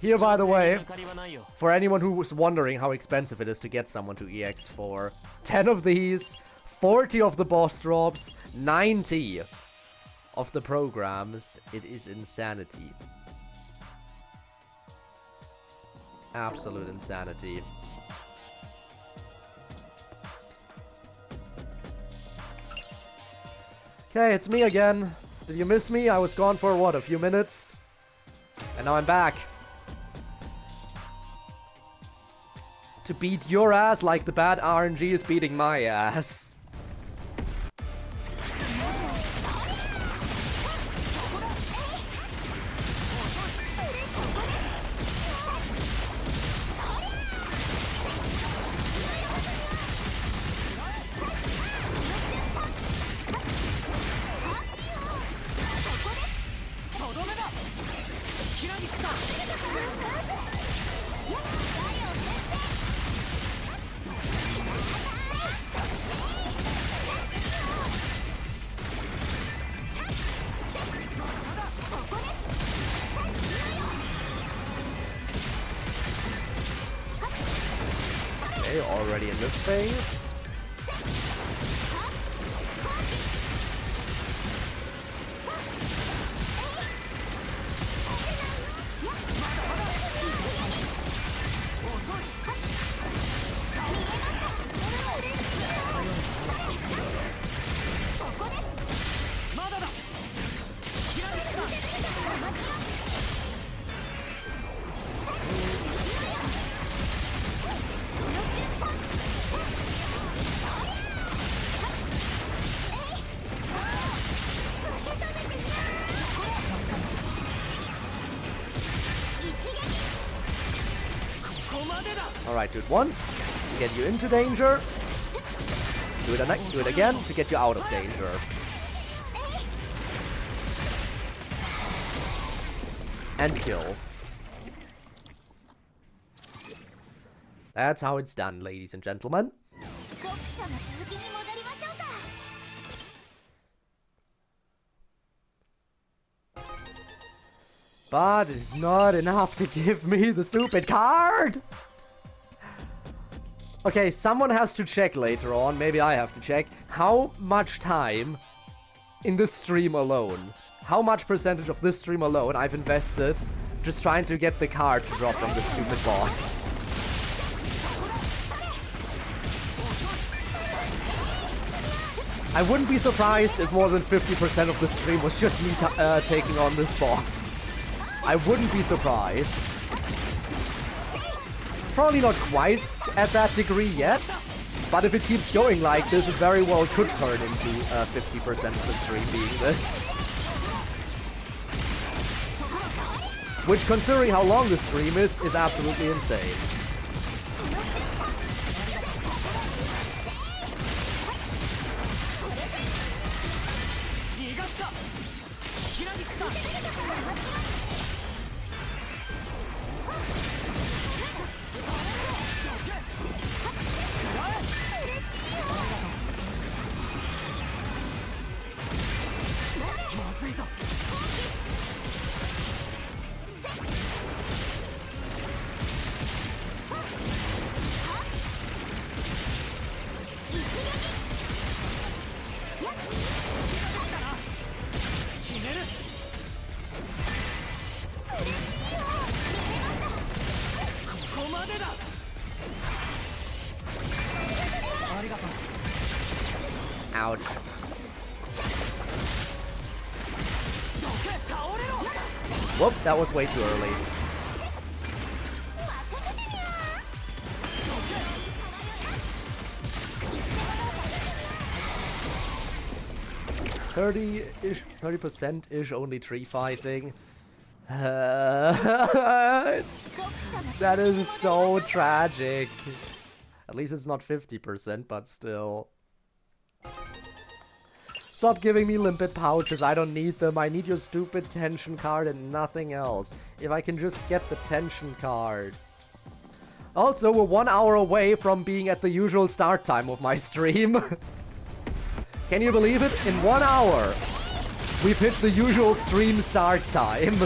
Here, by the way, for anyone who was wondering how expensive it is to get someone to EX4, 10 of these, 40 of the boss drops, 90 of the programs. It is insanity. Absolute insanity. Okay, it's me again. Did you miss me? I was gone for what, a few minutes? And now I'm back. To beat your ass like the bad RNG is beating my ass. Okay, already in this phase. Alright, do it once to get you into danger. Do it again to get you out of danger. And kill. That's how it's done, ladies and gentlemen. But it's not enough to give me the stupid card! Okay, someone has to check later on, maybe I have to check, how much time in this stream alone, how much percentage of this stream alone I've invested just trying to get the card to drop from the stupid boss. I wouldn't be surprised if more than 50% of the stream was just me taking on this boss. I wouldn't be surprised. It's probably not quite at that degree yet, but if it keeps going like this, it very well could turn into 50% of the stream being this. Which, considering how long the stream is absolutely insane. Ouch. Whoop, that was way too early. Ish, 30%-ish only tree fighting. That is so tragic. At least it's not 50%, but still. Stop giving me limpet pouches, I don't need them. I need your stupid tension card and nothing else. If I can just get the tension card. Also, we're 1 hour away from being at the usual start time of my stream. Can you believe it? In 1 hour, we've hit the usual stream start time.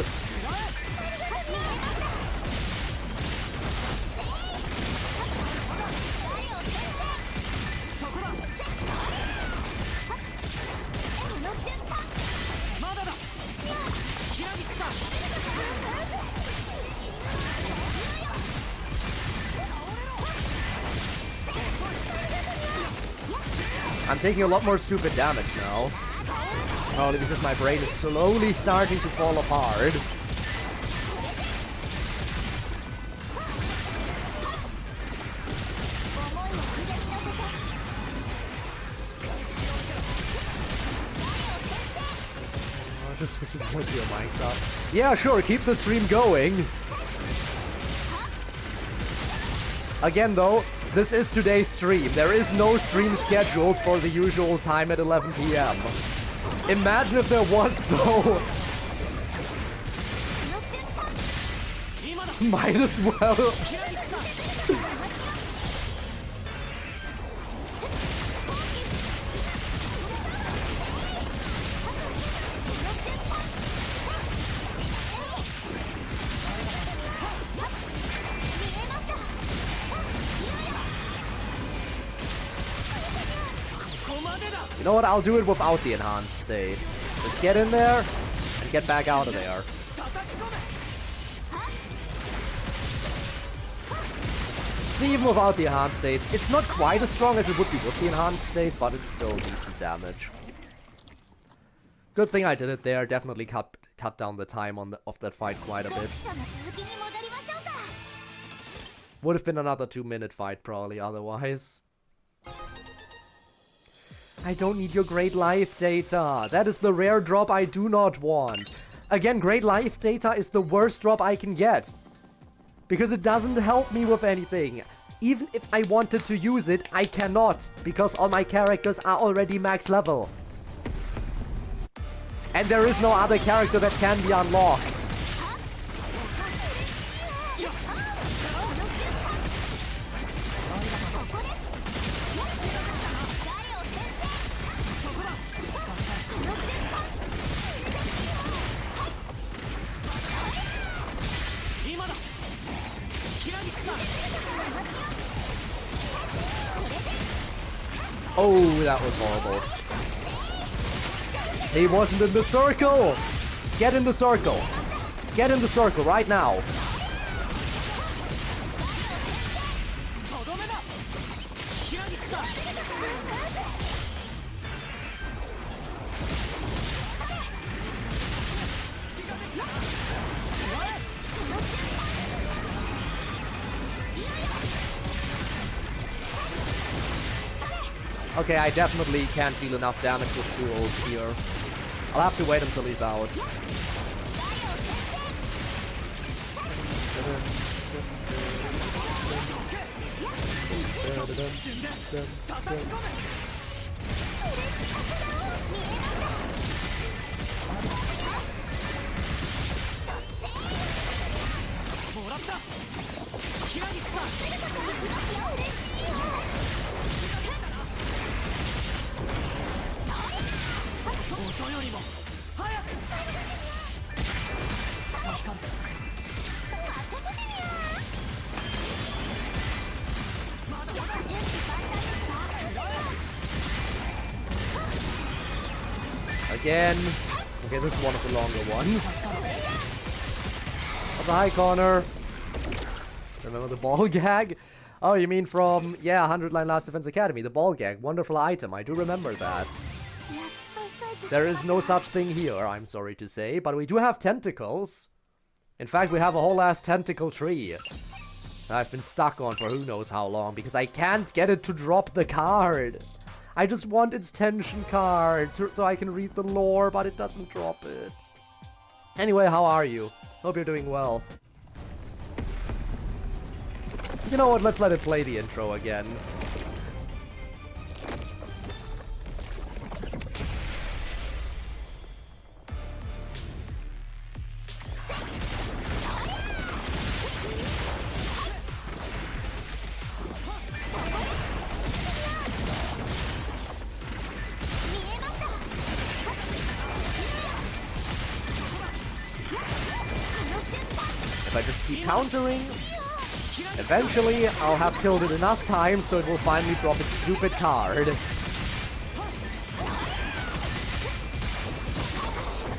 I'm taking a lot more stupid damage now. Probably because my brain is slowly starting to fall apart. I'll just switch to Minecraft. Yeah, sure, keep the stream going. Again though, this is today's stream. There is no stream scheduled for the usual time at 11 PM. Imagine if there was, though. Might as well. You know what, I'll do it without the enhanced state. Just get in there, and get back out of there. See, even without the enhanced state, it's not quite as strong as it would be with the enhanced state, but it's still decent damage. Good thing I did it there, definitely cut down the time of that fight quite a bit. Would have been another 2-minute fight probably otherwise. I don't need your great life data. That is the rare drop I do not want. Again, great life data is the worst drop I can get. Because it doesn't help me with anything. Even if I wanted to use it, I cannot. Because all my characters are already max level. And there is no other character that can be unlocked. Oh, that was horrible. He wasn't in the circle! Get in the circle! Get in the circle right now! Okay, I definitely can't deal enough damage with 2 ults here. I'll have to wait until he's out. Again. Okay, this is one of the longer ones. Also, hi Connor. Remember the ball gag? Oh, you mean from, yeah, 100 Line Last Defense Academy, the ball gag. Wonderful item, I do remember that. There is no such thing here, I'm sorry to say, but we do have tentacles. In fact, we have a whole ass tentacle tree. I've been stuck on for who knows how long, because I can't get it to drop the card. I just want its tension card, so I can read the lore, but it doesn't drop it. Anyway, how are you? Hope you're doing well. You know what, let's let it play the intro again. If I just keep countering, eventually I'll have killed it enough times so it will finally drop its stupid card.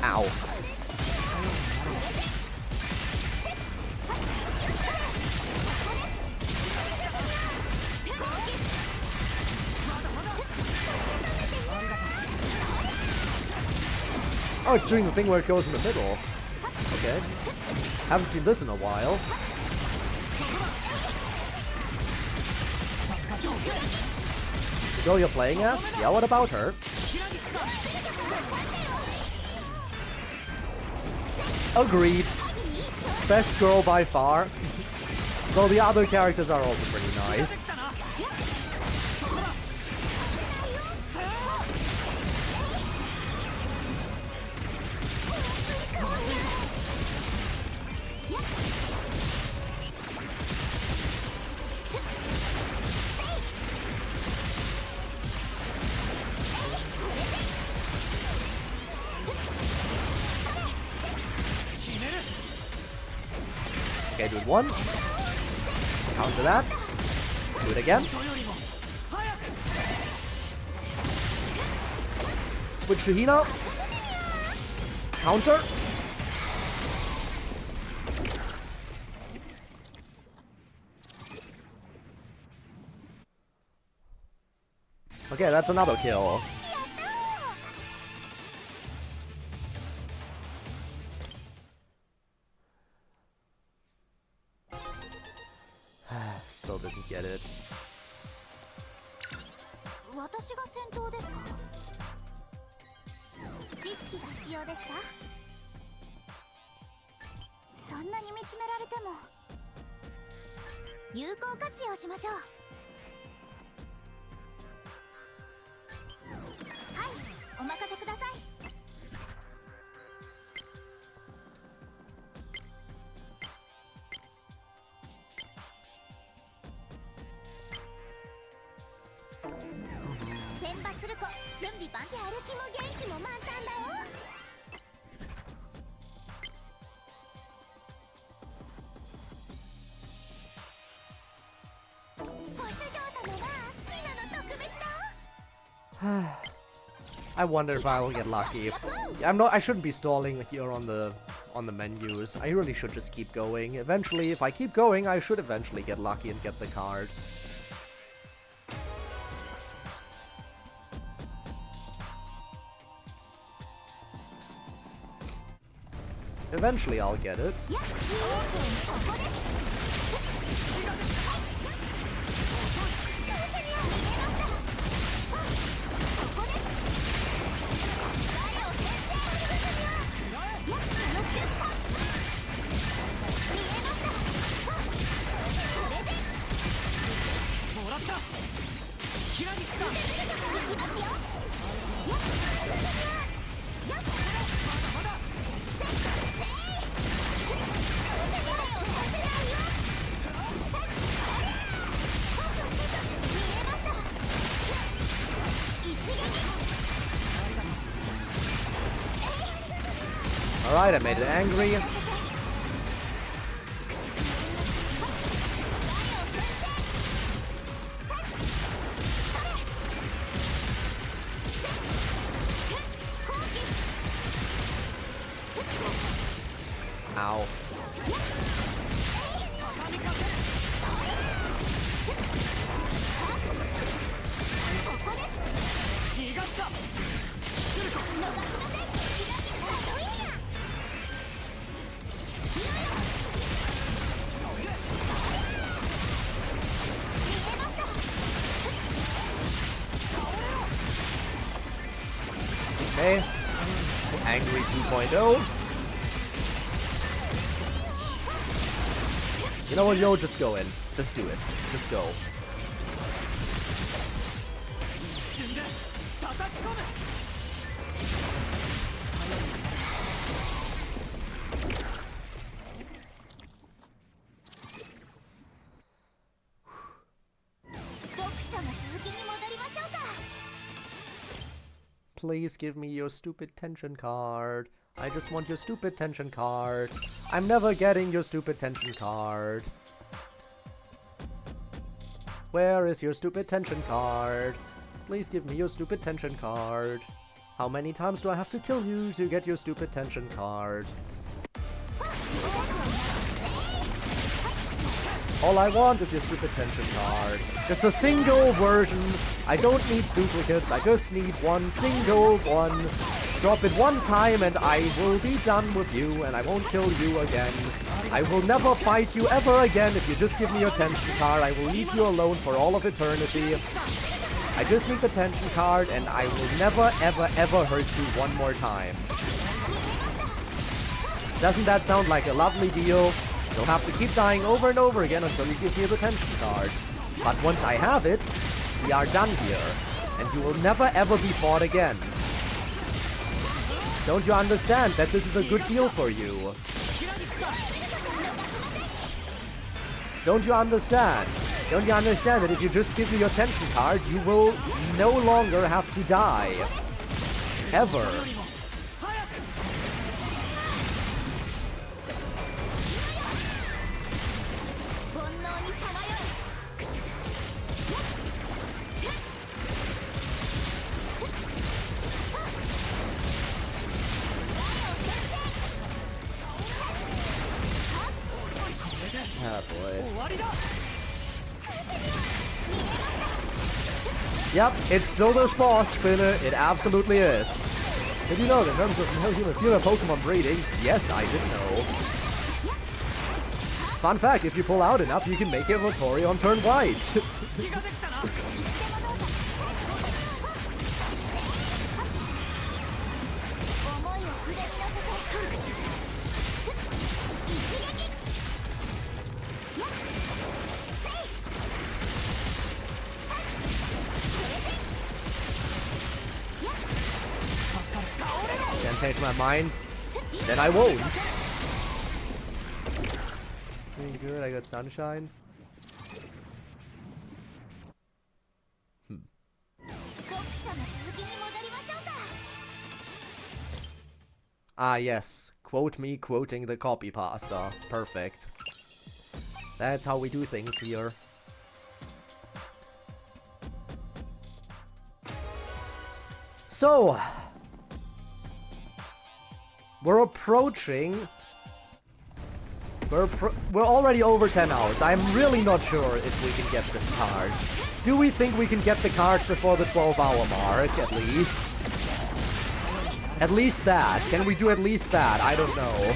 Ow. Oh, it's doing the thing where it goes in the middle. Okay. Haven't seen this in a while. The girl you're playing as? Yeah, what about her? Agreed. Best girl by far. Though the other characters are also pretty nice. Okay, do it once. Counter that. Do it again. Switch to Hina. Counter. Okay, that's another kill. Still didn't get it. 私が先頭ですか？知識が必要ですか？そんなに見つめられても有効活用しましょう。はい、お任せください。選抜する子、準備万端、やる気も元気も満タンだよ。ご主嬢様がヒナの特別だ。I wonder if I'll get lucky. I shouldn't be stalling here on the menus. I really should just keep going. Eventually, if I keep going, I should eventually get lucky and get the card. Eventually I'll get it. Alright, I made it angry. Ow. Okay. Angry 2.0. You know what, yo, just go in. Just do it. Just go. Please give me your stupid tension card. I just want your stupid tension card. I'm never getting your stupid tension card. Where is your stupid tension card? Please give me your stupid tension card. How many times do I have to kill you to get your stupid tension card? All I want is your stupid tension card. Just a single version. I don't need duplicates. I just need one single one. Drop it one time and I will be done with you and I won't kill you again. I will never fight you ever again if you just give me your tension card. I will leave you alone for all of eternity. I just need the tension card and I will never ever ever hurt you one more time. Doesn't that sound like a lovely deal? You'll have to keep dying over and over again until you give me the tension card. But once I have it, we are done here. And you will never ever be fought again. Don't you understand that this is a good deal for you? Don't you understand? Don't you understand that if you just give me your tension card, you will no longer have to die? Ever. Ah, boy. Yep, it's still this boss, Spinner. It absolutely is. Did you know that in terms of human Pokemon breeding? Yes, I did know. Fun fact, if you pull out enough, you can make it Vaporeon turn white. Can't change my mind, then I won't. Doing good, I got sunshine. Ah yes, quote me quoting the copy pasta. Perfect. That's how we do things here. So, we're approaching. We're already over 10 hours. I'm really not sure if we can get this card. Do we think we can get the card before the 12-hour mark, at least? At least that. Can we do at least that? I don't know.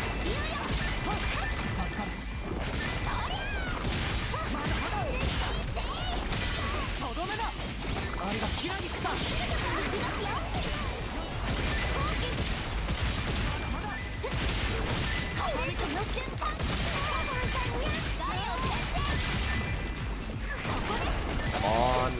Come on.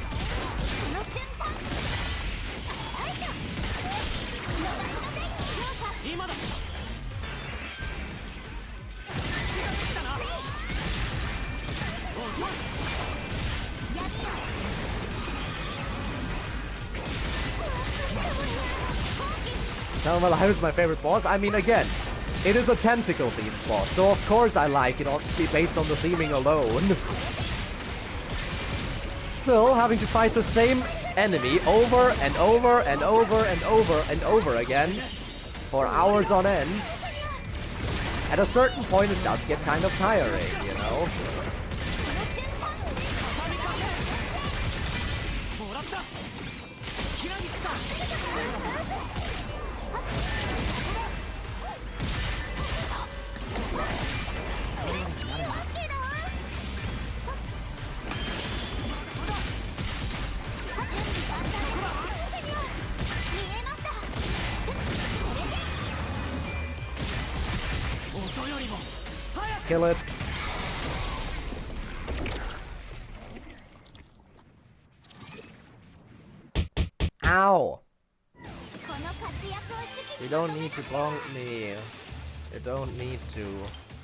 Tell is my favorite boss. I mean, again, it is a tentacle themed boss, so of course I like it based on the theming alone. Still, having to fight the same enemy over and over and over and over and over again for hours on end, at a certain point it does get kind of tiring, you know? Kill it. Ow! You don't need to bonk me. You don't need to.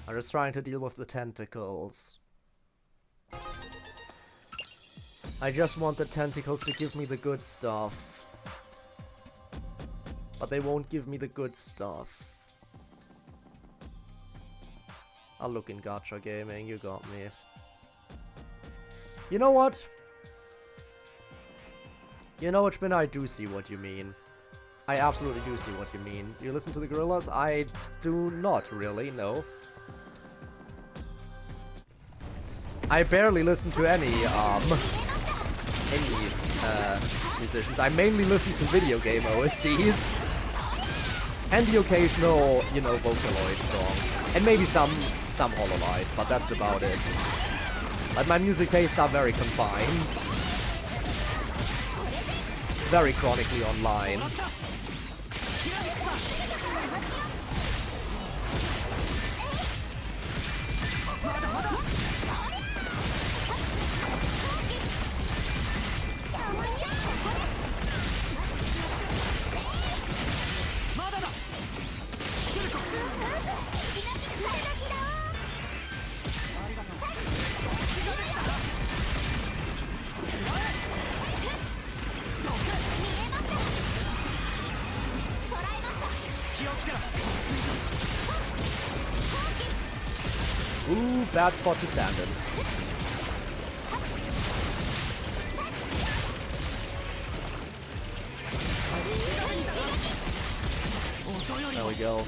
I'm just trying to deal with the tentacles. I just want the tentacles to give me the good stuff. But they won't give me the good stuff. I'll look in gacha gaming, you got me. You know what? You know what, Spin, I do see what you mean. I absolutely do see what you mean. You listen to the gorillas? I do not really, no. I barely listen to any musicians. I mainly listen to video game OSTs. And the occasional, you know, Vocaloid song. And maybe some Hololive, but that's about it. Like, my music tastes are very confined. Very chronically online. Ooh, bad spot to stand in. There we go.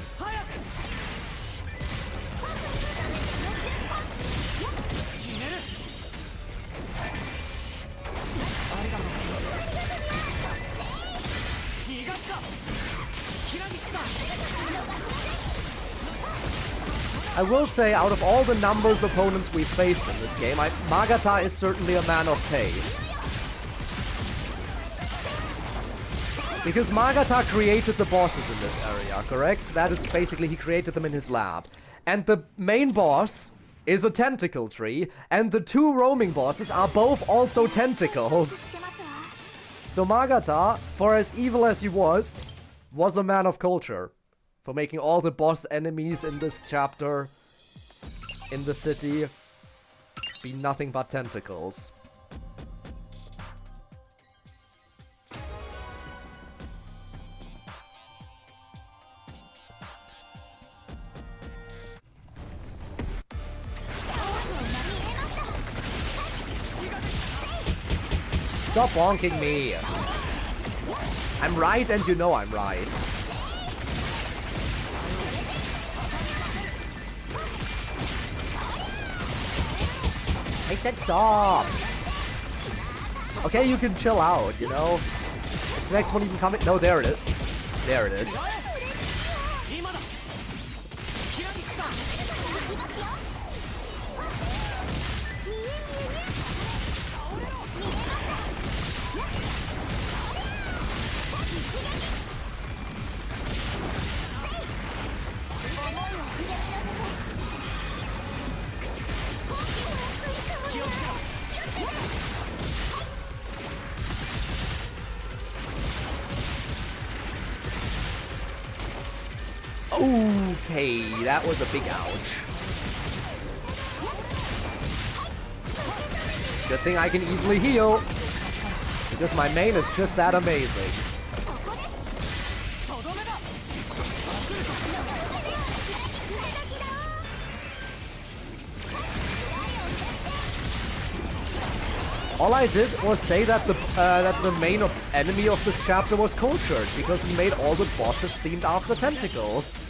I will say, out of all the numbers opponents we've faced in this game, Magata is certainly a man of taste. Because Magata created the bosses in this area, correct? That is basically, he created them in his lab. And the main boss is a tentacle tree, and the two roaming bosses are both also tentacles. So Magata, for as evil as he was a man of culture. For making all the boss enemies in this chapter, in the city, be nothing but tentacles. Stop bonking me! I'm right and you know I'm right. I said stop! Okay, you can chill out, you know? Is the next one even coming? No, there it is. There it is. Okay, that was a big ouch. Good thing I can easily heal, because my main is just that amazing. All I did was say that the main enemy of this chapter was cultured because he made all the bosses themed after tentacles.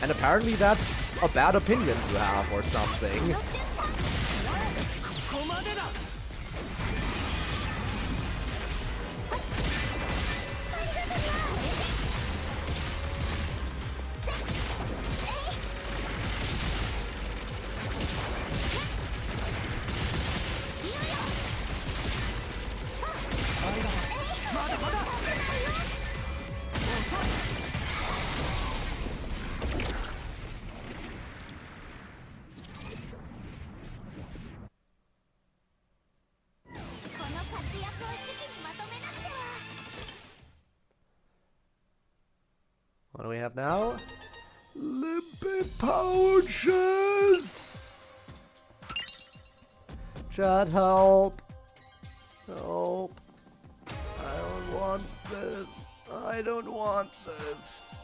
And apparently that's a bad opinion to have or something. What do we have now? Limpid pouches! Chat, help! Help! I don't want this. I don't want this.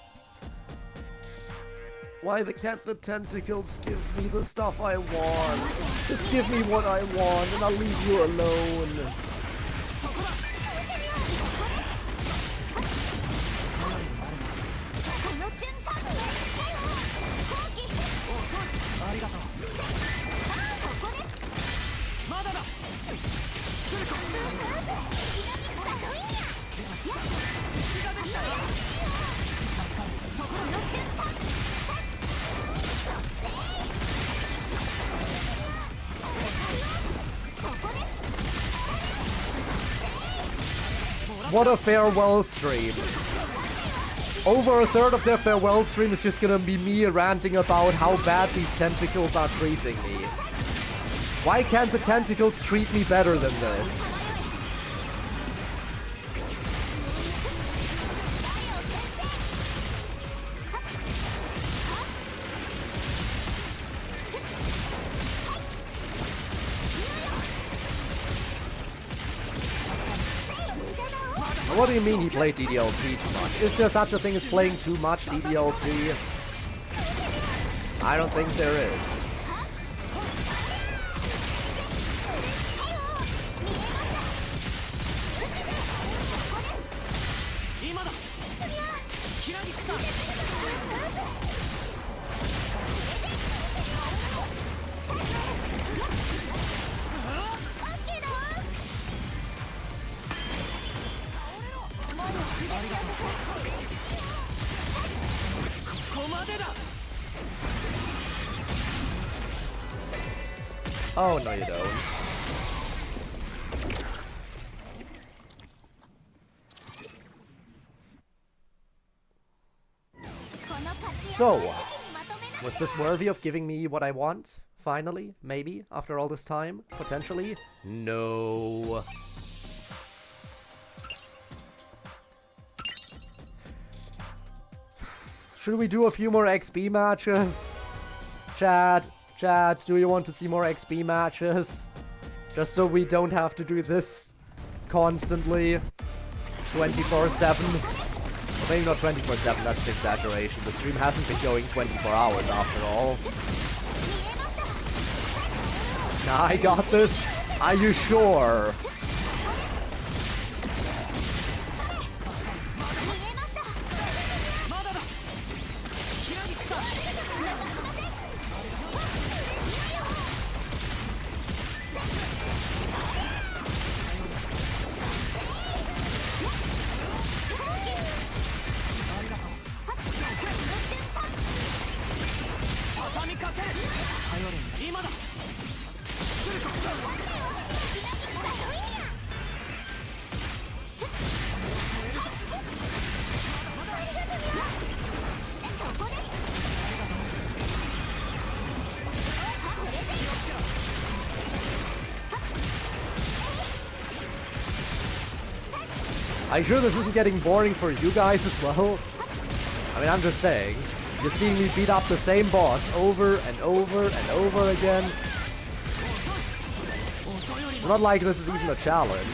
Why can't the tentacles give me the stuff I want? Just give me what I want and I'll leave you alone. What a farewell stream. Over a third of their farewell stream is just gonna be me ranting about how bad these tentacles are treating me. Why can't the tentacles treat me better than this? What do you mean he played DDLC too much? Is there such a thing as playing too much DDLC? I don't think there is. Oh, no you don't. So, was this worthy of giving me what I want? Finally? Maybe? After all this time? Potentially? No. Should we do a few more XB matches? Chat, do you want to see more XB matches? Just so we don't have to do this constantly. 24/7. Well, maybe not 24/7, that's an exaggeration. The stream hasn't been going 24 hours after all. Nah, I got this. Are you sure? Are you sure this isn't getting boring for you guys as well? I mean, I'm just saying. You're seeing me beat up the same boss over and over and over again. It's not like this is even a challenge.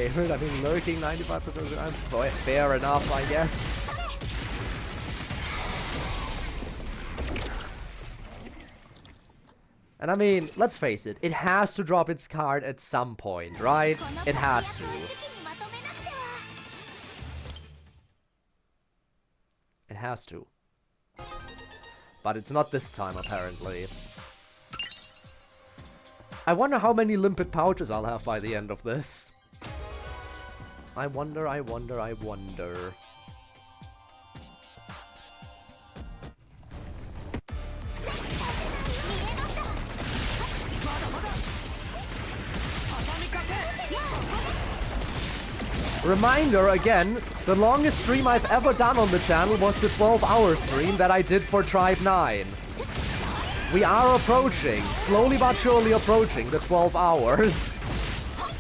favorite. I mean, lurking 95% of the time. Fair enough, I guess. And I mean, let's face it, it has to drop its card at some point, right? It has to. It has to. But it's not this time, apparently. I wonder how many limpet pouches I'll have by the end of this. I wonder. Reminder again, the longest stream I've ever done on the channel was the 12-hour stream that I did for Tribe 9. We are approaching, slowly but surely approaching the 12 hours.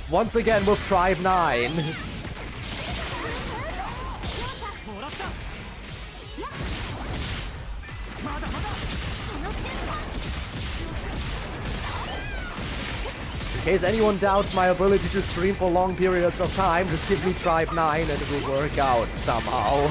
Once again with Tribe 9. In case anyone doubts my ability to stream for long periods of time, just give me Tribe 9 and it will work out somehow.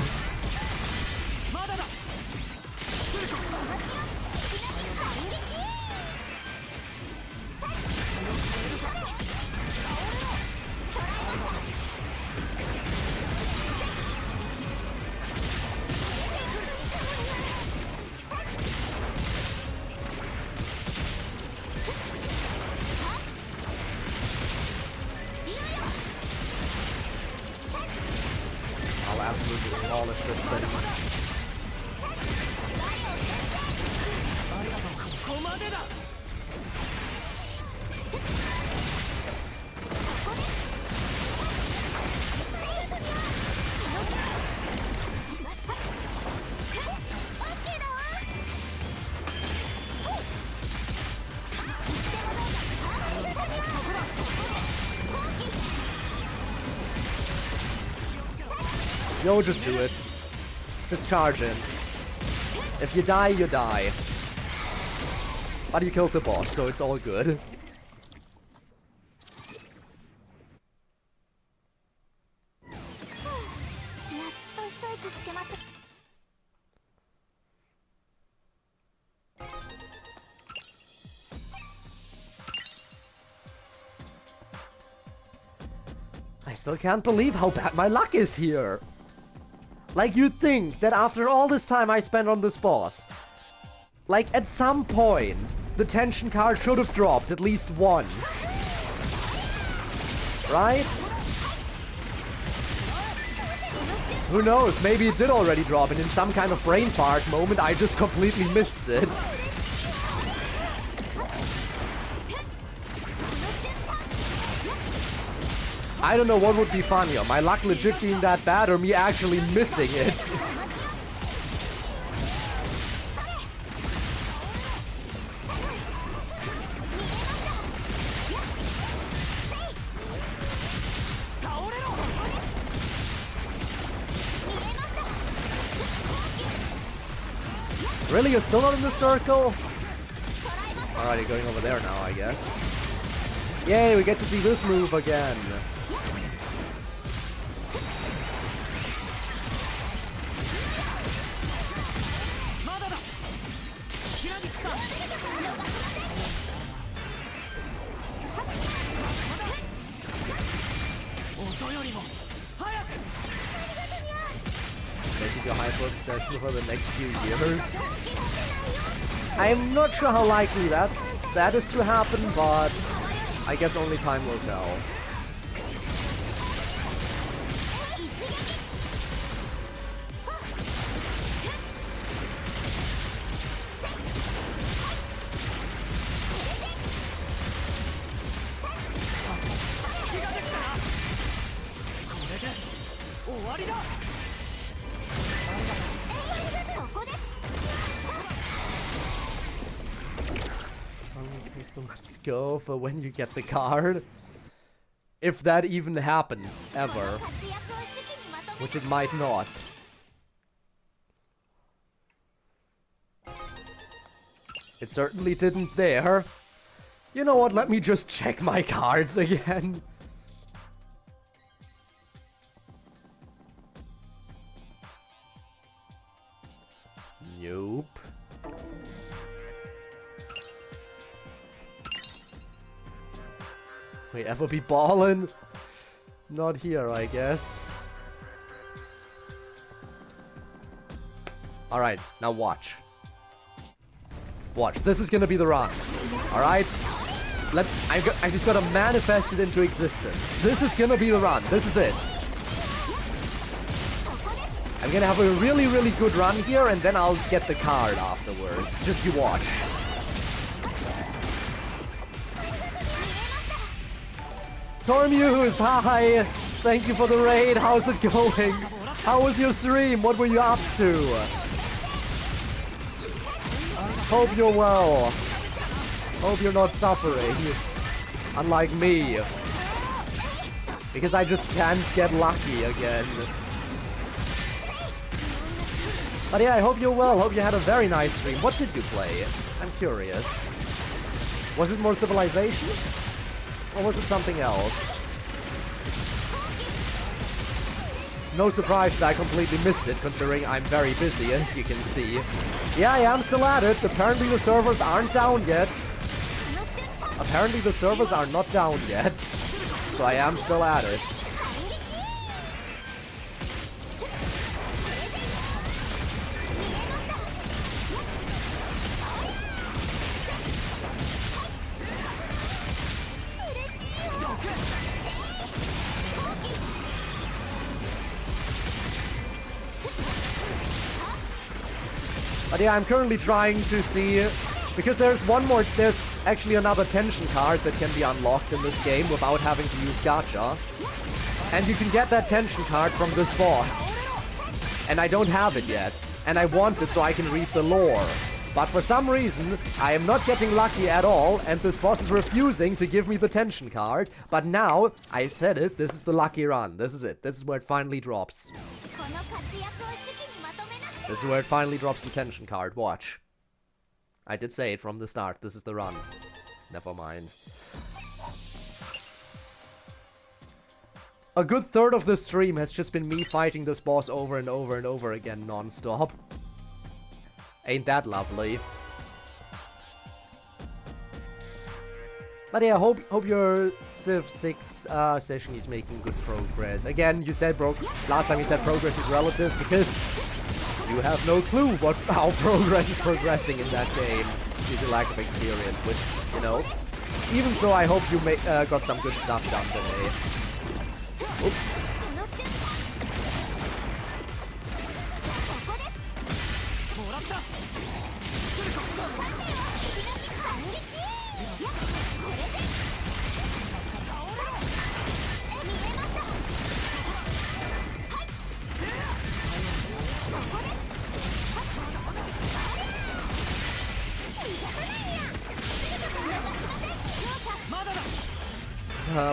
Absolutely demolish this thing. Yo, just do it. Just charge in. If you die, you die. But you killed the boss, so it's all good. I still can't believe how bad my luck is here. Like, you'd think that after all this time I spent on this boss, like, at some point, the tension card should have dropped at least once. Right? Who knows, maybe it did already drop and in some kind of brain fart moment I just completely missed it. I don't know what would be funnier, my luck legit being that bad or me actually missing it. Really? You're still not in the circle? Alright, you're going over there now, I guess. Yay, we get to see this move again. Making a hyper obsession for the next few years. I'm not sure how likely that is to happen, but I guess only time will tell. Let's go for when you get the card. If that even happens, ever. Which it might not. It certainly didn't there. You know what, let me just check my cards again. Nope. Wait, ever be ballin'? Not here, I guess. Alright, now watch. Watch, this is gonna be the run. Alright? I just gotta manifest it into existence. This is gonna be the run. This is it. I'm gonna have a really, really good run here, and then I'll get the card afterwards. Just you watch. Tormuse, hi! Thank you for the raid. How's it going? How was your stream? What were you up to? Hope you're well. Hope you're not suffering. Unlike me. Because I just can't get lucky again. But yeah, I hope you're well. Hope you had a very nice stream. What did you play? I'm curious. Was it more Civilization? Or was it something else? No surprise that I completely missed it, considering I'm very busy, as you can see. Yeah, I am still at it. Apparently the servers aren't down yet. Apparently the servers are not down yet. So I am still at it. But yeah, I'm currently trying to see, because there's actually another tension card that can be unlocked in this game without having to use gacha. And you can get that tension card from this boss. And I don't have it yet. And I want it so I can read the lore. But for some reason, I am not getting lucky at all, and this boss is refusing to give me the tension card. But now, I said it, this is the lucky run. This is it. This is where it finally drops. This is where it finally drops the tension card. Watch. I did say it from the start. This is the run. Never mind. A good third of the stream has just been me fighting this boss over and over and over again non-stop. Ain't that lovely? But yeah, hope your Civ 6 session is making good progress. Again, you said last time you said progress is relative because you have no clue how progress is progressing in that game due to lack of experience, which, you know. Even so, I hope you got some good stuff done today. Oop.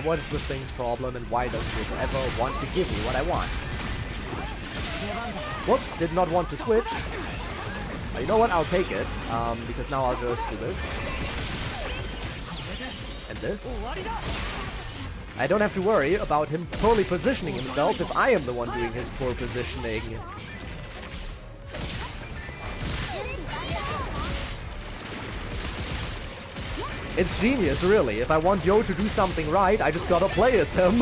What is this thing's problem, and why doesn't it ever want to give me what I want? Whoops, did not want to switch. You know what, I'll take it, because now I'll just do this. And this. I don't have to worry about him poorly positioning himself if I am the one doing his poor positioning. It's genius, really. If I want Yo to do something right, I just gotta play as him.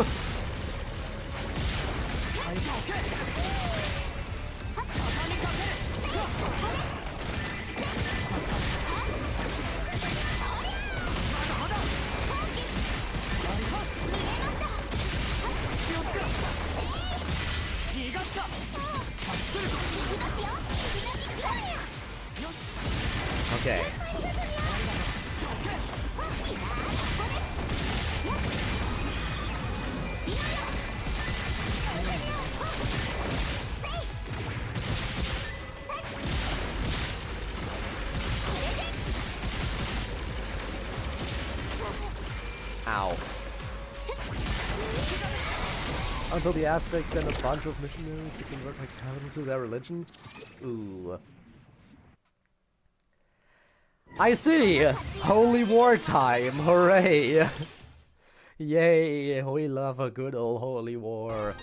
Okay. Ow. Until the Aztecs sent a bunch of missionaries to convert my capital to their religion? Ooh. I see! Holy war time! Hooray! Yay! We love a good old holy war.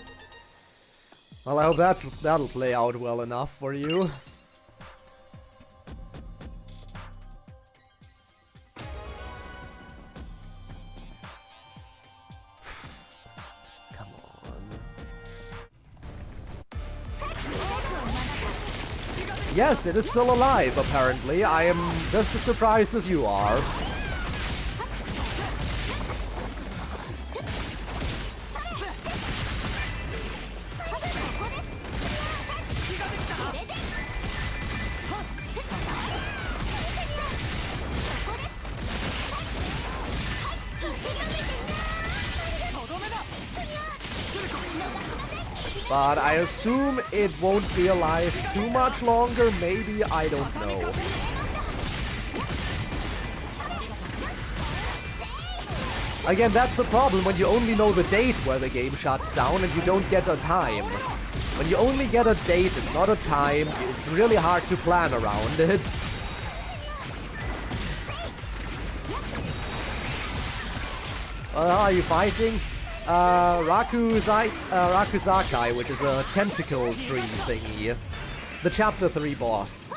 Well, I hope that'll play out well enough for you. Yes, it is still alive, apparently. I am just as surprised as you are. But I assume it won't be alive too much longer, maybe, I don't know. Again, that's the problem when you only know the date where the game shuts down and you don't get a time. When you only get a date and not a time, it's really hard to plan around it. Are you fighting? Rakuzakai, which is a tentacle tree thingy. The chapter 3 boss.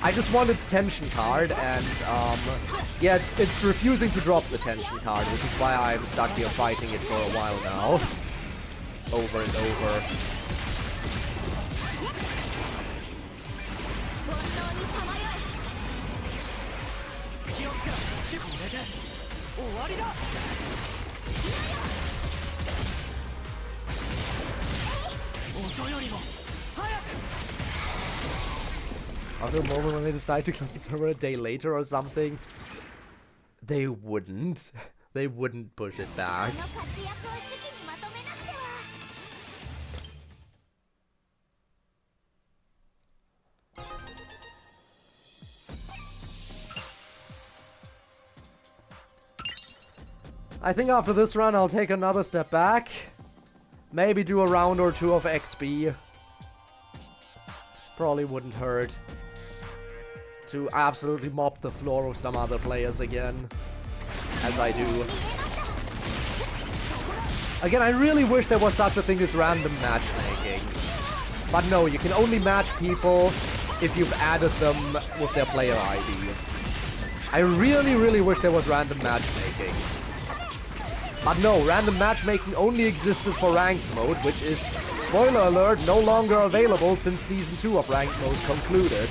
I just want its tension card, and yeah, it's refusing to drop the tension card, which is why I'm stuck here fighting it for a while now. Over and over. After a moment when they decide to close the server a day later or something, they wouldn't. They wouldn't push it back. I think after this run I'll take another step back. Maybe do a round or two of XB. Probably wouldn't hurt to absolutely mop the floor with some other players again, as I do. Again, I really wish there was such a thing as random matchmaking. But no, you can only match people if you've added them with their player ID. I really wish there was random matchmaking. But no, random matchmaking only existed for ranked mode, which is, spoiler alert, no longer available since Season 2 of ranked mode concluded.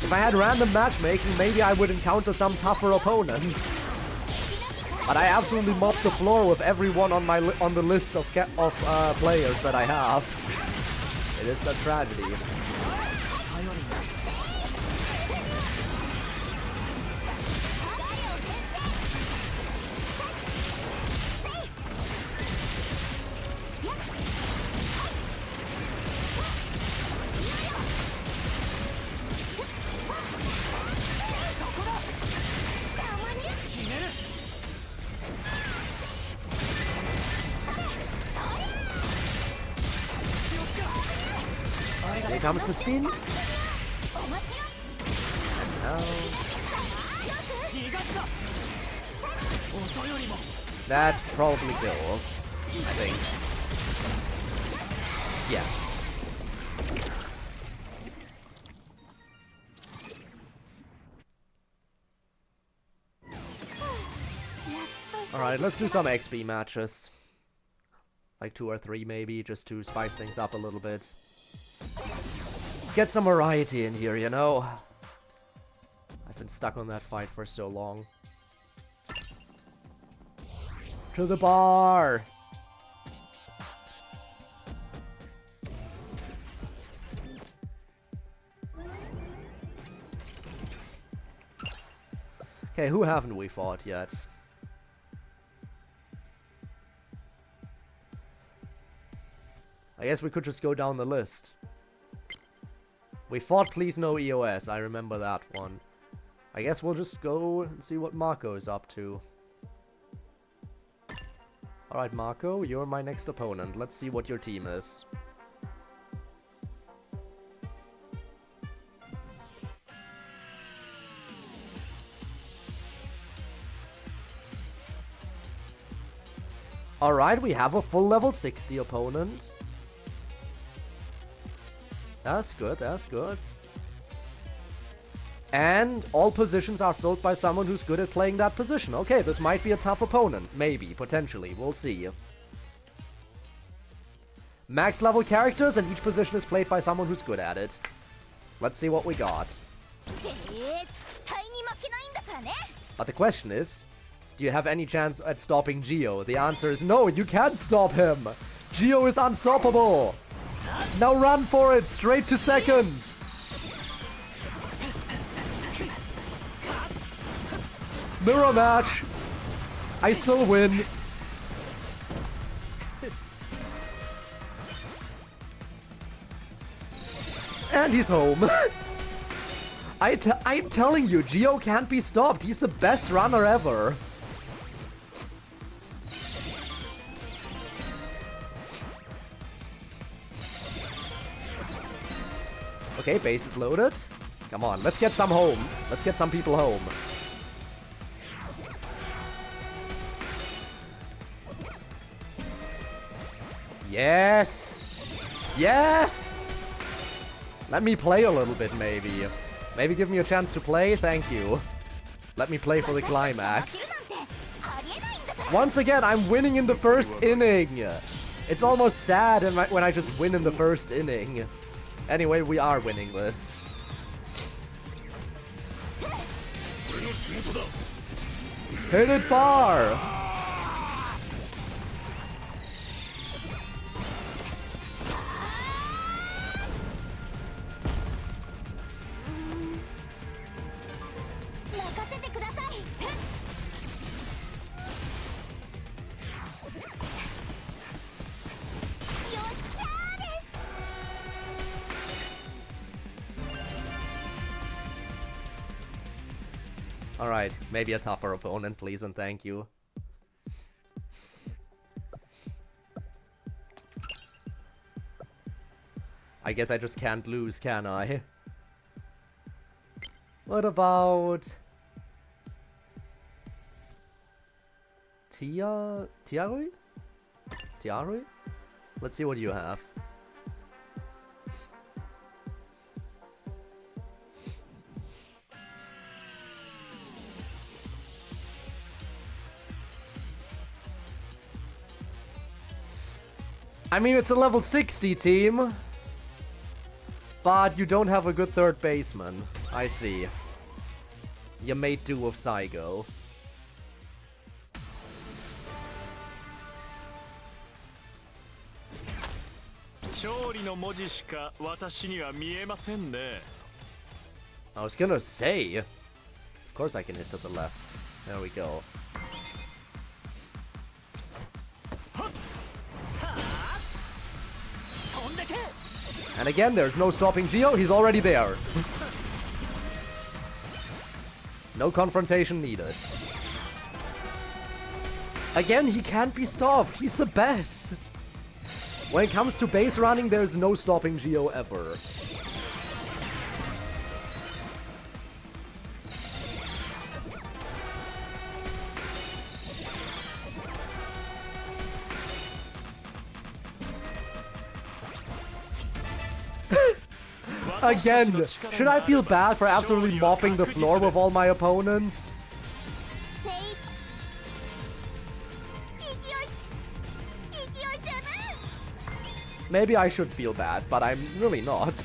If I had random matchmaking, maybe I would encounter some tougher opponents. But I absolutely mopped the floor with everyone on the list of players that I have. It is a tragedy. Here comes the spin. And now... that probably kills, I think. Yes. Alright, let's do some XP matches. Like 2 or 3 maybe, just to spice things up a little bit. Get some variety in here, you know? I've been stuck on that fight for so long. To the bar! Okay, who haven't we fought yet? I guess we could just go down the list. We fought Please No EOS, I remember that one. I guess we'll just go and see what Marco is up to. Alright Marco, you're my next opponent. Let's see what your team is. Alright, we have a full level 60 opponent. That's good, that's good. And all positions are filled by someone who's good at playing that position. Okay, this might be a tough opponent. Maybe, potentially. We'll see. Max level characters, and each position is played by someone who's good at it. Let's see what we got. But the question is, do you have any chance at stopping Gio? The answer is no, you can't stop him. Gio is unstoppable. Now run for it, straight to second. Mirror match. I still win. And he's home. I'm telling you, Gio can't be stopped. He's the best runner ever. Okay, base is loaded. Come on, let's get some home. Let's get some people home. Yes! Yes! Let me play a little bit, maybe. Maybe give me a chance to play? Thank you. Let me play for the climax. Once again, I'm winning in the first inning. It's almost sad when I just win in the first inning. Anyway, we are winning this. Hit it far! Alright, maybe a tougher opponent, please and thank you. I guess I just can't lose, can I? What about... Tiarui? Tiarui? Let's see what you have. I mean, it's a level 60 team, but you don't have a good third baseman. I see. You made do with Saigo. I was gonna say, of course I can hit to the left. There we go. And again, there's no stopping Gio. He's already there. No confrontation needed. Again, he can't be stopped. He's the best. When it comes to base running, there's no stopping Gio ever. Again, should I feel bad for absolutely mopping the floor with all my opponents? Maybe I should feel bad, but I'm really not.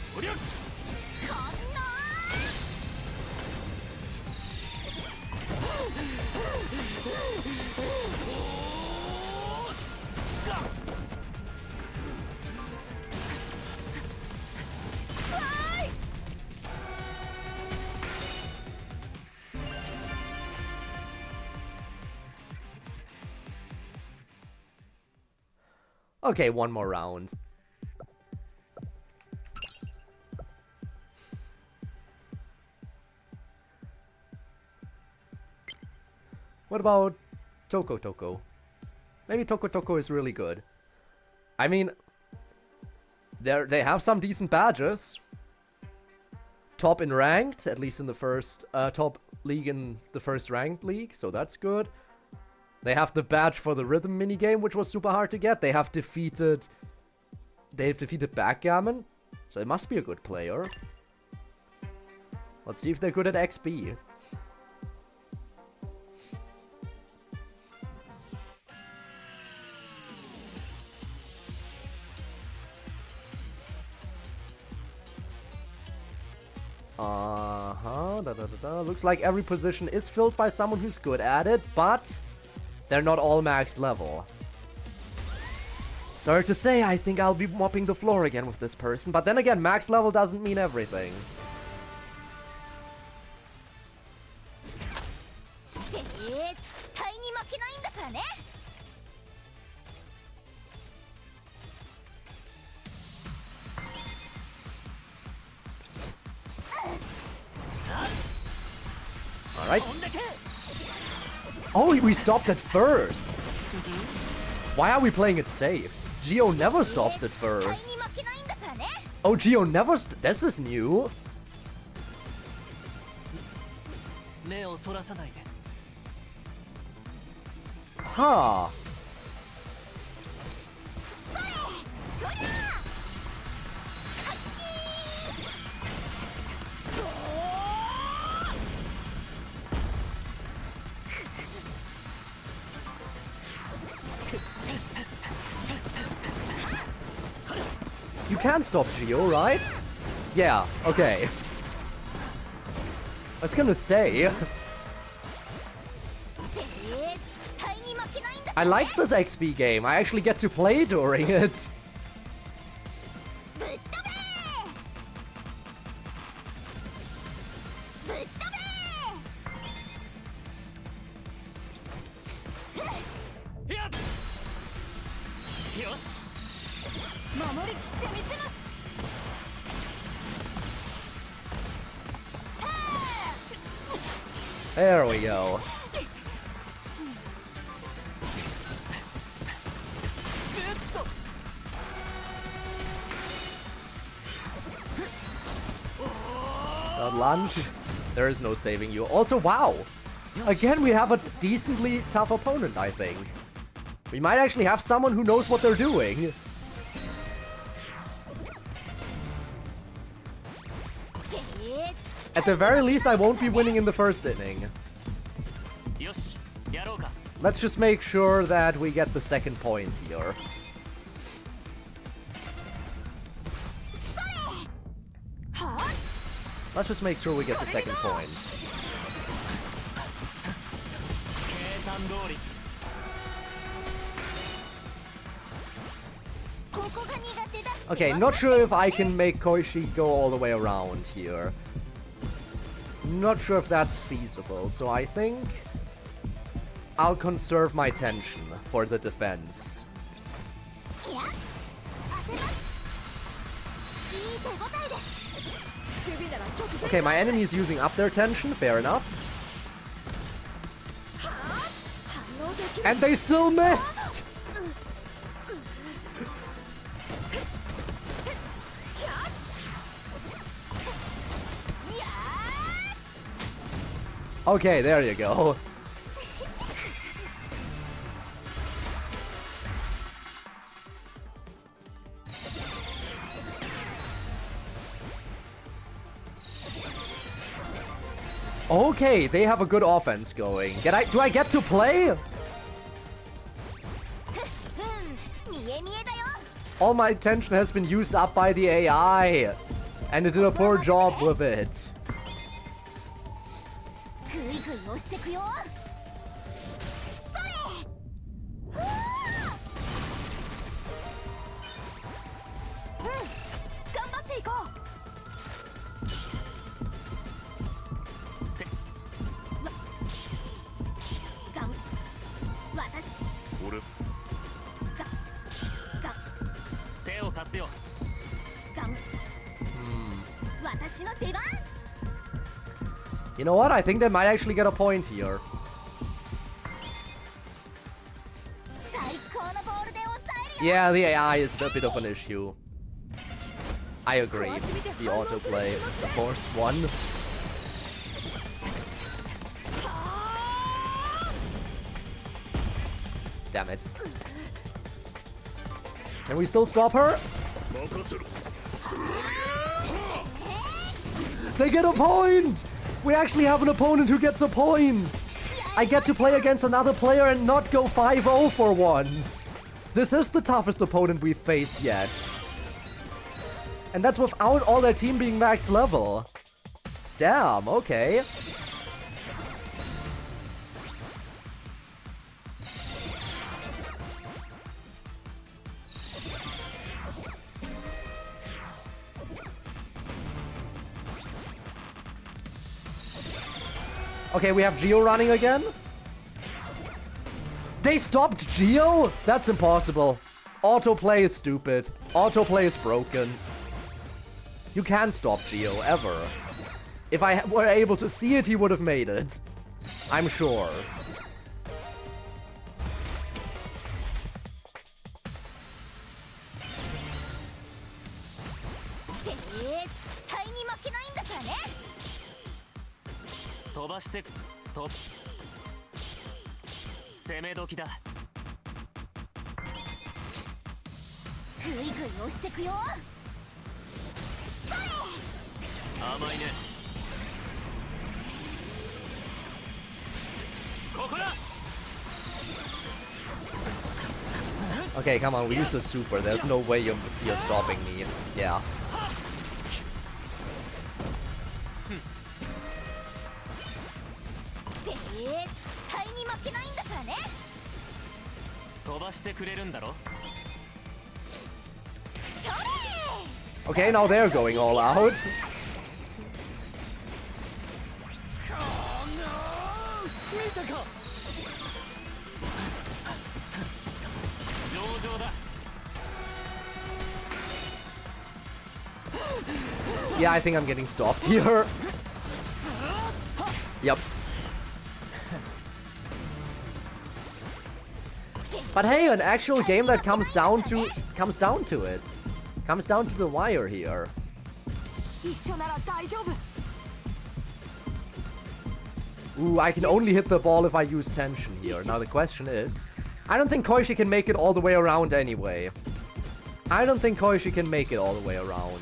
Okay, one more round. What about Toko Toko? Maybe Toko Toko is really good. I mean, they have some decent badges. Top in ranked, at least in the first top league in the first ranked league, so that's good. They have the badge for the rhythm minigame, which was super hard to get. They've defeated Backgammon, so it must be a good player. Let's see if they're good at XB. Looks like every position is filled by someone who's good at it, but they're not all max level. Sorry to say, I think I'll be mopping the floor again with this person, but then again, max level doesn't mean everything. Alright. Oh, we stopped at first. Why are we playing it safe? Geo never stops at first. Oh, Geo never this is new. Huh. You can stop Geo, right? Yeah, okay. I was gonna say. I like this XB game. I actually get to play during it. There we go. Lunge. There is no saving you. Also, wow. Again, we have a decently tough opponent, I think. We might actually have someone who knows what they're doing. At the very least, I won't be winning in the first inning. Let's just make sure that we get the second point here. Let's just make sure we get the second point. Okay, not sure if I can make Koishi go all the way around here. Not sure if that's feasible, so I think I'll conserve my tension for the defense. Okay, my enemy is using up their tension, fair enough. And they still missed! Okay, there you go. Okay, they have a good offense going. Do I get to play? All my attention has been used up by the AI, and it did a poor job with it. You know what? I think they might actually get a point here. Yeah, the AI is a bit of an issue. I agree. The autoplay, the forced one. Damn it. Can we still stop her? They get a point! We actually have an opponent who gets a point! I get to play against another player and not go 5-0 for once. This is the toughest opponent we've faced yet. And that's without all their team being max level. Damn, okay. Okay, we have Geo running again. They stopped Geo? That's impossible. Autoplay is stupid. Autoplay is broken. You can't stop Geo, ever. If I were able to see it, he would have made it. I'm sure. Okay, come on, we use a super. There's no way you're stopping me. Yeah. Okay, now they're going all out. Yeah, I think I'm getting stopped here. Yep. But hey, an actual game that comes down to it. Comes down to the wire here. Ooh, I can only hit the ball if I use tension here. Now the question is, I don't think Koishi can make it all the way around anyway. I don't think Koishi can make it all the way around.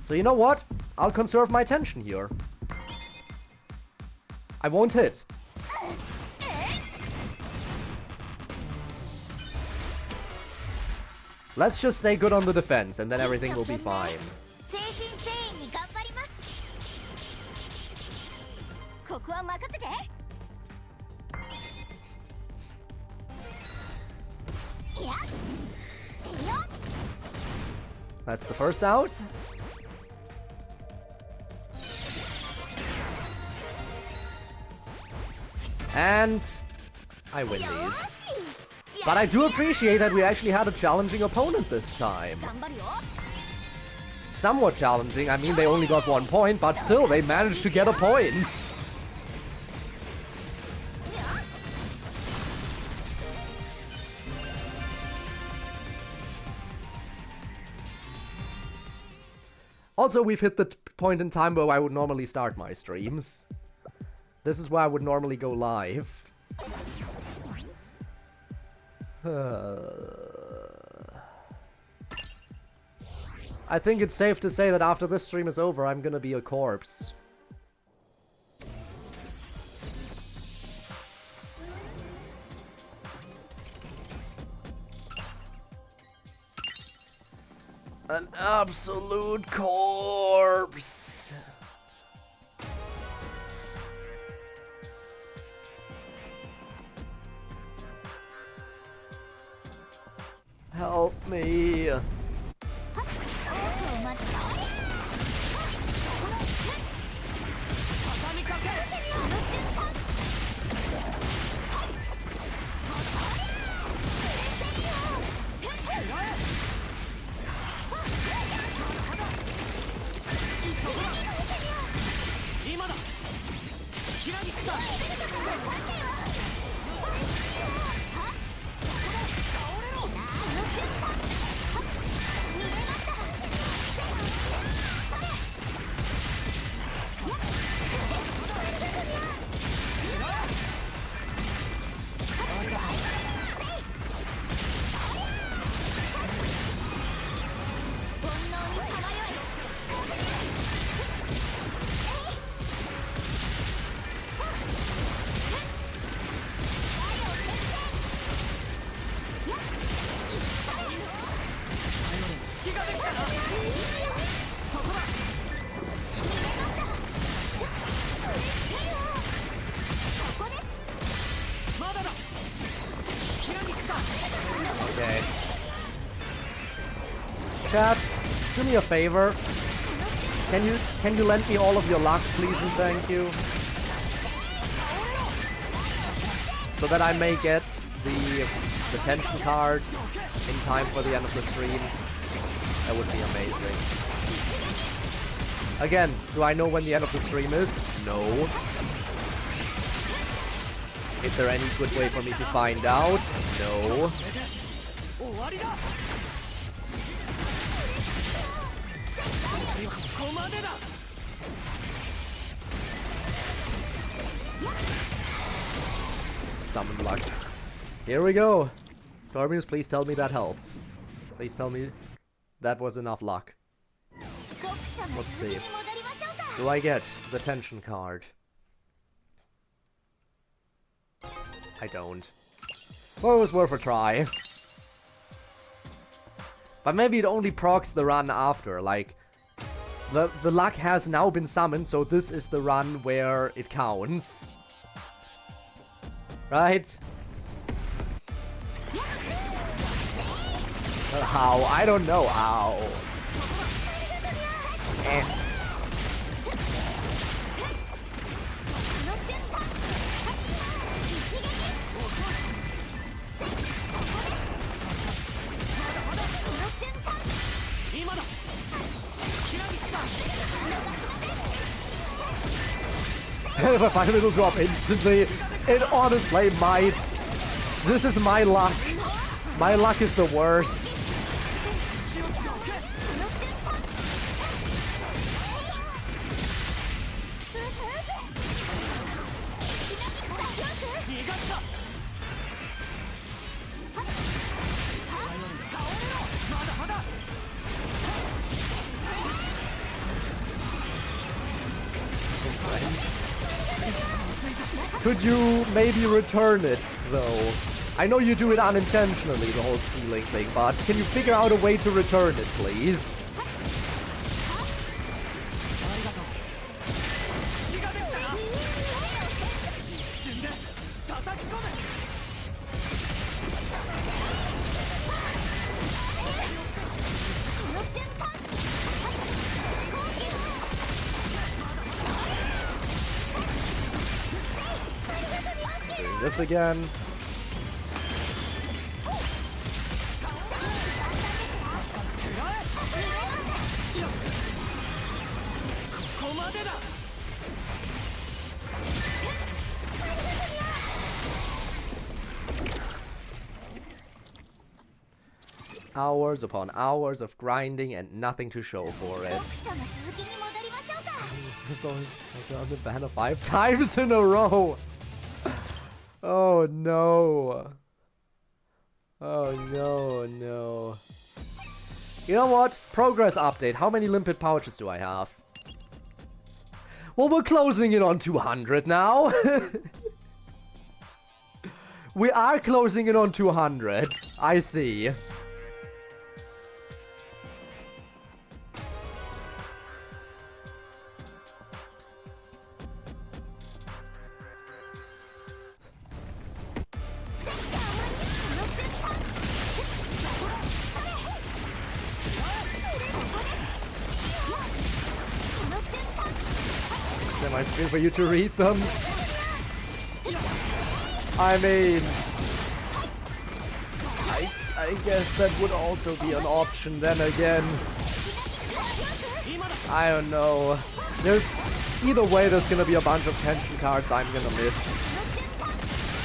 So you know what? I'll conserve my tension here. I won't hit. Let's just stay good on the defense and then everything will be fine. That's the first out. And I win these. But I do appreciate that we actually had a challenging opponent this time. Somewhat challenging. I mean, they only got 1 point, but still, they managed to get a point. Also, we've hit the point in time where I would normally start my streams. This is where I would normally go live. I think it's safe to say that after this stream is over, I'm gonna be a corpse. An absolute corpse. Help me. Okay. Chat, do me a favor. Can you lend me all of your luck, please and thank you? So that I may get the tension card in time for the end of the stream. That would be amazing. Again, do I know when the end of the stream is? No. Is there any good way for me to find out? No. Summon luck. Here we go. Torbius, please tell me that helped. Please tell me that was enough luck. Let's see. Do I get the tension card? I don't. Well, it was worth a try. But maybe it only procs the run after, like... The luck has now been summoned, so this is the run where it counts. Right? How? I don't know how. If I find it'll drop instantly, it honestly might. This is my luck. My luck is the worst. Could you maybe return it, though? I know you do it unintentionally, the whole stealing thing, but can you figure out a way to return it, please? Doing this again. Hours upon hours of grinding and nothing to show for it. This is on the banner 5 times in a row. Oh no. Oh no. You know what? Progress update. How many limpet pouches do I have? Well, we're closing in on 200 now. We are closing in on 200. I see. My screen for you to read them. I mean, I guess that would also be an option then again. I don't know. There's either way there's gonna be a bunch of tension cards I'm gonna miss.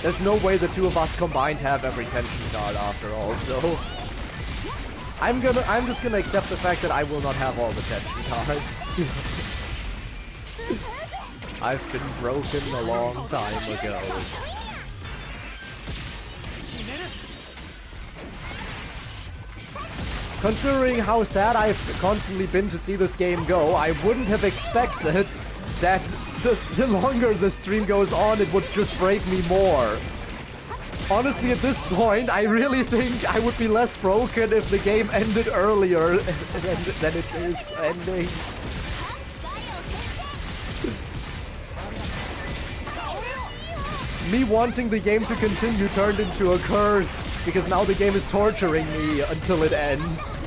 There's no way the two of us combined have every tension card after all, so I'm just gonna accept the fact that I will not have all the tension cards. I've been broken a long time ago. Considering how sad I've constantly been to see this game go, I wouldn't have expected that the longer the stream goes on, it would just break me more. Honestly, at this point, I really think I would be less broken if the game ended earlier than it is ending. Me wanting the game to continue turned into a curse, because now the game is torturing me until it ends.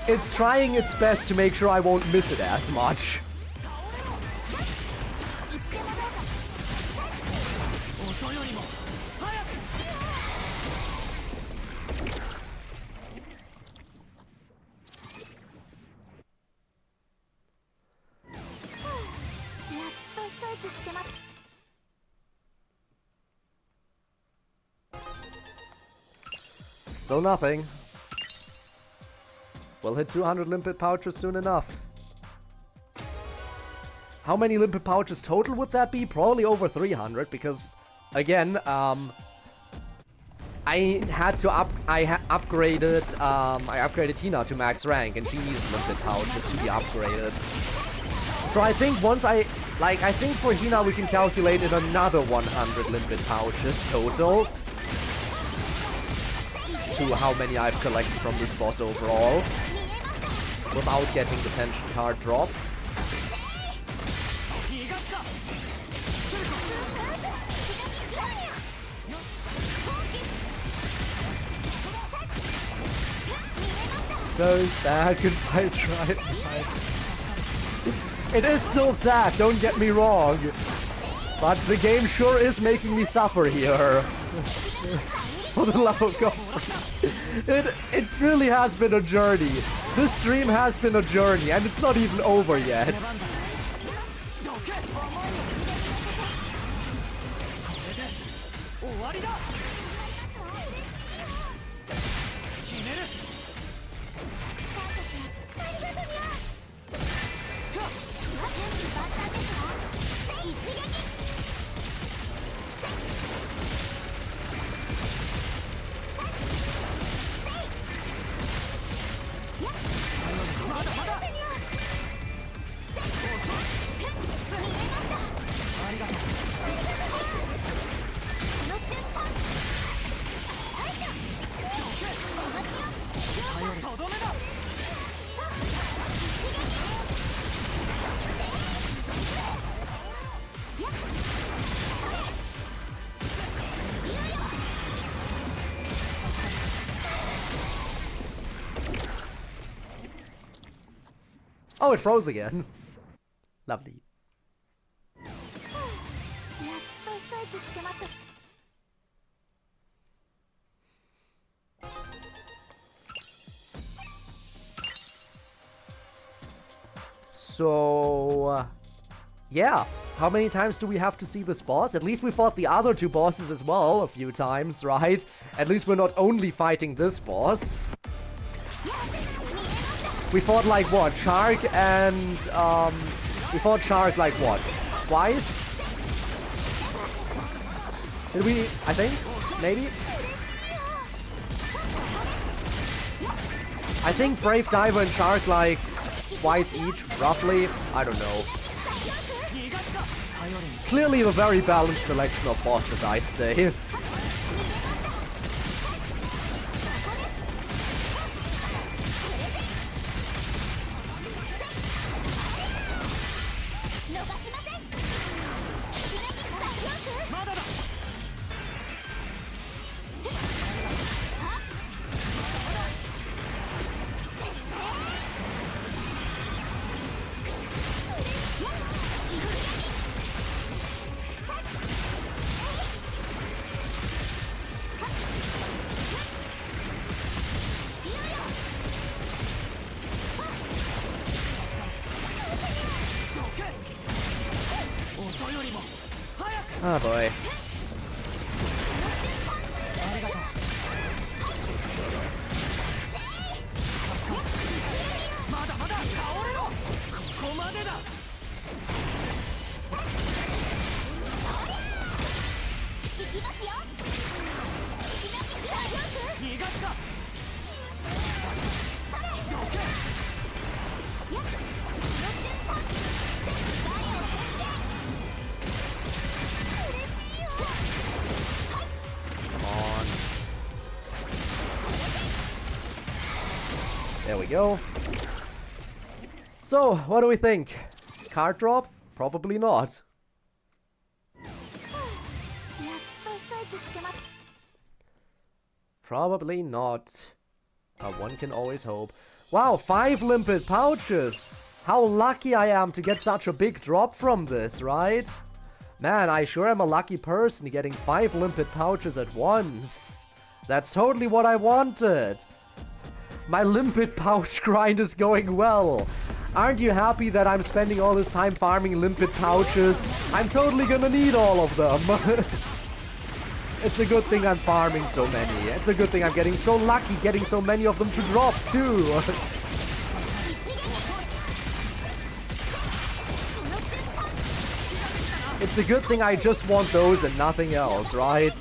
It's trying its best to make sure I won't miss it as much. Still nothing. We'll hit 200 limpet pouches soon enough. How many limpet pouches total would that be? Probably over 300, because again, I upgraded Tina to max rank, and she needs limpet pouches to be upgraded. So I think once I think for Hina we can calculate in another 100 limpet pouches total to how many I've collected from this boss overall, without getting the tension card drop. So sad, goodbye, try. It is still sad, don't get me wrong, but the game sure is making me suffer here. For the love of God. It really has been a journey. This stream has been a journey, and it's not even over yet. Oh, it froze again. Lovely. So, yeah. How many times do we have to see this boss? At least we fought the other two bosses as well a few times, right? At least we're not only fighting this boss. We fought like what? Shark and we fought Shark like what? Twice? Did we? I think? Maybe? I think Brave Diver and Shark like twice each, roughly. I don't know. Clearly a very balanced selection of bosses, I'd say. Oh boy. Come on. There we go. So, what do we think? Card drop? Probably not. Probably not. But one can always hope. Wow, 5 limpet pouches! How lucky I am to get such a big drop from this, right? Man, I sure am a lucky person getting 5 limpet pouches at once. That's totally what I wanted. My limpet pouch grind is going well. Aren't you happy that I'm spending all this time farming limpet pouches? I'm totally gonna need all of them. It's a good thing I'm farming so many. It's a good thing I'm getting so lucky getting so many of them to drop too. It's a good thing I just want those and nothing else, right?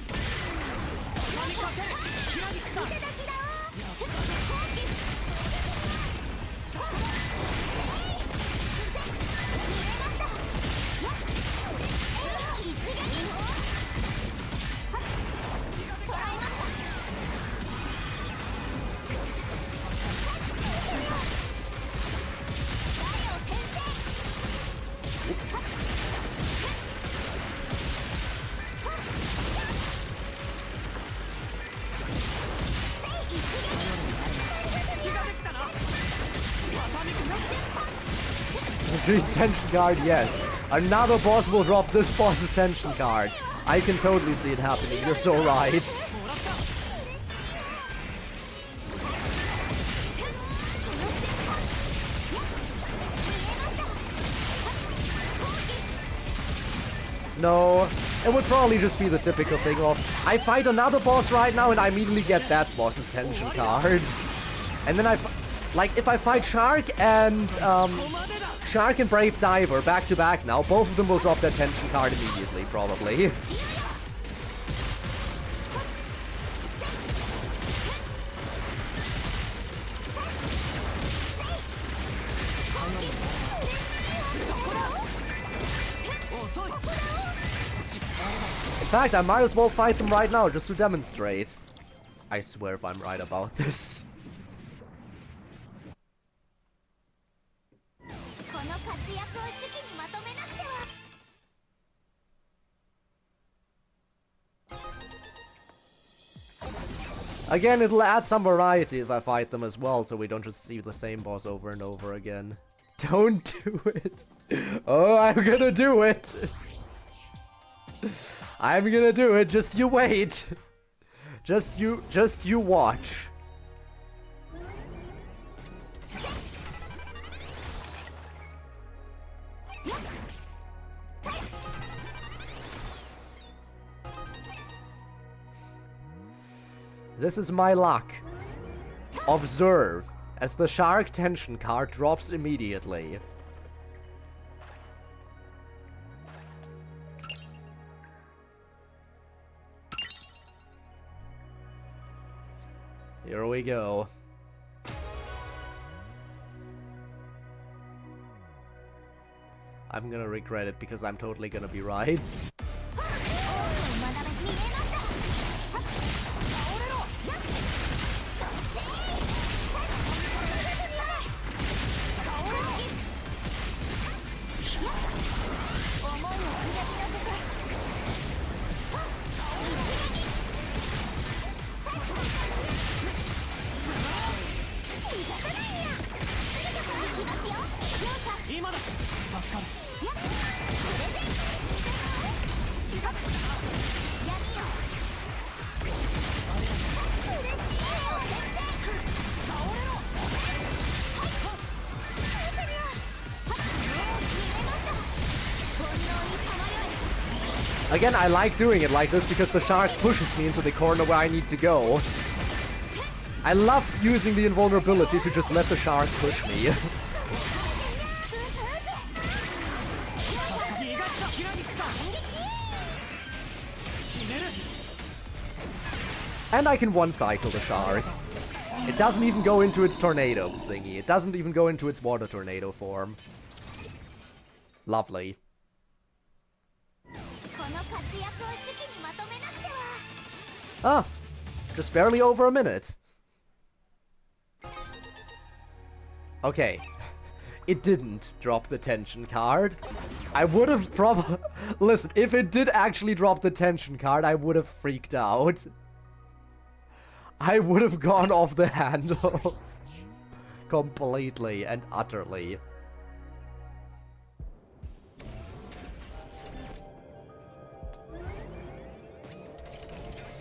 Increased tension card, yes. Another boss will drop this boss's tension card. I can totally see it happening, you're so right. No, it would probably just be the typical thing of, I fight another boss right now and I immediately get that boss's tension card. And then like, if I fight Shark and Brave Diver back to back now, both of them will drop their tension card immediately, probably. In fact, I might as well fight them right now, just to demonstrate. I swear if I'm right about this. Again, it'll add some variety if I fight them as well, so we don't just see the same boss over and over again. Don't do it! Oh, I'm gonna do it! I'm gonna do it, just you wait! Just you watch. This is my luck. Observe as the Shark tension card drops immediately. Here we go. I'm gonna regret it because I'm totally gonna be right. Again, I like doing it like this because the shark pushes me into the corner where I need to go. I loved using the invulnerability to just let the shark push me. And I can one-cycle the shark. It doesn't even go into its tornado thingy. It doesn't even go into its water tornado form. Lovely. この活躍を手記にまとめなくては。 Ah, just barely over a minute. Okay. It didn't drop the tension card. I would have probably... Listen, if it did actually drop the tension card, I would have freaked out. I would have gone off the handle. Completely and utterly.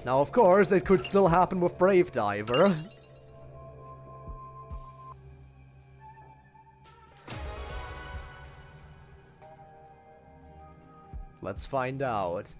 Now, of course, it could still happen with Brave Diver. Let's find out.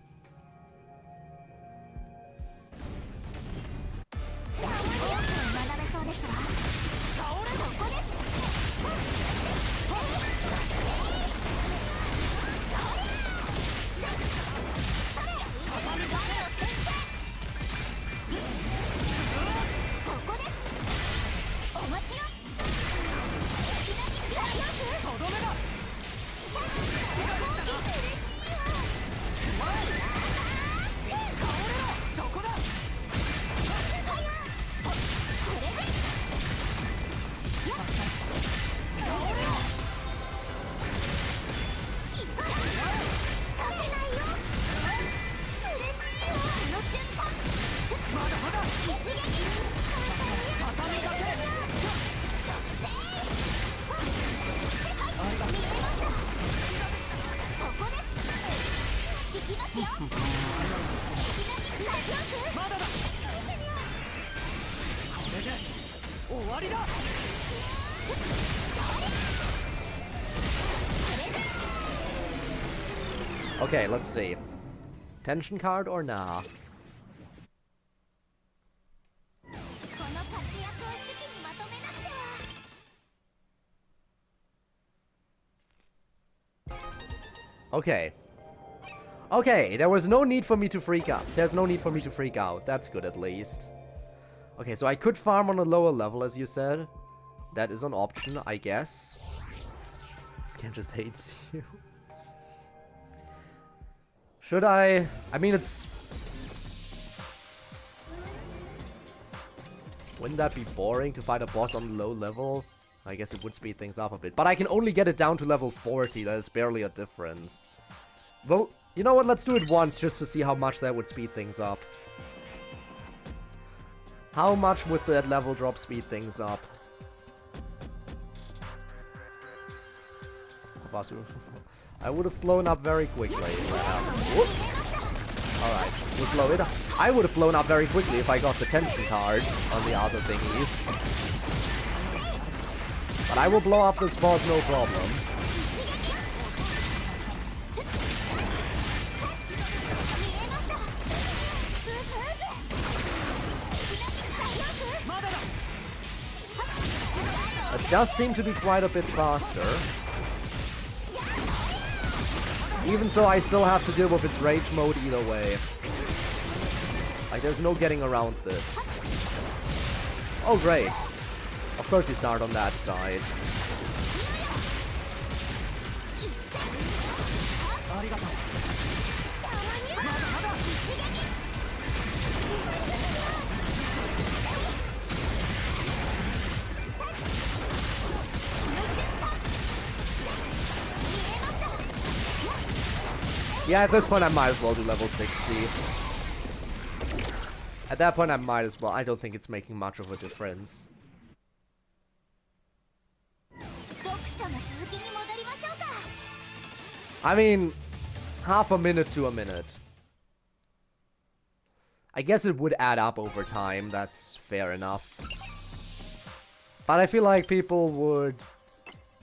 Okay, let's see. Tension card or nah? Okay. Okay, there was no need for me to freak out. There's no need for me to freak out. That's good at least. Okay, so I could farm on a lower level, as you said. That is an option, I guess. This game just hates you. Should I? I mean, it's... Wouldn't that be boring to fight a boss on low level? I guess it would speed things up a bit. But I can only get it down to level 40. That is barely a difference. Well, you know what? Let's do it once just to see how much that would speed things up. How much would that level drop speed things up? I would have blown up very quickly if that happened. Alright, we'll blow it up. I would have blown up very quickly if I got the tension card on the other thingies. But I will blow up this boss no problem. It does seem to be quite a bit faster. Even so, I still have to deal with its rage mode either way. Like, there's no getting around this. Oh, great. Of course you start on that side. Yeah, at this point I might as well do level 60. At that point I might as well. I don't think it's making much of a difference. I mean, half a minute to a minute. I guess it would add up over time, that's fair enough. But I feel like people would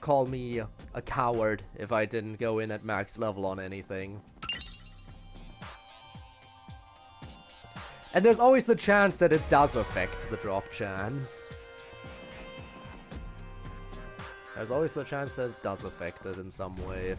call me a coward if I didn't go in at max level on anything. And there's always the chance that it does affect the drop chance. There's always the chance that it does affect it in some way.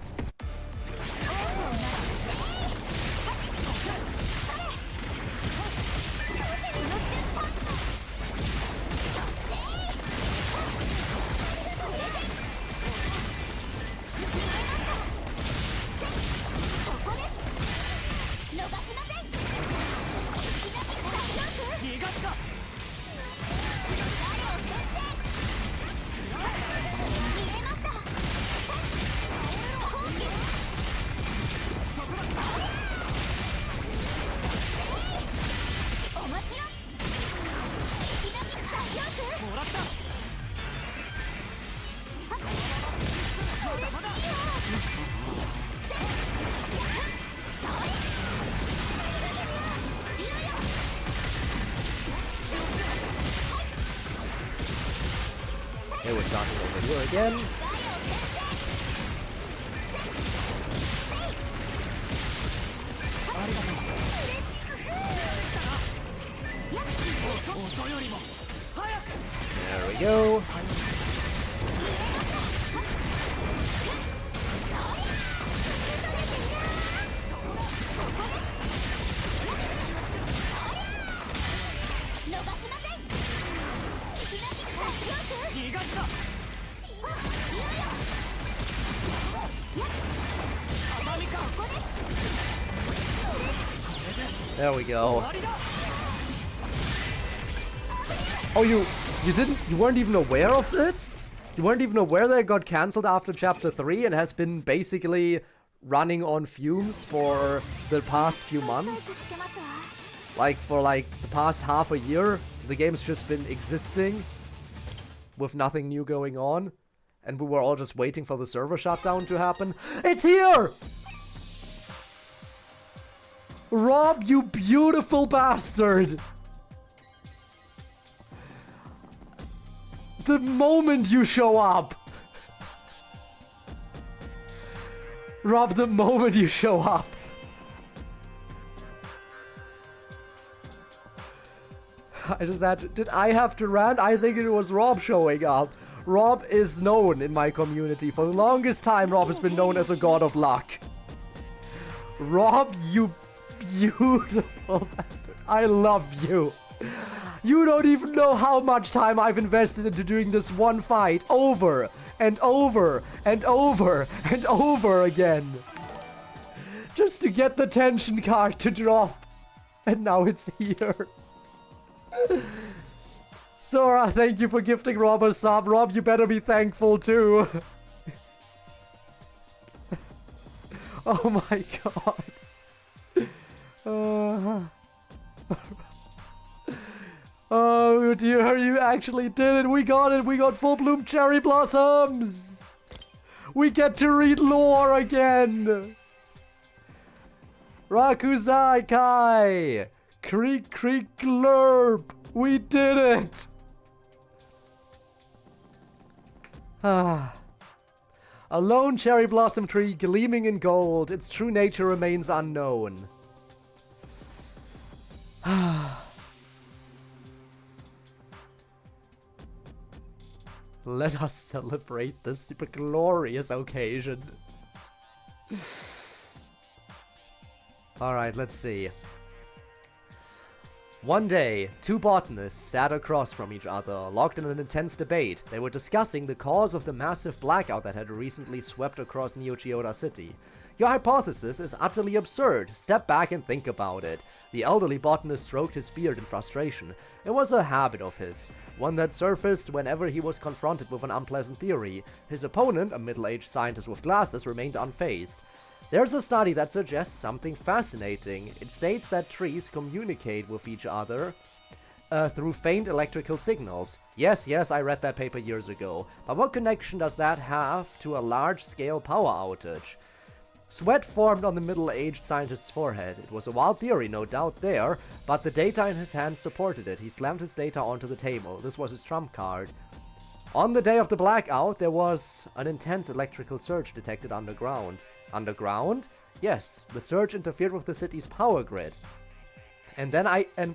Hey, we're starting over here again. There we go. There we go. Oh, you weren't even aware of it? You weren't even aware that it got cancelled after chapter 3 and has been basically running on fumes for the past few months? Like, for like the past half a year, the game's just been existing with nothing new going on, and we were all just waiting for the server shutdown to happen. It's here! Rob, you beautiful bastard! The moment you show up! Rob, the moment you show up! I just had to, did I have to rant? I think it was Rob showing up. Rob is known in my community. For the longest time, Rob has been known as a god of luck. Rob, you beautiful bastard. I love you. You don't even know how much time I've invested into doing this one fight over and over and over and over again. Just to get the tension card to drop. And now it's here. Zora, thank you for gifting Rob a sub. Rob, you better be thankful too. Oh my god. Oh dear, you actually did it. We got it. We got full bloom cherry blossoms. We get to read lore again. Rakuzai Kai. Creak creak glurp. We did it. Ah. A lone cherry blossom tree gleaming in gold. Its true nature remains unknown. Let us celebrate this super glorious occasion. Alright, let's see. One day, two botanists sat across from each other, locked in an intense debate. They were discussing the cause of the massive blackout that had recently swept across Neo Chiyoda City. Your hypothesis is utterly absurd. Step back and think about it. The elderly botanist stroked his beard in frustration. It was a habit of his, one that surfaced whenever he was confronted with an unpleasant theory. His opponent, a middle-aged scientist with glasses, remained unfazed. There's a study that suggests something fascinating. It states that trees communicate with each other through faint electrical signals. Yes, I read that paper years ago. But what connection does that have to a large-scale power outage? Sweat formed on the middle-aged scientist's forehead. It was a wild theory, no doubt there, but the data in his hand supported it. He slammed his data onto the table. This was his trump card. On the day of the blackout, there was an intense electrical surge detected underground. Underground? Yes, the surge interfered with the city's power grid. And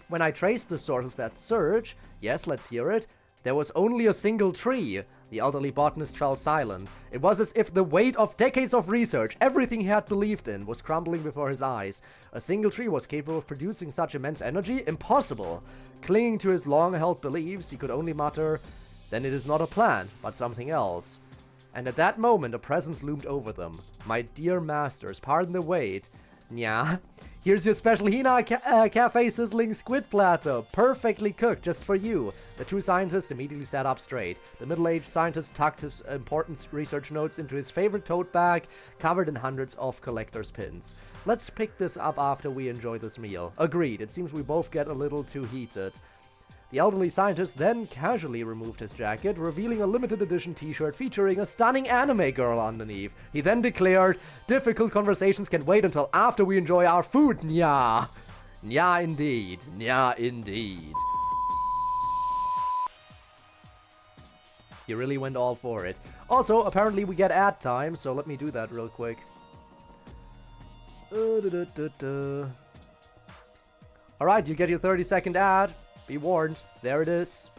when I traced the source of that surge, yes, let's hear it, there was only a single tree. The elderly botanist fell silent. It was as if the weight of decades of research, everything he had believed in, was crumbling before his eyes. A single tree was capable of producing such immense energy? Impossible! Clinging to his long-held beliefs, he could only mutter, "Then it is not a plant, but something else." And at that moment, a presence loomed over them. "My dear masters, pardon the wait. Nya. Here's your special Hina Cafe sizzling squid platter, perfectly cooked just for you." The two scientists immediately sat up straight. The middle-aged scientist tucked his important research notes into his favorite tote bag, covered in hundreds of collector's pins. "Let's pick this up after we enjoy this meal." Agreed, it seems we both get a little too heated. The elderly scientist then casually removed his jacket, revealing a limited edition t-shirt featuring a stunning anime girl underneath. He then declared, "Difficult conversations can wait until after we enjoy our food, nya." Nya indeed. Nya indeed. He really went all for it. Also, apparently we get ad time, so let me do that real quick. Alright, you get your 30-second ad. Be warned. There it is.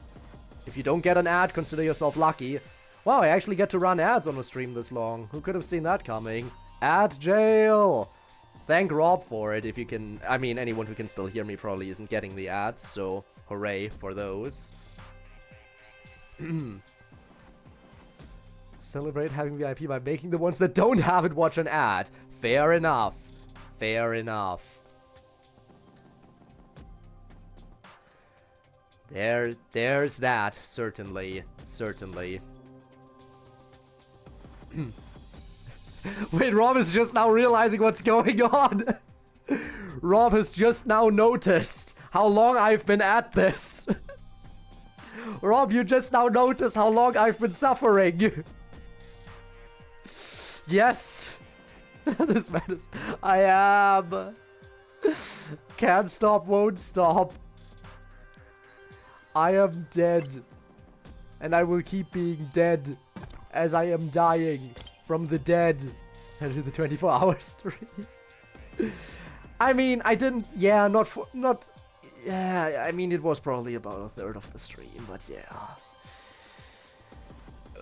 If you don't get an ad, consider yourself lucky. Wow, I actually get to run ads on a stream this long. Who could have seen that coming? Ad jail! Thank Rob for it, if you can... I mean, anyone who can still hear me probably isn't getting the ads, so hooray for those. Celebrate having VIP by making the ones that don't have it watch an ad. Fair enough. Fair enough. There's that, certainly. Certainly. Wait, Rob is just now realizing what's going on. Rob has just now noticed how long I've been at this. Rob, you just now noticed how long I've been suffering. Yes. This man is... I am. Can't stop, won't stop. I am dead. And I will keep being dead as I am dying from the dead into the 24-hour stream. I mean, I didn't... Yeah, yeah, I mean, it was probably about a third of the stream, but yeah.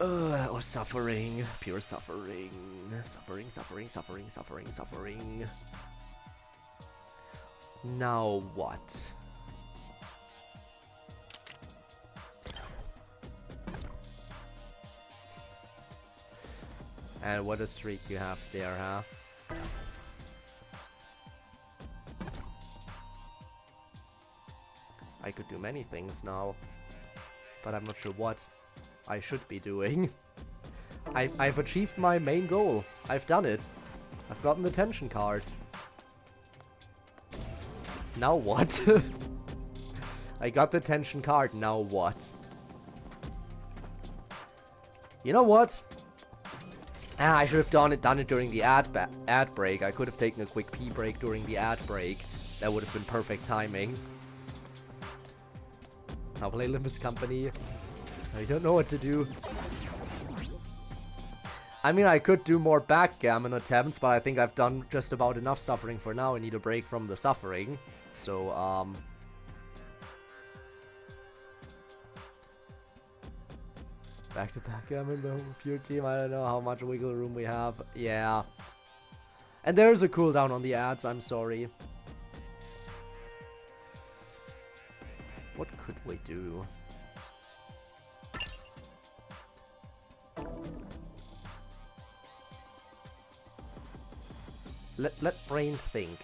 Or suffering. Pure suffering. Suffering, suffering, suffering, suffering, suffering. Now what? And what a streak you have there, huh? I could do many things now, but I'm not sure what I should be doing. I've achieved my main goal. I've done it. I've gotten the tension card. Now what? I got the tension card, now what? You know what? Ah, I should have done it during the ad break. I could have taken a quick pee break during the ad break. That would have been perfect timing. I'll play Limbus Company. I don't know what to do. I mean, I could do more backgammon attempts, but I think I've done just about enough suffering for now. I need a break from the suffering. So, back to backgammon, though, with your team. I don't know how much wiggle room we have. Yeah. And there's a cooldown on the ads, I'm sorry. What could we do? Let brain think.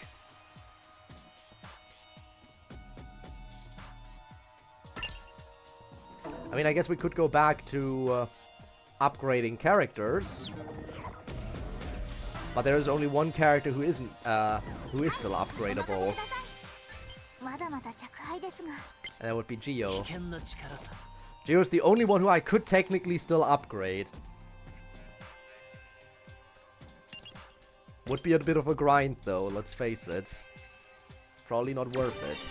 I mean, I guess we could go back to upgrading characters, but there is only one character who isn't, who is still upgradable, and that would be Geo. Geo is the only one who I could technically still upgrade. Would be a bit of a grind, though. Let's face it. Probably not worth it.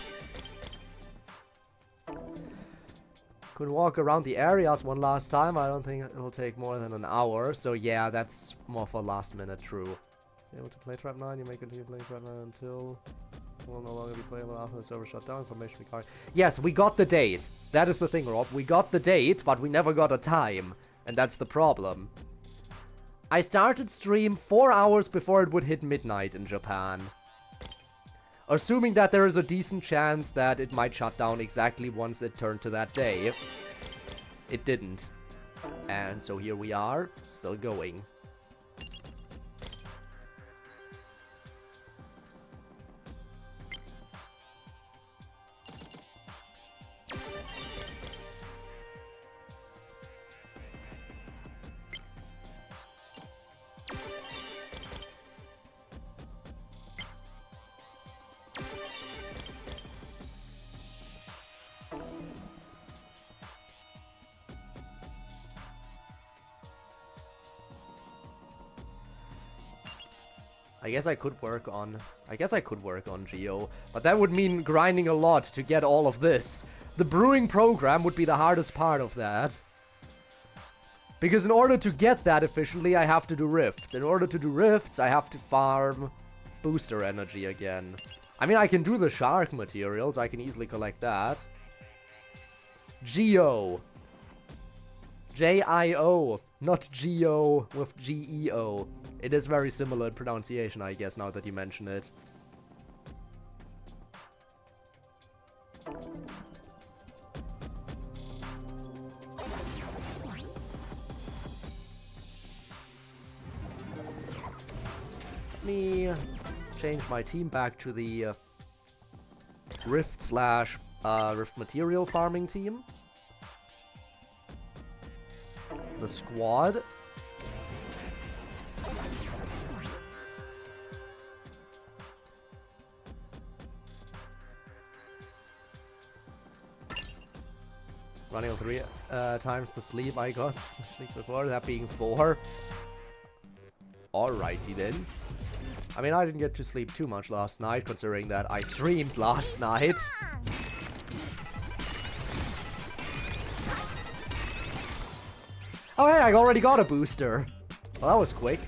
Could walk around the areas one last time. I don't think it'll take more than an hour. So yeah, that's more for last minute, true. Able to play Trap 9, you may continue playing Trap 9 until it will no longer be playable after the server shut down. Information required. Yes, we got the date. That is the thing, Rob. We got the date, but we never got a time. And that's the problem. I started stream 4 hours before it would hit midnight in Japan. Assuming that there is a decent chance that it might shut down exactly once it turned to that day. It didn't. And so here we are, still going. I guess I could work on Geo, but that would mean grinding a lot to get all of this. The brewing program would be the hardest part of that. Because in order to get that efficiently, I have to do rifts. In order to do rifts, I have to farm booster energy again. I mean, I can do the shark materials. I can easily collect that. Geo. J-I-O. Not Geo with G-E-O. It is very similar in pronunciation, I guess, now that you mention it. Let me change my team back to the Rift material farming team. The squad. Running on 3 times the sleep I got the sleep before, that being 4. Alrighty then. I mean, I didn't get to sleep too much last night, considering that I streamed last night. Oh hey, I already got a booster. Well, that was quick.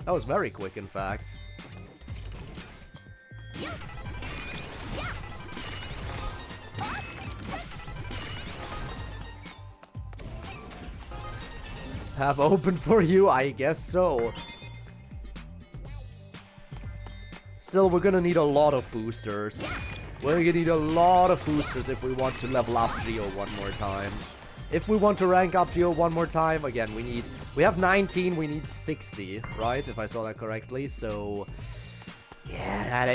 That was very quick, in fact. Have open for you? I guess so. Still, we're gonna need a lot of boosters. We're gonna need a lot of boosters if we want to level up Geo one more time. If we want to rank up Geo one more time, again, we have 19, we need 60, right? If I saw that correctly, so... yeah,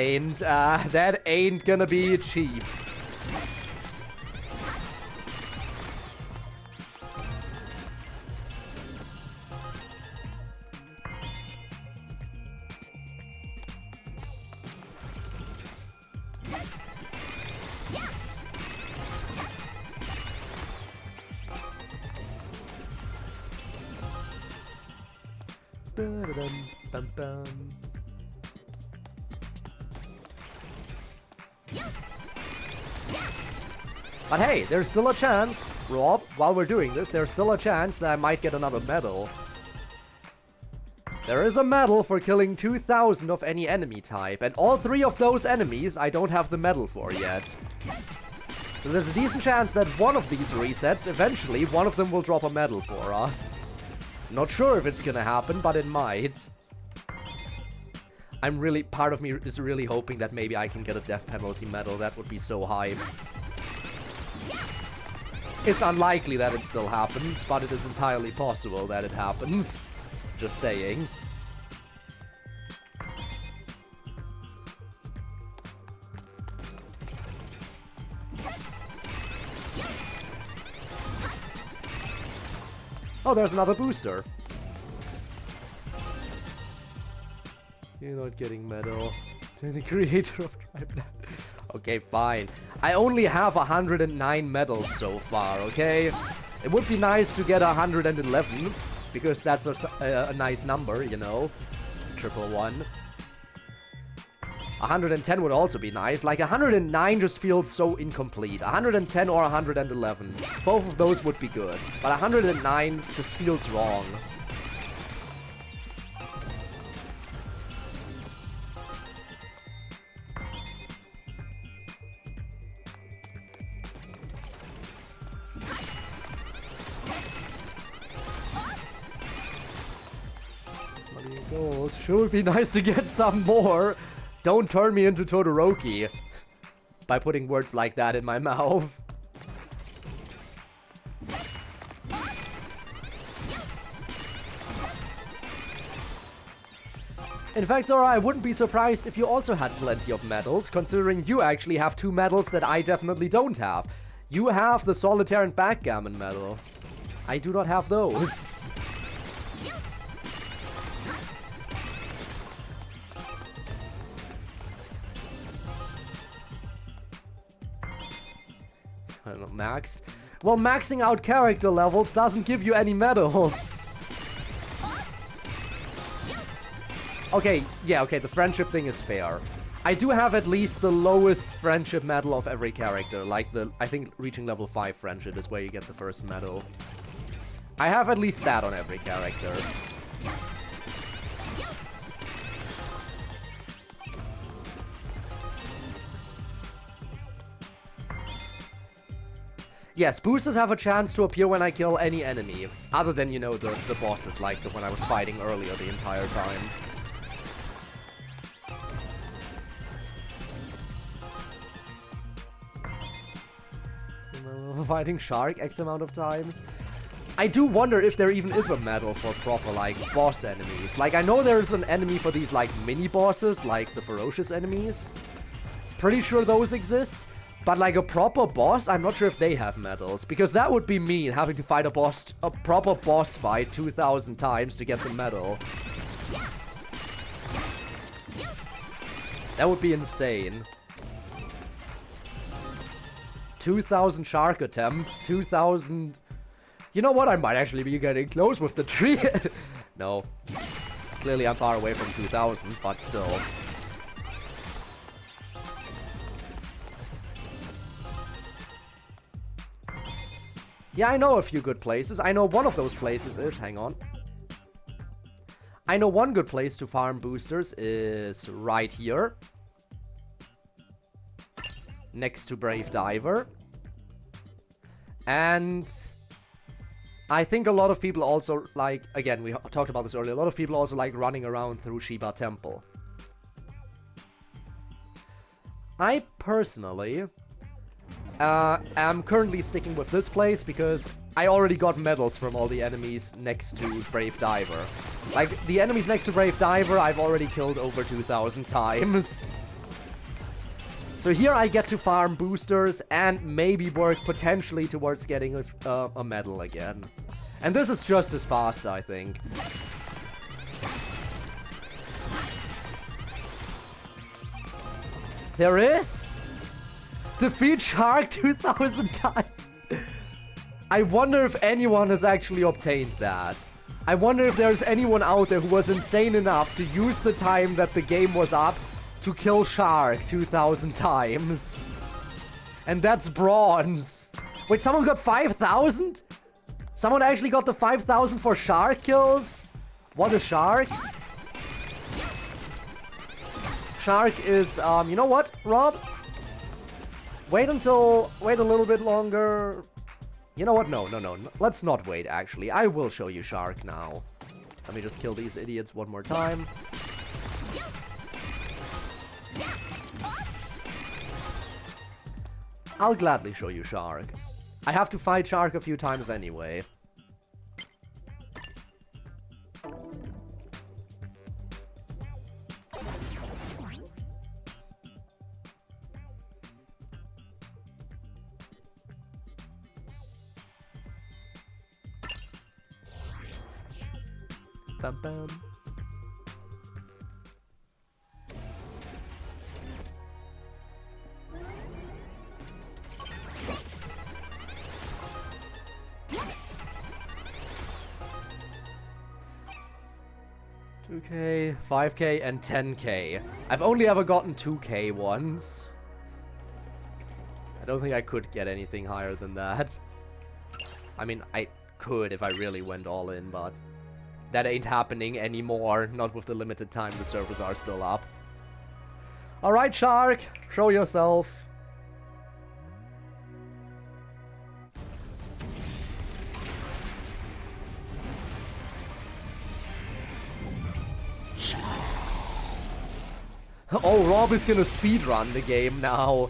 that ain't gonna be cheap. But hey, there's still a chance, Rob, while we're doing this, there's still a chance that I might get another medal. There is a medal for killing 2,000 of any enemy type, and all 3 of those enemies I don't have the medal for yet. So there's a decent chance that one of these resets, eventually, one of them will drop a medal for us. Not sure if it's gonna happen, but it might. Part of me is really hoping that maybe I can get a death penalty medal. That would be so hype. It's unlikely that it still happens, but it is entirely possible that it happens. Just saying. Oh, there's another booster. You're not getting medal. You're the creator of Triplet. Okay, fine. I only have 109 medals so far, okay? It would be nice to get 111, because that's a nice number, you know? 111. 110 would also be nice. Like, 109 just feels so incomplete. 110 or 111. Both of those would be good. But 109 just feels wrong. Gold. Sure would be nice to get some more. Don't turn me into Todoroki by putting words like that in my mouth. In fact, Zora, I wouldn't be surprised if you also had plenty of medals, considering you actually have 2 medals that I definitely don't have. You have the Solitaire and Backgammon medal. I do not have those. I don't know, maxed? Well, maxing out character levels doesn't give you any medals. Okay, yeah, okay, the friendship thing is fair. I do have at least the lowest friendship medal of every character. Like I think reaching level 5 friendship is where you get the first medal. I have at least that on every character. Yes, boosters have a chance to appear when I kill any enemy. Other than, you know, the bosses, like the one I was fighting earlier the entire time. Fighting Shark X amount of times. I do wonder if there even is a medal for proper, like, boss enemies. Like, I know there's an enemy for these, like, mini-bosses, like the ferocious enemies. Pretty sure those exist. But, like, a proper boss, I'm not sure if they have medals. Because that would be mean, having to fight a proper boss fight 2,000 times to get the medal. That would be insane. 2,000 shark attempts, 2,000... You know what? I might actually be getting close with the tree. No. Clearly I'm far away from 2,000, but still. Yeah, I know a few good places. I know one of those places is... Hang on. I know one good place to farm boosters is right here. Next to Brave Diver. And I think a lot of people also like, again, we talked about this earlier, a lot of people also like running around through Shiba Temple. I personally am currently sticking with this place because I already got medals from all the enemies next to Brave Diver. Like, the enemies next to Brave Diver I've already killed over 2,000 times. So here I get to farm boosters and maybe work potentially towards getting a medal again. And this is just as fast, I think. There is? Defeat Shark 2,000 times. I wonder if anyone has actually obtained that. I wonder if there's anyone out there who was insane enough to use the time that the game was up to kill Shark 2,000 times. And that's bronze. Wait, someone got 5,000? Someone actually got the 5,000 for Shark kills? What is Shark? Shark is, you know what, Rob? Wait a little bit longer. You know what, no. Let's not wait, actually. I will show you Shark now. Let me just kill these idiots one more time. I'll gladly show you Shark. I have to fight Shark a few times anyway. Bum bum. $2K, $5K, and $10K. I've only ever gotten $2K once. I don't think I could get anything higher than that. I mean, I could if I really went all in, but that ain't happening anymore. Not with the limited time the servers are still up. Alright, Shark, show yourself. Oh, Rob is gonna speedrun the game now.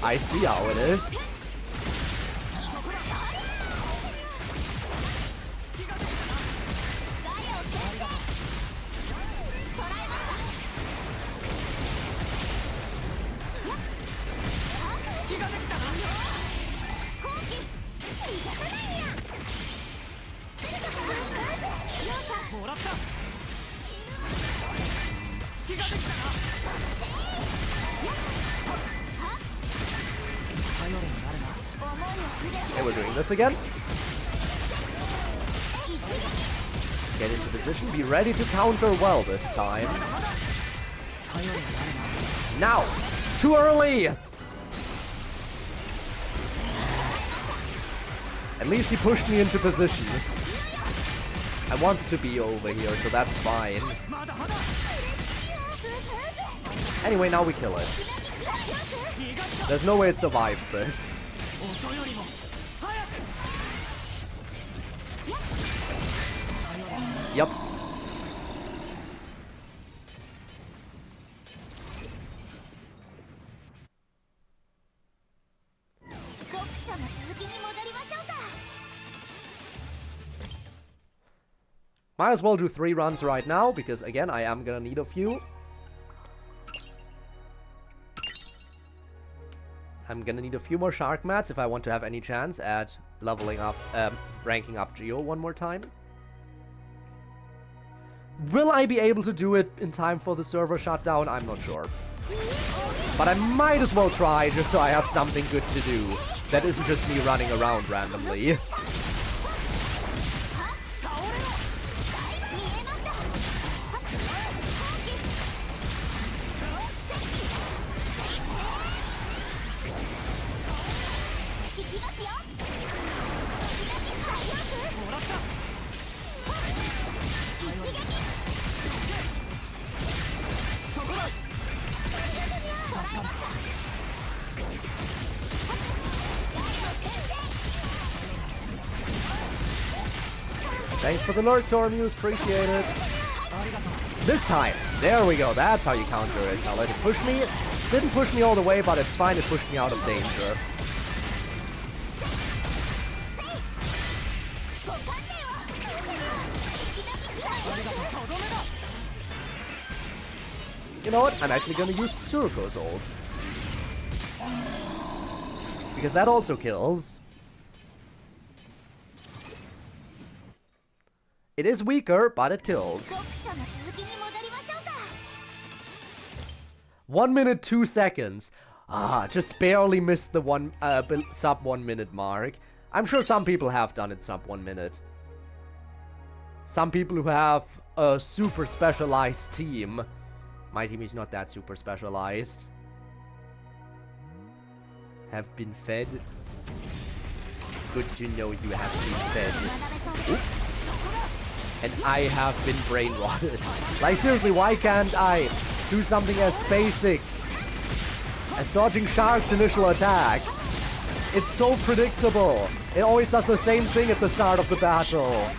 I see how it is. Okay, we're doing this again. Get into position, be ready to counter well this time. Now! Too early! At least he pushed me into position. I wanted to be over here, so that's fine. Anyway, now we kill it. There's no way it survives this. Yep. Might as well do 3 runs right now, because again, I am gonna need a few. I'm gonna need a few more shark mats if I want to have any chance at leveling up, ranking up Geo one more time. Will I be able to do it in time for the server shutdown? I'm not sure. But I might as well try, just so I have something good to do. That isn't just me running around randomly. Thanks for the lurk, Tormuse, appreciate it. This time, there we go, that's how you counter it. Now let it push me. Didn't push me all the way, but it's fine, it pushed me out of danger. You know what, I'm actually gonna use Tsuruko's ult. Because that also kills. It is weaker, but it kills. 1 minute 2 seconds. Ah, just barely missed the sub 1 minute mark. I'm sure some people have done it sub 1 minute. Some people who have a super specialized team. My team is not that super specialized. Have been fed. Good to know you have been fed. Oop. And I have been brain rotted. Like seriously, why can't I do something as basic as dodging Shark's initial attack? It's so predictable. It always does the same thing at the start of the battle.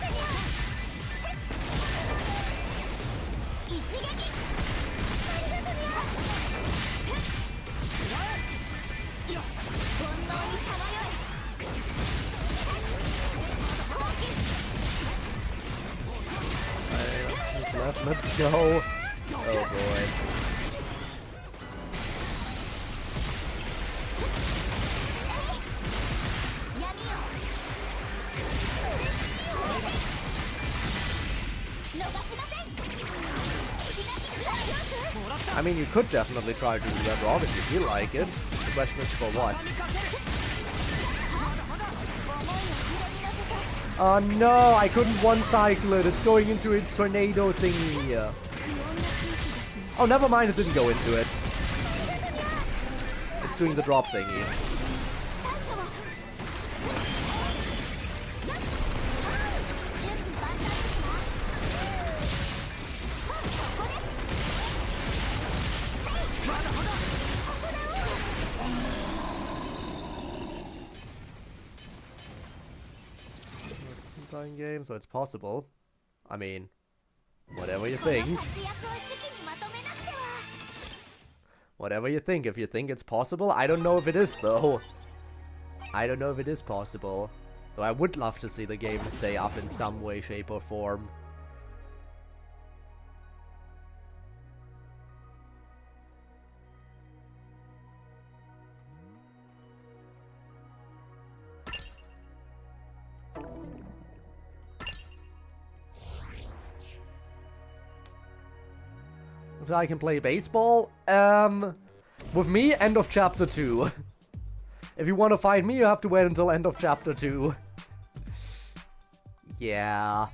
Left, let's go. Oh boy. I mean, you could definitely try to do that wrong if you feel like it. The question is for what? Oh no, I couldn't one-cycle it. It's going into its tornado thingy. Oh, never mind, it didn't go into it. It's doing the drop thingy. Game, so it's possible. I mean, whatever you think. Whatever you think. If you think it's possible, I don't know if it is though. I don't know if it is possible. Though I would love to see the game stay up in some way, shape, or form. I can play baseball. With me, end of chapter 2. If you want to fight me, you have to wait until end of chapter 2. Yeah.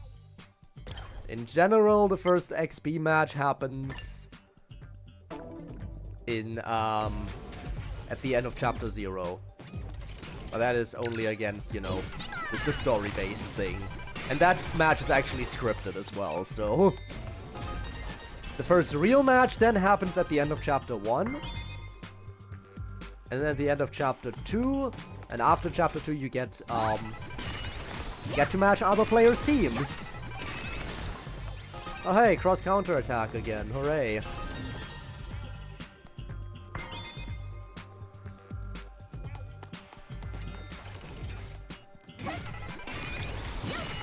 In general, the first XB match happens in, at the end of Chapter 0. But that is only against, you know, the story-based thing. And that match is actually scripted as well, so... The first real match then happens at the end of Chapter 1. And then at the end of Chapter 2. And after Chapter 2 you get to match other players' teams. Oh hey, cross-counter attack again, hooray.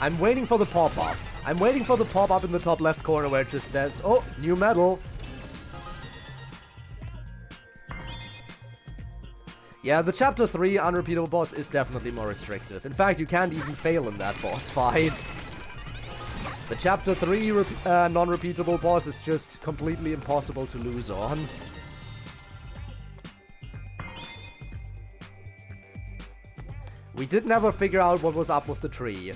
I'm waiting for the pop-up. I'm waiting for the pop-up in the top left corner where it just says, oh, new medal. Yeah, the Chapter 3 unrepeatable boss is definitely more restrictive. In fact, you can't even fail in that boss fight. The Chapter 3 non-repeatable boss is just completely impossible to lose on. We did never figure out what was up with the tree.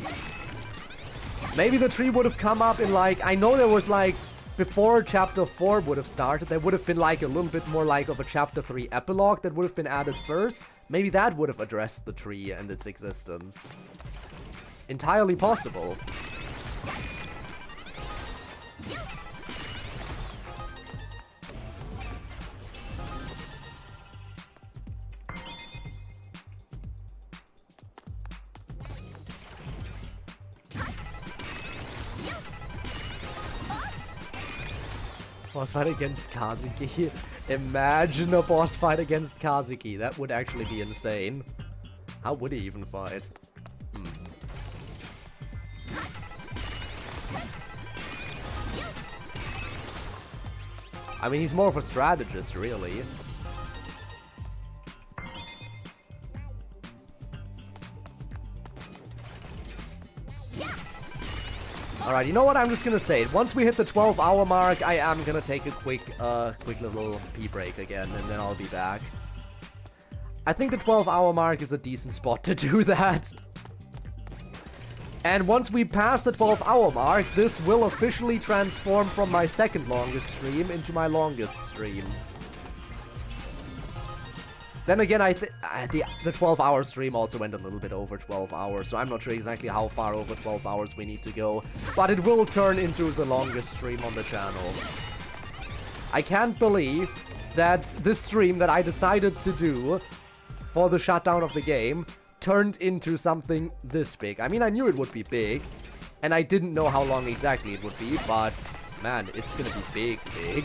Maybe the tree would have come up in like... I know there was like... Before Chapter 4 would have started, there would have been like a little bit more like of a Chapter 3 epilogue that would have been added first. Maybe that would have addressed the tree and its existence. Entirely possible. Boss fight against Kazuki. Imagine a boss fight against Kazuki. That would actually be insane. How would he even fight? I mean, he's more of a strategist, really. Alright, you know what? I'm just gonna say it. Once we hit the 12-hour mark, I am gonna take a quick little pee break again, and then I'll be back. I think the 12-hour mark is a decent spot to do that. And once we pass the 12-hour mark, this will officially transform from my second longest stream into my longest stream. Then again, the 12-hour stream also went a little bit over 12 hours, so I'm not sure exactly how far over 12 hours we need to go. But it will turn into the longest stream on the channel. I can't believe that this stream that I decided to do for the shutdown of the game turned into something this big. I mean, I knew it would be big, and I didn't know how long exactly it would be, but man, it's gonna be big, big.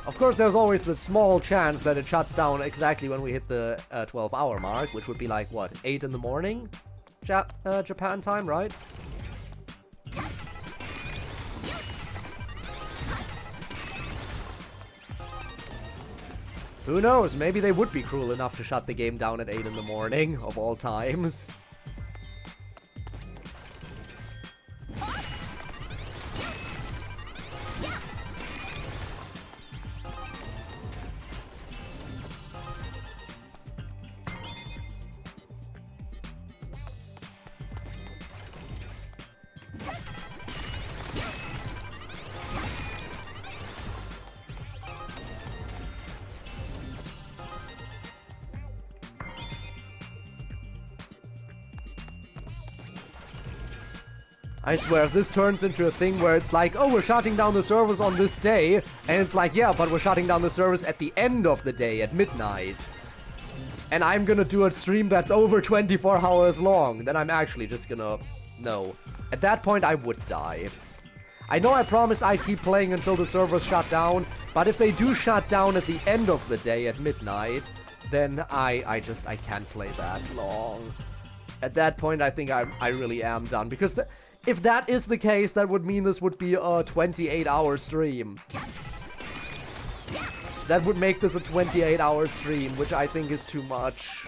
Of course, there's always the small chance that it shuts down exactly when we hit the 12-hour mark, which would be like, what, 8 in the morning? Japan time, right? Who knows, maybe they would be cruel enough to shut the game down at 8 in the morning, of all times. I swear, if this turns into a thing where it's like, oh, we're shutting down the servers on this day, and it's like, yeah, but we're shutting down the servers at the end of the day, at midnight, and I'm gonna do a stream that's over 24 hours long, then I'm actually just gonna... No. At that point, I would die. I know I promised I'd keep playing until the servers shut down, but if they do shut down at the end of the day, at midnight, then I can't play that long. At that point, I think I really am done, because if that is the case, that would mean this would be a 28-hour stream. That would make this a 28-hour stream, which I think is too much.